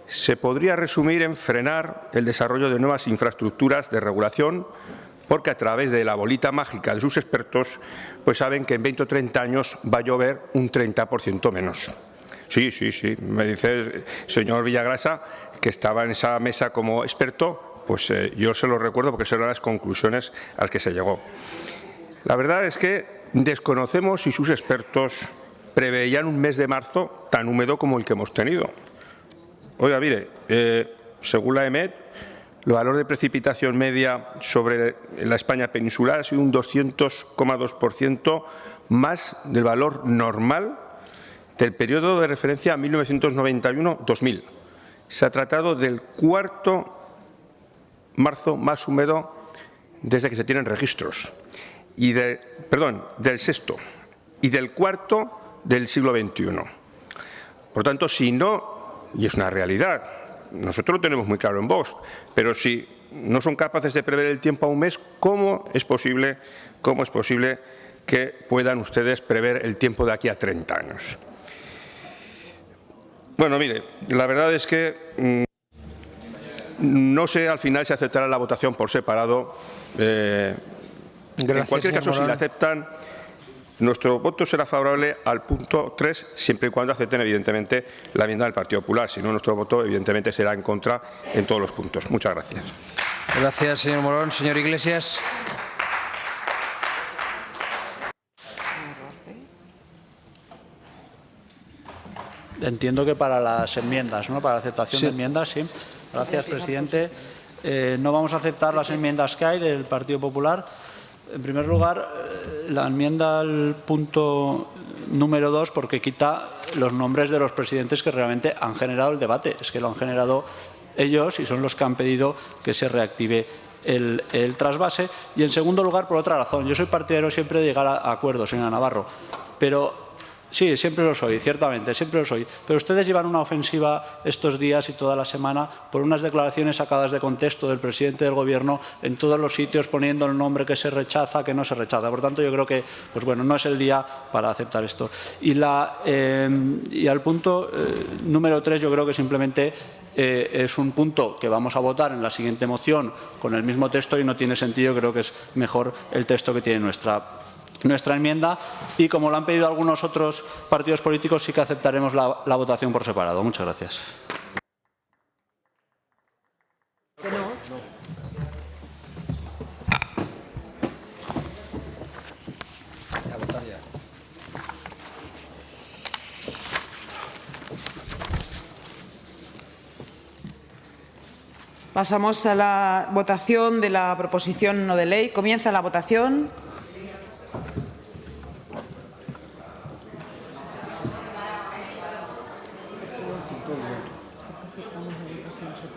se podría resumir en frenar el desarrollo de nuevas infraestructuras de regulación, porque a través de la bolita mágica de sus expertos, pues saben que en 20 o 30 años va a llover un 30% menos. Sí, me dice el señor Villagrasa que estaba en esa mesa como experto, pues yo se lo recuerdo porque son las conclusiones a las que se llegó. La verdad es que desconocemos si sus expertos preveían un mes de marzo tan húmedo como el que hemos tenido. Oiga, mire, según la EMET, el valor de precipitación media sobre la España peninsular ha sido un 200,2% más del valor normal del periodo de referencia 1991-2000. Se ha tratado del cuarto marzo más húmedo desde que se tienen registros, del sexto y del cuarto del siglo XXI. Por tanto, si no, y es una realidad, nosotros lo tenemos muy claro en Vox, pero si no son capaces de prever el tiempo a un mes, ¿cómo es posible que puedan ustedes prever el tiempo de aquí a 30 años? Bueno, mire, la verdad es que no sé al final si aceptará la votación por separado. En cualquier caso, si la aceptan, nuestro voto será favorable al punto 3, siempre y cuando acepten, evidentemente, la enmienda del Partido Popular. Si no, nuestro voto, evidentemente, será en contra en todos los puntos. Muchas gracias. Gracias, señor Morón. Señor Iglesias. Entiendo que para las enmiendas, ¿no? Para la aceptación de enmiendas, sí. Gracias, presidente. No vamos a aceptar las enmiendas que hay del Partido Popular. En primer lugar, la enmienda al punto número 2, porque quita los nombres de los presidentes que realmente han generado el debate. Es que lo han generado ellos y son los que han pedido que se reactive el trasvase. Y en segundo lugar, por otra razón. Yo soy partidario siempre de llegar a acuerdos, señora Navarro, pero sí, siempre lo soy, ciertamente, siempre lo soy. Pero ustedes llevan una ofensiva estos días y toda la semana por unas declaraciones sacadas de contexto del presidente del Gobierno en todos los sitios poniendo el nombre que se rechaza, que no se rechaza. Por tanto, yo creo que pues bueno, no es el día para aceptar esto. Y al punto número 3, yo creo que simplemente es un punto que vamos a votar en la siguiente moción con el mismo texto y no tiene sentido. Creo que es mejor el texto que tiene nuestra enmienda, y como lo han pedido algunos otros partidos políticos, sí que aceptaremos la votación por separado. Muchas gracias. Pasamos a la votación de la proposición no de ley. Comienza la votación.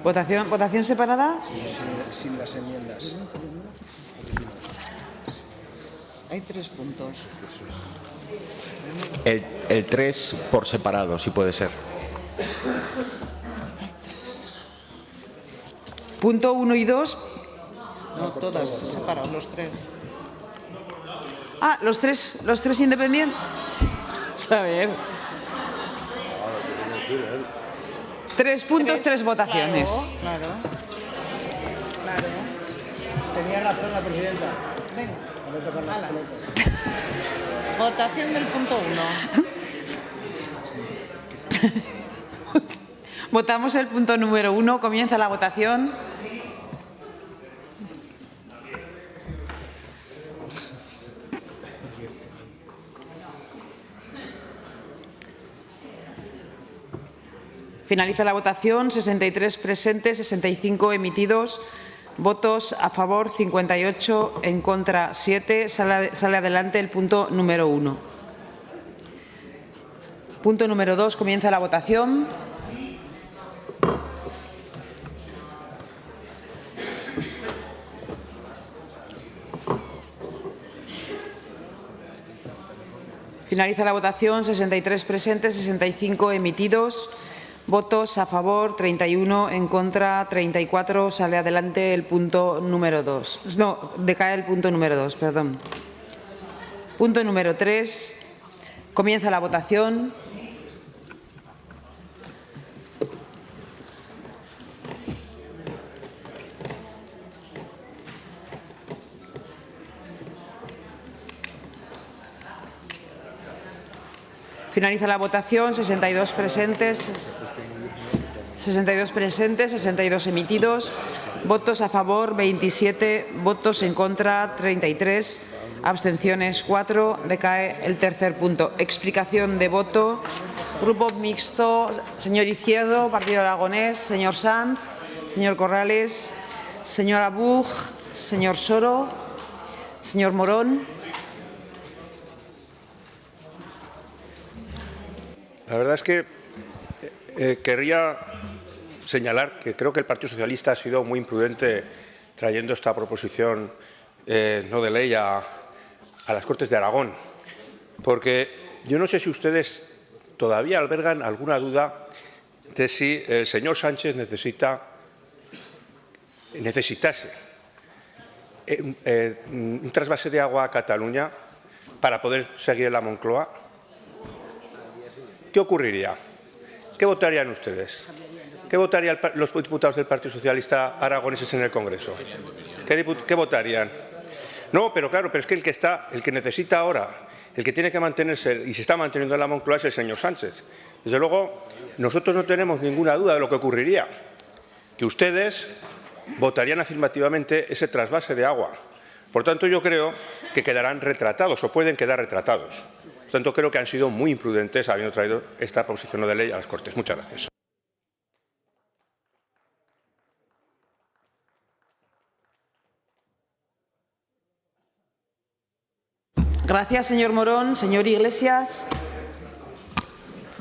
¿Votación separada? Sin las enmiendas. Hay 3 puntos. El 3 por separado, si puede ser. Punto 1 y 2. No, todas separadas, los 3. Ah, los tres independientes. A ver. 3 puntos, 3 votaciones. Claro. Tenía razón la presidenta. Venga. Votación del punto 1. Votamos el punto número 1. Comienza la votación. Finaliza la votación. 63 presentes, 65 emitidos. Votos a favor 58, en contra 7. Sale adelante el punto número 1. Punto número 2. Comienza la votación. Finaliza la votación. 63 presentes, 65 emitidos. Votos a favor 31, en contra 34. Sale adelante el punto número 2. No, decae el punto número 2, perdón. Punto número 3. Comienza la votación. Finaliza la votación. 62 presentes, 62 emitidos. Votos a favor 27, votos en contra 33, abstenciones 4. Decae el tercer punto. Explicación de voto. Grupo mixto, señor Izquierdo, Partido Aragonés, señor Sanz, señor Corrales, señora Buch, señor Soro, señor Morón. La verdad es que querría señalar que creo que el Partido Socialista ha sido muy imprudente trayendo esta proposición no de ley a las Cortes de Aragón, porque yo no sé si ustedes todavía albergan alguna duda de si el señor Sánchez necesitase un trasvase de agua a Cataluña para poder seguir en la Moncloa. ¿Qué ocurriría? ¿Qué votarían ustedes? ¿Qué votarían los diputados del Partido Socialista aragoneses en el Congreso? ¿Qué votarían? No, pero claro, pero es que el que necesita ahora, el que tiene que mantenerse y se está manteniendo en la Moncloa es el señor Sánchez. Desde luego, nosotros no tenemos ninguna duda de lo que ocurriría, que ustedes votarían afirmativamente ese trasvase de agua. Por tanto, yo creo que quedarán retratados o pueden quedar retratados. Por tanto, creo que han sido muy imprudentes habiendo traído esta proposición no de ley a las Cortes. Muchas gracias. Gracias, señor Morón. Señor Iglesias.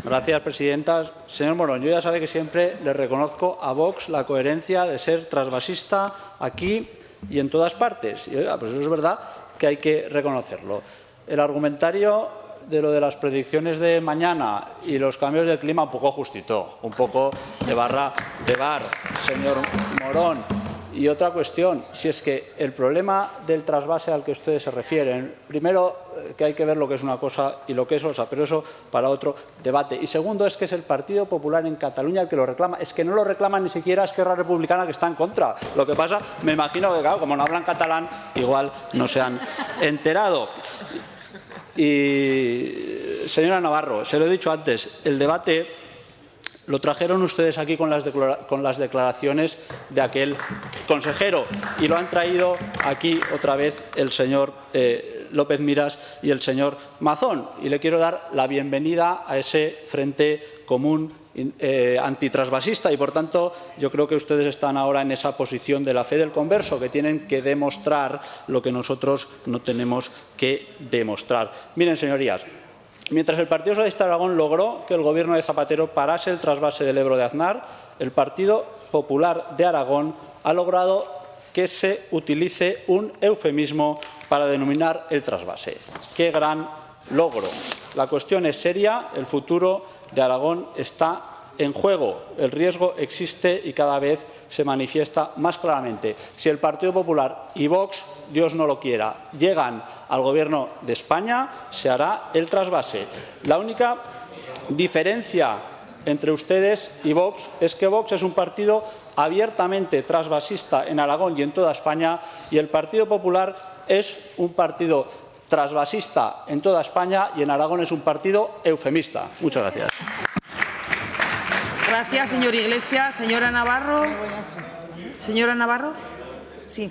Gracias, presidenta. Señor Morón, yo ya sabe que siempre le reconozco a Vox la coherencia de ser trasvasista aquí y en todas partes. Y, oiga, pues eso es verdad que hay que reconocerlo. El argumentario de lo de las predicciones de mañana y los cambios del clima un poco justito, un poco de barra de bar, señor Morón. Y otra cuestión, si es que el problema del trasvase al que ustedes se refieren, primero que hay que ver lo que es una cosa y lo que es otra, pero eso para otro debate. Y segundo es que es el Partido Popular en Cataluña el que lo reclama. Es que no lo reclama ni siquiera Esquerra Republicana, que está en contra. Lo que pasa, me imagino que, claro, como no hablan catalán, igual no se han enterado. Y, señora Navarro, se lo he dicho antes, el debate lo trajeron ustedes aquí con las declaraciones de aquel consejero y lo han traído aquí otra vez el señor López Miras y el señor Mazón. Y le quiero dar la bienvenida a ese frente común antitrasvasista y, por tanto, yo creo que ustedes están ahora en esa posición de la fe del converso, que tienen que demostrar lo que nosotros no tenemos que demostrar. Miren, señorías, mientras el Partido Socialista de Aragón logró que el Gobierno de Zapatero parase el trasvase del Ebro de Aznar, el Partido Popular de Aragón ha logrado que se utilice un eufemismo para denominar el trasvase. ¡Qué gran logro! La cuestión es seria, el futuro de Aragón está en juego. El riesgo existe y cada vez se manifiesta más claramente. Si el Partido Popular y Vox, Dios no lo quiera, llegan al Gobierno de España, se hará el trasvase. La única diferencia entre ustedes y Vox es que Vox es un partido abiertamente trasvasista en Aragón y en toda España, y el Partido Popular es un partido trasvasista en toda España y en Aragón es un partido eufemista. Muchas gracias. Gracias, señor Iglesias. Señora Navarro. Señora Navarro. Sí.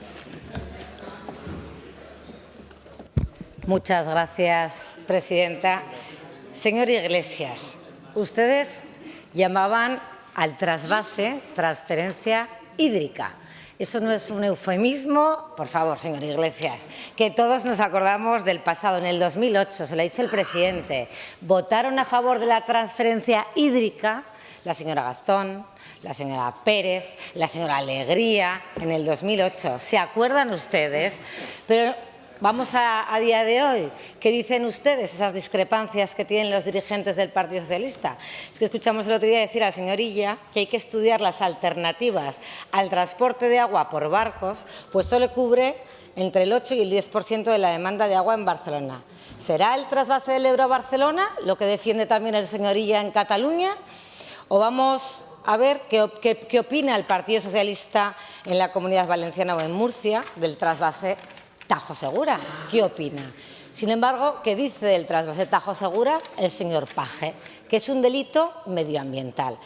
Muchas gracias, presidenta. Señor Iglesias, ustedes llamaban al trasvase transferencia hídrica. Eso no es un eufemismo, por favor, señor Iglesias, que todos nos acordamos del pasado. En el 2008, se lo ha dicho el presidente, votaron a favor de la transferencia hídrica la señora Gastón, la señora Pérez, la señora Alegría, en el 2008. ¿Se acuerdan ustedes? Pero vamos a día de hoy. ¿Qué dicen ustedes, esas discrepancias que tienen los dirigentes del Partido Socialista? Es que escuchamos el otro día decir al señor Illa que hay que estudiar las alternativas al transporte de agua por barcos, pues solo cubre entre el 8 y el 10% de la demanda de agua en Barcelona. ¿Será el trasvase del Ebro a Barcelona lo que defiende también el señor Illa en Cataluña? ¿O vamos a ver qué opina el Partido Socialista en la Comunidad Valenciana o en Murcia del trasvase Tajo Segura? ¿Qué opina? Sin embargo, ¿qué dice del trasvase Tajo Segura el señor Page? Que es un delito medioambiental.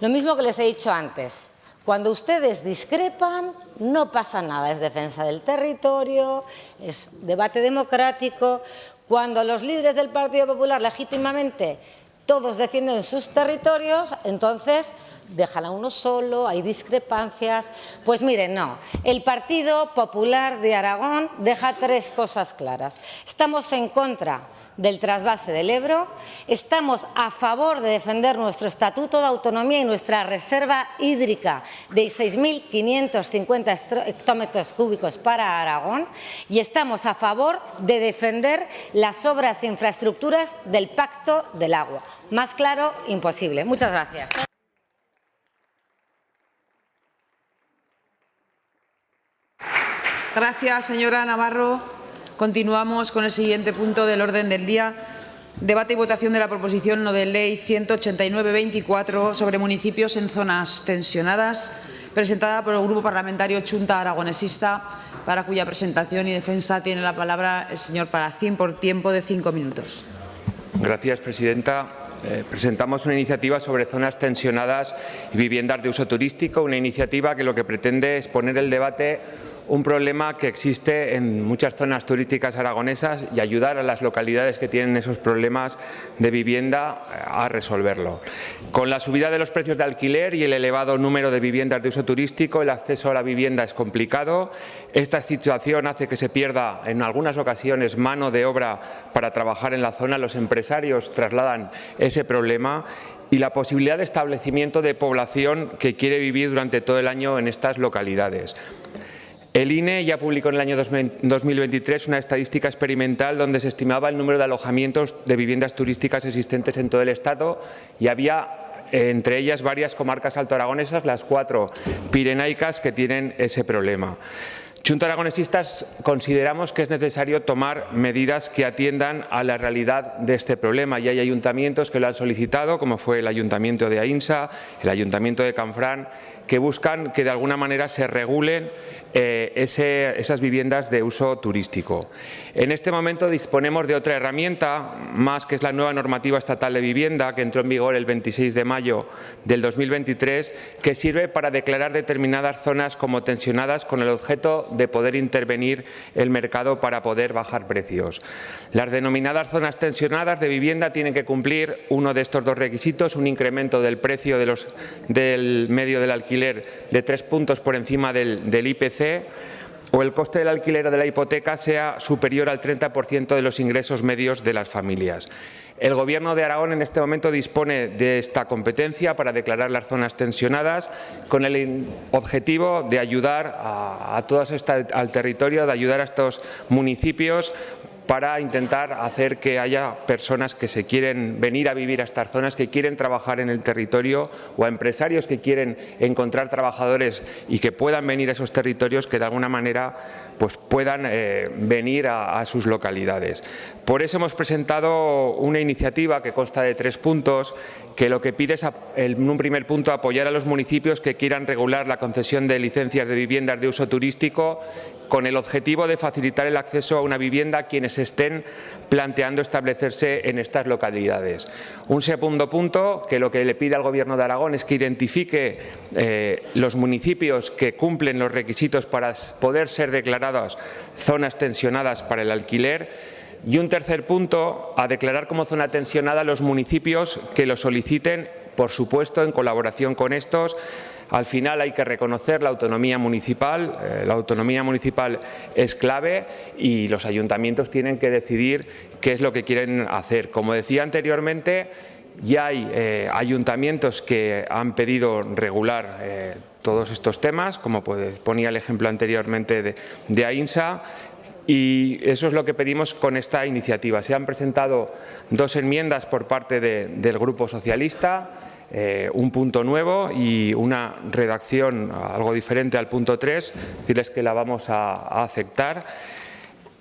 Lo mismo que les he dicho antes. Cuando ustedes discrepan, no pasa nada. Es defensa del territorio, es debate democrático. Cuando los líderes del Partido Popular legítimamente todos defienden sus territorios, entonces dejan a uno solo, hay discrepancias. Pues miren, no. El Partido Popular de Aragón deja tres cosas claras. Estamos en contra del trasvase del Ebro, estamos a favor de defender nuestro Estatuto de Autonomía y nuestra reserva hídrica de 6.550 hectómetros cúbicos para Aragón y estamos a favor de defender las obras e infraestructuras del Pacto del Agua. Más claro, imposible. Muchas gracias. Gracias, señora Navarro. Continuamos con el siguiente punto del orden del día. Debate y votación de la proposición no de ley 189-24 sobre municipios en zonas tensionadas, presentada por el Grupo Parlamentario Chunta Aragonesista, para cuya presentación y defensa tiene la palabra el señor Palacín por tiempo de 5 minutos. Gracias, presidenta. Presentamos una iniciativa sobre zonas tensionadas y viviendas de uso turístico, una iniciativa que lo que pretende es poner el debate un problema que existe en muchas zonas turísticas aragonesas y ayudar a las localidades que tienen esos problemas de vivienda a resolverlo. Con la subida de los precios de alquiler y el elevado número de viviendas de uso turístico, el acceso a la vivienda es complicado. Esta situación hace que se pierda en algunas ocasiones mano de obra para trabajar en la zona. Los empresarios trasladan ese problema y la posibilidad de establecimiento de población que quiere vivir durante todo el año en estas localidades. El INE ya publicó en el año 2023 una estadística experimental donde se estimaba el número de alojamientos de viviendas turísticas existentes en todo el Estado y había entre ellas varias comarcas altoaragonesas, las 4 pirenaicas, que tienen ese problema. Chunta Aragonesistas consideramos que es necesario tomar medidas que atiendan a la realidad de este problema y hay ayuntamientos que lo han solicitado, como fue el Ayuntamiento de Aínsa, el Ayuntamiento de Canfrán, que buscan que de alguna manera se regulen esas viviendas de uso turístico. En este momento disponemos de otra herramienta más, que es la nueva normativa estatal de vivienda, que entró en vigor el 26 de mayo del 2023, que sirve para declarar determinadas zonas como tensionadas con el objeto de poder intervenir el mercado para poder bajar precios. Las denominadas zonas tensionadas de vivienda tienen que cumplir uno de estos dos requisitos: un incremento del precio del medio del alquiler de 3 puntos por encima del IPC, o el coste del alquiler o de la hipoteca sea superior al 30% de los ingresos medios de las familias. El Gobierno de Aragón en este momento dispone de esta competencia para declarar las zonas tensionadas con el objetivo de ayudar al territorio, de ayudar a estos municipios para intentar hacer que haya personas que se quieren venir a vivir a estas zonas, que quieren trabajar en el territorio, o a empresarios que quieren encontrar trabajadores y que puedan venir a esos territorios, que de alguna manera pues puedan venir a sus localidades. Por eso hemos presentado una iniciativa que consta de 3 puntos, que lo que pide es, en un primer punto, apoyar a los municipios que quieran regular la concesión de licencias de viviendas de uso turístico, con el objetivo de facilitar el acceso a una vivienda a quienes estén planteando establecerse en estas localidades. Un segundo punto, que lo que le pide al Gobierno de Aragón es que identifique los municipios que cumplen los requisitos para poder ser declaradas zonas tensionadas para el alquiler. Y un tercer punto, a declarar como zona tensionada los municipios que lo soliciten, por supuesto, en colaboración con estos. Al final hay que reconocer la autonomía municipal. La autonomía municipal es clave y los ayuntamientos tienen que decidir qué es lo que quieren hacer. Como decía anteriormente, ya hay ayuntamientos que han pedido regular todos estos temas, como ponía el ejemplo anteriormente de AINSA. Y eso es lo que pedimos con esta iniciativa. Se han presentado 2 enmiendas por parte del Grupo Socialista, un punto nuevo y una redacción algo diferente al punto 3, decirles que la vamos a aceptar.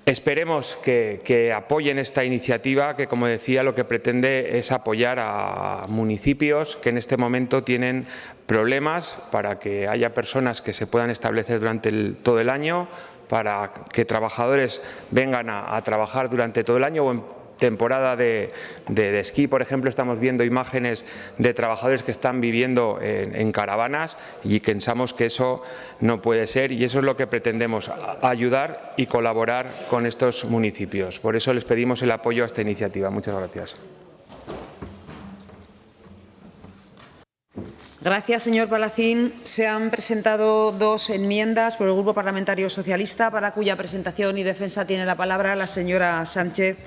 Esperemos que apoyen esta iniciativa, que, como decía, lo que pretende es apoyar a municipios que en este momento tienen problemas para que haya personas que se puedan establecer durante todo el año, para que trabajadores vengan a trabajar durante todo el año, o en temporada de esquí, por ejemplo, estamos viendo imágenes de trabajadores que están viviendo en caravanas y pensamos que eso no puede ser, y eso es lo que pretendemos, ayudar y colaborar con estos municipios. Por eso les pedimos el apoyo a esta iniciativa. Muchas gracias. Gracias, señor Palacín. Se han presentado 2 enmiendas por el Grupo Parlamentario Socialista, para cuya presentación y defensa tiene la palabra la señora Sánchez.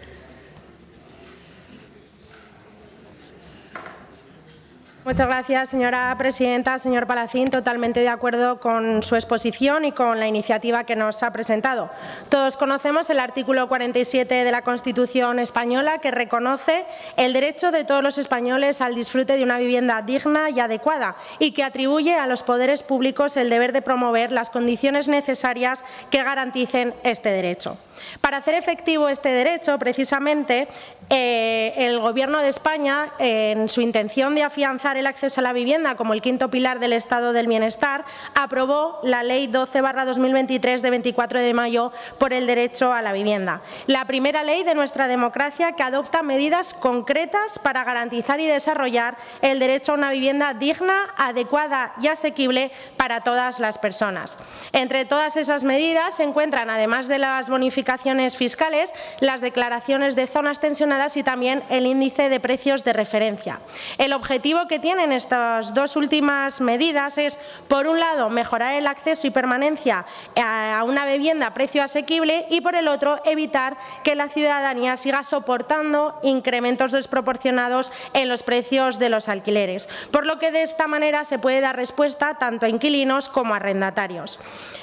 Muchas gracias, señora presidenta. Señor Palacín, totalmente de acuerdo con su exposición y con la iniciativa que nos ha presentado. Todos conocemos el artículo 47 de la Constitución española, que reconoce el derecho de todos los españoles al disfrute de una vivienda digna y adecuada, y que atribuye a los poderes públicos el deber de promover las condiciones necesarias que garanticen este derecho. Para hacer efectivo este derecho, precisamente, el Gobierno de España, en su intención de afianzar el acceso a la vivienda como el 5º pilar del Estado del Bienestar, aprobó la Ley 12/2023 de 24 de mayo por el derecho a la vivienda. La primera ley de nuestra democracia que adopta medidas concretas para garantizar y desarrollar el derecho a una vivienda digna, adecuada y asequible para todas las personas. Entre todas esas medidas se encuentran, además de las bonificaciones fiscales, las declaraciones de zonas tensionadas y también el índice de precios de referencia. El objetivo que tienen estas 2 últimas medidas es, por un lado, mejorar el acceso y permanencia a una vivienda a precio asequible, y, por el otro, evitar que la ciudadanía siga soportando incrementos desproporcionados en los precios de los alquileres, por lo que de esta manera se puede dar respuesta tanto a inquilinos como a arrendatarios.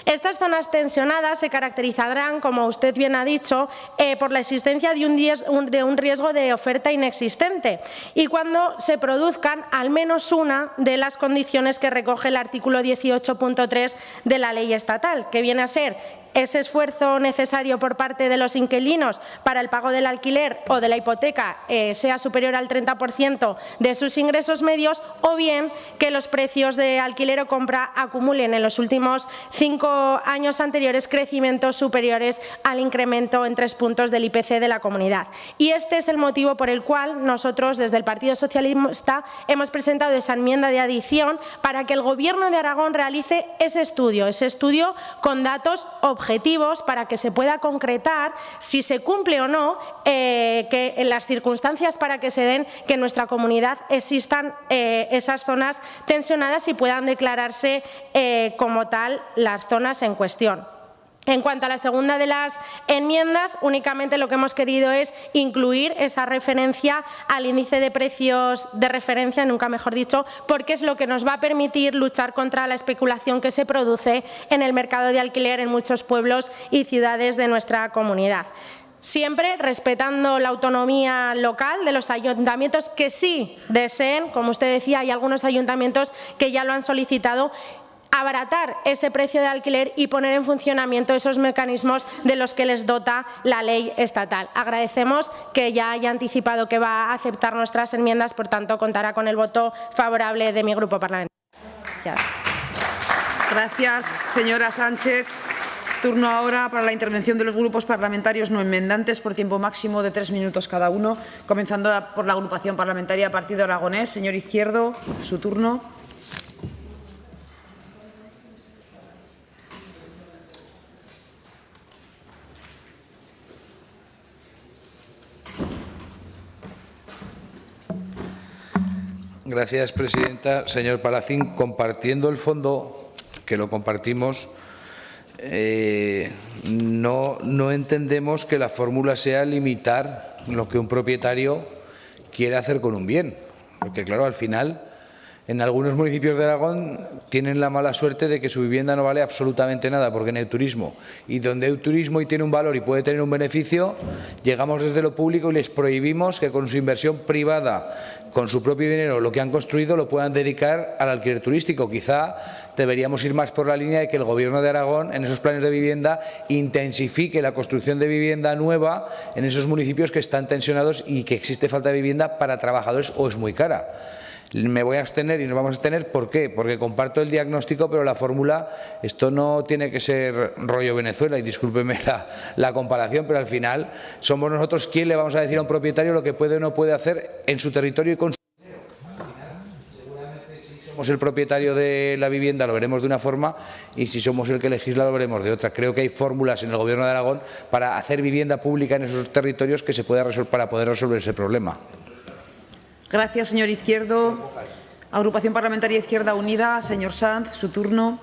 Estas zonas tensionadas se caracterizarán, como usted bien ha dicho, por la existencia de un riesgo de oferta inexistente, y cuando se produzcan al menos una de las condiciones que recoge el artículo 18.3 de la ley estatal, que viene a ser ese esfuerzo necesario por parte de los inquilinos para el pago del alquiler o de la hipoteca sea superior al 30% de sus ingresos medios, o bien que los precios de alquiler o compra acumulen en los últimos 5 años anteriores crecimientos superiores al incremento en 3 puntos del IPC de la comunidad. Y este es el motivo por el cual nosotros, desde el Partido Socialista, hemos presentado esa enmienda de adición para que el Gobierno de Aragón realice ese estudio con datos objetivos, para que se pueda concretar si se cumple o no que en las circunstancias para que se den, que en nuestra comunidad existan esas zonas tensionadas y puedan declararse como tal las zonas en cuestión. En cuanto a la segunda de las enmiendas, únicamente lo que hemos querido es incluir esa referencia al índice de precios de referencia, nunca mejor dicho, porque es lo que nos va a permitir luchar contra la especulación que se produce en el mercado de alquiler en muchos pueblos y ciudades de nuestra comunidad. siempre respetando la autonomía local de los ayuntamientos que sí deseen, como usted decía, hay algunos ayuntamientos que ya lo han solicitado, abaratar ese precio de alquiler y poner en funcionamiento esos mecanismos de los que les dota la ley estatal. Agradecemos que ya haya anticipado que va a aceptar nuestras enmiendas, por tanto, contará con el voto favorable de mi grupo parlamentario. Gracias. Gracias, señora Sánchez. Turno ahora para la intervención de los grupos parlamentarios no enmendantes por tiempo máximo de 3 minutos cada uno, comenzando por la agrupación parlamentaria Partido Aragonés. Señor Izquierdo, su turno. Gracias, presidenta. Señor Palacín, compartiendo el fondo, que lo compartimos, no entendemos que la fórmula sea limitar lo que un propietario quiere hacer con un bien. Porque, claro, al final, en algunos municipios de Aragón tienen la mala suerte de que su vivienda no vale absolutamente nada porque no hay turismo. Y donde hay turismo y tiene un valor y puede tener un beneficio, llegamos desde lo público y les prohibimos que con su inversión privada, con su propio dinero, lo que han construido lo puedan dedicar al alquiler turístico. Quizá deberíamos ir más por la línea de que el Gobierno de Aragón, en esos planes de vivienda, intensifique la construcción de vivienda nueva en esos municipios que están tensionados y que existe falta de vivienda para trabajadores o es muy cara. Me voy a abstener y nos vamos a abstener. ¿Por qué? Porque comparto el diagnóstico, pero la fórmula, esto no tiene que ser rollo Venezuela, y discúlpeme la comparación, pero al final somos nosotros quien le vamos a decir a un propietario lo que puede o no puede hacer en su territorio y con su dinero. Seguramente si somos el propietario de la vivienda lo veremos de una forma y si somos el que legisla lo veremos de otra. Creo que hay fórmulas en el Gobierno de Aragón para hacer vivienda pública en esos territorios que se pueda resolver para poder resolver ese problema. Gracias, señor Izquierdo. Agrupación Parlamentaria Izquierda Unida, señor Sanz, su turno.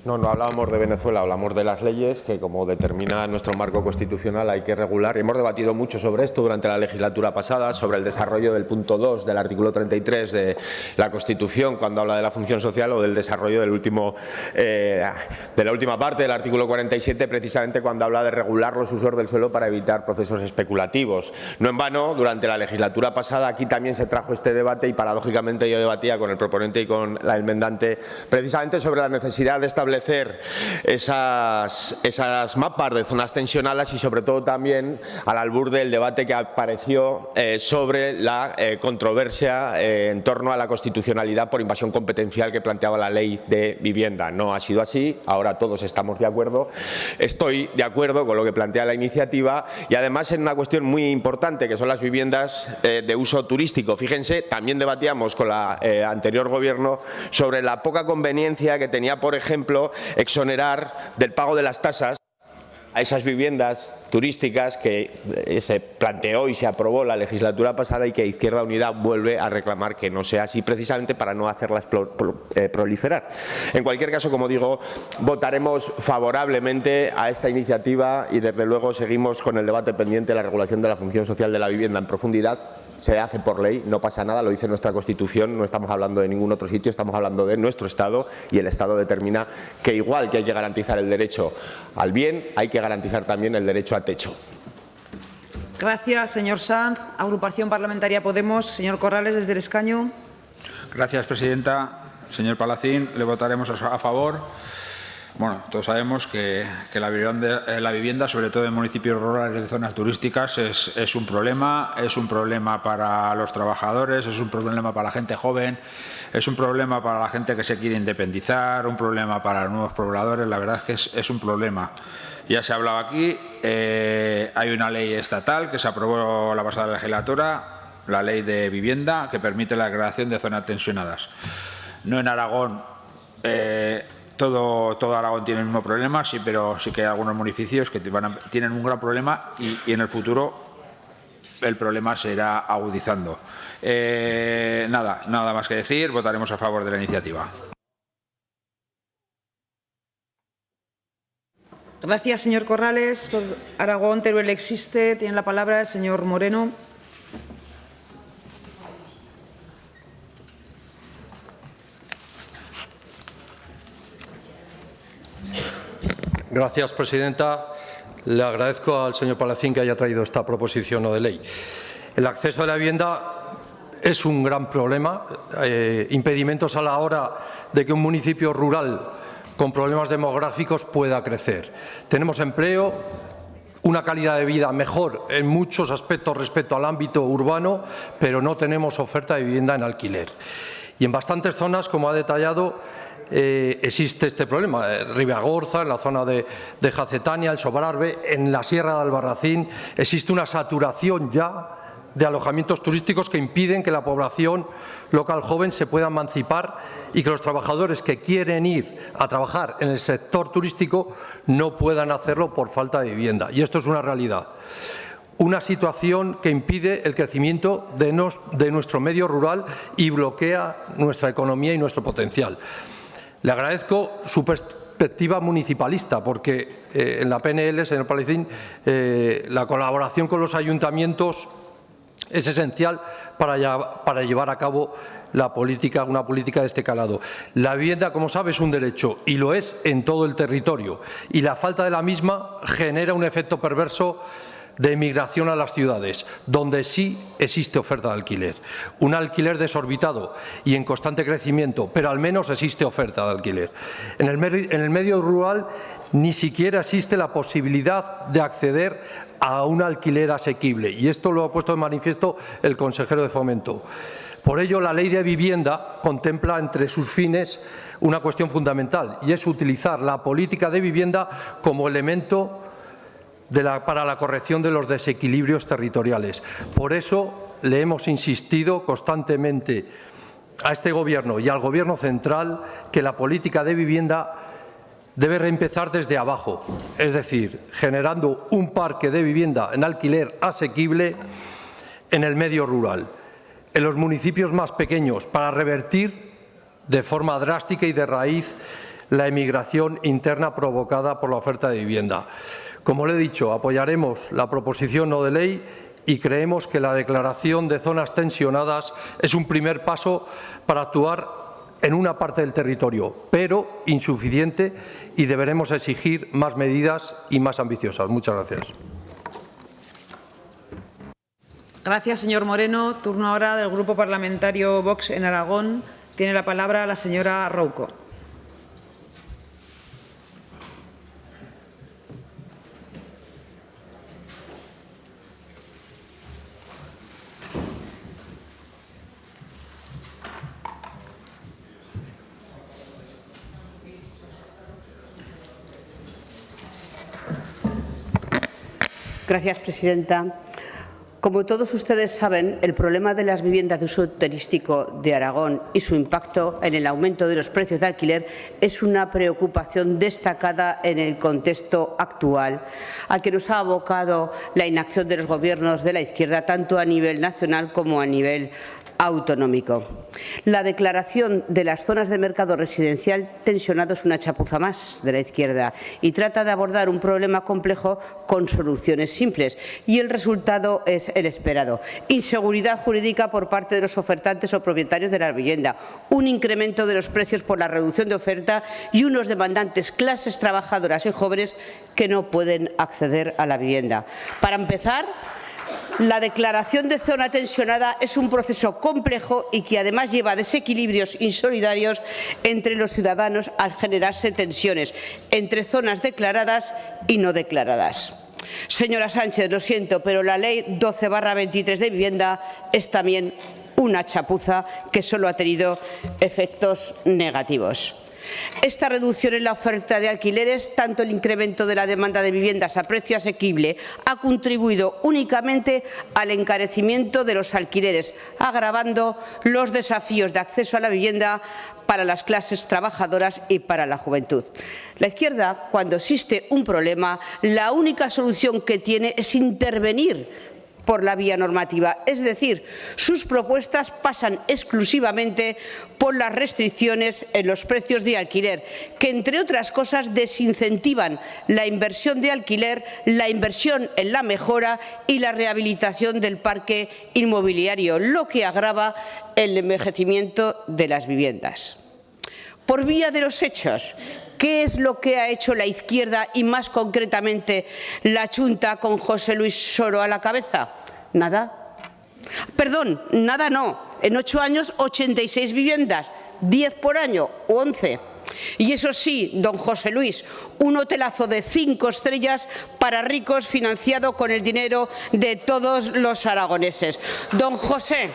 No hablábamos de Venezuela, hablamos de las leyes que, como determina nuestro marco constitucional, hay que regular. Hemos debatido mucho sobre esto durante la legislatura pasada, sobre el desarrollo del punto 2 del artículo 33 de la Constitución, cuando habla de la función social, o del desarrollo del de la última parte del artículo 47, precisamente cuando habla de regular los usos del suelo para evitar procesos especulativos. No en vano, durante la legislatura pasada aquí también se trajo este debate y, paradójicamente, yo debatía con el proponente y con la enmendante precisamente sobre la necesidad de establecer esas mapas de zonas tensionadas y, sobre todo, también al albur del debate que apareció sobre la controversia en torno a la constitucionalidad por invasión competencial que planteaba la ley de vivienda. No ha sido así, ahora todos estamos de acuerdo. Estoy de acuerdo con lo que plantea la iniciativa y, además, en una cuestión muy importante, que son las viviendas de uso turístico. Fíjense, también debatíamos con el anterior Gobierno sobre la poca conveniencia que tenía, por ejemplo, exonerar del pago de las tasas a esas viviendas turísticas que se planteó y se aprobó la legislatura pasada y que Izquierda Unida vuelve a reclamar que no sea así, precisamente para no hacerlas proliferar. En cualquier caso, como digo, votaremos favorablemente a esta iniciativa y, desde luego, seguimos con el debate pendiente de la regulación de la función social de la vivienda en profundidad. Se hace por ley, no pasa nada, lo dice nuestra Constitución, no estamos hablando de ningún otro sitio, estamos hablando de nuestro Estado, y el Estado determina que, igual que hay que garantizar el derecho al bien, hay que garantizar también el derecho a techo. Gracias, señor Sanz. Agrupación Parlamentaria Podemos, señor Corrales, desde el escaño. Gracias, presidenta. Señor Palacín, le votaremos a favor. Bueno, todos sabemos que la vivienda, sobre todo en municipios rurales de zonas turísticas, es un problema para los trabajadores, es un problema para la gente joven, es un problema para la gente que se quiere independizar, un problema para los nuevos pobladores. La verdad es que es un problema. Ya se ha hablado aquí, hay una ley estatal que se aprobó la pasada legislatura, la ley de vivienda, que permite la creación de zonas tensionadas. No en Aragón. Todo Aragón tiene el mismo problema, sí, pero sí que hay algunos municipios que tienen un gran problema y en el futuro el problema se irá agudizando. Nada más que decir, votaremos a favor de la iniciativa. Gracias, señor Corrales. Por Aragón, Teruel existe. Tiene la palabra el señor Moreno. Gracias, presidenta. Le agradezco al señor Palacín que haya traído esta proposición no de ley. El acceso a la vivienda es un gran problema, impedimentos a la hora de que un municipio rural con problemas demográficos pueda crecer. Tenemos empleo, una calidad de vida mejor en muchos aspectos respecto al ámbito urbano, pero no tenemos oferta de vivienda en alquiler. Y en bastantes zonas, como ha detallado, existe este problema. Ribagorza, en la zona de Jacetania, el Sobrarbe, en la Sierra de Albarracín, existe una saturación ya de alojamientos turísticos que impiden que la población local joven se pueda emancipar y que los trabajadores que quieren ir a trabajar en el sector turístico no puedan hacerlo por falta de vivienda. Y esto es una realidad. Una situación que impide el crecimiento de nuestro medio rural y bloquea nuestra economía y nuestro potencial. Le agradezco su perspectiva municipalista, porque en la PNL, señor Palacín, la colaboración con los ayuntamientos es esencial para llevar a cabo una política de este calado. La vivienda, como sabe, es un derecho y lo es en todo el territorio, y la falta de la misma genera un efecto perverso de emigración a las ciudades, donde sí existe oferta de alquiler. Un alquiler desorbitado y en constante crecimiento, pero al menos existe oferta de alquiler. En el medio rural ni siquiera existe la posibilidad de acceder a un alquiler asequible, y esto lo ha puesto de manifiesto el consejero de Fomento. Por ello, la Ley de Vivienda contempla entre sus fines una cuestión fundamental, y es utilizar la política de vivienda como elemento para la corrección de los desequilibrios territoriales. Por eso le hemos insistido constantemente a este Gobierno y al Gobierno central que la política de vivienda debe reempezar desde abajo, es decir, generando un parque de vivienda en alquiler asequible en el medio rural, en los municipios más pequeños, para revertir de forma drástica y de raíz la emigración interna provocada por la oferta de vivienda. Como le he dicho, apoyaremos la proposición no de ley y creemos que la declaración de zonas tensionadas es un primer paso para actuar en una parte del territorio, pero insuficiente, y deberemos exigir más medidas y más ambiciosas. Muchas gracias. Gracias, señor Moreno. Turno ahora del Grupo Parlamentario Vox en Aragón. Tiene la palabra la señora Rouco. Gracias, presidenta. Como todos ustedes saben, el problema de las viviendas de uso turístico de Aragón y su impacto en el aumento de los precios de alquiler es una preocupación destacada en el contexto actual, al que nos ha abocado la inacción de los gobiernos de la izquierda, tanto a nivel nacional como a nivel autonómico. La declaración de las zonas de mercado residencial tensionado es una chapuza más de la izquierda y trata de abordar un problema complejo con soluciones simples, y el resultado es el esperado: inseguridad jurídica por parte de los ofertantes o propietarios de la vivienda, un incremento de los precios por la reducción de oferta y unos demandantes, clases trabajadoras y jóvenes, que no pueden acceder a la vivienda. Para empezar, la declaración de zona tensionada es un proceso complejo y que además lleva a desequilibrios insolidarios entre los ciudadanos al generarse tensiones entre zonas declaradas y no declaradas. Señora Sánchez, lo siento, pero la Ley 12/23 de vivienda es también una chapuza que solo ha tenido efectos negativos. Esta reducción en la oferta de alquileres, tanto el incremento de la demanda de viviendas a precio asequible, ha contribuido únicamente al encarecimiento de los alquileres, agravando los desafíos de acceso a la vivienda para las clases trabajadoras y para la juventud. La izquierda, cuando existe un problema, la única solución que tiene es intervenir por la vía normativa, es decir, sus propuestas pasan exclusivamente por las restricciones en los precios de alquiler, que entre otras cosas desincentivan la inversión de alquiler, la inversión en la mejora y la rehabilitación del parque inmobiliario, lo que agrava el envejecimiento de las viviendas. por vía de los hechos. ¿Qué es lo que ha hecho la izquierda y más concretamente la Junta con José Luis Soro a la cabeza? Nada. Perdón, nada no. En 8 años, 86 viviendas, 10 por año, 11. Y eso sí, don José Luis, un hotelazo de 5 estrellas para ricos financiado con el dinero de todos los aragoneses. Don José,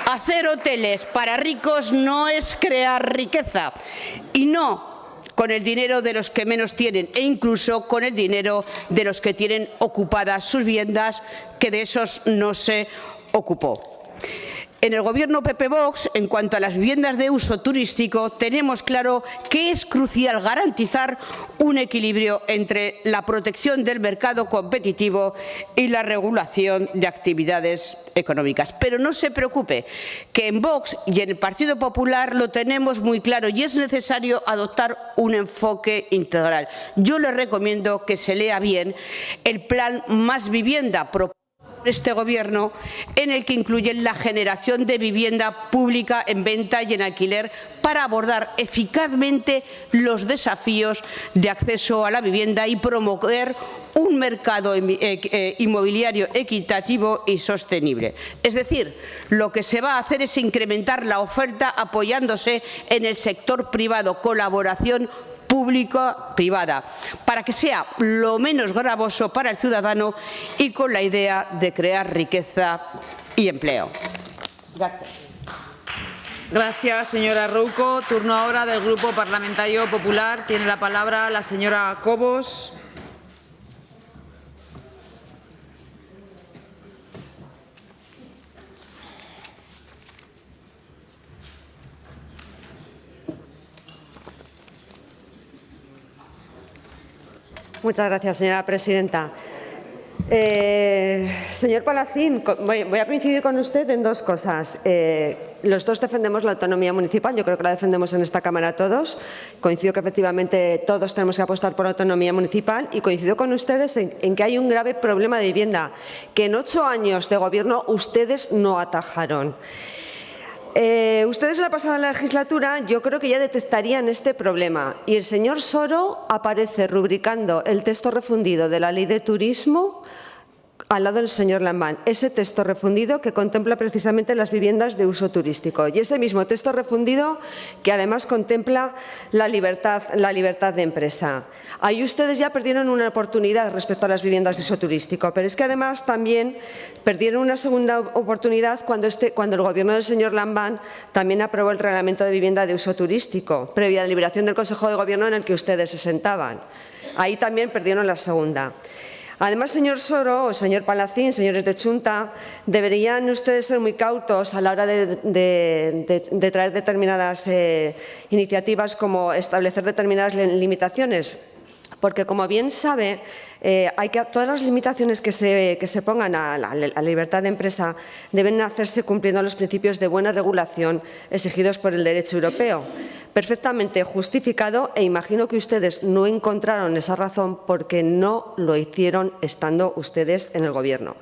hacer hoteles para ricos no es crear riqueza y no con el dinero de los que menos tienen e incluso con el dinero de los que tienen ocupadas sus viviendas, que de esos no se ocupó. En el Gobierno PP-Vox, en cuanto a las viviendas de uso turístico, tenemos claro que es crucial garantizar un equilibrio entre la protección del mercado competitivo y la regulación de actividades económicas. Pero no se preocupe, que en Vox y en el Partido Popular lo tenemos muy claro y es necesario adoptar un enfoque integral. Yo le recomiendo que se lea bien el plan Más Vivienda propuesto este Gobierno, en el que incluyen la generación de vivienda pública en venta y en alquiler para abordar eficazmente los desafíos de acceso a la vivienda y promover un mercado inmobiliario equitativo y sostenible. Es decir, lo que se va a hacer es incrementar la oferta apoyándose en el sector privado, colaboración público-privada, para que sea lo menos gravoso para el ciudadano y con la idea de crear riqueza y empleo. Gracias. Gracias, señora Rouco. Turno ahora del Grupo Parlamentario Popular. Tiene la palabra la señora Cobos. Muchas gracias, señora presidenta. Señor Palacín, voy a coincidir con usted en dos cosas. Los dos defendemos la autonomía municipal, yo creo que la defendemos en esta Cámara todos. Coincido que efectivamente todos tenemos que apostar por la autonomía municipal y coincido con ustedes en que hay un grave problema de vivienda que en 8 años de Gobierno ustedes no atajaron. Ustedes en la pasada legislatura yo creo que ya detectarían este problema y el señor Soro aparece rubricando el texto refundido de la Ley de Turismo al lado del señor Lambán, ese texto refundido que contempla precisamente las viviendas de uso turístico y ese mismo texto refundido que además contempla la libertad de empresa. Ahí ustedes ya perdieron una oportunidad respecto a las viviendas de uso turístico, pero es que además también perdieron una segunda oportunidad cuando el Gobierno del señor Lambán también aprobó el Reglamento de Vivienda de Uso Turístico, previa deliberación del Consejo de Gobierno en el que ustedes se sentaban. Ahí también perdieron la segunda. Además, señor Soro o señor Palacín, señores de Junta, deberían ustedes ser muy cautos a la hora de traer determinadas iniciativas como establecer determinadas limitaciones. Porque, como bien sabe, todas las limitaciones que se pongan a la libertad de empresa deben hacerse cumpliendo los principios de buena regulación exigidos por el derecho europeo. Perfectamente justificado e imagino que ustedes no encontraron esa razón porque no lo hicieron estando ustedes en el Gobierno.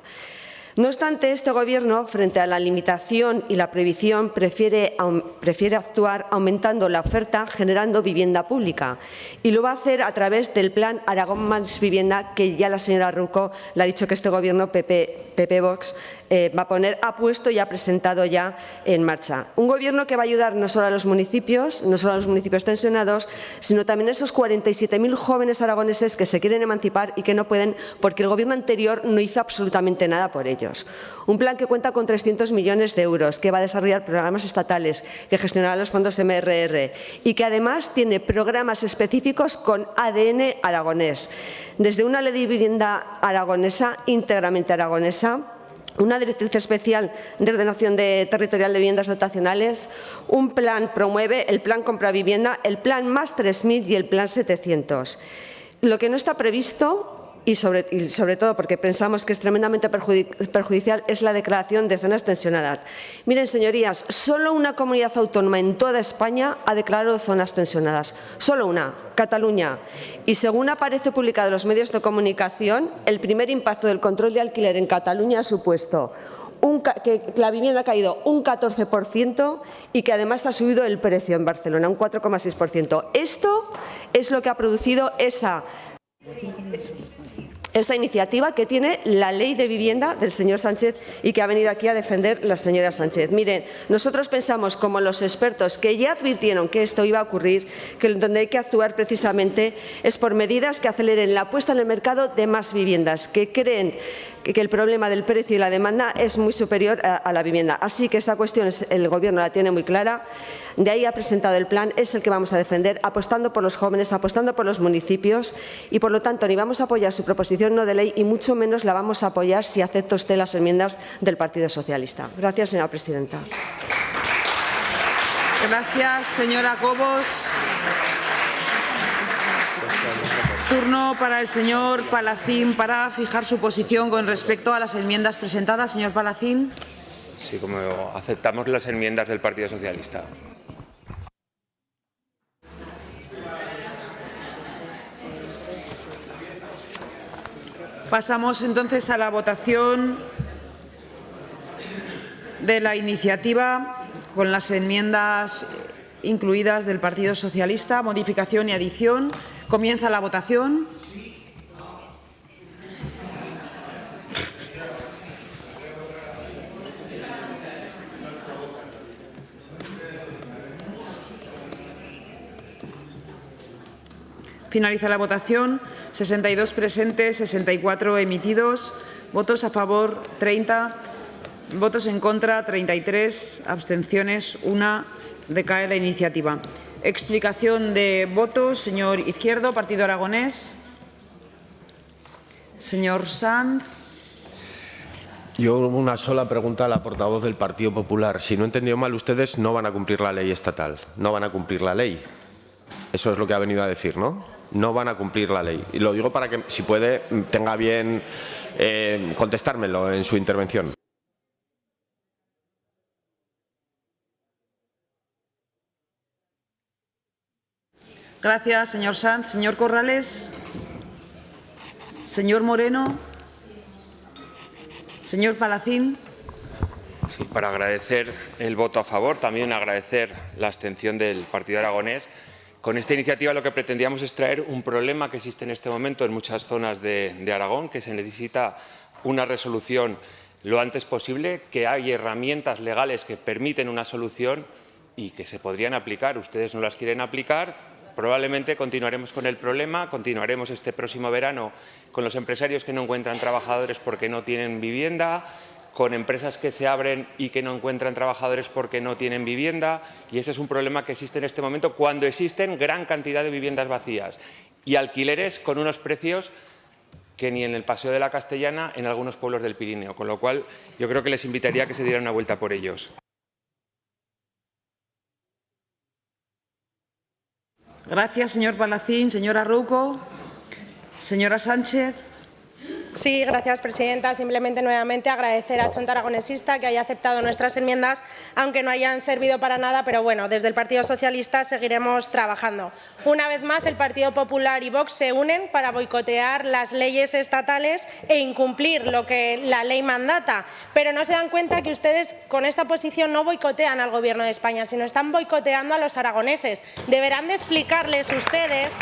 No obstante, este Gobierno, frente a la limitación y la prohibición, prefiere actuar aumentando la oferta, generando vivienda pública. Y lo va a hacer a través del plan Aragón Más Vivienda, que ya la señora Rouco le ha dicho que este Gobierno PP-Vox ha puesto y ha presentado ya en marcha. Un Gobierno que va a ayudar no solo a los municipios, tensionados, sino también a esos 47.000 jóvenes aragoneses que se quieren emancipar y que no pueden porque el Gobierno anterior no hizo absolutamente nada por ellos. Un plan que cuenta con 300 millones de euros, que va a desarrollar programas estatales, que gestionará los fondos MRR y que además tiene programas específicos con ADN aragonés, desde una ley de vivienda aragonesa, íntegramente aragonesa, una directriz especial de ordenación territorial de viviendas dotacionales, un plan promueve, el plan compra vivienda, el plan Más 3000 y el plan 700. Lo que no está previsto y sobre todo porque pensamos que es tremendamente perjudicial, es la declaración de zonas tensionadas. Miren, señorías, solo una comunidad autónoma en toda España ha declarado zonas tensionadas. Solo una, Cataluña. Y según aparece publicado en los medios de comunicación, el primer impacto del control de alquiler en Cataluña ha supuesto que la vivienda ha caído un 14% y que además ha subido el precio en Barcelona, un 4,6%. Esto es lo que ha producido esa iniciativa que tiene la ley de vivienda del señor Sánchez y que ha venido aquí a defender la señora Sánchez. Miren, nosotros pensamos, como los expertos que ya advirtieron que esto iba a ocurrir, que donde hay que actuar precisamente es por medidas que aceleren la puesta en el mercado de más viviendas, que creen que el problema del precio y la demanda es muy superior a la vivienda. Así que esta cuestión el Gobierno la tiene muy clara. De ahí ha presentado el plan, es el que vamos a defender, apostando por los jóvenes, apostando por los municipios y, por lo tanto, ni vamos a apoyar su proposición no de ley y mucho menos la vamos a apoyar si acepta usted las enmiendas del Partido Socialista. Gracias, señora presidenta. Gracias, señora Cobos. Turno para el señor Palacín para fijar su posición con respecto a las enmiendas presentadas. Señor Palacín. Sí, como aceptamos las enmiendas del Partido Socialista. Pasamos entonces a la votación de la iniciativa con las enmiendas incluidas del Partido Socialista, modificación y adición. Comienza la votación. Finaliza la votación. 62 presentes, 64 emitidos. Votos a favor, 30. Votos en contra, 33. Abstenciones, 1. Decae la iniciativa. Explicación de votos. Señor Izquierdo, Partido Aragonés. Señor Sanz. Yo una sola pregunta a la portavoz del Partido Popular. Si no he entendido mal, ustedes no van a cumplir la ley estatal. No van a cumplir la ley. Eso es lo que ha venido a decir, ¿no? No van a cumplir la ley. Y lo digo para que, si puede, tenga bien contestármelo en su intervención. Gracias, señor Sanz. Señor Corrales. Señor Moreno. Señor Palacín. Sí, para agradecer el voto a favor, también agradecer la abstención del Partido Aragonés. Con esta iniciativa lo que pretendíamos es traer un problema que existe en este momento en muchas zonas de Aragón, que se necesita una resolución lo antes posible, que hay herramientas legales que permiten una solución y que se podrían aplicar. Ustedes no las quieren aplicar. Probablemente continuaremos con el problema, continuaremos este próximo verano con los empresarios que no encuentran trabajadores porque no tienen vivienda, con empresas que se abren y que no encuentran trabajadores porque no tienen vivienda, y ese es un problema que existe en este momento cuando existen gran cantidad de viviendas vacías y alquileres con unos precios que ni en el Paseo de la Castellana en algunos pueblos del Pirineo, con lo cual yo creo que les invitaría a que se dieran una vuelta por ellos. Gracias, señor Palacín. Señora Rouco. Señora Sánchez. Sí, gracias, presidenta. Simplemente nuevamente agradecer a Chonta Aragonesista que haya aceptado nuestras enmiendas, aunque no hayan servido para nada, pero bueno, desde el Partido Socialista seguiremos trabajando. Una vez más, el Partido Popular y Vox se unen para boicotear las leyes estatales e incumplir lo que la ley mandata, pero no se dan cuenta que ustedes con esta posición no boicotean al Gobierno de España, sino están boicoteando a los aragoneses. Deberán de explicarles ustedes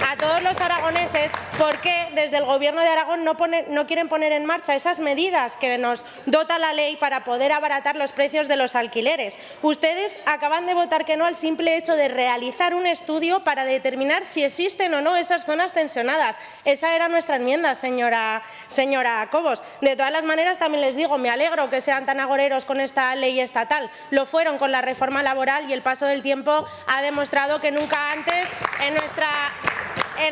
a todos los aragoneses por qué desde el Gobierno de Aragón no quieren poner en marcha esas medidas que nos dota la ley para poder abaratar los precios de los alquileres. Ustedes acaban de votar que no al simple hecho de realizar un estudio para determinar si existen o no esas zonas tensionadas. Esa era nuestra enmienda, señora Cobos. De todas las maneras, también les digo, me alegro que sean tan agoreros con esta ley estatal. Lo fueron con la reforma laboral y el paso del tiempo ha demostrado que nunca antes en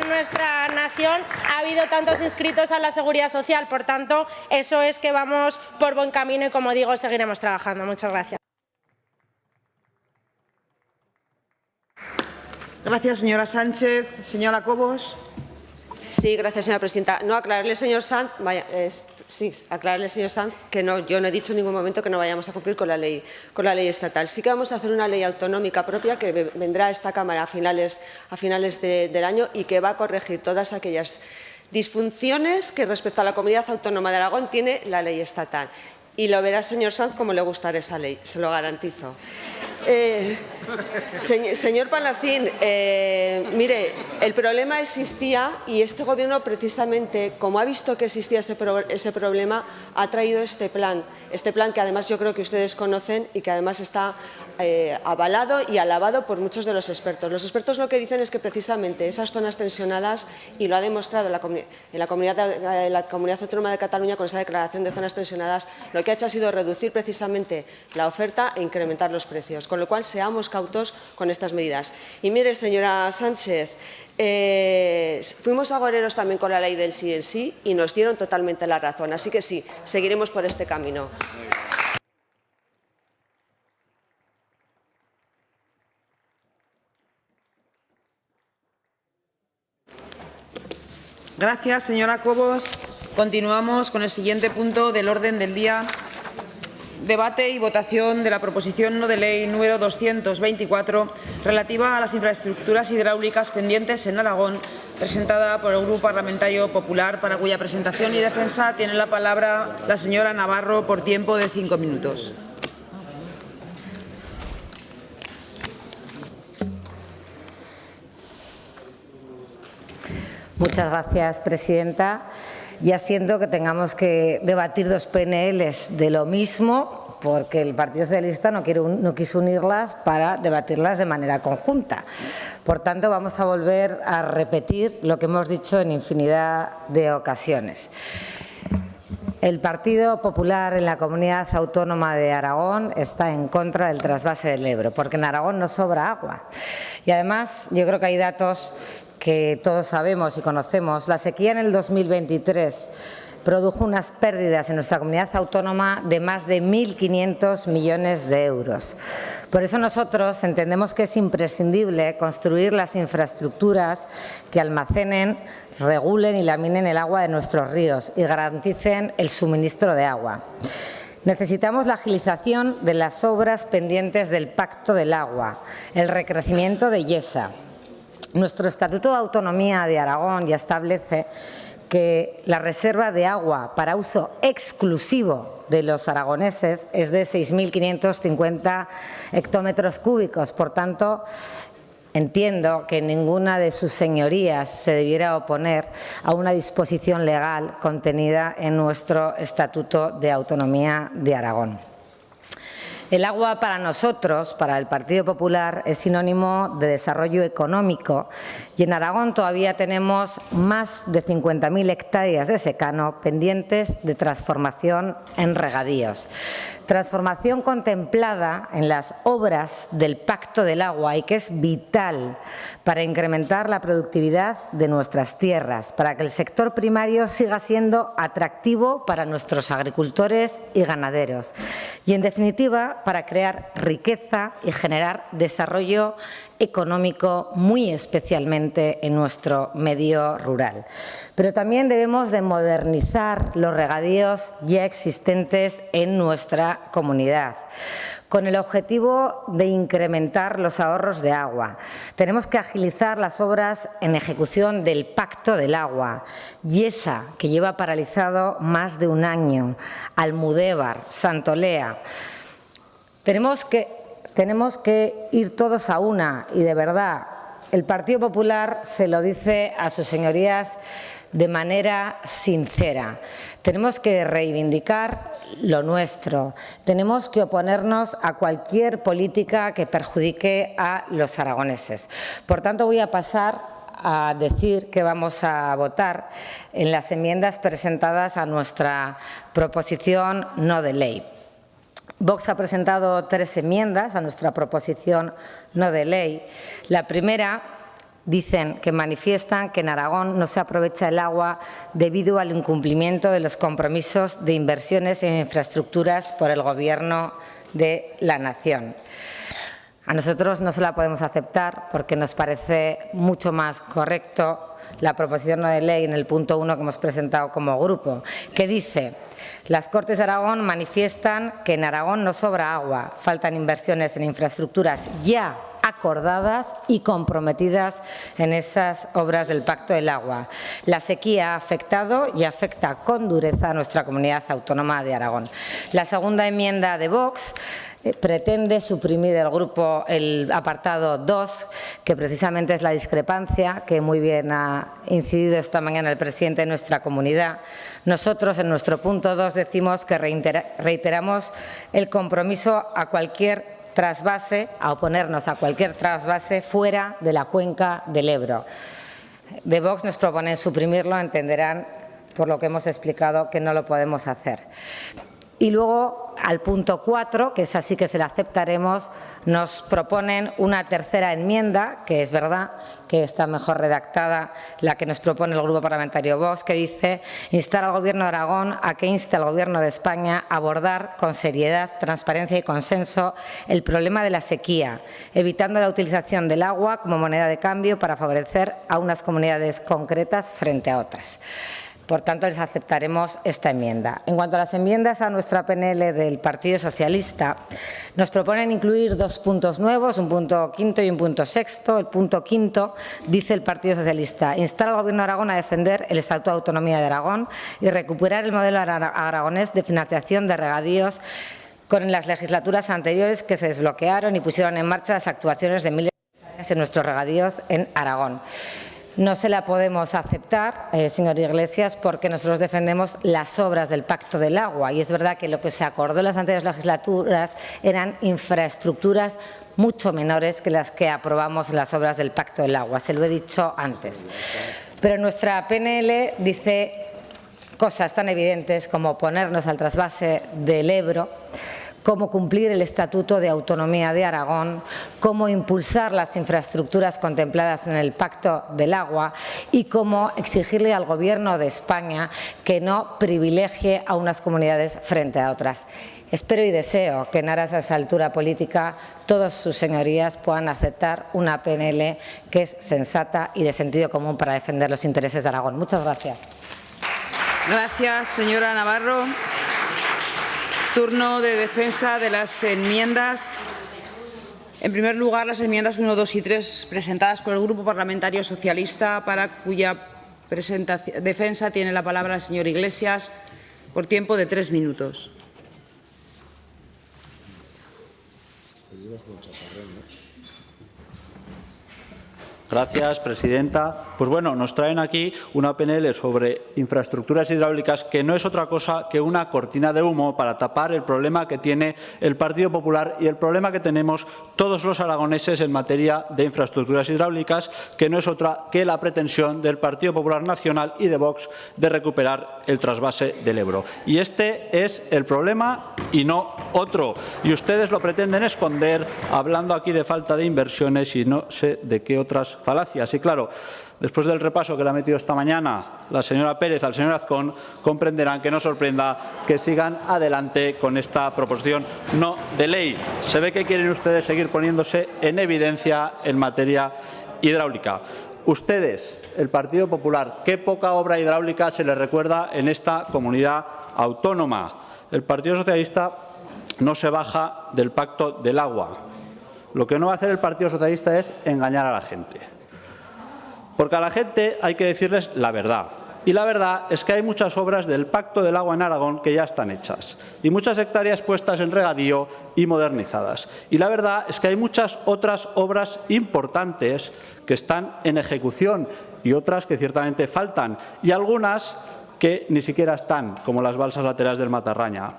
nuestra nación ha habido tantos inscritos a la Seguridad Social. Por tanto, eso es que vamos por buen camino y, como digo, seguiremos trabajando. Muchas gracias. Gracias, señora Sánchez. Señora Cobos. Sí, gracias, señora presidenta. No, aclararle, señor Sanz, aclararle, señor Sanz, que no, yo no he dicho en ningún momento que no vayamos a cumplir con la ley estatal. Sí que vamos a hacer una ley autonómica propia que vendrá a esta Cámara a finales del año y que va a corregir todas aquellas disfunciones que respecto a la Comunidad Autónoma de Aragón tiene la ley estatal. Y lo verá, señor Sanz, como le gustará esa ley, se lo garantizo. Señor Palacín, mire, el problema existía y este Gobierno precisamente, como ha visto que existía ese problema, ha traído este plan que además yo creo que ustedes conocen y que además está avalado y alabado por muchos de los expertos. Los expertos lo que dicen es que precisamente esas zonas tensionadas, y lo ha demostrado la Comunidad Autónoma de Cataluña con esa declaración de zonas tensionadas, lo que ha hecho ha sido reducir precisamente la oferta e incrementar los precios. Con lo cual, seamos cautos con estas medidas. Y mire, señora Sánchez, fuimos agoreros también con la ley del sí en sí y nos dieron totalmente la razón. Así que sí, seguiremos por este camino. Gracias, señora Cobos. Continuamos con el siguiente punto del orden del día. Debate y votación de la proposición no de ley número 224 relativa a las infraestructuras hidráulicas pendientes en Aragón, presentada por el Grupo Parlamentario Popular, para cuya presentación y defensa tiene la palabra la señora Navarro por tiempo de 5 minutos. Muchas gracias, presidenta. Ya siento que tengamos que debatir dos PNLs de lo mismo, porque el Partido Socialista no quiso unirlas para debatirlas de manera conjunta. Por tanto, vamos a volver a repetir lo que hemos dicho en infinidad de ocasiones. El Partido Popular en la Comunidad Autónoma de Aragón está en contra del trasvase del Ebro, porque en Aragón no sobra agua. Y además, yo creo que hay datos que todos sabemos y conocemos. La sequía en el 2023 produjo unas pérdidas en nuestra comunidad autónoma de más de 1.500 millones de euros. Por eso nosotros entendemos que es imprescindible construir las infraestructuras que almacenen, regulen y laminen el agua de nuestros ríos y garanticen el suministro de agua. Necesitamos la agilización de las obras pendientes del Pacto del Agua, el recrecimiento de Yesa. Nuestro Estatuto de Autonomía de Aragón ya establece que la reserva de agua para uso exclusivo de los aragoneses es de 6.550 hectómetros cúbicos. Por tanto, entiendo que ninguna de sus señorías se debiera oponer a una disposición legal contenida en nuestro Estatuto de Autonomía de Aragón. El agua para nosotros, para el Partido Popular, es sinónimo de desarrollo económico y en Aragón todavía tenemos más de 50.000 hectáreas de secano pendientes de transformación en regadíos. Transformación contemplada en las obras del Pacto del Agua y que es vital para incrementar la productividad de nuestras tierras, para que el sector primario siga siendo atractivo para nuestros agricultores y ganaderos y, en definitiva, para crear riqueza y generar desarrollo económico, muy especialmente en nuestro medio rural. Pero también debemos de modernizar los regadíos ya existentes en nuestra comunidad, con el objetivo de incrementar los ahorros de agua. Tenemos que agilizar las obras en ejecución del Pacto del Agua, Yesa, que lleva paralizado más de un año, Almudévar, Santolea. Tenemos que ir todos a una y, de verdad, el Partido Popular se lo dice a sus señorías de manera sincera. Tenemos que reivindicar lo nuestro. Tenemos que oponernos a cualquier política que perjudique a los aragoneses. Por tanto, voy a pasar a decir que vamos a votar en las enmiendas presentadas a nuestra proposición no de ley. Vox ha presentado 3 enmiendas a nuestra proposición no de ley. La primera, dicen que manifiestan que en Aragón no se aprovecha el agua debido al incumplimiento de los compromisos de inversiones en infraestructuras por el Gobierno de la Nación. A nosotros no se la podemos aceptar porque nos parece mucho más correcto la proposición no de ley en el punto 1 que hemos presentado como grupo, que dice: las Cortes de Aragón manifiestan que en Aragón no sobra agua, faltan inversiones en infraestructuras ya acordadas y comprometidas en esas obras del Pacto del Agua. La sequía ha afectado y afecta con dureza a nuestra comunidad autónoma de Aragón. La segunda enmienda de Vox pretende suprimir el apartado 2, que precisamente es la discrepancia que muy bien ha incidido esta mañana el presidente de nuestra comunidad. Nosotros, en nuestro punto 2, decimos que reiteramos el compromiso a cualquier trasvase, a oponernos a cualquier trasvase fuera de la cuenca del Ebro. De Vox nos proponen suprimirlo, entenderán, por lo que hemos explicado, que no lo podemos hacer. Y luego, al punto 4, que es así que se la aceptaremos, nos proponen una tercera enmienda, que es verdad que está mejor redactada la que nos propone el Grupo Parlamentario Vox, que dice instar al Gobierno de Aragón a que inste al Gobierno de España a abordar con seriedad, transparencia y consenso el problema de la sequía, evitando la utilización del agua como moneda de cambio para favorecer a unas comunidades concretas frente a otras. Por tanto, les aceptaremos esta enmienda. En cuanto a las enmiendas a nuestra PNL del Partido Socialista, nos proponen incluir 2 puntos nuevos, un punto quinto y un punto sexto. El punto quinto dice el Partido Socialista: instar al Gobierno de Aragón a defender el Estatuto de Autonomía de Aragón y recuperar el modelo aragonés de financiación de regadíos con las legislaturas anteriores, que se desbloquearon y pusieron en marcha las actuaciones de miles de hectáreas en nuestros regadíos en Aragón. No se la podemos aceptar, señor Iglesias, porque nosotros defendemos las obras del Pacto del Agua, y es verdad que lo que se acordó en las anteriores legislaturas eran infraestructuras mucho menores que las que aprobamos en las obras del Pacto del Agua, se lo he dicho antes. Pero nuestra PNL dice cosas tan evidentes como oponernos al trasvase del Ebro, cómo cumplir el Estatuto de Autonomía de Aragón, cómo impulsar las infraestructuras contempladas en el Pacto del Agua y cómo exigirle al Gobierno de España que no privilegie a unas comunidades frente a otras. Espero y deseo que en aras a esa altura política todos sus señorías puedan aceptar una PNL que es sensata y de sentido común para defender los intereses de Aragón. Muchas gracias. Gracias, señora Navarro. Turno de defensa de las enmiendas. En primer lugar, las enmiendas 1, 2 y 3 presentadas por el Grupo Parlamentario Socialista, para cuya defensa tiene la palabra el señor Iglesias por tiempo de 3 minutos. Gracias, presidenta. Pues bueno, nos traen aquí una PNL sobre infraestructuras hidráulicas que no es otra cosa que una cortina de humo para tapar el problema que tiene el Partido Popular y el problema que tenemos todos los aragoneses en materia de infraestructuras hidráulicas, que no es otra que la pretensión del Partido Popular Nacional y de Vox de recuperar el trasvase del Ebro. Y este es el problema y no otro. Y ustedes lo pretenden esconder hablando aquí de falta de inversiones y no sé de qué otras falacias. Y claro, después del repaso que le ha metido esta mañana la señora Pérez al señor Azcón, comprenderán que no sorprenda que sigan adelante con esta proposición no de ley. Se ve que quieren ustedes seguir poniéndose en evidencia en materia hidráulica. Ustedes, el Partido Popular, qué poca obra hidráulica se les recuerda en esta comunidad autónoma. El Partido Socialista no se baja del Pacto del Agua. Lo que no va a hacer el Partido Socialista es engañar a la gente. Porque a la gente hay que decirles la verdad. Y la verdad es que hay muchas obras del Pacto del Agua en Aragón que ya están hechas. Y muchas hectáreas puestas en regadío y modernizadas. Y la verdad es que hay muchas otras obras importantes que están en ejecución y otras que ciertamente faltan. Y algunas que ni siquiera están, como las balsas laterales del Matarraña.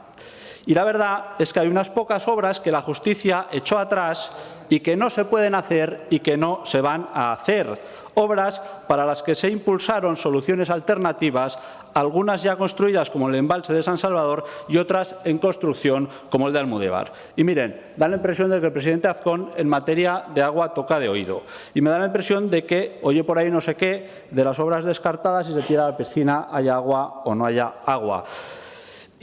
Y la verdad es que hay unas pocas obras que la justicia echó atrás y que no se pueden hacer y que no se van a hacer. Obras para las que se impulsaron soluciones alternativas, algunas ya construidas como el embalse de San Salvador y otras en construcción como el de Almudévar. Y miren, da la impresión de que el presidente Azcón en materia de agua toca de oído. Y me da la impresión de que oye por ahí no sé qué de las obras descartadas y se tira a la piscina, haya agua o no haya agua.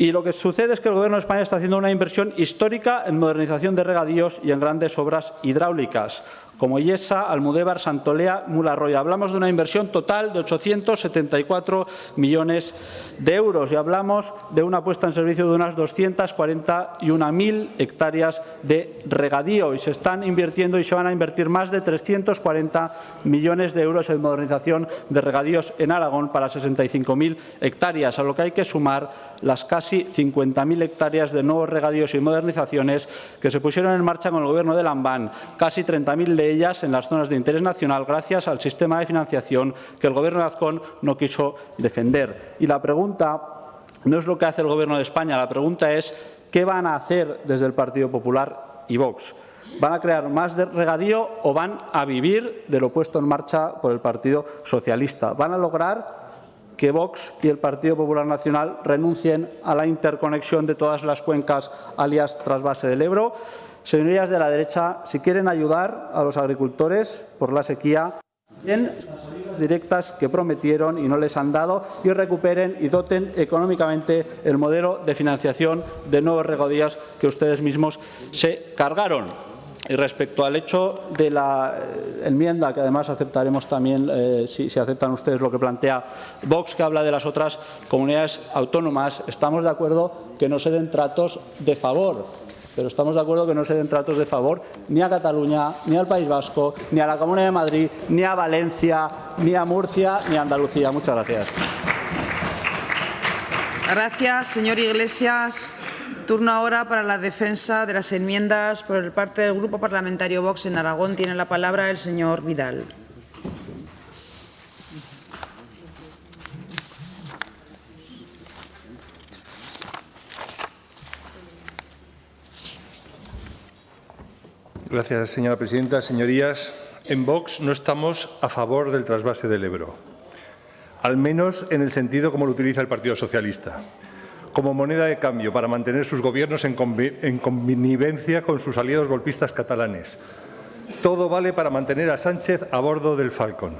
Y lo que sucede es que el Gobierno de España está haciendo una inversión histórica en modernización de regadíos y en grandes obras hidráulicas, como Iesa, Almudévar, Santolea, Mularroya. Hablamos de una inversión total de 874 millones de euros y hablamos de una puesta en servicio de unas 241.000 hectáreas de regadío y se están invirtiendo y se van a invertir más de 340 millones de euros en modernización de regadíos en Aragón para 65.000 hectáreas, a lo que hay que sumar las casi 50.000 hectáreas de nuevos regadíos y modernizaciones que se pusieron en marcha con el Gobierno de Lambán, casi 30.000 de ellas en las zonas de interés nacional gracias al sistema de financiación que el Gobierno de Azcón no quiso defender. Y la pregunta no es lo que hace el Gobierno de España, la pregunta es ¿qué van a hacer desde el Partido Popular y Vox? ¿Van a crear más de regadío o van a vivir de lo puesto en marcha por el Partido Socialista? ¿Van a lograr que Vox y el Partido Popular Nacional renuncien a la interconexión de todas las cuencas alias trasvase del Ebro? Señorías de la derecha, si quieren ayudar a los agricultores por la sequía, den las ayudas directas que prometieron y no les han dado y recuperen y doten económicamente el modelo de financiación de nuevos regadíos que ustedes mismos se cargaron. Y respecto al hecho de la enmienda, que además aceptaremos también, si aceptan ustedes lo que plantea Vox, que habla de las otras comunidades autónomas, estamos de acuerdo que no se den tratos de favor, pero estamos de acuerdo que no se den tratos de favor ni a Cataluña, ni al País Vasco, ni a la Comunidad de Madrid, ni a Valencia, ni a Murcia, ni a Andalucía. Muchas gracias. Gracias, señor Iglesias. Turno ahora para la defensa de las enmiendas por parte del Grupo Parlamentario Vox en Aragón. Tiene la palabra el señor Vidal. Gracias, señora presidenta. Señorías, en Vox no estamos a favor del trasvase del Ebro, al menos en el sentido como lo utiliza el Partido Socialista, como moneda de cambio para mantener sus gobiernos en connivencia con sus aliados golpistas catalanes. Todo vale para mantener a Sánchez a bordo del Falcon.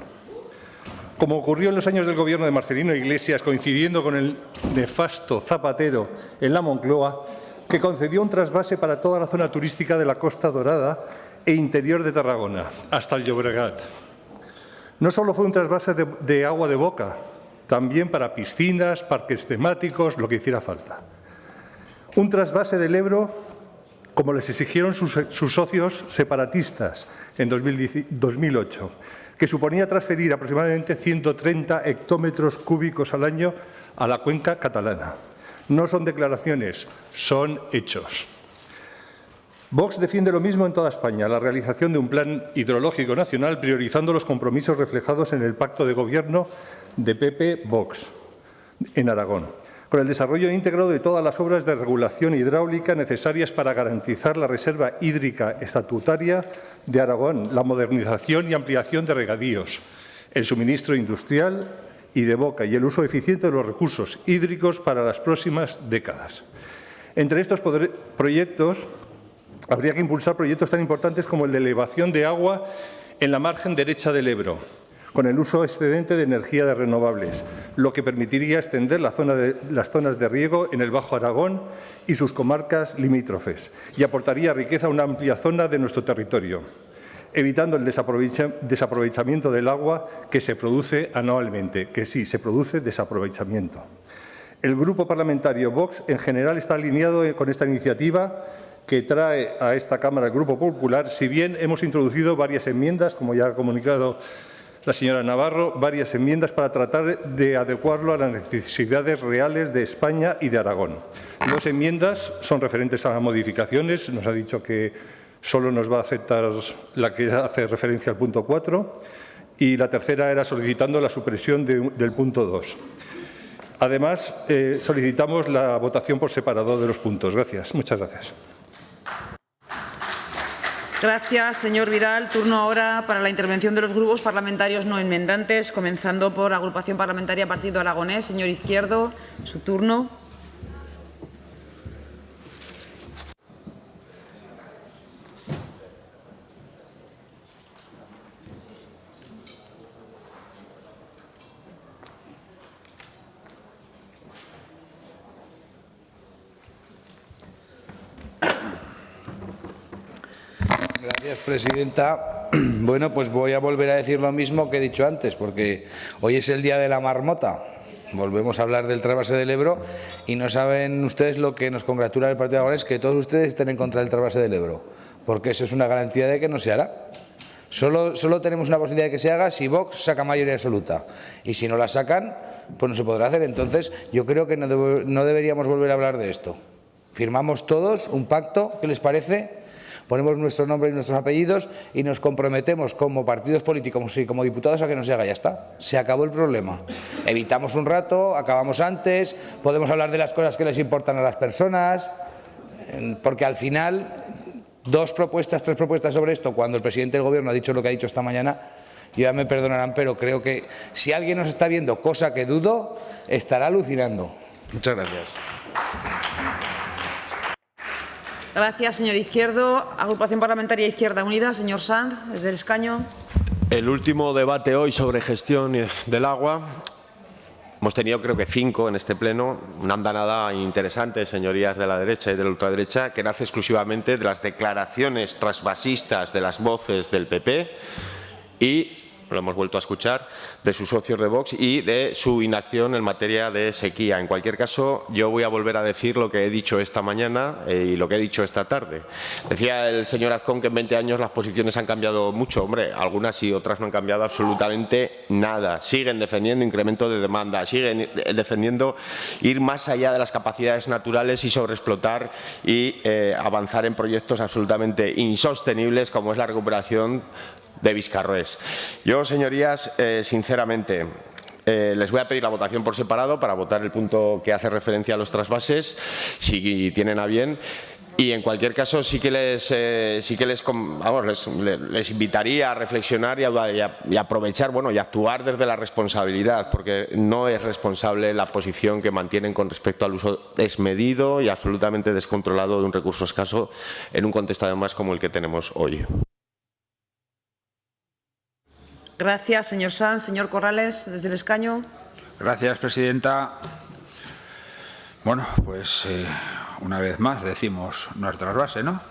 Como ocurrió en los años del gobierno de Marcelino Iglesias, coincidiendo con el nefasto Zapatero en la Moncloa, que concedió un trasvase para toda la zona turística de la Costa Dorada e interior de Tarragona, hasta el Llobregat. No solo fue un trasvase de agua de boca, también para piscinas, parques temáticos, lo que hiciera falta. Un trasvase del Ebro, como les exigieron sus socios separatistas en 2008, que suponía transferir aproximadamente 130 hectómetros cúbicos al año a la cuenca catalana. No son declaraciones, son hechos. Vox defiende lo mismo en toda España, la realización de un plan hidrológico nacional priorizando los compromisos reflejados en el pacto de gobierno de PP-Vox en Aragón, con el desarrollo íntegro de todas las obras de regulación hidráulica necesarias para garantizar la reserva hídrica estatutaria de Aragón, la modernización y ampliación de regadíos, el suministro industrial y de boca y el uso eficiente de los recursos hídricos para las próximas décadas. Entre estos proyectos habría que impulsar proyectos tan importantes como el de elevación de agua en la margen derecha del Ebro, con el uso excedente de energía de renovables, lo que permitiría extender las zonas de riego en el Bajo Aragón y sus comarcas limítrofes y aportaría riqueza a una amplia zona de nuestro territorio, evitando el desaprovechamiento del agua que se produce anualmente, que sí, se produce desaprovechamiento. El Grupo Parlamentario Vox en general está alineado con esta iniciativa que trae a esta Cámara el Grupo Popular, si bien hemos introducido varias enmiendas, como ya ha comunicado la señora Navarro, varias enmiendas para tratar de adecuarlo a las necesidades reales de España y de Aragón. Dos enmiendas son referentes a modificaciones, nos ha dicho que solo nos va a aceptar la que hace referencia al punto 4 y la tercera era solicitando la supresión del punto 2. Además, solicitamos la votación por separado de los puntos. Gracias. Muchas gracias. Gracias, señor Vidal. Turno ahora para la intervención de los grupos parlamentarios no enmendantes, comenzando por Agrupación Parlamentaria Partido Aragonés. Señor Izquierdo, su turno. Gracias, presidenta. Bueno, pues voy a volver a decir lo mismo que he dicho antes, porque hoy es el día de la marmota. Volvemos a hablar del trasvase del Ebro y no saben ustedes lo que nos congratula el Partido Aragonés, que todos ustedes estén en contra del trasvase del Ebro, porque eso es una garantía de que no se hará. Solo tenemos una posibilidad de que se haga si Vox saca mayoría absoluta, y si no la sacan, pues no se podrá hacer. Entonces, yo creo que no deberíamos volver a hablar de esto. Firmamos todos un pacto, ¿qué les parece? Ponemos nuestro nombre y nuestros apellidos y nos comprometemos como partidos políticos y como diputados a que no se haga. Ya está, se acabó el problema. Evitamos un rato, acabamos antes, podemos hablar de las cosas que les importan a las personas, porque al final, 2 propuestas, 3 propuestas sobre esto, cuando el presidente del Gobierno ha dicho lo que ha dicho esta mañana, ya me perdonarán, pero creo que si alguien nos está viendo, cosa que dudo, estará alucinando. Muchas gracias. Gracias, señor Izquierdo. Agrupación Parlamentaria Izquierda Unida, señor Sanz, desde el escaño. El último debate hoy sobre gestión del agua. Hemos tenido, creo que 5 en este pleno, una andanada interesante, señorías de la derecha y de la ultraderecha, que nace exclusivamente de las declaraciones trasvasistas de las voces del PP y, lo hemos vuelto a escuchar, de sus socios de Vox y de su inacción en materia de sequía. En cualquier caso, yo voy a volver a decir lo que he dicho esta mañana y lo que he dicho esta tarde. Decía el señor Azcón que en 20 años las posiciones han cambiado mucho. Hombre, algunas sí, otras no han cambiado absolutamente nada. Siguen defendiendo incremento de demanda, siguen defendiendo ir más allá de las capacidades naturales y sobreexplotar y avanzar en proyectos absolutamente insostenibles como es la recuperación de Viscarrués. Yo, señorías, sinceramente, les voy a pedir la votación por separado para votar el punto que hace referencia a los trasvases, si tienen a bien. Y en cualquier caso sí que les invitaría a reflexionar y a aprovechar, bueno, y actuar desde la responsabilidad, porque no es responsable la posición que mantienen con respecto al uso desmedido y absolutamente descontrolado de un recurso escaso en un contexto además como el que tenemos hoy. Gracias, señor Sanz. Señor Corrales, desde el escaño. Gracias, presidenta. Bueno, pues una vez más decimos no es trasvase, ¿no?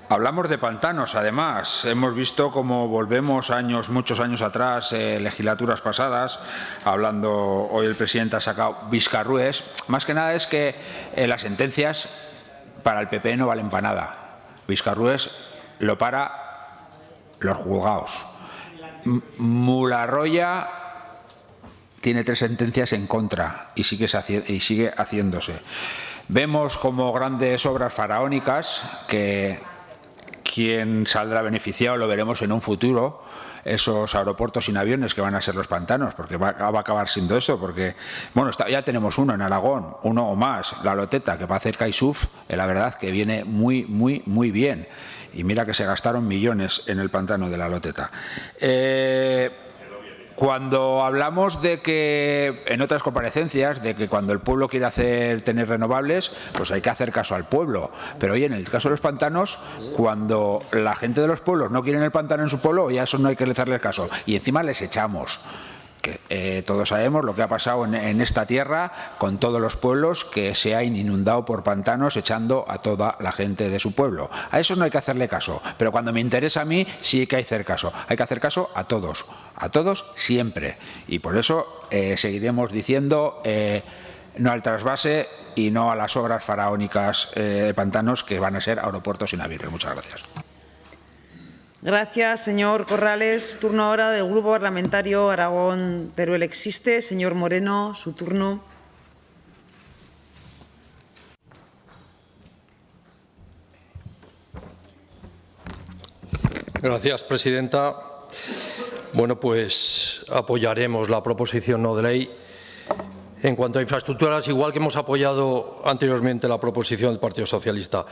Hablamos de pantanos, además. Hemos visto cómo volvemos muchos años atrás, legislaturas pasadas, hablando, hoy el presidente ha sacado Viscarrués. Más que nada es que las sentencias para el PP no valen para nada. Viscarrués lo para los juzgados. Mularroya tiene 3 sentencias en contra y sigue haciéndose. Vemos como grandes obras faraónicas que quien saldrá beneficiado lo veremos en un futuro, esos aeropuertos sin aviones que van a ser los pantanos, porque va a acabar siendo eso, porque bueno, ya tenemos uno en Aragón, uno o más, la Loteta, que va a hacer Kaisuf, la verdad que viene muy bien. Y mira que se gastaron millones en el pantano de la Loteta. Cuando hablamos de que, en otras comparecencias, de que cuando el pueblo quiere tener renovables, pues hay que hacer caso al pueblo. Pero oye, en el caso de los pantanos, cuando la gente de los pueblos no quiere el pantano en su pueblo, ya eso no hay que hacerles caso. Y encima les echamos. Que todos sabemos lo que ha pasado en esta tierra con todos los pueblos que se han inundado por pantanos echando a toda la gente de su pueblo. A eso no hay que hacerle caso, pero cuando me interesa a mí sí hay que hacer caso. Hay que hacer caso a todos siempre. Y por eso seguiremos diciendo no al trasvase y no a las obras faraónicas de pantanos que van a ser aeropuertos sin aviones. Muchas gracias. Gracias, señor Corrales. Turno ahora del Grupo Parlamentario Aragón-Teruel Existe. Señor Moreno, su turno. Gracias, presidenta. Bueno, pues apoyaremos la proposición no de ley. En cuanto a infraestructuras, igual que hemos apoyado anteriormente la proposición del Partido Socialista,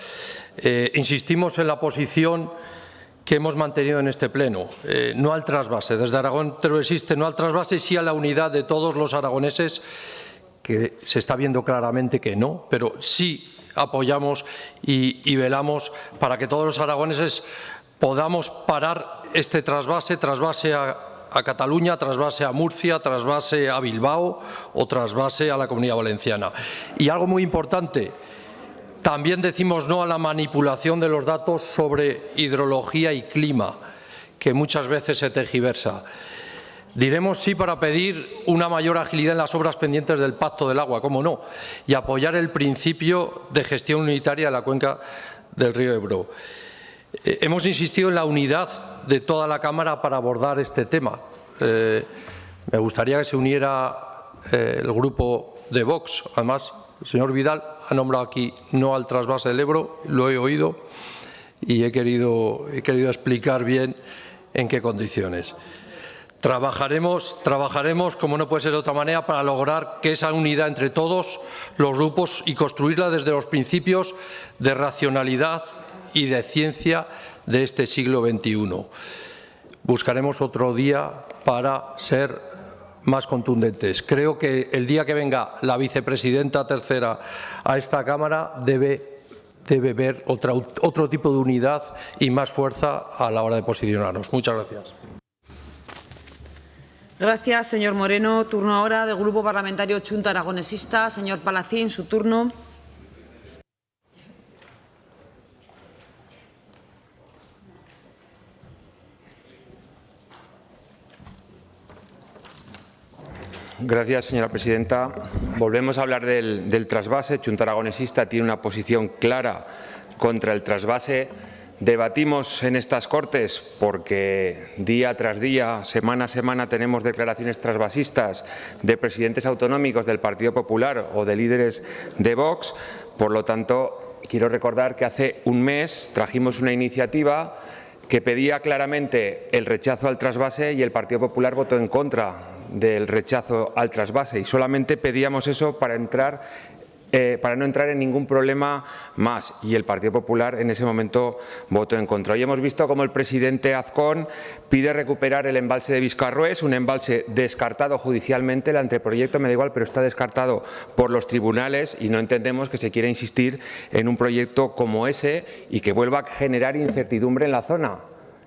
insistimos en la posición que hemos mantenido en este pleno, no al trasvase. Desde Aragón Teruel Existe, no al trasvase, sí a la unidad de todos los aragoneses, que se está viendo claramente que no, pero sí apoyamos y velamos para que todos los aragoneses podamos parar este trasvase a Cataluña, trasvase a Murcia, trasvase a Bilbao o trasvase a la Comunidad Valenciana. Y algo muy importante, También decimos no a la manipulación de los datos sobre hidrología y clima, que muchas veces se tergiversa. Diremos sí para pedir una mayor agilidad en las obras pendientes del Pacto del Agua, cómo no, y apoyar el principio de gestión unitaria de la cuenca del río Ebro. Hemos insistido en la unidad de toda la Cámara para abordar este tema. Me gustaría que se uniera el grupo de Vox. Además, el señor Vidal ha nombrado aquí no al trasvase del Ebro, lo he oído y he querido explicar bien en qué condiciones. Trabajaremos, como no puede ser de otra manera, para lograr que esa unidad entre todos los grupos y construirla desde los principios de racionalidad y de ciencia de este siglo XXI. Buscaremos otro día para ser más contundentes. Creo que el día que venga la vicepresidenta tercera a esta Cámara debe ver otro tipo de unidad y más fuerza a la hora de posicionarnos. Muchas gracias. Gracias, señor Moreno. Turno ahora del Grupo Parlamentario Chunta Aragonesista. Señor Palacín, su turno. Gracias, señora presidenta. Volvemos a hablar del trasvase. Chunta Aragonesista tiene una posición clara contra el trasvase. Debatimos en estas Cortes porque día tras día, semana a semana, tenemos declaraciones trasvasistas de presidentes autonómicos del Partido Popular o de líderes de Vox. Por lo tanto, quiero recordar que hace un mes trajimos una iniciativa que pedía claramente el rechazo al trasvase y el Partido Popular votó en contra del rechazo al trasvase y solamente pedíamos eso para no entrar en ningún problema más, y el Partido Popular en ese momento votó en contra. Hoy hemos visto cómo el presidente Azcón pide recuperar el embalse de Viscarrués, un embalse descartado judicialmente. El anteproyecto me da igual, pero está descartado por los tribunales y no entendemos que se quiera insistir en un proyecto como ese y que vuelva a generar incertidumbre en la zona.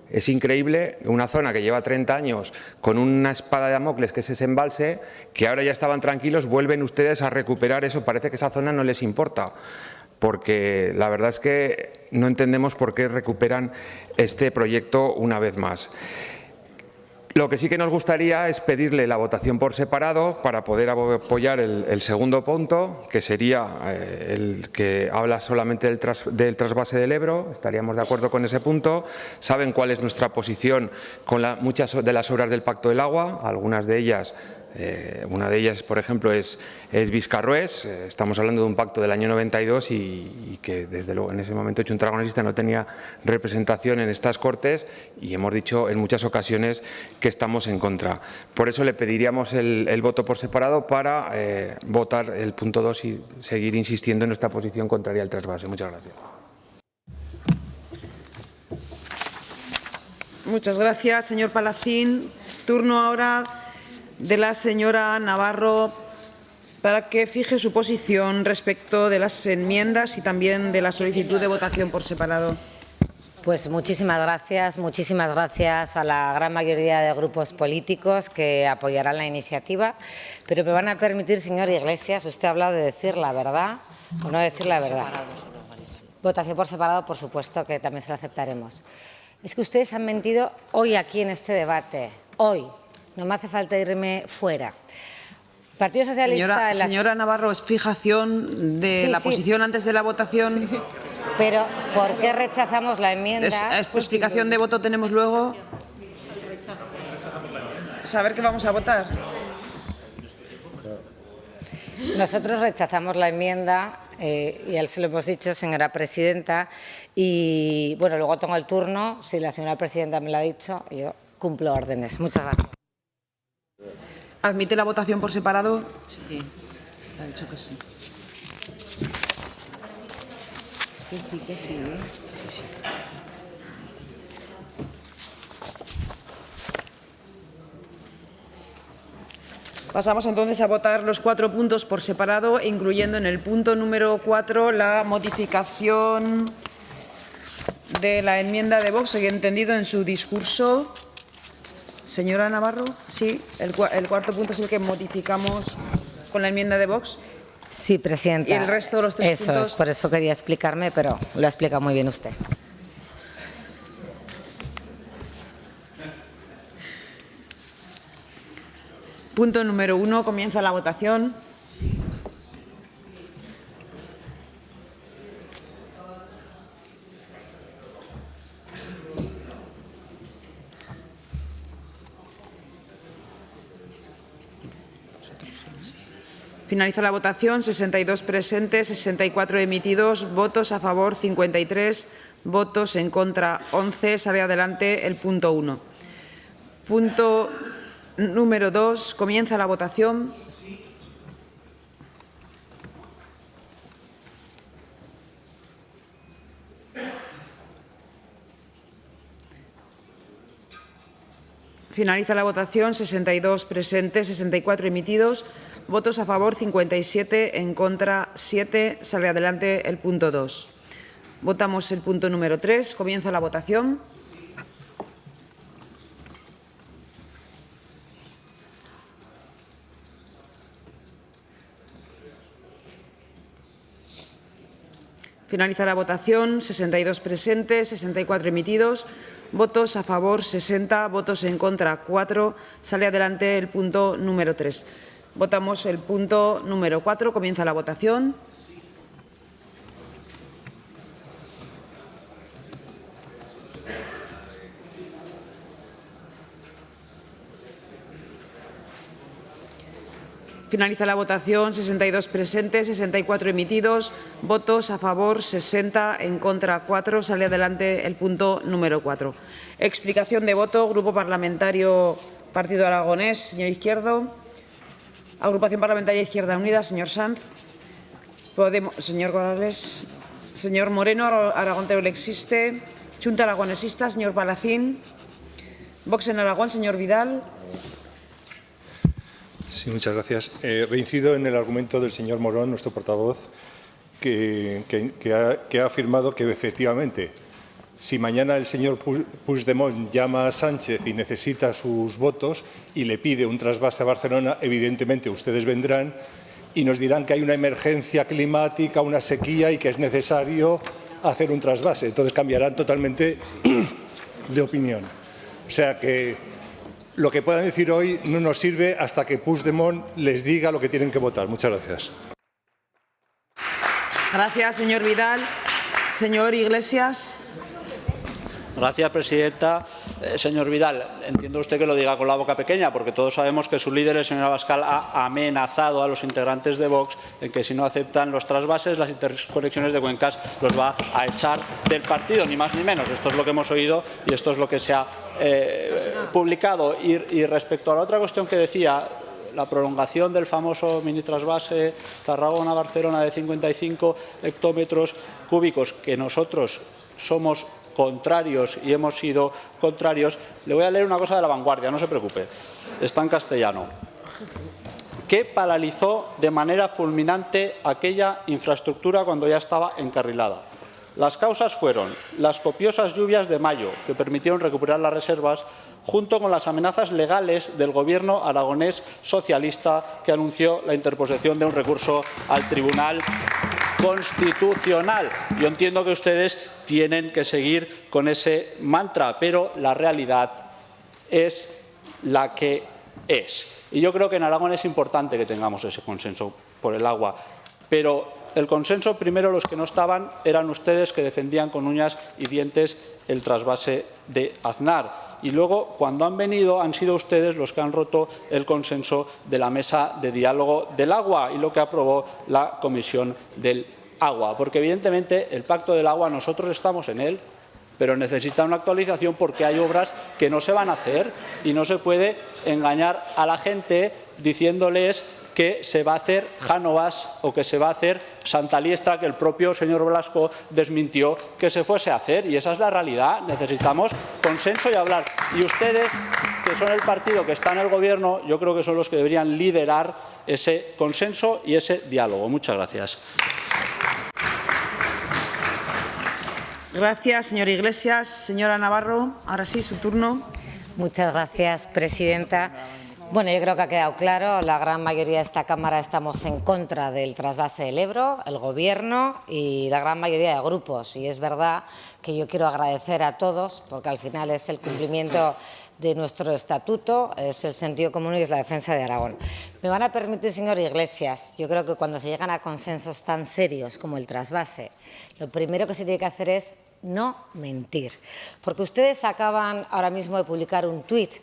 Es increíble, una zona que lleva 30 años con una espada de Damocles, que es ese embalse, que ahora ya estaban tranquilos, vuelven ustedes a recuperar eso. Parece que esa zona no les importa, porque la verdad es que no entendemos por qué recuperan este proyecto una vez más. Lo que sí que nos gustaría es pedirle la votación por separado para poder apoyar el segundo punto, que sería el que habla solamente del trasvase del Ebro. Estaríamos de acuerdo con ese punto. Saben cuál es nuestra posición con muchas de las obras del Pacto del Agua, algunas de ellas. Una de ellas, por ejemplo, es Viscarrués. Estamos hablando de un pacto del año 92 y que, desde luego, en ese momento Chunta Aragonesista no tenía representación en estas Cortes y hemos dicho en muchas ocasiones que estamos en contra. Por eso le pediríamos el voto por separado para votar el punto 2 y seguir insistiendo en nuestra posición contraria al trasvase. Muchas gracias. Muchas gracias, señor Palacín. Turno ahora de la señora Navarro para que fije su posición respecto de las enmiendas y también de la solicitud de votación por separado. Pues muchísimas gracias a la gran mayoría de grupos políticos que apoyarán la iniciativa, pero me van a permitir, señor Iglesias, usted ha hablado de decir la verdad o no decir la verdad. Votación por separado, por supuesto, que también se la aceptaremos. Es que ustedes han mentido hoy aquí en este debate, hoy. No me hace falta irme fuera. Partido Socialista... Señora Navarro, ¿es fijación de la posición antes de la votación? Sí. Pero, ¿por qué rechazamos la enmienda? Explicación de voto tenemos luego. Saber qué vamos a votar. Nosotros rechazamos la enmienda, y él se lo hemos dicho, señora presidenta, y bueno, luego tengo el turno, si la señora presidenta me lo ha dicho, yo cumplo órdenes. Muchas gracias. ¿Admite la votación por separado? Sí, ha dicho que sí. Que sí, que sí. Sí. Pasamos entonces a votar los 4 puntos por separado, incluyendo en el punto número 4 la modificación de la enmienda de Vox, que he entendido en su discurso. Señora Navarro, sí, el cuarto punto es el que modificamos con la enmienda de Vox. Sí, presidenta. ¿Y el resto de los tres Eso puntos? es, por eso quería explicarme, pero lo ha explicado muy bien usted. Punto número 1. Comienza la votación. Finaliza la votación. 62 presentes, 64 emitidos, votos a favor 53, votos en contra 11. Sale adelante el punto 1. Punto número 2. Comienza la votación. Finaliza la votación. 62 presentes, 64 emitidos, votos a favor 57, en contra 7. Sale adelante el punto 2. Votamos el punto número 3. Comienza la votación. Finaliza la votación. 62 presentes, 64 emitidos, votos a favor 60, votos en contra 4. Sale adelante el punto número 3. Votamos el punto número 4. Comienza la votación. Finaliza la votación. 62 presentes, 64 emitidos, votos a favor 60, en contra 4. Sale adelante el punto número 4. Explicación de voto. Grupo Parlamentario Partido Aragonés, señor Izquierdo. Agrupación Parlamentaria Izquierda Unida, señor Sanz. Podemos, señor Corrales. Señor Moreno, Aragón Teruel existe. Junta Aragonesista, señor Palacín. Vox en Aragón, señor Vidal. Sí, muchas gracias. Reincido en el argumento del señor Morón, nuestro portavoz, que ha afirmado que efectivamente, si mañana el señor Puigdemont llama a Sánchez y necesita sus votos y le pide un trasvase a Barcelona, evidentemente ustedes vendrán y nos dirán que hay una emergencia climática, una sequía y que es necesario hacer un trasvase. Entonces cambiarán totalmente de opinión. O sea que lo que puedan decir hoy no nos sirve hasta que Puigdemont les diga lo que tienen que votar. Muchas gracias. Gracias, señor Vidal. Señor Iglesias. Gracias, presidenta. Señor Vidal, entiendo usted que lo diga con la boca pequeña, porque todos sabemos que su líder, el señor Abascal, ha amenazado a los integrantes de Vox en que si no aceptan los trasvases, las interconexiones de cuencas, los va a echar del partido, ni más ni menos. Esto es lo que hemos oído y esto es lo que se ha publicado. Y respecto a la otra cuestión que decía, la prolongación del famoso mini trasvase Tarragona-Barcelona de 55 hectómetros cúbicos, que nosotros somos contrarios y hemos sido contrarios, le voy a leer una cosa de La Vanguardia, no se preocupe, está en castellano. ¿Qué paralizó de manera fulminante aquella infraestructura cuando ya estaba encarrilada? Las causas fueron las copiosas lluvias de mayo, que permitieron recuperar las reservas, junto con las amenazas legales del Gobierno aragonés socialista, que anunció la interposición de un recurso al Tribunal Constitucional. Yo entiendo que ustedes tienen que seguir con ese mantra, pero la realidad es la que es. Y yo creo que en Aragón es importante que tengamos ese consenso por el agua, pero el consenso, primero, los que no estaban eran ustedes, que defendían con uñas y dientes el trasvase de Aznar. Y luego, cuando han venido, han sido ustedes los que han roto el consenso de la mesa de diálogo del agua y lo que aprobó la Comisión del Agua. Porque, evidentemente, el Pacto del Agua, nosotros estamos en él, pero necesita una actualización porque hay obras que no se van a hacer y no se puede engañar a la gente diciéndoles que se va a hacer Jánovas o que se va a hacer Santa Liestra, que el propio señor Blasco desmintió que se fuese a hacer. Y esa es la realidad. Necesitamos consenso y hablar. Y ustedes, que son el partido que está en el Gobierno, yo creo que son los que deberían liderar ese consenso y ese diálogo. Muchas gracias. Gracias, señor Iglesias. Señora Navarro, ahora sí, su turno. Muchas gracias, presidenta. Bueno, yo creo que ha quedado claro, la gran mayoría de esta Cámara estamos en contra del trasvase del Ebro, el Gobierno y la gran mayoría de grupos. Y es verdad que yo quiero agradecer a todos, porque al final es el cumplimiento de nuestro estatuto, es el sentido común y es la defensa de Aragón. Me van a permitir, señor Iglesias, yo creo que cuando se llegan a consensos tan serios como el trasvase, lo primero que se tiene que hacer es no mentir. Porque ustedes acaban ahora mismo de publicar un tuit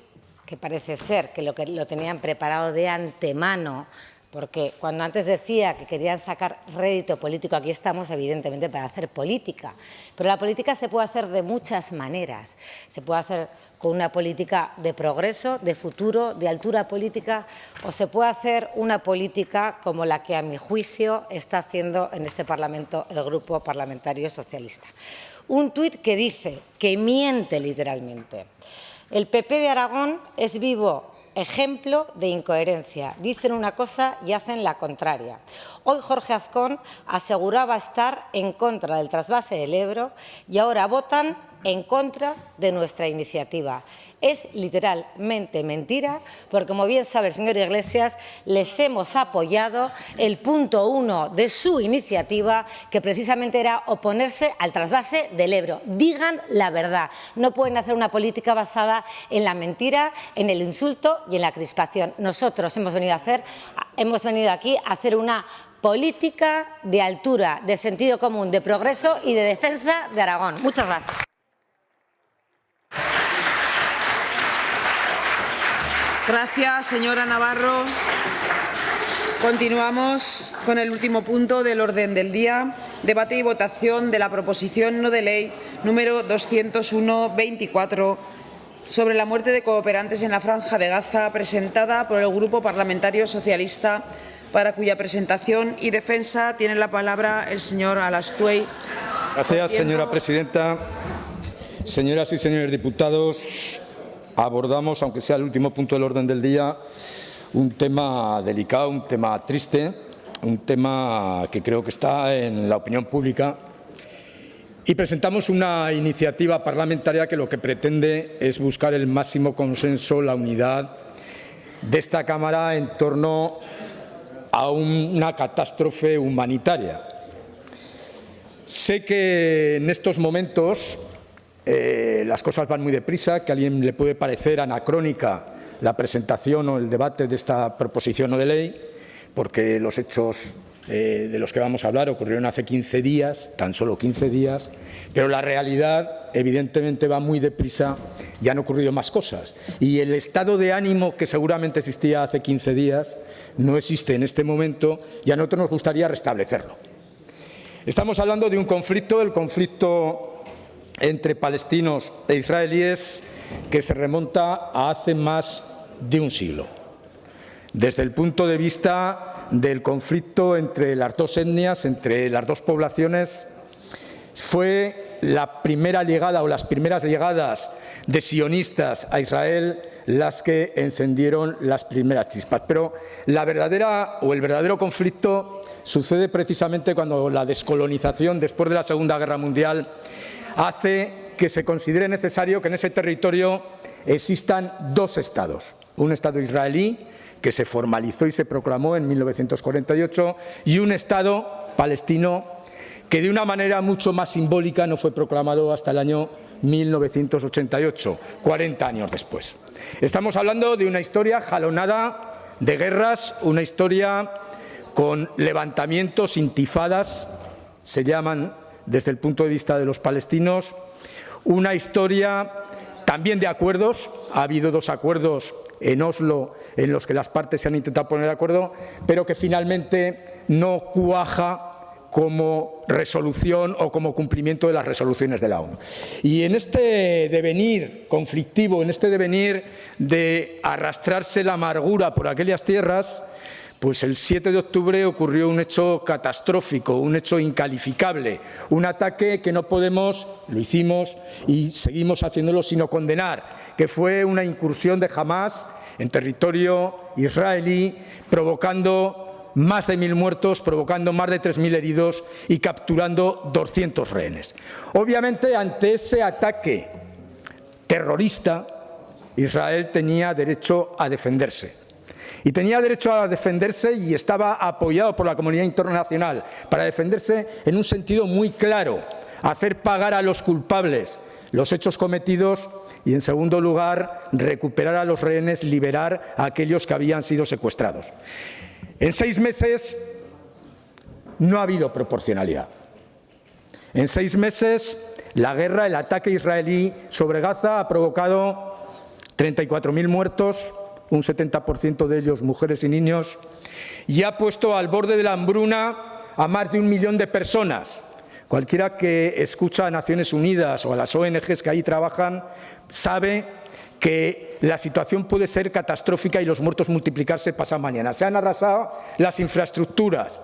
que parece ser que lo tenían preparado de antemano, porque cuando antes decía que querían sacar rédito político, aquí estamos evidentemente para hacer política, pero la política se puede hacer de muchas maneras. Se puede hacer con una política de progreso, de futuro, de altura política, o se puede hacer una política como la que, a mi juicio, está haciendo en este Parlamento el Grupo Parlamentario Socialista. Un tuit que dice, que miente literalmente. El PP de Aragón es vivo ejemplo de incoherencia. Dicen una cosa y hacen la contraria. Hoy Jorge Azcón aseguraba estar en contra del trasvase del Ebro y ahora votan en contra de nuestra iniciativa. Es literalmente mentira, porque como bien sabe el señor Iglesias, les hemos apoyado el punto 1 de su iniciativa, que precisamente era oponerse al trasvase del Ebro. Digan la verdad. No pueden hacer una política basada en la mentira, en el insulto y en la crispación. Nosotros hemos venido aquí a hacer una política de altura, de sentido común, de progreso y de defensa de Aragón. Muchas gracias. Gracias, señora Navarro. Continuamos con el último punto del orden del día, debate y votación de la proposición no de ley número 201/24 sobre la muerte de cooperantes en la Franja de Gaza, presentada por el Grupo Parlamentario Socialista, para cuya presentación y defensa tiene la palabra el señor Alastuey. Gracias, señora presidenta. Señoras y señores diputados, abordamos, aunque sea el último punto del orden del día, un tema delicado, un tema triste, un tema que creo que está en la opinión pública, y presentamos una iniciativa parlamentaria que lo que pretende es buscar el máximo consenso, la unidad de esta Cámara en torno a una catástrofe humanitaria. Sé que en estos momentos las cosas van muy deprisa, que a alguien le puede parecer anacrónica la presentación o el debate de esta proposición no de ley, porque los hechos de los que vamos a hablar ocurrieron hace 15 días, tan solo 15 días, pero la realidad evidentemente va muy deprisa y han ocurrido más cosas. Y el estado de ánimo que seguramente existía hace 15 días no existe en este momento y a nosotros nos gustaría restablecerlo. Estamos hablando de un conflicto, el conflicto entre palestinos e israelíes, que se remonta a hace más de un siglo. Desde el punto de vista del conflicto entre las dos etnias, entre las dos poblaciones, fue la primera llegada o las primeras llegadas de sionistas a Israel las que encendieron las primeras chispas. Pero el verdadero conflicto sucede precisamente cuando la descolonización, después de la Segunda Guerra Mundial, hace que se considere necesario que en ese territorio existan dos estados. Un Estado israelí, que se formalizó y se proclamó en 1948, y un Estado palestino que de una manera mucho más simbólica no fue proclamado hasta el año 1988, 40 años después. Estamos hablando de una historia jalonada de guerras, una historia con levantamientos, intifadas, se llaman desde el punto de vista de los palestinos, una historia también de acuerdos. Ha habido dos acuerdos en Oslo en los que las partes se han intentado poner de acuerdo, pero que finalmente no cuaja como resolución o como cumplimiento de las resoluciones de la ONU. Y en este devenir conflictivo, en este devenir de arrastrarse la amargura por aquellas tierras, pues el 7 de octubre ocurrió un hecho catastrófico, un hecho incalificable, un ataque que no podemos, lo hicimos y seguimos haciéndolo, sino condenar, que fue una incursión de Hamás en territorio israelí, provocando más de 1.000 muertos, provocando más de 3.000 heridos y capturando 200 rehenes. Obviamente, ante ese ataque terrorista, Israel tenía derecho a defenderse. Y tenía derecho a defenderse y estaba apoyado por la comunidad internacional para defenderse en un sentido muy claro: hacer pagar a los culpables los hechos cometidos y, en segundo lugar, recuperar a los rehenes, liberar a aquellos que habían sido secuestrados. En 6 meses no ha habido proporcionalidad. En 6 meses la guerra, el ataque israelí sobre Gaza ha provocado 34.000 muertos, un 70% de ellos mujeres y niños, y ha puesto al borde de la hambruna a más de 1 millón de personas. Cualquiera que escucha a Naciones Unidas o a las ONGs que ahí trabajan sabe que la situación puede ser catastrófica y los muertos multiplicarse pasado mañana. Se han arrasado las infraestructuras,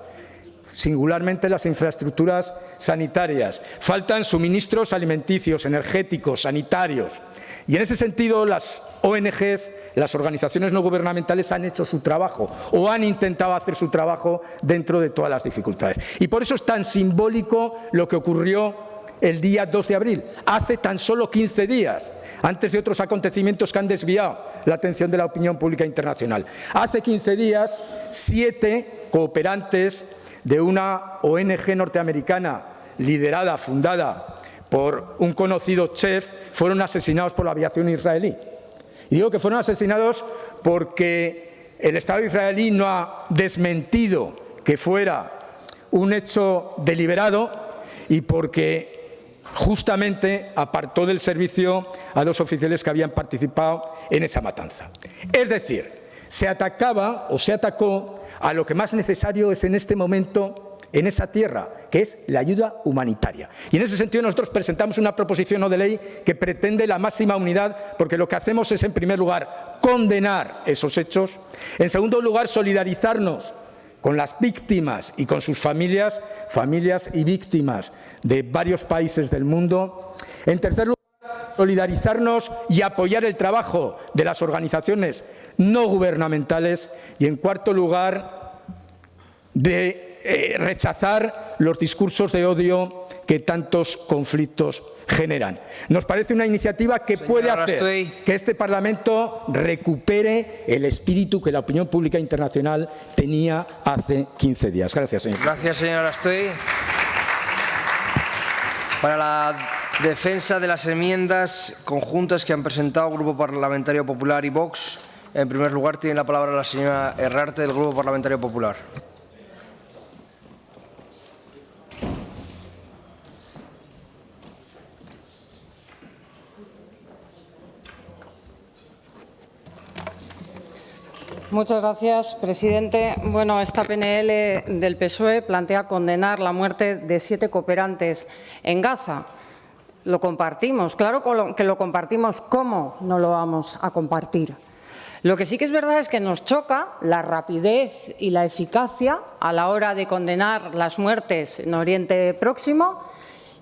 singularmente las infraestructuras sanitarias. Faltan suministros alimenticios, energéticos, sanitarios. Y en ese sentido las ONGs, las organizaciones no gubernamentales, han hecho su trabajo o han intentado hacer su trabajo dentro de todas las dificultades. Y por eso es tan simbólico lo que ocurrió el día 2 de abril, hace tan solo 15 días, antes de otros acontecimientos que han desviado la atención de la opinión pública internacional. Hace 15 días, 7 cooperantes de una ONG norteamericana liderada, fundada por un conocido chef, fueron asesinados por la aviación israelí. Y digo que fueron asesinados porque el Estado israelí no ha desmentido que fuera un hecho deliberado y porque justamente apartó del servicio a 2 oficiales que habían participado en esa matanza. Es decir, se atacaba o se atacó a lo que más necesario es en este momento en esa tierra, que es la ayuda humanitaria. Y en ese sentido nosotros presentamos una proposición no de ley que pretende la máxima unidad, porque lo que hacemos es, en primer lugar, condenar esos hechos, en segundo lugar, solidarizarnos con las víctimas y con sus familias y víctimas de varios países del mundo, en tercer lugar, solidarizarnos y apoyar el trabajo de las organizaciones no gubernamentales y, en cuarto lugar, de rechazar los discursos de odio que tantos conflictos generan. Nos parece una iniciativa que puede hacer que este Parlamento recupere el espíritu que la opinión pública internacional tenía hace 15 días. Gracias, señor. Gracias, señor Arastoy. Para la defensa de las enmiendas conjuntas que han presentado el Grupo Parlamentario Popular y Vox, en primer lugar tiene la palabra la señora Herrarte, del Grupo Parlamentario Popular. Muchas gracias, presidente. Bueno, esta PNL del PSOE plantea condenar la muerte de 7 cooperantes en Gaza. Lo compartimos, claro que lo compartimos. ¿Cómo no lo vamos a compartir? Lo que sí que es verdad es que nos choca la rapidez y la eficacia a la hora de condenar las muertes en Oriente Próximo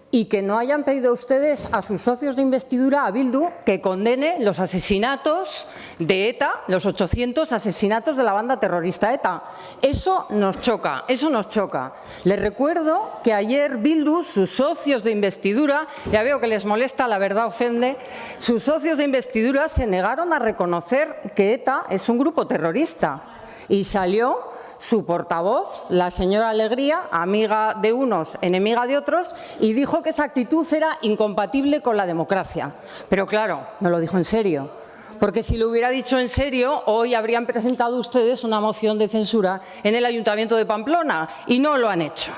y que no hayan pedido ustedes a sus socios de investidura, a Bildu, que condene los asesinatos de ETA, los 800 asesinatos de la banda terrorista ETA. Eso nos choca, eso nos choca. Les recuerdo que ayer Bildu, sus socios de investidura, ya veo que les molesta, la verdad ofende, sus socios de investidura se negaron a reconocer que ETA es un grupo terrorista y salió su portavoz, la señora Alegría, amiga de unos, enemiga de otros, y dijo que esa actitud era incompatible con la democracia. Pero claro, no lo dijo en serio, porque si lo hubiera dicho en serio, hoy habrían presentado ustedes una moción de censura en el Ayuntamiento de Pamplona, y no lo han hecho.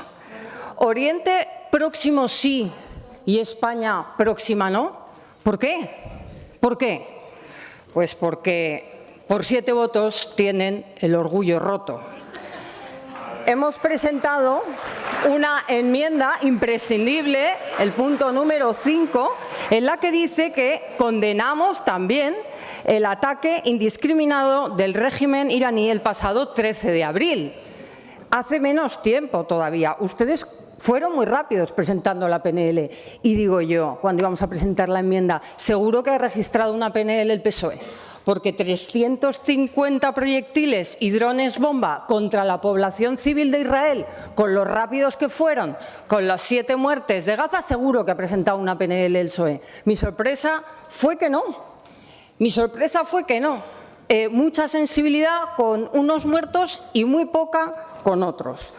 Oriente Próximo sí, y España Próxima no. ¿Por qué? ¿Por qué? Pues porque por 7 votos tienen el orgullo roto. Hemos presentado una enmienda imprescindible, el punto número 5, en la que dice que condenamos también el ataque indiscriminado del régimen iraní el pasado 13 de abril. Hace menos tiempo todavía. Ustedes fueron muy rápidos presentando la PNL. Y digo yo, cuando íbamos a presentar la enmienda, seguro que ha registrado una PNL el PSOE. Porque 350 proyectiles y drones bomba contra la población civil de Israel, con los rápidos que fueron, con las 7 muertes de Gaza, seguro que ha presentado una PNL el PSOE. Mi sorpresa fue que no. Mi sorpresa fue que no. Mucha sensibilidad con unos muertos y muy poca con otros.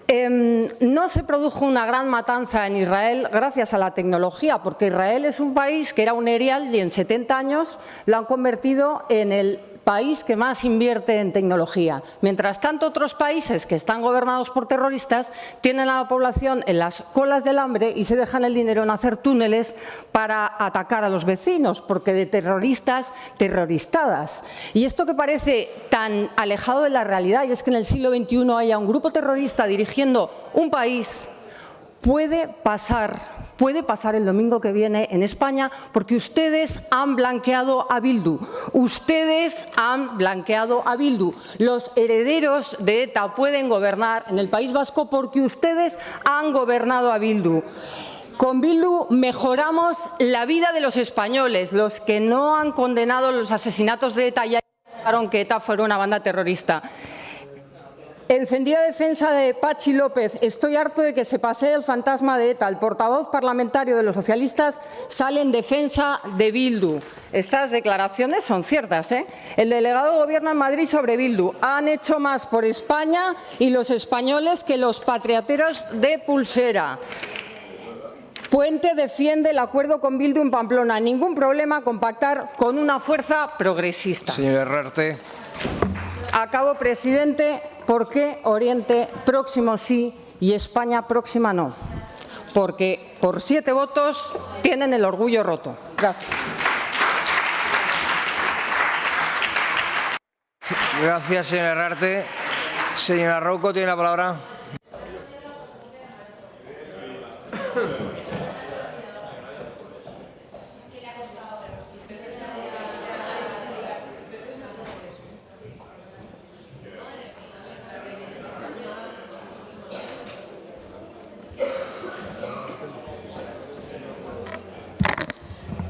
No se produjo una gran matanza en Israel gracias a la tecnología, porque Israel es un país que era un erial y en 70 años lo han convertido en el país que más invierte en tecnología. Mientras tanto, otros países que están gobernados por terroristas tienen a la población en las colas del hambre y se dejan el dinero en hacer túneles para atacar a los vecinos, porque de terroristas, terroristadas. Y esto que parece tan alejado de la realidad, y es que en el siglo XXI haya un grupo terrorista dirigiendo un país, puede pasar el domingo que viene en España, porque ustedes han blanqueado a Bildu. Ustedes han blanqueado a Bildu. Los herederos de ETA pueden gobernar en el País Vasco porque ustedes han gobernado a Bildu. Con Bildu mejoramos la vida de los españoles, los que no han condenado los asesinatos de ETA y dijeron que ETA fuera una banda terrorista. Encendida defensa de Patxi López. Estoy harto de que se pasee el fantasma de ETA. El portavoz parlamentario de los socialistas sale en defensa de Bildu. Estas declaraciones son ciertas, ¿eh? El delegado de Gobierno en Madrid sobre Bildu. Han hecho más por España y los españoles que los patrioteros de Pulsera. Puente defiende el acuerdo con Bildu en Pamplona. Ningún problema con pactar con una fuerza progresista. Señor Herrarte. Acabo, presidente. ¿Por qué Oriente Próximo sí y España Próxima no? Porque por 7 votos tienen el orgullo roto. Gracias. Gracias, señor Herrarte. Señora Rouco, tiene la palabra.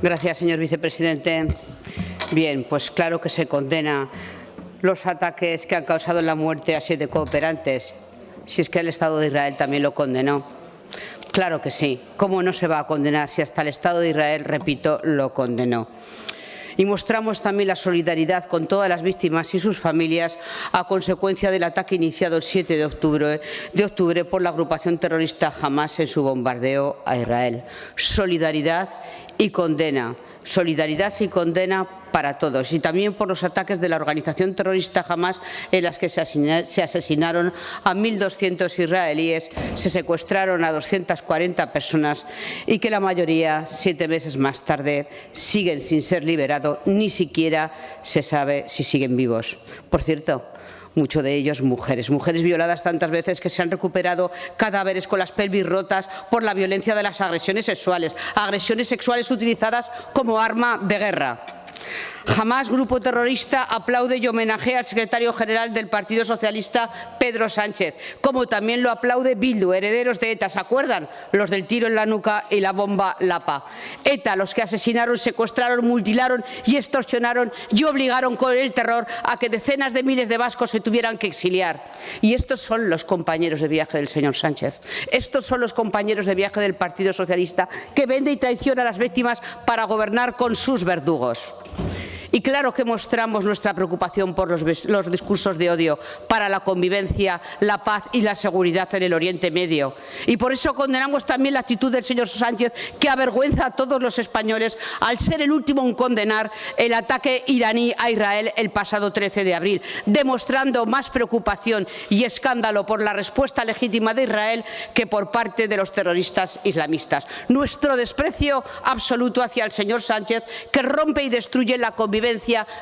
Gracias, señor vicepresidente. Bien, pues claro que se condena los ataques que han causado la muerte a 7 cooperantes. Si es que el Estado de Israel también lo condenó. Claro que sí. ¿Cómo no se va a condenar si hasta el Estado de Israel, repito, lo condenó? Y mostramos también la solidaridad con todas las víctimas y sus familias a consecuencia del ataque iniciado el 7 de octubre por la agrupación terrorista Hamás en su bombardeo a Israel. Solidaridad y condena. Solidaridad y condena para todos, y también por los ataques de la organización terrorista Hamás, en las que se asesinaron a 1.200 israelíes, se secuestraron a 240 personas y que la mayoría, 7 meses más tarde, siguen sin ser liberados, ni siquiera se sabe si siguen vivos. Por cierto, muchos de ellos mujeres violadas tantas veces que se han recuperado cadáveres con las pelvis rotas por la violencia de las agresiones sexuales utilizadas como arma de guerra. Jamás grupo terrorista aplaude y homenajea al secretario general del Partido Socialista, Pedro Sánchez, como también lo aplaude Bildu, herederos de ETA. ¿Se acuerdan? Los del tiro en la nuca y la bomba Lapa. ETA, los que asesinaron, secuestraron, mutilaron y extorsionaron y obligaron con el terror a que decenas de miles de vascos se tuvieran que exiliar. Y estos son los compañeros de viaje del señor Sánchez. Estos son los compañeros de viaje del Partido Socialista que vende y traiciona a las víctimas para gobernar con sus verdugos. Y claro que mostramos nuestra preocupación por los discursos de odio para la convivencia, la paz y la seguridad en el Oriente Medio. Y por eso condenamos también la actitud del señor Sánchez, que avergüenza a todos los españoles al ser el último en condenar el ataque iraní a Israel el pasado 13 de abril, demostrando más preocupación y escándalo por la respuesta legítima de Israel que por parte de los terroristas islamistas. Nuestro desprecio absoluto hacia el señor Sánchez, que rompe y destruye la convivencia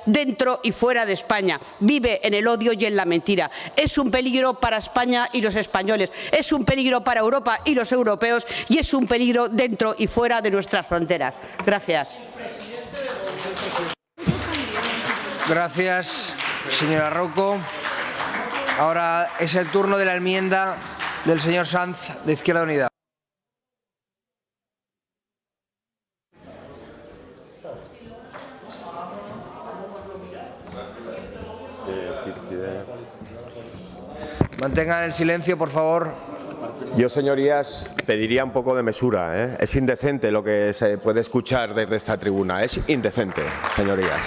dentro y fuera de España. Vive en el odio y en la mentira. Es un peligro para España y los españoles. Es un peligro para Europa y los europeos. Y es un peligro dentro y fuera de nuestras fronteras. Gracias. Gracias, señora Rouco. Ahora es el turno de la enmienda del señor Sanz, de Izquierda Unida. Mantengan el silencio, por favor. Yo, señorías, pediría un poco de mesura, ¿eh? Es indecente lo que se puede escuchar desde esta tribuna. Es indecente, señorías.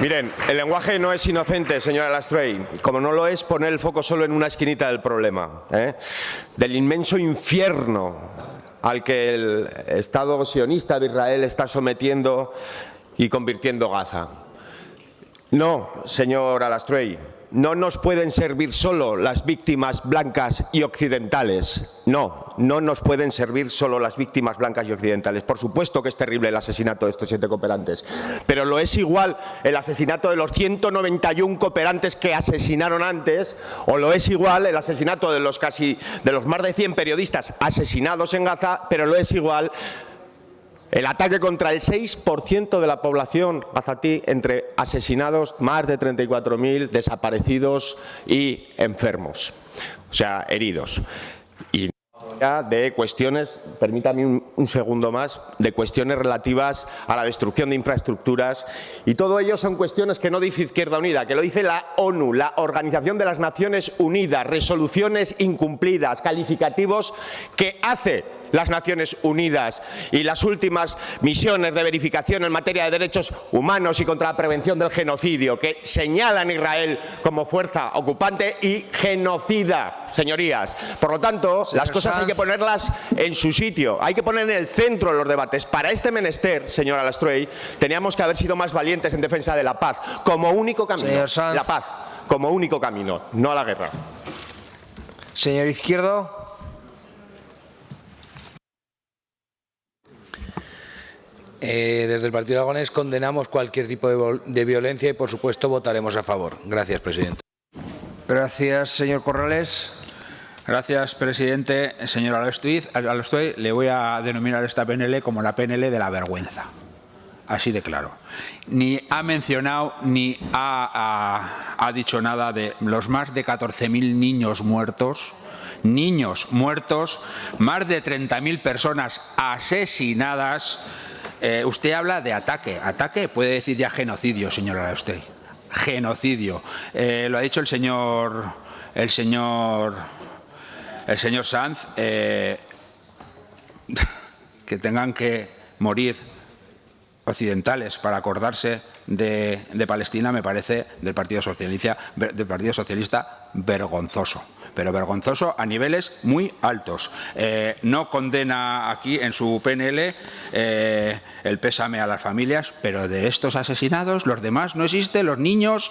Miren, el lenguaje no es inocente, señora Lastray, como no lo es poner el foco solo en una esquinita del problema, del inmenso infierno al que el Estado sionista de Israel está sometiendo y convirtiendo Gaza. No, señora Lastray, no nos pueden servir solo las víctimas blancas y occidentales. No, no nos pueden servir solo las víctimas blancas y occidentales. Por supuesto que es terrible el asesinato de estos 7 cooperantes, pero lo es igual el asesinato de los 191 cooperantes que asesinaron antes, o lo es igual el asesinato de los más de 100 periodistas asesinados en Gaza, pero lo es igual el ataque contra el 6% de la población gazatí, entre asesinados, más de 34.000 desaparecidos y enfermos, o sea, heridos. Y de cuestiones, permítame un segundo más, de cuestiones relativas a la destrucción de infraestructuras, y todo ello son cuestiones que no dice Izquierda Unida, que lo dice la ONU, la Organización de las Naciones Unidas, resoluciones incumplidas, calificativos que hace las Naciones Unidas y las últimas misiones de verificación en materia de derechos humanos y contra la prevención del genocidio, que señalan a Israel como fuerza ocupante y genocida, señorías. Por lo tanto, las cosas hay que ponerlas en su sitio, hay que poner en el centro los debates. Para este menester, señora Lastray, teníamos que haber sido más valientes en defensa de la paz, como único camino. La paz, como único camino, no a la guerra. Señor Izquierdo. Desde el Partido Aragonés condenamos cualquier tipo de violencia y, por supuesto, votaremos a favor. Gracias, presidente. Gracias, señor Corrales. Gracias, presidente. Señor Lastray, le voy a denominar esta PNL como la PNL de la vergüenza. Así de claro. Ni ha mencionado ni ha dicho nada de los más de 14.000 niños muertos, más de 30.000 personas asesinadas. Usted habla de ataque. Ataque puede decir ya genocidio, señora Lastray. Genocidio. Lo ha dicho el señor Sanz. Que tengan que morir occidentales para acordarse de Palestina me parece del Partido Socialista vergonzoso. Pero vergonzoso a niveles muy altos. No condena aquí en su PNL el pésame a las familias, pero de estos asesinados, los demás no existen, los niños,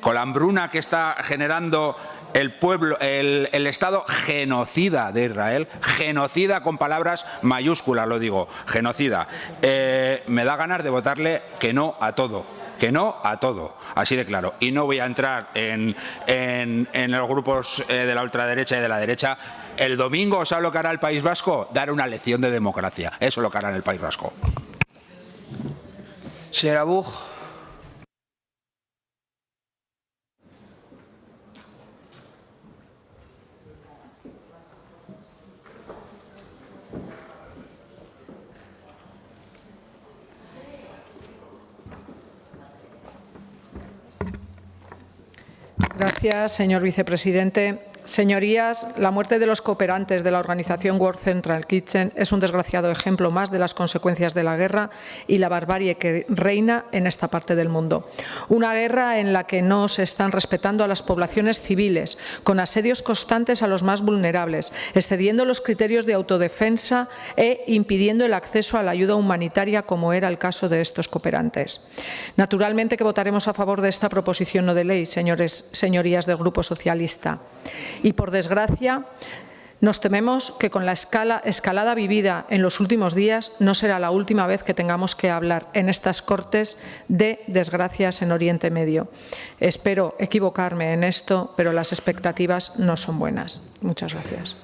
con la hambruna que está generando el pueblo, el Estado genocida de Israel, genocida con palabras mayúsculas, lo digo, genocida. Me da ganas de votarle que no a todo. Que no a todo, así de claro. Y no voy a entrar en los grupos de la ultraderecha y de la derecha. El domingo, ¿sabe lo que hará el País Vasco? Dar una lección de democracia. Eso es lo que hará en el País Vasco. Señora Buch. Gracias, señor vicepresidente. Señorías, la muerte de los cooperantes de la organización World Central Kitchen es un desgraciado ejemplo más de las consecuencias de la guerra y la barbarie que reina en esta parte del mundo. Una guerra en la que no se están respetando a las poblaciones civiles, con asedios constantes a los más vulnerables, excediendo los criterios de autodefensa e impidiendo el acceso a la ayuda humanitaria, como era el caso de estos cooperantes. Naturalmente que votaremos a favor de esta proposición no de ley, señorías del Grupo Socialista. Y, por desgracia, nos tememos que con la escalada vivida en los últimos días no será la última vez que tengamos que hablar en estas Cortes de desgracias en Oriente Medio. Espero equivocarme en esto, pero las expectativas no son buenas. Muchas gracias.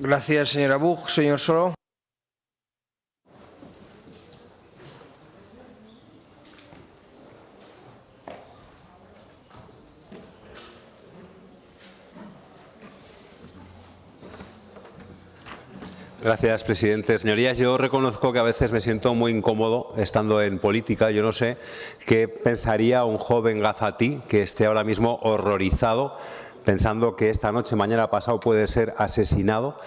Gracias, señora Buch. Señor Soro. Gracias, presidente. Señorías, yo reconozco que a veces me siento muy incómodo estando en política. Yo no sé qué pensaría un joven gazatí que esté ahora mismo horrorizado pensando que esta noche, mañana pasado, puede ser asesinado.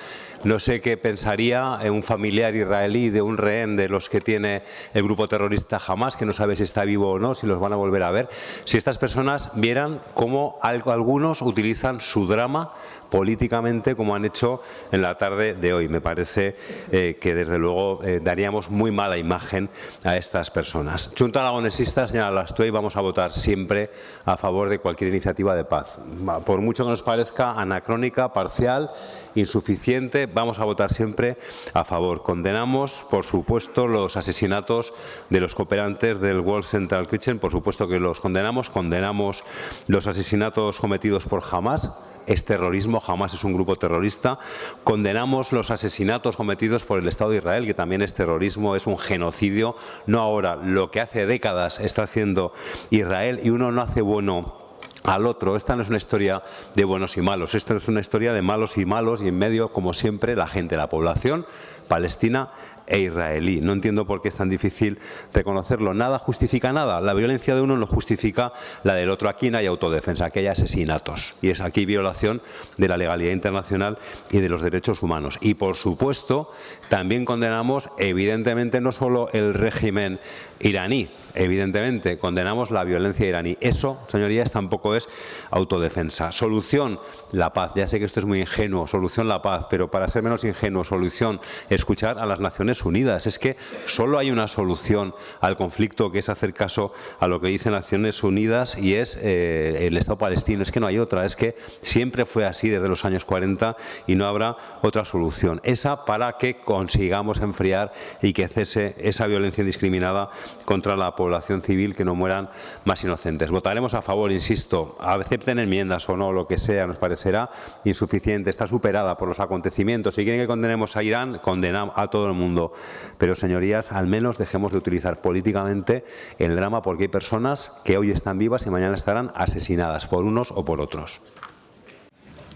No sé qué pensaría un familiar israelí de un rehén de los que tiene el grupo terrorista Hamás, que no sabe si está vivo o no, si los van a volver a ver, si estas personas vieran cómo algunos utilizan su drama políticamente, como han hecho en la tarde de hoy. Me parece que, desde luego, daríamos muy mala imagen a estas personas. Junta Aragonesista, señora Alastuey, vamos a votar siempre a favor de cualquier iniciativa de paz. Por mucho que nos parezca anacrónica, parcial, insuficiente, vamos a votar siempre a favor. Condenamos, por supuesto, los asesinatos de los cooperantes del World Central Kitchen, por supuesto que los condenamos. Condenamos los asesinatos cometidos por Hamás. Es terrorismo, Hamás es un grupo terrorista. Condenamos los asesinatos cometidos por el Estado de Israel, que también es terrorismo, es un genocidio. No ahora, lo que hace décadas está haciendo Israel, y uno no hace bueno al otro. Esta no es una historia de buenos y malos, esta es una historia de malos, y en medio, como siempre, la gente, la población palestina e israelí. No entiendo por qué es tan difícil reconocerlo. Nada justifica nada. La violencia de uno no justifica la del otro. Aquí no hay autodefensa, aquí hay asesinatos. Y es aquí violación de la legalidad internacional y de los derechos humanos. Y, por supuesto, también condenamos, evidentemente, no solo el régimen iraní, evidentemente, condenamos la violencia iraní. Eso, señorías, tampoco es autodefensa. Solución, la paz. Ya sé que esto es muy ingenuo, solución, la paz, pero para ser menos ingenuo, solución, escuchar a las Naciones Unidas. Es que solo hay una solución al conflicto, que es hacer caso a lo que dicen Naciones Unidas, y es el Estado palestino. Es que no hay otra, es que siempre fue así desde los años 40 y no habrá otra solución. Esa, para que consigamos enfriar y que cese esa violencia indiscriminada contra la población civil, que no mueran más inocentes. Votaremos a favor, insisto, acepten enmiendas o no, lo que sea, nos parecerá insuficiente, está superada por los acontecimientos. Si quieren que condenemos a Irán, condenamos a todo el mundo. Pero, señorías, al menos dejemos de utilizar políticamente el drama, porque hay personas que hoy están vivas y mañana estarán asesinadas por unos o por otros.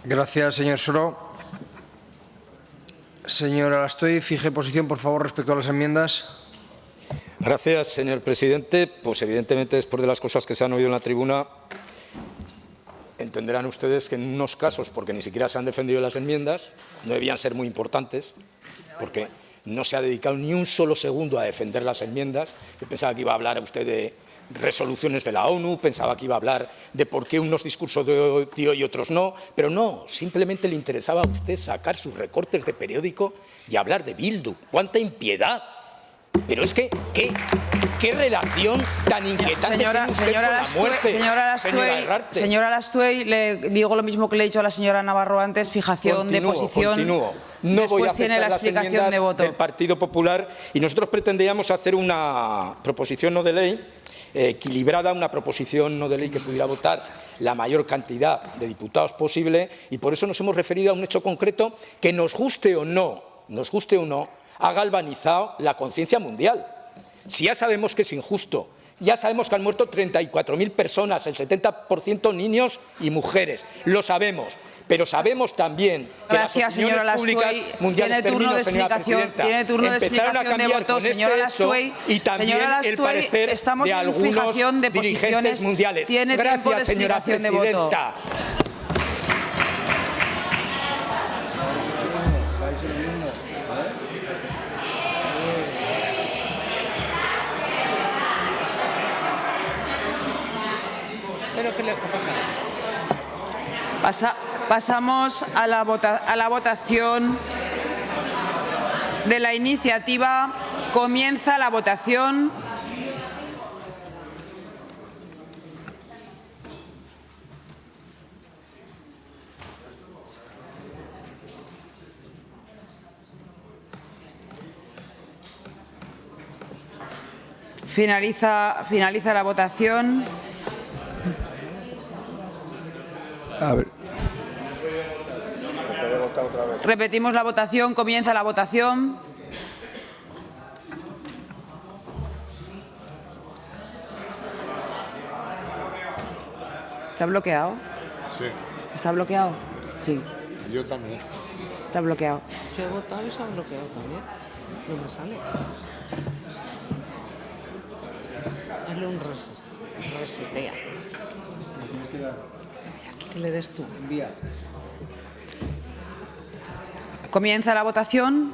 Gracias, señor Soro. Señora Alastuey, fije posición, por favor, respecto a las enmiendas. Gracias, señor presidente. Pues, evidentemente, después de las cosas que se han oído en la tribuna, entenderán ustedes que en unos casos, porque ni siquiera se han defendido las enmiendas, no debían ser muy importantes, porque no se ha dedicado ni un solo segundo a defender las enmiendas. Yo pensaba que iba a hablar usted de resoluciones de la ONU, pensaba que iba a hablar de por qué unos discursos de odio y otros no, pero no, simplemente le interesaba a usted sacar sus recortes de periódico y hablar de Bildu. ¡Cuánta impiedad! Pero es que, ¿qué relación tan inquietante tiene usted con la muerte? Señora Alastuey, le digo lo mismo que le he dicho a la señora Navarro antes, fijación de posición. Continúo. No voy a tiene la aceptar las explicación enmiendas de voto del Partido Popular, y nosotros pretendíamos hacer una proposición no de ley equilibrada, una proposición no de ley que pudiera votar la mayor cantidad de diputados posible, y por eso nos hemos referido a un hecho concreto que, nos guste o no, ha galvanizado la conciencia mundial. Si ya sabemos que es injusto, ya sabemos que han muerto 34.000 personas, el 70% niños y mujeres, lo sabemos, pero sabemos también que las opiniones públicas mundiales, tiene turno de explicación de voto, señora Alastuey, y también el parecer estamos de en algunos fijación de dirigentes posiciones, mundiales. Tiene tiempo de Gracias, señora explicación de voto. presidenta. ¿Pero qué le ha pasado? Pasamos a la votación de la iniciativa. Comienza la votación. Finaliza la votación. A ver. Repetimos la votación. Comienza la votación. ¿Está bloqueado? Sí. ¿Está bloqueado? Sí. Yo también. Está bloqueado. Yo he votado y se ha bloqueado también. No me sale. Hazle un resetea. Que le des tú. Envía. Comienza la votación.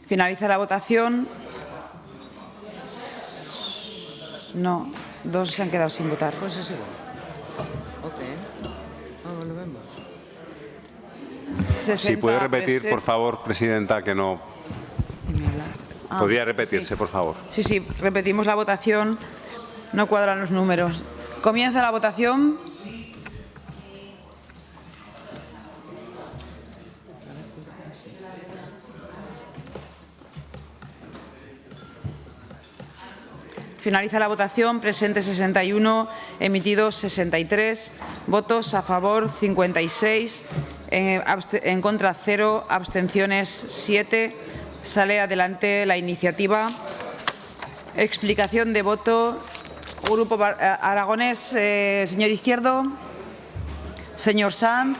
Finaliza la votación. No, 2 se han quedado sin votar. Pues es igual. Ok. Lo vemos. Si puede repetir, por favor, presidenta, que no... Podría repetirse, sí. por favor. Sí, sí, repetimos la votación. No cuadran los números. Comienza la votación. Finaliza la votación. Presente 61, emitidos 63, votos a favor 56, en contra 0, abstenciones 7. Sale adelante la iniciativa. Explicación de voto. Grupo Aragonés, señor Izquierdo. Señor Sanz,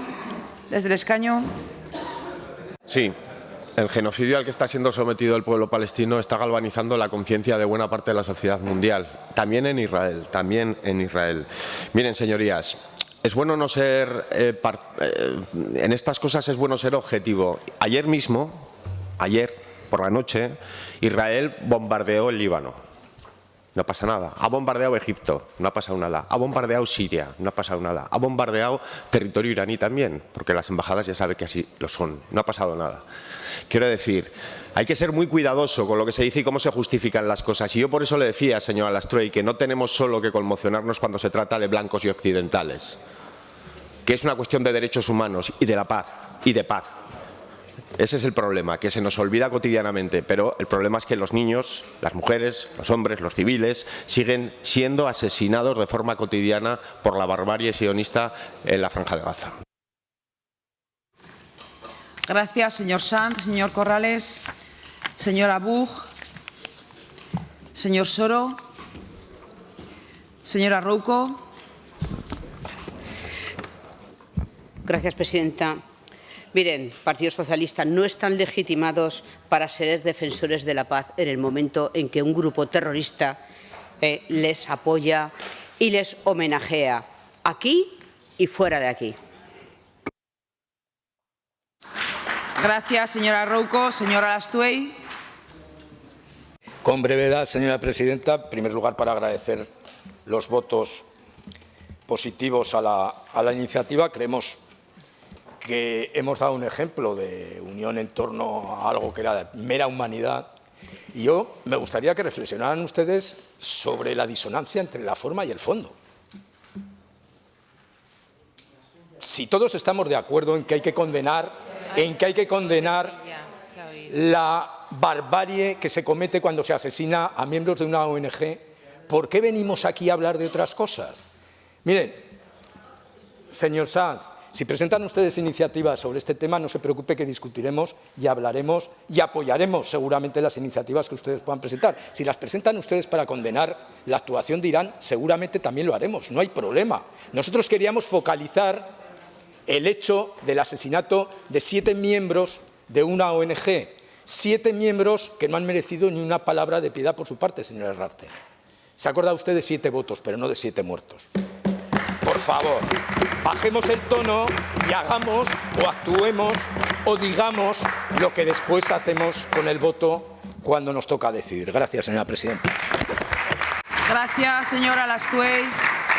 desde el escaño. Sí. El genocidio al que está siendo sometido el pueblo palestino está galvanizando la conciencia de buena parte de la sociedad mundial, también en Israel, Miren, señorías, es bueno no ser, en estas cosas es bueno ser objetivo. Ayer por la noche, Israel bombardeó el Líbano. No pasa nada. Ha bombardeado Egipto, no ha pasado nada. Ha bombardeado Siria, no ha pasado nada. Ha bombardeado territorio iraní también, porque las embajadas ya saben que así lo son. No ha pasado nada. Quiero decir, hay que ser muy cuidadoso con lo que se dice y cómo se justifican las cosas. Y yo por eso le decía, señora Lastrey, que no tenemos solo que conmocionarnos cuando se trata de blancos y occidentales, que es una cuestión de derechos humanos y de la paz y de paz. Ese es el problema, que se nos olvida cotidianamente, pero el problema es que los niños, las mujeres, los hombres, los civiles siguen siendo asesinados de forma cotidiana por la barbarie sionista en la Franja de Gaza. Gracias, señor Sanz. Señor Corrales. Señora Buch. Señor Soro. Señora Rouco. Gracias, presidenta. Miren, Partido Socialista, no están legitimados para ser defensores de la paz en el momento en que un grupo terrorista les apoya y les homenajea, aquí y fuera de aquí. Gracias, señora Rouco. Señora Lastrey. Con brevedad, señora presidenta, en primer lugar para agradecer los votos positivos a la iniciativa. Creemos que hemos dado un ejemplo de unión en torno a algo que era de mera humanidad. Y yo me gustaría que reflexionaran ustedes sobre la disonancia entre la forma y el fondo. Si todos estamos de acuerdo en que hay que condenar, la barbarie que se comete cuando se asesina a miembros de una ONG, ¿por qué venimos aquí a hablar de otras cosas? Miren, señor Sanz, si presentan ustedes iniciativas sobre este tema, no se preocupe que discutiremos y hablaremos y apoyaremos seguramente las iniciativas que ustedes puedan presentar. Si las presentan ustedes para condenar la actuación de Irán, seguramente también lo haremos, no hay problema. Nosotros queríamos focalizar el hecho del asesinato de 7 miembros de una ONG, 7 miembros que no han merecido ni una palabra de piedad por su parte, señor Herrarte. Se ha acordado usted de 7 votos, pero no de 7 muertos. Por favor, bajemos el tono y hagamos o actuemos o digamos lo que después hacemos con el voto cuando nos toca decidir. Gracias, señora presidenta. Gracias, señora Lastrey.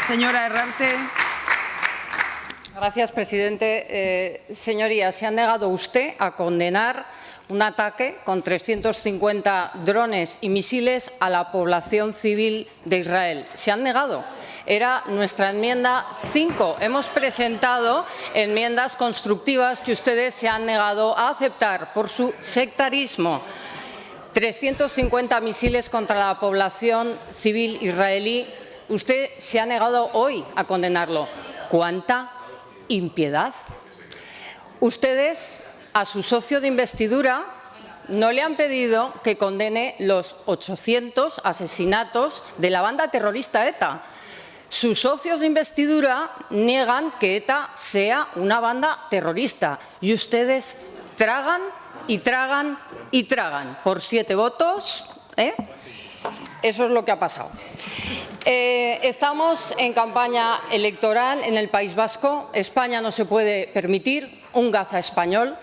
Señora Herrarte. Gracias, presidente. Señorías, se ha negado usted a condenar un ataque con 350 drones y misiles a la población civil de Israel. Se han negado. Era nuestra enmienda 5. Hemos presentado enmiendas constructivas que ustedes se han negado a aceptar por su sectarismo. 350 misiles contra la población civil israelí. Usted se ha negado hoy a condenarlo. ¿Cuánta impiedad? Ustedes a su socio de investidura no le han pedido que condene los 800 asesinatos de la banda terrorista ETA. Sus socios de investidura niegan que ETA sea una banda terrorista y ustedes tragan y tragan y tragan por 7 votos. Eso es lo que ha pasado. Estamos en campaña electoral en el País Vasco. España no se puede permitir un Gaza español.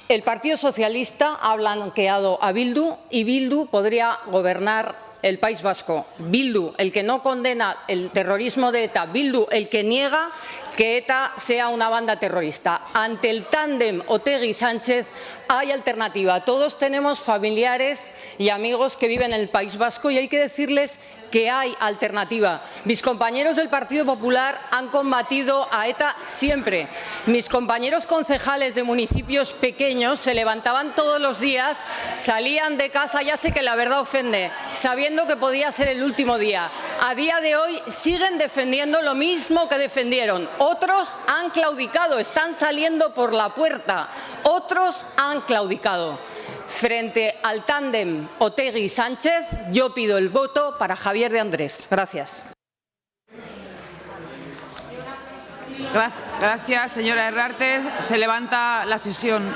El Partido Socialista ha blanqueado a Bildu y Bildu podría gobernar el País Vasco. Bildu, el que no condena el terrorismo de ETA. Bildu, el que niega que ETA sea una banda terrorista. Ante el tándem Otegi-Sánchez hay alternativa. Todos tenemos familiares y amigos que viven en el País Vasco y hay que decirles que hay alternativa. Mis compañeros del Partido Popular han combatido a ETA siempre. Mis compañeros concejales de municipios pequeños se levantaban todos los días, salían de casa, ya sé que la verdad ofende, sabiendo que podía ser el último día. A día de hoy siguen defendiendo lo mismo que defendieron. Otros han claudicado, están saliendo por la puerta. Otros han claudicado. Frente al tándem Otegi-Sánchez, yo pido el voto para Javier de Andrés. Gracias. Gracias, señora Herrarte. Se levanta la sesión.